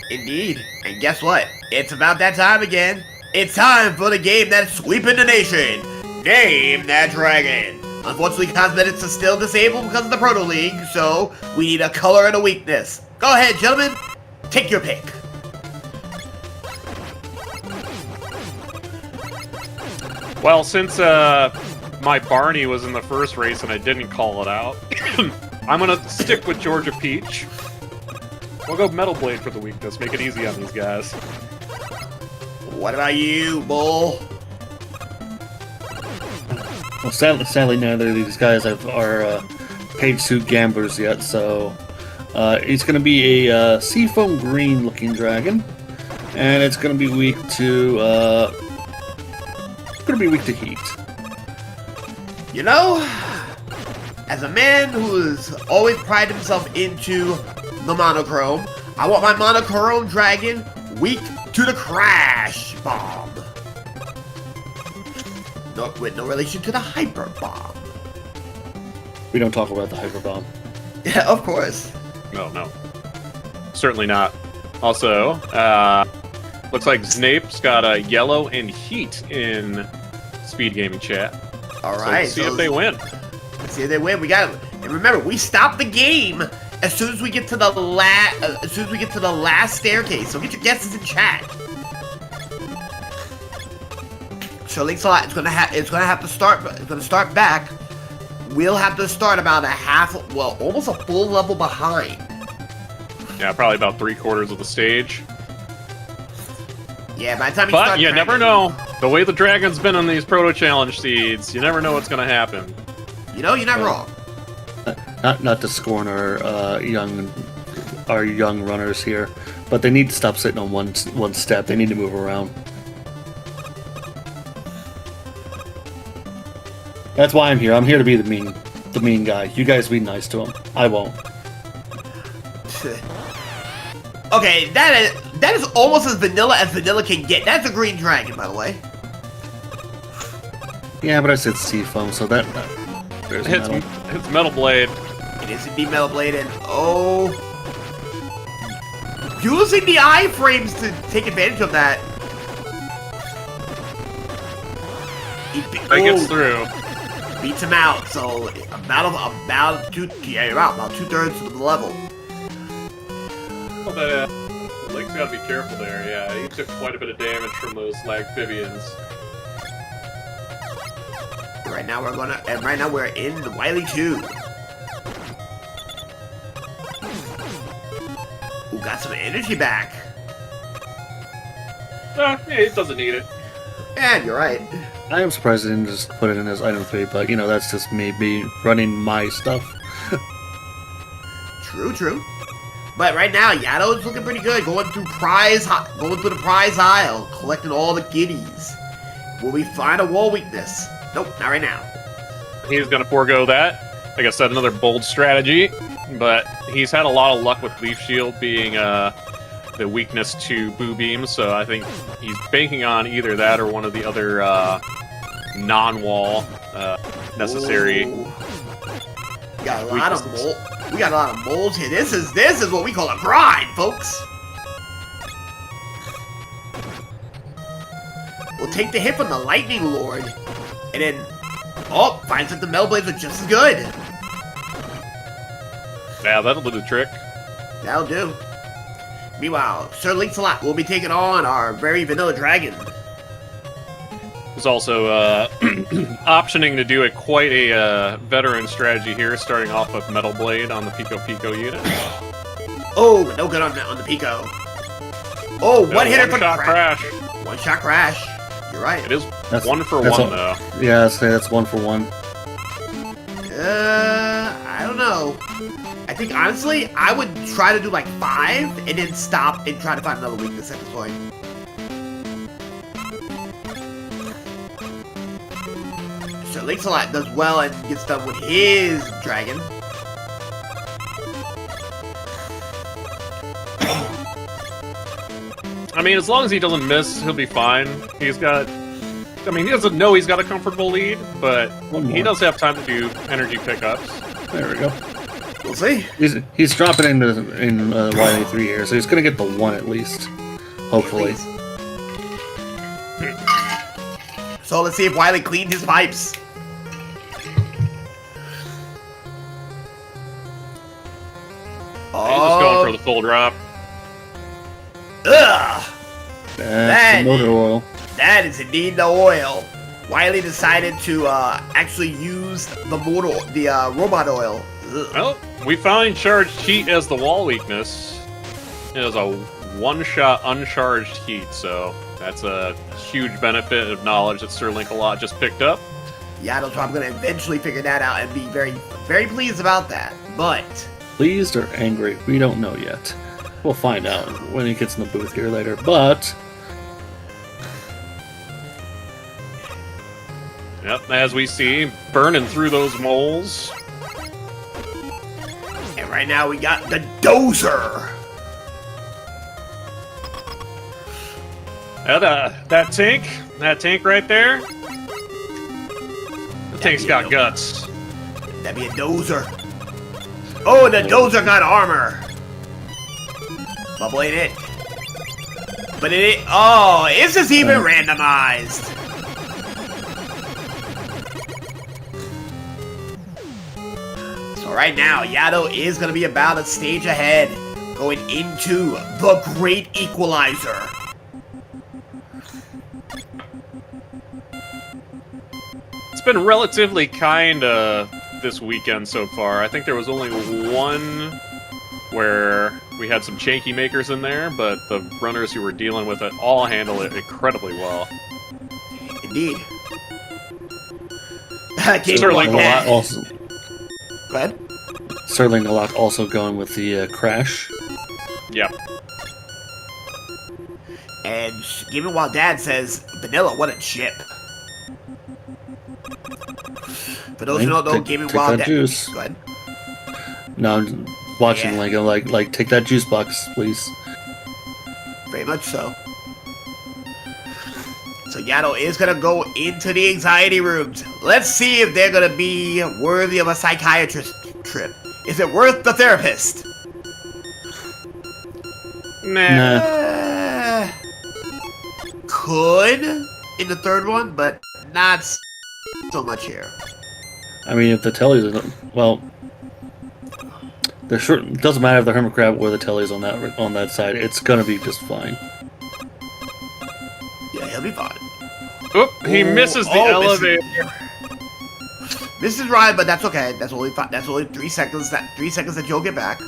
Indeed. And guess what? It's about that time again. It's time for the game that's sweeping the nation. Name that dragon. Unfortunately, cosmetics are still disabled because of the Proto League, so we need a color and a weakness. Go ahead, gentlemen. Take your pick. Well, since my Barney was in the first race and I didn't call it out, I'm gonna stick with Georgia Peach. We'll go Metal Blade for the weakness. Make it easy on these guys. What about you, Bull? Well, sadly, neither of these guys are page 2 gamblers yet, so it's going to be a seafoam green looking dragon, and it's going to be weak to heat. You know, as a man who's always prided himself into the monochrome, I want my monochrome dragon weak to the crash bomb. With no relation to the hyper bomb. We don't talk about the hyper bomb. Yeah, of course. No. Certainly not. Also, looks like Snape's got a yellow and heat in Speed Gaming chat. All So right. let's see if they win. Let's see if they win. We got it. And remember, we stop the game as soon as we get to the last staircase. So get your guesses in chat. So Link's a lot. It's gonna have to start. It's gonna start back. We'll have to start about almost a full level behind. Yeah, probably about 3/4 of the stage. Yeah, by the time you But start you never know. The way the dragon's been on these Proto Challenge seeds, you never know what's gonna happen. You know, you're not wrong. Not to scorn our young runners here, but they need to stop sitting on one step. They need to move around. That's why I'm here. I'm here to be the mean guy. You guys be nice to him. I won't. Okay, that is almost as vanilla can get. That's a green dragon, by the way. Yeah, but I said seafoam, so that there's metal. It's Metal Blade. It is indeed Metal Blade, and using the iframes to take advantage of that. That gets through. Beats him out, so about 2/3 of the level. Well, Link's gotta be careful there. Yeah, he took quite a bit of damage from those Lagphibians. Right now we're in the Wily 2. Who got some energy back? Yeah, it doesn't need it. And you're right. I am surprised he didn't just put it in his item tree, but that's just me running my stuff. True. But right now, Yato's looking pretty good, going through the prize aisle, collecting all the goodies. Will we find a wall weakness? Nope, not right now. He's gonna forego that. Like I said, another bold strategy, but he's had a lot of luck with Leaf Shield being the weakness to Boo Beam, so I think he's banking on either that or one of the other non-wall necessary. Ooh. We got a lot of moles here. This is what we call a grind, folks. We'll take the hit from the Lightning Lord, and then finds that the Metal Blades are just as good. Yeah, that'll do the trick. That'll do. Meanwhile, Sir Linksalot will be taking on our very vanilla dragon. He's also optioning to do quite a veteran strategy here, starting off with Metal Blade on the Pico unit. Oh, but no good on the Pico. Oh, one hitter for one-shot crash. One-shot crash. You're right. It is one for one, though. Yeah, I'd say that's 1 for 1. I don't know. I think, honestly, I would try to do like 5 and then stop and try to find another weakness at this point. So Linksalot does well and gets done with his dragon. I mean, as long as he doesn't miss, he'll be fine. He doesn't know he's got a comfortable lead, but he does have time to do energy pickups. There we go. We'll see. He's dropping in YA3 here, so he's gonna get the 1 at least. Hopefully. So let's see if Wily cleaned his pipes. He's just going for the full drop. Ugh! That's the motor oil. That is indeed the oil. Wiley decided to actually use the robot oil. Ugh. Well, we find charged heat as the wall weakness. It is a one-shot uncharged heat, so that's a huge benefit of knowledge that Sirlink-a-Lot just picked up. Yaddle's probably going to eventually figure that out and be very, very pleased about that. But Pleased or angry? We don't know yet. We'll find out when he gets in the booth here later, but... Yep, as we see, burning through those moles. and right now we got the dozer. That tank right there, the tank's got guts. That'd be a dozer. Oh, the dozer got armor. Bubble ain't it. But is this even randomized? So right now, Yaddle is going to be about a stage ahead, going into the Great Equalizer. It's been relatively kind this weekend so far. I think there was only one where we had some chanky makers in there, but the runners who were dealing with it all handle it incredibly well. Indeed. Sirlink-a-Lot also. Go ahead. Sirlink-a-Lot also going with the crash. Yep. And even while Dad says, Vanilla, what a chip. For those who don't know, Gaming take Wild that Dad. juice. Go ahead. No, I'm watching like take that juice box, please. Very much so. So Yaddle is gonna go into the anxiety rooms. Let's see if they're gonna be worthy of a psychiatrist trip. Is it worth the therapist? Nah. Could in the third one, but not so much here. I mean, if the telly's well, it doesn't matter if the hermit crab or the telly's on that side. It's gonna be just fine. Yeah, he'll be fine. Oop, he misses the elevator. Misses ride, but that's okay. That's only 3 seconds. 3 seconds that you'll get back.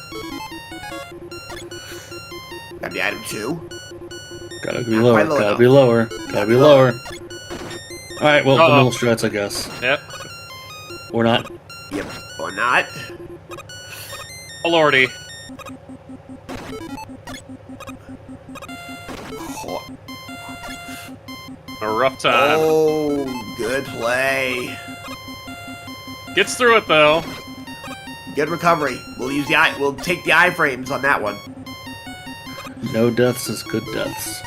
Grab the item 2. Gotta be lower. Gotta be lower. Gotta be lower. All right. Well, the middle strats, I guess. Yep. Or not. Yep. Or not. Oh lordy. A rough time. Oh, good play. Gets through it though. Good recovery. We'll take the iframes on that one. No deaths is good deaths.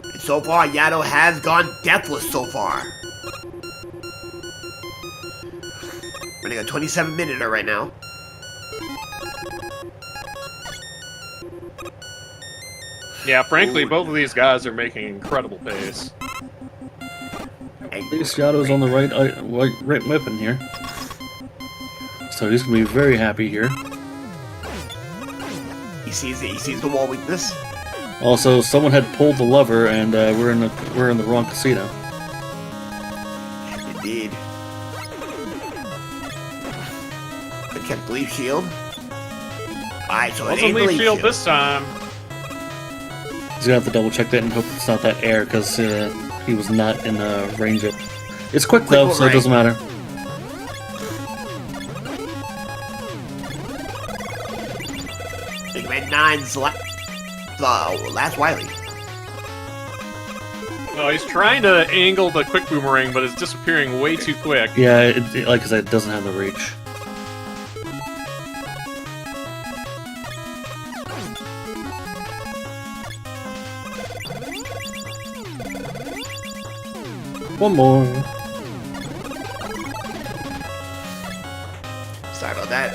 And so far, Yaddle has gone deathless so far. Running a 27-minute right now. Yeah, frankly, both of these guys are making incredible pace. At least Yaddle's on the right weapon here. So he's gonna be very happy here. He sees it. He sees the wall weakness. Also, someone had pulled the lever, and we're in the wrong casino. Indeed. Good check the leaf shield. Alright, so it Wasn't ain't the leaf leaf shield shield. this time. He's gonna have to double check that and hope it's not that air, because he was not in range of. It's quick though, so it doesn't matter. Big Red 9's last Wiley. No, he's trying to angle the quick boomerang, but it's disappearing way too quick. Yeah, like I said, it doesn't have the reach. One more. Sorry about that.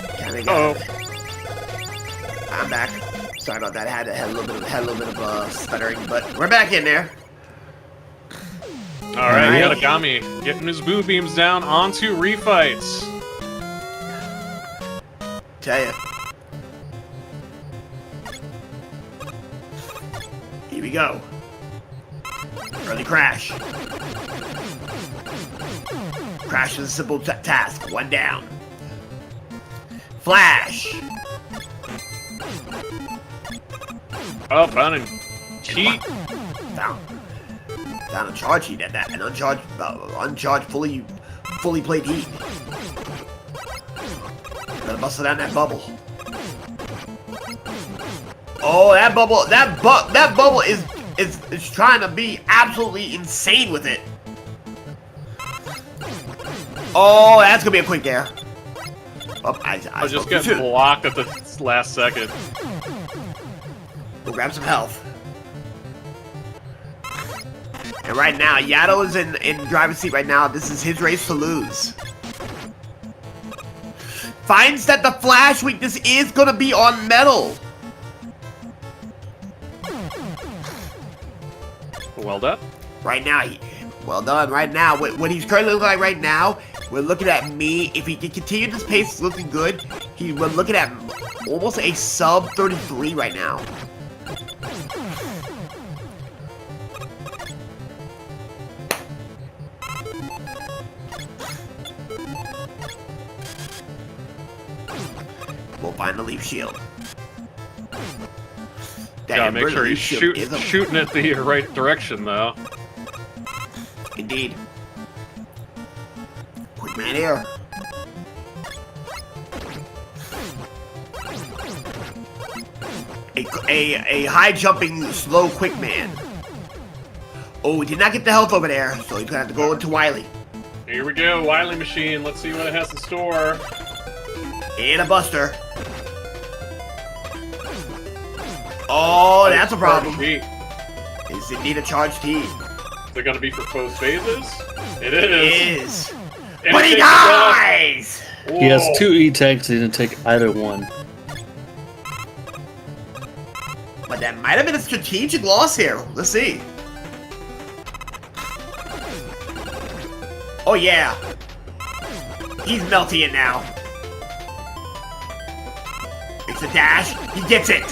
I'm back. Sorry about that. Had a little bit of stuttering, but we're back in there. All right, Yatagami getting his boo beams down onto refights. Tell ya. Here we go. Early crash. Crash is a simple task. One down. Flash. Oh, found a cheat. Found a charge heat at that. An uncharged fully played heat. Gotta bust it out that bubble. Oh, that bubble is trying to be absolutely insane with it. Oh, that's gonna be a quick air. Oh, I was just getting blocked at the last second. We'll grab some health. And right now, Yato is in driver's seat right now. This is his race to lose. Finds that the flash weakness is gonna be on metal. Well done. Right now, well done. Right now, what he's currently looking like right now, we're looking at me. If he can continue this pace, looking good. We're looking at almost a sub 33 right now. We'll find the leaf shield. Gotta make sure he's shooting it the right direction, though. Indeed. Quick man here. A high jumping, slow quick man. Oh, he did not get the health over there, so he's gonna have to go into Wily. Here we go, Wily machine. Let's see what it has in store. And a buster. Oh, that's a problem. Is it need a charged heat? Is it gonna be for both phases? It is. It is. And But he dies! He has 2 E-tanks, he didn't take either one. But that might have been a strategic loss here. Let's see. Oh yeah. He's melting it now. It's a dash. He gets it.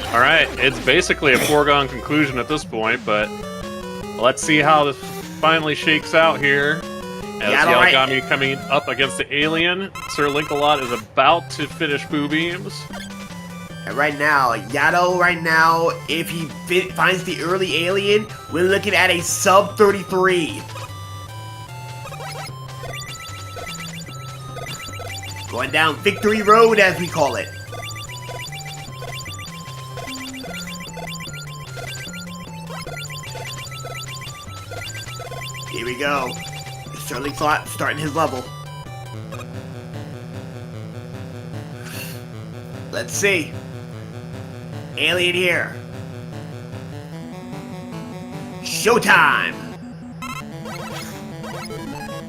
All right, it's basically a foregone conclusion at this point, but let's see how this finally shakes out here. As Yalgami coming up against the alien, Sir Linkalot is about to finish Boo Beams. And right now, Yato, if he finds the early alien, we're looking at a sub 33. Going down Victory Road, as we call it. Here we go. Sterling Slot starting his level. Let's see. Alien here. Showtime!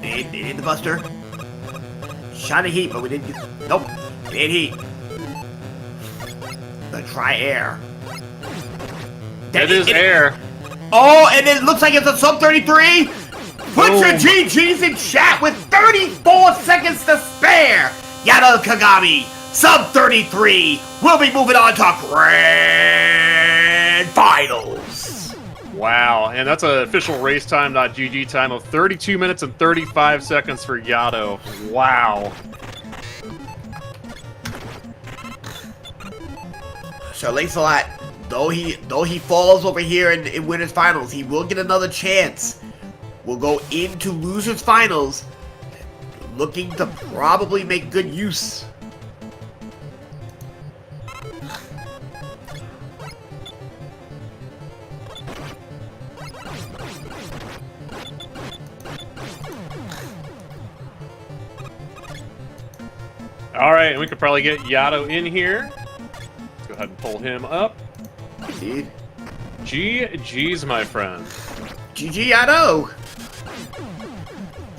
They did the buster. Shot of heat, but we didn't get... Nope. They had heat. The try air. It is air. Oh, and it looks like it's a sub 33. Put your GGs in chat with 34 seconds to spare. Yato Kagami, sub 33. We'll be moving on to Grand Finals. Wow, and that's an official race time.gg time of 32 minutes and 35 seconds for Yato. Wow. So Lancelot, though he falls over here in winners finals, he will get another chance. We'll go into losers finals, looking to probably make good use. All right, and we could probably get Yato in here. Let's go ahead and pull him up. Indeed. GG's, my friend. GG Yato.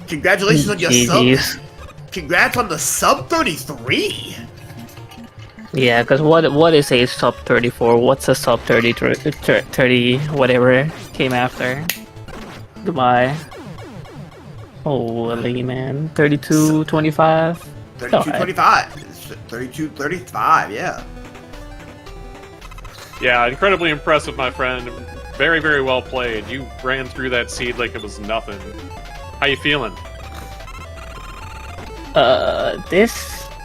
Congratulations on your sub. Congrats on the sub 33. Yeah, because what is a sub 34? What's a sub 30 whatever came after? Goodbye. Holy man. 32, 25? 32, 25. 32, 35, yeah. Yeah, incredibly impressive, my friend. Very, very well played. You ran through that seed like it was nothing. How you feeling? This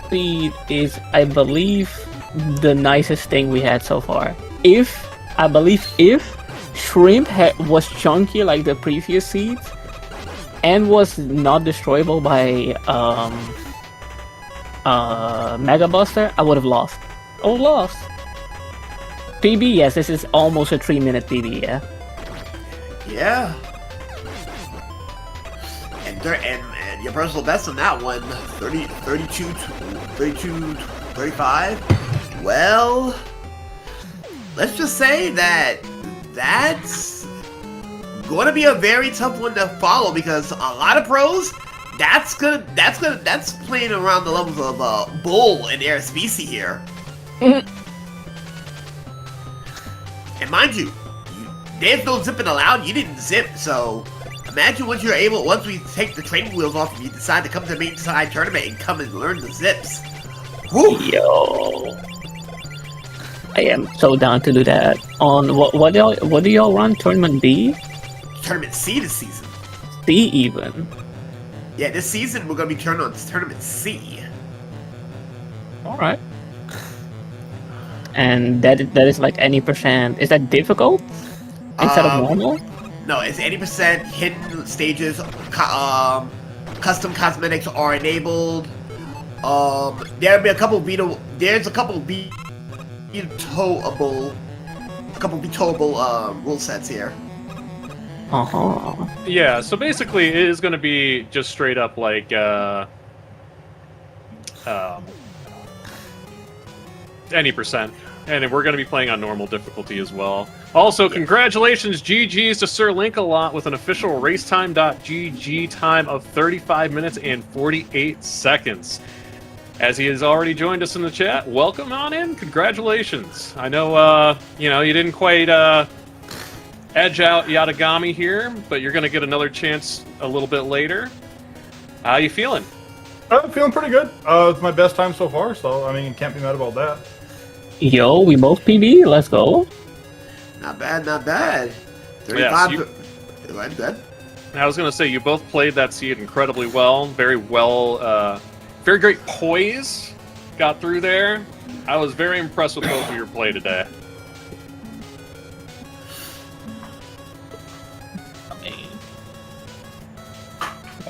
speed is, I believe, the nicest thing we had so far. If Shrimp was chunky like the previous seeds and was not destroyable by Mega Buster, I would have lost. PB, yes, this is almost a 3-minute PB, yeah. Yeah. And your personal best on that one, 32, 35. Well, let's just say that's going to be a very tough one to follow because a lot of pros, that's playing around the levels of Bull and Aerospecie here. And mind you, there's no zipping allowed. You didn't zip, so imagine once we take the training wheels off and you decide to come to the main side tournament and come and learn the zips. Woo! Yo, I am so down to do that. On what do y'all run? Tournament B? Tournament C this season. C even. Yeah, this season we're gonna be turning on Tournament C. All right. And that is like any percent. Is that difficult instead of normal? No, it's 80% hidden stages. Custom cosmetics are enabled. There'll be a couple vetoable rule sets here. Yeah, so basically it is going to be just straight up like any percent. And we're going to be playing on normal difficulty as well. Also, congratulations, GG's to Sir Link-A-Lot with an official racetime.gg time of 35 minutes and 48 seconds. As he has already joined us in the chat, welcome on in. Congratulations. I know, you didn't quite edge out Yatagami here, but you're going to get another chance a little bit later. How you feeling? I'm feeling pretty good. It's my best time so far, so, I mean, can't be mad about that. Yo, we both PB. Let's go. Not bad, not bad. 35. Yes, Good. I was going to say, you both played that seed incredibly well. Very great poise. Got through there. I was very impressed with both of your play today. There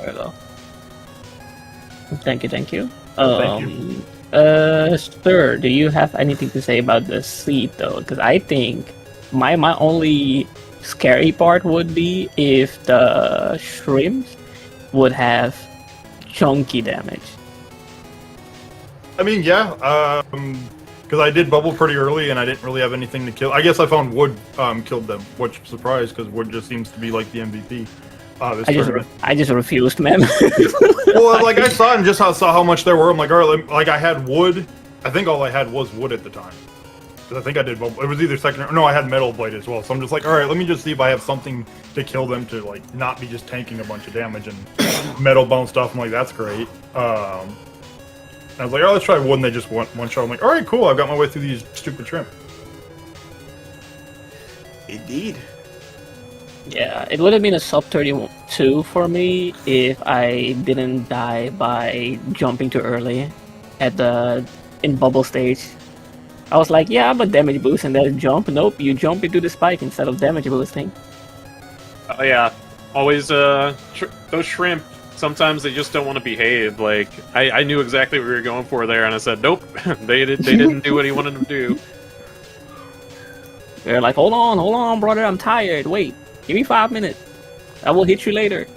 we go. Thank you. Thank you. Sir, do you have anything to say about the seed though? Because I think my only scary part would be if the shrimps would have chunky damage. I mean, yeah, because I did bubble pretty early and I didn't really have anything to kill. I guess I found Wood killed them, which I'm surprised because Wood just seems to be like the MVP. I just refused, man. Well, like I saw and just saw how much there were. I'm like, all right, like I had Wood. I think all I had was Wood at the time. Because I think I did bubble. It was either second or no, I had Metal Blade as well. So I'm just like, all right, let me just see if I have something to kill them to like not be just tanking a bunch of damage and metal bone stuff. I'm like, that's great. I was like, oh, let's try Wood, and they just one shot. I'm like, all right, cool. I've got my way through these stupid shrimp. Indeed. Yeah, it would have been a sub 32 for me if I didn't die by jumping too early in bubble stage. I was like, yeah, but damage boost and then jump. Nope, you jump into the spike instead of damage boosting. Oh yeah, always those shrimp. Sometimes they just don't want to behave. Like I knew exactly what we were going for there, and I said, nope, they didn't do what he wanted them to do. They're like, hold on, brother, I'm tired. Wait. Give me 5 minutes. I will hit you later.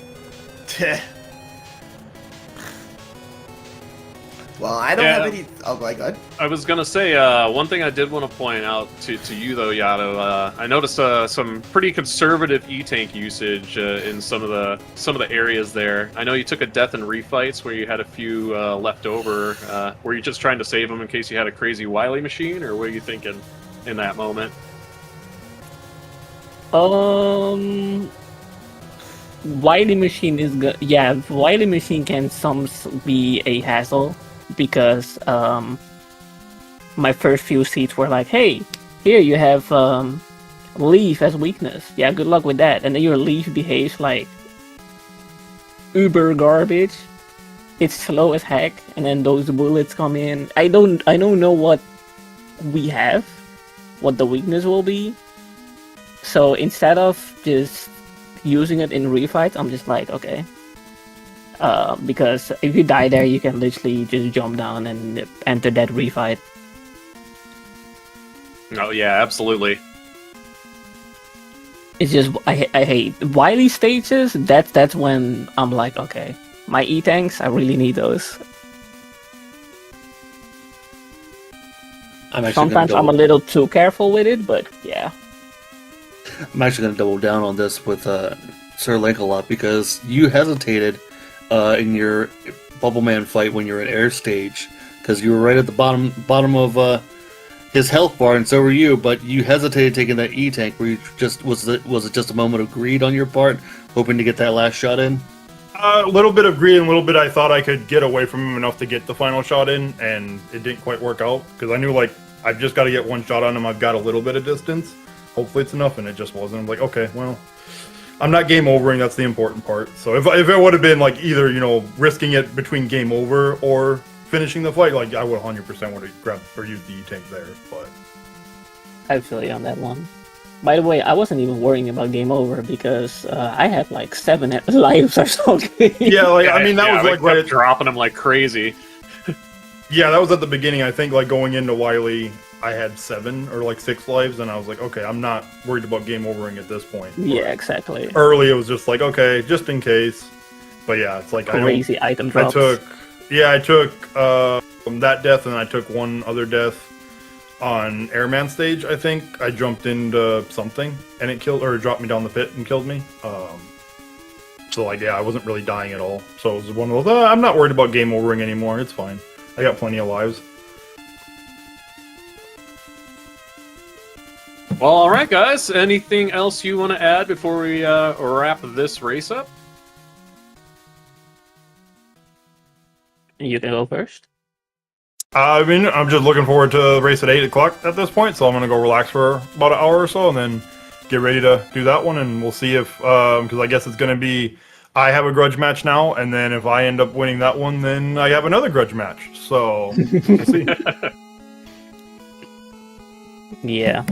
Well, I don't have any... Oh, my God. I was going to say, one thing I did want to point out to you, though, Yato. I noticed some pretty conservative E-Tank usage in some of the areas there. I know you took a death in refights where you had a few left over. Were you just trying to save them in case you had a crazy Wily machine, or what are you thinking in that moment? Wily machine is good. Yeah, Wily machine can be a hassle because my first few seats were like, hey, here you have Leaf as weakness. Yeah, good luck with that. And then your Leaf behaves like uber garbage. It's slow as heck, and then those bullets come in. I don't know what we have, what the weakness will be. So instead of just using it in refights, I'm just like, okay. Because if you die there, you can literally just jump down and enter that refight. Oh yeah, absolutely. It's just I hate Wily stages. That's when I'm like, okay, my E tanks, I really need those. Sometimes I'm a little too careful with it, but yeah. I'm actually going to double down on this with Sir Link a lot because you hesitated in your Bubble Man fight when you were in air stage because you were right at the bottom of his health bar, and so were you. But you hesitated taking that E tank. Were you just was it just a moment of greed on your part, hoping to get that last shot in? A little bit of greed and a little bit I thought I could get away from him enough to get the final shot in, and it didn't quite work out because I knew like I've just got to get one shot on him. I've got a little bit of distance. Hopefully it's enough, and it just wasn't. I'm like, okay, well, I'm not game overing. That's the important part. So if it would have been like either risking it between game over or finishing the fight, like I would 100% would have grabbed or used the E tank there. But I feel you on that one. By the way, I wasn't even worrying about game over because I had like 7 lives or something. Yeah, like I mean that was like right dropping them like crazy. Yeah, that was at the beginning. I think like going into Wily, I had 7 or like 6 lives, and I was like, okay, I'm not worried about game overing at this point. Yeah, exactly. Early, it was just like, okay, just in case. But yeah, it's like crazy item drops. I took that death, and I took one other death on Airman stage. I think I jumped into something, and it dropped me down the pit and killed me. So like, yeah, I wasn't really dying at all. So it was one of those. I'm not worried about game overing anymore. It's fine. I got plenty of lives. Well, all right, guys. Anything else you want to add before we wrap this race up? You can go first. I mean, I'm just looking forward to the race at 8 o'clock at this point, so I'm going to go relax for about an hour or so, and then get ready to do that one, and we'll see if, because I guess it's going to be, I have a grudge match now, and then if I end up winning that one, then I have another grudge match, so we'll see. Yeah.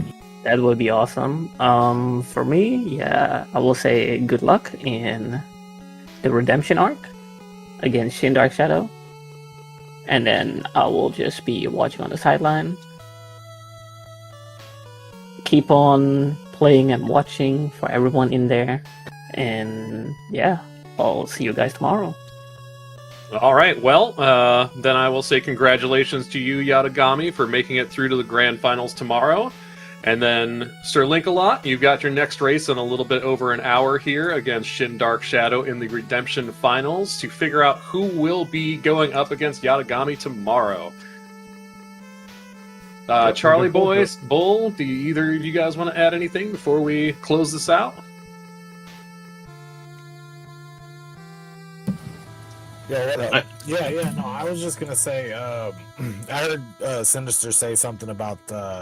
That would be awesome. For me, yeah, I will say good luck in the redemption arc against Shin Dark Shadow. And then I will just be watching on the sideline. Keep on playing and watching for everyone in there. And yeah, I'll see you guys tomorrow. All right, well, then I will say congratulations to you, Yatagami, for making it through to the grand finals tomorrow. And then, Sir Link-A-Lot, you've got your next race in a little bit over an hour here against Shin Dark Shadow in the Redemption Finals to figure out who will be going up against Yatagami tomorrow. Charlie Boys, Bull, do either of you guys want to add anything before we close this out? Yeah, no, I was just gonna say, I heard Sinister say something about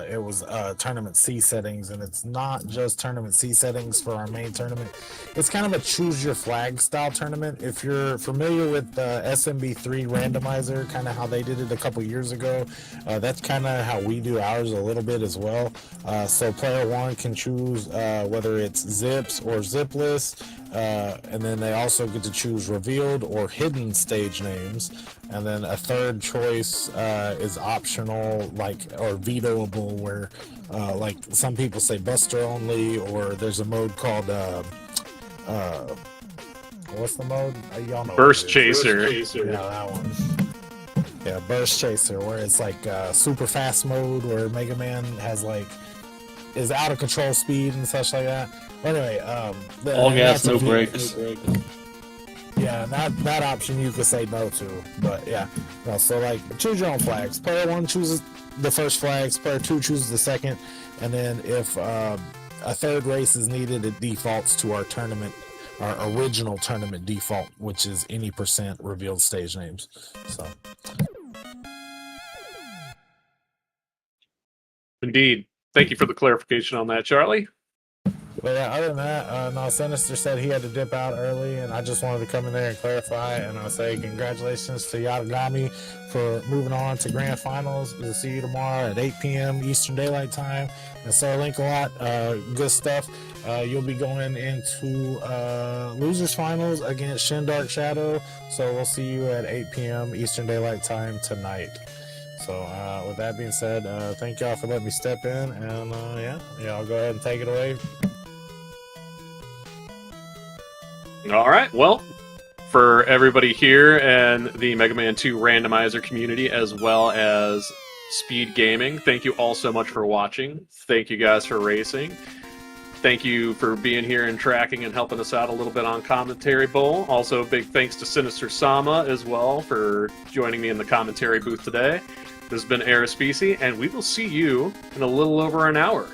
it was tournament C settings, and it's not just tournament C settings for our main tournament. It's kind of a choose your flag style tournament. If you're familiar with SMB3 randomizer, kind of how they did it a couple years ago, that's kind of how we do ours a little bit as well. So player 1 can choose whether it's zips or zipless, and then they also get to choose revealed or hidden stage names, and then a third choice is optional, like, or vetoable, where like some people say Buster only, or there's a mode called what's the mode? Y'all know Burst Chaser. Yeah, that one. Yeah, Burst Chaser, where it's like super fast mode, where Mega Man has like is out of control speed and such like that. But anyway, all gas, no brakes. Yeah, that option you could say no to, but yeah. No, so like choose your own flags. Player 1 chooses the first flags, player 2 chooses the second, and then if a third race is needed, it defaults to our tournament, our original tournament default, which is any % revealed stage names. So Indeed. Thank you for the clarification on that, Charlie. But yeah, other than that, no, Sinister said he had to dip out early, and I just wanted to come in there and clarify. And I'll say congratulations to Yatagami for moving on to grand finals. We'll see you tomorrow at 8 p.m. Eastern Daylight Time. And Sir Link a lot, good stuff. You'll be going into losers finals against Shin Dark Shadow. So we'll see you at 8 p.m. Eastern Daylight Time tonight. So with that being said, thank y'all for letting me step in, and yeah, I'll go ahead and take it away. All right. Well, for everybody here and the Mega Man 2 randomizer community, as well as Speed Gaming, thank you all so much for watching. Thank you guys for racing. Thank you for being here and tracking and helping us out a little bit on Commentary Bowl. Also, big thanks to Sinister Sama as well for joining me in the commentary booth today. This has been Aerospecie, and we will see you in a little over an hour.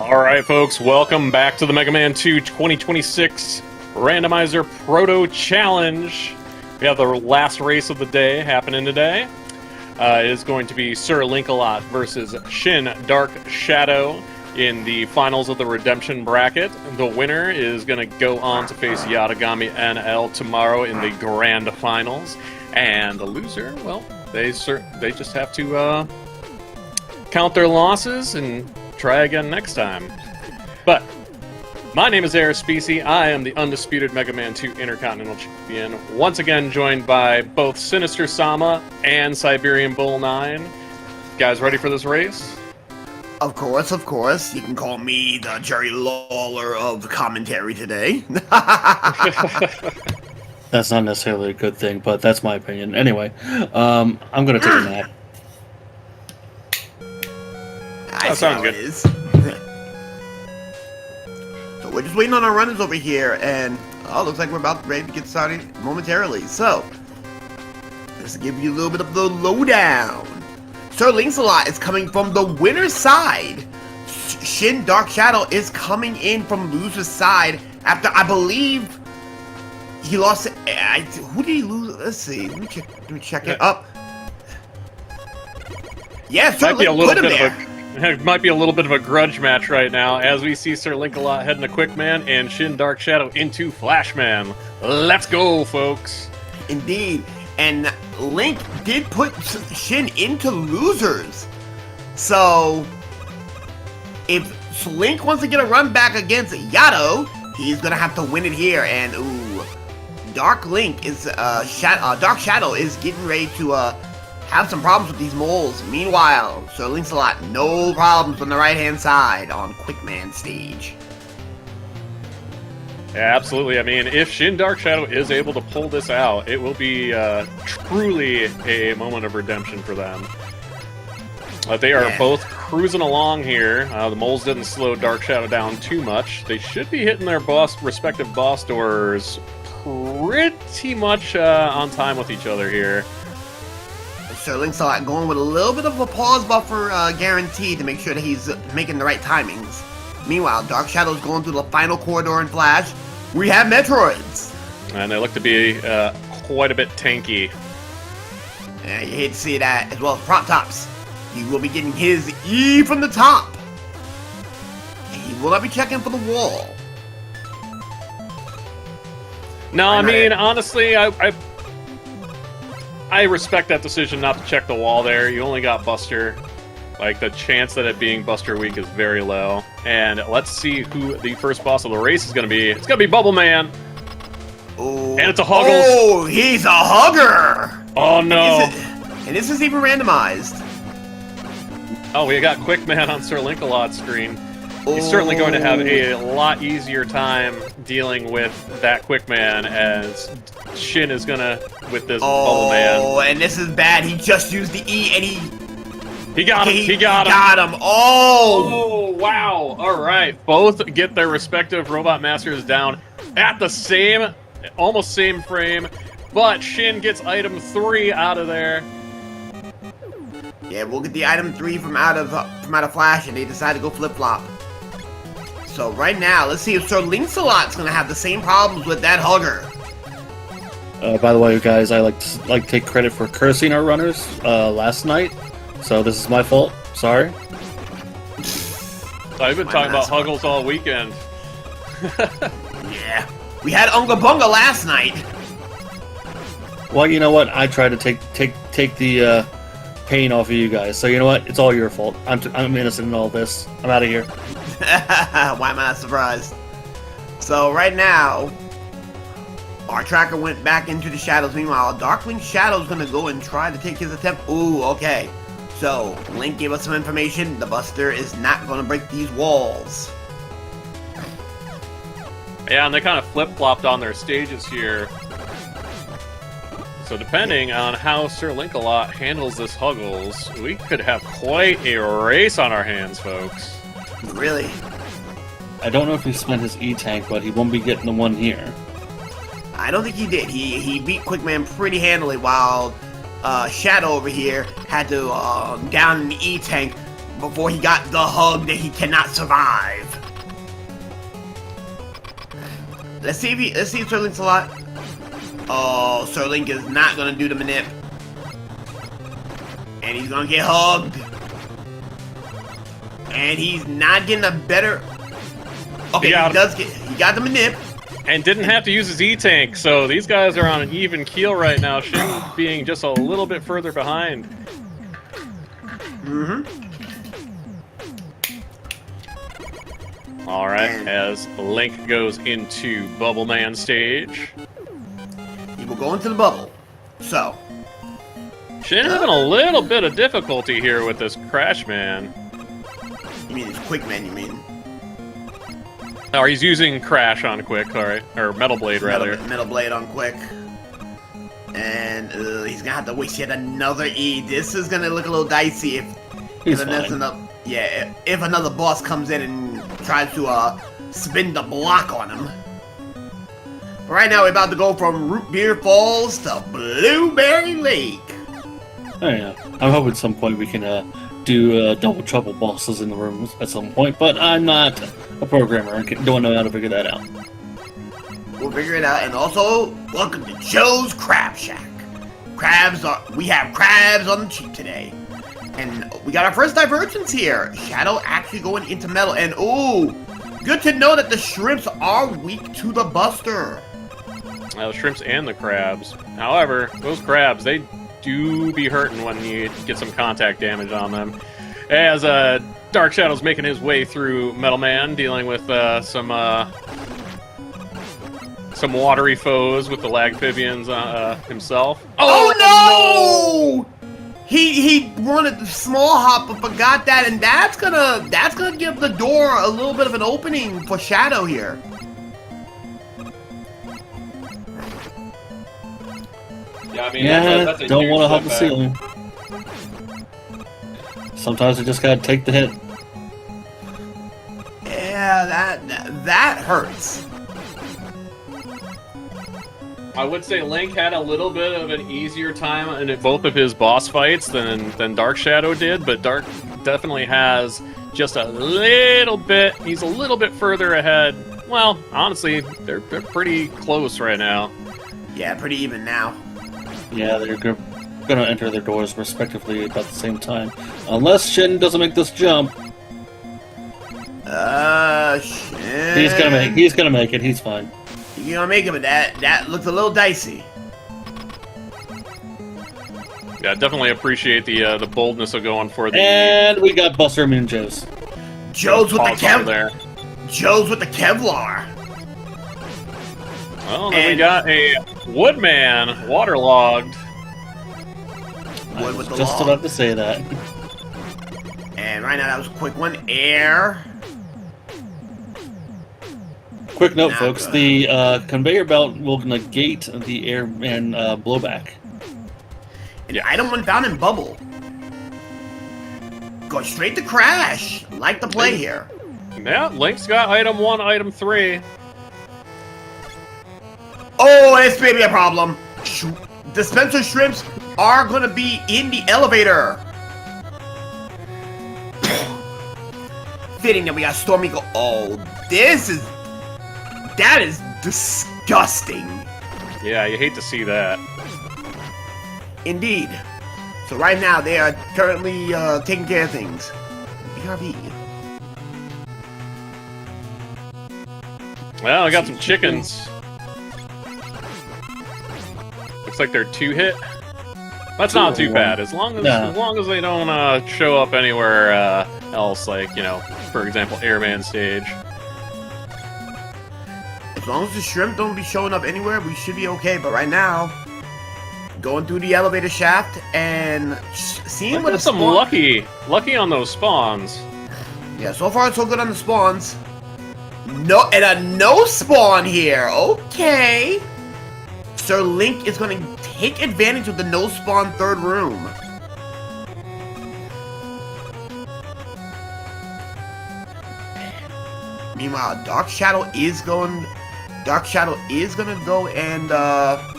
Alright folks, welcome back to the Mega Man 2 2026 Randomizer Proto Challenge. We have the last race of the day happening today. It is going to be Sir Link-A-Lot versus Shin Dark Shadow in the finals of the Redemption Bracket. The winner is going to go on to face Yatagami NL tomorrow in the Grand Finals. And the loser, well, they just have to count their losses and try again next time. But my name is Aerospecie. I am the undisputed Mega Man 2 Intercontinental Champion. Once again joined by both Sinister Sama and Siberian Bull 9. Guys ready for this race? Of course, of course. You can call me the Jerry Lawler of the commentary today. That's not necessarily a good thing, but that's my opinion. Anyway, I'm gonna take a nap. That sounds good. Is. So we're just waiting on our runners over here, and looks like we're about ready to get started momentarily. So let's give you a little bit of the lowdown. Sir Link-A-Lot is coming from the winner's side. Shin Dark Shadow is coming in from loser's side after, I believe, he lost. Who did he lose? Let's see. Let me check it up. Yeah, Sir Link put him there. It might be a little bit of a grudge match right now, as we see Sir Link-A-Lot heading to Quickman and Shin Dark Shadow into Flashman. Let's go, folks! Indeed, and Link did put Shin into losers. So, if Link wants to get a run back against Yato, He's gonna have to win it here, and ooh, Dark Link is Dark Shadow is getting ready to have some problems with these moles. Meanwhile, Sir Link's-a-Lot, no problems on the right-hand side on Quickman stage. Yeah, absolutely. I mean, if Shin Dark Shadow is able to pull this out, it will be truly a moment of redemption for them. They are both cruising along here. The moles didn't slow Dark Shadow down too much. They should be hitting their respective boss doors pretty much on time with each other here. Sir Link's-a-Lot going with a little bit of a pause buffer guaranteed to make sure that he's making the right timings. Meanwhile, Dark Shadow's going through the final corridor in Flash. We have Metroids! And they look to be quite a bit tanky. Yeah, you hate to see that, as well as Prop Tops. He will be getting his E from the top. And he will not be checking for the wall. No, I mean, honestly, I respect that decision not to check the wall there. You only got Buster. Like, the chance that it being Buster Week is very low. And let's see who the first boss of the race is going to be. It's going to be Bubble Man. Oh, and it's a Huggles. Oh, he's a hugger! Oh, no. And this is even randomized. Oh, we got Quickman on Sir Link-a-Lot's screen. He's certainly going to have a lot easier time dealing with that Quickman as Shin is going to with this Bubble Man. Oh, and this is bad. He just used the E and He got him. He got him. Got him. Oh! Oh, wow. All right. Both get their respective Robot Masters down at the same, almost same frame, but Shin gets item 3 out of there. Yeah, we'll get the item 3 from out of Flash, and they decide to go flip-flop. So right now, let's see if Sir Link's-a-Lot's gonna have the same problems with that hugger. By the way, guys, I like to take credit for cursing our runners last night. So this is my fault. Sorry. I've been talking about Huggles all weekend. Yeah. We had Unga Bunga last night. Well, you know what? I tried to take the pain off of you guys. So you know what? It's all your fault. I'm innocent in all this. I'm out of here. Why am I not surprised? So right now, our tracker went back into the shadows. Meanwhile, Darkling Shadow's gonna go and try to take his attempt. Ooh, okay. So, Link gave us some information. The Buster is not gonna break these walls. Yeah, and they kind of flip-flopped on their stages here. So depending on how Sir Link-a-Lot handles this Huggles, we could have quite a race on our hands, folks. Really? I don't know if he spent his E-Tank, but he won't be getting the one here. I don't think he did. He beat Quickman pretty handily, while Shadow over here had to down an E-Tank before he got the hug that he cannot survive. Let's see if Sir Link's-a-Lot. Oh, Sir Link is not gonna do the manip. And he's gonna get hugged. And he's not getting a better. Okay, he got the manip. And didn't have to use his E-Tank, so these guys are on an even keel right now, Shin being just a little bit further behind. Alright, as Link goes into Bubble Man stage. He will go into the bubble. So. Shin having a little bit of difficulty here with this Crash Man. You mean it's Quickman, you mean? Or he's using Crash on Quick, sorry. Or Metal Blade, rather. Metal Blade on Quick. And he's gonna have to waste yet another E. This is gonna look a little dicey if another boss comes in and tries to spin the block on him. But right now we're about to go from Root Beer Falls to Blueberry Lake. Oh yeah, I'm hoping at some point we can do double trouble bosses in the rooms at some point, but I'm not a programmer and don't know how to figure that out. We'll figure it out, and also, welcome to Joe's Crab Shack. We have crabs on the cheap today. And we got our first divergence here. Shadow actually going into metal, and ooh, good to know that the shrimps are weak to the Buster. The shrimps and the crabs. However, those crabs, they do be hurting when you get some contact damage on them. As Dark Shadow's making his way through Metal Man, dealing with some some watery foes with the Lagphibians himself. Oh, no! He wanted the small hop, but forgot that, and that's gonna give the door a little bit of an opening for Shadow here. Yeah, I mean, that's a don't huge want to hop the setback. ceiling. Sometimes you just gotta take the hit. Yeah, that hurts. I would say Link had a little bit of an easier time in both of his boss fights than Dark Shadow did, but Dark definitely has just a little bit. He's a little bit further ahead. Well, honestly, they're pretty close right now. Yeah, pretty even now. Yeah, they're gonna enter their doors respectively about the same time, unless Shin doesn't make this jump. Shit. He's gonna make it. He's fine. You gonna make it, but that looks a little dicey. Yeah, definitely appreciate the boldness of going for the. And we got Buster Moon Joe's. Joe's with the pause over there. Joe's with the Kevlar. Well, then we got a Woodman waterlogged. I Wood was with the just log. about to say that. And right now that was a quick one. Air. Quick note, Not folks: good. the conveyor belt will negate the air and blowback. An item one found in bubble. Go straight to crash. Like the play here. Yeah, Link's got item 1, item 3. Oh, it's maybe a problem. Dispenser shrimps are gonna be in the elevator. Fitting that we got Stormy go. Oh, that is disgusting. Yeah, you hate to see that. Indeed. So right now they are currently taking care of things. BRB. Well, I got some chickens. Looks like they're 2-hit. That's not too bad, as long as they don't show up anywhere else, like, you know, for example, Airman stage. As long as the shrimp don't be showing up anywhere, we should be okay. But right now, going through the elevator shaft and seeing what Some lucky on those spawns. Yeah, so far so good on the spawns. No, and a no spawn here. Okay. Sir Link is going to take advantage of the no spawn third room. Meanwhile, Dark Shadow is going to go and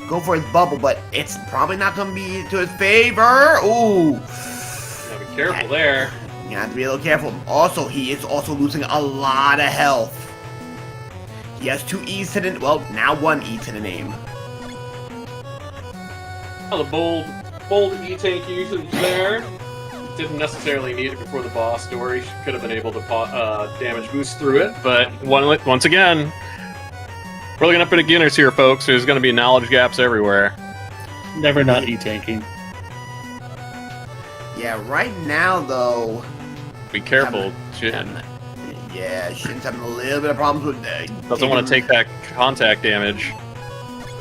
go for his bubble, but it's probably not going to be to his favor. Ooh. Gotta be careful there. You have to be a little careful. Also, he is also losing a lot of health. He has 2 E's to the, well, now 1 E to the name. Oh, the bold E-tank usage there. Didn't necessarily need it before the boss door. He could have been able to damage boost through it, but once again, we're looking up for beginners here, folks. There's going to be knowledge gaps everywhere. Never not E-tanking. Yeah, right now, though... Be careful, Shin. Yeah, Shin's having a little bit of problems with... Doesn't want to take that contact damage.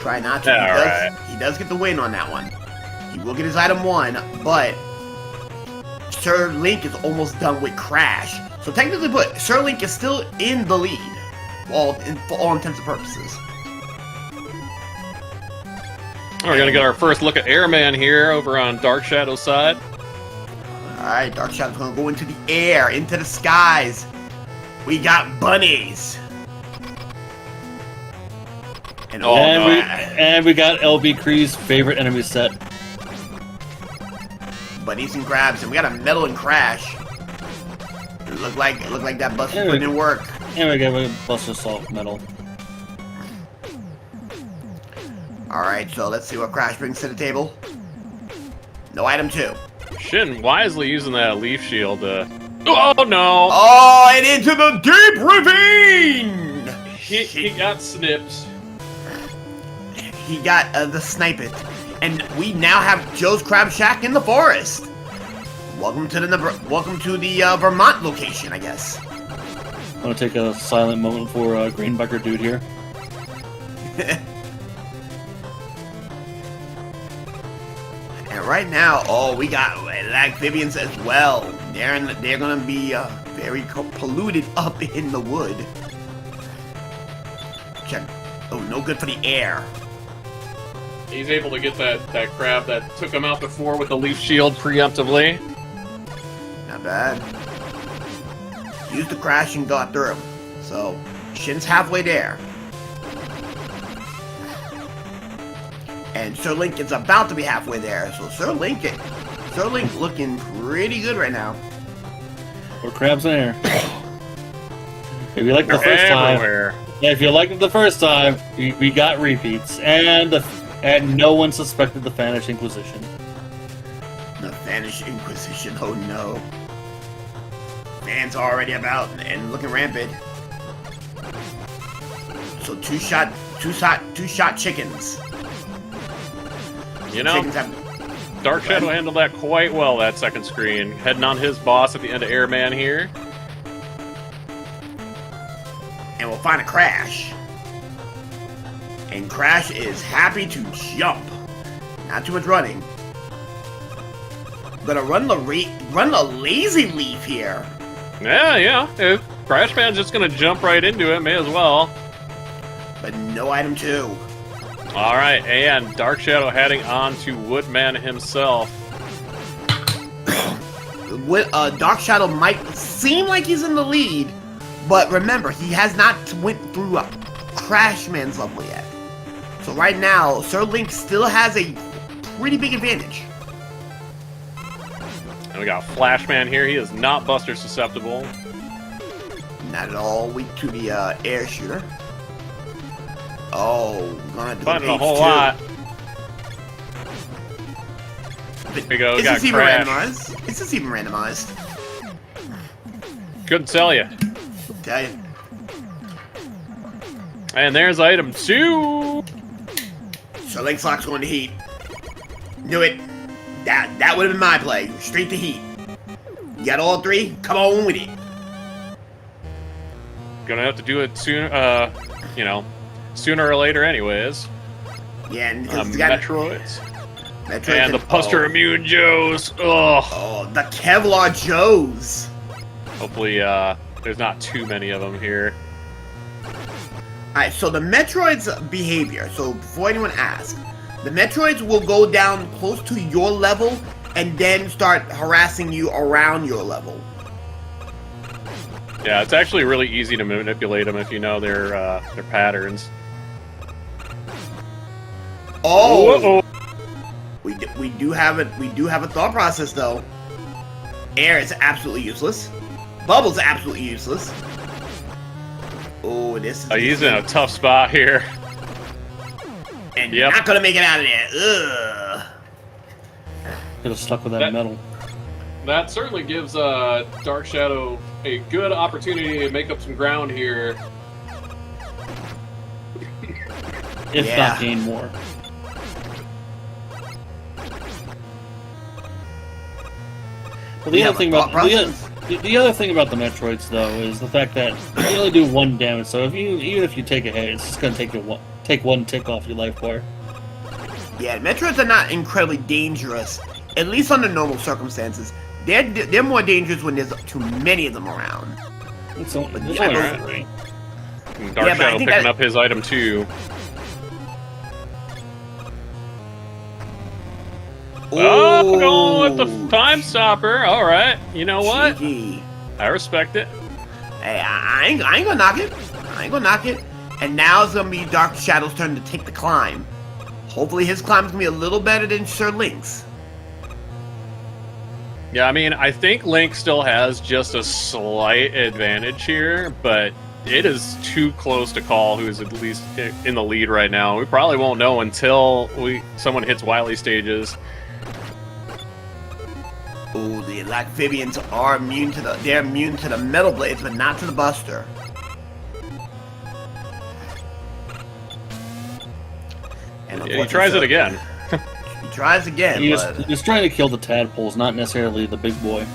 Try not to. Yeah, He does get the win on that one. He will get his item 1, but... Sir Link is almost done with Crash. So technically put, Sir Link is still in the lead. For all intents and purposes. We're going to get our first look at Airman here over on Dark Shadow's side. Alright, Dark Shadow's gonna go into the air, into the skies. We got bunnies. And we got LB Kree's favorite enemy set. Bunnies and crabs, and we got a metal and Crash. It looked like that bus put in work. And we got Buster Salt Metal. Alright, so let's see what Crash brings to the table. No item 2. Shin wisely using that leaf shield. Oh no! Oh, and into the deep ravine! He got snipped. He got the snipe it. And we now have Joe's Crab Shack in the forest. Welcome to the Vermont location, I guess. I'm gonna take a silent moment for Greenbacker dude here. And right now, oh, we got amphibians as well. They're gonna be very polluted up in the wood. Check. Oh, no good for the air. He's able to get that crab that took him out before with the leaf shield preemptively. Not bad. Used the crash and got through. So, Shin's halfway there. And Sir Link is about to be halfway there. So Sir Link looking pretty good right now. More crabs in there. If you like the first Everywhere. time, yeah, if you liked it the first time, we got repeats, and no one suspected the Spanish Inquisition. The Spanish Inquisition, oh no. Fans already about and looking rampant. So two shot chickens. You know, Dark Shadow handled that quite well, that second screen. Heading on his boss at the end of Airman here. And we'll find a Crash. And Crash is happy to jump. Not too much running. Gonna run the lazy leaf here. Yeah. If Crash Man's just gonna jump right into it, may as well. But no item 2. Alright, and Dark Shadow heading on to Woodman himself. Dark Shadow might seem like he's in the lead, but remember, he has not went through a Crash Man's level yet. So right now, Sir Link still has a pretty big advantage. And we got Flashman here. He is not Buster susceptible. Not at all weak to the air shooter. Oh, gonna have to Finding a H2. whole lot. Here we go. We got Crash. Is this even randomized? Couldn't tell you. Tell you. And there's item 2. So Link's Lock's going to heat. Do it. That would have been my play. Straight to heat. You got all 3? Come on with it. Gonna have to do it soon. Sooner or later, anyways. Yeah, and because it's got Metroids. Metroids And the Buster Immune Joes. Ugh. Oh, the Kevlar Joes. Hopefully, there's not too many of them here. Alright, so the Metroid's behavior. So before anyone asks, the Metroids will go down close to your level and then start harassing you around your level. Yeah, it's actually really easy to manipulate them if you know their patterns. Oh, we do have it. We do have a thought process though. Air is absolutely useless. Bubbles are absolutely useless. Oh, this is. He's in a tough spot here. And you're not gonna make it out of there. Ugh. Could have stuck with that metal. That certainly gives Dark Shadow a good opportunity to make up some ground here. If not gain more. Well, the other thing about the other thing about the Metroids though is the fact that they only do 1 damage. So even if you take a hit, it's just gonna take one tick off your life bar. Yeah, Metroids are not incredibly dangerous, at least under normal circumstances. They're more dangerous when there's too many of them around. It's only right. Dark Shadow picking up his item 2. Oh, going with the time stopper. All right, you know what? GG. I respect it. Hey, I ain't gonna knock it. I ain't gonna knock it. And now it's gonna be Dark Shadow's turn to take the climb. Hopefully his climb's gonna be a little better than Sir Link's. Yeah, I mean, I think Link still has just a slight advantage here, but it is too close to call who's at least in the lead right now. We probably won't know until someone hits Wily stages. Oh, the amphibians are immune to the metal blades, but not to the Buster. And Yeah, he tries it again. He tries again. He's trying to kill the tadpoles, not necessarily the big boy.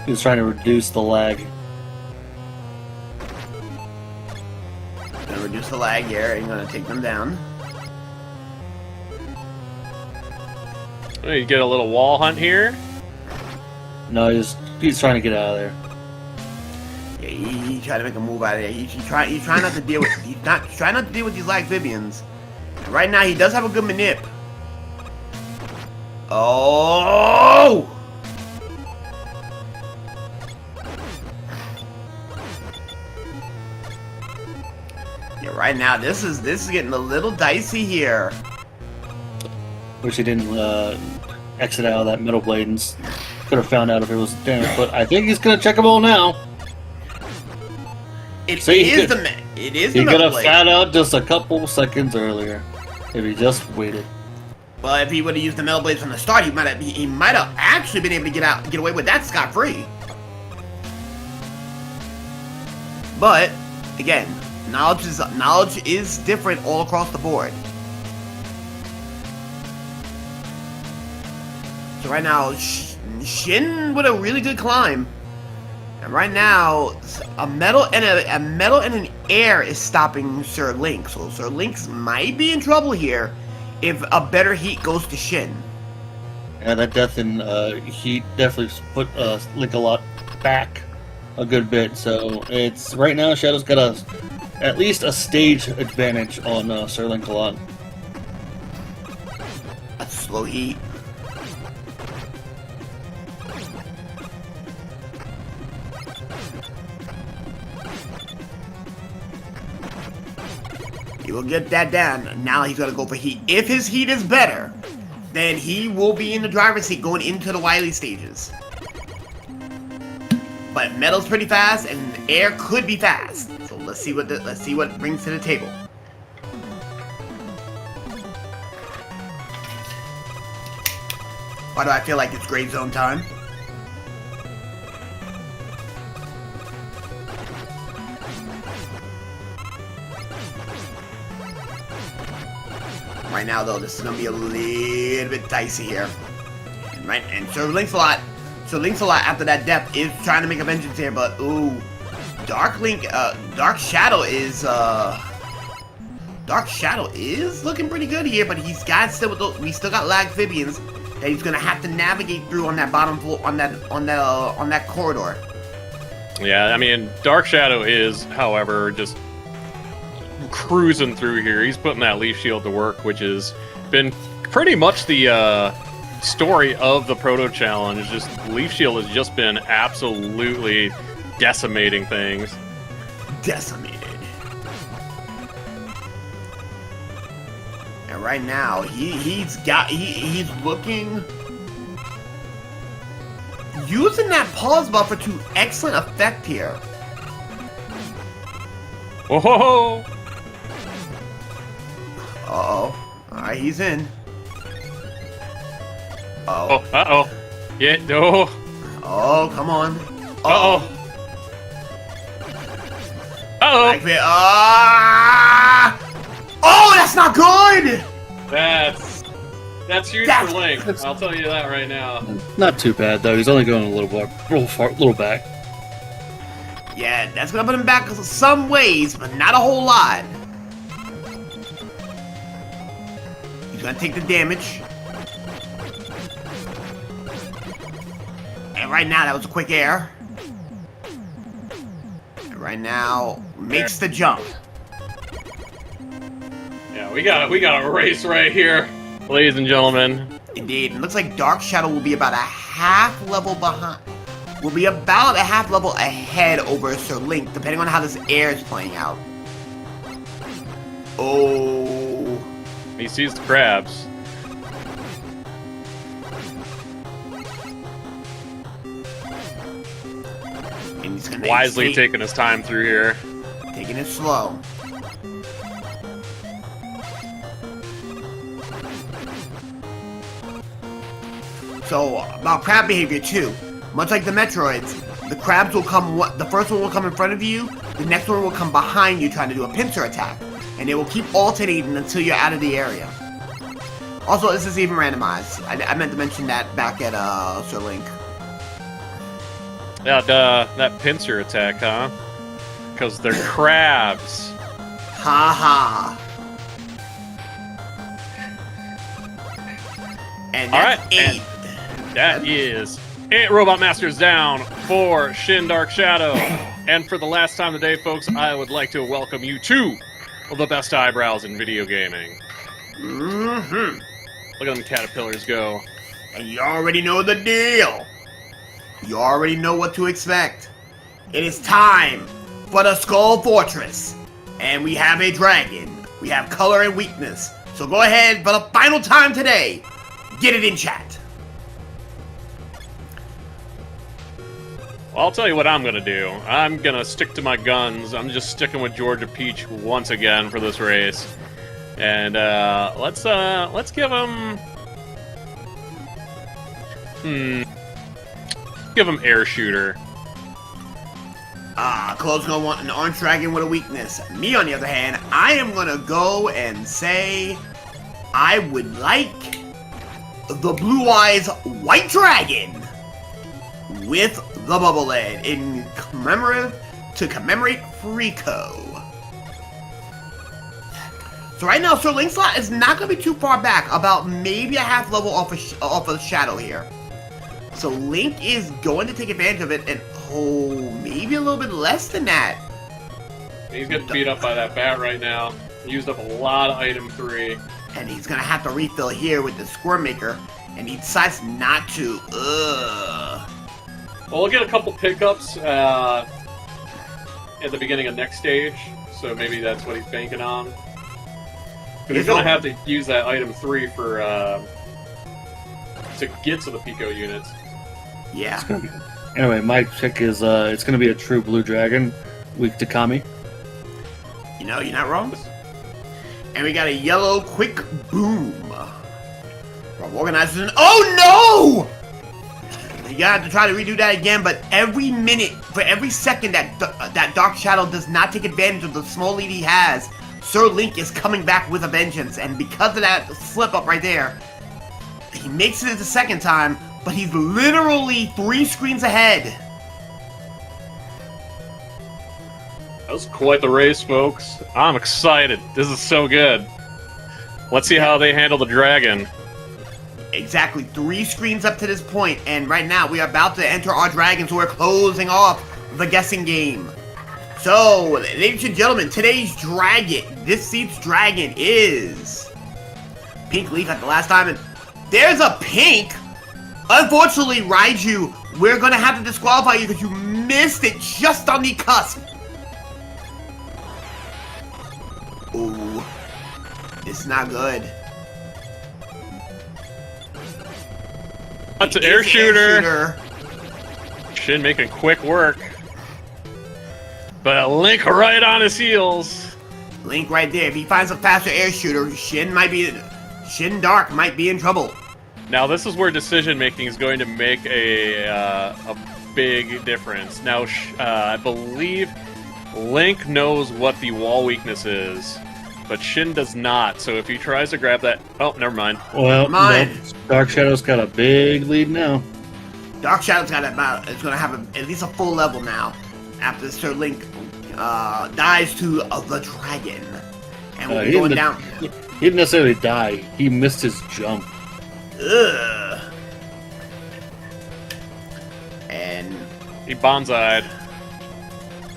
He's trying to reduce the lag. notice the lag here. I'm gonna take them down. You get a little wall hunt here. No, he's trying to get out of there. Yeah, he's trying to make a move out of there. He's trying not to deal with trying not to deal with these lag Vivians. And right now he does have a good manip. Oh! Yeah, right now this is getting a little dicey here. Wish he didn't exit out of that middle blade and could have found out if it was damaged. But I think he's gonna check them all now. It is the He could have found out just a couple seconds earlier if he just waited. Well, if he would have used the metal blades from the start, he might have actually been able to get away with that scot-free. But again, knowledge is different all across the board. So right now, Shin with a really good climb, and right now a metal and an air is stopping Sir Link. So Sir Link might be in trouble here if a better heat goes to Shin. Yeah, that death and heat definitely put Link a lot back a good bit. So it's right now Shadow's got at least a stage advantage on Sir Link a lot. That's slow heat. He will get that down. Now he's gonna go for heat. If his heat is better, then he will be in the driver's seat going into the Wily stages. But metal's pretty fast, and air could be fast. So let's see what it brings to the table. Why do I feel like it's gray zone time? Right now, though, this is gonna be a little bit dicey here. And Sir Link's-a-Lot after that depth is trying to make a vengeance here, but ooh, Dark Shadow is looking pretty good here, but we still got lag Vivians that he's gonna have to navigate through on that bottom floor, on that corridor. Yeah, I mean, Dark Shadow is, however, just cruising through here. He's putting that Leaf Shield to work, which has been pretty much the story of the Proto Challenge. Just Leaf Shield has just been absolutely decimating things. Decimated. And right now, he's looking, using that pause buffer to excellent effect here. Whoa! Uh-oh. Alright, he's in. Oh, uh-oh. Yeah, no. Oh, come on. Uh-oh. Uh-oh. Oh, that's not good! That's huge for Link. I'll tell you that right now. Not too bad though. He's only going a little back. Yeah, that's gonna put him back some ways, but not a whole lot. He's gonna take the damage. And right now, that was a quick air. And right now, makes the jump. Yeah, we got a race right here, ladies and gentlemen. Indeed. It looks like Dark Shadow will be about a half level behind. Will be about a half level ahead over Sir Link, depending on how this air is playing out. Oh. He sees the crabs. And he's gonna wisely taking his time through here. Taking it slow. So, about crab behavior too. Much like the Metroids, the crabs will come, the first one will come in front of you, the next one will come behind you trying to do a pincer attack. And it will keep alternating until you're out of the area. Also, this is even randomized. I meant to mention that back at Sir Link. Yeah, that pincer attack, huh? Because they're crabs. Ha ha. And All that's right, 8. That is 8 Robot Masters down for Shin Dark Shadow. And for the last time today, folks, I would like to welcome you to the best eyebrows in video gaming. Mm-hmm. Look at them caterpillars go. And you already know the deal. You already know what to expect. It is time for the Skull Fortress. And we have a dragon. We have color and weakness. So go ahead for the final time today. Get it in chat. Well, I'll tell you what I'm gonna do. I'm gonna stick to my guns. I'm just sticking with Georgia Peach once again for this race. And let's give him give him Air Shooter. Chloe's gonna want an orange dragon with a weakness. Me, on the other hand, I am gonna go and say I would like the Blue Eyes White Dragon with the bubble head in commemorate Frico. So right now, Sir Linkslot is not gonna be too far back, about maybe a half level off of Shadow here. So Link is going to take advantage of it, and maybe a little bit less than that. He's getting beat up by that bat right now. He used up a lot of item 3. And he's gonna have to refill here with the Squirm Maker, and he decides not to. Well, we'll get a couple pickups at the beginning of next stage, so maybe that's what he's banking on. But he's gonna have to use that item 3 for to get to the Pico units. Yeah. Anyway, my pick is it's going to be a true blue dragon, weak to Kami. You know, you're not wrong. And we got a yellow quick boom from organizers. Oh no! You got to try to redo that again, but every minute, for every second that Dark Shadow does not take advantage of the small lead he has, Sir Link is coming back with a vengeance. And because of that slip up right there, he makes it the second time, but he's literally 3 screens ahead. That was quite the race, folks. I'm excited. This is so good. Let's see how they handle the dragon. Exactly 3 screens up to this point, and right now we are about to enter our dragon, so we're closing off the guessing game. So, ladies and gentlemen, today's dragon, this seat's dragon is Pink Leaf at the last time, and there's a pink. Unfortunately, Raiju, we're gonna have to disqualify you because you missed it just on the cusp. Ooh, it's not good. That's an air shooter. Shin making quick work. But Link right on his heels. Link right there. If he finds a faster air shooter, Shin Dark might be in trouble. Now this is where decision making is going to make a big difference. Now I believe Link knows what the wall weakness is, but Shin does not. So if he tries to grab that, oh, never mind. Well, nope. Dark Shadow's got a big lead now. Dark Shadow's got it's going to have at least a full level now after Sir Link dies to the dragon, and we'll be going down. He didn't necessarily die. He missed his jump. Ugh. And he bonsai'd.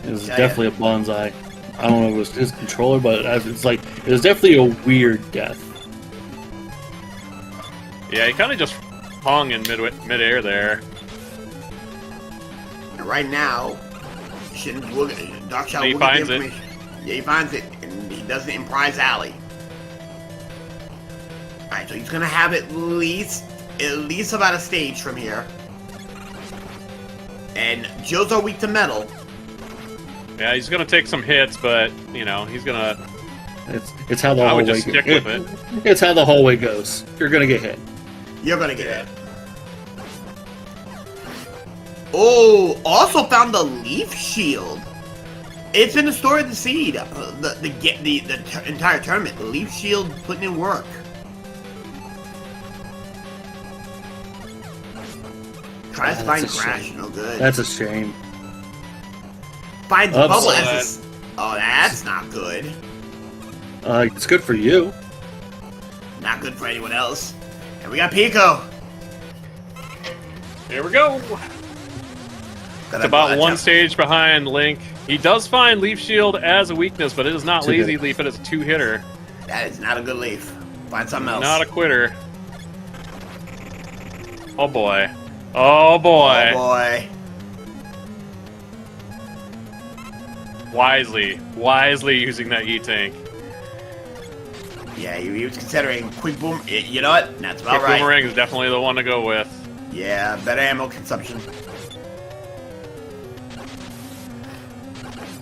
It was definitely a bonsai. I don't know if it was his controller, but it's like it was definitely a weird death. Yeah, he kind of just hung in midair there. And right now, Dark Shadow he will finds get the information. Yeah, he finds it, and he does it in Prize Alley. Alright, so he's gonna have at least about a stage from here. And Joe's are weak to metal. Yeah, he's gonna take some hits, but you know he's gonna. It's how the hallway. I would just stick with it. It's how the hallway goes. You're gonna get hit. You're gonna get hit. Oh, also found the leaf shield. It's in the story of the seed. The entire tournament. The leaf shield putting in work. Tries to find Crash, no good. That's a shame. Finds Bubble as oh, that's not good. It's good for you. Not good for anyone else. And we got Pico. Here we go. It's about one stage behind Link. He does find Leaf Shield as a weakness, but it is not Lazy Leaf. It is a 2-hitter. That is not a good leaf. Find something else. Not a quitter. Oh boy. Oh boy. Oh boy. Wisely using that E-Tank. Yeah, he was considering quick boom. You know what? That's about Quick right. Boomerang is definitely the one to go with. Yeah, better ammo consumption.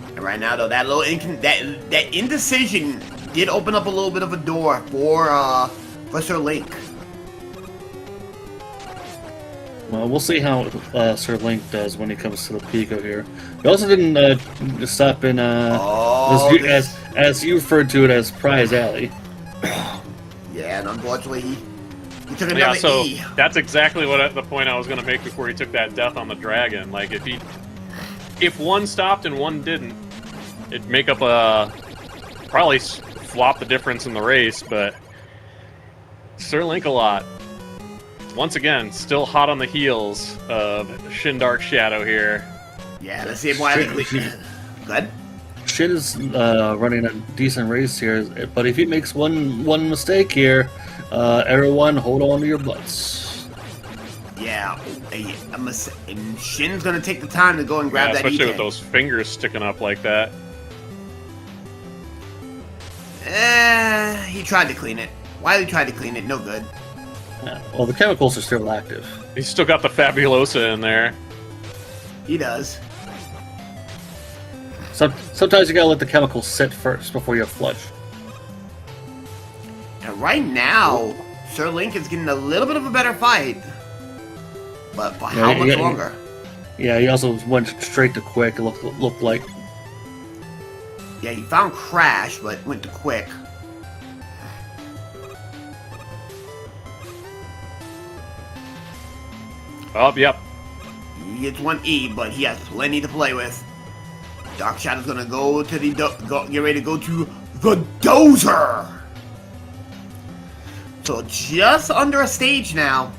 And right now, though, that little that indecision did open up a little bit of a door for Sir Link. Well, we'll see how Sir Link does when he comes to the Pico here. He also didn't stop in, as you referred to it as Prize Alley. Yeah, and unfortunately, he took another Yeah, so E. that's exactly what the point I was going to make before he took that death on the dragon. Like, if one stopped and one didn't, it'd make up probably flop the difference in the race, but Sir Link a lot. Once again, still hot on the heels of Shin Dark Shadow here. Yeah, let's see if Wiley good. Shin is running a decent race here, but if he makes one mistake here, everyone hold on to your butts. Yeah, and Shin's gonna take the time to go and grab that especially E-tank. with those fingers sticking up like that. He tried to clean it. Wiley tried to clean it, no good. Yeah, well, the chemicals are still active. He's still got the Fabulosa in there. He does. Sometimes you gotta let the chemicals sit first before you flush. And right now, Sir Link is getting a little bit of a better fight. But for how much longer? Yeah, he also went straight to quick, it looked like. Yeah, he found Crash, but went to quick. Oh, yep. He gets one E, but he has plenty to play with. Dark Shadow's gonna go to the get ready to go to the Dozer. So just under a stage now.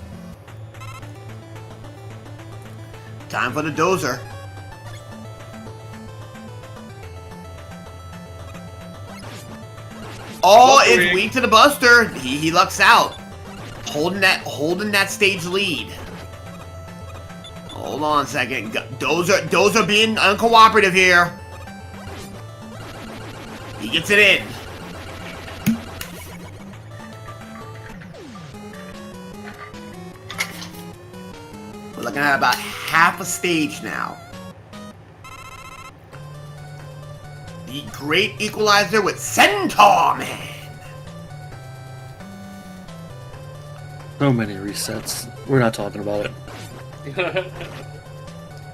Time for the Dozer. Oh, it's weak to the Buster. He lucks out, holding that stage lead. Hold on a second. Dozer being uncooperative here. He gets it in. We're looking at about half a stage now. The Great Equalizer with Centaur Man. So many resets. We're not talking about it.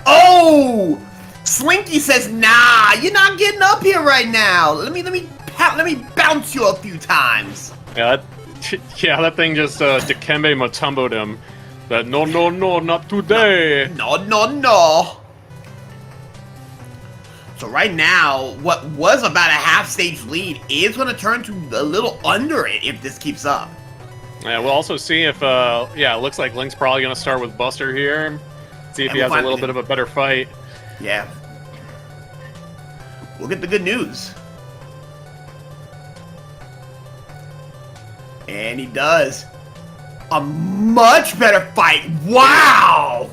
Oh! Slinky says, "Nah, you're not getting up here right now. Let me bounce you a few times." Yeah, that thing just Dikembe Mutombo'd him. That no, not today. No. So right now, what was about a half-stage lead is going to turn to a little under it if this keeps up. Yeah, we'll also see if, it looks like Link's probably going to start with Buster here. See if he has a little bit of a better fight. Yeah. We'll get the good news. And he does. A much better fight. Wow!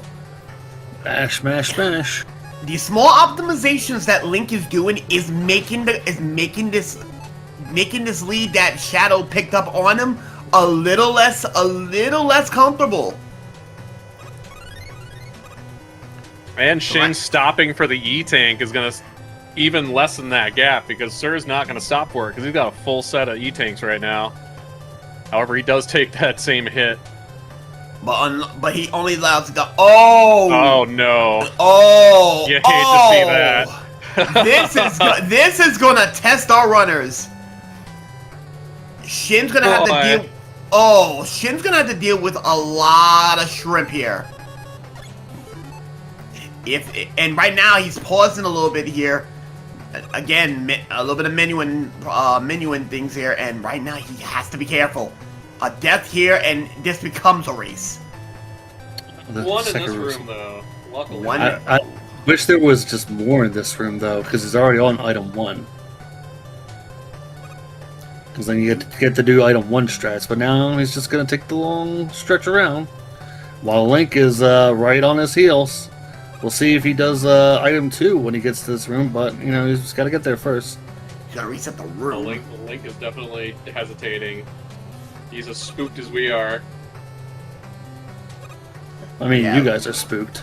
Bash, mash, mash. The small optimizations that Link is doing is making this lead that Shadow picked up on him a little less comfortable. And Shin stopping for the E-Tank is going to even lessen that gap, because Sir's not going to stop for it, because he's got a full set of E-Tanks right now. However, he does take that same hit. But he only allows to go. Oh! Oh, no. Oh! You hate to see that. This is gonna test our runners. Shin's gonna have to deal. Oh, Shin's gonna have to deal with a lot of shrimp here. And right now he's pausing a little bit here. again, a little bit of menuing things here, and right now he has to be careful. A death here, and this becomes a race. The One in second this room, though. Luckily. One. I wish there was just more in this room, though, because it's already on item 1. Because then you get to do item 1 strats, but now he's just going to take the long stretch around. While Link is right on his heels. We'll see if he does item 2 when he gets to this room, but, you know, he's just got to get there first. He's got to reset the Well, room. Link is definitely hesitating. He's as spooked as we are. I mean, Yeah. you guys are spooked.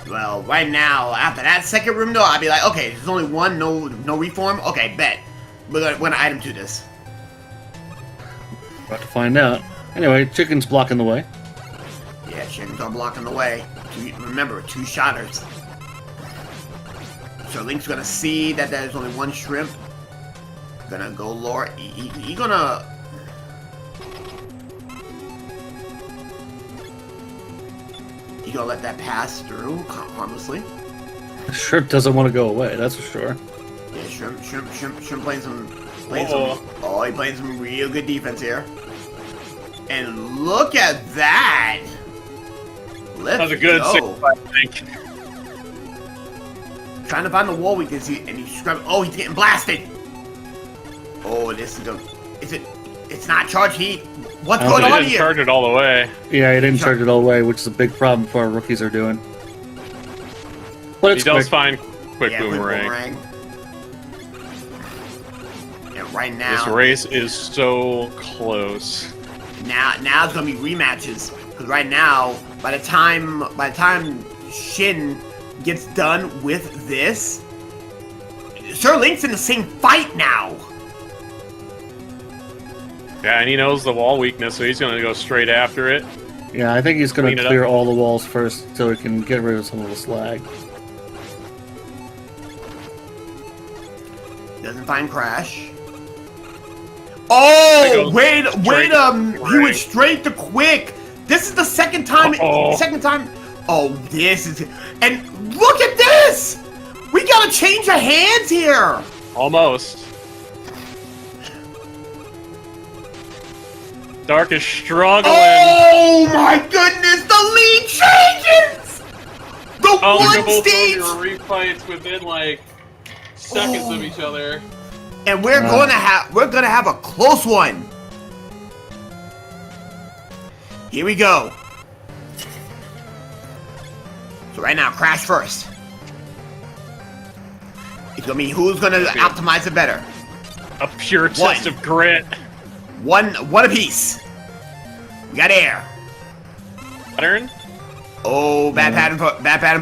Well, right now, after that second room, though, I'd be like, okay, there's only one, no reform. Okay, bet. We're gonna item 2 this. About to find out. Anyway, Chicken's blocking the way. Yeah, chickens are blocking the way. Remember, 2 shotters. So Link's gonna see that there's only 1 shrimp. Gonna go lower. He gonna. He gonna let that pass through harmlessly. Shrimp doesn't want to go away, that's for sure. Yeah, shrimp playing some. Uh-oh. He playing some real good defense here. And look at that. Let's That was a good go. 6-5, I think. Trying to find the wall weakness, and he's scrubbing. Oh, he's getting blasted. Oh, this is a. Is it? It's not charged heat. What's I going He on didn't here? charge it all the way. Yeah, he didn't charge it all the way, which is a big problem for our rookies are doing. But He it's does quick. find quick Yeah, quick boomerang. And right now, This race is so close. now it's gonna be rematches. Because right now, by the time Shin gets done with this, Sir Link's in the same fight now. Yeah, and he knows the wall weakness, so he's going to go straight after it. Yeah, I think he's going Clean to it clear up. all the walls first so he can get rid of some of the slag. Doesn't find Crash. Oh, wait, he went straight to quick. This is the second time. Uh-oh. Oh, this is, and look at this. We gotta change of hands here. Almost. Dark is struggling. Oh my goodness, the lead changes. The Oh, they're one both stage, going to refights within like seconds of each other. and we're gonna have a close one. Here we go. So right now, Crash first. It's gonna be who's gonna optimize it better. A pure test of grit. One apiece. We got air. Pattern? Oh, bad pattern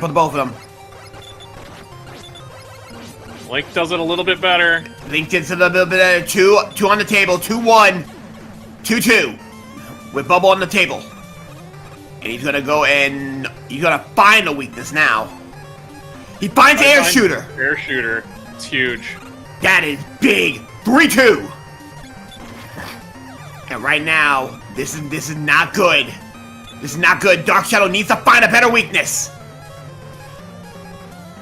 for the both of them. Link does it a little bit better. Link gets a little bit better. Two on the table. 2-1. 2-2. With Bubble on the table. And he's gonna go and he's gonna find a weakness now. He finds air shooter. Air shooter. It's huge. That is big. 3-2. And right now, this is not good. This is not good. Dark Shadow needs to find a better weakness.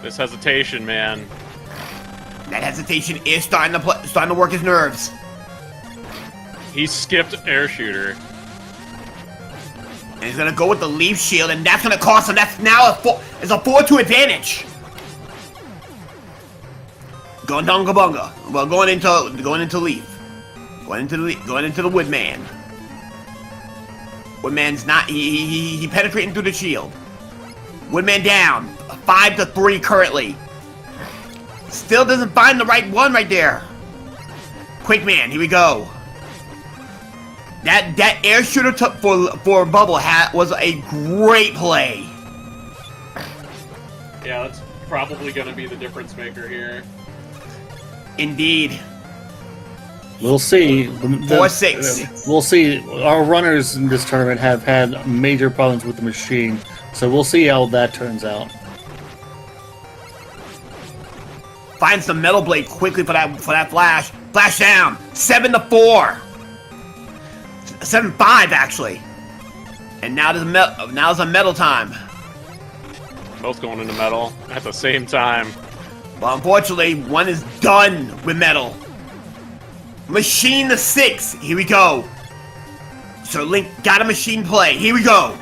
This hesitation, man. That hesitation is starting to work his nerves. He skipped air shooter. And he's gonna go with the leaf shield, and that's gonna cost him. That's now it's a 4-2 advantage. Going Dunga Bunga. Well, going into leaf. Going into the Woodman. Woodman's not. He penetrating through the shield. Woodman down. 5-3 currently. Still doesn't find the right one right there. Quick Man, here we go. That air shooter took for Bubble Hat was a great play. Yeah, that's probably going to be the difference maker here. Indeed. We'll see. 4-6. We'll see. Our runners in this tournament have had major problems with the machine, so we'll see how that turns out. Finds the metal blade quickly for that flash. Flash down. 7-4. 7-5 actually. And now there's a metal time. Both going into metal at the same time. Well, unfortunately, one is done with metal. Machine the 6. Here we go. So Link got a machine play. Here we go.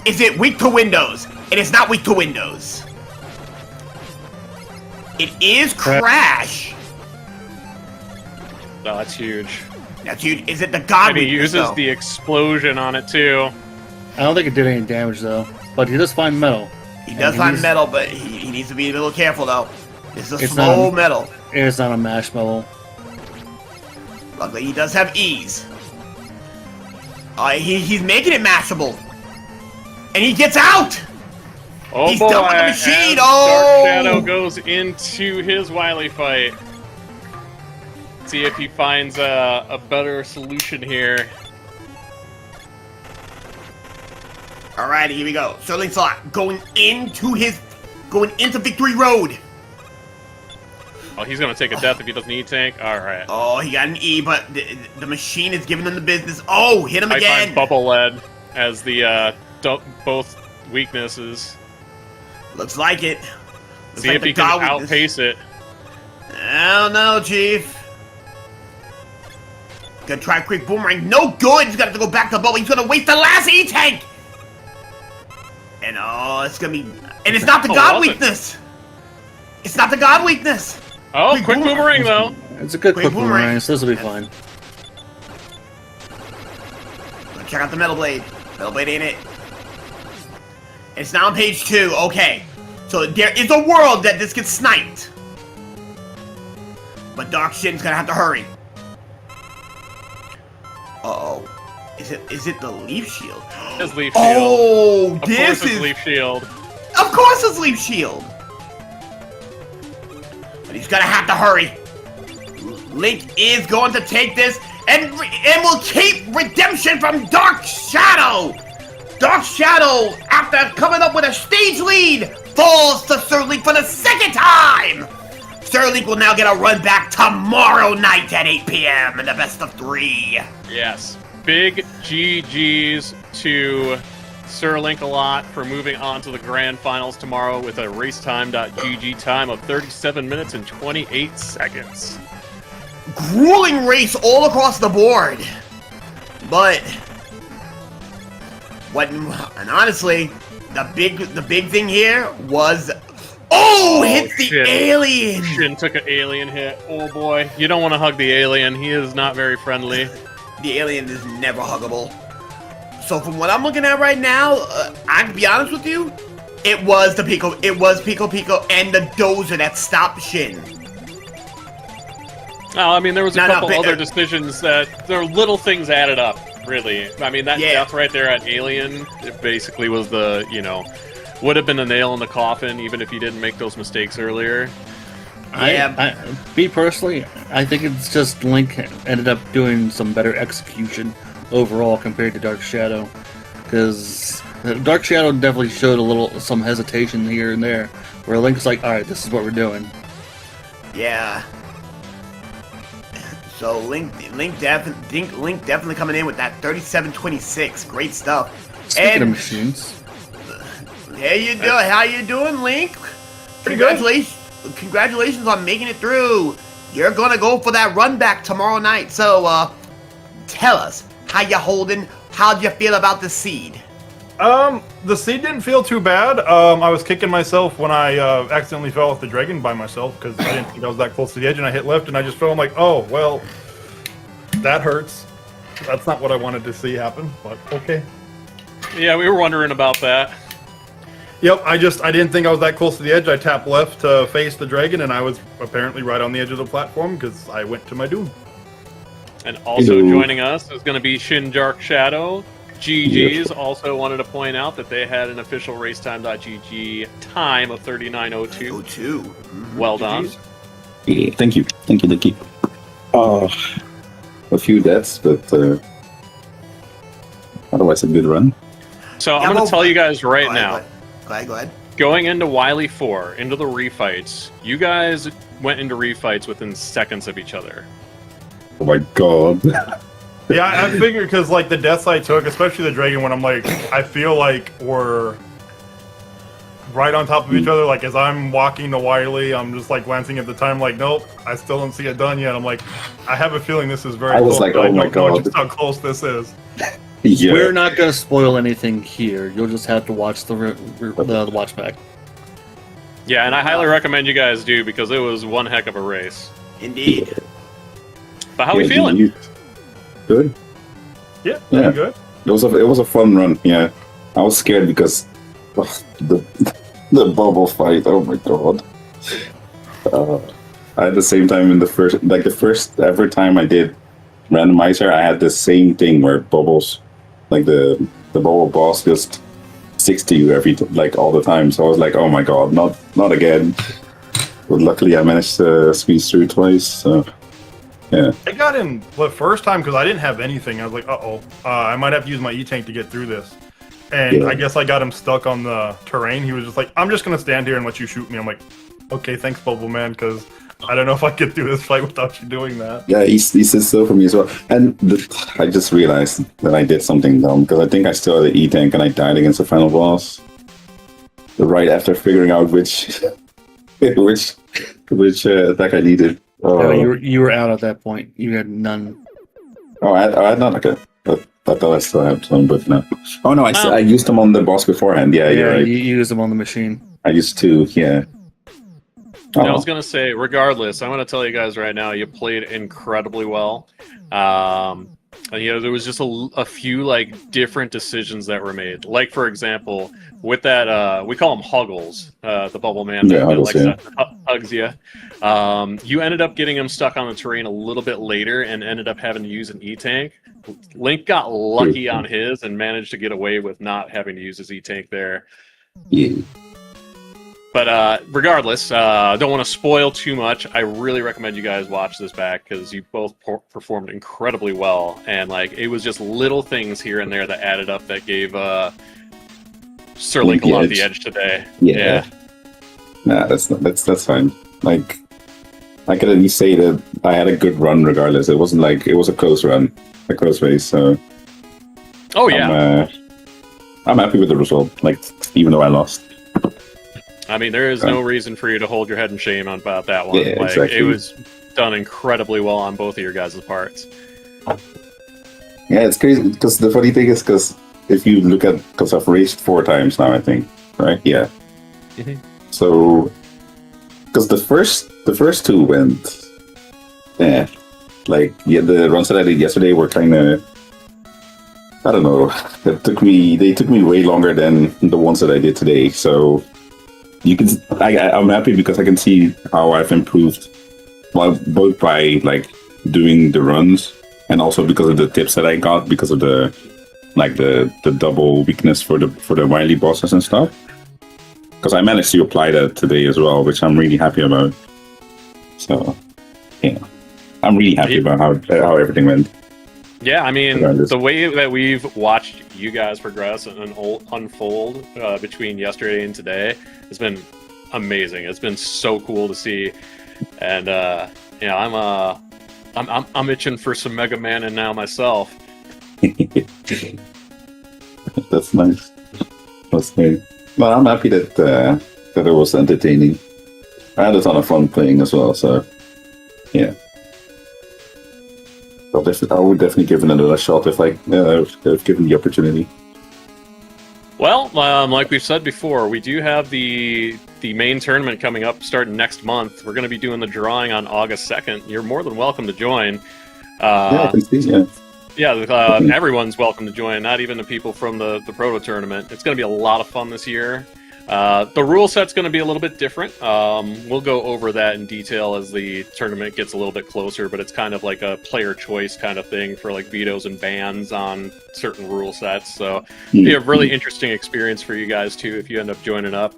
Is it weak to Windows? It is not weak to Windows. It is Crash. No, that's huge. That's huge. Is it the God And he weakness, uses though? the explosion on it too. I don't think it did any damage though, but he does find metal. He does And find he's- metal, but he needs to be a little careful, though. This is a It's slow not- metal. It's not a marshmallow. Luckily, he does have ease. He's making it mashable. And he gets out! Oh He's boy! done with the machine! as Oh! Dark Shadow goes into his Wily fight. See if he finds a better solution here. Alright, here we go. Sterling Slot going into Victory Road. Oh, he's gonna take a death if he doesn't E-Tank. Alright. Oh, he got an E, but the machine is giving him the business. Oh, hit him I again. find Bubble Lead as the both weaknesses. Looks like it. Looks See like if the he can God weakness. outpace it. I don't know, Chief. Gonna try a quick boomerang. No good. He's gonna have to go back to Bubble. He's gonna waste the last E-Tank. And oh, it's gonna be. And it's not the Oh, God was it? weakness. It's not the God weakness. Oh, quick boomerang though. It's a good Quick quick boomerang. boomerang, so this will be fine. Check out the Metal Blade. Metal Blade ain't it. It's now on page 2. Okay. So there is a world that this gets sniped. But Dark Shin's gonna have to hurry. Uh-oh. Is it the Leaf Shield? His Leaf Shield. Oh, Of this course it's is... Leaf Shield. Of course it's Leaf Shield! But he's gonna have to hurry. Link is going to take this and will keep redemption from Dark Shadow! Dark Shadow, after coming up with a stage lead, falls to Sir Link for the second time! Sir Link will now get a run back tomorrow night at 8 p.m. in the best of 3. Yes. Big GG's to Sir Link-A-Lot for moving on to the grand finals tomorrow with a racetime.gg time of 37 minutes and 28 seconds. Grueling race all across the board. But and honestly, the big thing here was hit the shit. alien. Shin took an alien hit. Oh boy. You don't want to hug the alien. He is not very friendly. The alien is never huggable. So from what I'm looking at right now, I can be honest with you, it was Pico and the Dozer that stopped Shin. Well, I mean, there was a No, couple but- other decisions that there were little things added up, really. I mean, that Yeah. death right there at Alien, it basically was the, would have been the nail in the coffin, even if he didn't make those mistakes earlier. Me personally, I think it's just Link ended up doing some better execution overall compared to Dark Shadow, because Dark Shadow definitely showed some hesitation here and there, where Link's like, "All right, this is what we're doing." Yeah. So Link definitely coming in with that 37-26. Great stuff. Speaking of machines, How you doing, Link? Pretty good. Congratulations on making it through. You're gonna go for that run back tomorrow night. So, tell us how you holding. How'd you feel about the seed? The seed didn't feel too bad. I was kicking myself when I accidentally fell off the dragon by myself because I didn't think I was that close to the edge, and I hit left, and I just felt like, oh well, that hurts. That's not what I wanted to see happen, but okay. Yeah, we were wondering about that. Yep, I didn't think I was that close to the edge. I tapped left to face the dragon, and I was apparently right on the edge of the platform because I went to my doom. And also Hello. joining us is going to be Shin Dark Shadow. GG's also wanted to point out that they had an official racetime.gg time of 39:02. 02. Well done. Yeah, thank you, Nicky. A few deaths, but otherwise a good run. So I'm going to tell you guys right Go now, ahead. going into Wily 4, into the refights, you guys went into refights within seconds of each other. Oh my god. Yeah, I figured because like the deaths I took, especially the dragon one, I'm like, I feel like we're right on top of each other. Like, as I'm walking to Wiley, I'm just, like, glancing at the time, like, nope, I still don't see it done yet. I'm like, I have a feeling this is very I was close, like, but I oh my don't know God. just how close this is. Yeah. We're not going to spoil anything here. You'll just have to watch the watch back. Yeah, and I highly recommend you guys do because it was one heck of a race. Indeed. But how we feeling? Good. Yeah, Yeah. good. It was a fun run. Yeah, I was scared because the bubble fight. Oh my God. I had the same time in the first ever time I did randomizer. I had the same thing where bubbles, like the bubble boss just sticks to you all the time. So I was like, oh my God, not again. But luckily I managed to squeeze through twice. So yeah. I got in the first time because I didn't have anything. I was like, I might have to use my E-Tank to get through this. And Yeah. I guess I got him stuck on the terrain. He was just like, I'm just going to stand here and let you shoot me. I'm like, okay, thanks, Bubble Man, because I don't know if I could do this fight without you doing that. Yeah, he sits still for me as well. And I just realized that I did something dumb because I think I still had the E-Tank and I died against the final boss. Right after figuring out which attack I needed. No, you were out at that point. You had none. Oh, I had none. Okay. I thought I still had some, but no. Oh no, I used them on the boss beforehand. Yeah, you're right. You used them on the machine. I used to. Yeah. I was gonna say, regardless, I'm gonna tell you guys right now, you played incredibly well. There was just a few like different decisions that were made. Like for example, with that, we call them Huggles, the Bubble Man that hugs you. You ended up getting him stuck on the terrain a little bit later and ended up having to use an E-Tank. Link got lucky on his and managed to get away with not having to use his E-Tank there. Yeah. But regardless, don't want to spoil too much. I really recommend you guys watch this back because you both performed incredibly well, and like it was just little things here and there that added up that gave Sir Link a lot of the edge today. Yeah. Nah, that's fine. Like, I could at least say that I had a good run regardless. It wasn't like it was a close run, a close race. So. Oh yeah. I'm happy with the result. Like, even though I lost. I mean, there is no reason for you to hold your head in shame about that one. Yeah, like, exactly. It was done incredibly well on both of your guys' parts. Yeah, it's crazy because the funny thing is because if you look at, because I've raced 4 times now, I think, right? Yeah. Mhm. So, because the first 2 went, the runs that I did yesterday were kind of, I don't know, they took me way longer than the ones that I did today. So. You can. I'm happy because I can see how I've improved, well, both by like doing the runs and also because of the tips that I got because of the double weakness for the wily bosses and stuff. Because I managed to apply that today as well, which I'm really happy about. So, yeah, I'm really happy about how everything went. Yeah, I mean, the way that we've watched you guys progress and unfold between yesterday and today has been amazing. It's been so cool to see, and I'm itching for some Mega Man and now myself. That's nice. That's great. Well, I'm happy that it was entertaining. I had a ton of fun playing as well. So, yeah. I would definitely give it another shot if given the opportunity. Well, like we've said before, we do have the main tournament coming up starting next month. We're going to be doing the drawing on August 2nd. You're more than welcome to join. I can see, Everyone's welcome to join, not even the people from the Proto tournament. It's going to be a lot of fun this year. The rule set's going to be a little bit different. We'll go over that in detail as the tournament gets a little bit closer, but it's kind of like a player choice kind of thing for like vetoes and bans on certain rule sets. So it'll be a really interesting experience for you guys too if you end up joining up.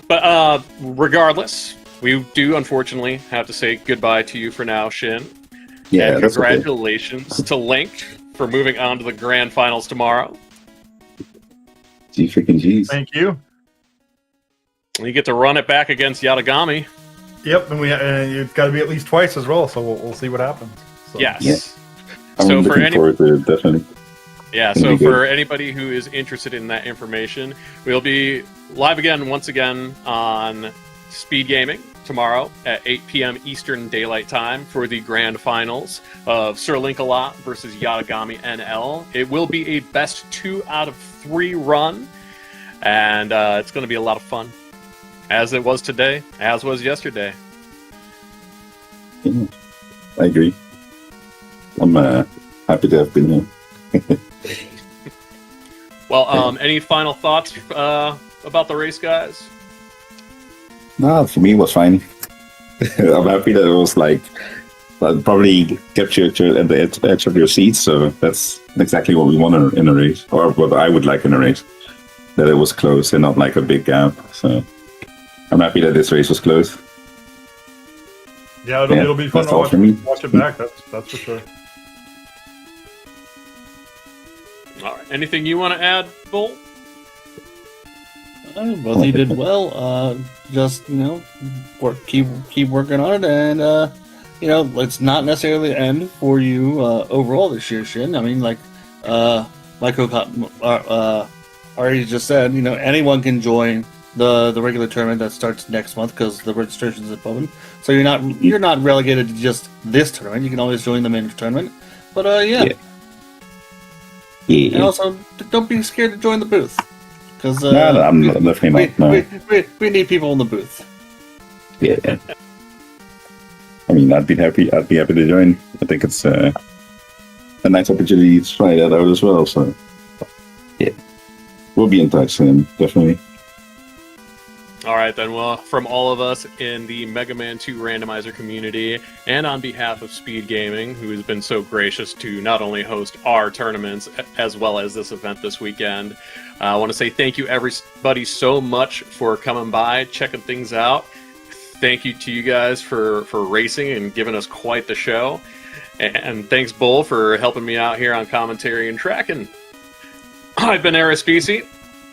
But regardless, we do unfortunately have to say goodbye to you for now, Shin. Yeah, and congratulations to Link for moving on to the grand finals tomorrow. Gee freaking jeez. Thank you. You get to run it back against Yatagami. Yep, and you've got to be at least twice as well, so we'll see what happens. So. Yes. Yeah. I'm looking forward to it, definitely. Yeah, It'll so be good. for anybody who is interested in that information, we'll be live again, once again, on Speed Gaming tomorrow at 8 p.m. Eastern Daylight Time for the grand finals of Sir Link-A-Lot versus Yatagami NL. It will be a best 2 out of 3 run, and it's going to be a lot of fun, as it was today, as was yesterday. Yeah, I agree. I'm happy to have been here. Well, any final thoughts about the race, guys? No, for me it was fine. I'm happy that it was like probably kept you at the edge of your seat. So that's exactly what we want in a race, or what I would like in a race. That it was close and not like a big gap. So I'm happy that this race was close. Yeah, it'll be fun that's to all for me. watch it back. That's for sure. All right. Anything you want to add, Bull? Both of you did well. Just keep working on it, and it's not necessarily the end for you overall this year, Shin. I mean, like Michael already just said, anyone can join the regular tournament that starts next month because the registration is open. So you're not relegated to just this tournament. You can always join the main tournament. But yeah. And also, don't be scared to join the booth. Because no, I'm definitely not. No. We need people in the booth. Yeah. I mean, I'd be happy to join. I think it's a nice opportunity to try that out as well. So, yeah, we'll be in touch soon, definitely. All right, then. Well, from all of us in the Mega Man 2 randomizer community, and on behalf of Speed Gaming, who has been so gracious to not only host our tournaments as well as this event this weekend, I want to say thank you, everybody, so much for coming by, checking things out. Thank you to you guys for racing and giving us quite the show. And thanks, Bull, for helping me out here on commentary and tracking. I've been Araspeci.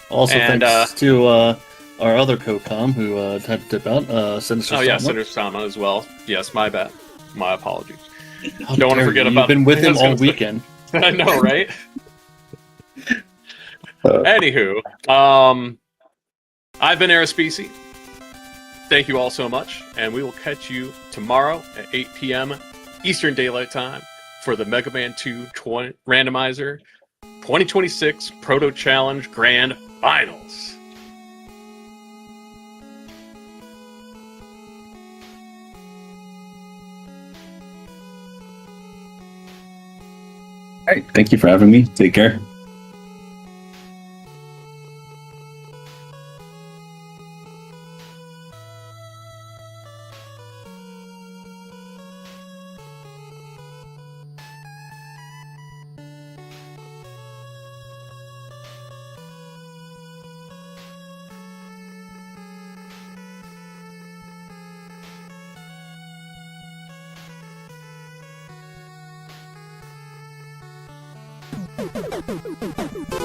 Also, thanks to our other co-com who had to dip out, Sinister Sama. Sinister Sama as well. Yes, my bad. My apologies. How Don't want to dare forget you. about... You've been with him all weekend. I know, right? Anywho, I've been Araspeci. Thank you all so much, and we will catch you tomorrow at 8 p.m. Eastern Daylight Time for the Mega Man 2 Randomizer 2026 Proto Challenge Grand Finals. All right, thank you for having me. Take care. Thank you.